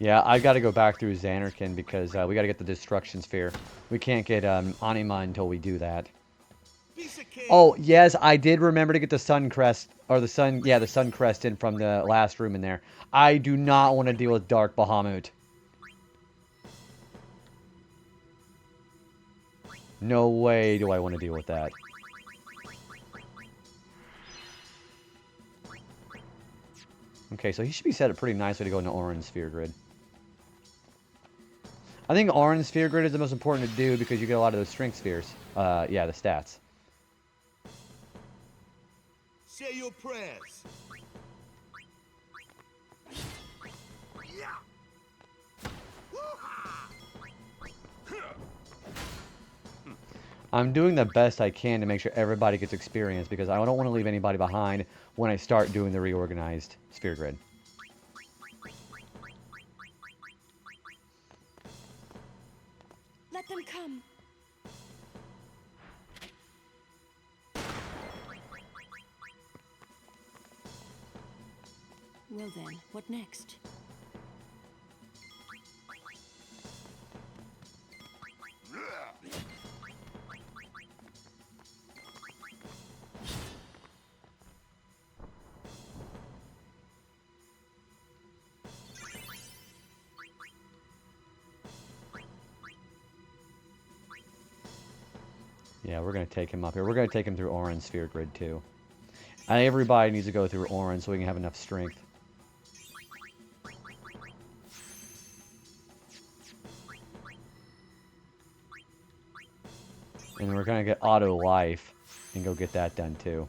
[SPEAKER 1] Yeah, I got to go back through Xanarkin because we got to get the Destruction Sphere. We can't get Anima until we do that. Oh, yes, I did remember to get the Sun Crest, or the Sun Crest in from the last room in there. I do not want to deal with Dark Bahamut. No way do I want to deal with that. Okay, so he should be set up pretty nicely to go into Orange Sphere Grid. I think Orange Sphere Grid is the most important to do because you get a lot of those Strength Spheres. Yeah, the stats.
[SPEAKER 14] Say your prayers.
[SPEAKER 1] I'm doing the best I can to make sure everybody gets experience because I don't want to leave anybody behind when I start doing the reorganized sphere grid.
[SPEAKER 4] Let them come.
[SPEAKER 12] Well then, what next?
[SPEAKER 1] Yeah, we're going to take him up here. We're going to take him through Orange Sphere Grid, too. And everybody needs to go through Orange so we can have enough strength. And then we're going to get Auto Life and go get that done, too.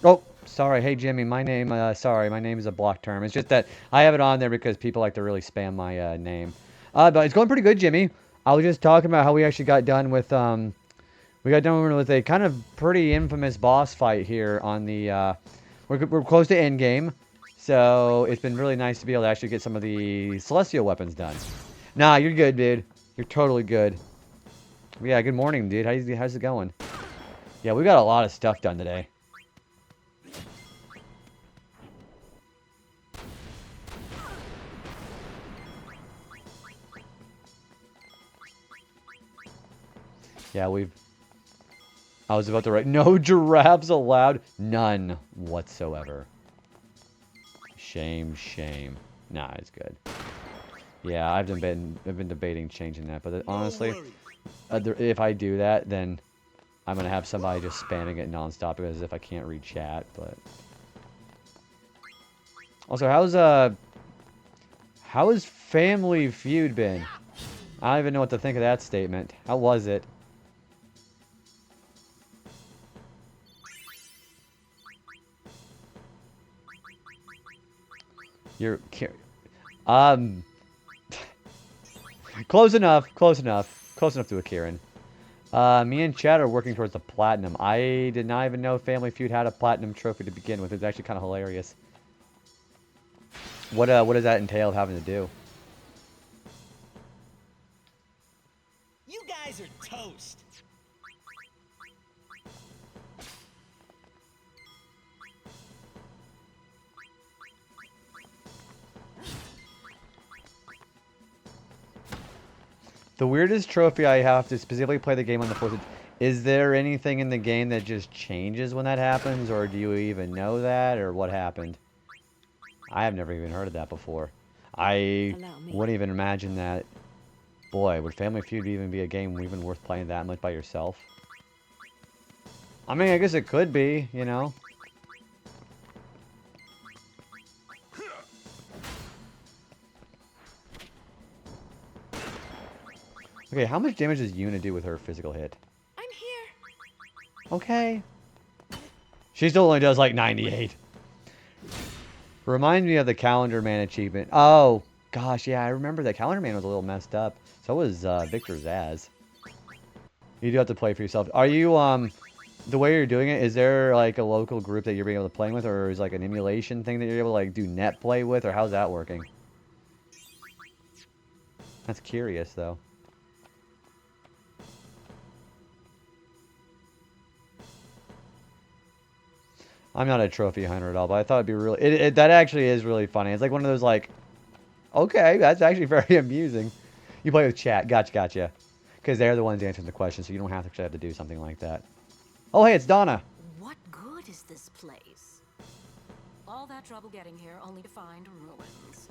[SPEAKER 1] Oh, sorry. Hey, Jimmy. My name, sorry, my name is a block term. It's just that I have it on there because people like to really spam my name. But it's going pretty good, Jimmy. I was just talking about how we actually got done with, we got done with a kind of pretty infamous boss fight here on the, we're close to endgame. So it's been really nice to be able to actually get some of the celestial weapons done. Nah, you're good, dude. You're totally good. Yeah, good morning, dude. How's it going? Yeah, we got a lot of stuff done today. Yeah, I was about to write, no giraffes allowed. None whatsoever. Shame, shame. Nah, it's good. Yeah, I've been debating changing that, but honestly, if I do that, then I'm gonna have somebody just spamming it nonstop as if I can't read chat. But also, how's Family Feud been? I don't even know what to think of that statement. How was it? You're close enough to a Kieran. Me and Chad are working towards the platinum. I did not even know Family Feud had a platinum trophy to begin with. It's actually kind of hilarious. What does that entail of having to do?
[SPEAKER 3] You guys are toast.
[SPEAKER 1] The weirdest trophy I have to specifically play the game on the 4th. Is there anything in the game that just changes when that happens, or do you even know that, or what happened? I have never even heard of that before. I wouldn't even imagine that. Boy, would Family Feud even be a game even worth playing that much by yourself? I mean, I guess it could be, you know. Okay, how much damage does Yuna do with her physical hit?
[SPEAKER 4] I'm here.
[SPEAKER 1] Okay. She still only does like 98. Reminds me of the Calendar Man achievement. Oh, gosh, yeah, I remember that Calendar Man was a little messed up. So was Victor Zaz. You do have to play for yourself. Are you, the way you're doing it, is there like a local group that you're being able to play with, or is like an emulation thing that you're able to like do net play with, or how's that working? That's curious, though. I'm not a trophy hunter at all, but I thought it'd be really... that actually is really funny. It's like one of those, like... Okay, that's actually very amusing. You play with chat. Gotcha. Because they're the ones answering the question, so you don't have to actually have to do something like that. Oh, hey, it's Donna.
[SPEAKER 12] What good is this place? All that trouble getting here only to find ruins.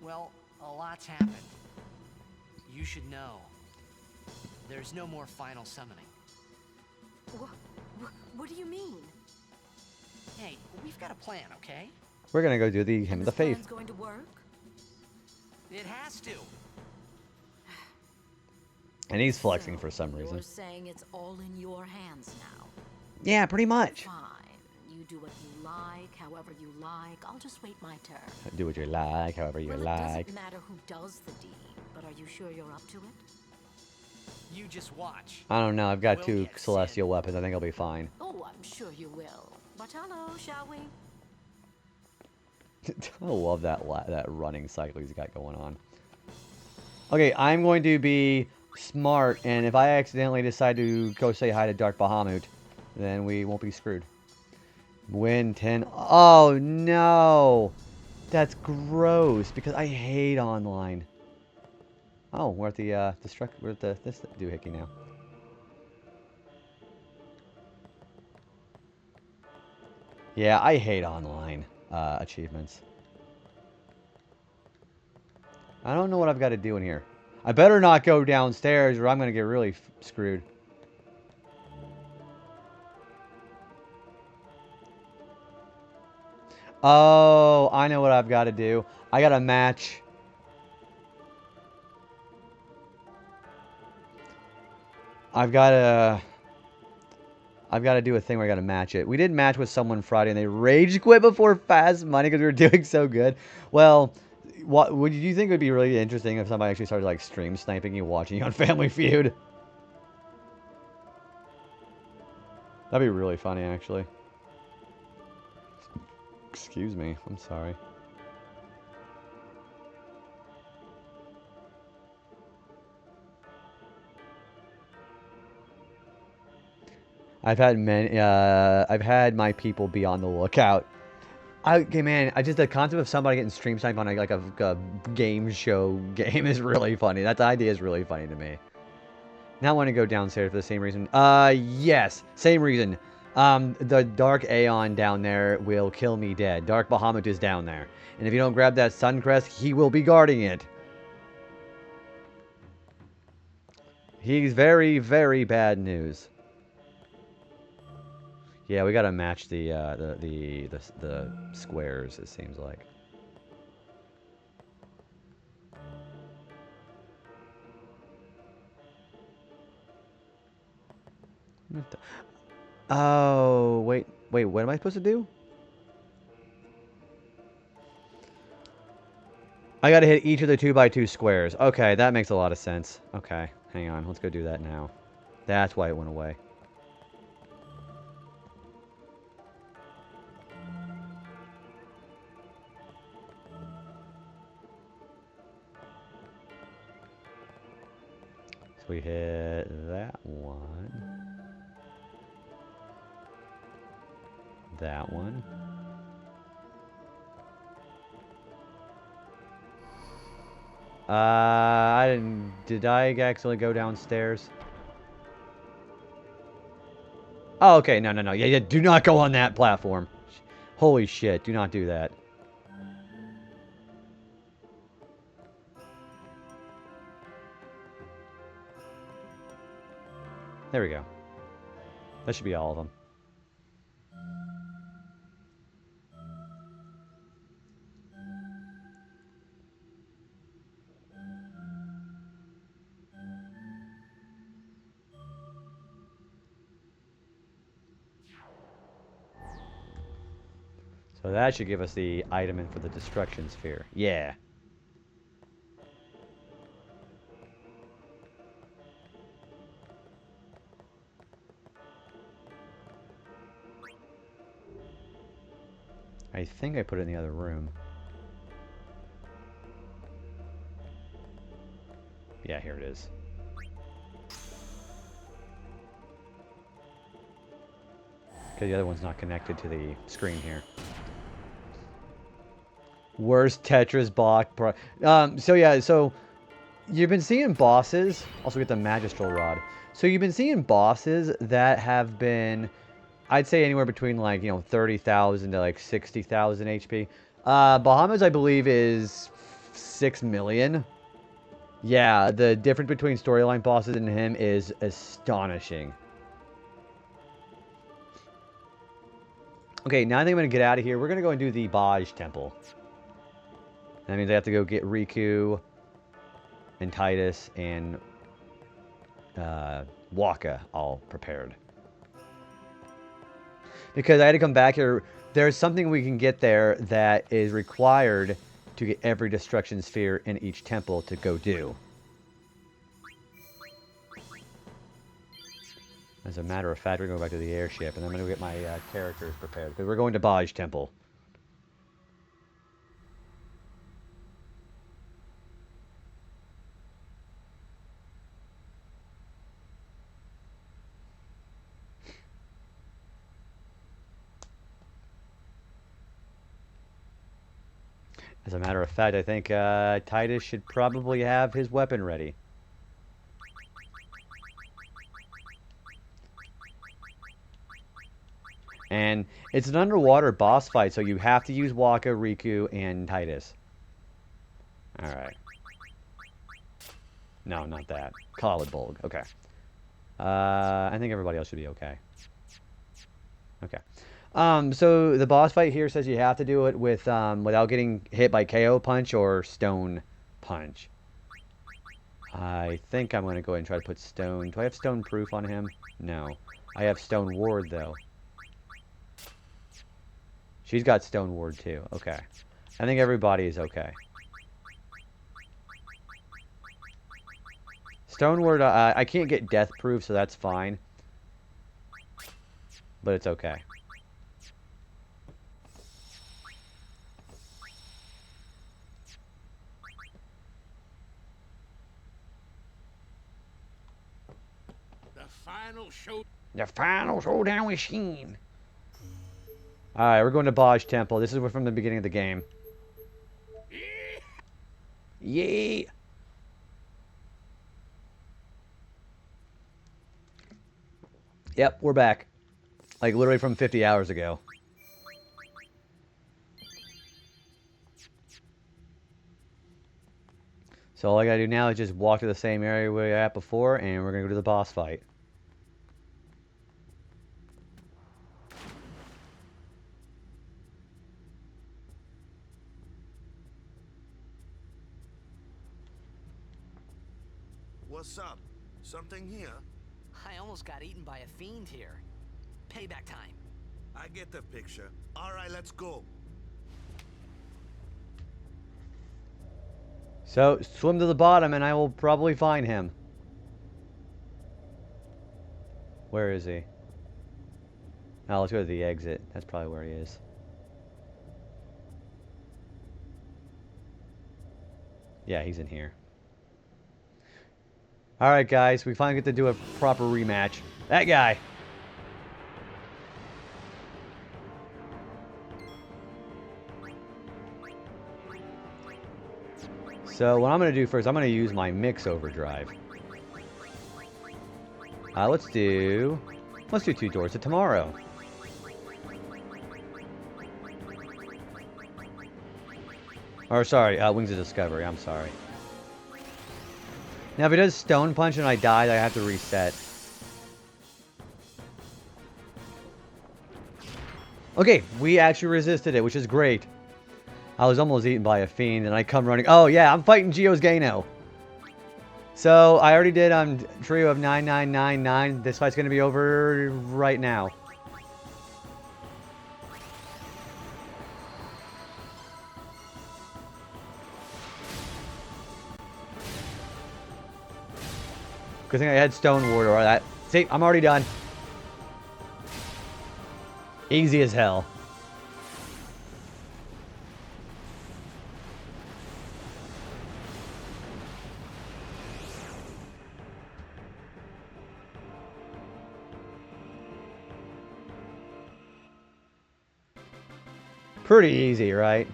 [SPEAKER 3] Well, a lot's happened. You should know. There's no more final summoning.
[SPEAKER 12] What do you mean?
[SPEAKER 3] Hey, we've got a plan, okay?
[SPEAKER 1] We're going to go do the Hymn of the Faith.
[SPEAKER 12] Plan's going to work?
[SPEAKER 3] It has to.
[SPEAKER 1] And he's flexing for some reason.
[SPEAKER 12] You're saying it's all in your hands now.
[SPEAKER 1] Yeah, pretty much.
[SPEAKER 12] Fine. You do what you like, however you like. I'll just wait my turn.
[SPEAKER 1] Do what you like, however you
[SPEAKER 12] Well,
[SPEAKER 1] like.
[SPEAKER 12] It doesn't matter who does the deed, but are you sure you're up to it?
[SPEAKER 3] You just watch.
[SPEAKER 1] I don't know. I've got
[SPEAKER 3] We'll
[SPEAKER 1] 2
[SPEAKER 3] get
[SPEAKER 1] celestial weapons. I think I'll be fine.
[SPEAKER 12] Oh, I'm sure you will. But hello, shall we?
[SPEAKER 1] I love that running cycle he's got going on. Okay, I'm going to be smart, and if I accidentally decide to go say hi to Dark Bahamut, then we won't be screwed. Win 10. Oh no, that's gross because I hate online. Oh, we're at the we're at this doohickey now. Yeah, I hate online achievements. I don't know what I've got to do in here. I better not go downstairs or I'm going to get really screwed. Oh, I know what I've got to do. I got to match. I've got to do a thing where I got to match it. We did match with someone Friday and they rage quit before fast money because we were doing so good. Well, what would you think would be really interesting if somebody actually started like stream sniping you, watching you on Family Feud? That'd be really funny, actually. Excuse me. I'm sorry. I've had my people be on the lookout. Okay, man, the concept of somebody getting stream sniped on a game show game is really funny. That idea is really funny to me. Now I want to go downstairs for the same reason. Yes, same reason. The Dark Aeon down there will kill me dead. Dark Bahamut is down there. And if you don't grab that Sun Crest, he will be guarding it. He's very, very bad news. Yeah, we gotta match the squares, it seems like. Oh, wait, what am I supposed to do? I gotta hit each of the 2x2 squares. Okay, that makes a lot of sense. Okay, hang on, let's go do that now. That's why it went away. So we hit that one. That one. Did I actually go downstairs? Oh, okay, no. Yeah, do not go on that platform. Holy shit, do not do that. There we go. That should be all of them. So that should give us the item in for the destruction sphere. Yeah. I think I put it in the other room. Yeah, here it is. Okay, the other one's not connected to the screen here. Worst Tetris block. So you've been seeing bosses. Also get the Magistral Rod. So you've been seeing bosses that have been, I'd say anywhere between 30,000 to 60,000 HP. Bahamut's, I believe, is 6 million. Yeah, the difference between storyline bosses and him is astonishing. Okay, now I think I'm going to get out of here. We're going to go and do the Baj Temple. That means I have to go get Riku and Titus and Waka all prepared. Because I had to come back here. There's something we can get there that is required to get every destruction sphere in each temple to go do. As a matter of fact, we're going back to the airship, and I'm going to get my characters prepared. Because we're going to Baj Temple. As a matter of fact, I think Titus should probably have his weapon ready. And it's an underwater boss fight, so you have to use Waka, Riku, and Titus. Alright. No, not that. Bulg. Okay. I think everybody else should be okay. Okay. So the boss fight here says you have to do it with without getting hit by KO punch or stone punch. I think I'm going to go ahead and try to put stone. Do I have stone proof on him? No. I have stone ward, though. She's got stone ward, too. Okay. I think everybody is okay. Stone ward, I can't get death proof, so that's fine. But it's okay. The final showdown with Sheen. Alright, we're going to Baj Temple. This is from the beginning of the game. Yay! Yep, we're back. Like, literally from 50 hours ago. So all I gotta do now is just walk to the same area we were at before, and we're gonna go to the boss fight.
[SPEAKER 14] What's up? Something here?
[SPEAKER 3] I almost got eaten by a fiend here. Payback time.
[SPEAKER 14] I get the picture. All right, let's go.
[SPEAKER 1] So, swim to the bottom and I will probably find him. Where is he? Oh, let's go to the exit. That's probably where he is. Yeah, he's in here. Alright, guys. We finally get to do a proper rematch. That guy! So what I'm going to do first, I'm going to use my mix overdrive. Let's do 2 Doors to Tomorrow. Or sorry, Wings of Discovery, I'm sorry. Now if it does Stone Punch and I die, I have to reset. Okay, we actually resisted it, which is great. I was almost eaten by a fiend, and I come running. Oh, yeah, I'm fighting Geo's Gano. So, I already did trio of 9999. This fight's going to be over right now. Good thing I had Stone Ward or that. See, I'm already done. Easy as hell. Pretty easy, right?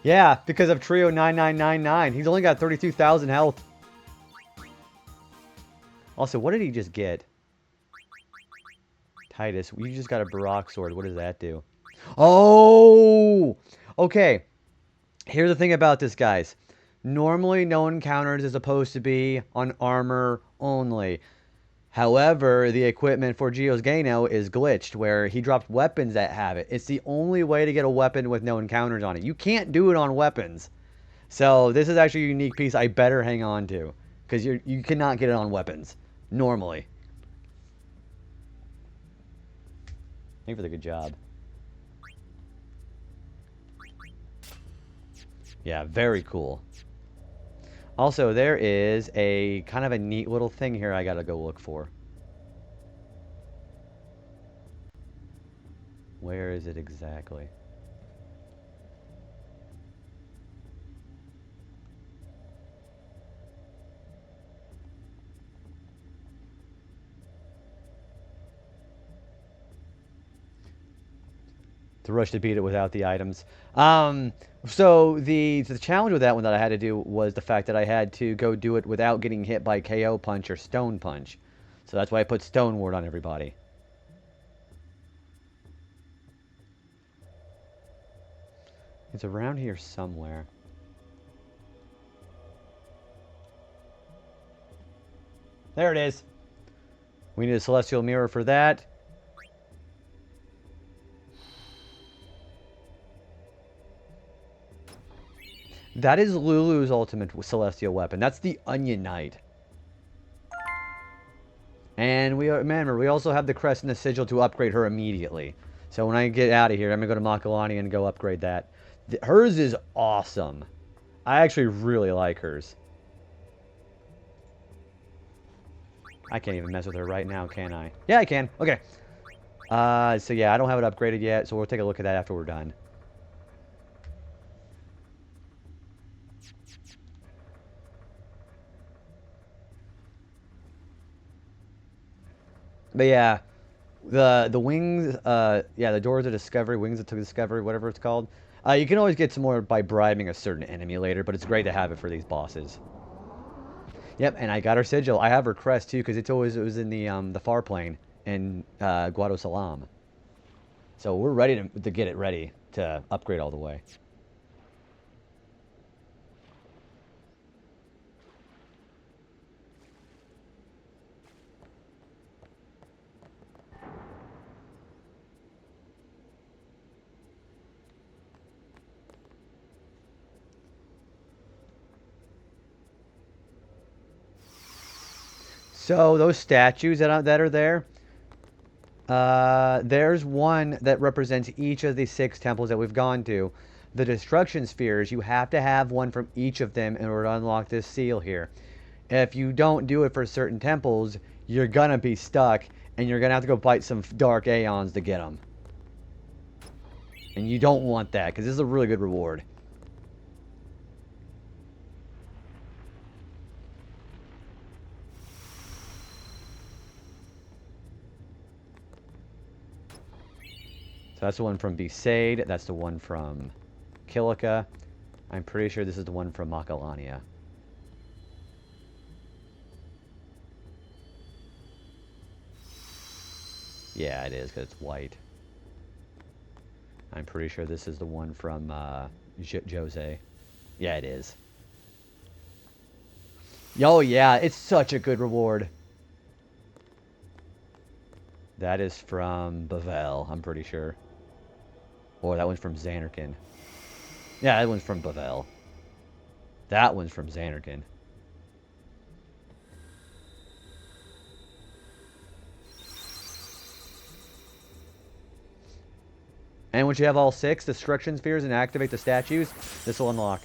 [SPEAKER 1] Yeah, because of Trio 9999. He's only got 32,000 health. Also, what did he just get? Titus, you just got a Barak sword. What does that do? Oh! Okay. Here's the thing about this, guys. Normally, no encounters is supposed to be on armor only. However, the equipment for Geo's Gano is glitched, where he dropped weapons that have it. It's the only way to get a weapon with no encounters on it. You can't do it on weapons. So, this is actually a unique piece I better hang on to. because you cannot get it on weapons normally. Thank you for the good job. Yeah, very cool. Also, there is a kind of a neat little thing here I gotta go look for. Where is it exactly? To rush to beat it without the items. So the challenge with that one that I had to do was the fact that I had to go do it without getting hit by KO punch or stone punch. So that's why I put stone ward on everybody. It's around here somewhere. There it is. We need a celestial mirror for that. That is Lulu's ultimate celestial weapon. That's the Onion Knight. And remember, we also have the crest and the sigil to upgrade her immediately. So when I get out of here, I'm going to go to Makalani and go upgrade that. Hers is awesome. I actually really like hers. I can't even mess with her right now, can I? Yeah, I can. Okay. So yeah, I don't have it upgraded yet, so we'll take a look at that after we're done. But yeah, the wings, yeah, the doors of discovery, wings to discovery, whatever it's called. You can always get some more by bribing a certain enemy later, but it's great to have it for these bosses. Yep, and I got her sigil. I have her crest too, because it was in the far plane in Guado Salam. So we're ready to get it ready to upgrade all the way. So those statues that are there, there's one that represents each of the 6 temples that we've gone to. The destruction spheres, you have to have one from each of them in order to unlock this seal here. If you don't do it for certain temples, you're gonna be stuck, and you're gonna have to go fight some dark aeons to get them. And you don't want that, because this is a really good reward. So that's the one from Besaid. That's the one from Kilika. I'm pretty sure this is the one from Makalania. Yeah, it is, because it's white. I'm pretty sure this is the one from Jose. Yeah, it is. Oh, yeah, it's such a good reward. That is from Bavel, I'm pretty sure. Or that one's from Xanarkin. Yeah, that one's from Bavel. That one's from Xanarkin. And once you have all 6 destruction spheres and activate the statues, this will unlock.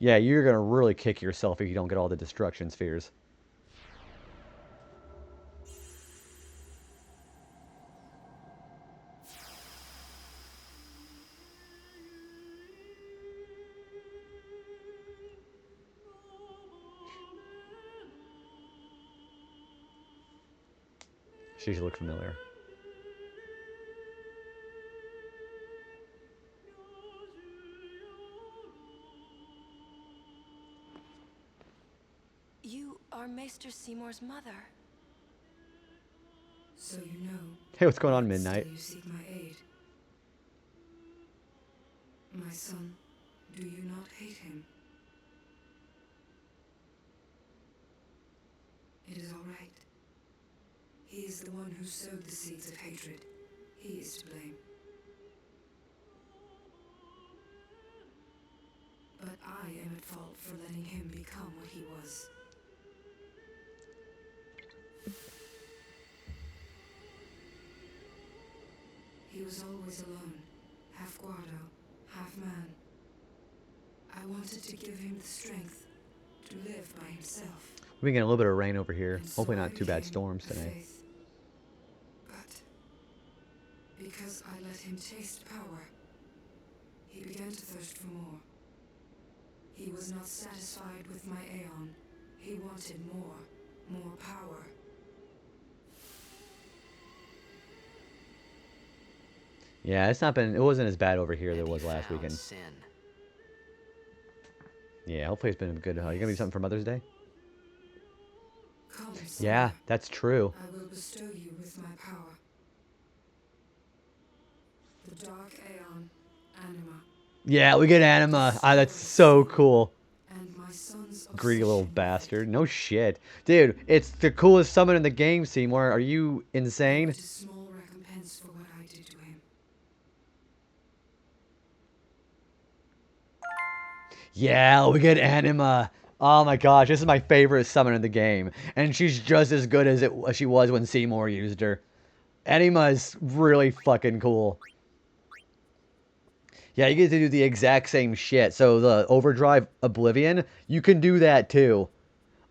[SPEAKER 1] Yeah, you're going to really kick yourself if you don't get all the destruction spheres. She should look familiar.
[SPEAKER 4] You are Maester Seymour's mother. So you know.
[SPEAKER 1] Hey, what's going on, Midnight?
[SPEAKER 4] Still you seek my aid.
[SPEAKER 19] My son, do you not hate him? It is all right. He is the one who sowed the seeds of hatred. He is to blame. But I am at fault for letting him become what he was. He was always alone, half guardo, half man. I wanted to give him the strength to live by himself.
[SPEAKER 1] We get a little bit of rain over here. Hopefully not too bad storms today.
[SPEAKER 19] But because I let him taste power, he began to thirst for more. He was not satisfied with my Aeon. He wanted more power.
[SPEAKER 1] Yeah, it wasn't as bad over here as it was last weekend.
[SPEAKER 3] Sin.
[SPEAKER 1] Yeah, hopefully it's been a good, you gonna do something for Mother's Day?
[SPEAKER 19] Come,
[SPEAKER 1] Yeah, that's true.
[SPEAKER 19] I will bestow you with my power. The Dark Aeon, Anima.
[SPEAKER 1] Yeah, we get Anima. Ah, that's so cool.
[SPEAKER 19] And my son's
[SPEAKER 1] Greedy little bastard. No shit. Dude, it's the coolest summon in the game, Seymour. Are you insane?
[SPEAKER 19] Small recompense for what I did to him.
[SPEAKER 1] Yeah, we get Anima. Oh my gosh, this is my favorite summon in the game. And she's just as good as she was when Seymour used her. Anima is really fucking cool. Yeah, you get to do the exact same shit. So the Overdrive Oblivion, you can do that too.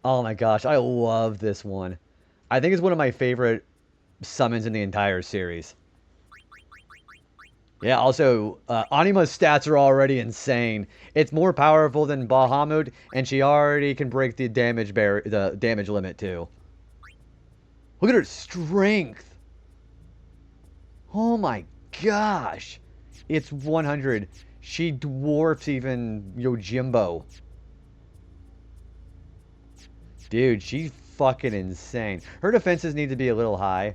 [SPEAKER 1] Oh my gosh, I love this one. I think it's one of my favorite summons in the entire series. Yeah, also, Anima's stats are already insane. It's more powerful than Bahamut, and she already can break the damage limit too. Look at her strength. Oh my gosh. It's 100. She dwarfs even Yojimbo. Dude, she's fucking insane. Her defenses need to be a little high,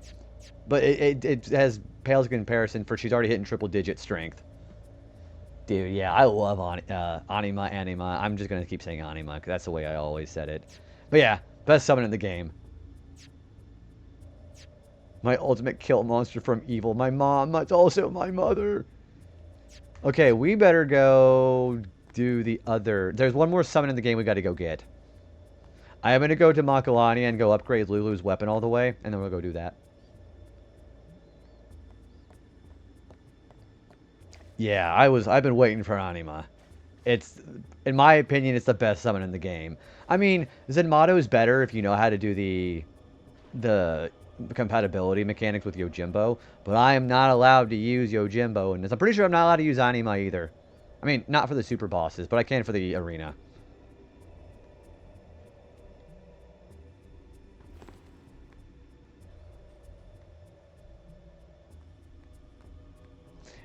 [SPEAKER 1] but it has pales in comparison for she's already hitting triple-digit strength. Dude, yeah, I love Anima. I'm just gonna keep saying Anima because that's the way I always said it. But yeah, best summon in the game. My ultimate kill monster from evil. My mom. That's also my mother. Okay, we better go do the other. There's one more summon in the game we got to go get. I am going to go to Makalani and go upgrade Lulu's weapon all the way, and then we'll go do that. Yeah, I've been waiting for Anima. It's, in my opinion, it's the best summon in the game. I mean, Zenmato is better if you know how to do the compatibility mechanics with Yojimbo, but I am not allowed to use Yojimbo in this. I'm pretty sure I'm not allowed to use Anima either. I mean, not for the super bosses, but I can for the arena.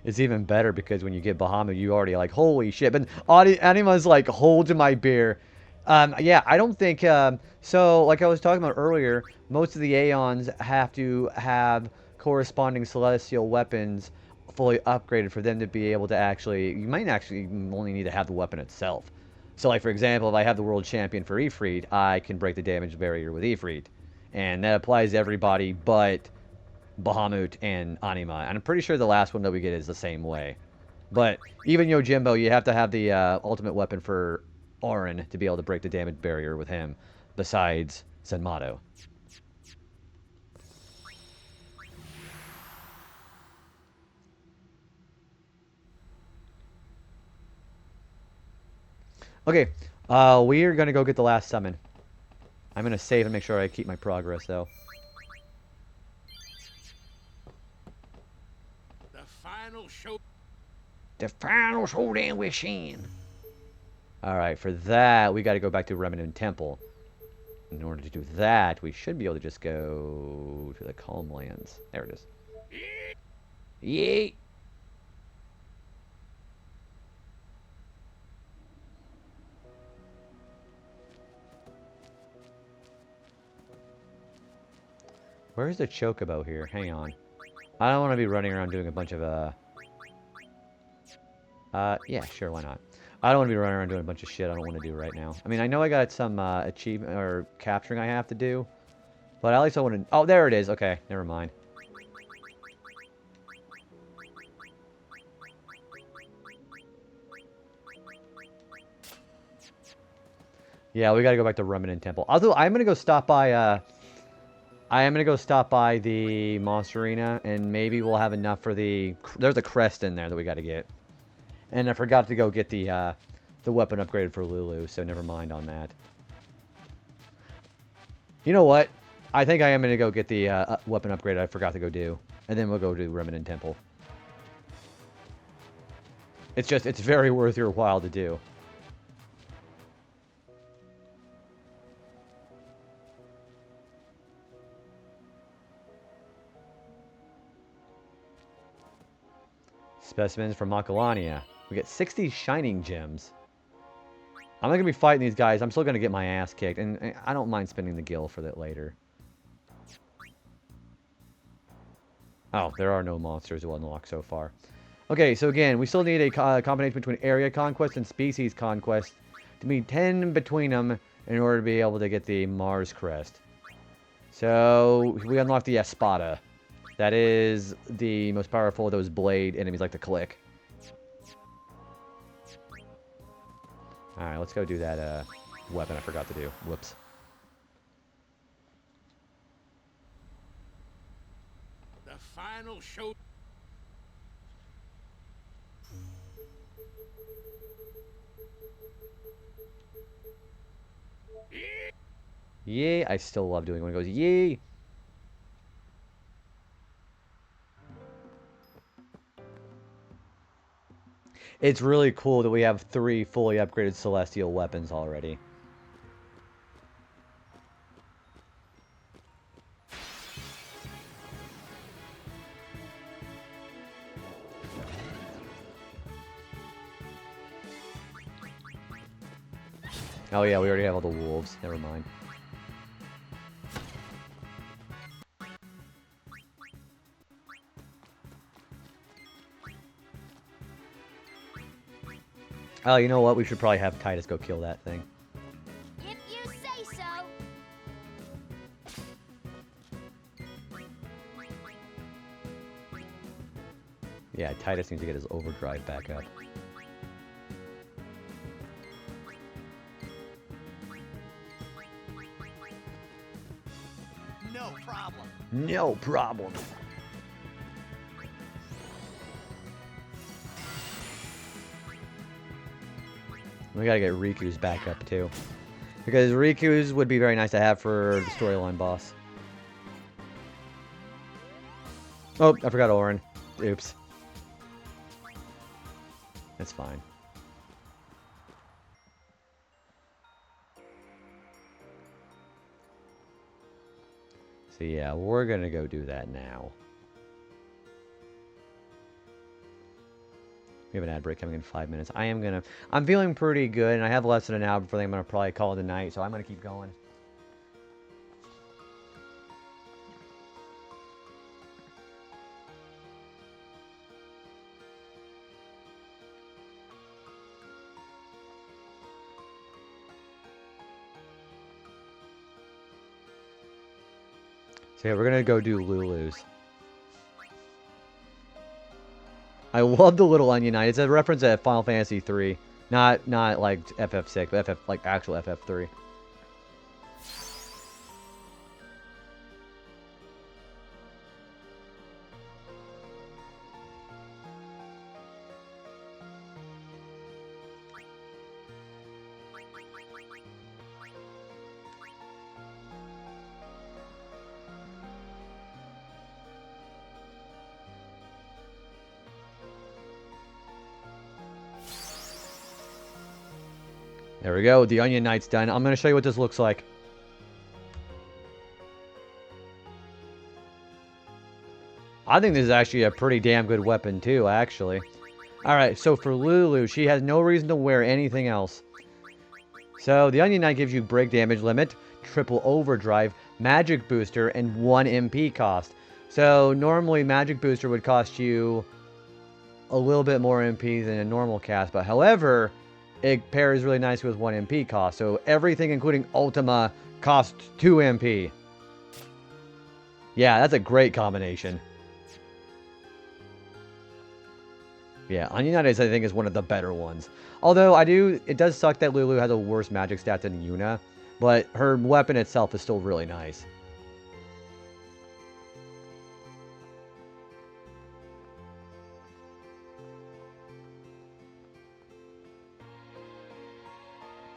[SPEAKER 1] It's even better because when you get Bahamut, you already like, holy shit. But Anima's like, hold my beer. Yeah, I don't think... so, like I was talking about earlier, most of the Aeons have to have corresponding celestial weapons fully upgraded for them to be able to actually... You might actually only need to have the weapon itself. So, like, for example, if I have the world champion for Ifrit, I can break the damage barrier with Ifrit. And that applies to everybody but Bahamut and Anima. And I'm pretty sure the last one that we get is the same way. But even Yojimbo, you have to have the ultimate weapon for Auron to be able to break the damage barrier with him, besides Zenmato. Okay, we are going to go get the last summon. I'm going to save and make sure I keep my progress, though. The final showdown with Shin. Alright, for that, we got to go back to Remnant Temple. In order to do that, we should be able to just go to the Calm Lands. There it is. Yeet! Where's the Chocobo here? Hang on. I don't want to be running around doing a bunch of, Yeah, sure, why not? I don't want to be running around doing a bunch of shit I don't want to do right now. I mean, I know I got some achievement or capturing I have to do, but at least I want to... Oh, there it is. Okay, never mind. Yeah, we gotta go back to Remnant Temple. Although, I'm gonna go stop by, I am gonna go stop by the Monster Arena, and maybe we'll have enough for the... There's a crest in there that we gotta get. And I forgot to go get the weapon upgraded for Lulu, so never mind on that. You know what? I think I am gonna go get the weapon upgrade I forgot to go do. And then we'll go to Remnant Temple. It's very worth your while to do. Specimens from Makalania. We get 60 shining gems. I'm not going to be fighting these guys. I'm still going to get my ass kicked. And I don't mind spending the gil for that later. Oh, there are no monsters to unlock so far. Okay, so again, we still need a combination between area conquest and species conquest to be 10 between them in order to be able to get the Mars crest. So, we unlock the Espada. That is the most powerful of those blade enemies like the Click. Alright, let's go do that weapon I forgot to do. Whoops.
[SPEAKER 16] The final show.
[SPEAKER 1] Yay! I still love doing when it goes, yay! It's really cool that we have 3 fully upgraded Celestial weapons already. Oh yeah, we already have all the wolves. Never mind. Oh, you know what? We should probably have Titus go kill that thing.
[SPEAKER 18] If you say so.
[SPEAKER 1] Yeah, Titus needs to get his overdrive back up.
[SPEAKER 3] No problem.
[SPEAKER 1] No problem. We gotta get Riku's back up too. Because Riku's would be very nice to have for the storyline boss. Oh, I forgot Orin. Oops. That's fine. So yeah, we're gonna go do that now. We have an ad break coming in 5 minutes. I'm feeling pretty good, and I have less than an hour before I'm gonna probably call it a night, so I'm gonna keep going. So yeah, we're gonna go do Lulu's. I love the little onion knight. It's a reference to Final Fantasy 3. Not like FF6, but like actual FF3. There we go. The Onion Knight's done. I'm going to show you what this looks like. I think this is actually a pretty damn good weapon too, actually. Alright, so for Lulu, she has no reason to wear anything else. So, the Onion Knight gives you break damage limit, triple overdrive, magic booster, and 1 MP cost. So, normally magic booster would cost you a little bit more MP than a normal cast, but however, it pairs really nice with 1 MP cost. So everything, including Ultima, costs 2 MP. Yeah, that's a great combination. Yeah, Ununited, I think, is one of the better ones. Although, it does suck that Lulu has a worse magic stat than Yuna, but her weapon itself is still really nice.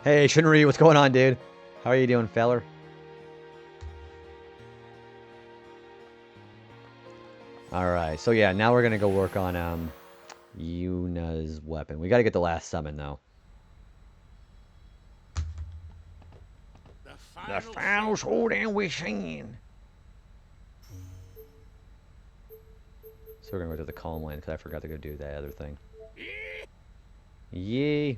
[SPEAKER 1] Hey, Shinri, what's going on, dude? How are you doing, feller? Alright, so yeah, now we're gonna go work on, Yuna's weapon. We gotta get the last summon, though. The final showdown we've seen. So we're gonna go to the Calm Land, because I forgot to go do that other thing. Yee.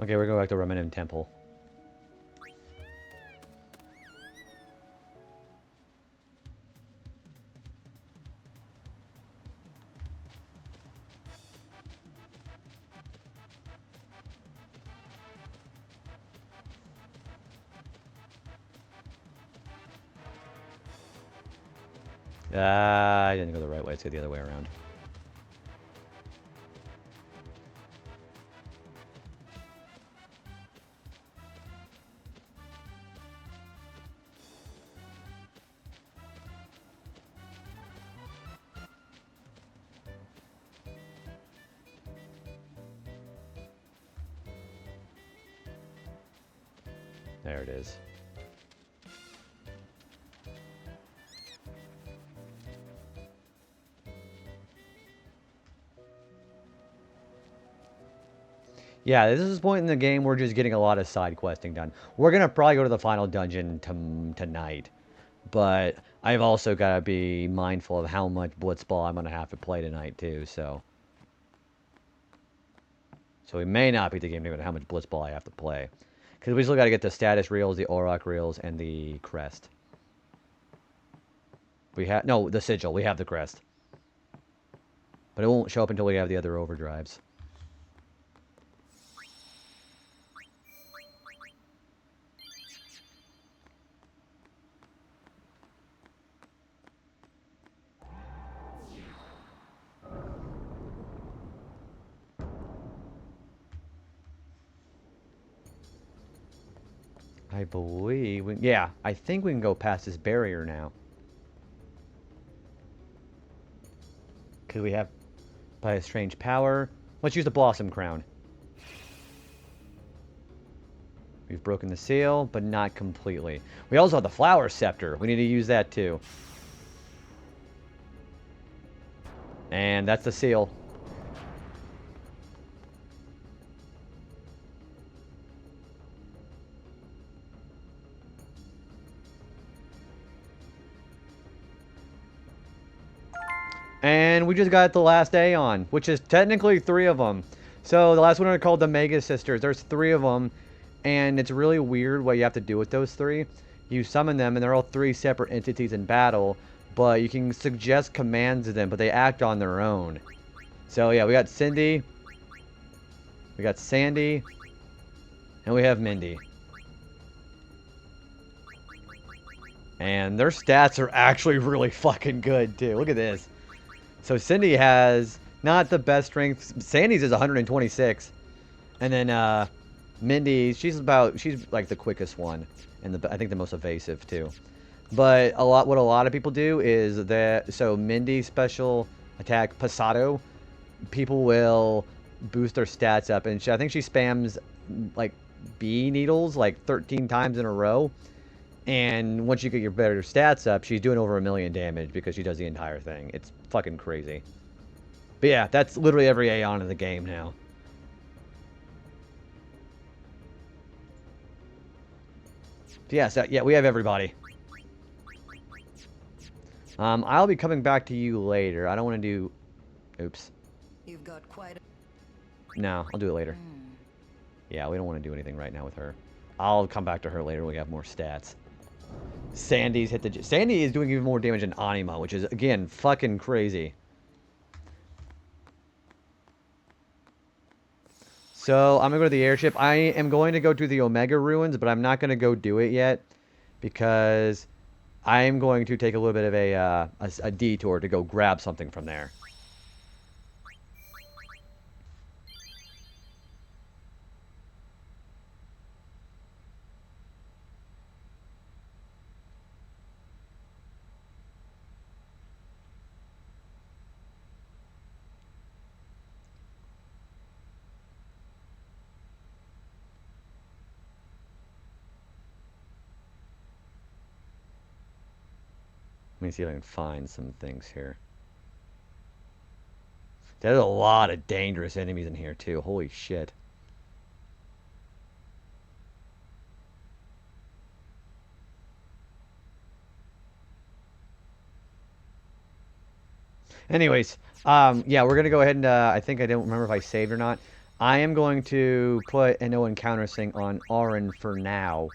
[SPEAKER 1] Okay, we're going back to Ramenim Temple. I didn't go the right way. Let's go the other way around. There it is. Yeah, this is the point in the game we're just getting a lot of side questing done. We're going to probably go to the final dungeon tonight. But I've also got to be mindful of how much Blitzball I'm going to have to play tonight, too, so we may not beat the game about how much Blitzball I have to play. Because we still got to get the status reels, the Auroch reels, and the crest. No, the sigil. We have the crest. But it won't show up until we have the other overdrives. I believe yeah, I think we can go past this barrier now. Because we have, by a strange power, let's use the Blossom Crown. We've broken the seal, but not completely. We also have the Flower Scepter. We need to use that too. And that's the seal. And we just got the last Aeon, which is technically 3 of them. So the last one are called the Mega Sisters. There's 3 of them, and it's really weird what you have to do with those 3. You summon them, and they're all 3 separate entities in battle, but you can suggest commands to them, but they act on their own. So yeah, we got Cindy, we got Sandy, and we have Mindy. And their stats are actually really fucking good, too. Look at this. So Cindy has not the best strength. Sandy's is 126. And then Mindy, she's like the quickest one. And I think the most evasive, too. But what a lot of people do is that, so Mindy's special attack, Pasado, people will boost their stats up. And I think she spams, like, bee needles, like, 13 times in a row. And once you get your better stats up, she's doing over 1 million damage because she does the entire thing. It's fucking crazy. But yeah, that's literally every Aeon in the game now. Yeah, so yeah, we have everybody. I'll be coming back to you later. I don't want to do... Oops.
[SPEAKER 12] You've got quite a...
[SPEAKER 1] No, I'll do it later. Yeah, we don't want to do anything right now with her. I'll come back to her later when we have more stats. Sandy's hit the... Sandy is doing even more damage than Anima, which is, again, fucking crazy. So, I'm going to go to the airship. I am going to go to the Omega Ruins, but I'm not going to go do it yet. Because I am going to take a little bit of a detour to go grab something from there. Let me see if I can find some things here. There's a lot of dangerous enemies in here, too. Holy shit. Anyways, yeah, we're going to go ahead and, I think I don't remember if I saved or not. I am going to put a no encounters thing on Auron for now.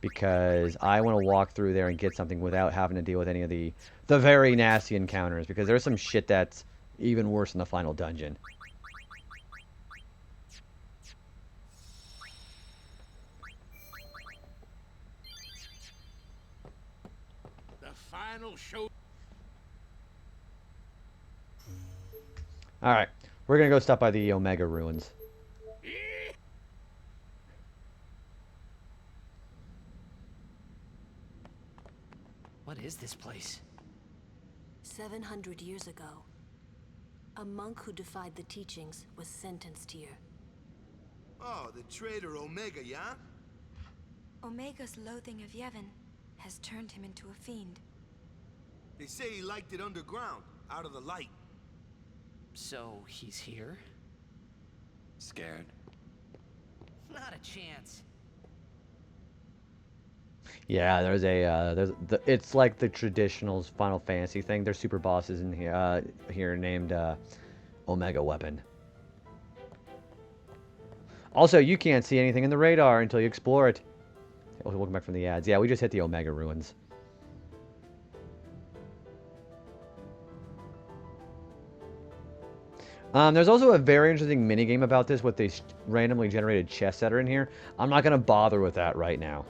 [SPEAKER 1] Because I want to walk through there and get something without having to deal with any of the very nasty encounters. Because there's some shit that's even worse in the final dungeon.
[SPEAKER 16] The final show.
[SPEAKER 1] Alright, we're going to go stop by the Omega Ruins.
[SPEAKER 3] What is this place?
[SPEAKER 12] 700 years ago, a monk who defied the teachings was sentenced here.
[SPEAKER 14] Oh, the traitor Omega, yeah?
[SPEAKER 4] Omega's loathing of Yevon has turned him into a fiend.
[SPEAKER 14] They say he liked it underground, out of the light.
[SPEAKER 3] So, he's here?
[SPEAKER 2] Scared?
[SPEAKER 3] Not a chance.
[SPEAKER 1] Yeah, it's like the traditional Final Fantasy thing. There's super bosses in here named Omega Weapon. Also, you can't see anything in the radar until you explore it. Oh, welcome back from the ads. Yeah, we just hit the Omega Ruins. There's also a very interesting minigame about this with these randomly generated chests that are in here. I'm not going to bother with that right now.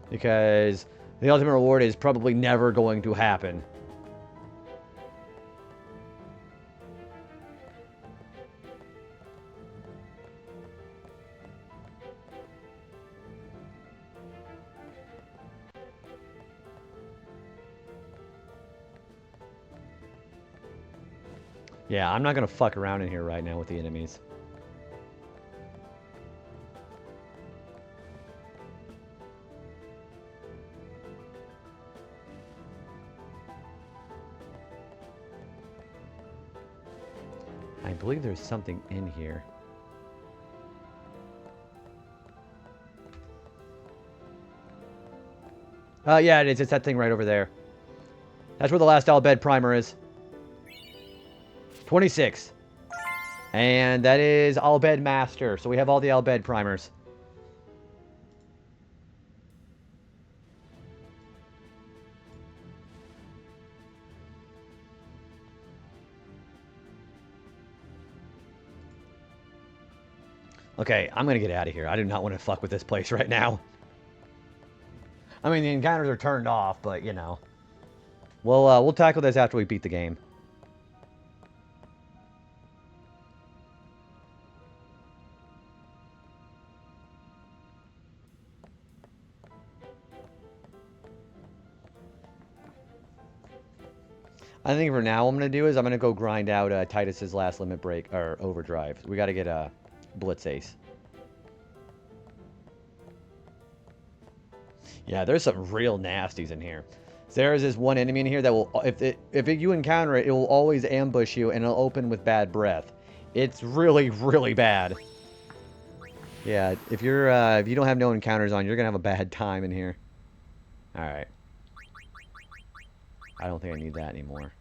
[SPEAKER 1] Because the ultimate reward is probably never going to happen. Yeah, I'm not going to fuck around in here right now with the enemies. I believe there's something in here. Yeah, it is. It's that thing right over there. That's where the last Al Bhed primer is. 26. And that is Al Bhed Master. So we have all the Al Bhed primers. Okay, I'm gonna get out of here. I do not want to fuck with this place right now. I mean, the encounters are turned off, but, you know. We'll tackle this after we beat the game. I think for now what I'm going to do is I'm going to go grind out Titus's last limit break, or overdrive. We got to get a Blitz Ace. Yeah, there's some real nasties in here. There is this one enemy in here that will, if you encounter it, it will always ambush you and it'll open with bad breath. It's really, really bad. Yeah, if you don't have no encounters on, you're gonna have a bad time in here. All right. I don't think I need that anymore.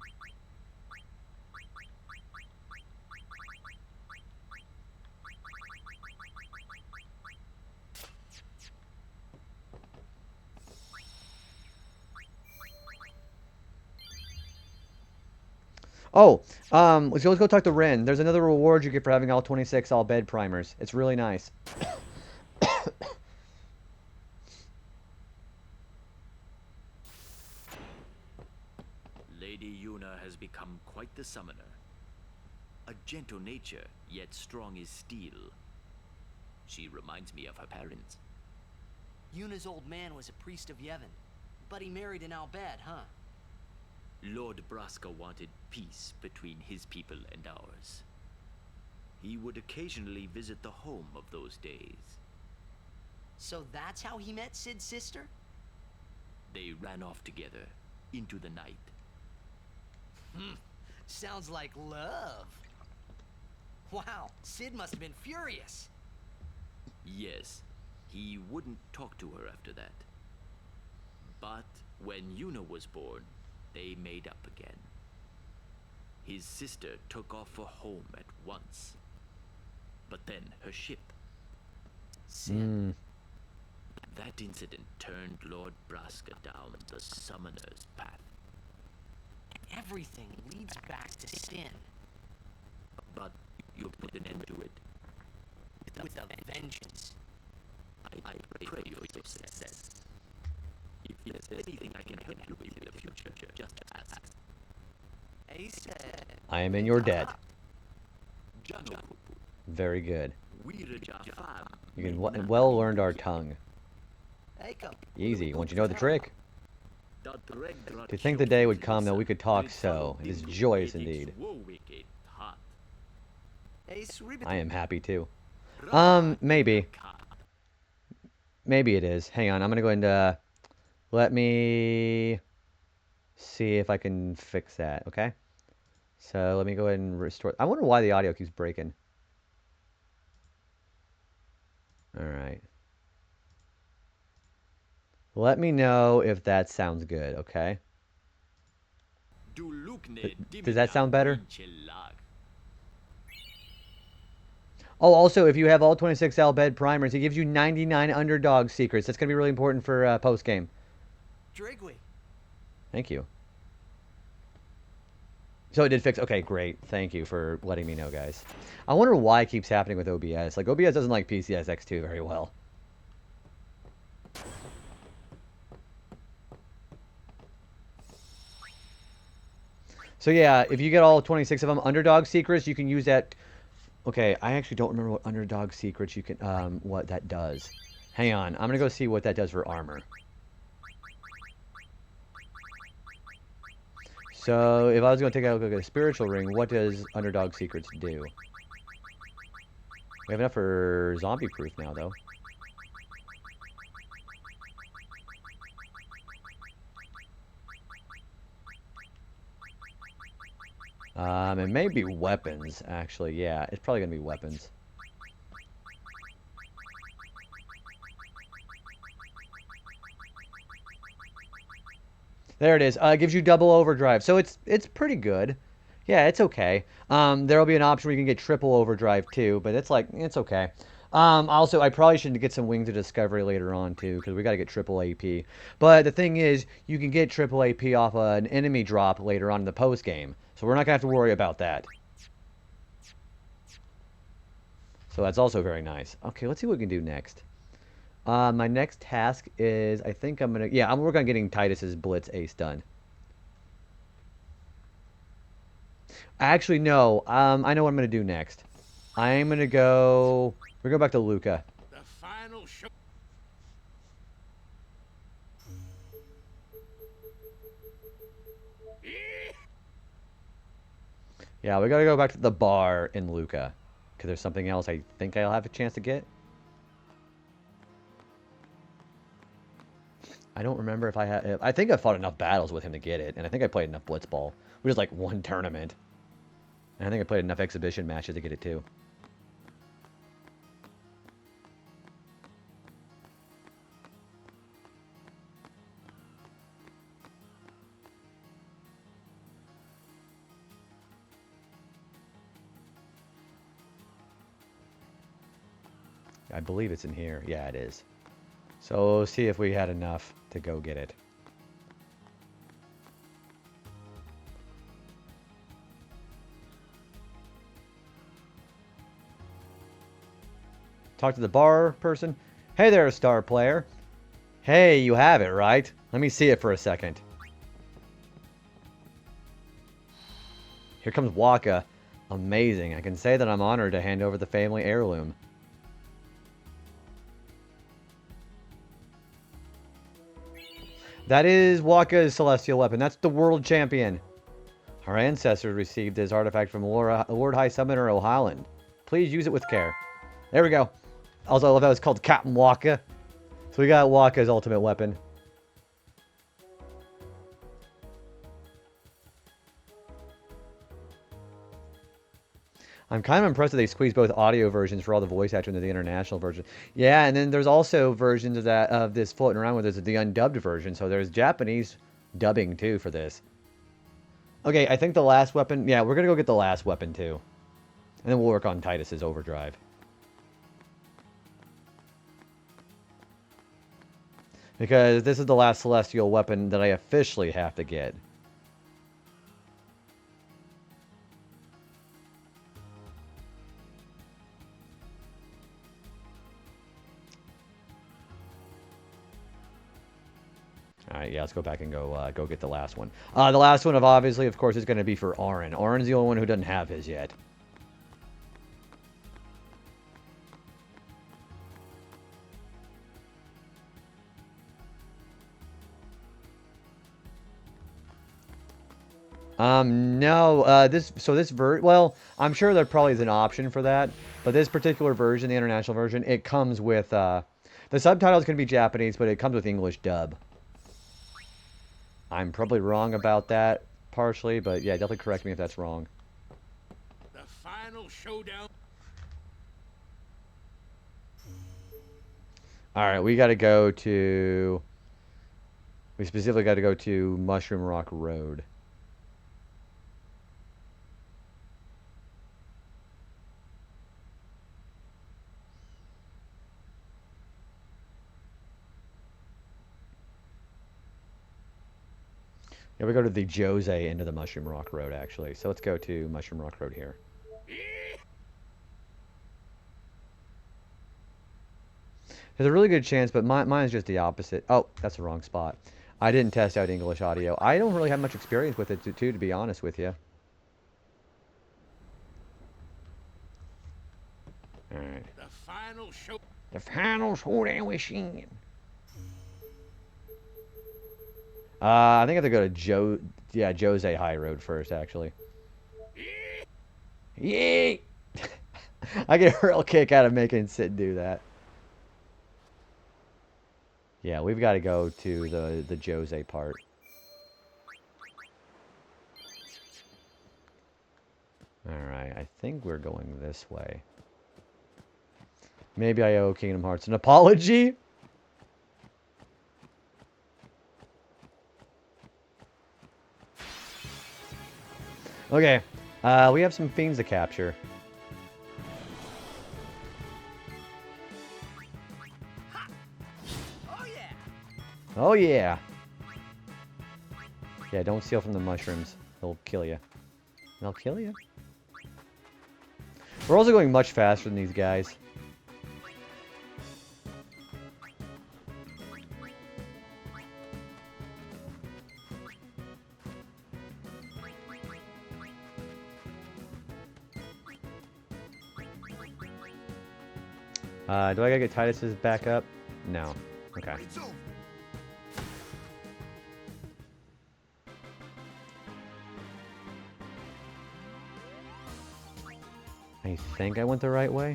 [SPEAKER 1] Oh, so let's go talk to Ren. There's another reward you get for having all 26 all bed primers. It's really nice.
[SPEAKER 20] Lady Yuna has become quite the summoner. A gentle nature, yet strong as steel. She reminds me of her parents.
[SPEAKER 3] Yuna's old man was a priest of Yevon, but he married an Al Bhed, huh?
[SPEAKER 20] Lord Braska wanted peace between his people and ours. He would occasionally visit the home of those days.
[SPEAKER 3] So that's how he met Sid's sister?
[SPEAKER 20] They ran off together, into the night.
[SPEAKER 3] Sounds like love. Wow, Sid must have been furious.
[SPEAKER 20] Yes, he wouldn't talk to her after that. But when Yuna was born, they made up again. His sister took off for home at once. But then her ship.
[SPEAKER 1] Mm.
[SPEAKER 20] That incident turned Lord Braska down the summoner's path.
[SPEAKER 3] Everything leads back to Sin.
[SPEAKER 20] But you put an end to it.
[SPEAKER 3] With a vengeance.
[SPEAKER 20] I pray for your success. If there's anything I can help you with in the future, just ask.
[SPEAKER 1] I am in your debt. Very good. You can well learned our tongue. Easy, once you know the trick. To think the day would come that we could talk so. It is joyous indeed. I am happy too. Maybe. Maybe it is. Hang on, I'm gonna go and let me see if I can fix that, okay? So let me go ahead and restore. I wonder why the audio keeps breaking. Alright. Let me know if that sounds good, okay? Does that sound better? Oh, also, if you have all 26 Al Bhed primers, it gives you 99 underdog secrets. That's going to be really important for post-game.
[SPEAKER 3] Drigwee.
[SPEAKER 1] Thank you. So it did fix... Okay, great. Thank you for letting me know, guys. I wonder why it keeps happening with OBS. Like, OBS doesn't like PCS X2 very well. So yeah, if you get all 26 of them, underdog secrets, you can use that... Okay, I actually don't remember what underdog secrets you can... what that does. Hang on, I'm going to go see what that does for armor. So, if I was going to take a look at a spiritual ring, what does underdog secrets do? We have enough for zombie proof now, though. It may be weapons, actually. Yeah, it's probably going to be weapons. There it is. It gives you double overdrive. So it's pretty good. Yeah, it's okay. There'll be an option where you can get triple overdrive too, but it's like, it's okay. Also, I probably should get some Wings of Discovery later on too, because we got to get triple AP. But the thing is, you can get triple AP off an enemy drop later on in the post game. So we're not going to have to worry about that. So that's also very nice. Okay, let's see what we can do next. My next task is, I think I'm going to... Yeah, I'm working on getting Titus's Blitz Ace done. Actually, no. I know what I'm going to do next. I'm going to go... We're going back to Luca.
[SPEAKER 16] The final show.
[SPEAKER 1] Yeah, we got to go back to the bar in Luca. Because there's something else I think I'll have a chance to get. I don't remember if I had... I think I fought enough battles with him to get it. And I think I played enough Blitzball. We just like one tournament. And I think I played enough exhibition matches to get it too. I believe it's in here. Yeah, it is. So we'll see if we had enough to go get it. talk to the bar person. Hey there, star player. Hey, you have it, right? Let me see it for a second. Here comes Waka. Amazing. I can say that I'm honored to hand over the family heirloom. That is Waka's celestial weapon. That's the world champion. Our ancestors received this artifact from Lord High Summoner O'Holland. Please use it with care. There we go. Also, I love how it's called Captain Waka. So we got Waka's ultimate weapon. I'm kind of impressed that they squeezed both audio versions for all the voice actors into the international version. Yeah, and then there's also versions of that of this floating around where there's the undubbed version. So there's Japanese dubbing too for this. Okay, I think the last weapon... Yeah, we're going to go get the last weapon too. And then we'll work on Titus's overdrive. Because this is the last celestial weapon that I officially have to get. Alright, yeah, let's go back and go get the last one. The last one, obviously, of course, is going to be for Auron. Auron's the only one who doesn't have his yet. No, well, I'm sure there probably is an option for that, but this particular version, the international version, it comes with, the subtitles can be Japanese, but it comes with English dub. I'm probably wrong about that, partially, but yeah, definitely correct me if that's wrong.
[SPEAKER 16] The final showdown.
[SPEAKER 1] Alright, we gotta go to... We specifically gotta go to Mushroom Rock Road. Yeah, we go to the Jose into the Mushroom Rock Road, actually. So let's go to Mushroom Rock Road here. There's a really good chance, but mine's just the opposite. Oh, that's the wrong spot. I didn't test out English audio. I don't really have much experience with it, too, to be honest with you. Alright.
[SPEAKER 16] The final show.
[SPEAKER 1] The final showdown machine. I think I have to go to Jose High Road first, actually. Yay! I get a real kick out of making Sid do that. Yeah, we've got to go to the Jose part. Alright, I think we're going this way. Maybe I owe Kingdom Hearts an apology? Okay, we have some fiends to capture. Oh yeah! Yeah, don't steal from the mushrooms. They'll kill you. They'll kill you. We're also going much faster than these guys. Do I gotta get Titus's back up? No. Okay. I think I went the right way.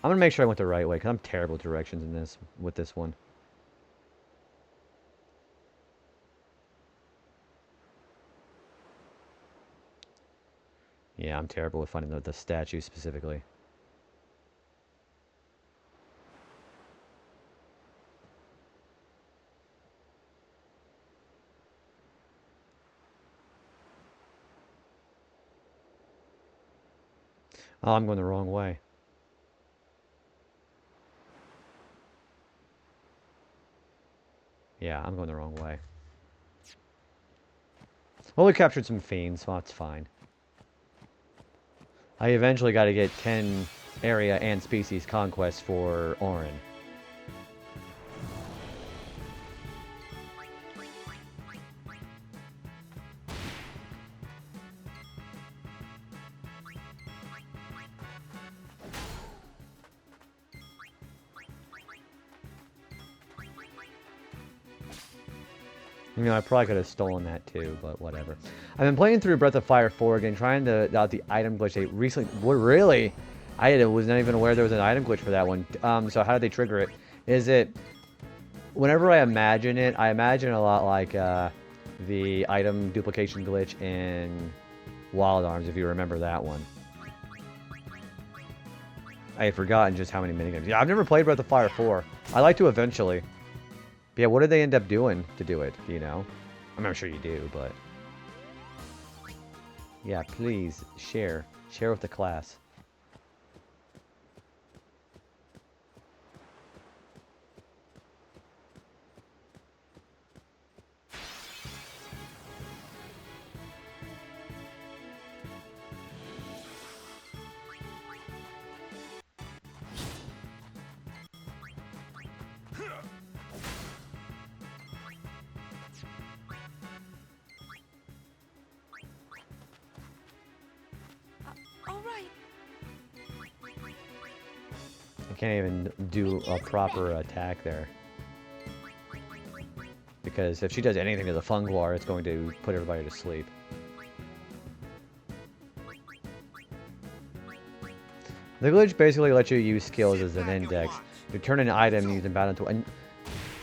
[SPEAKER 1] I'm gonna make sure I went the right way, because I'm terrible with directions in this, with this one. Yeah, I'm terrible with finding the statue specifically. Oh, I'm going the wrong way. Yeah, I'm going the wrong way. Well, we captured some fiends, so that's fine. I eventually got to get 10 area and species conquest for Orin. You know, I probably could have stolen that too, but whatever. I've been playing through Breath of Fire 4 again, trying to out the item glitch they recently. What really? I was not even aware there was an item glitch for that one. So how did they trigger it? Is it whenever I imagine it, I imagine a lot like the item duplication glitch in Wild Arms, if you remember that one. I had forgotten just how many minigames. Yeah, I've never played Breath of Fire 4. I'd like to eventually. But yeah, what did they end up doing to do it? Do you know? I'm sure you do, but... yeah, please, share. Share with the class. Can't even do a proper attack there. Because if she does anything to the Fungwar, it's going to put everybody to sleep. The glitch basically lets you use skills as an index. You turn an item using battle to... and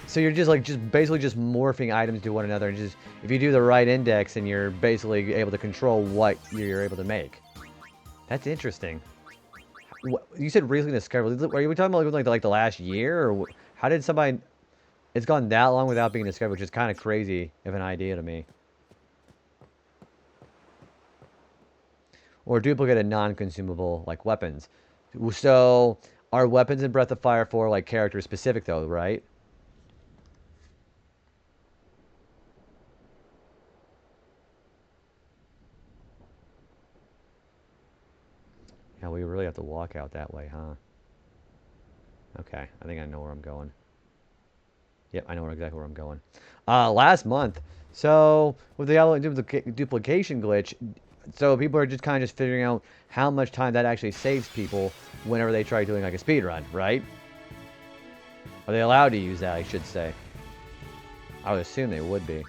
[SPEAKER 1] so you're just basically morphing items to one another. And just if you do the right index, and you're basically able to control what you're able to make. That's interesting. You said recently discovered. Are you talking about like the last year, or how did somebody? It's gone that long without being discovered, which is kind of crazy of an idea to me. Or duplicate a non-consumable like weapons. So are weapons in Breath of Fire 4 like character specific though, right? Yeah, we really have to walk out that way, huh? Okay, I think I know where I'm going. Yep, I know exactly where I'm going. Last month, so with the duplication glitch, so people are just kind of figuring out how much time that actually saves people whenever they try doing like a speed run, right? Are they allowed to use that, I should say? I would assume they would be.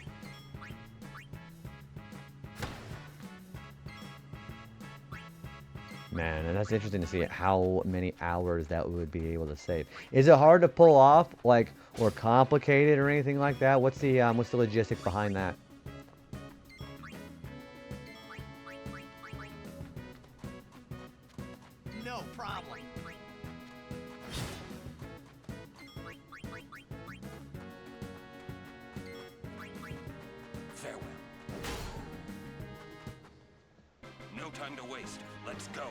[SPEAKER 1] Man, and that's interesting to see how many hours that would be able to save. Is it hard to pull off, like, or complicated or anything like that? What's the logistics behind that?
[SPEAKER 3] No problem.
[SPEAKER 2] Farewell. No time to waste. Let's go.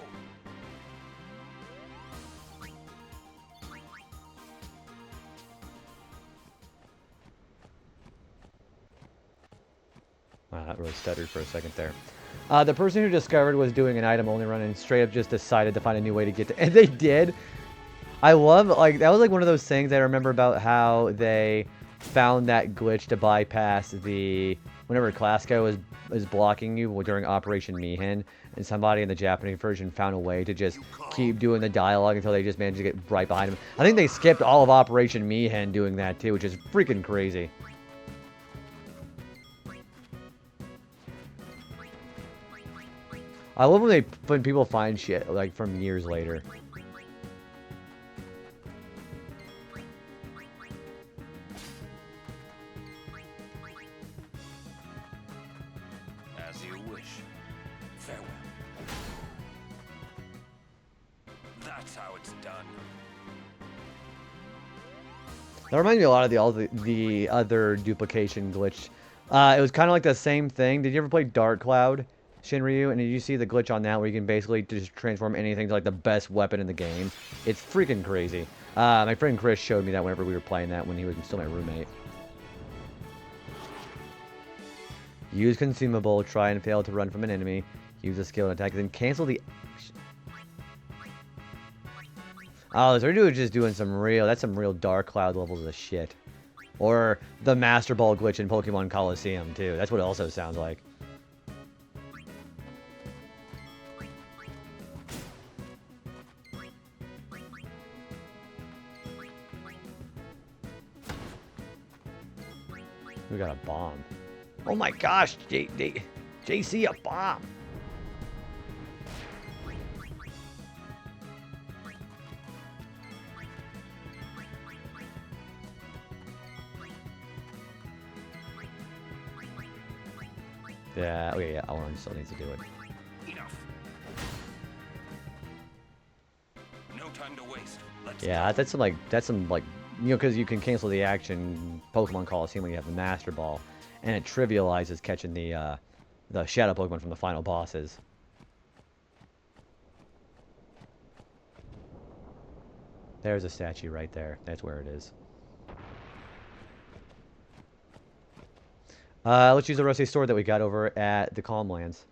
[SPEAKER 1] Wow, that really stuttered for a second there. The person who discovered was doing an item-only run and straight up just decided to find a new way to get to... And they did! I love, like, that was like one of those things I remember about how they found that glitch to bypass the... Whenever Klasko is blocking you during Operation Mihin, and somebody in the Japanese version found a way to just keep doing the dialogue until they just managed to get right behind him. I think they skipped all of Operation Mihin doing that too, which is freaking crazy. I love when people find shit like from years later.
[SPEAKER 2] As you wish. Farewell. That's how it's done.
[SPEAKER 1] That reminds me a lot of the other duplication glitch. It was kind of like the same thing. Did you ever play Dark Cloud, Shinryu? And did you see the glitch on that where you can basically just transform anything to like the best weapon in the game? It's freaking crazy. My friend Chris showed me that whenever we were playing that when he was still my roommate. Use consumable, try and fail to run from an enemy. Use a skill and attack, then cancel the... Oh, so we're just doing some real... That's some real Dark Cloud levels of shit. Or the Master Ball glitch in Pokemon Coliseum, too. That's what it also sounds like. We got a bomb. Oh my gosh, JC, a bomb. Yeah, okay, yeah, Orange still needs to do it.
[SPEAKER 15] Enough. No time to waste. Let's
[SPEAKER 1] Yeah, that's some like, you know, because you can cancel the action Pokemon Coliseum when you have the Master Ball, and it trivializes catching the Shadow Pokemon from the final bosses. There's a statue right there. That's where it is. Let's use the rusty sword that we got over at the Calmlands.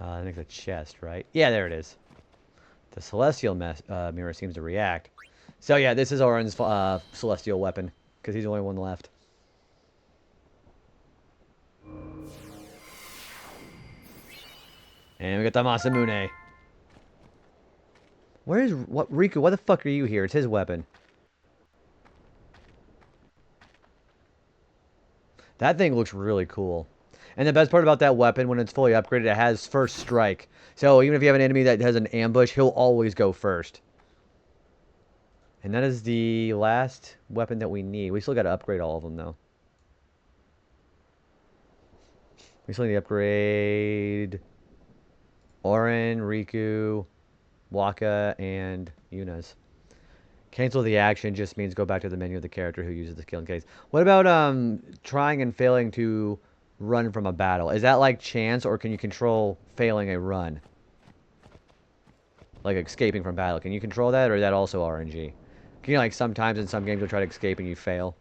[SPEAKER 1] I think the chest, right? Yeah, there it is. The Celestial Mirror seems to react. So yeah, this is Oren's Celestial weapon, because he's the only one left. And we got the Masamune. Riku, why the fuck are you here? It's his weapon. That thing looks really cool. And the best part about that weapon, when it's fully upgraded, it has first strike. So even if you have an enemy that has an ambush, he'll always go first. And that is the last weapon that we need. We still got to upgrade all of them, though. We still need to upgrade Oren, Riku, Waka, and Yuna's. Cancel the action just means go back to the menu of the character who uses the skill in case. What about trying and failing to run from a battle? Is that like chance, or can you control failing a run? Like escaping from battle. Can you control that, or is that also RNG? Can you, like, sometimes in some games you'll try to escape and you fail?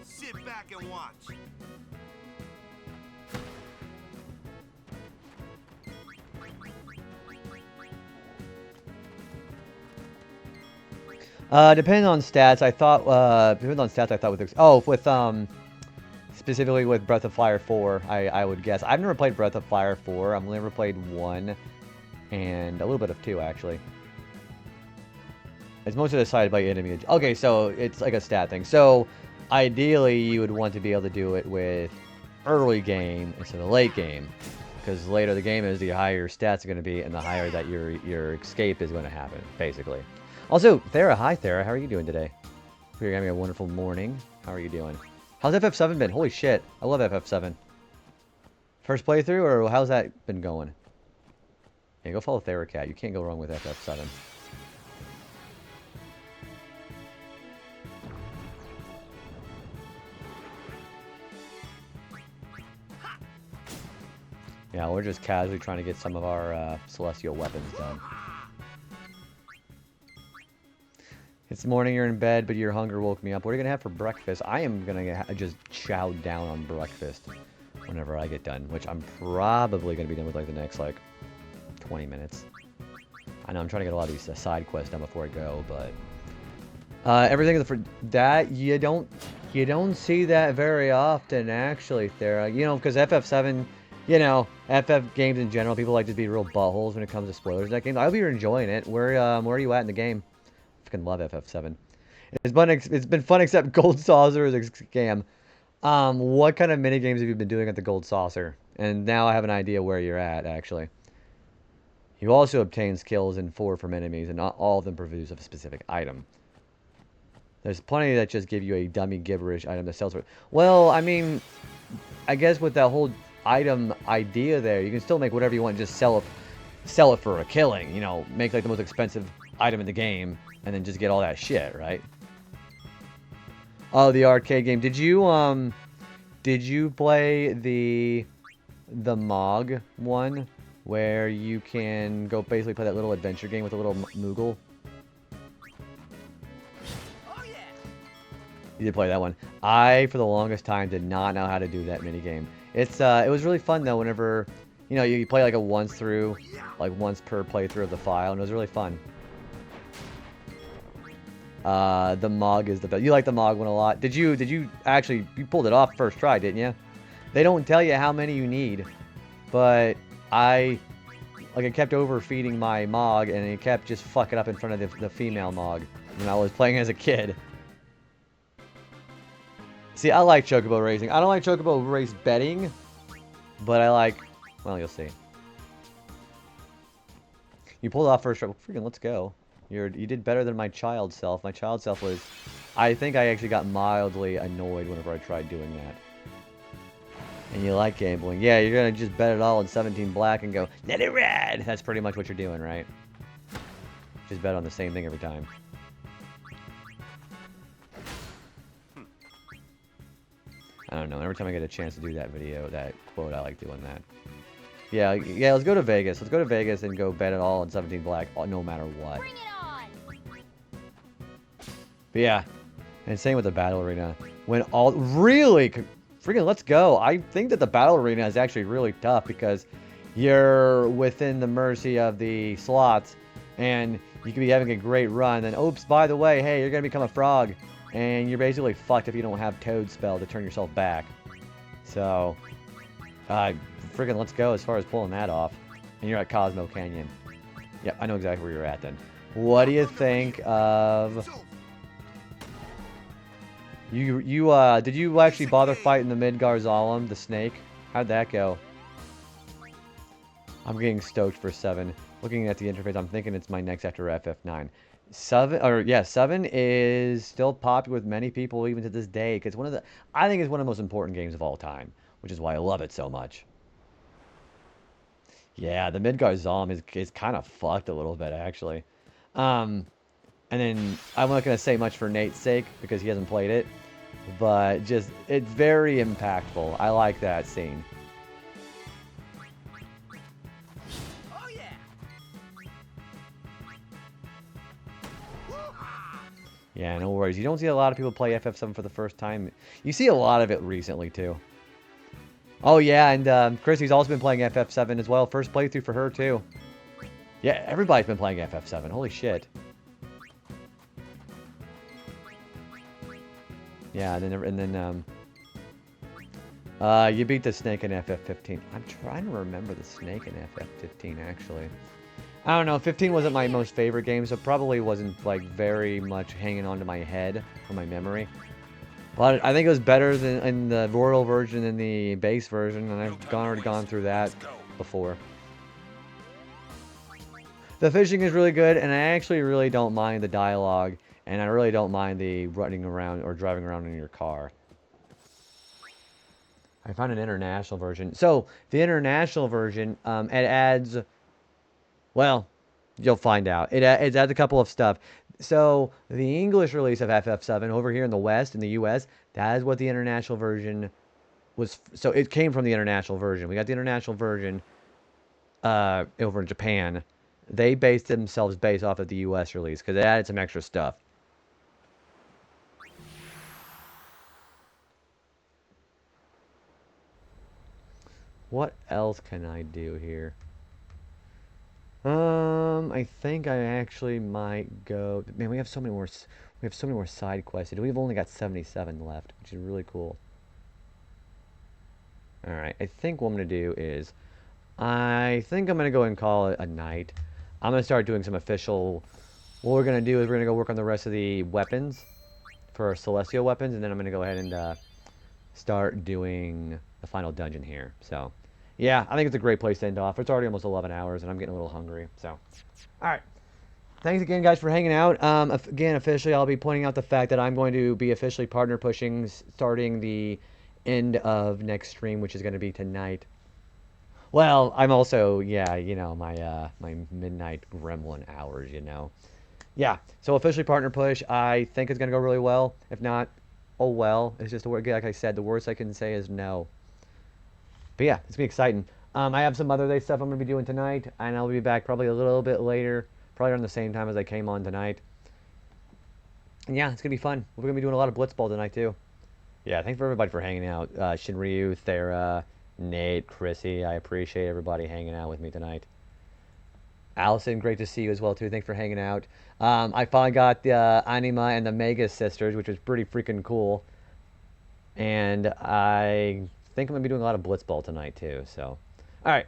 [SPEAKER 14] Sit back and watch.
[SPEAKER 1] Depending on stats, I thought, specifically with Breath of Fire 4, I would guess. I've never played Breath of Fire 4. I've never played 1, and a little bit of 2, actually. It's mostly decided by enemy. Okay, so it's like a stat thing. So, ideally, you would want to be able to do it with early game instead of late game. Because the later the game is, the higher your stats are going to be, and the higher that your escape is going to happen, basically. Also, Thera, hi Thera, how are you doing today? Hope you're having a wonderful morning. How are you doing? How's FF7 been? Holy shit, I love FF7. First playthrough, or how's that been going? Yeah, go follow Theracat. You can't go wrong with FF7. Yeah, we're just casually trying to get some of our celestial weapons done. It's morning, you're in bed, but your hunger woke me up. What are you going to have for breakfast? I am going to just chow down on breakfast whenever I get done, which I'm probably going to be done with like the next, like, 20 minutes. I know I'm trying to get a lot of these side quests done before I go, but... everything for that, you don't see that very often, actually, Thera. You know, because FF7, you know, FF games in general, people like to be real buttholes when it comes to spoilers in that game. I hope you're enjoying it. Where are you at in the game? Fucking love FF7. It's been fun, except Gold Saucer is a scam. What kind of mini games have you been doing at the Gold Saucer? And now I have an idea where you're at, actually. You also obtain skills in 4 from enemies, and not all of them produce a specific item. There's plenty that just give you a dummy gibberish item that sells for. Well, I mean, I guess with that whole item idea there, you can still make whatever you want. Just sell it for a killing. You know, make like the most expensive item in the game, and then just get all that shit, right? Oh, the arcade game. Did you play the Mog one, where you can go basically play that little adventure game with a little Moogle? You did play that one. I, for the longest time, did not know how to do that minigame. It was really fun, though, whenever, you know, you play like a once per playthrough of the file, and it was really fun. The Mog is the best. You like the Mog one a lot. Did you actually, you pulled it off first try, didn't you? They don't tell you how many you need, but I kept overfeeding my Mog, and it kept just fucking up in front of the female Mog when I was playing as a kid. See, I like Chocobo racing. I don't like Chocobo race betting, but I like, well, you'll see. You pulled off first try. Well, freaking let's go. You did better than my child self. My child self was, I think I actually got mildly annoyed whenever I tried doing that. And you like gambling. Yeah, you're going to just bet it all in 17 black and go, let it ride. That's pretty much what you're doing, right? Just bet on the same thing every time. I don't know. Every time I get a chance to do that video, that quote, I like doing that. Yeah, let's go to Vegas. Let's go to Vegas and go bet it all in 17 black, no matter what.
[SPEAKER 18] Bring it on!
[SPEAKER 1] But yeah, and same with the battle arena. When all really, freaking let's go. I think that the battle arena is actually really tough because you're within the mercy of the slots, and you could be having a great run. Then, oops, by the way, hey, you're gonna become a frog, and you're basically fucked if you don't have Toad spell to turn yourself back. So, freaking let's go as far as pulling that off. And you're at Cosmo Canyon. Yep, I know exactly where you're at then. What do you think of... did you actually bother fighting the Midgar Zolom, the snake? How'd that go? I'm getting stoked for 7. Looking at the interface, I'm thinking it's my next after FF9. 7 is still popular with many people even to this day, because I think it's one of the most important games of all time, which is why I love it so much. Yeah, the Midgar Zolom is kind of fucked a little bit, actually. And then, I'm not going to say much for Nate's sake, because he hasn't played it. But, it's very impactful. I like that scene.
[SPEAKER 3] Oh, yeah.
[SPEAKER 1] Yeah, no worries. You don't see a lot of people play FF7 for the first time. You see a lot of it recently, too. Oh, yeah, and Chrissy's also been playing FF7 as well. First playthrough for her, too. Yeah, everybody's been playing FF7. Holy shit. Yeah, and then you beat the snake in FF15. I'm trying to remember the snake in FF15, actually. I don't know, 15 wasn't my most favorite game, so probably wasn't, like, very much hanging onto my head from my memory. But I think it was better than in the Royal version than the base version, and I've already gone through that before. The fishing is really good, and I actually really don't mind the dialogue, and I really don't mind the running around or driving around in your car. I found an international version. So, the international version, it adds... Well, you'll find out. It adds a couple of stuff. So, the English release of FF7 over here in the West, in the US, that is what the international version was. So, it came from the international version. We got the international version over in Japan. They based themselves based off of the US release because it added some extra stuff. What else can I do here? I think I actually might go... Man, we have so many more side quests. We've only got 77 left, which is really cool. Alright, I think what I'm going to do is... I think I'm going to go and call it a night. I'm going to start doing some official... What we're going to do is we're going to go work on the rest of the weapons. For our Celestial weapons, and then I'm going to go ahead and start doing the final dungeon here. So... Yeah, I think it's a great place to end off. It's already almost 11 hours, and I'm getting a little hungry, so... Alright. thanks again, guys, for hanging out. Again, officially, I'll be pointing out the fact that I'm going to be officially partner pushing starting the end of next stream, which is going to be tonight. Well, I'm also, yeah, you know, my midnight gremlin hours, you know. Yeah, so officially partner push. I think it's going to go really well. If not, oh well. It's just, like I said, the worst I can say is no. But yeah, it's going to be exciting. I have some Mother Day stuff I'm going to be doing tonight, and I'll be back probably a little bit later, probably around the same time as I came on tonight. And yeah, it's going to be fun. We're going to be doing a lot of Blitzball tonight, too. Yeah, thanks for everybody for hanging out. Shinryu, Thera, Nate, Chrissy, I appreciate everybody hanging out with me tonight. Allison, great to see you as well, too. Thanks for hanging out. I finally got the Anima and the Mega Sisters, which was pretty freaking cool. And I think I'm going to be doing a lot of Blitzball tonight, too. So, all right.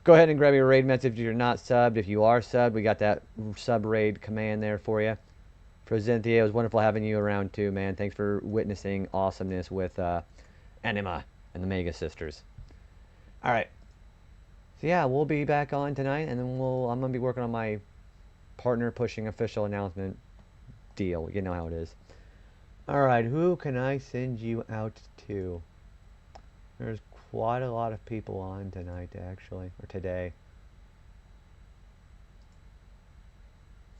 [SPEAKER 1] Go ahead and grab your raid message if you're not subbed. If you are subbed, we got that sub raid command there for you. For Zenthia, it was wonderful having you around, too, man. Thanks for witnessing awesomeness with Anima and the Mega Sisters. All right. So yeah, we'll be back on tonight, and then I'm gonna be working on my partner pushing official announcement deal. You know how it is. All right, who can I send you out to? There's quite a lot of people on tonight, actually, or today.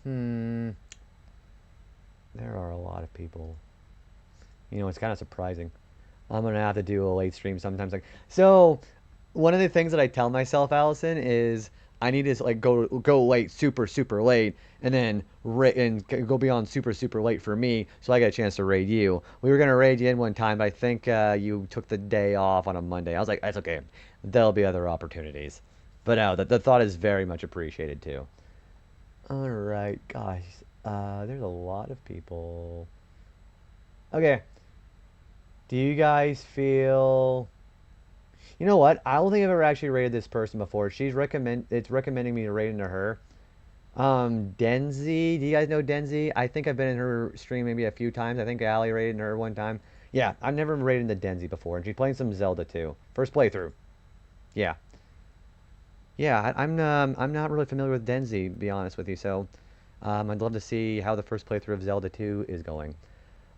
[SPEAKER 1] There are a lot of people. You know, it's kind of surprising. I'm gonna have to do a late stream sometimes. Like so. One of the things that I tell myself, Allison, is I need to like go late, super late, and then go beyond super late for me, so I get a chance to raid you. We were gonna raid you in one time, but I think you took the day off on a Monday. I was like, that's okay. There'll be other opportunities. But no, the thought is very much appreciated too. All right, guys. There's a lot of people. Okay. Do you guys feel? You know what? I don't think I've ever actually rated this person before. It's recommending me to raid into her. Denzi. Do you guys know Denzi? I think I've been in her stream maybe a few times. I think Allie raided in her one time. Yeah, I've never raided into Denzi before, and she's playing some Zelda too. First playthrough. Yeah. Yeah, I'm not really familiar with Denzi, to be honest with you. So, I'd love to see how the first playthrough of Zelda 2 is going.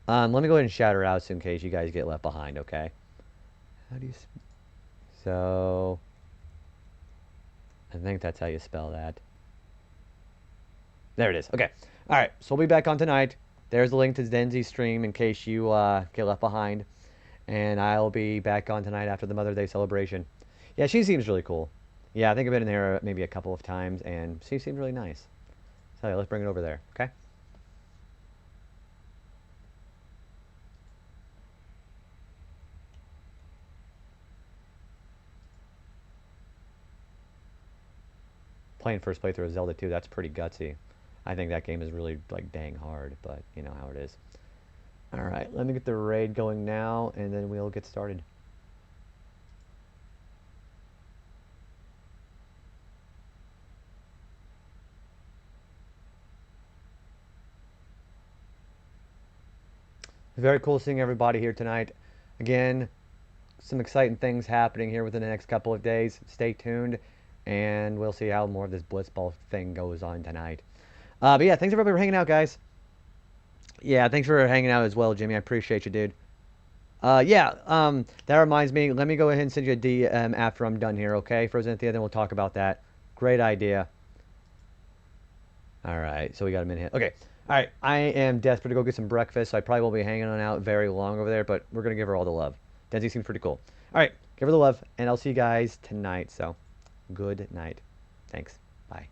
[SPEAKER 1] Let me go ahead and shout her out in case you guys get left behind. Okay. How do you? So, I think that's how you spell that. There it is. Okay. All right. So we'll be back on tonight. There's the link to Denzi's stream in case you get left behind. And I'll be back on tonight after the Mother Day celebration. Yeah, she seems really cool. Yeah, I think I've been in there maybe a couple of times, and she seems really nice. So yeah, let's bring it over there. Okay. Playing first playthrough of Zelda 2, that's pretty gutsy. I think that game is really like dang hard, but you know how it is. All right, let me get the raid going now, and then we'll get started. Very cool seeing everybody here tonight. Again, some exciting things happening here within the next couple of days. Stay tuned. And we'll see how more of this Blitzball thing goes on tonight. But yeah, thanks everybody for hanging out, guys. Yeah, thanks for hanging out as well, Jimmy. I appreciate you, dude. That reminds me. Let me go ahead and send you a DM after I'm done here, okay? For Zenthia, then we'll talk about that. Great idea. All right, so we got a minute. Okay. All right, I am desperate to go get some breakfast, so I probably won't be hanging on out very long over there, but we're going to give her all the love. Denzi seems pretty cool. All right, give her the love, and I'll see you guys tonight, so good night. Thanks. Bye.